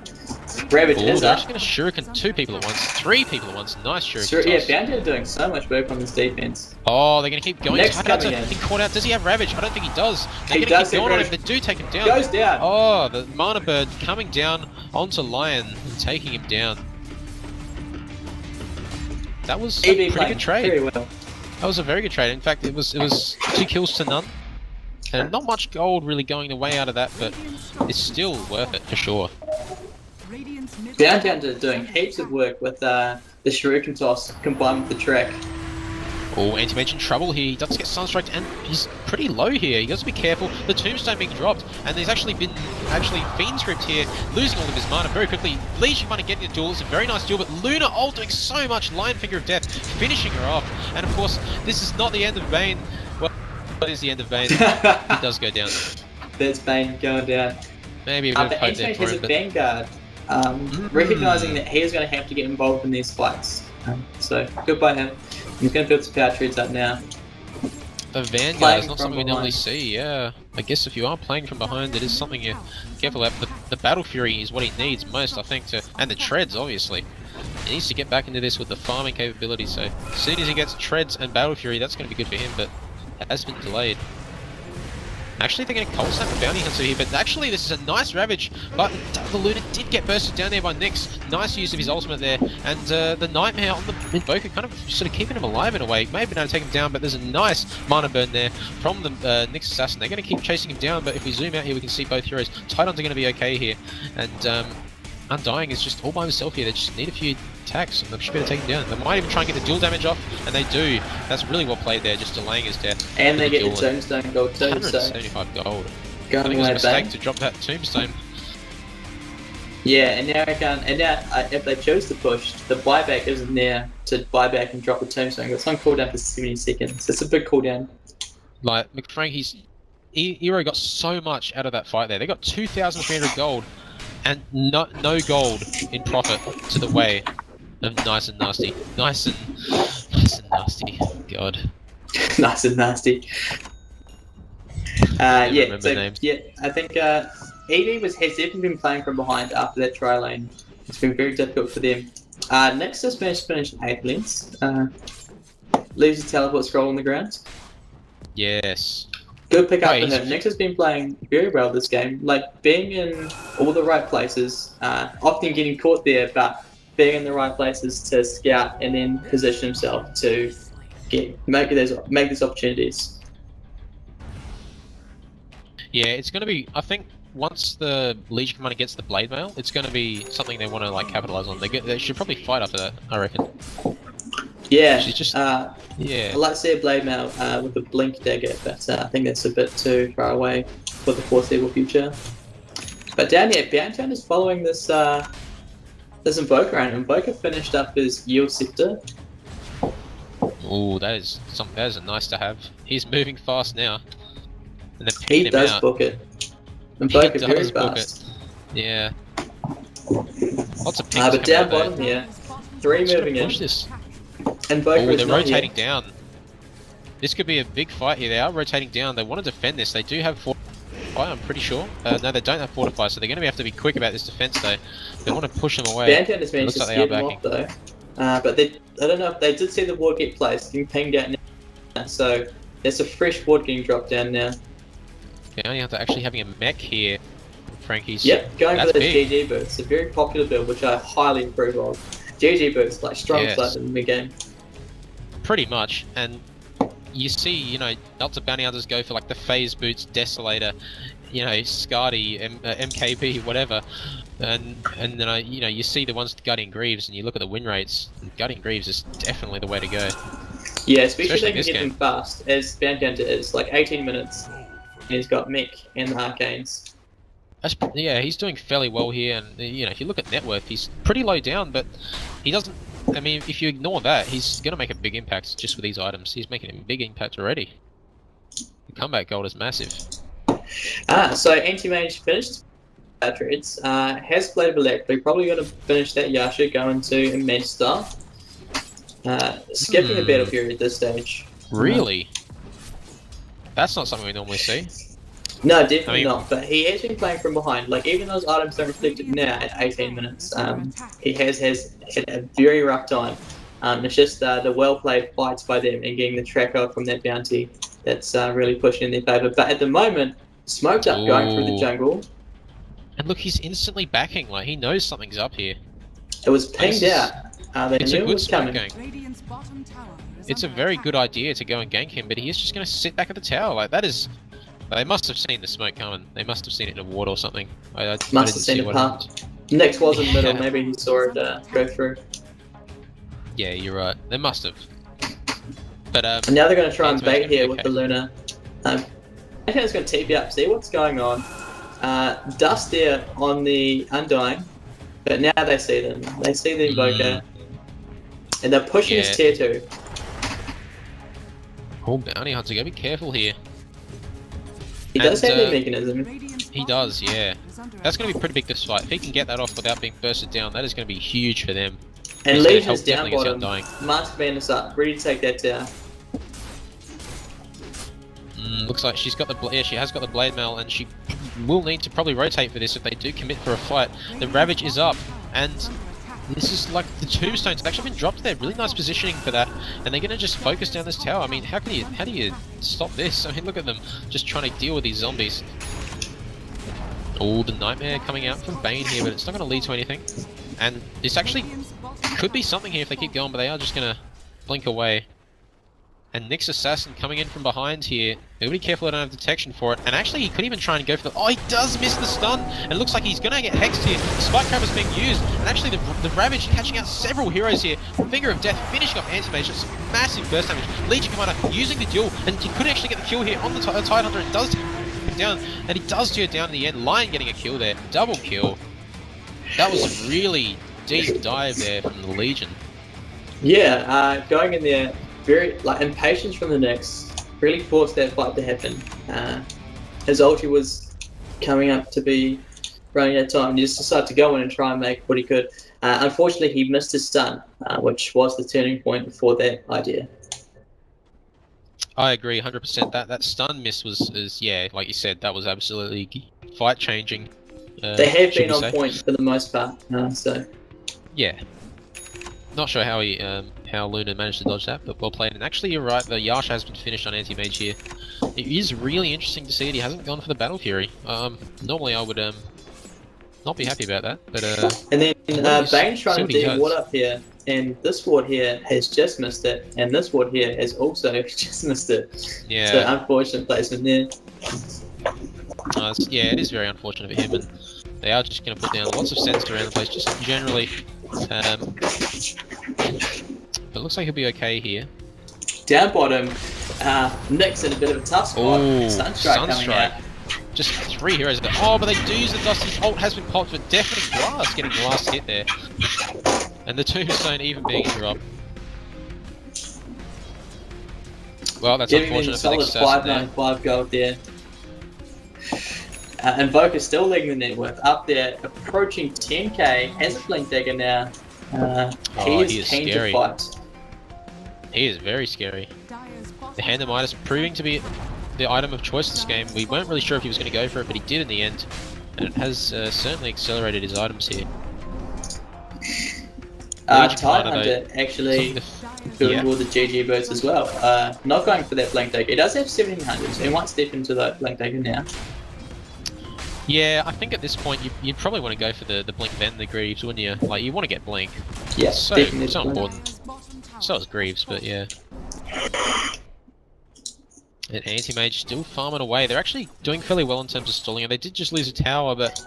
Ravage is they're up. actually going to Shuriken 2 people at once, 3 people at once. Nice Shuriken. Yeah, Bounty are doing so much work on this defense. Oh, they're going to keep going. Next coming in. He caught out. Does he have Ravage? I don't think he does. They're He going to does keep have going on him. Ravage. They do take him down. Goes down. Oh, the Mana Bird coming down onto Lion and taking him down. That was a pretty good trade. Very well. That was a very good trade. In fact, it was 2 kills to none. And not much gold really going the way out of that, but it's still worth it for sure. Bounty Hunter doing heaps of work with the Shuriken toss combined with the track. Oh, Anti-Mage in trouble here. He does get Sunstriked, and he's pretty low here. He has to be careful. The Tombstone being dropped, and there's actually been Fiend Script here, losing all of his mana very quickly. Legion Money getting a duel. It's a very nice duel, but Luna ult doing so much. Lion Finger of Death, finishing her off. And of course, this is not the end of Bane. Well, what is the end of Bane? He does go down. There's Bane going down. Maybe a bit of hope there for has him, a but... Vanguard, recognizing that he is going to have to get involved in these fights. So, good by him. He's going to build some power trees up now. The Vanguard is not something we normally see, yeah. I guess if you are playing from behind, it is something you're careful of. The Battle Fury is what he needs most, I think, and the Treads, obviously. He needs to get back into this with the farming capability, so as soon as he gets Treads and Battle Fury, that's going to be good for him, but it has been delayed. Actually, they're going to cold snap the Bounty Hunter here, but actually this is a nice Ravage, but the Luna did get bursted down there by Nyx. Nice use of his ultimate there, and the Nightmare on the Invoker kind of sort of keeping him alive in a way. May have been able to take him down, but there's a nice mana burn there from the Nyx Assassin. They're going to keep chasing him down, but if we zoom out here, we can see both heroes. Titans are going to be okay here, and Undying is just all by himself here. They just need a few attacks, and they should be able to take him down. They might even try and get the dual damage off, and they do. That's really well played there, just delaying his death. And they get the Tombstone gold too, 175 gold. Going I think it was a mistake Bane. to drop that Tombstone. Yeah, and now if they chose to push, the buyback isn't there to buy back and drop the Tombstone. It's on cooldown for 70 seconds. It's a big cooldown. Like, McFrankie's... Ero got so much out of that fight there. They got 2,300 gold, and no gold in profit to the way of Nice and Nasty. Nice and Nasty. God. Nice and Nasty. I think EV has definitely been playing from behind after that tri lane. It's been very difficult for them. Nexus managed to finish 8 lanes. Leaves a teleport scroll on the ground. Yes. Good pick up for him. Nexus has been playing very well this game, like being in all the right places, often getting caught there, but being in the right places to scout and then position himself to make these opportunities. Yeah, it's going to be, I think, once the Legion Commander gets the Blade Mail, it's going to be something they want to like capitalize on. They should probably fight after that, I reckon. Yeah, she's just, yeah. I'd like to see a Blade Mail with a Blink Dagger, but I think that's a bit too far away for the foreseeable future. But down here, Bountown is following this this Invoker, and Invoker finished up his Yield Scepter. Ooh, that is a nice to have. He's moving fast now. And he does book it. Invoker very fast. Yeah. Lots of pings but down bottom here, 3 moving in. This. Invoker they're rotating down. This could be a big fight here. They are rotating down. They want to defend this. They do have Fortify, I'm pretty sure. No, they don't have Fortify, so they're going to have to be quick about this defense though. They want to push them away. Bountown has managed to scare them off though. But I don't know if they did see the ward get placed, getting pinged out now. So there's a fresh ward getting dropped down now. Yeah, only after actually having a mech here, Frankie's. Yep, going for those GG boots. A very popular build, which I highly approve of. GG boots, like strong start in the mid-game. Pretty much, and you see, you know, lots of bounty hunters go for like the phase boots, Desolator, you know, Skadi, MKB, whatever, and then you know, you see the ones with Guardian Greaves, and you look at the win rates. And Guardian Greaves is definitely the way to go. Yeah, especially if they can get them fast, as Bounty Hunter is, like 18 minutes. And he's got Mech and the Arcanes. Yeah, he's doing fairly well here, and you know, if you look at net worth, he's pretty low down, but he doesn't. I mean, if you ignore that, he's going to make a big impact just with these items. He's making a big impact already. The comeback gold is massive. So Anti-Mage finished trades. Has Blade of Electric, probably going to finish that Yasha, going to Immense Star. Skipping the Battle Fury at this stage. Really? That's not something we normally see. No, definitely not. But he has been playing from behind. Like, even those items don't reflect it now at 18 minutes. He has had a very rough time. It's just the well-played fights by them and getting the track out from that bounty that's really pushing in their favour. But at the moment, smoked up going through the jungle. And look, he's instantly backing. Like, he knows something's up here. It was pinged out. They it's knew a it good was smoke coming. going. It's a very good idea to go and gank him, but he is just going to sit back at the tower. Like, that is... They must have seen the smoke coming. They must have seen it in the water or something. I must have seen it past. Next was in the middle. Maybe he saw it go through. Yeah, you're right. They must have. But And now they're going to try and Anzac bait here okay. with the Luna. I think it's going to TP up, see what's going on. Dust there on the Undying, but now they see them. They see the Invoker, and they're pushing his tier 2. Oh, Bounty Hunter, gotta be careful here. He does have the mechanism. He does, yeah. That's gonna be pretty big this fight. If he can get that off without being bursted down, that is gonna be huge for them. And It's gonna Legion's help down definitely against bottom. Undying. Master Bandit's up, ready to take that tower. Looks like she's got the she has got the blade mail, and she will need to probably rotate for this if they do commit for a fight. The Ravage is up, and this is like the tombstones have actually been dropped there. Really nice positioning for that, and they're gonna just focus down this tower. I mean, how do you stop this? I mean, look at them just trying to deal with these zombies. Oh, the Nightmare coming out from Bane here, but it's not gonna lead to anything. And this actually could be something here if they keep going, but they are just gonna blink away. And Nick's Assassin coming in from behind here. They'll be careful they don't have detection for it. And actually, he could even try and go for the... Oh, he does miss the stun! And it looks like he's going to get hexed here. The Spike Crab is being used. And actually, the Ravage catching out several heroes here. Finger of Death finishing off Anti-Mage. Just massive burst damage. Legion Commander using the duel. And he could actually get the kill here on the Tide Hunter. It does take him down. And he does tear down in the end. Lion getting a kill there. Double kill. That was a really deep dive there from the Legion. Yeah, going in there... Very impatience from the Knicks really forced that fight to happen. His ulti was coming up to be running out of time, and he just decided to go in and try and make what he could. Unfortunately, he missed his stun, which was the turning point for that idea. I agree 100%. That stun miss was yeah, like you said, that was absolutely fight changing. They have been on point for the most part, so yeah. Not sure how how Luna managed to dodge that, but well played. And actually, you're right, the Yasha has been finished on Anti-Mage here. It is really interesting to see that he hasn't gone for the Battle Fury. Normally I would not be happy about that, but and then Bane's trying to do ward up here, and this ward here has just missed it, and this ward here has also just missed it. Yeah. So unfortunate placement there. Yeah, it is very unfortunate for him, and they are just going to put down lots of sensors around the place, just generally. But it looks like he'll be okay here. Down bottom, Nick's in a bit of a tough spot. Oh, Sunstrike coming out. Just 3 heroes. Oh, but they do use the dust. His ult has been popped, but definitely Glass getting the last hit there. And the tombstone even being dropped. Well, that's unfortunate for Nick's Assassin there. 595 gold there. Invoker's still leading the net worth up there, approaching 10k. Has a Blink Dagger now. He is keen to fight. He is very scary. The Handamitis proving to be the item of choice this game. We weren't really sure if he was going to go for it, but he did in the end. And it has certainly accelerated his items here. Tide Hunter actually doing all the GG boots as well. Not going for that Blink Dagger. He does have 1700, so he might step into that Blink Dagger now. Yeah, I think at this point you'd probably want to go for the Blink then the Greaves, wouldn't you? Like, you want to get Blink. Yeah, so important. So is Greaves, but yeah. And Anti-Mage still farming away. They're actually doing fairly well in terms of stalling, and they did just lose a tower, but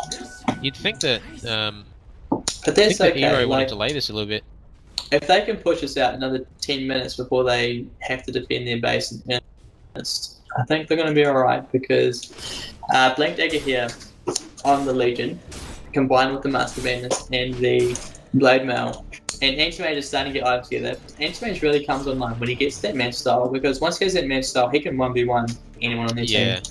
you'd think that but that's okay. Ero wanted to delay this a little bit. If they can push us out another 10 minutes before they have to defend their base in earnest, I think they're going to be alright, because Blink Dagger here on the Legion, combined with the Master Madness and the Blade Mail, and Anti-Mage is starting to get items together. Anti-Mage really comes online when he gets that match style, because once he gets that match style, he can 1v1 anyone on their team.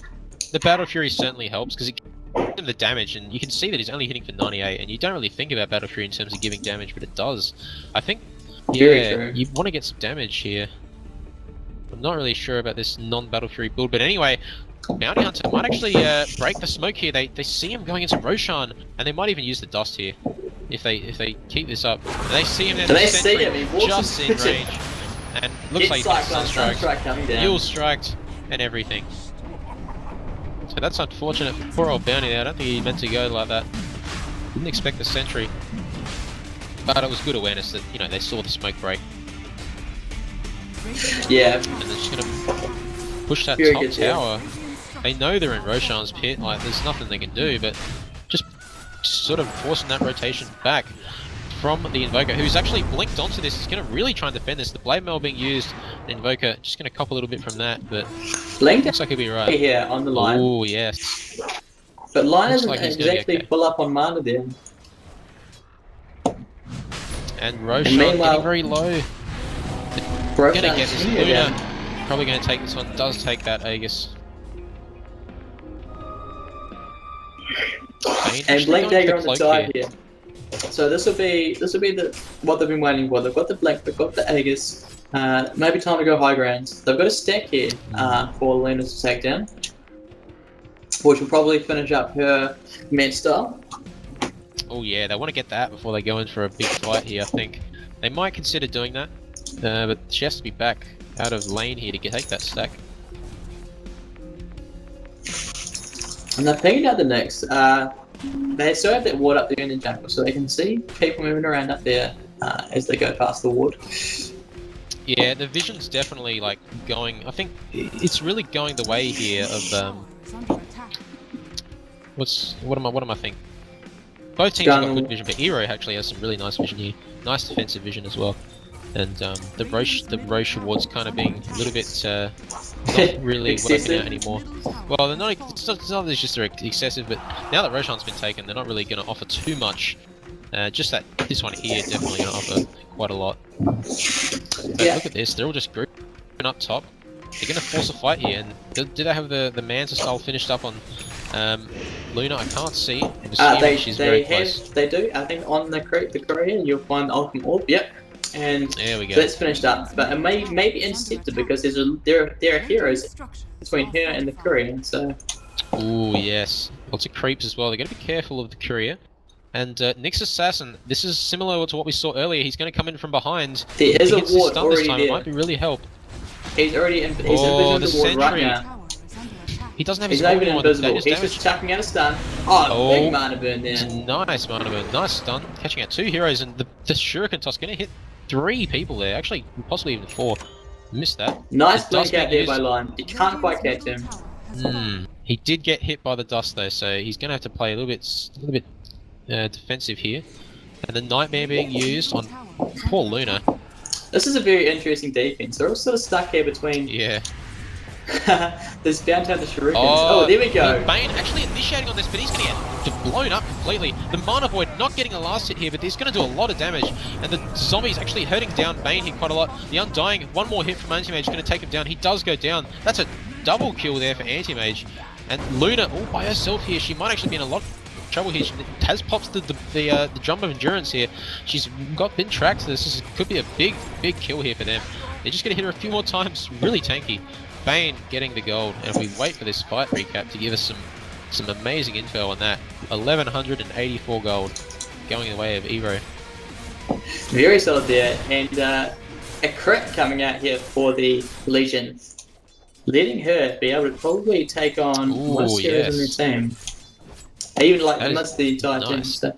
The Battle Fury certainly helps, because it gives him the damage, and you can see that he's only hitting for 98, and you don't really think about Battle Fury in terms of giving damage, but it does. I think, yeah, you want to get some damage here. I'm not really sure about this non-Battle Fury build, but anyway, Bounty Hunter might actually break the smoke here. They see him going into Roshan, and they might even use the dust here if they keep this up. And they see him there, they see him, he walks just in range, and looks like he's Sunstrike coming down. Dual striked and everything. So that's unfortunate for poor old Bounty there. I don't think he meant to go like that. Didn't expect the sentry, but it was good awareness that, you know, they saw the smoke break. Yeah. And they're just gonna push that Very top good, tower. They know they're in Roshan's pit, like there's nothing they can do, but just sort of forcing that rotation back. from the Invoker, who's actually blinked onto this. He's going to really try and defend this. The Blade Mail being used, the Invoker just going to cop a little bit from that, but Blink looks like he'll be right. here on the line. Oh, yes. But line Looks isn't like he's gonna be exactly okay. full up on mana there. And Roshan meanwhile- getting very low. Roshan Gonna get this yeah, Luna. yeah. Probably going to take this one. Does take that Aegis. Bane And actually Blink going for Dagger on the cloak side here. So this will be the what they've been waiting for. They've got the Blink, they've got the Aegis. Maybe time to go high ground. They've got a stack here for Luna to take down, which will probably finish up her med star. Oh yeah, they want to get that before they go in for a big fight here, I think. They might consider doing that, but she has to be back out of lane here to take that stack. And they're picking out the next. They still have that ward up there in the jungle, so they can see people moving around up there as they go past the ward. Yeah, the vision's definitely like going. I think it's really going the way here of what am I thinking? Both teams have got good vision, but Ero actually has some really nice vision here. Nice defensive vision as well. And the Roche ward's kind of being a little bit not really working out anymore. Well, they're not. It's not that just they're excessive, but now that Roshan's been taken, they're not really going to offer too much. Just that this one here definitely going to offer quite a lot. But look at this, they're all just grouping up top. They're going to force a fight here. And do they have the Mansa style finished up on Luna? I can't see. She's very close. They do. I think on the courier you'll find Ultimate Orb. Yep. And there we go. That's finished up, but it may be intercepted because there are heroes between her and the courier. So. Ooh yes, lots of creeps as well. They're going to be careful of the courier. And Nyx Assassin, this is similar to what we saw earlier. He's going to come in from behind. There is a ward already this time. there. It might be really help. He's already in. He's the invisible ward right sentry. now. He doesn't have He's his not even on. invisible. He's just chucking out a stun. Oh, big mana burn there. Nice mana burn. Nice stun. Catching out 2 heroes, and the Shuriken toss going to hit 3 people there. Actually, possibly even 4. Missed that. Nice blink out there by Line. You can't quite catch him. He did get hit by the dust though, so he's going to have to play a little bit defensive here. And the Nightmare being used on poor Luna. This is a very interesting defense. They're all sort of stuck here between. Yeah. There's downtown the Shurikens. Oh, there we go. Bane actually initiating on this, but he's going to get blown up completely. The Mana Void not getting a last hit here, but he's going to do a lot of damage. And the zombie's actually hurting down Bane here quite a lot. The Undying, one more hit from Anti-Mage is going to take him down. He does go down. That's a double kill there for Anti-Mage. And Luna all by herself here. She might actually be in a lot of trouble here. She has popped the Jump of Endurance here. She's been tracked. This could be a big kill here for them. They're just going to hit her a few more times. Really tanky. Bane getting the gold, and if we wait for this fight recap to give us some amazing info on that, 1184 gold going the way of Ero. Very solid there, and a crit coming out here for the Legion, letting her be able to probably take on most heroes in their team. Even like most the entire team. So.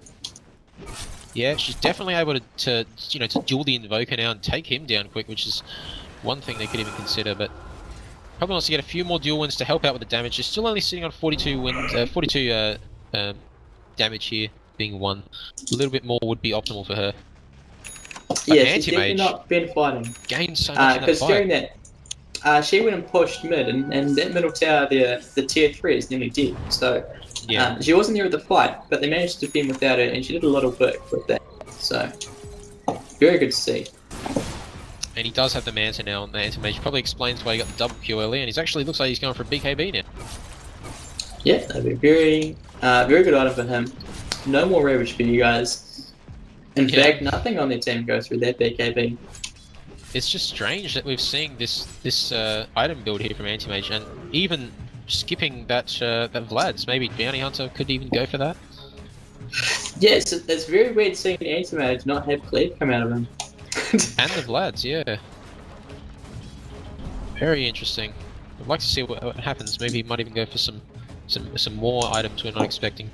Yeah, she's definitely able to duel the Invoker now and take him down quick, which is one thing they could even consider, but. Probably wants to get a few more duel wins to help out with the damage. She's still only sitting on 42 wins, 42 damage here, being 1. A little bit more would be optimal for her. But yeah, she's definitely not been fighting. Gained so much in that because fight. during that, she went and pushed mid, and that middle tower there, the tier 3 is nearly dead. So she wasn't there at the fight, but they managed to defend without her, and she did a lot of work with that. So very good to see. And he does have the Manta now on the Anti-Mage. Probably explains why he got the double kill earlier, and he's actually looks like he's going for a BKB now. Yeah, that'd be very good item for him. No more Ravage for you guys. In fact, nothing on their team goes through that BKB. It's just strange that we're seeing this item build here from Anti-Mage, and even skipping that Vlad's. Maybe Bounty Hunter could even go for that. Yeah, it's very weird seeing Anti-Mage not have Cleave come out of him. And the Vlads, yeah. Very interesting. I'd like to see what happens. Maybe he might even go for some more items we're not expecting.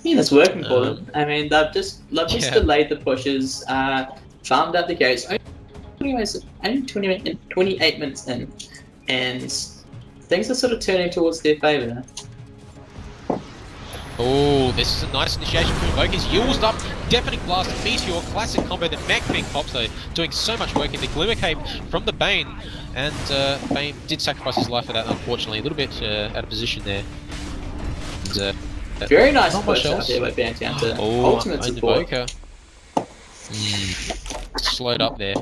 Yeah, that's working for them. I mean, they've just delayed the pushes, farmed out the gates. Only 28 minutes in, and things are sort of turning towards their favour. Oh, this is a nice initiation from Invoker. He's used up Deafening Blast, Meteor, classic combo. The Mech being pops though, doing so much work in the Glimmer Cape from the Bane. And Bane did sacrifice his life for that, unfortunately. A little bit out of position there. And, very nice not push much out else. there by Bandcounter. Oh, Ultimate support. Invoker. Slowed up there.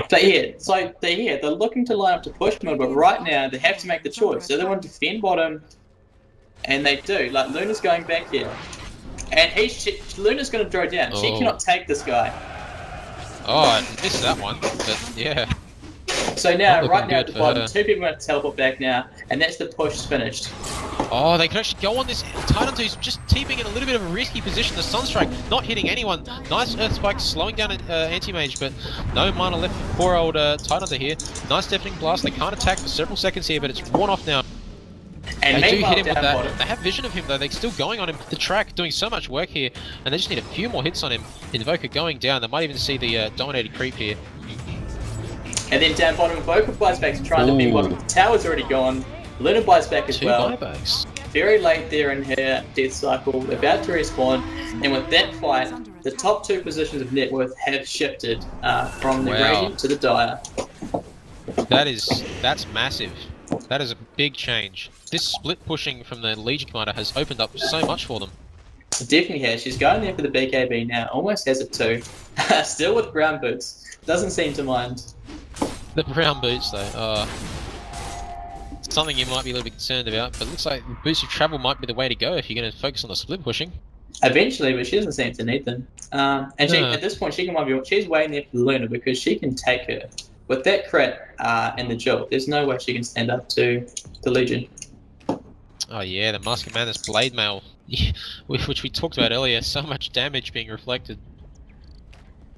But yeah, so they're looking to line up to push mode, but right now they have to make the choice. Do they want to defend bottom? And they do. Like, Luna's going back here. And Luna's going to throw down. She cannot take this guy. Oh, I missed that one, but yeah. So now, right now at the bottom, 2 people are going to teleport back now, and that's the push finished. Oh, they can actually go on this. Titan 2's just keeping in a little bit of a risky position. The Sunstrike not hitting anyone. Nice Earth Spike slowing down Anti-Mage, but no mana left for poor old Titan 2 here. Nice Deafening Blast. They can't attack for several seconds here, but it's worn off now. And they do hit him with that. Bottom. They have vision of him though. They're still going on him. The track doing so much work here, and they just need a few more hits on him. Invoker going down. They might even see the dominated creep here. And then down bottom, Invoker buys back to try and defend bottom. The tower's already gone. Luna buys back as well. 2 buybacks. Very late there in her death cycle, about to respawn, and with that fight, the top 2 positions of net worth have shifted from the Radiant to the Dire. That's massive. That is a big change. This split pushing from the Legion Commander has opened up so much for them. It definitely has. She's going there for the BKB now, almost has it too. Still with brown boots, doesn't seem to mind. The brown boots though, something you might be a little bit concerned about, but it looks like boots of travel might be the way to go if you're going to focus on the split pushing. Eventually, but she doesn't seem to need them. And she, at this point, she's waiting there for the Luna because she can take her. With that crit and the jolt, there's no way she can stand up to the Legion. Oh yeah, the Mask of Madness Blade Mail, which we talked about earlier, so much damage being reflected.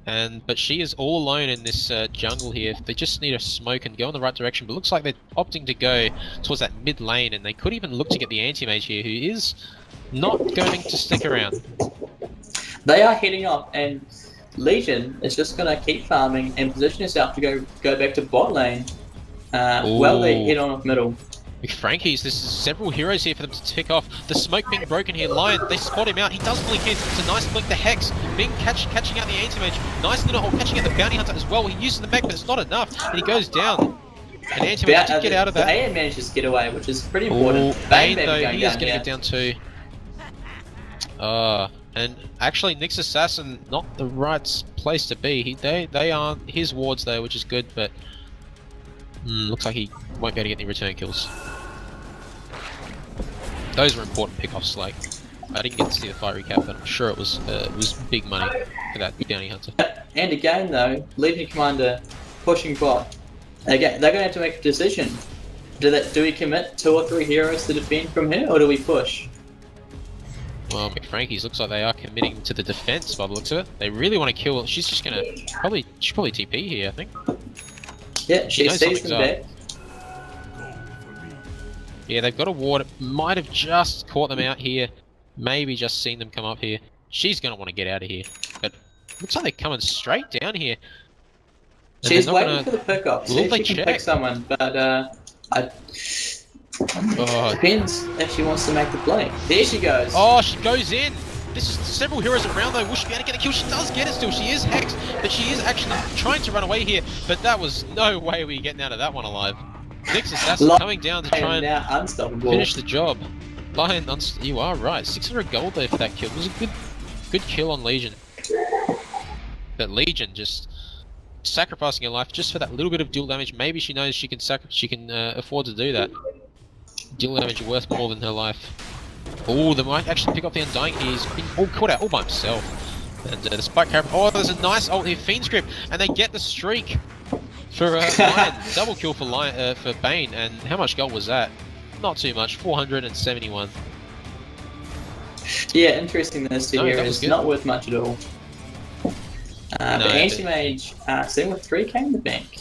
But she is all alone in this jungle here. They just need a smoke and go in the right direction, but it looks like they're opting to go towards that mid lane, and they could even look to get the Anti-Mage here, who is not going to stick around. They are heading off, and Legion is just going to keep farming and position herself to go back to bot lane while they head on off middle. Frankie's, there's several heroes here for them to tick off. The smoke being broken here. Lion, they spot him out. He does blink in. It's a nice blink. The Hex being catching out the Anti-Mage. Nice little catching out the Bounty Hunter as well. He uses the mech, but it's not enough. And he goes down. And Anti-Mage did get out of that. Bane manages to get away, which is pretty important. Bane though, he is going to get down too. And actually, Nyx Assassin, not the right place to be. They aren't his wards though, which is good, but looks like he won't be able to get any return kills. Those were important pickoffs. Like, I didn't get to see the fight recap, but I'm sure it was big money for that Bounty Hunter. And again, though, Legion Commander pushing bot. Again, they're going to have to make a decision. Do we commit 2 or 3 heroes to defend from here, or do we push? Well, McFrankie's looks like they are committing to the defense by the looks of it. They really want to kill. She's just gonna probably TP here, I think. Yeah, she sees them back. Yeah, they've got a ward. It might have just caught them out here. Maybe just seen them come up here. She's gonna want to get out of here. But looks like they're coming straight down here. And she's waiting for the pickup. See if she can pick someone, but depends if she wants to make the play. There she goes. Oh, she goes in. There's several heroes around though. Will she be able to get a kill? She does get it still. She is hexed, but she is actually trying to run away here. But that was no way we getting out of that one alive. Nyx Assassin coming down to try and finish the job. Lion, you are right. 600 gold there for that kill. It was a good kill on Legion. But Legion just sacrificing her life just for that little bit of dual damage. Maybe she knows she can afford to do that. Dual damage worth more than her life. Oh, they might actually pick up the Undying. He's been all caught out all by himself. And the Spike Carrot. Oh, there's a nice ult here, Fiend Script, and they get the streak for Lion. Double kill for for Bane. And how much gold was that? Not too much, 471. Yeah, interesting. Those two heroes not worth much at all. But Anti-Mage sitting with 3k in the bank.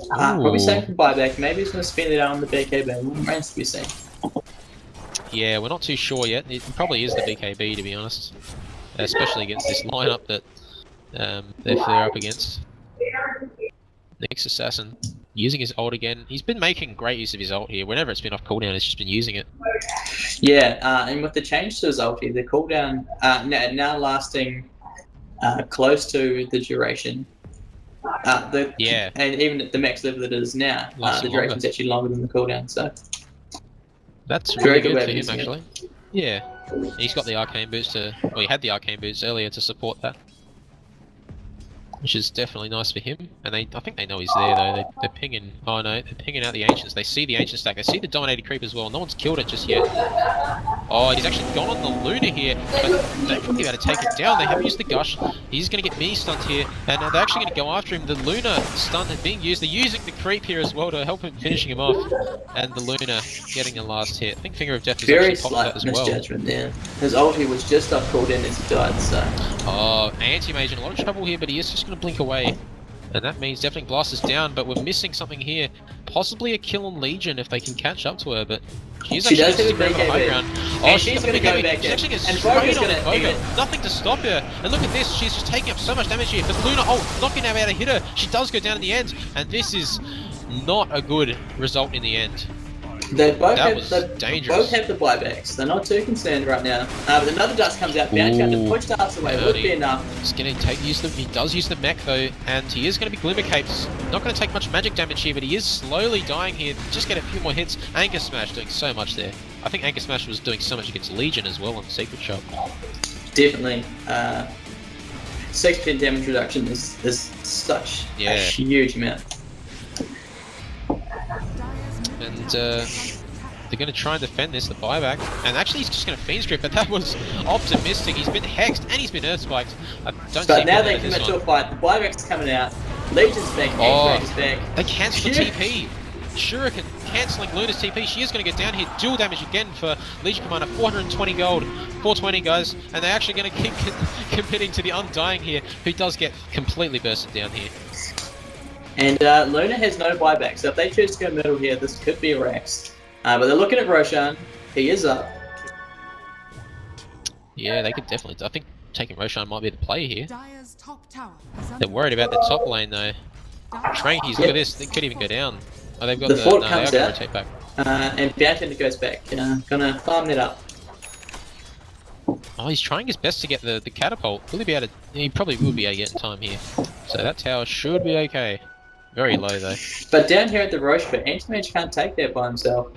Probably saving for buyback. Maybe he's going to spend it out on the BKB. Remains to be seen. Yeah, we're not too sure yet. It probably is the BKB, to be honest. Especially against this lineup that they're up against. Nyx Assassin using his ult again. He's been making great use of his ult here. Whenever it's been off cooldown, he's just been using it. Yeah, and with the change to his ulti, the cooldown now lasting close to the duration. And even at the max level that it is now, the duration is actually longer than the cooldown. So that's really good for him, actually. Yeah, he's got the arcane boots well, he had the arcane boots earlier to support that, which is definitely nice for him. And I think they know he's there though. They're pinging. Oh no, they're pinging out the ancients. They see the ancient stack. They see the dominated creep as well. No one's killed it just yet. Oh, he's actually gone on the Luna here, but they're probably about to take it down. They have used the gush. He's going to get mini stunned here, and they're actually going to go after him. The Luna stun is being used. They're using the creep here as well to help him finishing him off, and the Luna getting the last hit. I think Finger of Death is very actually popped that as well. Misjudgment there. His ulti was just off cooldown as he died. So. Oh, anti-mage in a lot of trouble here, but he is just going to blink away. And that means definitely Blast is down, but we're missing something here. Possibly a kill on Legion if they can catch up to her, but she does have a big high ground. Oh, she's going to go back. She's actually going to straight on Voga. Nothing to stop her. And look at this, she's just taking up so much damage here. The Luna ult not going to be able to hit her. She does go down in the end, and this is not a good result in the end. They both have the buybacks. They're not too concerned right now. But another dust comes out. Bounty on to push darts away. Would be enough. He's going to he does use the mech though, and he is going to be Glimmer Capes. Not going to take much magic damage here, but he is slowly dying here. Just get a few more hits. Anchor Smash doing so much there. I think Anchor Smash was doing so much against Legion as well on Secret Shop. Definitely. 6% damage reduction is such a huge amount. And they're going to try and defend this, the buyback. And actually he's just going to Fiend Strip, but that was optimistic. He's been hexed and he's been Earth Spiked. But now they commit to a fight. The buyback's coming out. Legion's back, X-Ray's back. They cancel the TP. Shuriken cancelling Luna's TP. She is going to get down here. Dual damage again for Legion Commander. 420 gold. 420 guys. And they're actually going to keep committing to the Undying here, who does get completely bursted down here. And Luna has no buyback, so if they choose to go middle here, this could be a Rax. But they're looking at Roshan. He is up. Yeah, they could definitely. I think taking Roshan might be the play here. They're worried about the top lane though. Trankies, look at this. They could even go down. Oh, they've got the fort comes they are out. Rotate back. And Bounty goes back. Gonna farm that up. Oh, he's trying his best to get the catapult. Will he be able to? He probably will be able to get in time here. So that tower should be okay. Very low though. But down here at the Roche pit, Anti-Mage can't take that by himself.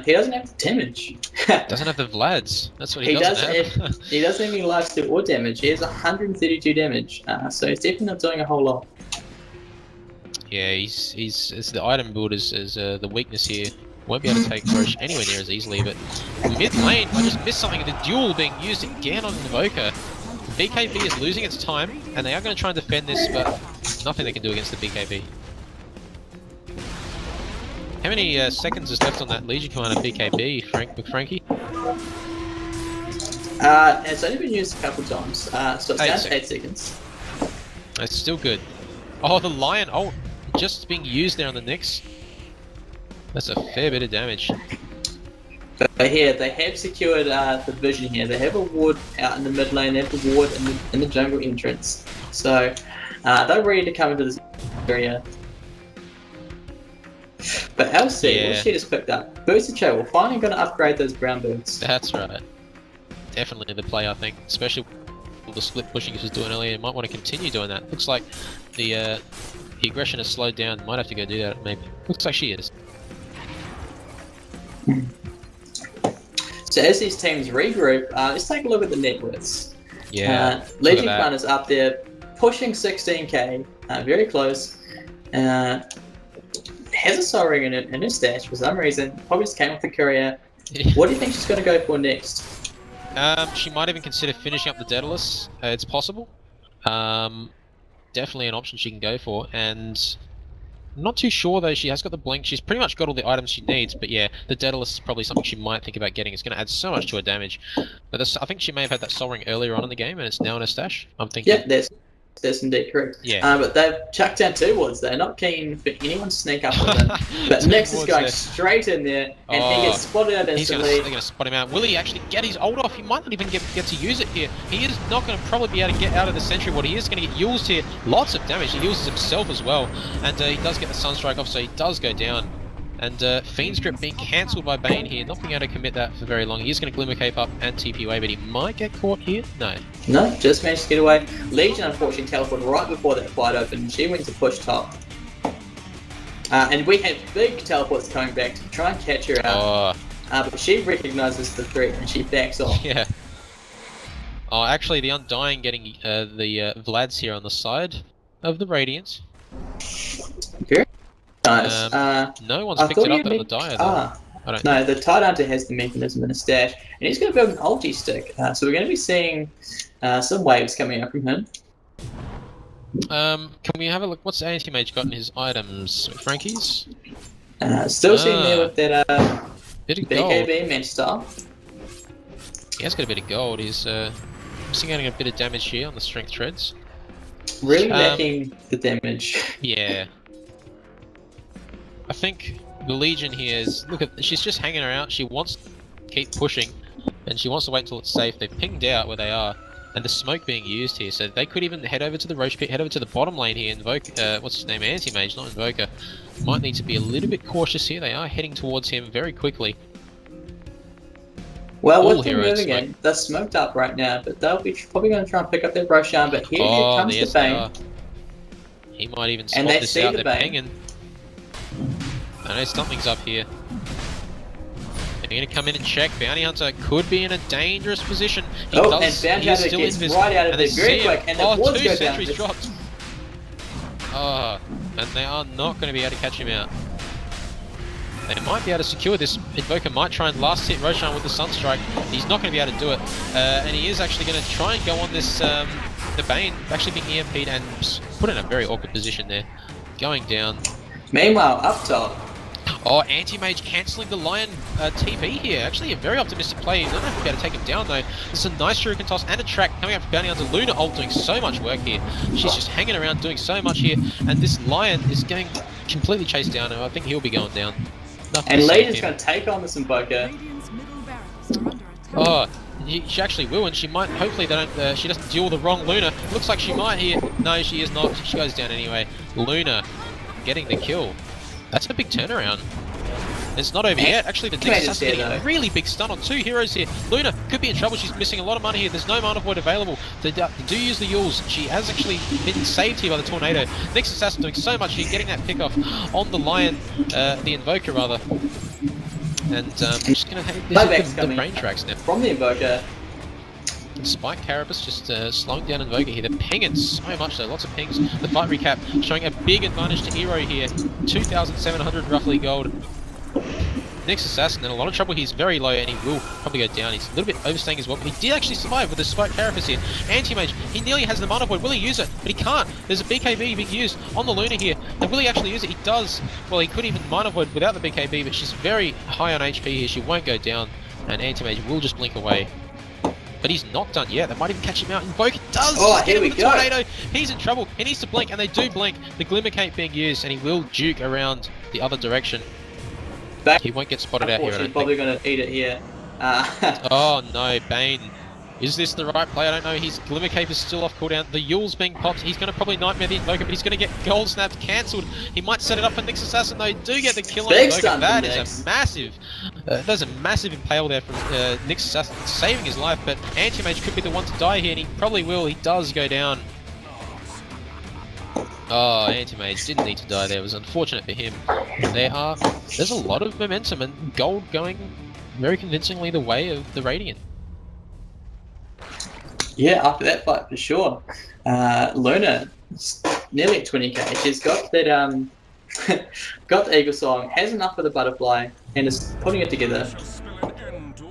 He doesn't have the damage. Doesn't have the Vlads. That's what he doesn't have. He doesn't have any lifesteal or damage. He has 132 damage. So he's definitely not doing a whole lot. Yeah, he's the item build is the weakness here. Won't be able to take Roche anywhere near as easily, but mid lane, I just missed something. The duel being used again on Invoker. The BKB is losing its time, and they are going to try and defend this, but nothing they can do against the BKB. How many seconds is left on that Legion Commander BKB, Frankie? It's only been used a couple times, so it's down to 8 seconds. That's still good. Oh, the Lion ult just being used there on the Nyx. That's a fair bit of damage. But here, they have secured the vision here. They have a ward out in the mid lane, they have a ward in the jungle entrance. So, they're ready to come into this area. But LC, what she just picked up? Boosted Cho, we're finally going to upgrade those brown boots. That's right. Definitely the play, I think. Especially with the split pushing he was doing earlier. Might want to continue doing that. Looks like the aggression has slowed down. Might have to go do that, maybe. Looks like she is. So as these teams regroup, let's take a look at the net worths. Yeah. Legion Fun is up there, pushing 16k, very close. Has a Soul Ring in her stash for some reason. Probably just came off the courier. What do you think she's going to go for next? She might even consider finishing up the Daedalus. It's possible. Definitely an option she can go for, and I'm not too sure though. She has got the blink. She's pretty much got all the items she needs, but yeah, the Daedalus is probably something she might think about getting. It's going to add so much to her damage. But I think she may have had that Soul Ring earlier on in the game, and it's now in her stash. I'm thinking. Yeah, that's indeed correct. Yeah. But they've chucked down 2 wards. They're not keen for anyone to sneak up on them. But Nyx is going straight in there, and he gets spotted out instantly. They're going to spot him out. Will he actually get his ult off? He might not even get to use it here. He is not going to probably be able to get out of the sentry ward. He is going to get used here. Lots of damage. He uses himself as well. And he does get the Sunstrike off, so he does go down. And Fiend's Grip being cancelled by Bane here, not being able to commit that for very long. He is going to Glimmer Cape up and TP away, but he might get caught here? No. No, just managed to get away. Legion unfortunately teleported right before that fight opened. She went to push top. And we have big teleports coming back to try and catch her out. But she recognises the threat and she backs off. Yeah. Oh, actually, the Undying getting the Vlads here on the side of the Radiance. Very nice. No one's picked it up on the Dire, though. I don't No, the Tidehunter has the mechanism in a stash, and he's going to build an ulti stick. So we're going to be seeing some waves coming up from him. Can we have a look? What's Anti-Mage got in his items? Frankie's? Still sitting there with that bit of BKB Manchester. He has got a bit of gold. He's getting a bit of damage here on the strength treads. Really lacking the damage. Yeah. I think the Legion here is... Look, she's just hanging her out. She wants to keep pushing, and she wants to wait until it's safe. They've pinged out where they are, and the smoke being used here, so they could even head over to the Roach Pit, head over to the bottom lane here, Invoke... what's his name? Anti-Mage, not Invoker. Might need to be a little bit cautious here. They are heading towards him very quickly. Well, with them moving in, they're smoked up right now, but they'll be probably going to try and pick up their Roshan, but here comes the Bane. He might even spot this out, they're pinging. I know something's up here. They're going to come in and check. Bounty Hunter could be in a dangerous position. He and Bounty Hunter gets right out of there very quick, and the wards go down. Dropped. And they are not going to be able to catch him out. They might be able to secure this. Invoker might try and last hit Roshan with the Sunstrike. He's not going to be able to do it. And he is actually going to try and go on this, the Bane, actually being EMP'd and put in a very awkward position there. Going down. Meanwhile, up top. Oh, Anti-Mage cancelling the Lion TP here. Actually, a very optimistic play. I don't know if we'll be able to take him down, though. This is a nice Shuriken toss and a track coming out from Bounty Hunter. Luna ult doing so much work here. She's just hanging around doing so much here. And this Lion is getting completely chased down, and I think he'll be going down. And Legion's going to take on this Invoker. Oh, she actually will, and she might. Hopefully, they don't. She doesn't duel the wrong Luna. Looks like she might here. No, she is not. She goes down anyway. Luna getting the kill. That's a big turnaround. It's not over yet. Actually, the Nexus is getting a really big stun on two heroes here. Luna could be in trouble. She's missing a lot of money here. There's no Mana Void available. They do use the Yules. She has actually been saved here by the Tornado. Nexus Assassin doing so much here, getting that pick off on the Lion, the Invoker rather. And I'm just going to hit the brain tracks now. From the Invoker. And Spike Carapace just slowing down Invoker here. They're pinging so much though, lots of pings. The fight recap showing a big advantage to Ero here. 2,700 roughly gold. Nexus Assassin in a lot of trouble. He's very low and he will probably go down. He's a little bit overstaying as well, but he did actually survive with the Spike Carapace here. Anti-Mage, he nearly has the Mana Void. Will he use it? But he can't. There's a BKB being used on the Luna here. And will he actually use it? He does. Well, he could even Mana Void without the BKB, but she's very high on HP here. She won't go down, and Anti-Mage will just blink away. But he's not done yet. They might even catch him out. Invoker does! Oh, here we go! Tornado. He's in trouble. He needs to blink, and they do blink. The Glimmer Cape being used, and he will juke around the other direction. He won't get spotted out here, I don't probably going to eat it here. Oh no, Bane. Is this the right play? I don't know. His Glimmer Cape is still off cooldown. The Yule's being popped. He's going to probably Nightmare the Invoker, but he's going to get Gold Snapped cancelled. He might set it up for Nexus Assassin. They do get the kill on Invoker. That is a massive... there's a massive impale there from Nexus Assassin, saving his life, but Anti-Mage could be the one to die here, and he probably will. He does go down. Oh, Anti-Mage didn't need to die there. It was unfortunate for him. There's a lot of momentum, and gold going very convincingly the way of the Radiant. Yeah, after that fight for sure. Luna, nearly at 20k. She's got that got the Eagle Song, has enough for the Butterfly, and is putting it together.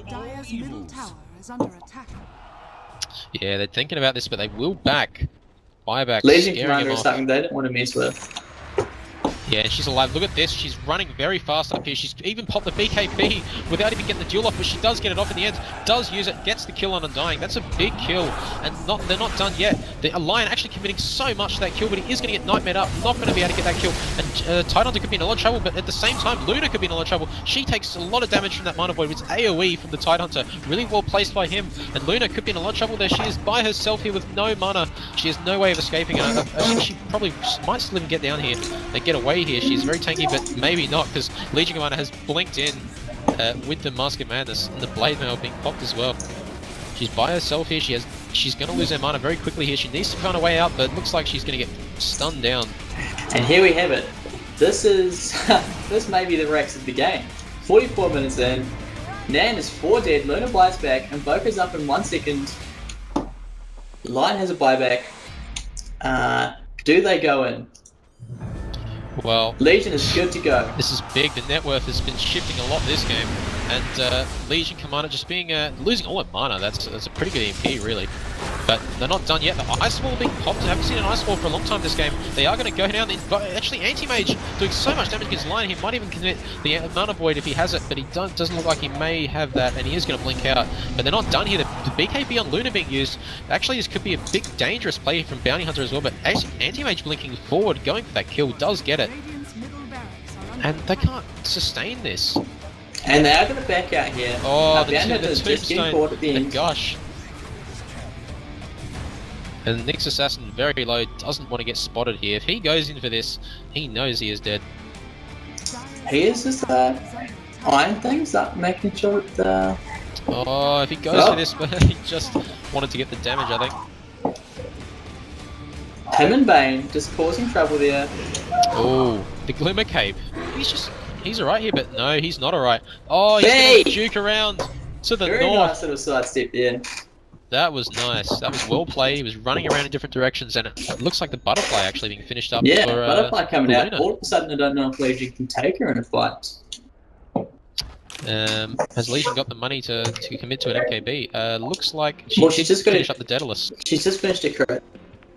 Dire's middle tower is under attack. Yeah, they're thinking about this, but they will back. Buyback. Legion Commander is something they don't want to mess with. Yeah, and she's alive. Look at this. She's running very fast up here. She's even popped the BKB without even getting the duel off, but she does get it off in the end. Does use it, gets the kill on Undying. That's a big kill, and they're not done yet. The Lion actually committing so much to that kill, but he is going to get Nightmared up. Not going to be able to get that kill. And Tidehunter could be in a lot of trouble, but at the same time, Luna could be in a lot of trouble. She takes a lot of damage from that Mana Void, which is AoE from the Tidehunter. Really well placed by him, and Luna could be in a lot of trouble there. She is by herself here with no mana. She has no way of escaping, and I think she probably might still even get down here. They get away play here. She's very tanky, but maybe not, because Legion Commander has blinked in with the Mask of Madness and the Blade Mail being popped as well. She's by herself here. She's going to lose her mana very quickly here. She needs to find a way out, but it looks like she's going to get stunned down. And here we have it. This is this may be the Rex of the game. 44 minutes in. Nan is 4 dead. Luna buys back. Invoker's up in 1 second. Lion has a buyback. Do they go in? Well, Legion is good to go. This is big. The net worth has been shifting a lot this game, and Legion Commander just being losing all her mana. That's a pretty good EMP, really. But they're not done yet. The Ice Wall being popped. I haven't seen an Ice Wall for a long time this game. They are going to go down. Actually, Anti-Mage doing so much damage against Lion. He might even commit the Mana Void if he has it, but he doesn't look like he may have that, and he is going to blink out. But they're not done here. The BKB on Luna being used. Actually, this could be a big dangerous play from Bounty Hunter as well, but Anti-Mage blinking forward, going for that kill, does get it. And they can't sustain this. And they are going to back out here. Oh, the Tombstone. just getting caught at the end. Gosh. And Nyx Assassin very low, doesn't want to get spotted here. If he goes in for this, he knows he is dead. He is just iron things up, making sure that Oh, if he goes for this, but he just wanted to get the damage, I think. Him and Bane just causing trouble there. Oh, the Glimmer Cape. He's alright here, but no, he's not alright. Oh, he's going to juke around to the Very north. nice little sidestep there. That was nice. That was well played. He was running around in different directions, and it looks like the Butterfly actually being finished up. Yeah, for, Butterfly coming out. Luna. All of a sudden, I don't know if Legion can take her in a fight. Has Legion got the money to commit to an MKB? Looks like she's just going to finish up the Daedalus. She's just finished a crit.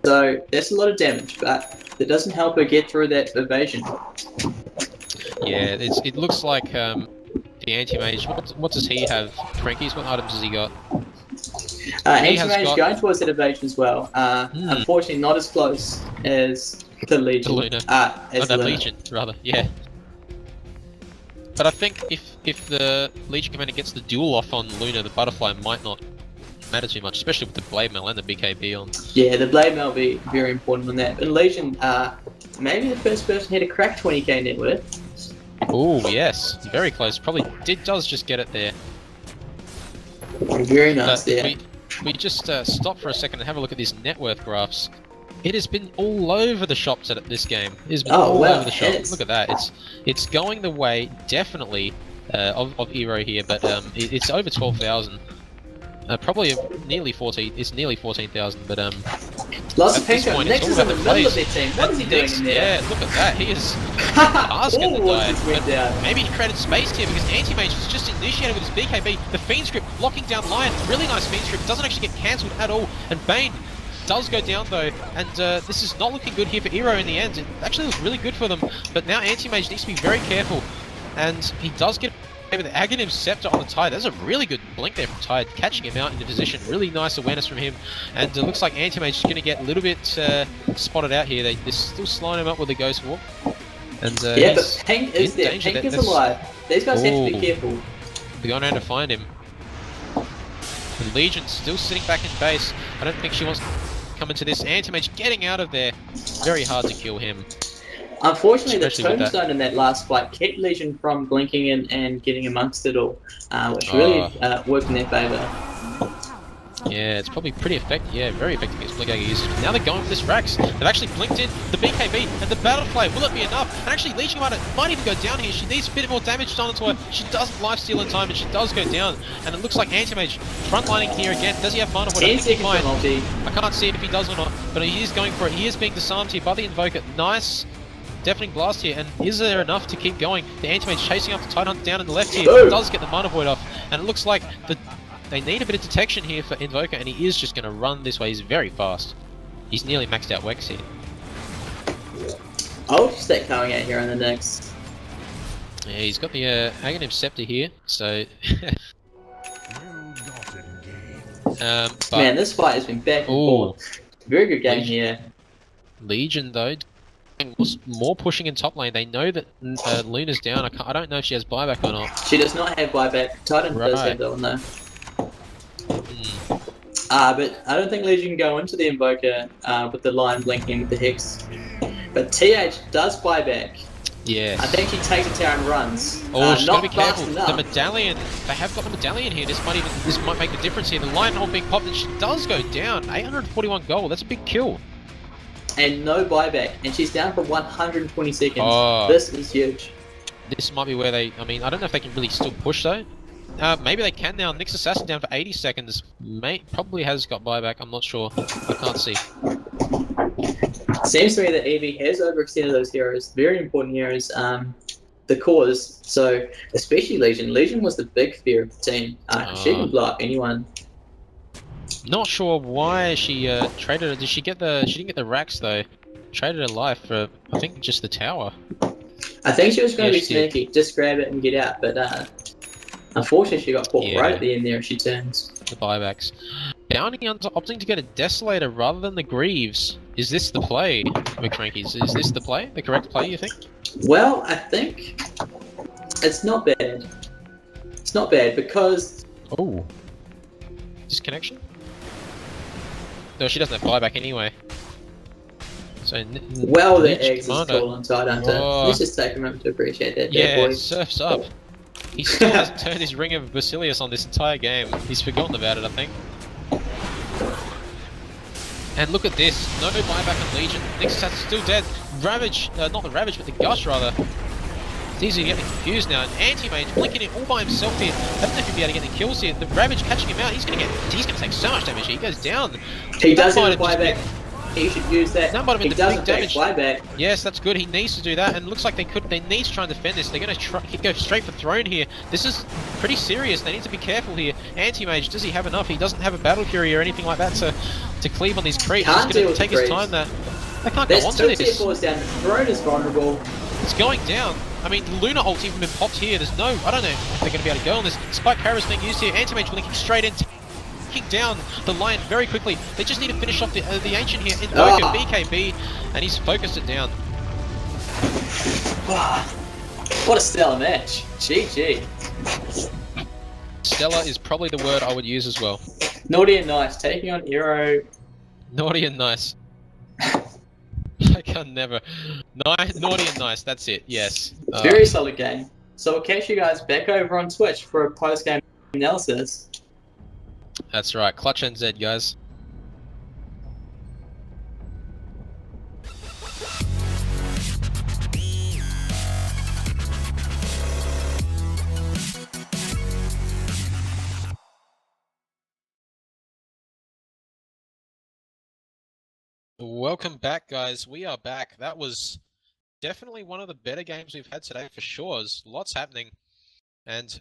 So that's a lot of damage, but it doesn't help her get through that evasion. Yeah, it looks like the Anti-Mage. What does he have? Frankie's, what items has he got? Anti-Mage going towards that evasion as well. Unfortunately, not as close as the Legion. The Luna. As the Luna. Legion, rather. Yeah. But I think if the Legion Commander gets the duel off on Luna, the Butterfly might not matter too much, especially with the Blade Mail and the BKB on. Yeah, the Blade Mail will be very important on that. And Legion, maybe the first person here to crack 20k net worth. Oh yes, very close. Probably does just get it there. Very nice there. We just stop for a second and have a look at these net worth graphs. It has been all over the shops at this game. It has been all over the shop. Look at that. It's going the way, definitely, of Ero here, but it's over 12,000. Probably nearly 14. It's nearly 14,000, but lots of pink. Nyx is in the middle of their team. What is he doing in there? Yeah, look at that. He is asking to die. Maybe he created space here because Anti-Mage is just initiated with his BKB. The Fiend Script locking down Lion. Really nice Fiend Script. Doesn't actually get cancelled at all. And Bane does go down though, and this is not looking good here for Ero in the end. It actually looks really good for them, but now Anti-Mage needs to be very careful, and he does get with the Aghanim Scepter on the Tide. That's a really good blink there from Tide, catching him out into position. Really nice awareness from him, and it looks like Anti-Mage is going to get a little bit spotted out here. They're still slowing him up with the Ghost Walk. And, yeah, but Pink is there. Pink is alive. These guys have to be careful. They're going around to find him. And Legion still sitting back in base. I don't think she wants to come into this. Anti-Mage getting out of there. Very hard to kill him. Unfortunately, the Tombstone in that last fight kept Legion from blinking in and getting amongst it all, which really worked in their favour. Yeah, it's probably pretty effective. Yeah, very effective against Blink usage. Now they're going for this Rax. They've actually blinked in the BKB and the Battlefly. Will it be enough? And actually, Legion might even go down here. She needs a bit more damage done to her. She doesn't lifesteal in time, and she does go down. And it looks like Anti-Mage frontlining here again. Does he have mana? 10 seconds for multi. I can't see if he does or not, but he is going for it. He is being disarmed here by the Invoker. Nice. Deafening Blast here, and is there enough to keep going? The Anti-Mage chasing after Tidehunt down in the left here, does get the Mana Void off, and it looks like they need a bit of detection here for Invoker, and he is just going to run this way. He's very fast. He's nearly maxed out Wex here. Ultra Stack coming out here on the next. Yeah, he's got the Aghanim Scepter here, so... Man, this fight has been back and forth. Very good game here. Legion, though, more pushing in top lane. They know that Luna's down. I don't know if she has buyback or not. She does not have buyback. Titan does have that one though. But I don't think Legion can go into the Invoker with the Lion blinking with the Hex. But TH does buyback. Yes. I think she takes a tower and runs. Oh, she's got to not be careful. fast enough. The medallion. They have got the medallion here. This might make the difference here. The lion hold being popped, and she does go down. 841 gold. That's a big kill. And no buyback, and she's down for 120 seconds. Oh. This is huge. This might be where they. I mean, I don't know if they can really still push though. Maybe they can now. Nyx Assassin down for 80 seconds. Probably has got buyback. I'm not sure. I can't see. Seems to me that EV has overextended those heroes, very important heroes, the cause. So, especially Legion. Legion was the big fear of the team. She can blow up anyone. Not sure why she traded her. Did she get the? She didn't get the racks though. Traded her life for, I think, just the tower. I think she was going to be she did. sneaky, just grab it and get out, but unfortunately she got caught right at the end there as she turns. The buybacks. Bounty opting to get a Desolator rather than the Greaves. Is this the play, McFrankies? Is this the play? The correct play, you think? Well, I think it's not bad. It's not bad because... Oh. Disconnection? No, she doesn't have buyback anyway. So well, the Leech eggs is Commander. fallen, so I don't know. Let's just take a moment to appreciate that. Yeah, boy. surfs up. He still hasn't turned his Ring of Basilius on this entire game. He's forgotten about it, I think. And look at this. No buyback on Legion. Nyx Assassin's still dead. Ravage, not the Ravage, but the Gush rather. It's easy to get me confused now. An anti-mage blinking it all by himself here. I don't know if he'll be able to get any kills here. The Ravage catching him out. He's gonna take so much damage here. He goes down. He does have a buyback. He should use that. He doesn't take buyback. Yes, that's good. He needs to do that, and it looks like they need to try and defend this. They're going to go straight for throne here. This is pretty serious. They need to be careful here. Anti-mage, does he have enough? He doesn't have a battle fury or anything like that to cleave on these creeps. He's going to take his time there. They can't go on to this. There's 2 tier 4s down. The throne is vulnerable. It's going down. I mean, the Luna ult's even been popped here. There's no... I don't know if they're going to be able to go on this. Spike Para's being used here. Anti-mage blinking straight in. Down the lion very quickly. They just need to finish off the ancient here. Invoker, BKB, and he's focused it down. What a stellar match. GG. Stellar is probably the word I would use as well. Naughty and nice, taking on Ero. Naughty and nice. I can never. Naughty and nice, that's it, yes. Very solid game. So we'll catch you guys back over on Twitch for a post-game analysis. That's right, Clutch NZ, guys. Welcome back, guys. We are back. That was definitely one of the better games we've had today, for sure. There's lots happening. And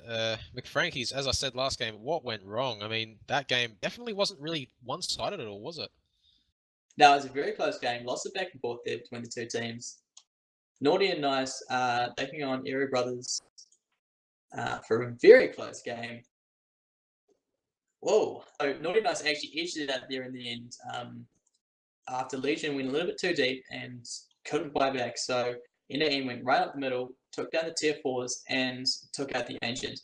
McFrankies, as I said last game, what went wrong? I mean, that game definitely wasn't really one-sided at all, was it? No, it was a very close game. Lots of back and forth there between the two teams. Naughty and Nice taking on Ero Buddies for a very close game. Whoa. So Naughty and Nice actually edged it out there in the end after Legion went a little bit too deep and couldn't buy back. So in the end, went right up the middle, took down the tier 4s, and took out the Ancient.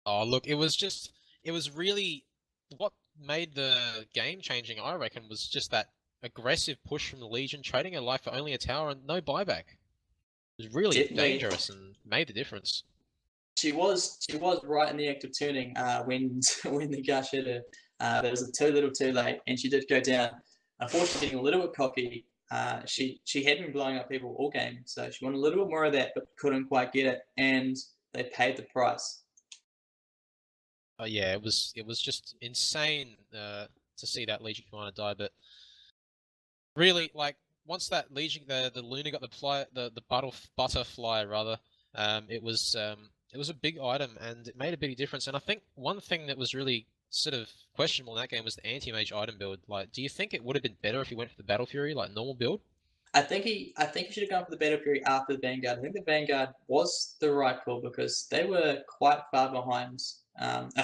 Oh, look, it was really, what made the game changing, I reckon, was just that aggressive push from the Legion, trading a life for only a tower and no buyback. It was really dangerous and made the difference. She was right in the act of turning when the Gush hit her. There was too little too late, and she did go down. Unfortunately, getting a little bit cocky. She had been blowing up people all game, so she wanted a little bit more of that, but couldn't quite get it, and they paid the price. Oh yeah, it was just insane to see that Legion Commander die, but really, like, once that Legion, the Luna got the butterfly rather, it was a big item and it made a big difference. And I think one thing that was really sort of questionable in that game was the anti-mage item build. Like, do you think it would have been better if he went for the Battle Fury, like normal build? I think he should have gone for the Battle Fury after the Vanguard. I think the Vanguard was the right call because they were quite far behind.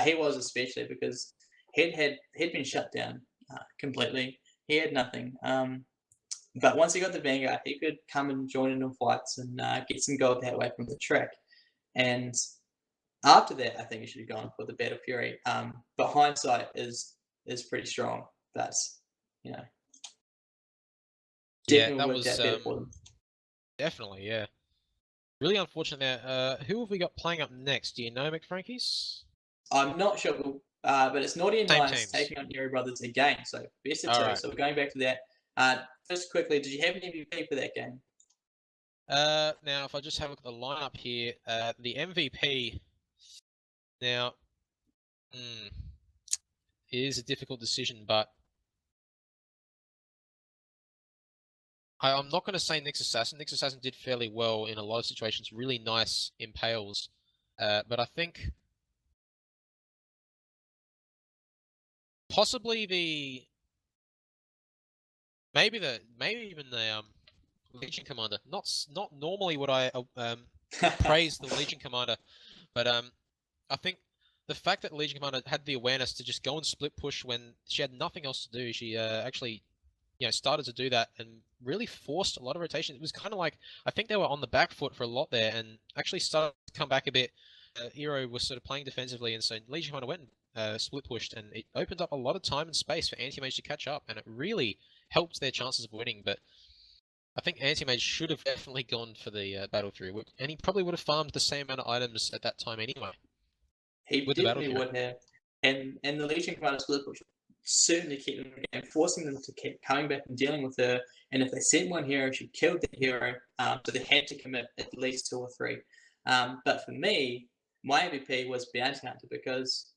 He was especially because he'd been shut down completely. He had nothing. But once he got the Vanguard, he could come and join in the fights and get some gold that way from the track. And after that, I think he should have gone for the Battle Fury. But hindsight is pretty strong. That's, you know, yeah, that was Definitely, yeah. Really unfortunate there. Who have we got playing up next? Do you know, McFrankies? I'm not sure, but it's Naughty and Same Nice teams. taking on Ero Brothers again. So best of two. Alright. So we're going back to that. Just quickly, did you have an MVP for that game? Now, if I just have a look at the lineup here, the MVP. Now, it is a difficult decision, but I'm not going to say Nyx Assassin. Nyx Assassin did fairly well in a lot of situations, really nice impales. But I think possibly maybe even the Legion Commander. Not normally would I praise the Legion Commander, but I think the fact that Legion Commander had the awareness to just go and split push when she had nothing else to do, she actually started to do that and really forced a lot of rotation. It was kind of like, I think they were on the back foot for a lot there and actually started to come back a bit. Ero was sort of playing defensively, and so Legion Commander went and split pushed, and it opened up a lot of time and space for Anti-Mage to catch up, and it really helped their chances of winning. But I think Anti-Mage should have definitely gone for the Battle Fury, and he probably would have farmed the same amount of items at that time anyway. He definitely would have. And the Legion Commander split push certainly kept them in the game, forcing them to keep coming back and dealing with her. And if they sent one hero, she killed the hero, so they had to commit at least 2 or 3. But for me, my MVP was Bounty Hunter because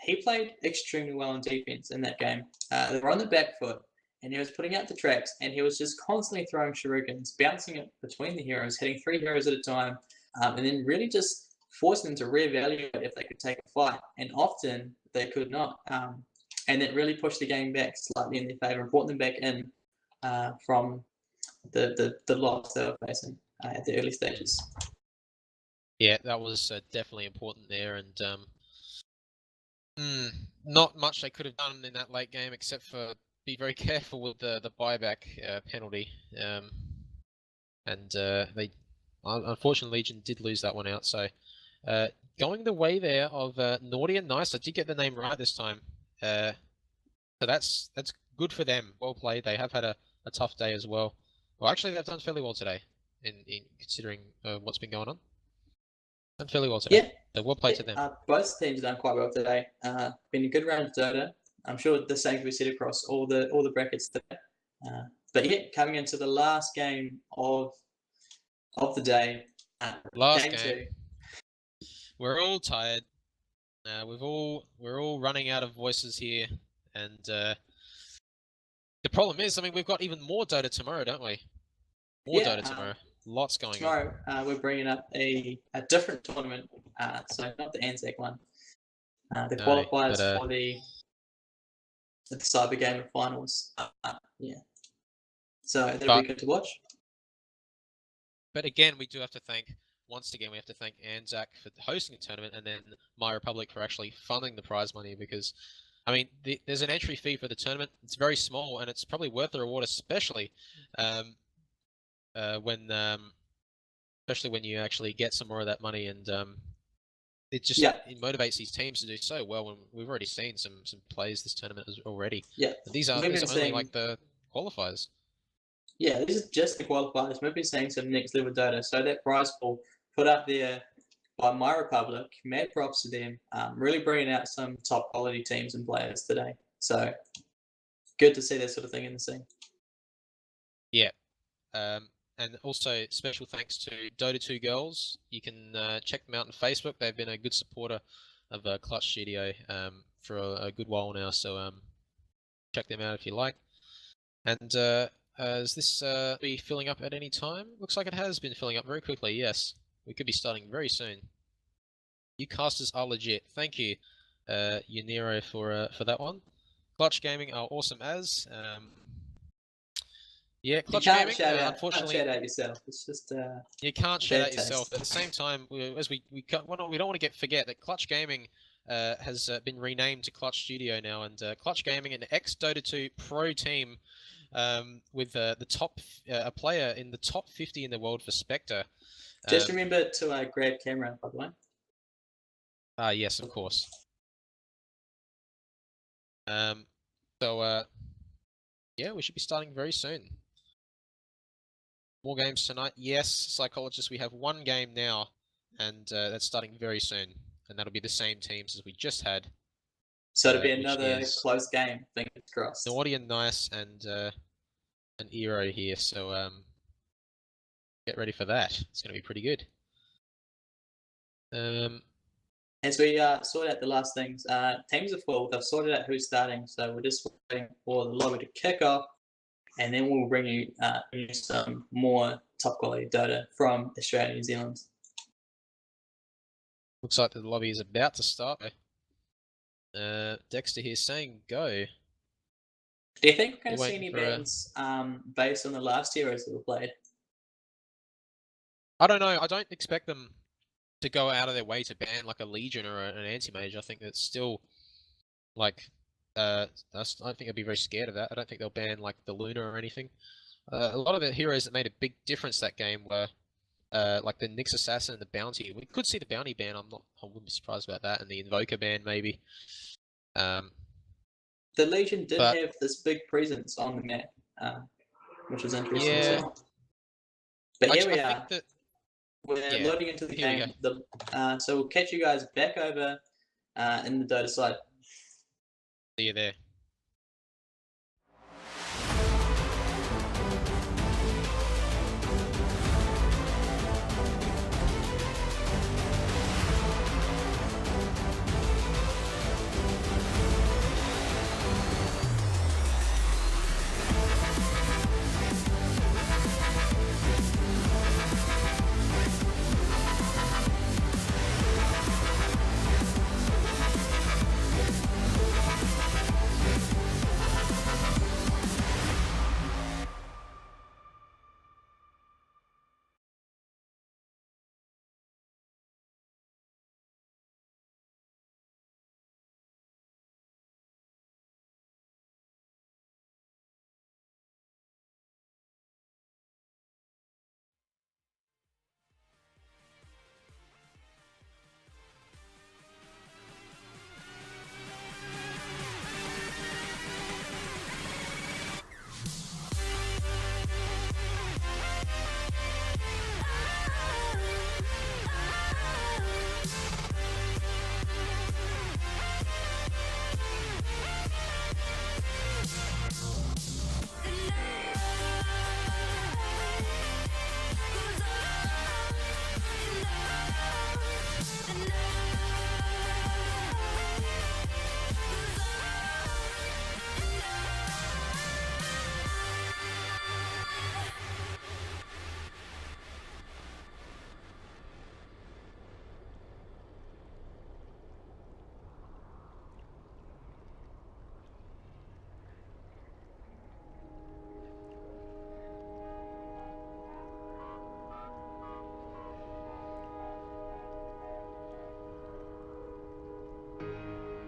he played extremely well on defense in that game. They were on the back foot, and he was putting out the traps, and he was just constantly throwing shurikens, bouncing it between the heroes, hitting 3 heroes at a time, and then really just forcing them to reevaluate if they could take a fight. And often they could not. And that really pushed the game back slightly in their favour and brought them back in from the loss they were facing at the early stages. Yeah, that was definitely important there, and not much they could have done in that late game except for be very careful with the buyback penalty. And they, unfortunately, Legion did lose that one out. So going the way there of Naughty and Nice, I did get the name right this time. So that's good for them. Well played. They have had a tough day as well. Well, actually, they've done fairly well today, in considering what's been going on. Done fairly well today. Yeah. So well played to them. Both teams have done quite well today. Been a good round of Dota. I'm sure the same can be said across all the brackets today. But yeah, coming into the last game of the day. Last game game. 2. We're all tired. We're all running out of voices here, and the problem is, I mean, we've got even more Dota tomorrow, don't we? More Dota tomorrow. Lots going on. Tomorrow, we're bringing up a different tournament, so not the ANZAC one. The qualifiers for the Cyber Gamer Finals. Yeah. So that'll be good to watch. But again, we do have to thank, once again, we have to thank ANZAC for hosting the tournament, and then My Republic for actually funding the prize money, because, I mean, there's an entry fee for the tournament. It's very small, and it's probably worth the reward, especially when you actually get some more of that money, and it just it motivates these teams to do so well. When we've already seen some plays this tournament already. Yeah, and these are only like the qualifiers. Yeah, this is just the qualifiers. We've been seeing some next level Dota. So that prize pool put up there by My Republic, mad props to them. Really bringing out some top quality teams and players today. So good to see that sort of thing in the scene. Yeah. And also special thanks to Dota2 girls. You can check them out on Facebook. They've been a good supporter of Clutch Studio for a good while now. So check them out if you like. And is this be filling up at any time? Looks like it has been filling up very quickly. Yes, we could be starting very soon. You casters are legit. Thank you, Nero, for that one. Clutch Gaming are awesome as. Yeah, Clutch Gaming. Unfortunately, you can't shout out yourself. It's just you can't shout out yourself. But at the same time, we don't want to forget that Clutch Gaming has been renamed to Clutch Studio now, and Clutch Gaming, an ex Dota 2 pro team, with the top a player in the top 50 in the world for Spectre. Just remember to grab camera, by the way. Yes, of course. Yeah, we should be starting very soon. More games tonight? Yes, Psychologist, we have one game now, and that's starting very soon. And that'll be the same teams as we just had. So it'll be which another is close game. Fingers crossed. Naughty and Nice and an Ero here, so get ready for that. It's going to be pretty good. As we sort out the last things, teams are full. They've sorted out who's starting, so we're just waiting for the lobby to kick off, and then we'll bring you some more top quality Dota from Australia and New Zealand. Looks like the lobby is about to start. Dexter here saying go. Do you think we're going to We're see any waiting for, bans based on the last heroes that were played? I don't know. I don't expect them to go out of their way to ban like a Legion or an anti-mage. I think that's still like I don't think I'd be very scared of that. I don't think they'll ban like the Luna or anything. A lot of the heroes that made a big difference that game were like the Nyx Assassin and the Bounty. We could see the Bounty ban. I wouldn't be surprised about that, and the Invoker ban maybe. The Legion did have this big presence on the map, which was interesting. Yeah. But here I we think are. that- We're yeah, loading into the here we game. So we'll catch you guys back over in the Dota side. See you there.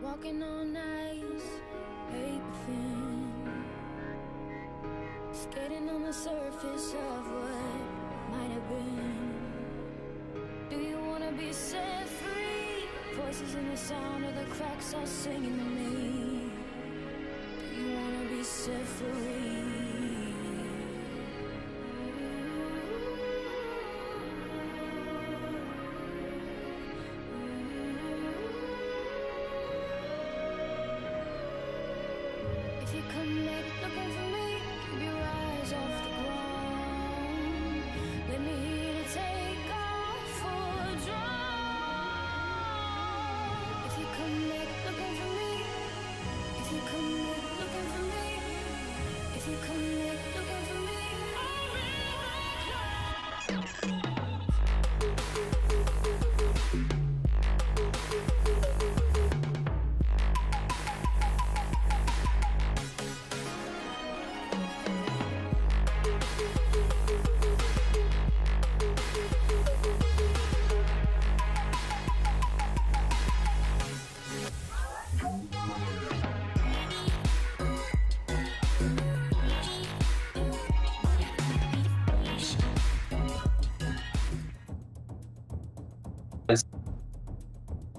Walking on ice, paper thin, skating on the surface of what might have been. Do you wanna be set free? Voices in the sound of the cracks all singing to me. Do you wanna be set free? If you come back looking for me, keep your eyes off the ground. Let me hear you take off for a drive. If you come back looking for me, if you come back looking for me, if you come back looking for me, I'll be right back.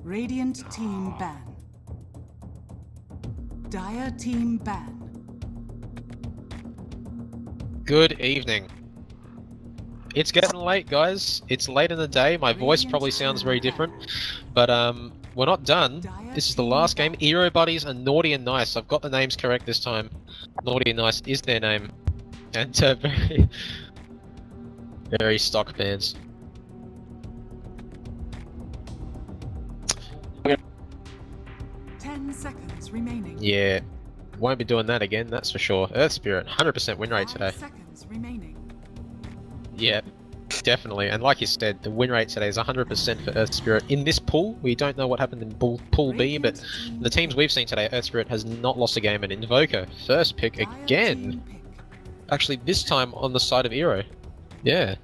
Radiant team ban. Dire team ban. Good evening. It's getting late, guys. It's late in the day. My voice probably sounds very different, but we're not done. This is the last game. Ero Buddies and Naughty and Nice. I've got the names correct this time. Naughty and Nice is their name, and very, very stock bands. 10 seconds remaining. Yeah, won't be doing that again. That's for sure. Earth Spirit, 100% win rate 5 today. seconds remaining. Yeah, definitely. And like you said, the win rate today is 100% for Earth Spirit. In this pool, we don't know what happened in Pool B, but the teams we've seen today, Earth Spirit has not lost a game. And Invoker, first pick again. Actually, this time on the side of Ero. Yeah.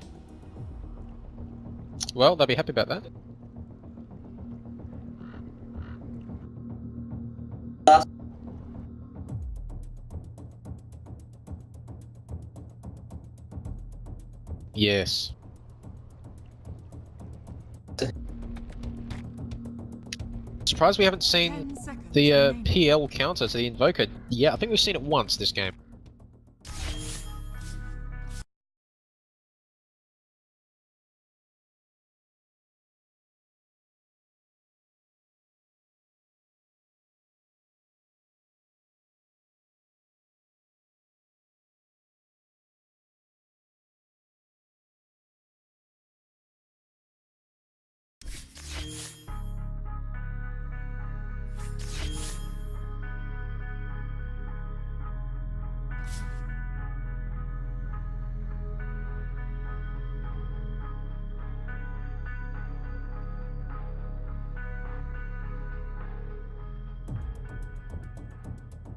Well, they'll be happy about that. Yes. Surprised we haven't seen the PL counter to the Invoker. Yeah, I think we've seen it once this game.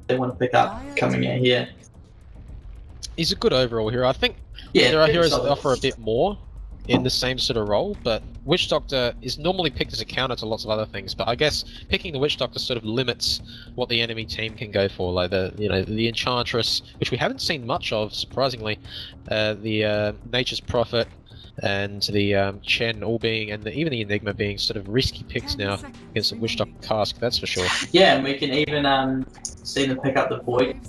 They want to pick up coming out here. He's a good overall hero. I think Yeah, there are pretty heroes that solid. offer a bit more in the same sort of role, but Witch Doctor is normally picked as a counter to lots of other things. But I guess picking the Witch Doctor sort of limits what the enemy team can go for, like the Enchantress, which we haven't seen much of, surprisingly. The Nature's Prophet and the Chen all being, and even the Enigma being sort of risky picks now against the Witch Doctor Cask. That's for sure. Yeah, and we can even see them pick up the Void,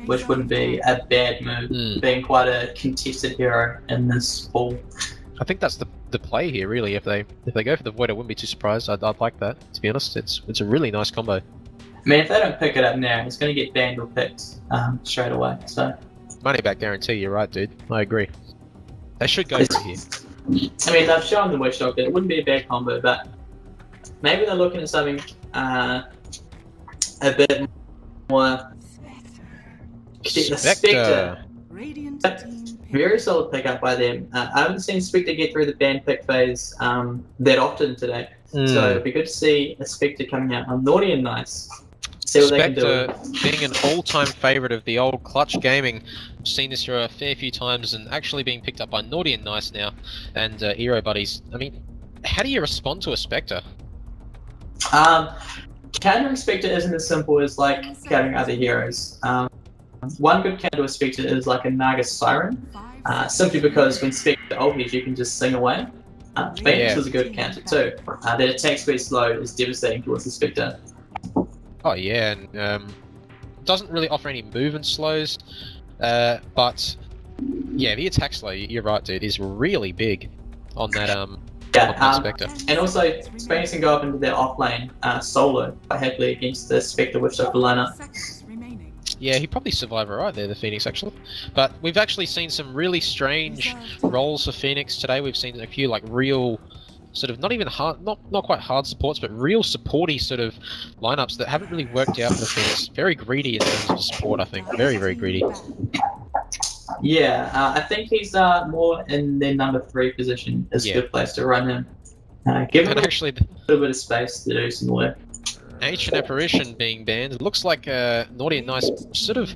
which wouldn't be a bad move, being quite a contested hero in this pool. I think that's the play here, really. If they go for the Void, I wouldn't be too surprised. I'd like that, to be honest. It's a really nice combo. I mean, if they don't pick it up now, it's going to get banned or picked straight away. So Money back guarantee. You're right, dude. I agree. They should go for here. I mean, they've shown the Witch Doctor. It wouldn't be a bad combo, but maybe they're looking at something a bit more. The Spectre. Very solid pickup by them. I haven't seen Spectre get through the ban pick phase that often today. So it'd be good to see a Spectre coming out on Naughty and Nice. See what they can Spectre do. being an all-time favourite of the old Clutch Gaming. I've seen this hero a fair few times and actually being picked up by Naughty and Nice now, and Ero Buddies. I mean, how do you respond to a Spectre? Countering Spectre isn't as simple as like countering other heroes. One good counter to a Spectre is like a Naga Siren, simply because when Spectre ulties you can just sing away. Phoenix is a good counter too. That attack speed slow is devastating towards the Spectre. Oh yeah, and doesn't really offer any movement slows, but yeah, the attack slow, you're right, dude, is really big on that on that Spectre. And also, Phoenix can go up into their off lane solo quite happily against the Spectre Witch Doctor lineup. Yeah, he'd probably survive alright there, the Phoenix, actually. But we've actually seen some really strange roles for Phoenix today. We've seen a few like real sort of not even hard, not quite hard supports, but real supporty sort of lineups that haven't really worked out for Phoenix. Very greedy in terms of support, I think. Very, very greedy. Yeah, I think he's more in their number 3 position. Is a good place to run him. Give him actually a little bit of space to do some work. Ancient Apparition being banned. It looks like Naughty and Nice sort of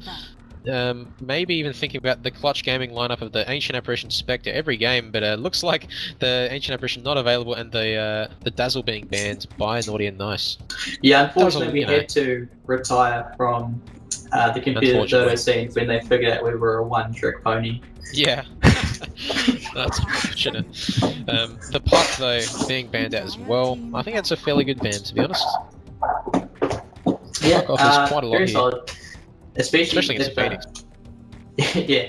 maybe even thinking about the Clutch Gaming lineup of the Ancient Apparition Spectre every game, but it looks like the Ancient Apparition not available and the Dazzle being banned by Naughty and Nice. Yeah, unfortunately we had to retire from the competitive Dota scene when they figured out we were a one-trick pony. Yeah, that's unfortunate. The Puck though being banned out as well. I think that's a fairly good ban, to be honest. Yeah, offers quite a lot very here. solid. Especially against if, Phoenix. yeah.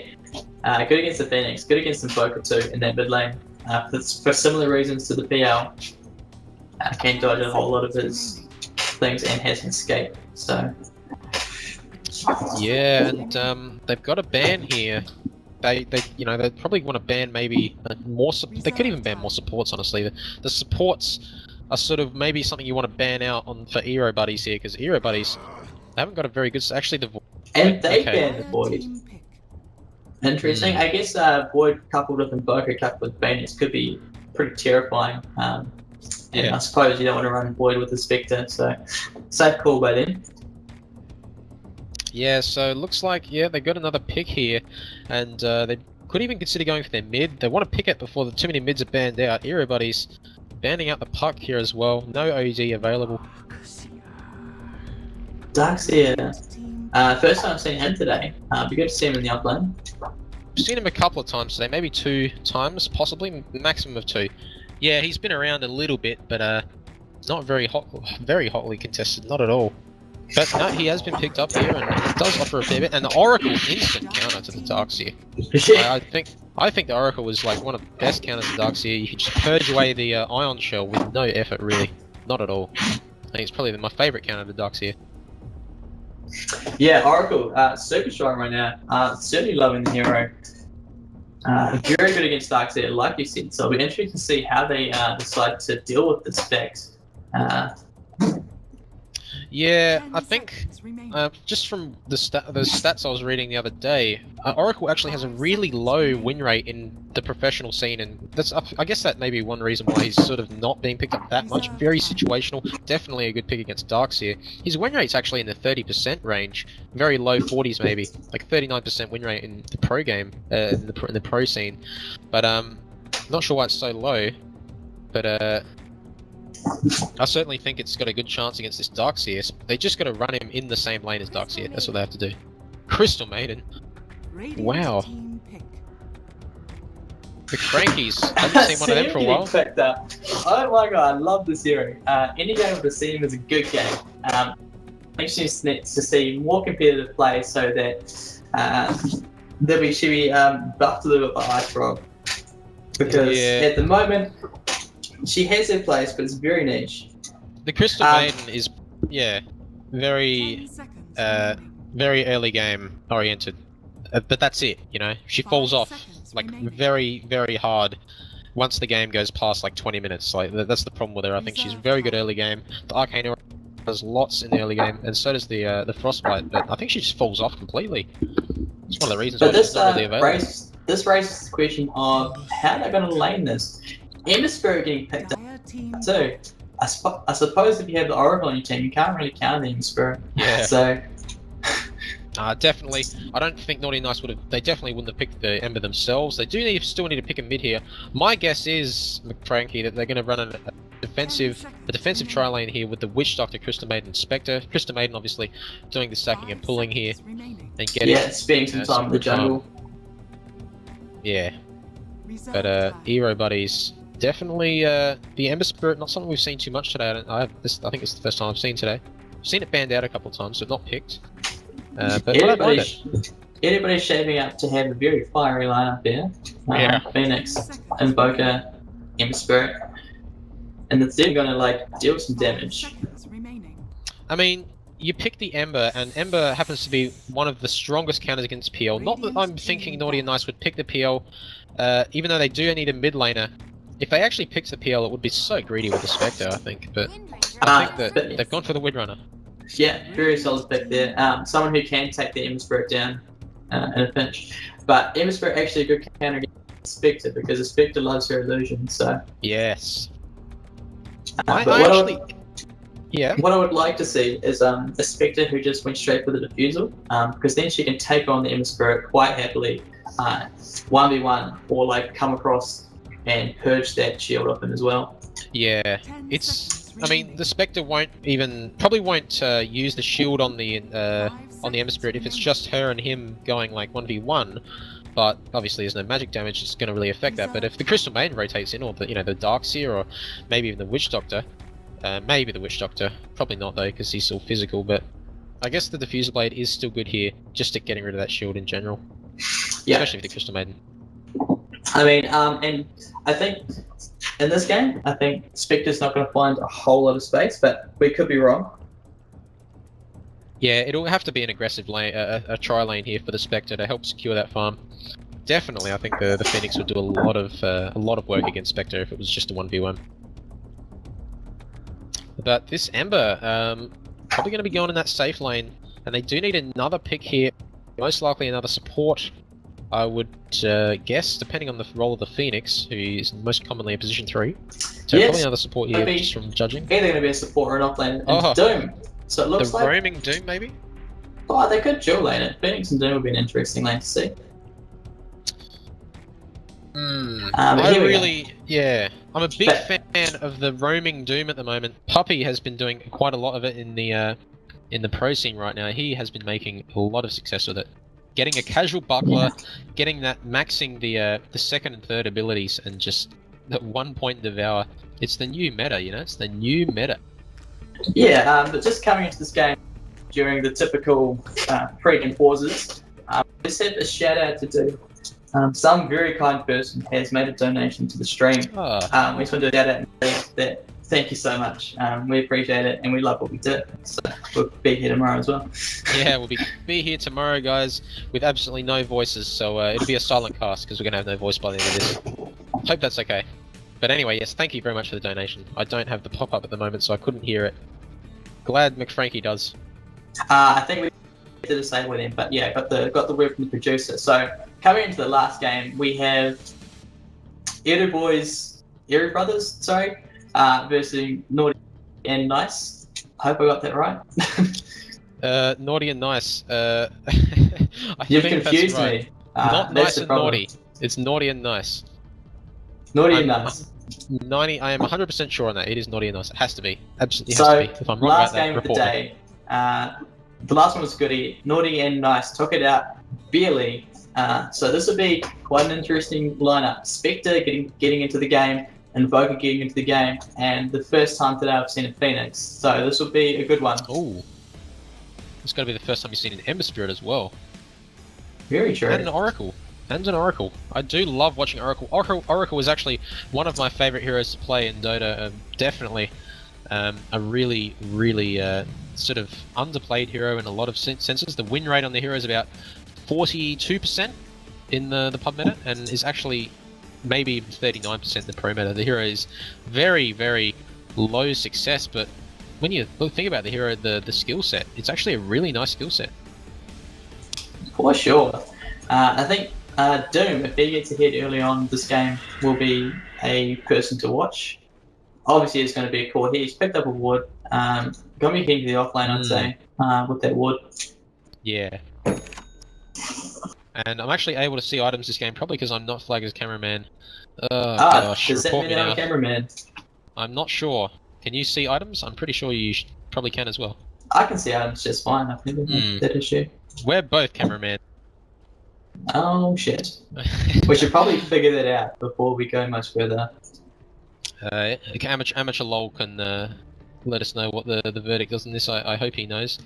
Good against the Phoenix, good against the Invoker too in that mid lane. For similar reasons to the PL, can dodge a whole lot of his things and has an escape. So yeah, and they've got a ban here. They they probably want to ban maybe more. They could even ban more supports. Honestly, the supports are sort of maybe something you want to ban out on for Ero Buddies here, because Ero Buddies, they haven't got a very good. Actually, the Void. And they banned the Void. Interesting. I guess Void coupled with Invoker coupled with Phoenix could be pretty terrifying. And I suppose you don't want to run Void with the Spectre, so safe call by them. Yeah, so it looks like, yeah, they got another pick here, and they could even consider going for their mid. They want to pick it before too many mids are banned out. Ero Buddies banning out the puck here as well. No OD available. Darkseer. First time I've seen him today. Be good to see him in the upline. I've seen him a couple of times today, maybe 2 times, possibly, maximum of 2. Yeah, he's been around a little bit, but not very hotly contested, not at all. But no, he has been picked up here, and it does offer a fair bit. And the Oracle instant counter to the Darkseer. I think the Oracle was like one of the best counters to Darkseer. You could just purge away the Ion Shell with no effort, really, not at all. I think it's probably my favourite counter to Darkseer. Yeah, Oracle, super strong right now. Certainly loving the hero. Very good against Darkseer, like you said. So it'll be interesting to see how they decide to deal with this specs. Yeah, I think just from the stats I was reading the other day, Oracle actually has a really low win rate in the professional scene, and that's I guess that may be one reason why he's sort of not being picked up that much. Very situational, definitely a good pick against Darkseer. His win rate's actually in the 30% range, very low 40s maybe, like 39% win rate in the pro game, in the pro scene. But not sure why it's so low, but I certainly think it's got a good chance against this Darkseer. They just got to run him in the same lane as Darkseer. That's what they have to do. Crystal Maiden. Wow. The Crankies. I haven't seen one of them for a while. Oh my god, I love this hero. Any game with the Seam is a good game. Actually, needs to see more competitive play so that she'll be buffed a little bit by Ice Rob. Because at the moment, she has her place, but it's very niche. The Crystal Maiden is, very early game oriented. But that's it, you know? She falls off, like, very, very hard once the game goes past, like, 20 minutes. Like, that's the problem with her. I think she's very good early game. The Arcane does lots in the early game, and so does the Frostbite, but I think she just falls off completely. It's one of the reasons why she's not really available. This raises the question of how they're going to lane this. Ember Spirit getting picked up too. I suppose if you have the Oracle on your team, you can't really count the Ember Spirit. Yeah. So. Definitely. I don't think Naughty and Nice would have. They definitely wouldn't have picked the Ember themselves. They do still need to pick a mid here. My guess is, McFrankie, that they're going to run a defensive tri lane here with the Witch Doctor, Crystal Maiden, and Spectre. Crystal Maiden obviously doing the stacking and pulling here and getting spending some time in the jungle. Yeah. But Ero Buddies. Definitely, the Ember Spirit, not something we've seen too much today. I think it's the first time I've seen today. I've seen it banned out a couple of times, so not picked. But everybody's shaping up to have a very fiery lineup there. Phoenix, Invoker, Ember Spirit, and it's then going to deal some damage. I mean, you pick the Ember, and Ember happens to be one of the strongest counters against PL. Not that I'm thinking Naughty and Nice would pick the PL, even though they do need a mid laner. If they actually picked the PL, it would be so greedy with the Spectre, I think. But I think that they've gone for the Windrunner. Yeah, very solid pick there. Someone who can take the Ember Spirit down in a pinch. But Ember Spirit actually a good counter against Spectre because the Spectre loves her illusion. So yes. What I would like to see is a Spectre who just went straight for the Diffusal, because then she can take on the Ember Spirit quite happily, 1v1, or come across and purge that shield off him as well. Yeah, I mean, the Spectre probably won't use the shield on the Ember Spirit if it's just her and him going 1v1. But obviously, there's no magic damage that's going to really affect that. But if the Crystal Maiden rotates in, or the Darkseer, or maybe even the Witch Doctor, probably not though, because he's still physical. But I guess the Diffuser Blade is still good here, just at getting rid of that shield in general. Yeah. Especially with the Crystal Maiden. I mean, and I think in this game, I think Spectre's not going to find a whole lot of space, but we could be wrong. Yeah, it'll have to be an aggressive lane, a try lane here for the Spectre to help secure that farm. Definitely, I think the Phoenix would do a lot of work against Spectre if it was just a 1v1. But this Ember, probably going to be going in that safe lane, and they do need another pick here. Most likely another support, I would guess, depending on the role of the Phoenix, who is most commonly a position 3. So Yes, probably another support here, just from judging. Either going to be a support or an offlane. And Oh. Doom. So it looks The like roaming Doom, maybe? oh, they could dual lane it. Phoenix and Doom would be an interesting lane to see. I here we really, yeah, I'm a big fan of the roaming Doom at the moment. Puppy has been doing quite a lot of it in the pro scene right now. He has been making a lot of success with it. Getting a casual buckler, getting that, maxing the second and third abilities, and just that 1 point devour. It's the new meta, you know. It's the new meta. Yeah, but just coming into this game during the typical pre-game pauses, just have a shout out to do. Some very kind person has made a donation to the stream. Oh. We just want to do that and say that thank you so much. We appreciate it and we love what we do. So we'll be here tomorrow as well. Yeah, we'll be here tomorrow, guys, with absolutely no voices. So it'll be a silent cast because we're gonna have no voice by the end of this. Hope that's okay. But anyway, yes, thank you very much for the donation. I don't have the pop-up at the moment, so I couldn't hear it. Glad McFrankie does. I think we did the same with him, but yeah, got the word from the producer. So coming into the last game, we have Ero Brothers, versus Naughty and Nice. I hope I got that right. Naughty and Nice. You've confused me. Not Nice and Naughty. It's Naughty and Nice. Naughty and Nice. 90. I am 100% sure on that. It is Naughty and Nice. It has to be. Absolutely has So to be. If I'm wrong last about that, game of the report me. day, the last one was goody. Naughty and Nice took it out barely. So this will be quite an interesting lineup. Spectre getting into the game, Invoker getting into the game, and the first time today I've seen a Phoenix. So this will be a good one. Ooh. It's got to be the first time you've seen an Ember Spirit as well. Very true. And an Oracle. And an Oracle. I do love watching Oracle. Oracle is actually one of my favourite heroes to play in Dota. Definitely a really, really sort of underplayed hero in a lot of senses. The win rate on the hero is about 42% in the pub meta, and is actually maybe even 39% in the pro meta. The hero is very, very low success, but when you think about the hero, the skill set, it's actually a really nice skill set. For sure. I think Doom, if he gets ahead early on this game, will be a person to watch. Obviously, it's going to be a core here. He's picked up a wood. Going to be heading to the offlane, I'd say, with that wood. Yeah. And I'm actually able to see items this game, probably because I'm not flagged as cameraman. Oh gosh, does that report mean me I'm now. a cameraman? I'm not sure. Can you see items? I'm pretty sure you probably can as well. I can see items just fine. I've never had that issue. We're both cameraman. Oh shit. We should probably figure that out before we go much further. Amateur lol can let us know what the verdict is on this. I hope he knows.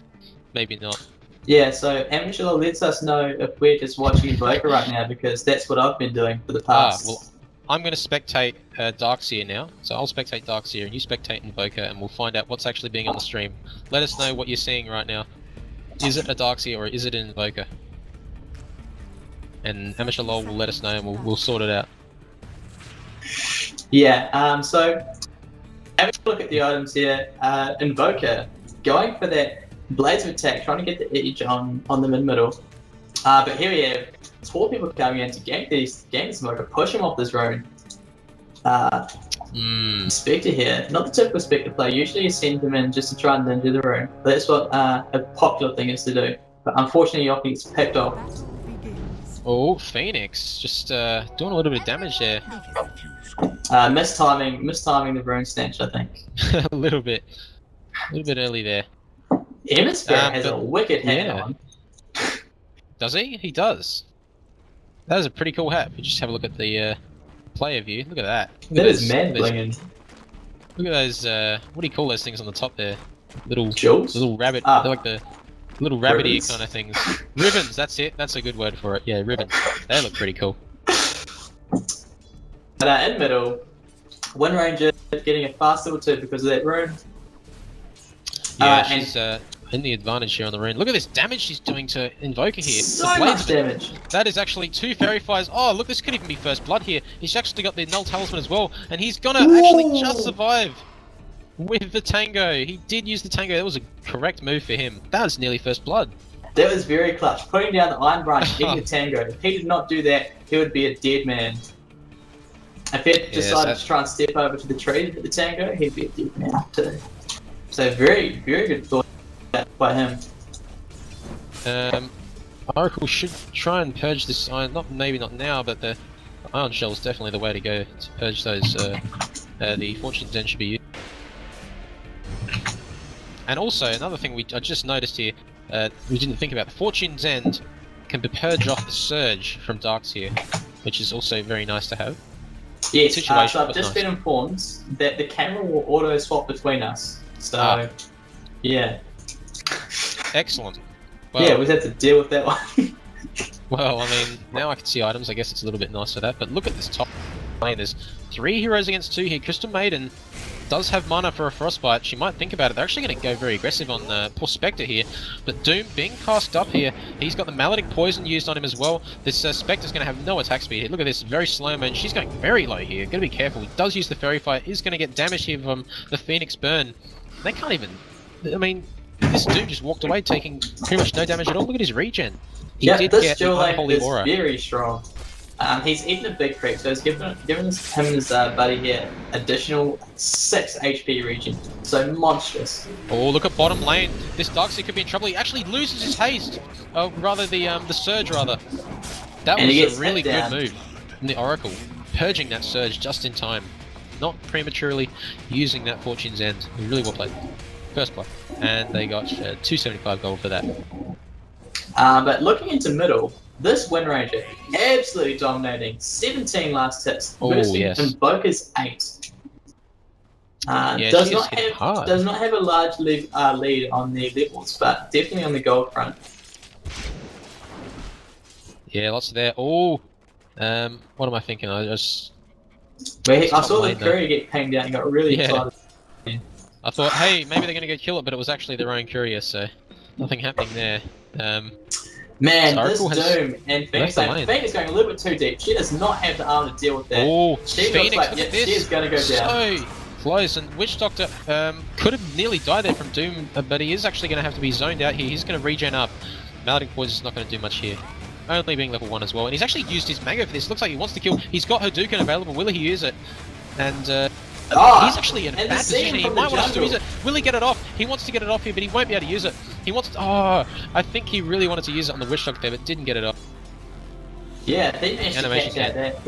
Maybe not. Yeah, so Amateur lets us know if we're just watching Invoker right now, because that's what I've been doing for the past. Well, I'm going to spectate Darkseer now. So I'll spectate Darkseer and you spectate Invoker, and we'll find out what's actually being on the stream. Let us know what you're seeing right now. Is it a Darkseer or is it an Invoker? And Amateur lol will let us know, and we'll sort it out. Yeah, so having a look at the items here, Invoker going for that Blades of Attack, trying to get the edge on the mid-middle. But here we have 4 people coming in to gank this Invoker, push him off this rune. Spectre here, not the typical Spectre play. Usually you send them in just to try and ninja the rune. But that's what a popular thing is to do. But unfortunately, Yoki gets picked off. Oh, Phoenix, just doing a little bit of damage there. Mistiming the rune snatch, I think. A little bit early there. Hemisphere has a wicked hat on. Does he? He does. That is a pretty cool hat. But just have a look at the player view. Look at that. That is mad blinging. Look at those. What do you call those things on the top there? Little jewels. Little rabbit. They're like the Little rabbit ear Ribbons? kind of things. Ribbons, that's it. That's a good word for it. Yeah, ribbons. They look pretty cool. But in middle, Wind Ranger getting a fast level 2 because of that rune. Yeah, and she's in the advantage here on the rune. Look at this damage she's doing to Invoker here. so The blades much of it- damage. That is actually 2 Fairy Fires. Oh, look, this could even be First Blood here. He's actually got the Null Talisman as well, and he's gonna actually just survive with the Tango. He did use the Tango. That was a correct move for him. That was nearly First Blood. That was very clutch. Putting down the Iron Branch, getting the Tango. If he did not do that, he would be a dead man. If he had decided to try and step over to the tree to hit the Tango, he'd be a dead man too. So very, very good thought by him. Oracle should try and purge this iron. Maybe not now, but the Iron Shell is definitely the way to go to purge those. The Fortune's End should be used. And also another thing I just noticed here, we didn't think about. The Fortune's End can purge off the Surge from Darks here, which is also very nice to have. Yes, Situation, so I've but just nice. been informed that the camera will auto swap between us. So, yeah. Excellent. Well, Yeah, we have to deal with that one. Well, I mean, now I can see items. I guess it's a little bit nice for that. But look at this top lane. There's 3 heroes against 2 here. Crystal Maiden does have mana for a Frostbite. She might think about it. They're actually going to go very aggressive on poor Spectre here. But Doom being cast up here. He's got the Maledic Poison used on him as well. This Spectre's going to have no attack speed here. Look at this, very slow man. She's going very low here. Got to be careful. He does use the Fairy Fire. Is going to get damage here from the Phoenix Burn. They can't even... I mean, this Doom just walked away taking pretty much no damage at all. Look at his regen. He did this get the dual lane Unholy is Aura. very strong. He's eaten a big creep, so he's given him and his buddy here additional 6 HP regen. So monstrous. Oh, look at bottom lane. This Darkseid could be in trouble. He actually loses his haste. Oh, rather the Surge, rather. That And he was gets a really hit good down. move from the Oracle. Purging that Surge just in time. Not prematurely using that Fortune's End. Really well played. First play. And they got 275 gold for that. But looking into middle, this Wind Ranger absolutely dominating. 17 last hits. Oh, Boosting yes. Invoker's 8. Yeah, does she is not hitting have hard. does not have a large lead on the levels, but definitely on the gold front. Yeah, lots there. Oh, what am I thinking? I saw the courier get pinged down and got really excited. I thought, hey, maybe they're going to go kill it, but it was actually their own courier, so nothing happening there. Man, so this Oracle has Doom and Phoenix, left the lane. Phoenix going a little bit too deep. She does not have the armor to deal with that. Oh, She Phoenix, looks like, look yeah, at this. she's going to go down. So close, and Witch Doctor could have nearly died there from Doom, but he is actually going to have to be zoned out here. He's going to regen up. Maledic Poison's not going to do much here. Only being level 1 as well, and he's actually used his Mango for this. Looks like he wants to kill. He's got Hadouken available. Will he use it? And he's actually in a and bad the scene position. He from the might want to use jungle. it. Will he get it off? He wants to get it off here, but he won't be able to use it. He wants to... Oh, I think he really wanted to use it on the Witch Doctor there, but didn't get it off. Yeah, they managed to Animation's catch out that.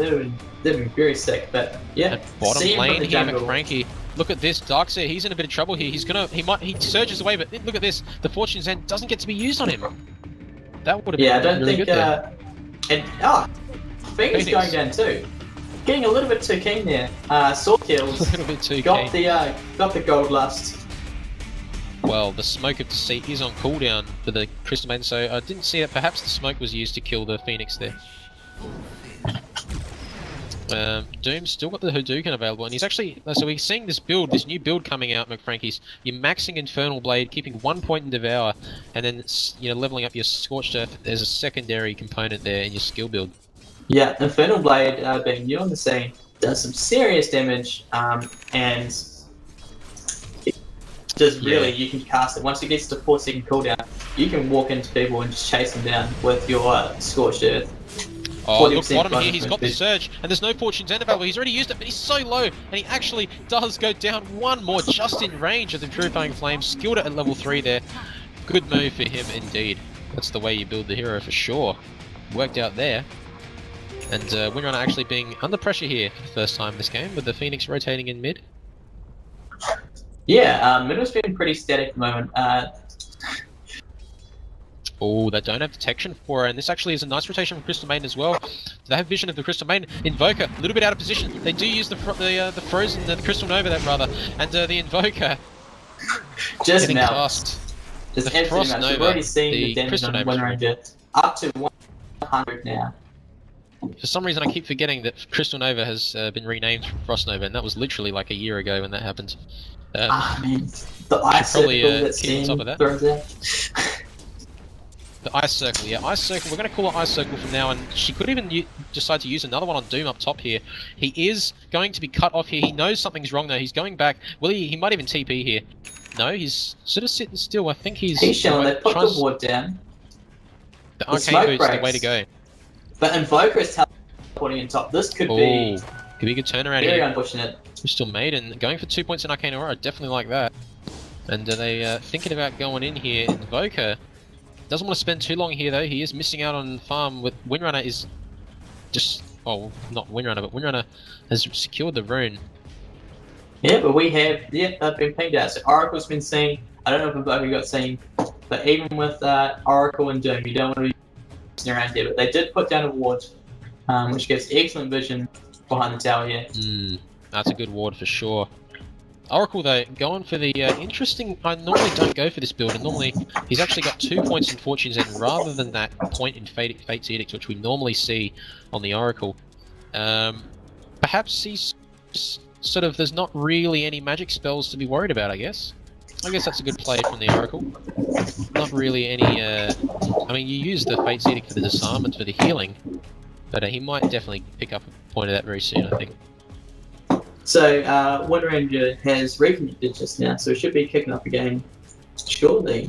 They've been very sick, but yeah. Bottom scene from lane the here, jungle. McFrankie. Look at this, Darkseid. He's in a bit of trouble here. He surges away, but look at this. The Fortune's End doesn't get to be used on him. That would have Yeah, I been don't really think. good there. Phoenix going down too. Getting a little bit too keen there. Sword kills. A little bit too got keen. the gold lust. Well, the Smoke of Deceit is on cooldown for the Crystal Maiden, so I didn't see that. Perhaps the smoke was used to kill the Phoenix there. Doom's still got the Hadouken available, and he's actually... So we're seeing this new build coming out, McFrankie's. You're maxing Infernal Blade, keeping 1 point in Devour, and then leveling up your Scorched Earth as a secondary component there in your skill build. Yeah, Infernal Blade being new on the scene does some serious damage, and just really you can cast it. Once it gets to 4-second cooldown, you can walk into people and just chase them down with your Scorched Earth. Oh, look, 40% bottom here, he's got the bonus. Surge, and there's no Fortune's End available. He's already used it, but he's so low, and he actually does go down one more just in range of the Purifying Flame. Skilled it at level 3 there. Good move for him indeed. That's the way you build the hero for sure. Worked out there. And Windrunner actually being under pressure here for the first time this game, with the Phoenix rotating in mid. Yeah, middle's been pretty static at the moment. Oh, they don't have detection for her, and this actually is a nice rotation from Crystal Maiden as well. They have vision of the Crystal Maiden. Invoker, a little bit out of position. They do use the Frozen, the Crystal Nova, that rather, and the Invoker Just getting now. cast. It's The absolutely Frost nuts. Nova, We've already seen the the damage Crystal on Nova, Wind sorry. Ranger up to 100 now. For some reason, I keep forgetting that Crystal Nova has been renamed from Frost Nova, and that was literally like a year ago when that happened. Man, the ice probably, circle that keep on top of that. throws out. The Ice Circle, yeah, Ice Circle. We're going to call it Ice Circle from now, and she could even decide to use another one on Doom up top here. He is going to be cut off here. He knows something's wrong though. He's going back. Will he? He might even TP here. No, he's sort of sitting still. I think he's. He's showing they put the ward down. The The Arcane smoke Boost is the way breaks. to go. But Invoker is teleporting in top. This could be Could be a good turnaround very here. unfortunate. Crystal Maiden going for 2 points in Arcane Aurora. Definitely like that. And are they thinking about going in here? Invoker doesn't want to spend too long here though. He is missing out on farm. With Windrunner is just not Windrunner, but Windrunner has secured the rune. Yeah, but we have they've been pinged out. So Oracle's been seen. I don't know if Invoker got seen, but even with Oracle and Doom, you don't want to be messing around here. But they did put down a ward, which gives excellent vision behind the tower here. That's a good ward for sure. Oracle though, going for the interesting. I normally don't go for this build, and normally he's actually got 2 points in Fortune's End rather than that point in Fate's Edict, which we normally see on the Oracle. Perhaps he's just sort of. There's not really any magic spells to be worried about. I guess that's a good play from the Oracle. Not really any. I mean, you use the Fate's Edict for the disarmament for the healing, but he might definitely pick up a point of that very soon. I think. So Wind Ranger has reconnected just now, so it should be kicking up again shortly.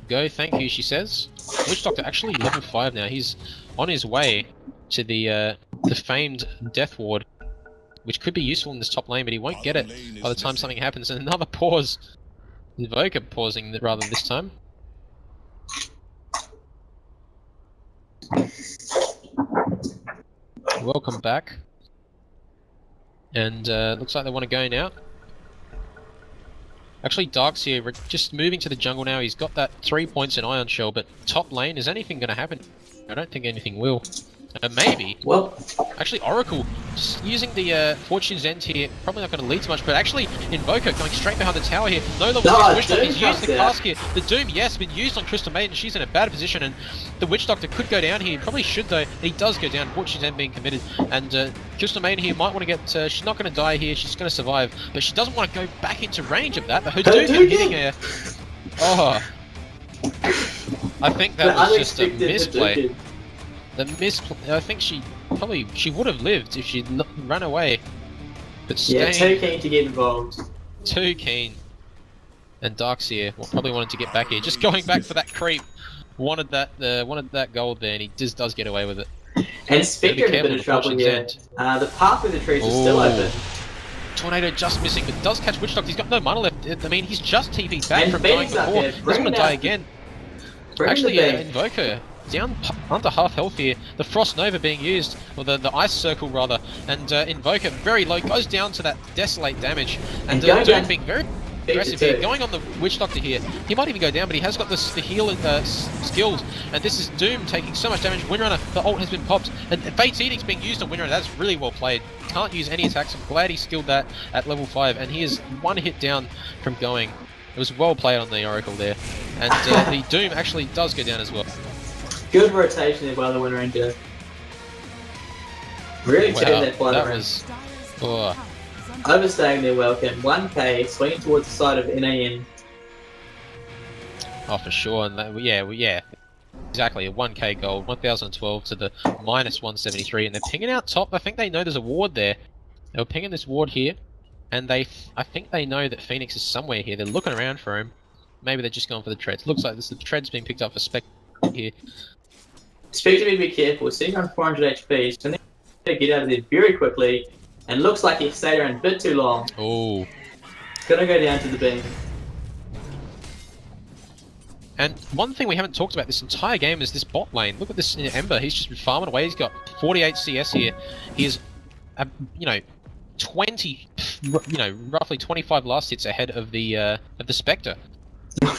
Go, thank you, she says. Witch Doctor actually level 5 now. He's on his way to the famed Death Ward, which could be useful in this top lane, but he won't get it by the time something happens. And another pause. Invoker pausing rather this time. Welcome back. And looks like they want to go now. Actually, Dark's here, just moving to the jungle now. He's got that 3 points in Ion Shell, but top lane, is anything going to happen? I don't think anything will. Maybe. Well, actually, Oracle just using the Fortune's End here, probably not going to lead to much, but actually, Invoker going straight behind the tower here. No level 6 Witch Doctor, he's used the cask here. The Doom, yes, been used on Crystal Maiden. She's in a bad position, and the Witch Doctor could go down here. Probably should, though. He does go down. Fortune's End being committed, and Crystal Maiden here might want to get. She's not going to die here. She's going to survive, but she doesn't want to go back into range of that. But her Doom hitting her. Oh. I think that was just a misplay. I think she would have lived if she'd run away. But yeah, too keen to get involved. Too keen. And Darkseer probably wanted to get back here. Just going back for that creep. Wanted that gold there, and he just does get away with it. And Spectre in a bit of trouble here. The path with the trees is still open. Tornado just missing, but does catch Witch Doctor. He's got no mana left. I mean, he's just TP'd back from dying before. He doesn't want to die again. Actually, Invoker down under half health here. The Frost Nova being used, or the Ice Circle rather, and Invoker very low, goes down to that Desolate damage, and Doom being very aggressive here, going on the Witch Doctor here. He might even go down, but he has got the heal skills, and this is Doom taking so much damage. Windrunner, the ult has been popped, and Fate's Edict's being used on Windrunner. That's really well played. Can't use any attacks. I'm glad he skilled that at level 5, and he is one hit down from going. It was well played on the Oracle there, and the Doom actually does go down as well. Good rotation there by the Wind Ranger. Really taking that blood around. Overstaying their welcome. 1k, swinging towards the side of NAN. Oh, for sure. And yeah. Exactly, a 1k gold, 1012 to the minus 173. And they're pinging out top. I think they know there's a ward there. They were pinging this ward here. And I think they know that Phoenix is somewhere here. They're looking around for him. Maybe they're just going for the treads. Looks like the tread's being picked up for Spectre here. Spectre, be careful. Sitting on 400 HP, so they need to get out of there very quickly. And looks like he stayed around a bit too long. Oh. Gonna go down to the beam. And one thing we haven't talked about this entire game is this bot lane. Look at this Ember. He's just been farming away. He's got 48 CS here. He is, 20, roughly 25 last hits ahead of the Spectre.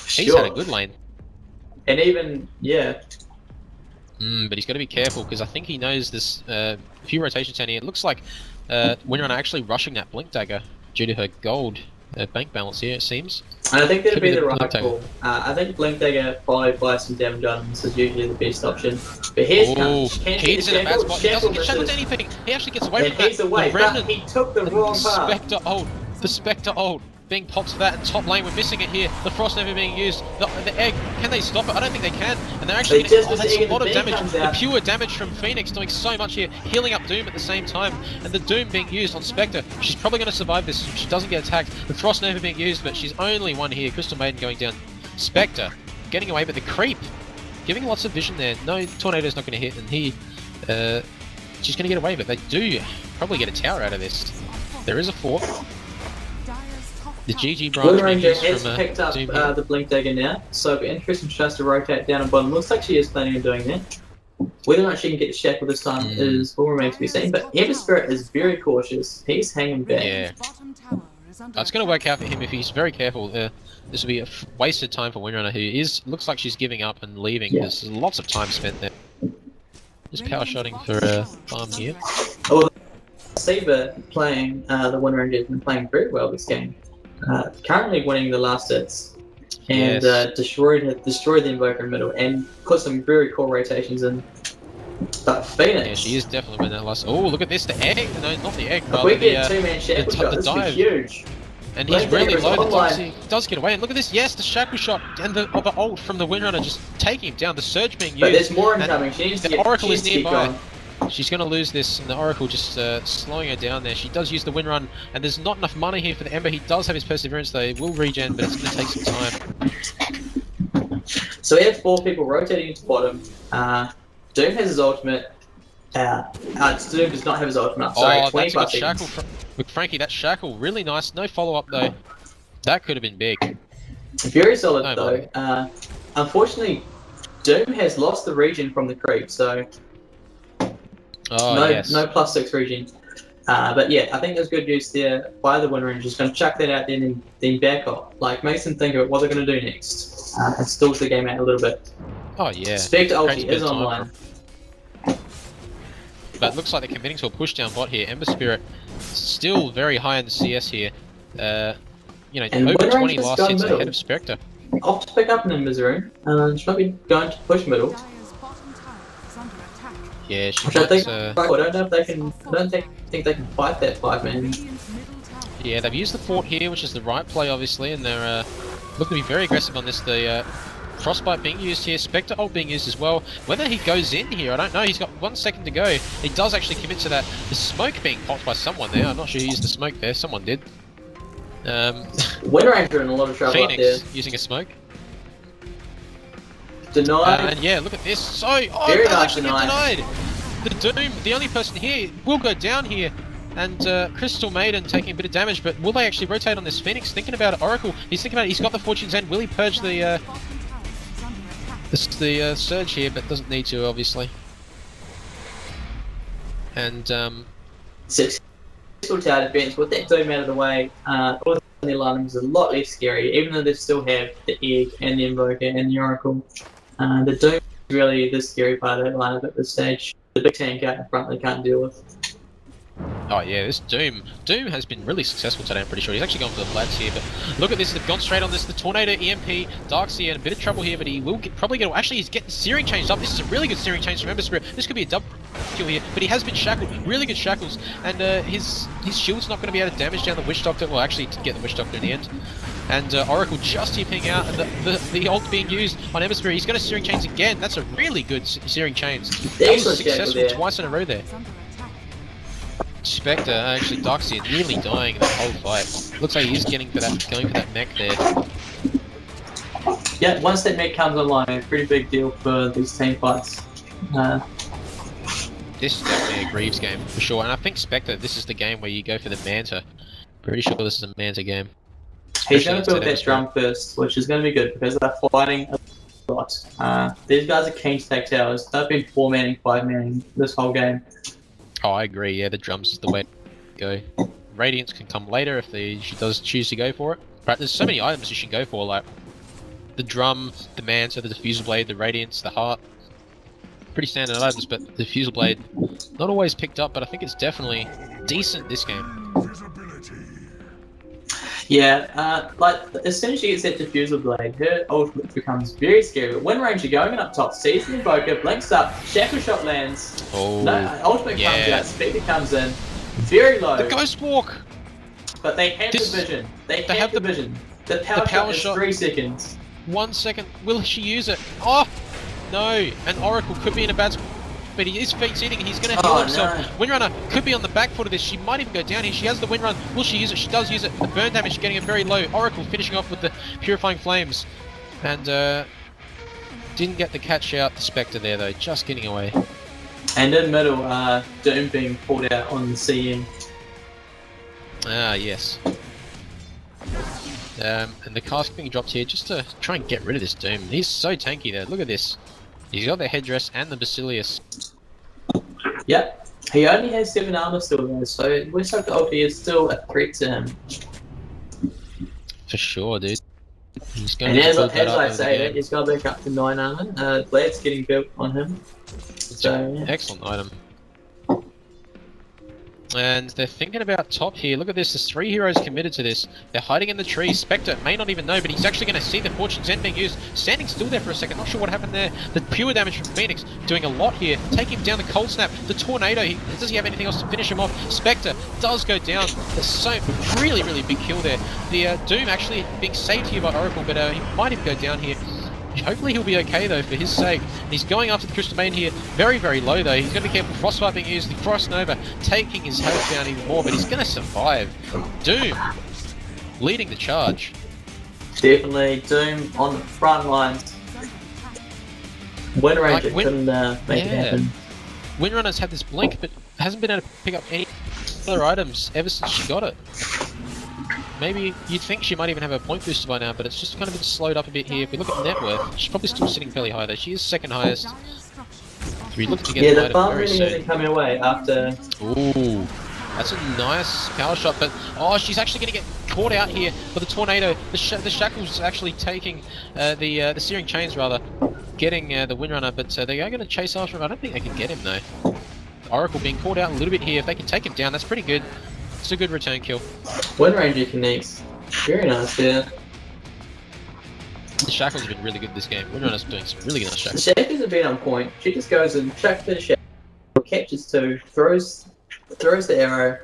He's had a good lane. And even, yeah. But he's got to be careful because I think he knows there's a few rotations down here. It looks like Windrunner actually rushing that Blink Dagger due to her gold. bank balance here, it seems. And I think that'd Could be be the the right Blink Dagger. call. I think Blink Dagger followed by some damage items is usually the best option. But here's He's in a bad spot. He doesn't get shackled to anything. He actually gets away from that. he's away, The but Remnant, he took the wrong path. Spectre ult. The Spectre ult being popped for that, and top lane, we're missing it here. The Frost never being used. The egg, can they stop it? I don't think they can. And they're actually getting that's a lot of damage. The pure damage from Phoenix doing so much here, healing up Doom at the same time. And the Doom being used on Spectre. She's probably going to survive this. She doesn't get attacked. The Frost never being used, but she's only one here. Crystal Maiden going down. Spectre getting away, but the creep giving lots of vision there. No, Tornado's not going to hit, and she's going to get away, but they do probably get a tower out of this. There is a fort. The GG branch Blue Ranger has from picked up Doom here. the Blink Dagger now, so it'll be interesting. She tries to rotate down and bottom. Looks like she is planning on doing that. Whether or not she can get the shackle this time will remain to be seen, but Ember Spirit is very cautious. He's hanging back. Yeah. It's going to work out for him if he's very careful. This will be a wasted time for Windrunner, who looks like she's giving up and leaving. Yeah. There's lots of time spent there. Just power shotting for farm here. Oh, Saber playing the Wind Ranger has been playing very well this game. Currently winning the last hits, and destroyed the Invoker in middle, and put some very cool rotations in. But Phoenix, Yeah, she is definitely winning that last. Oh, look at this, the egg! No, not the egg, if rather we the, get two-man shackle shot, the this would be dive. huge. And he's Blink really Dagger is low, the online. Doxy does get away, and look at this, yes, the shackle shot, and the ult from the Windrunner just taking him down, the surge being used. But there's more and incoming. She needs to the get, Oracle she is needs to get nearby. going. She's going to lose this, and the Oracle just slowing her down there. She does use the wind run, and there's not enough mana here for the Ember. He does have his Perseverance, though. It will regen, but it's going to take some time. So we have 4 people rotating into bottom. Doom has his ultimate. Doom does not have his ultimate. Sorry, Oh, 20 that's a good seconds. shackle. Look, Frankie, that shackle, really nice. No follow-up, though. That could have been big. Very solid No though. Unfortunately, Doom has lost the region from the creep, so Oh, yes. no +6 region. But yeah, I think there's good use there by the Wind Ranger. Just going to chuck that out there and then back off. Like, makes them think about what they're going to do next. And stalls the game out a little bit. Oh, yeah. Spectre Creates ulti a bit is of time online. for him. But it looks like they're committing to a push down bot here. Ember Spirit still very high in the CS here. You know, And over Wind 20 Ranger's last gone hits middle. ahead of Spectre. Off to pick up an Ember's room. She might be going to push middle. Yeah, she Which I think, might, I don't know if they can. I don't think they can fight that 5-man. yeah, they've used the fort here, which is the right play, obviously, and they're looking to be very aggressive on this. The Frostbite being used here, Spectre ult being used as well. Whether he goes in here, I don't know. He's got 1 second to go. He does actually commit to that. The smoke being popped by someone there. I'm not sure who used the smoke there. Someone did. Wind Ranger in a lot of trouble up there. Phoenix using a smoke. Denied. And yeah, look at this. So, Very that's nice actually denied. denied. The Doom, the only person here, will go down here. And Crystal Maiden taking a bit of damage, but will they actually rotate on this Phoenix? Thinking about it, Oracle. He's thinking about it. He's got the Fortune's End. Will he purge the surge here? But doesn't need to, obviously. And Successful tower defense with that Doom out of the way. All the lineup is a lot less scary, even though they still have the Egg and the Invoker and the Oracle. The Doom is really the scary part of that lineup at this stage. The big tank out in front they can't deal with. oh yeah, this Doom has been really successful today, I'm pretty sure. He's actually gone for the Bloods here, but look at this, they've gone straight on this. The Tornado, EMP, Darkseer in a bit of trouble here, but he will probably get, actually he's getting Searing changed up. This is a really good Searing change from Ember Spirit. This could be a double kill here, but he has been shackled, really good shackles, and his shield's not going to be able to damage down the Witch Doctor, well actually to get the Witch Doctor in the end. And Oracle just TPing out, and the ult being used on Ember Spirit. He's going to Searing Chains again. That's a really good Searing Chains. He was Excellent successful there. twice in a row there. Spectre, actually Darkseer nearly dying in the whole fight. Looks like he's going for that mech there. Yeah, once that mech comes online, a pretty big deal for these team fights. This is definitely a Greaves game, for sure. And I think Spectre, this is the game where you go for the Manta. Pretty sure this is a Manta game. He's going to Especially build that instead drum first, which is going to be good because they're fighting a lot. These guys are keen to take towers. They've been 4-manning, 5-manning this whole game. Oh, I agree. Yeah, the drums is the way to go. Radiance can come later if she does choose to go for it. Right, there's so many items you should go for, like the drum, the Manta, the Diffusal Blade, the Radiance, the Heart. Pretty standard items, but the Diffusal Blade, not always picked up, but I think it's definitely decent this game. Yeah, like as soon as she gets that diffusal blade, her ultimate becomes very scary. But Wind Ranger going up top, sees the Invoker, blinks up, Shackle Shot lands. Oh, No, ultimate yeah. comes out, Spectre comes in, very low. The Ghost Walk! But they have This- the vision. They they have have the vision. The power power shot is shot. 3 seconds. 1 second. Will she use it? Oh! No! And Oracle could be in a bad spot, but he is feet eating. He's going to heal Oh, himself. no. Windrunner could be on the back foot of this. She might even go down here. She has the Windrun. Will she use it? She does use it. The burn damage getting it very low. Oracle finishing off with the Purifying Flames. And didn't get the catch out. The Spectre there though, just getting away. And in middle, Doom being pulled out on the CM. Ah, yes. And the cask being dropped here just to try and get rid of this Doom. He's so tanky there. Look at this. He's got the headdress and the Basilius. Yep. He only has 7 armor still though, so West Side ulti is still a threat to him. For sure, dude. He's going And to as build that up I over the say game. that, he's got back up to 9 armor. Blad's getting built on him. So, yeah. Excellent item. And they're thinking about top here. Look at this. There's 3 heroes committed to this. They're hiding in the trees. Spectre may not even know, but he's actually going to see the Fortune's End being used. Standing still there for a second. Not sure what happened there. The pure damage from Phoenix doing a lot here. Taking down the Cold Snap. The Tornado. Does he have anything else to finish him off? Spectre does go down. There's so really big kill there. The Doom actually being saved here by Oracle, but he might even go down here. Hopefully he'll be okay though, for his sake. And he's going after the Crystal Maiden here, very low though. He's going to be careful. Frostbite being used, the Frost Nova taking his health down even more, but he's going to survive. Doom leading the charge. Definitely Doom on the front lines. Wind Ranger couldn't make it happen. Windrunner's had this blink, but hasn't been able to pick up any other items ever since she got it. Maybe you'd think she might even have a point booster by now, but it's just kind of been slowed up a bit here. If we look at net worth, she's probably still sitting fairly high though. She is second highest. We're looking to get Yeah, the the farm very really soon. isn't coming away after. Ooh, that's a nice power shot, but oh, she's actually going to get caught out here for the Tornado. The Shackle's actually taking the Searing Chains rather, getting the Windrunner, but they are going to chase after him. I don't think they can get him though. Oracle being caught out a little bit here. If they can take him down, that's pretty good. It's a good return kill. Wind Ranger connects. Very nice, yeah. The Shackles have been really good this game. Windrunner's doing some really nice The Shackles. Shackles have been on point. She just goes and chucks the Shackle, catches 2, throws the arrow,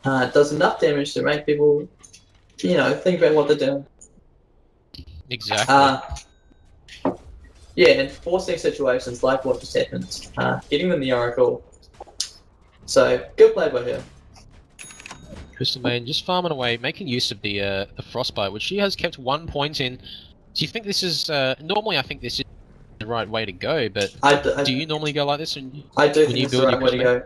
does enough damage to make people, think about what they're doing. Exactly. Yeah, and forcing situations like what just happened, getting them the Oracle. So, good play by her. Crystal Maiden just farming away, making use of the Frostbite, which she has kept 1 point in. Do you think this is normally? I think this is the right way to go, but do you normally go like this? I do think it's the right way to go.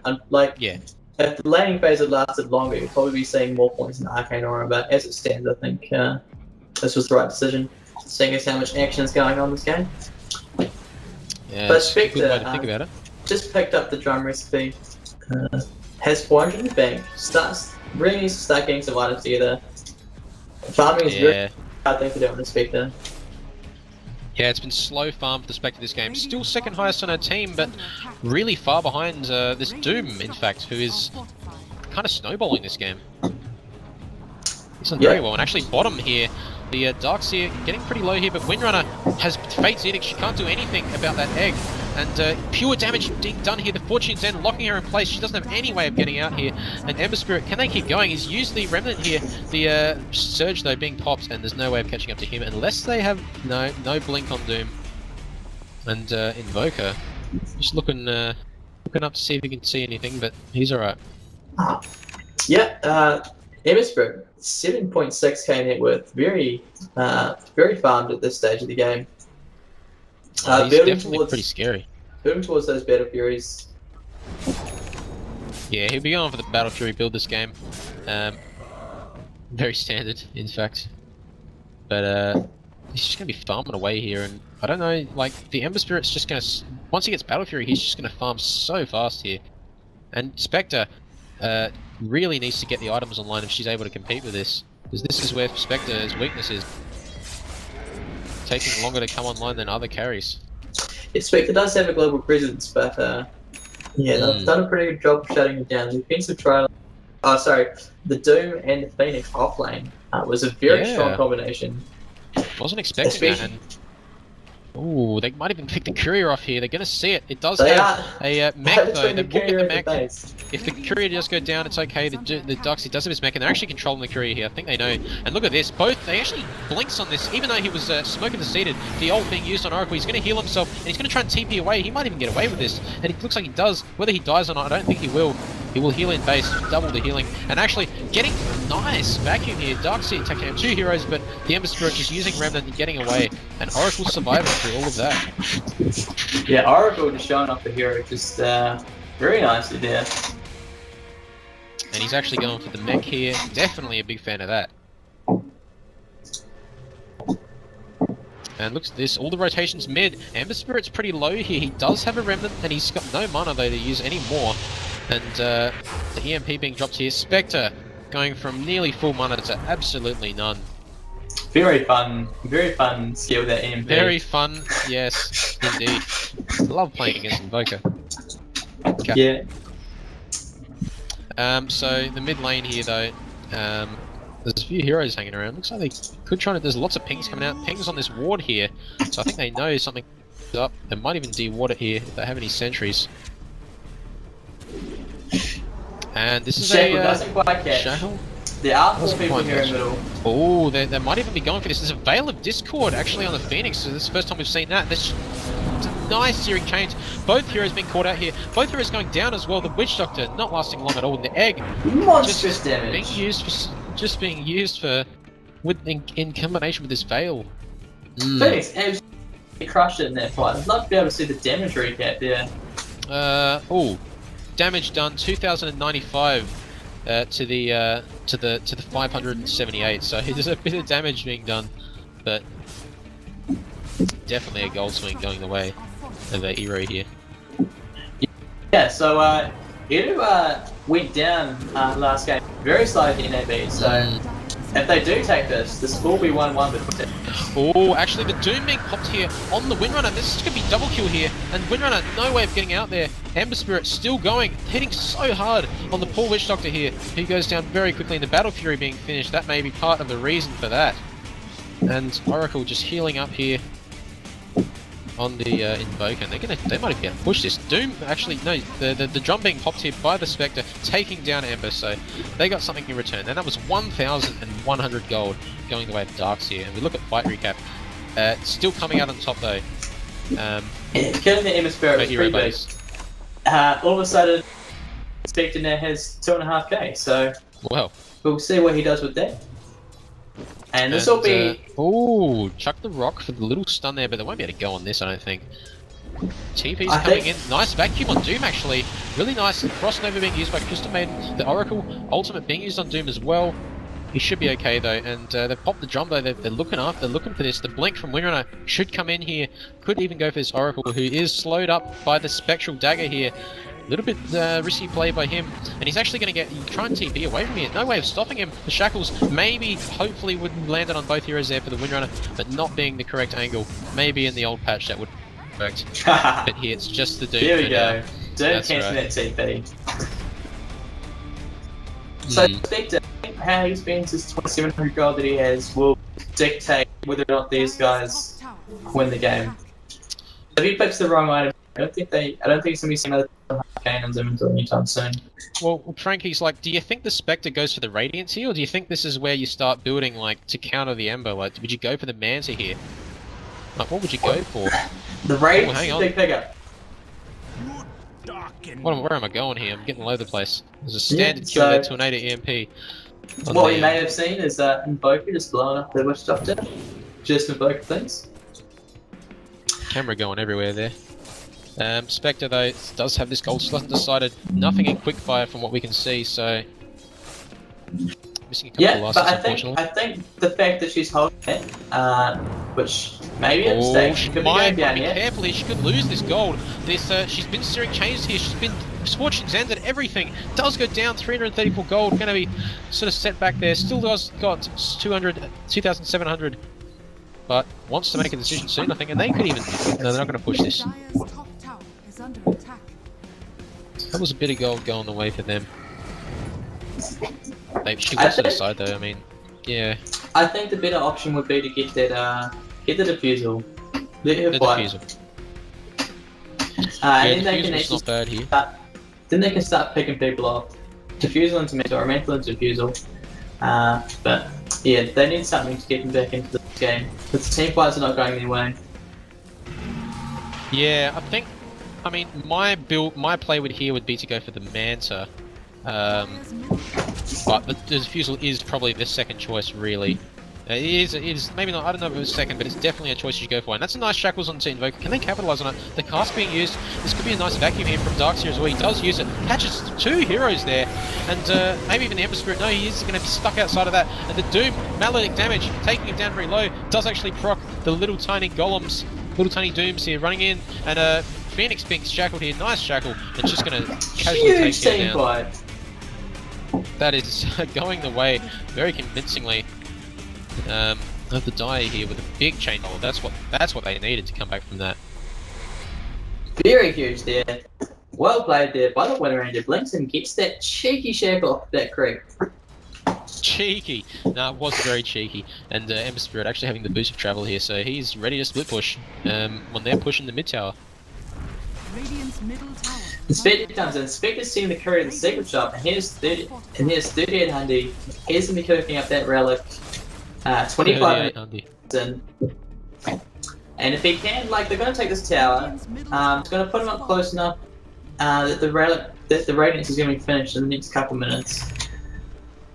Yeah. If the laning phase had lasted longer, you'd probably be seeing more points in Arcane Aura, but as it stands, I think this was the right decision, seeing as how much action is going on this game. Yeah, But it's a good way Spectre to think about it. just picked up the drum recipe, has 400 in the bank, really needs to start getting some items together. Farming is really hard thing to do on the Spectre. Yeah, it's been slow farm for the Spectre this game. Still second highest on her team, but really far behind this Doom, in fact, who is kind of snowballing this game. He's done very well, and actually bottom here. The Darkseer getting pretty low here, but Windrunner has Fate's Edict. She can't do anything about that egg. And pure damage being done here. The Fortune's End locking her in place. She doesn't have any way of getting out here. And Ember Spirit, can they keep going? He's used the Remnant here. The Surge, though, being popped, and there's no way of catching up to him unless they have no blink on Doom. And Invoker, just looking up to see if he can see anything, but he's alright. Yeah, Ember Spirit, 7.6k net worth, very farmed at this stage of the game. He's definitely pretty scary. Building towards those Battle Furies. Yeah, he'll be going for the Battle Fury build this game. Very standard, in fact. But he's just going to be farming away here, and I don't know, like, the Ember Spirit's just going to... Once he gets Battle Fury, he's just going to farm so fast here. And Spectre really needs to get the items online if she's able to compete with this. Because this is where Spectre's weakness is. Taking longer to come online than other carries. Yeah, Spectre does have a global presence, but yeah, they've done a pretty good job of shutting it down. The defensive trial. the Doom and the Phoenix offlane was a very Yeah. strong combination. Wasn't expecting that. Especially- Ooh, they might even pick the courier off here. They're going to see it. It does They have are. a mech That's though. when They the will get courier the at the mech. base. If the courier does go down, it's okay. The Duxie does have his mech, and they're actually controlling the courier here. I think they know. And look at this. They actually blinks on this, even though he was smoking the seated. The ult being used on Oracle. He's going to heal himself, and he's going to try and TP away. He might even get away with this, and it looks like he does. Whether he dies or not, I don't think he will. He will heal in base, double the healing, and actually getting nice vacuum here. Darkseid taking out 2 heroes, but the Ember Spirit just using Remnant and getting away, and Oracle surviving through all of that. Yeah, Oracle just showing off the hero just very nicely there. And he's actually going for the mech here. Definitely a big fan of that. And looks at this, all the rotations mid. Ember Spirit's pretty low here. He does have a Remnant, and he's got no mana though to use any more. And the EMP being dropped here. Spectre going from nearly full mana to absolutely none. Very fun skill that EMP. Very fun, yes, indeed. Love playing against Invoker. Yeah. So the mid lane here though, there's a few heroes hanging around. Looks like they could try to. There's lots of pings coming out. Pings on this ward here, so I think they know something is up. They might even de-ward it here if they have any sentries. And this is Shackle a doesn't quite catch. Shackle? There are 4 Doesn't people quite here in catch. the middle. Oh, they might even be going for this. There's a Veil of Discord actually on the Phoenix, so this is the first time we've seen that. There's a nice searing change. Both heroes being caught out here. Both heroes going down as well. The Witch Doctor not lasting long at all. And the Egg Monstrous just damage. being used for in combination with this Veil. Phoenix absolutely crushed it in that fight. I'd love to be able to see the damage recap there. Damage done 2,095 to the 578. So there's a bit of damage being done, but definitely a gold swing going the way of Ero here. Yeah, so Ero went down last game very slightly in NAB, so if they do take this will be 1-1 between them. Oh, actually the Doom being popped here on the Windrunner. This is going to be double kill here, and Windrunner, no way of getting out there. Ember Spirit still going, hitting so hard on the poor Witch Doctor here. He goes down very quickly, and the Battle Fury being finished. That may be part of the reason for that. And Oracle just healing up here on the Invoker, and they might even get push this. Doom, actually, no, the drum being popped here by the Spectre, taking down Ember, so they got something in return. And that was 1,100 gold going the way of Darkseid. And we look at fight recap. Still coming out on top though. Killing the Ember Spirit was Ero pretty big. Buddies. All of a sudden, Spectre now has 2.5k, so Well, we'll see what he does with that. And this will be... oh, chuck the rock for the little stun there, but they won't be able to go on this, I don't think. TP's I coming think- in. Nice vacuum on Doom, actually. Really nice. Frost Nova being used by Crystal Maiden. The Oracle ultimate being used on Doom as well. He should be okay, though. And they've popped the drum, though. They're looking up. They're looking for this. The blink from Windrunner should come in here. Could even go for this Oracle, who is slowed up by the Spectral Dagger here. A little bit risky play by him, and he's actually going to try and TP away from here. No way of stopping him. The shackles maybe, hopefully, would have landed on both heroes there for the Windrunner, but not being the correct angle. Maybe in the old patch that would have worked. But here it's just the Doom. There we for go. now. Doom That's canceling right. that TP. So Spectre, how he's been to 2,700 gold that he has will dictate whether or not these guys win the game. If he picks the wrong item, I don't think it's gonna be some other cannons inventory anytime soon. Well, Frankie's like, do you think the Spectre goes for the Radiance here, or do you think this is where you start building, like, to counter the Ember? Like, would you go for the Manta here? Like, what would you go for? The Radiance hang is a on. big pickup. Where am I going here? I'm getting all over the place. There's a standard Yeah, kill so- there, Tornado EMP. on What the, you may have seen is Invoker just blowing up the Witch Doctor. Just Invoker things. Camera going everywhere there. Spectre though does have this gold slot decided. Nothing in quickfire from what we can see, so missing a couple of Yeah, losses, but unfortunately. I think the fact that she's holding it, which maybe a mistake, she she could be might going down be here. careful here. She could lose this gold. This she's been searing changes here. She's been scorching Xandered everything. Does go down 334 gold. Going to be sort of set back there. Still does got 2,700. But wants to make a decision soon, I think, and they could even. No, they're not going to push this. Dire's top tower is under attack. That was a bit of gold going the way for them. She was to the side though. I mean, yeah. I think the better option would be to get that get the defusal. Let her The fight. defusal. And then they can Defusal's actually not bad here. then they can start picking people off. Defusal into mental or mental into defusal. But yeah, they need something to get them back into the game. But the team fights are not going their way. Yeah, I mean, my play here would be to go for the Manta. But the defusal is probably the second choice, really. It is maybe not, I don't know if it was second, but it's definitely a choice you go for. And that's a nice Shackles onto Invoker. Can they capitalize on it? The cast being used, this could be a nice vacuum here from Darkseer as well. He does use it, catches 2 heroes there, and maybe even the Ember Spirit. No, he is going to be stuck outside of that. And the Doom, Maledict damage, taking him down very low, does actually proc the little tiny golems, little tiny Dooms here running in, and Phoenix being shackled here, nice shackle, and just going to casually take him down. That is going the way, very convincingly, of the Dire here with a big chain roll. That's what they needed to come back from that. Very huge there. Well played there by the Winter Ranger. Blinks and gets that cheeky shackle off that creep. Cheeky! No, it was very cheeky. And Ember Spirit actually having the boost of travel here, so he's ready to split push when they're pushing the mid tower. Radiant's middle tower. Inspector comes in. Inspector's seeing the courier of the secret shop, and here's 38 Hundy. He's gonna be cooking up that relic. 25 minutes in. And if he can, like, they're gonna take this tower. It's gonna put him up close enough that the radiance is gonna be finished in the next couple minutes.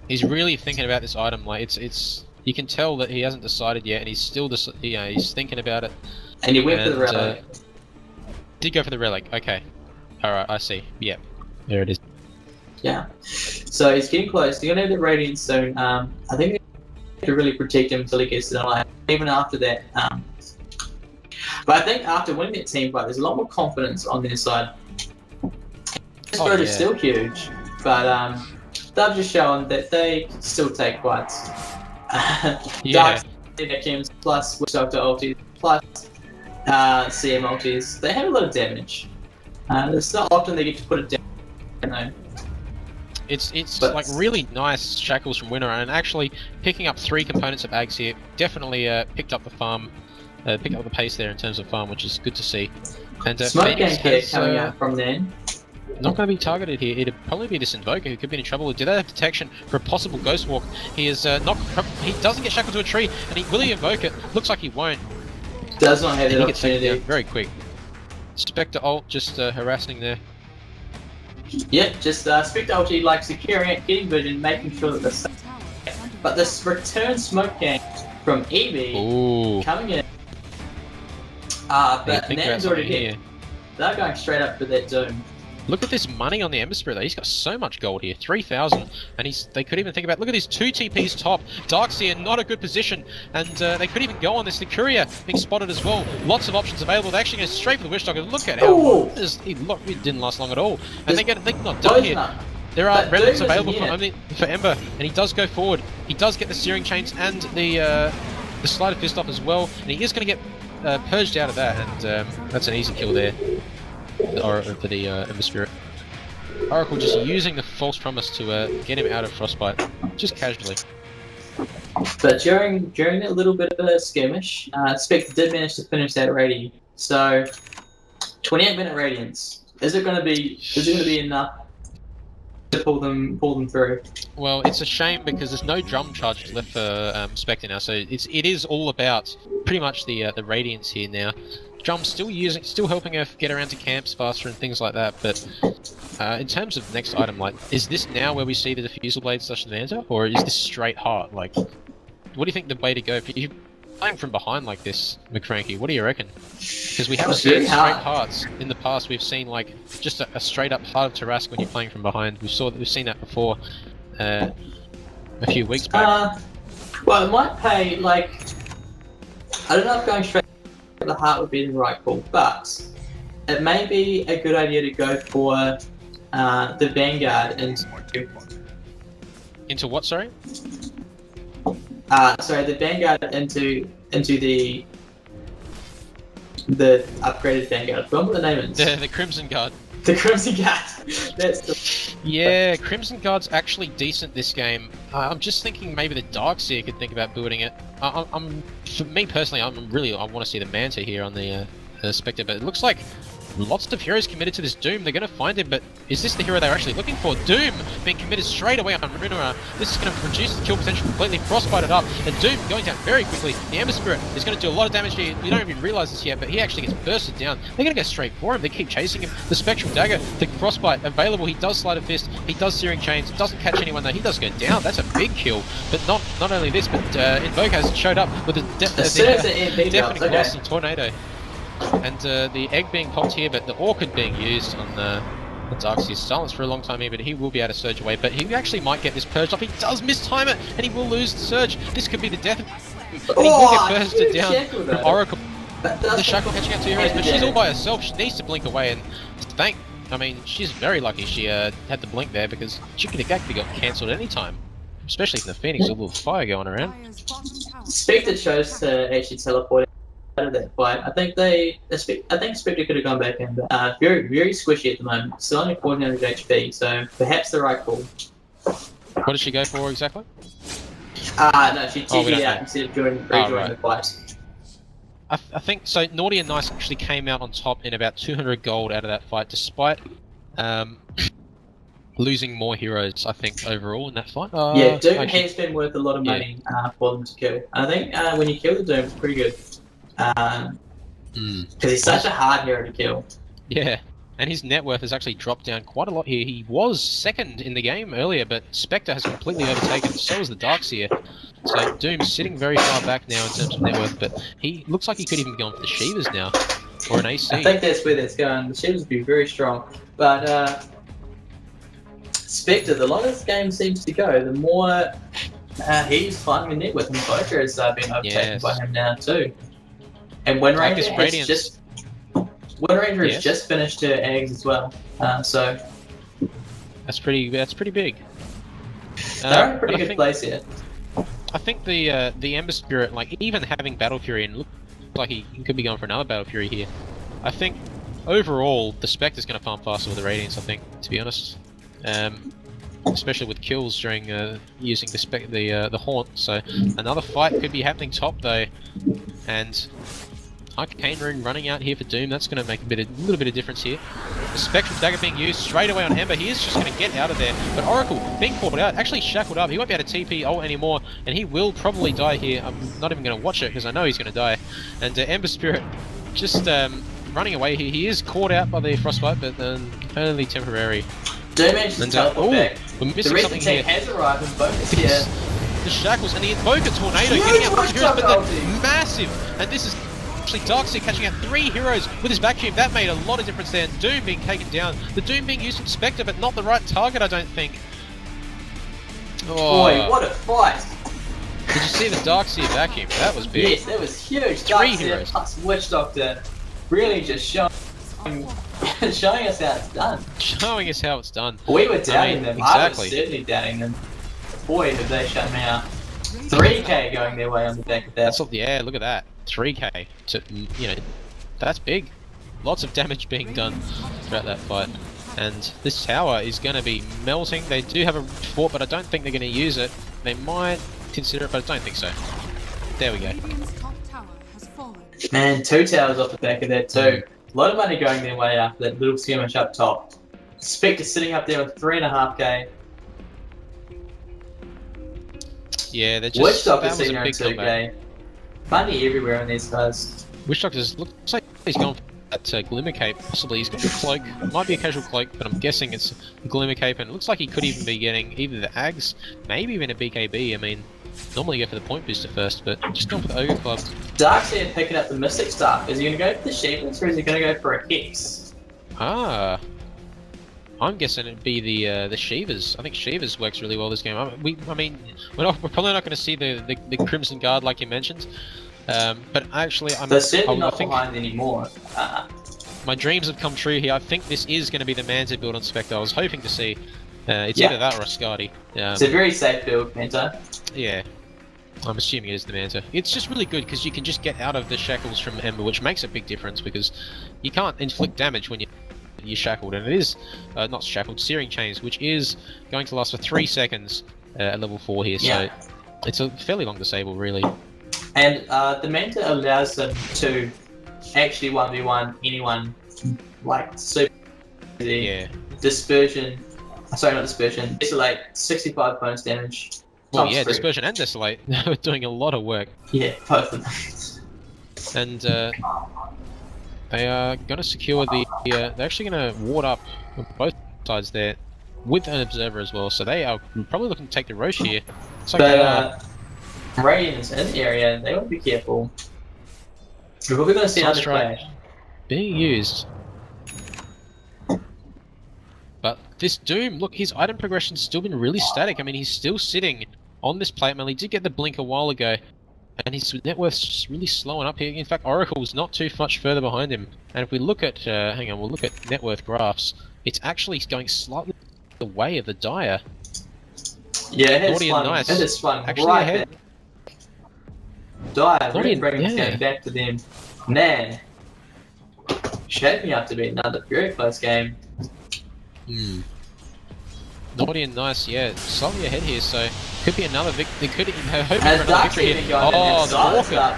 He's really thinking about this item. Like it's you can tell that he hasn't decided yet, and he's still he's thinking about it. And he went for the relic. Did go for the relic. Okay. Alright, I see. Yep. There it is. Yeah. So he's getting close. They're gonna have the radiance soon. I think they have to really protect him until he gets to the line. Even after that. But I think after winning that team fight, there's a lot more confidence on their side. This road is still huge, but they've just shown that they still take fights. Yeah. Dark Gems plus Witch Doctor ultis plus CM ultis. They have a lot of damage. It's not often they get to put it down. Though. It's like really nice shackles from Winter, and actually picking up 3 components of Ags here definitely picked up the farm, picked up the pace there in terms of farm, which is good to see. And Smoke Gang here coming out from then. Not going to be targeted here. It'd probably be this Invoker who could be in trouble. Did they have detection for a possible Ghost Walk? He is not. He doesn't get shackled to a tree, and will he invoke it? Looks like he won't. Does not have that opportunity. Very quick. Spectre ult just harassing there. Yep, just Spectre ulti like securing it, getting vision, making sure that they're safe. But this return Smoke Gang from Eevee coming in. But Nan's already here. They're going straight up for that Doom. Look at this money on the Ember Spirit though. He's got so much gold here, 3,000, and they could even think about. Look at these 2 TPs top. Darkseer not a good position, and they could even go on this. The Courier being spotted as well. Lots of options available. They actually go straight for the Witch Doctor. Look at how it didn't last long at all, and they're not done here. There are relics available for Ember, and he does go forward. He does get the Searing Chains and the Sleight of Fist off as well, and he is going to get purged out of that, and that's an easy kill there. For the Ember Spirit. Oracle just using the False Promise to get him out of Frostbite, just casually. But during that little bit of a skirmish, Spectre did manage to finish that rating. So, 28-minute radiance. Is it going to be enough to pull them through? Well, it's a shame because there's no drum charge left for Spectre now, so it is all about pretty much the radiance here now. Drum's still helping her get around to camps faster and things like that, but in terms of next item, like, is this now where we see the Diffusal Blade / the Vanta, or is this straight heart? Like, what do you think the way to go? If you're playing from behind like this, McFrankie, what do you reckon? Because we have seen straight hearts in the past. We've seen like just a straight up heart of Tarrasque when you're playing from behind. We've seen that before a few weeks back. Well, it might pay like I don't know if going straight the heart would be the right call, but it may be a good idea to go for the Vanguard into what? Sorry. The Vanguard into the upgraded Vanguard. What the name is? The Crimson Guard. The Crimson Guard. That's the... Yeah, Crimson Guard's actually decent this game. I'm just thinking maybe the Darkseer could think about building it. For me personally, I want to see the Manta here on the Spectre, but it looks like lots of heroes committed to this Doom. They're going to find him, but is this the hero they're actually looking for? Doom being committed straight away on Runera. This is going to reduce the kill potential completely, frostbite it up, and Doom going down very quickly. The Ember Spirit is going to do a lot of damage here. You don't even realise this yet, but he actually gets bursted down. They're going to go straight for him. They keep chasing him. The Spectral Dagger, the frostbite available. He does Sleight of Fist. He does Searing Chains. Doesn't catch anyone though. He does go down. That's a big kill. But not only this, but Invoker has showed up with a definite Colossus Tornado. And the egg being popped here, but the Orchid being used on the Darkseer's silence for a long time here, but he will be able to surge away. But he actually might get this purged off. He does mistime it, and he will lose the surge. This could be the death. He will get bursted down from Oracle. The Shackle catching out 2 heroes, but she's all by herself. She needs to blink away, and I mean, she's very lucky she had the blink there, because she could have actually got cancelled at any time. Especially from the Phoenix, with a little fire going around. Spectre chose to actually teleport out of that fight. I think Spectre could have gone back in, but very, very squishy at the moment. Still only 1400 HP, so perhaps the right call. What did she go for exactly? No, she TP'd out instead of rejoining the fight. I think so. Naughty and Nice actually came out on top in about 200 gold out of that fight, despite losing more heroes, I think, overall in that fight. Yeah, Doom has been worth a lot of money for them to kill. I think when you kill the Doom, it's pretty good. Because he's such a hard hero to kill. Yeah, and his net worth has actually dropped down quite a lot here. He was second in the game earlier, but Spectre has completely overtaken, so is the Darkseer. So Doom's sitting very far back now in terms of net worth, but he looks like he could even be going for the Shivas now, or an AC. I think that's where that's going. The Shivas would be very strong, but Spectre, the longer this game seems to go, the more he's climbing the net worth, and Boker has been overtaken by him now too. And Windranger has just finished her eggs as well, so that's pretty big. They're in a pretty good place here. I think the Ember Spirit, like even having Battle Fury, and looks like he could be going for another Battle Fury here. I think overall the Spectre's going to farm faster with the Radiance. I think, to be honest, especially with kills during using the Haunt. So another fight could be happening top though, and Arcane Rune running out here for Doom. That's going to make a little bit of difference here. The Spectral Dagger being used straight away on Ember. He is just going to get out of there. But Oracle being caught out, actually shackled up. He won't be able to TP ult anymore, and he will probably die here. I'm not even going to watch it because I know he's going to die. And Ember Spirit just running away here. He is caught out by the Frostbite, but only temporary. Doom managed to teleport back. We're missing the something here. Has arrived and Focus here. The Shackles and the Invoker Tornado getting out with heroes, but they're massive. And this is actually Darkseer catching out 3 heroes with his vacuum. That made a lot of difference there. Doom being taken down. The Doom being used from Spectre, but not the right target, I don't think. Oh. Boy, what a fight! Did you see the Darkseer vacuum? That was big. Yes, that was huge. 3 Darkseer heroes plus Witch Doctor really just showing us how it's done. Showing us how it's done. We were doubting them. Exactly. I was certainly doubting them. Boy, did they shut me out. 3k going their way on the back of that. Yeah, look at that. 3k. That's big. Lots of damage being done throughout that fight. And this tower is going to be melting. They do have a fort, but I don't think they're going to use it. They might consider it, but I don't think so. There we go. And 2 towers off the back of that too. A lot of money going their way after that little skirmish up top. Spectre sitting up there with 3.5k. Yeah, they're just... Witch Doctor sitting around 2k. Money everywhere on these guys. Witch Doctor looks like he's going for that Glimmer Cape. Possibly he's got the cloak. Might be a casual cloak, but I'm guessing it's a Glimmer Cape, and it looks like he could even be getting either the Ags, maybe even a BKB. I mean, normally you go for the point booster first, but just going for the Ogre Club. Darkseer picking up the Mystic Staff. Is he going to go for the Shivas, or is he going to go for a Hex? I'm guessing it'd be the Shivas. I think Shivas works really well this game. I mean, we're probably not going to see the Crimson Guard like you mentioned, but actually, they're certainly not behind anymore. My dreams have come true here. I think this is going to be the Manta build on Spectre. I was hoping to see it's either that or a Skadi. It's a very safe build, Manta. Yeah. I'm assuming it is the Manta. It's just really good because you can just get out of the shackles from Ember, which makes a big difference because you can't inflict damage when you're you're shackled, and it is not shackled, searing chains, which is going to last for 3 seconds at level 4 here. So it's a fairly long disable, really. And the Manta allows them to actually 1v1 anyone, like super dispersion. Sorry, not dispersion. Desolate 65 bonus damage. Well, yeah, dispersion and desolate are doing a lot of work. Yeah, both of them. And they are going to secure the. They're actually going to ward up on both sides there with an observer as well. So they are probably looking to take the Roche here. Like but Radiant's in the area. They want to be careful. We're probably going to see another clash being used. But this Doom, look, his item progression's still been really static. I mean, he's still sitting on this plate mail. He did get the blink a while ago, and his net worth's just really slowing up here. In fact, Oracle's not too much further behind him. And if we look at, hang on, we'll look at net worth graphs. It's actually going slightly the way of the Dire. Yeah, it Naughty and Nice. It is one actually right ahead. Dire, really bringing this game back to them. Man, shaping up to be another very close game. Naughty and Nice, yeah, slightly ahead here, so could be another victory. Could hope for As another victory here. Oh, the Walker.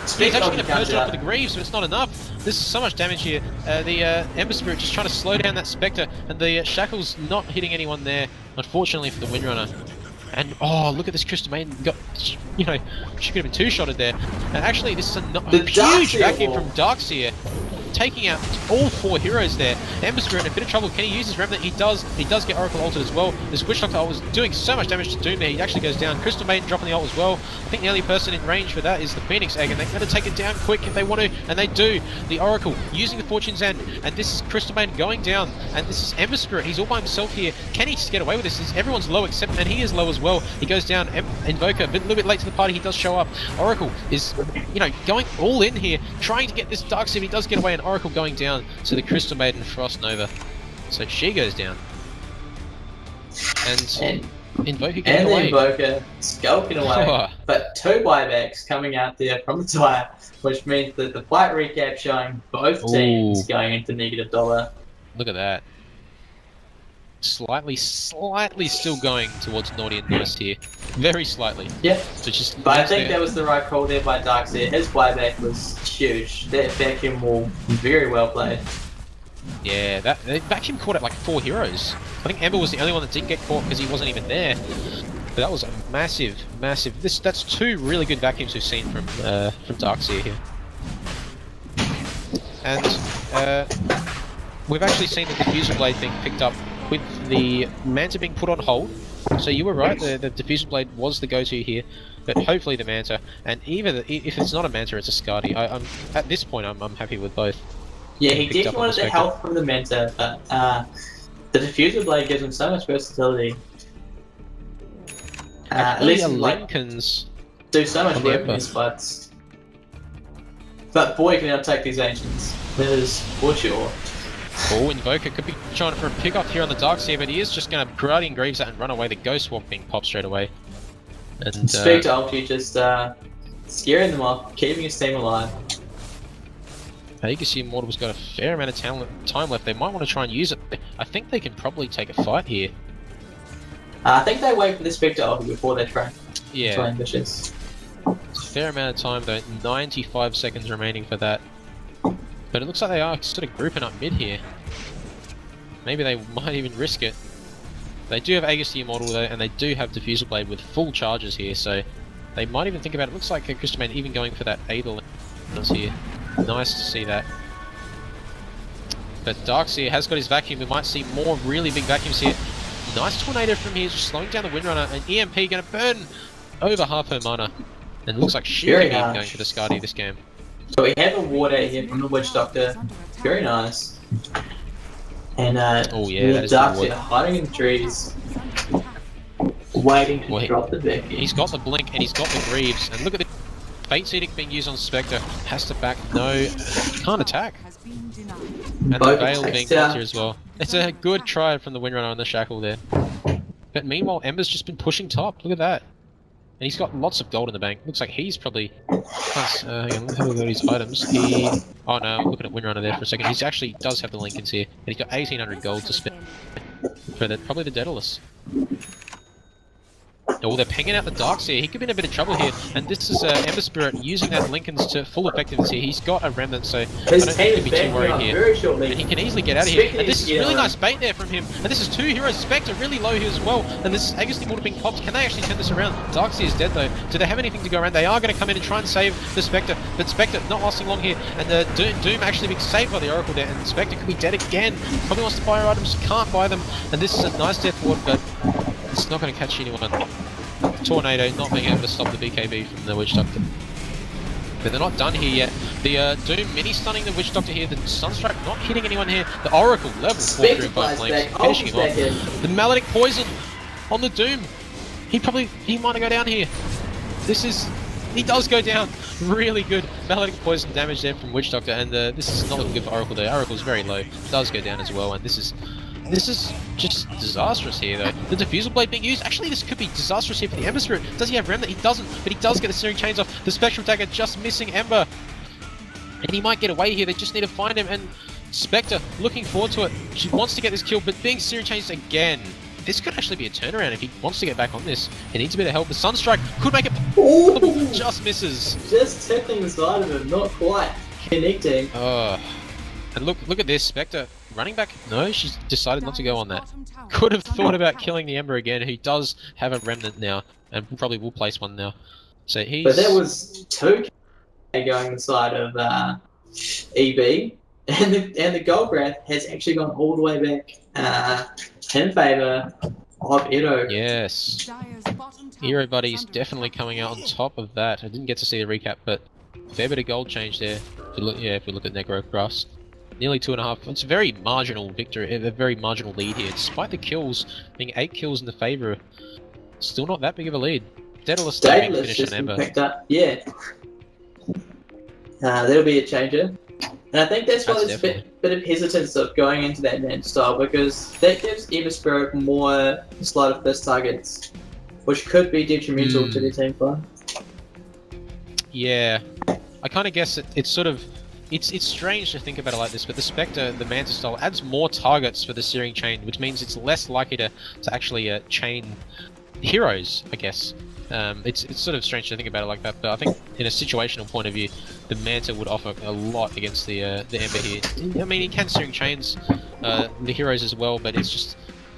He's actually going to purge it up with the Greaves, but it's not enough. This is so much damage here. The Ember Spirit just trying to slow down that Spectre, and the Shackle's not hitting anyone there, unfortunately for the Windrunner. And oh, look at this Crystal Maiden. Got, you know, she could have been two-shotted there. And actually, this is a huge vacuum from Darkseer, taking out all 4 heroes there. Ember Spirit in a bit of trouble. Can he use his Remnant? He does. He does get Oracle ulted as well. This Witch Doctor ult was doing so much damage to Doom there. He actually goes down. Crystal Maiden dropping the ult as well. I think the only person in range for that is the Phoenix Egg, and they're going to take it down quick if they want to, and they do. The Oracle using the Fortune's End, and this is Crystal Maiden going down, and this is Ember Spirit. He's all by himself here. Can he just get away with this? Everyone's low except, and he is low as well. He goes down. Invoker a little bit late to the party. He does show up. Oracle is, you know, going all in here, trying to get this Darkseer. He does get away, and Oracle going down to the Crystal Maiden Frost Nova. So she goes down. And Invoker getting away. And Invoker skulking away. But 2 buybacks coming out there from the Dire, which means that the fight recap showing both teams going into $. Look at that. Slightly still going towards Naughty and Nice here. Very slightly. Yeah. So just but I think that was the right call there by Darkseer. His buyback was huge. That vacuum wall, very well played. Yeah, that vacuum caught at like 4 heroes. I think Ember was the only one that didn't get caught because he wasn't even there. But that was a massive. That's 2 really good vacuums we've seen from Darkseer here. And we've actually seen the Diffuser Blade being picked up with the Manta being put on hold. So you were right, the Diffuser Blade was the go-to here, but hopefully the Manta, and even if it's not a Manta, it's a Skadi. I'm at this point, I'm happy with both. Yeah, he definitely wanted the health from the Manta, but the Diffuser Blade gives him so much versatility. At least Lincoln's do so much work in his fights. But boy, can he take these Ancients. That is for sure. Oh, Invoker could be trying for a pick-up here on the Darkseer, but he is just going to Guardian Greaves that and run away. The Ghost Swamp being popped straight away. And Speak to Ulti, just scaring them off, keeping his team alive. You can see Immortal's got a fair amount of time left. They might want to try and use it. I think they can probably take a fight here. I think they wait for the Spectre Ulti before they try. Yeah. Try ambitious. It's a fair amount of time though. 95 seconds remaining for that. But it looks like they are sort of grouping up mid here. Maybe they might even risk it. They do have Aegis the Immortal though, and they do have Diffuser Blade with full charges here, so they might even think about it. Looks like Crystal Maiden even going for that Aether here. Nice to see that. But Darkseer has got his vacuum. We might see more really big vacuums here. Nice Tornado from here, just slowing down the Windrunner. And EMP going to burn over half her mana. And it looks like she's going for the Skadi this game. So we have a ward out here from the Witch Doctor. Very nice. And oh yeah, that is Darkseer hiding in the trees, waiting to drop the vacuum. He's got the blink and he's got the Greaves. And look at the Fate Edict being used on Spectre. Has to back. No, can't attack. And the Veil being caught here as well. It's a good try from the Windrunner on the Shackle there. But meanwhile, Ember's just been pushing top. Look at that. and he's got lots of gold in the bank. Looks like he's probably... hang on, let's have a look at his items. Oh no, I'm looking at Windrunner there for a second. He actually does have the Lincolns here, and he's got 1800 gold to spend for probably the Daedalus. Oh, they're pinging out the Darks here. He could be in a bit of trouble here. And this is Ember Spirit using that Lincolns to full effectiveness here. He's got a Remnant, so I don't think he'd be too worried here. And he can easily get out of here. And this is really nice bait there from him. And this is 2 heroes. Spectre really low here as well. And this Agustin would have been popped. Can they actually turn this around? Darkseer is dead though. Do they have anything to go around? They are going to come in and try and save the Spectre. But Spectre not lasting long here. And Doom actually being saved by the Oracle there. And Spectre could be dead again. Probably wants to buy her items. Can't buy them. And this is a nice death ward, but it's not going to catch anyone. Tornado not being able to stop the BKB from the Witch Doctor. But they're not done here yet. The Doom mini stunning the Witch Doctor here. The Sunstrike not hitting anyone here. The Oracle level 4 through both flames, finishing him off. The Maledict Poison on the Doom. He might go down here. He does go down. Really good Maledict Poison damage there from Witch Doctor, and this is not looking good for Oracle there. Oracle's very low. Does go down as well, and this is just disastrous here though. The Diffusal Blade being used, actually this could be disastrous here for the Ember Spirit. Does he have Remnant? He doesn't, but he does get the Searing Chains off. The Spectral Dagger just missing Ember. And he might get away here, they just need to find him, and Spectre looking forward to it. She wants to get this kill, but being Searing Chains again. This could actually be a turnaround if he wants to get back on this. He needs a bit of help. The Sunstrike could make it. Ooh, just misses. Just tipping the side of him, not quite connecting. Oh. And look at this, Spectre running back. No, she's decided not to go on that. Could have thought about killing the Ember again. He does have a Remnant now, and probably will place one now. So he's. But there was 2 going the side of EB, and the Gold Wrath has actually gone all the way back in favour of Ero. Yes. Ero Buddies definitely coming out on top of that. I didn't get to see the recap, but fair bit of gold change there. If we look at Necrocross. Nearly 2.5. It's a very marginal victory, a very marginal lead here, despite the kills being 8 kills in the favour. Still not that big of a lead. Daedalus being finished on Ember. Picked up. Yeah. That'll be a changer. And I think that's why there's a bit of hesitance of going into that Nant style, because that gives Ember Spirit more sleight of fist targets, which could be detrimental to their team play. Yeah. I kind of guess it's sort of... It's strange to think about it like this, but the Spectre, the Manta style, adds more targets for the Searing Chain, which means it's less likely to actually chain heroes, I guess. It's sort of strange to think about it like that, but I think in a situational point of view, the Manta would offer a lot against the Ember here. I mean, he can Searing Chains the heroes as well, but it's just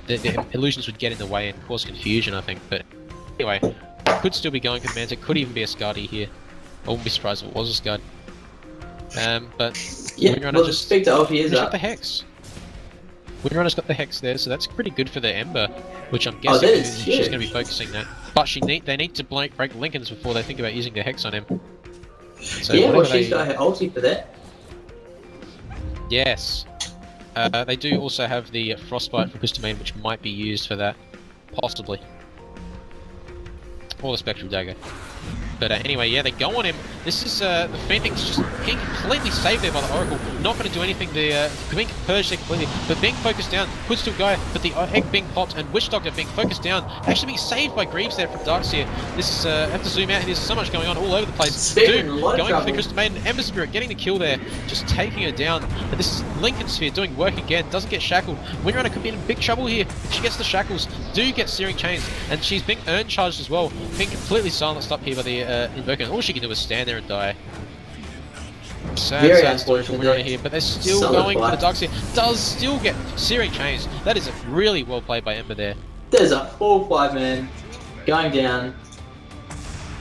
the illusions would get in the way and cause confusion, I think. But anyway, could still be going for the Manta, could even be a Skadi here. I wouldn't be surprised if it was a Skadi. But yeah, Windrunner just got the Hex. Windrunner's got the Hex there, so that's pretty good for the Ember, which I'm guessing she's going to be focusing that. But they need to break Lincolns before they think about using the Hex on him. So yeah, well, she's got her ulti for that. Yes. They do also have the Frostbite for Crystalmain, which might be used for that, possibly. Or the Spectral Dagger. But anyway, yeah, they go on him. This is the Phoenix just being completely saved there by the Oracle. Not going to do anything. Being purged there completely, but being focused down. Could still go, but the egg being popped and Witch Doctor being focused down. Actually being saved by Greaves there from Darkseer. This is have to zoom out. There's so much going on all over the place. Doom going for the Crystal Maiden. Ember Spirit getting the kill there, just taking her down. And this is Lincoln Sphere doing work again. Doesn't get shackled. Windrunner could be in big trouble here. She gets the shackles. Do get Searing Chains, and she's being urn charged as well. Being completely silenced up here by the Invoker. All she can do is stand there and die. Sad story for Windrunner here, but they're still going for the Darkseer. Does still get Searing Chains. That is really well played by Ember there. There's a full 5-man going down.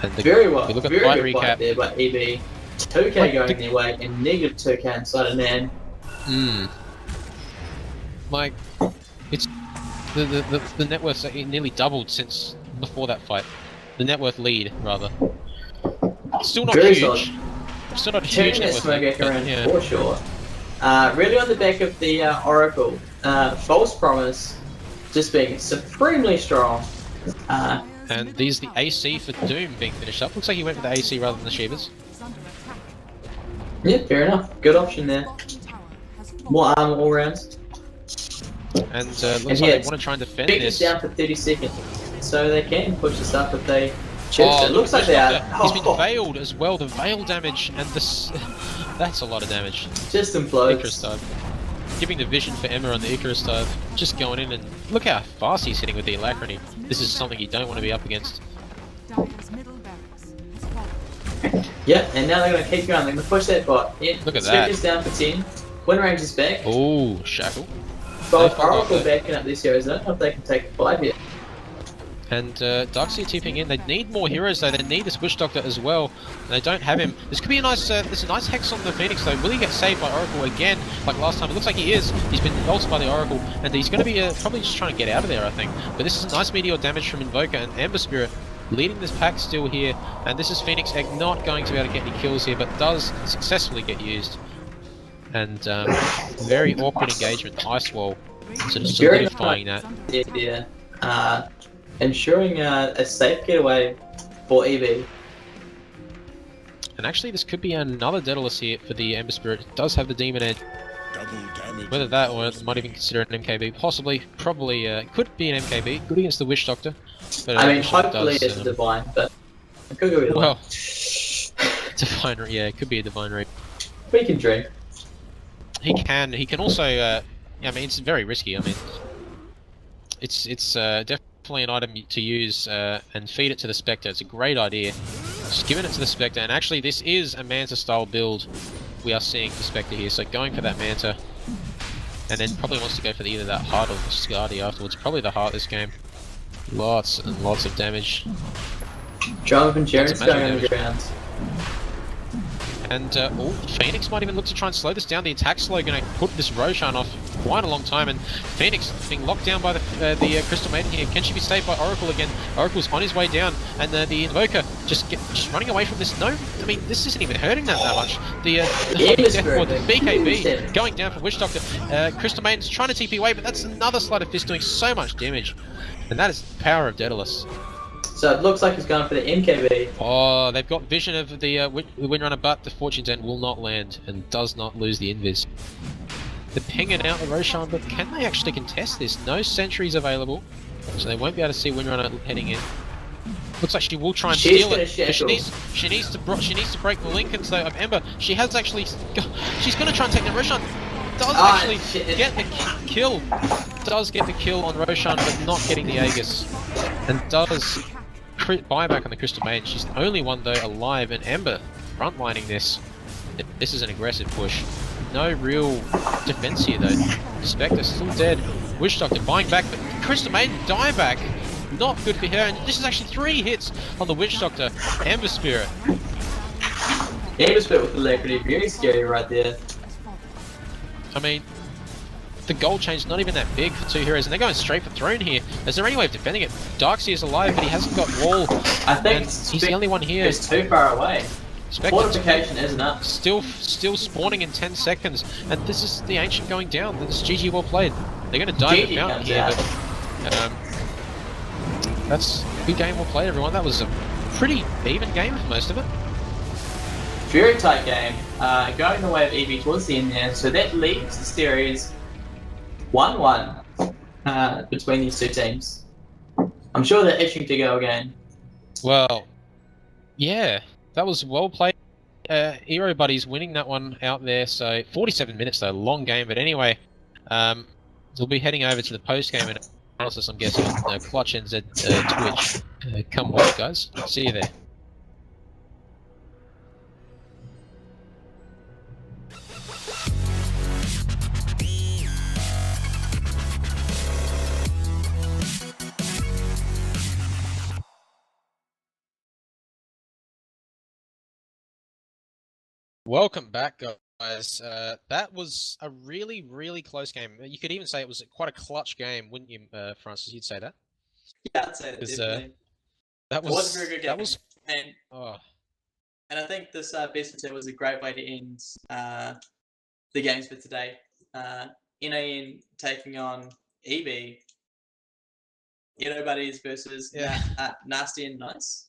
And very well, look at very the good recap fight there by EB. 2k going their way and negative 2k inside of Nan. Like, it's the net worth's nearly doubled since before that fight. The net worth lead, rather. Still not huge. Solid. Still not huge net worth. Yeah. For sure. Really on the back of the Oracle. False Promise just being supremely strong. And these the AC for Doom being finished up. Looks like he went with the AC rather than the Shivers. Yeah, fair enough. Good option there. More armor all rounds. And looks like they want to try and defend this. Down for 30 seconds. So they can push this up if they Chester, looks like they are. He's been veiled as well. The veil damage and this. That's a lot of damage. Just implodes. Icarus dive. Giving the vision for Emma on the Icarus dive. Just going in and look how fast he's hitting with the Alacrity. This is something you don't want to be up against. Dire's middle barracks is falling. Yeah, and now they're going to keep going. They're going to push that bot. Yeah, Look at that. Spectre's down for 10. Wind range is back. Oh, Shackle. Both Oracle backing up these heroes. I don't know if they can take the 5 here. And Darkseer tipping in. They need more heroes though. They need this Witch Doctor as well. And they don't have him. This could be a nice. There's a nice hex on the Phoenix though. Will he get saved by Oracle again, like last time? It looks like he is. He's been ulted by the Oracle, and he's going to be probably just trying to get out of there, I think. But this is a nice meteor damage from Invoker and Ember Spirit, leading this pack still here. And this is Phoenix Egg not going to be able to get any kills here, but does successfully get used. And very awkward engagement. Ice Wall, sort of solidifying that. Yeah. Ensuring a safe getaway for EV. And actually, this could be another Daedalus here for the Ember Spirit. It does have the Demon Edge. Whether that or it might even consider an MKB. Possibly, probably, could be an MKB. Good against the Witch Doctor. But, I mean, hopefully it's a Divine, but it could go either well, way. Divine, yeah, it could be a Divine Raid. We can dream. He can also, I mean, it's very risky. I mean, it's definitely an item to use and feed it to the Spectre. It's a great idea. Just giving it to the Spectre, and actually this is a Manta style build we are seeing for Spectre here, so going for that Manta, and then probably wants to go for either that Heart or the Skadi afterwards. Probably the Heart this game. Lots and lots of damage. Jonathan Jarrett's going underground. And Phoenix might even look to try and slow this down. The attack slow going to put this Roshan off quite a long time, and Phoenix being locked down by the Crystal Maiden here. Can she be saved by Oracle again? Oracle's on his way down, and the Invoker just running away from this. No, I mean this isn't even hurting that much. The BKB going down for Witch Doctor. Crystal Maiden's trying to TP away, but that's another Sleight of Fist doing so much damage, and that is the power of Daedalus. So it looks like he's going for the MKB. Oh, they've got vision of the Windrunner, but the Fortune's End will not land and does not lose the invis. They're pinging out the Roshan, but can they actually contest this? No sentries available, so they won't be able to see Windrunner heading in. Looks like she will try and steal it. She needs to break the Lincolns though of Ember. She has actually. She's going to try and take the Roshan. Does actually get the kill. Does get the kill on Roshan, but not getting the Aegis, and does buyback on the Crystal Maiden. She's the only one though alive, and Ember frontlining this. This is an aggressive push. No real defense here though. Spectre still dead. Witch Doctor buying back, but Crystal Maiden dieback. Not good for her, and this is actually 3 hits on the Witch Doctor. Ember Spirit. Ember Spirit with Alacrity, very scary right there. I mean, the gold chain's not even that big for 2 heroes, and they're going straight for Throne here. Is there any way of defending it? Darkseer is alive, but he hasn't got wall. I think he's the only one here. It's too far away. Fortification isn't up. Still spawning in 10 seconds, and this is the Ancient going down. This is GG well played. They're going to die in the fountain here, but that's a good game well played, everyone. That was a pretty even game for most of it. Very tight game. Going the way of EV towards the end there, so that leaves the series 1-1 between these two teams. I'm sure they're itching to go again. Well, yeah, that was well played. Ero Buddies winning that one out there, so 47 minutes though, long game, but anyway, we'll be heading over to the post-game analysis, I'm guessing, on Clutch NZ Twitch. Come watch, guys. See you there. Welcome back, guys. That was a really, really close game. You could even say it was quite a clutch game, wouldn't you, Francis? You'd say that? Yeah, I'd say that, definitely. That was a very good game. That was... And I think this best of 2 was a great way to end the games for today. NAN taking on EB. Ero Buddies versus Nasty and Nice.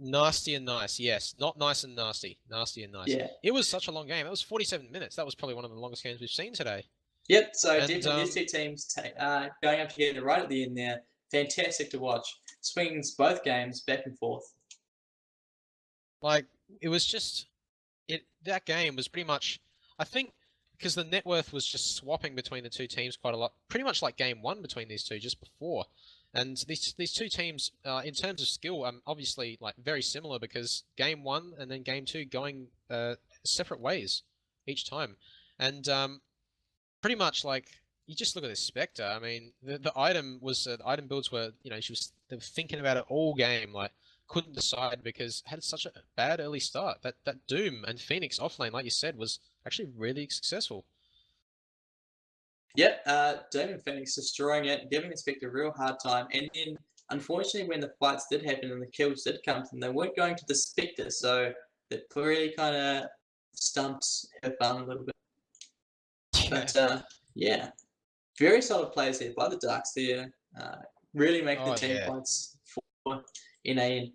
Nasty and nice, yes. Not nice and nasty. Nasty and nice. Yeah. It was such a long game. It was 47 minutes. That was probably one of the longest games we've seen today. Yep, so definitely these two teams going up together right at the end there. Fantastic to watch. swings both games back and forth. Like, it was just that game was pretty much, I think, because the net worth was just swapping between the two teams quite a lot, pretty much like game one between these two just before. And these two teams, in terms of skill, obviously like very similar because game one and then game two going separate ways each time. And pretty much like you just look at this Spectre. I mean, the item builds were, you know, they were thinking about it all game, like couldn't decide because it had such a bad early start. That Doom and Phoenix offlane, like you said, was actually really successful. Yep, Doom and Phoenix destroying it, giving the Spectre a real hard time, and then unfortunately when the fights did happen and the kills did come to them, they weren't going to the Spectre, so it really kind of stumped her fun a little bit. But yeah, very solid plays there by the Darks there, really making the team fights for NAN.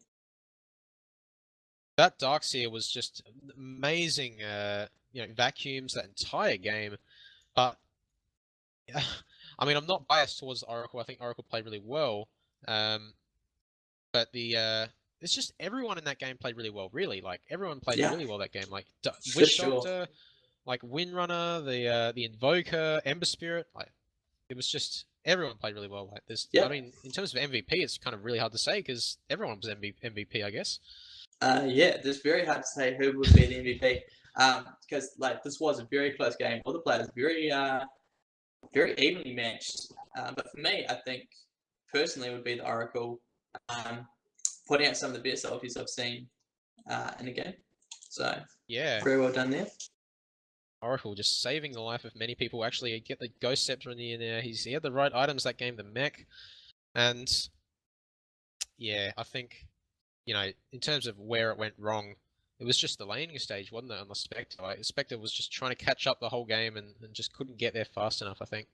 That Darkseer was just amazing, you know, vacuums that entire game, but I mean, I'm not biased towards Oracle. I think Oracle played really well, but it's just everyone in that game played really well. Really, like everyone played really well that game. Like Witch Doctor, like Windrunner, the Invoker, Ember Spirit. Like it was just everyone played really well. Like I mean, in terms of MVP, it's kind of really hard to say because everyone was MVP, I guess. Yeah, it's very hard to say who would be the MVP because like this was a very close game. All the players very evenly matched. But for me, I think personally would be the Oracle, putting out some of the best ultis I've seen in a game. So yeah, very well done there. Oracle just saving the life of many people. Actually, get the Ghost Scepter in the in there. He had the right items that game, the mech, and yeah, I think, you know, in terms of where it went wrong, it was just the laning stage, wasn't it, on the Spectre? Like, Spectre was just trying to catch up the whole game and just couldn't get there fast enough, I think.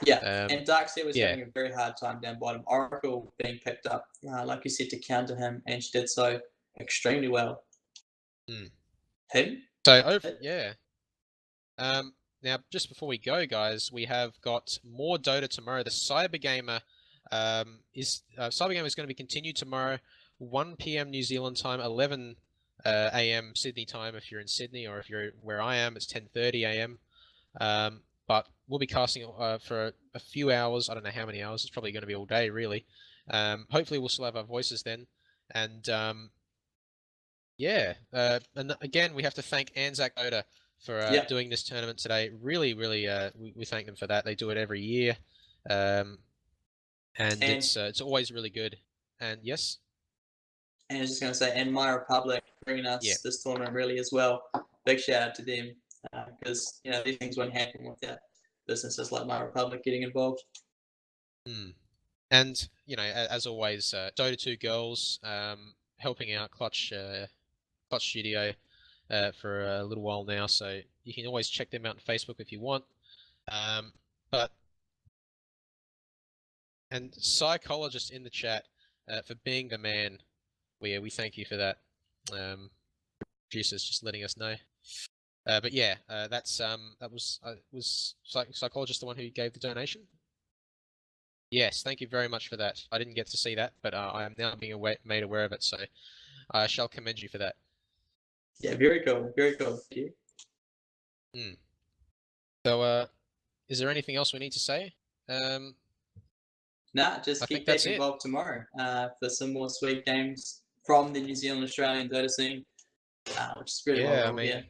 Yeah, and Darkseer was having a very hard time down bottom. Oracle being picked up, like you said, to counter him, and she did so extremely well. Who? So, yeah. Now, just before we go, guys, we have got more Dota tomorrow. The Cyber Gamer is going to be continued tomorrow, 1 p.m. New Zealand time, 11 a.m. Sydney time if you're in Sydney, or if you're where I am, it's 10:30 a.m. But we'll be casting for a few hours. I don't know how many hours. It's probably going to be all day, really. Hopefully, we'll still have our voices then. And yeah, and again, we have to thank ANZAC Dota for doing this tournament today. Really, we thank them for that. They do it every year, and it's always really good. And yes. And I was just going to say, and My Republic bringing us this tournament really as well. Big shout out to them because you know these things wouldn't happen without businesses like My Republic getting involved. And you know, as always, Dota2 girls helping out Clutch Studio for a little while now, so you can always check them out on Facebook if you want. And Psychologist in the chat for being the man. We thank you for that. Producers just letting us know. But yeah, that was Psychologist the one who gave the donation. Yes, thank you very much for that. I didn't get to see that, but I am now being made aware of it, so I shall commend you for that. Yeah, very cool. Very cool. Thank you. So, is there anything else we need to say? Nah, just keep getting involved tomorrow for some more sweet games from the New Zealand Australian Dota scene, which is really well. I mean,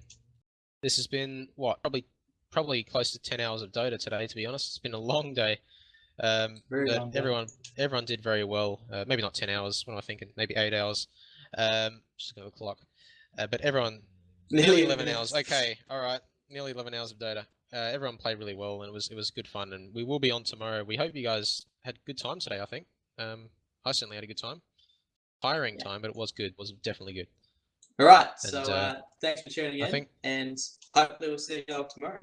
this has been what probably close to 10 hours of Dota today. To be honest, it's been a long day. Very but long day. everyone did very well. Maybe not 10 hours. What am I thinking? Maybe 8 hours. Just got a clock. But everyone nearly 11 hours. Okay, all right, nearly 11 hours of Dota. Everyone played really well, and it was good fun. And we will be on tomorrow. We hope you guys had a good time today. I think I certainly had a good time. Tiring time, but it was good. It was definitely good. All right. And, so thanks for tuning in, and hopefully we'll see you all tomorrow.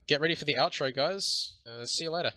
Get ready for the outro, guys. See you later.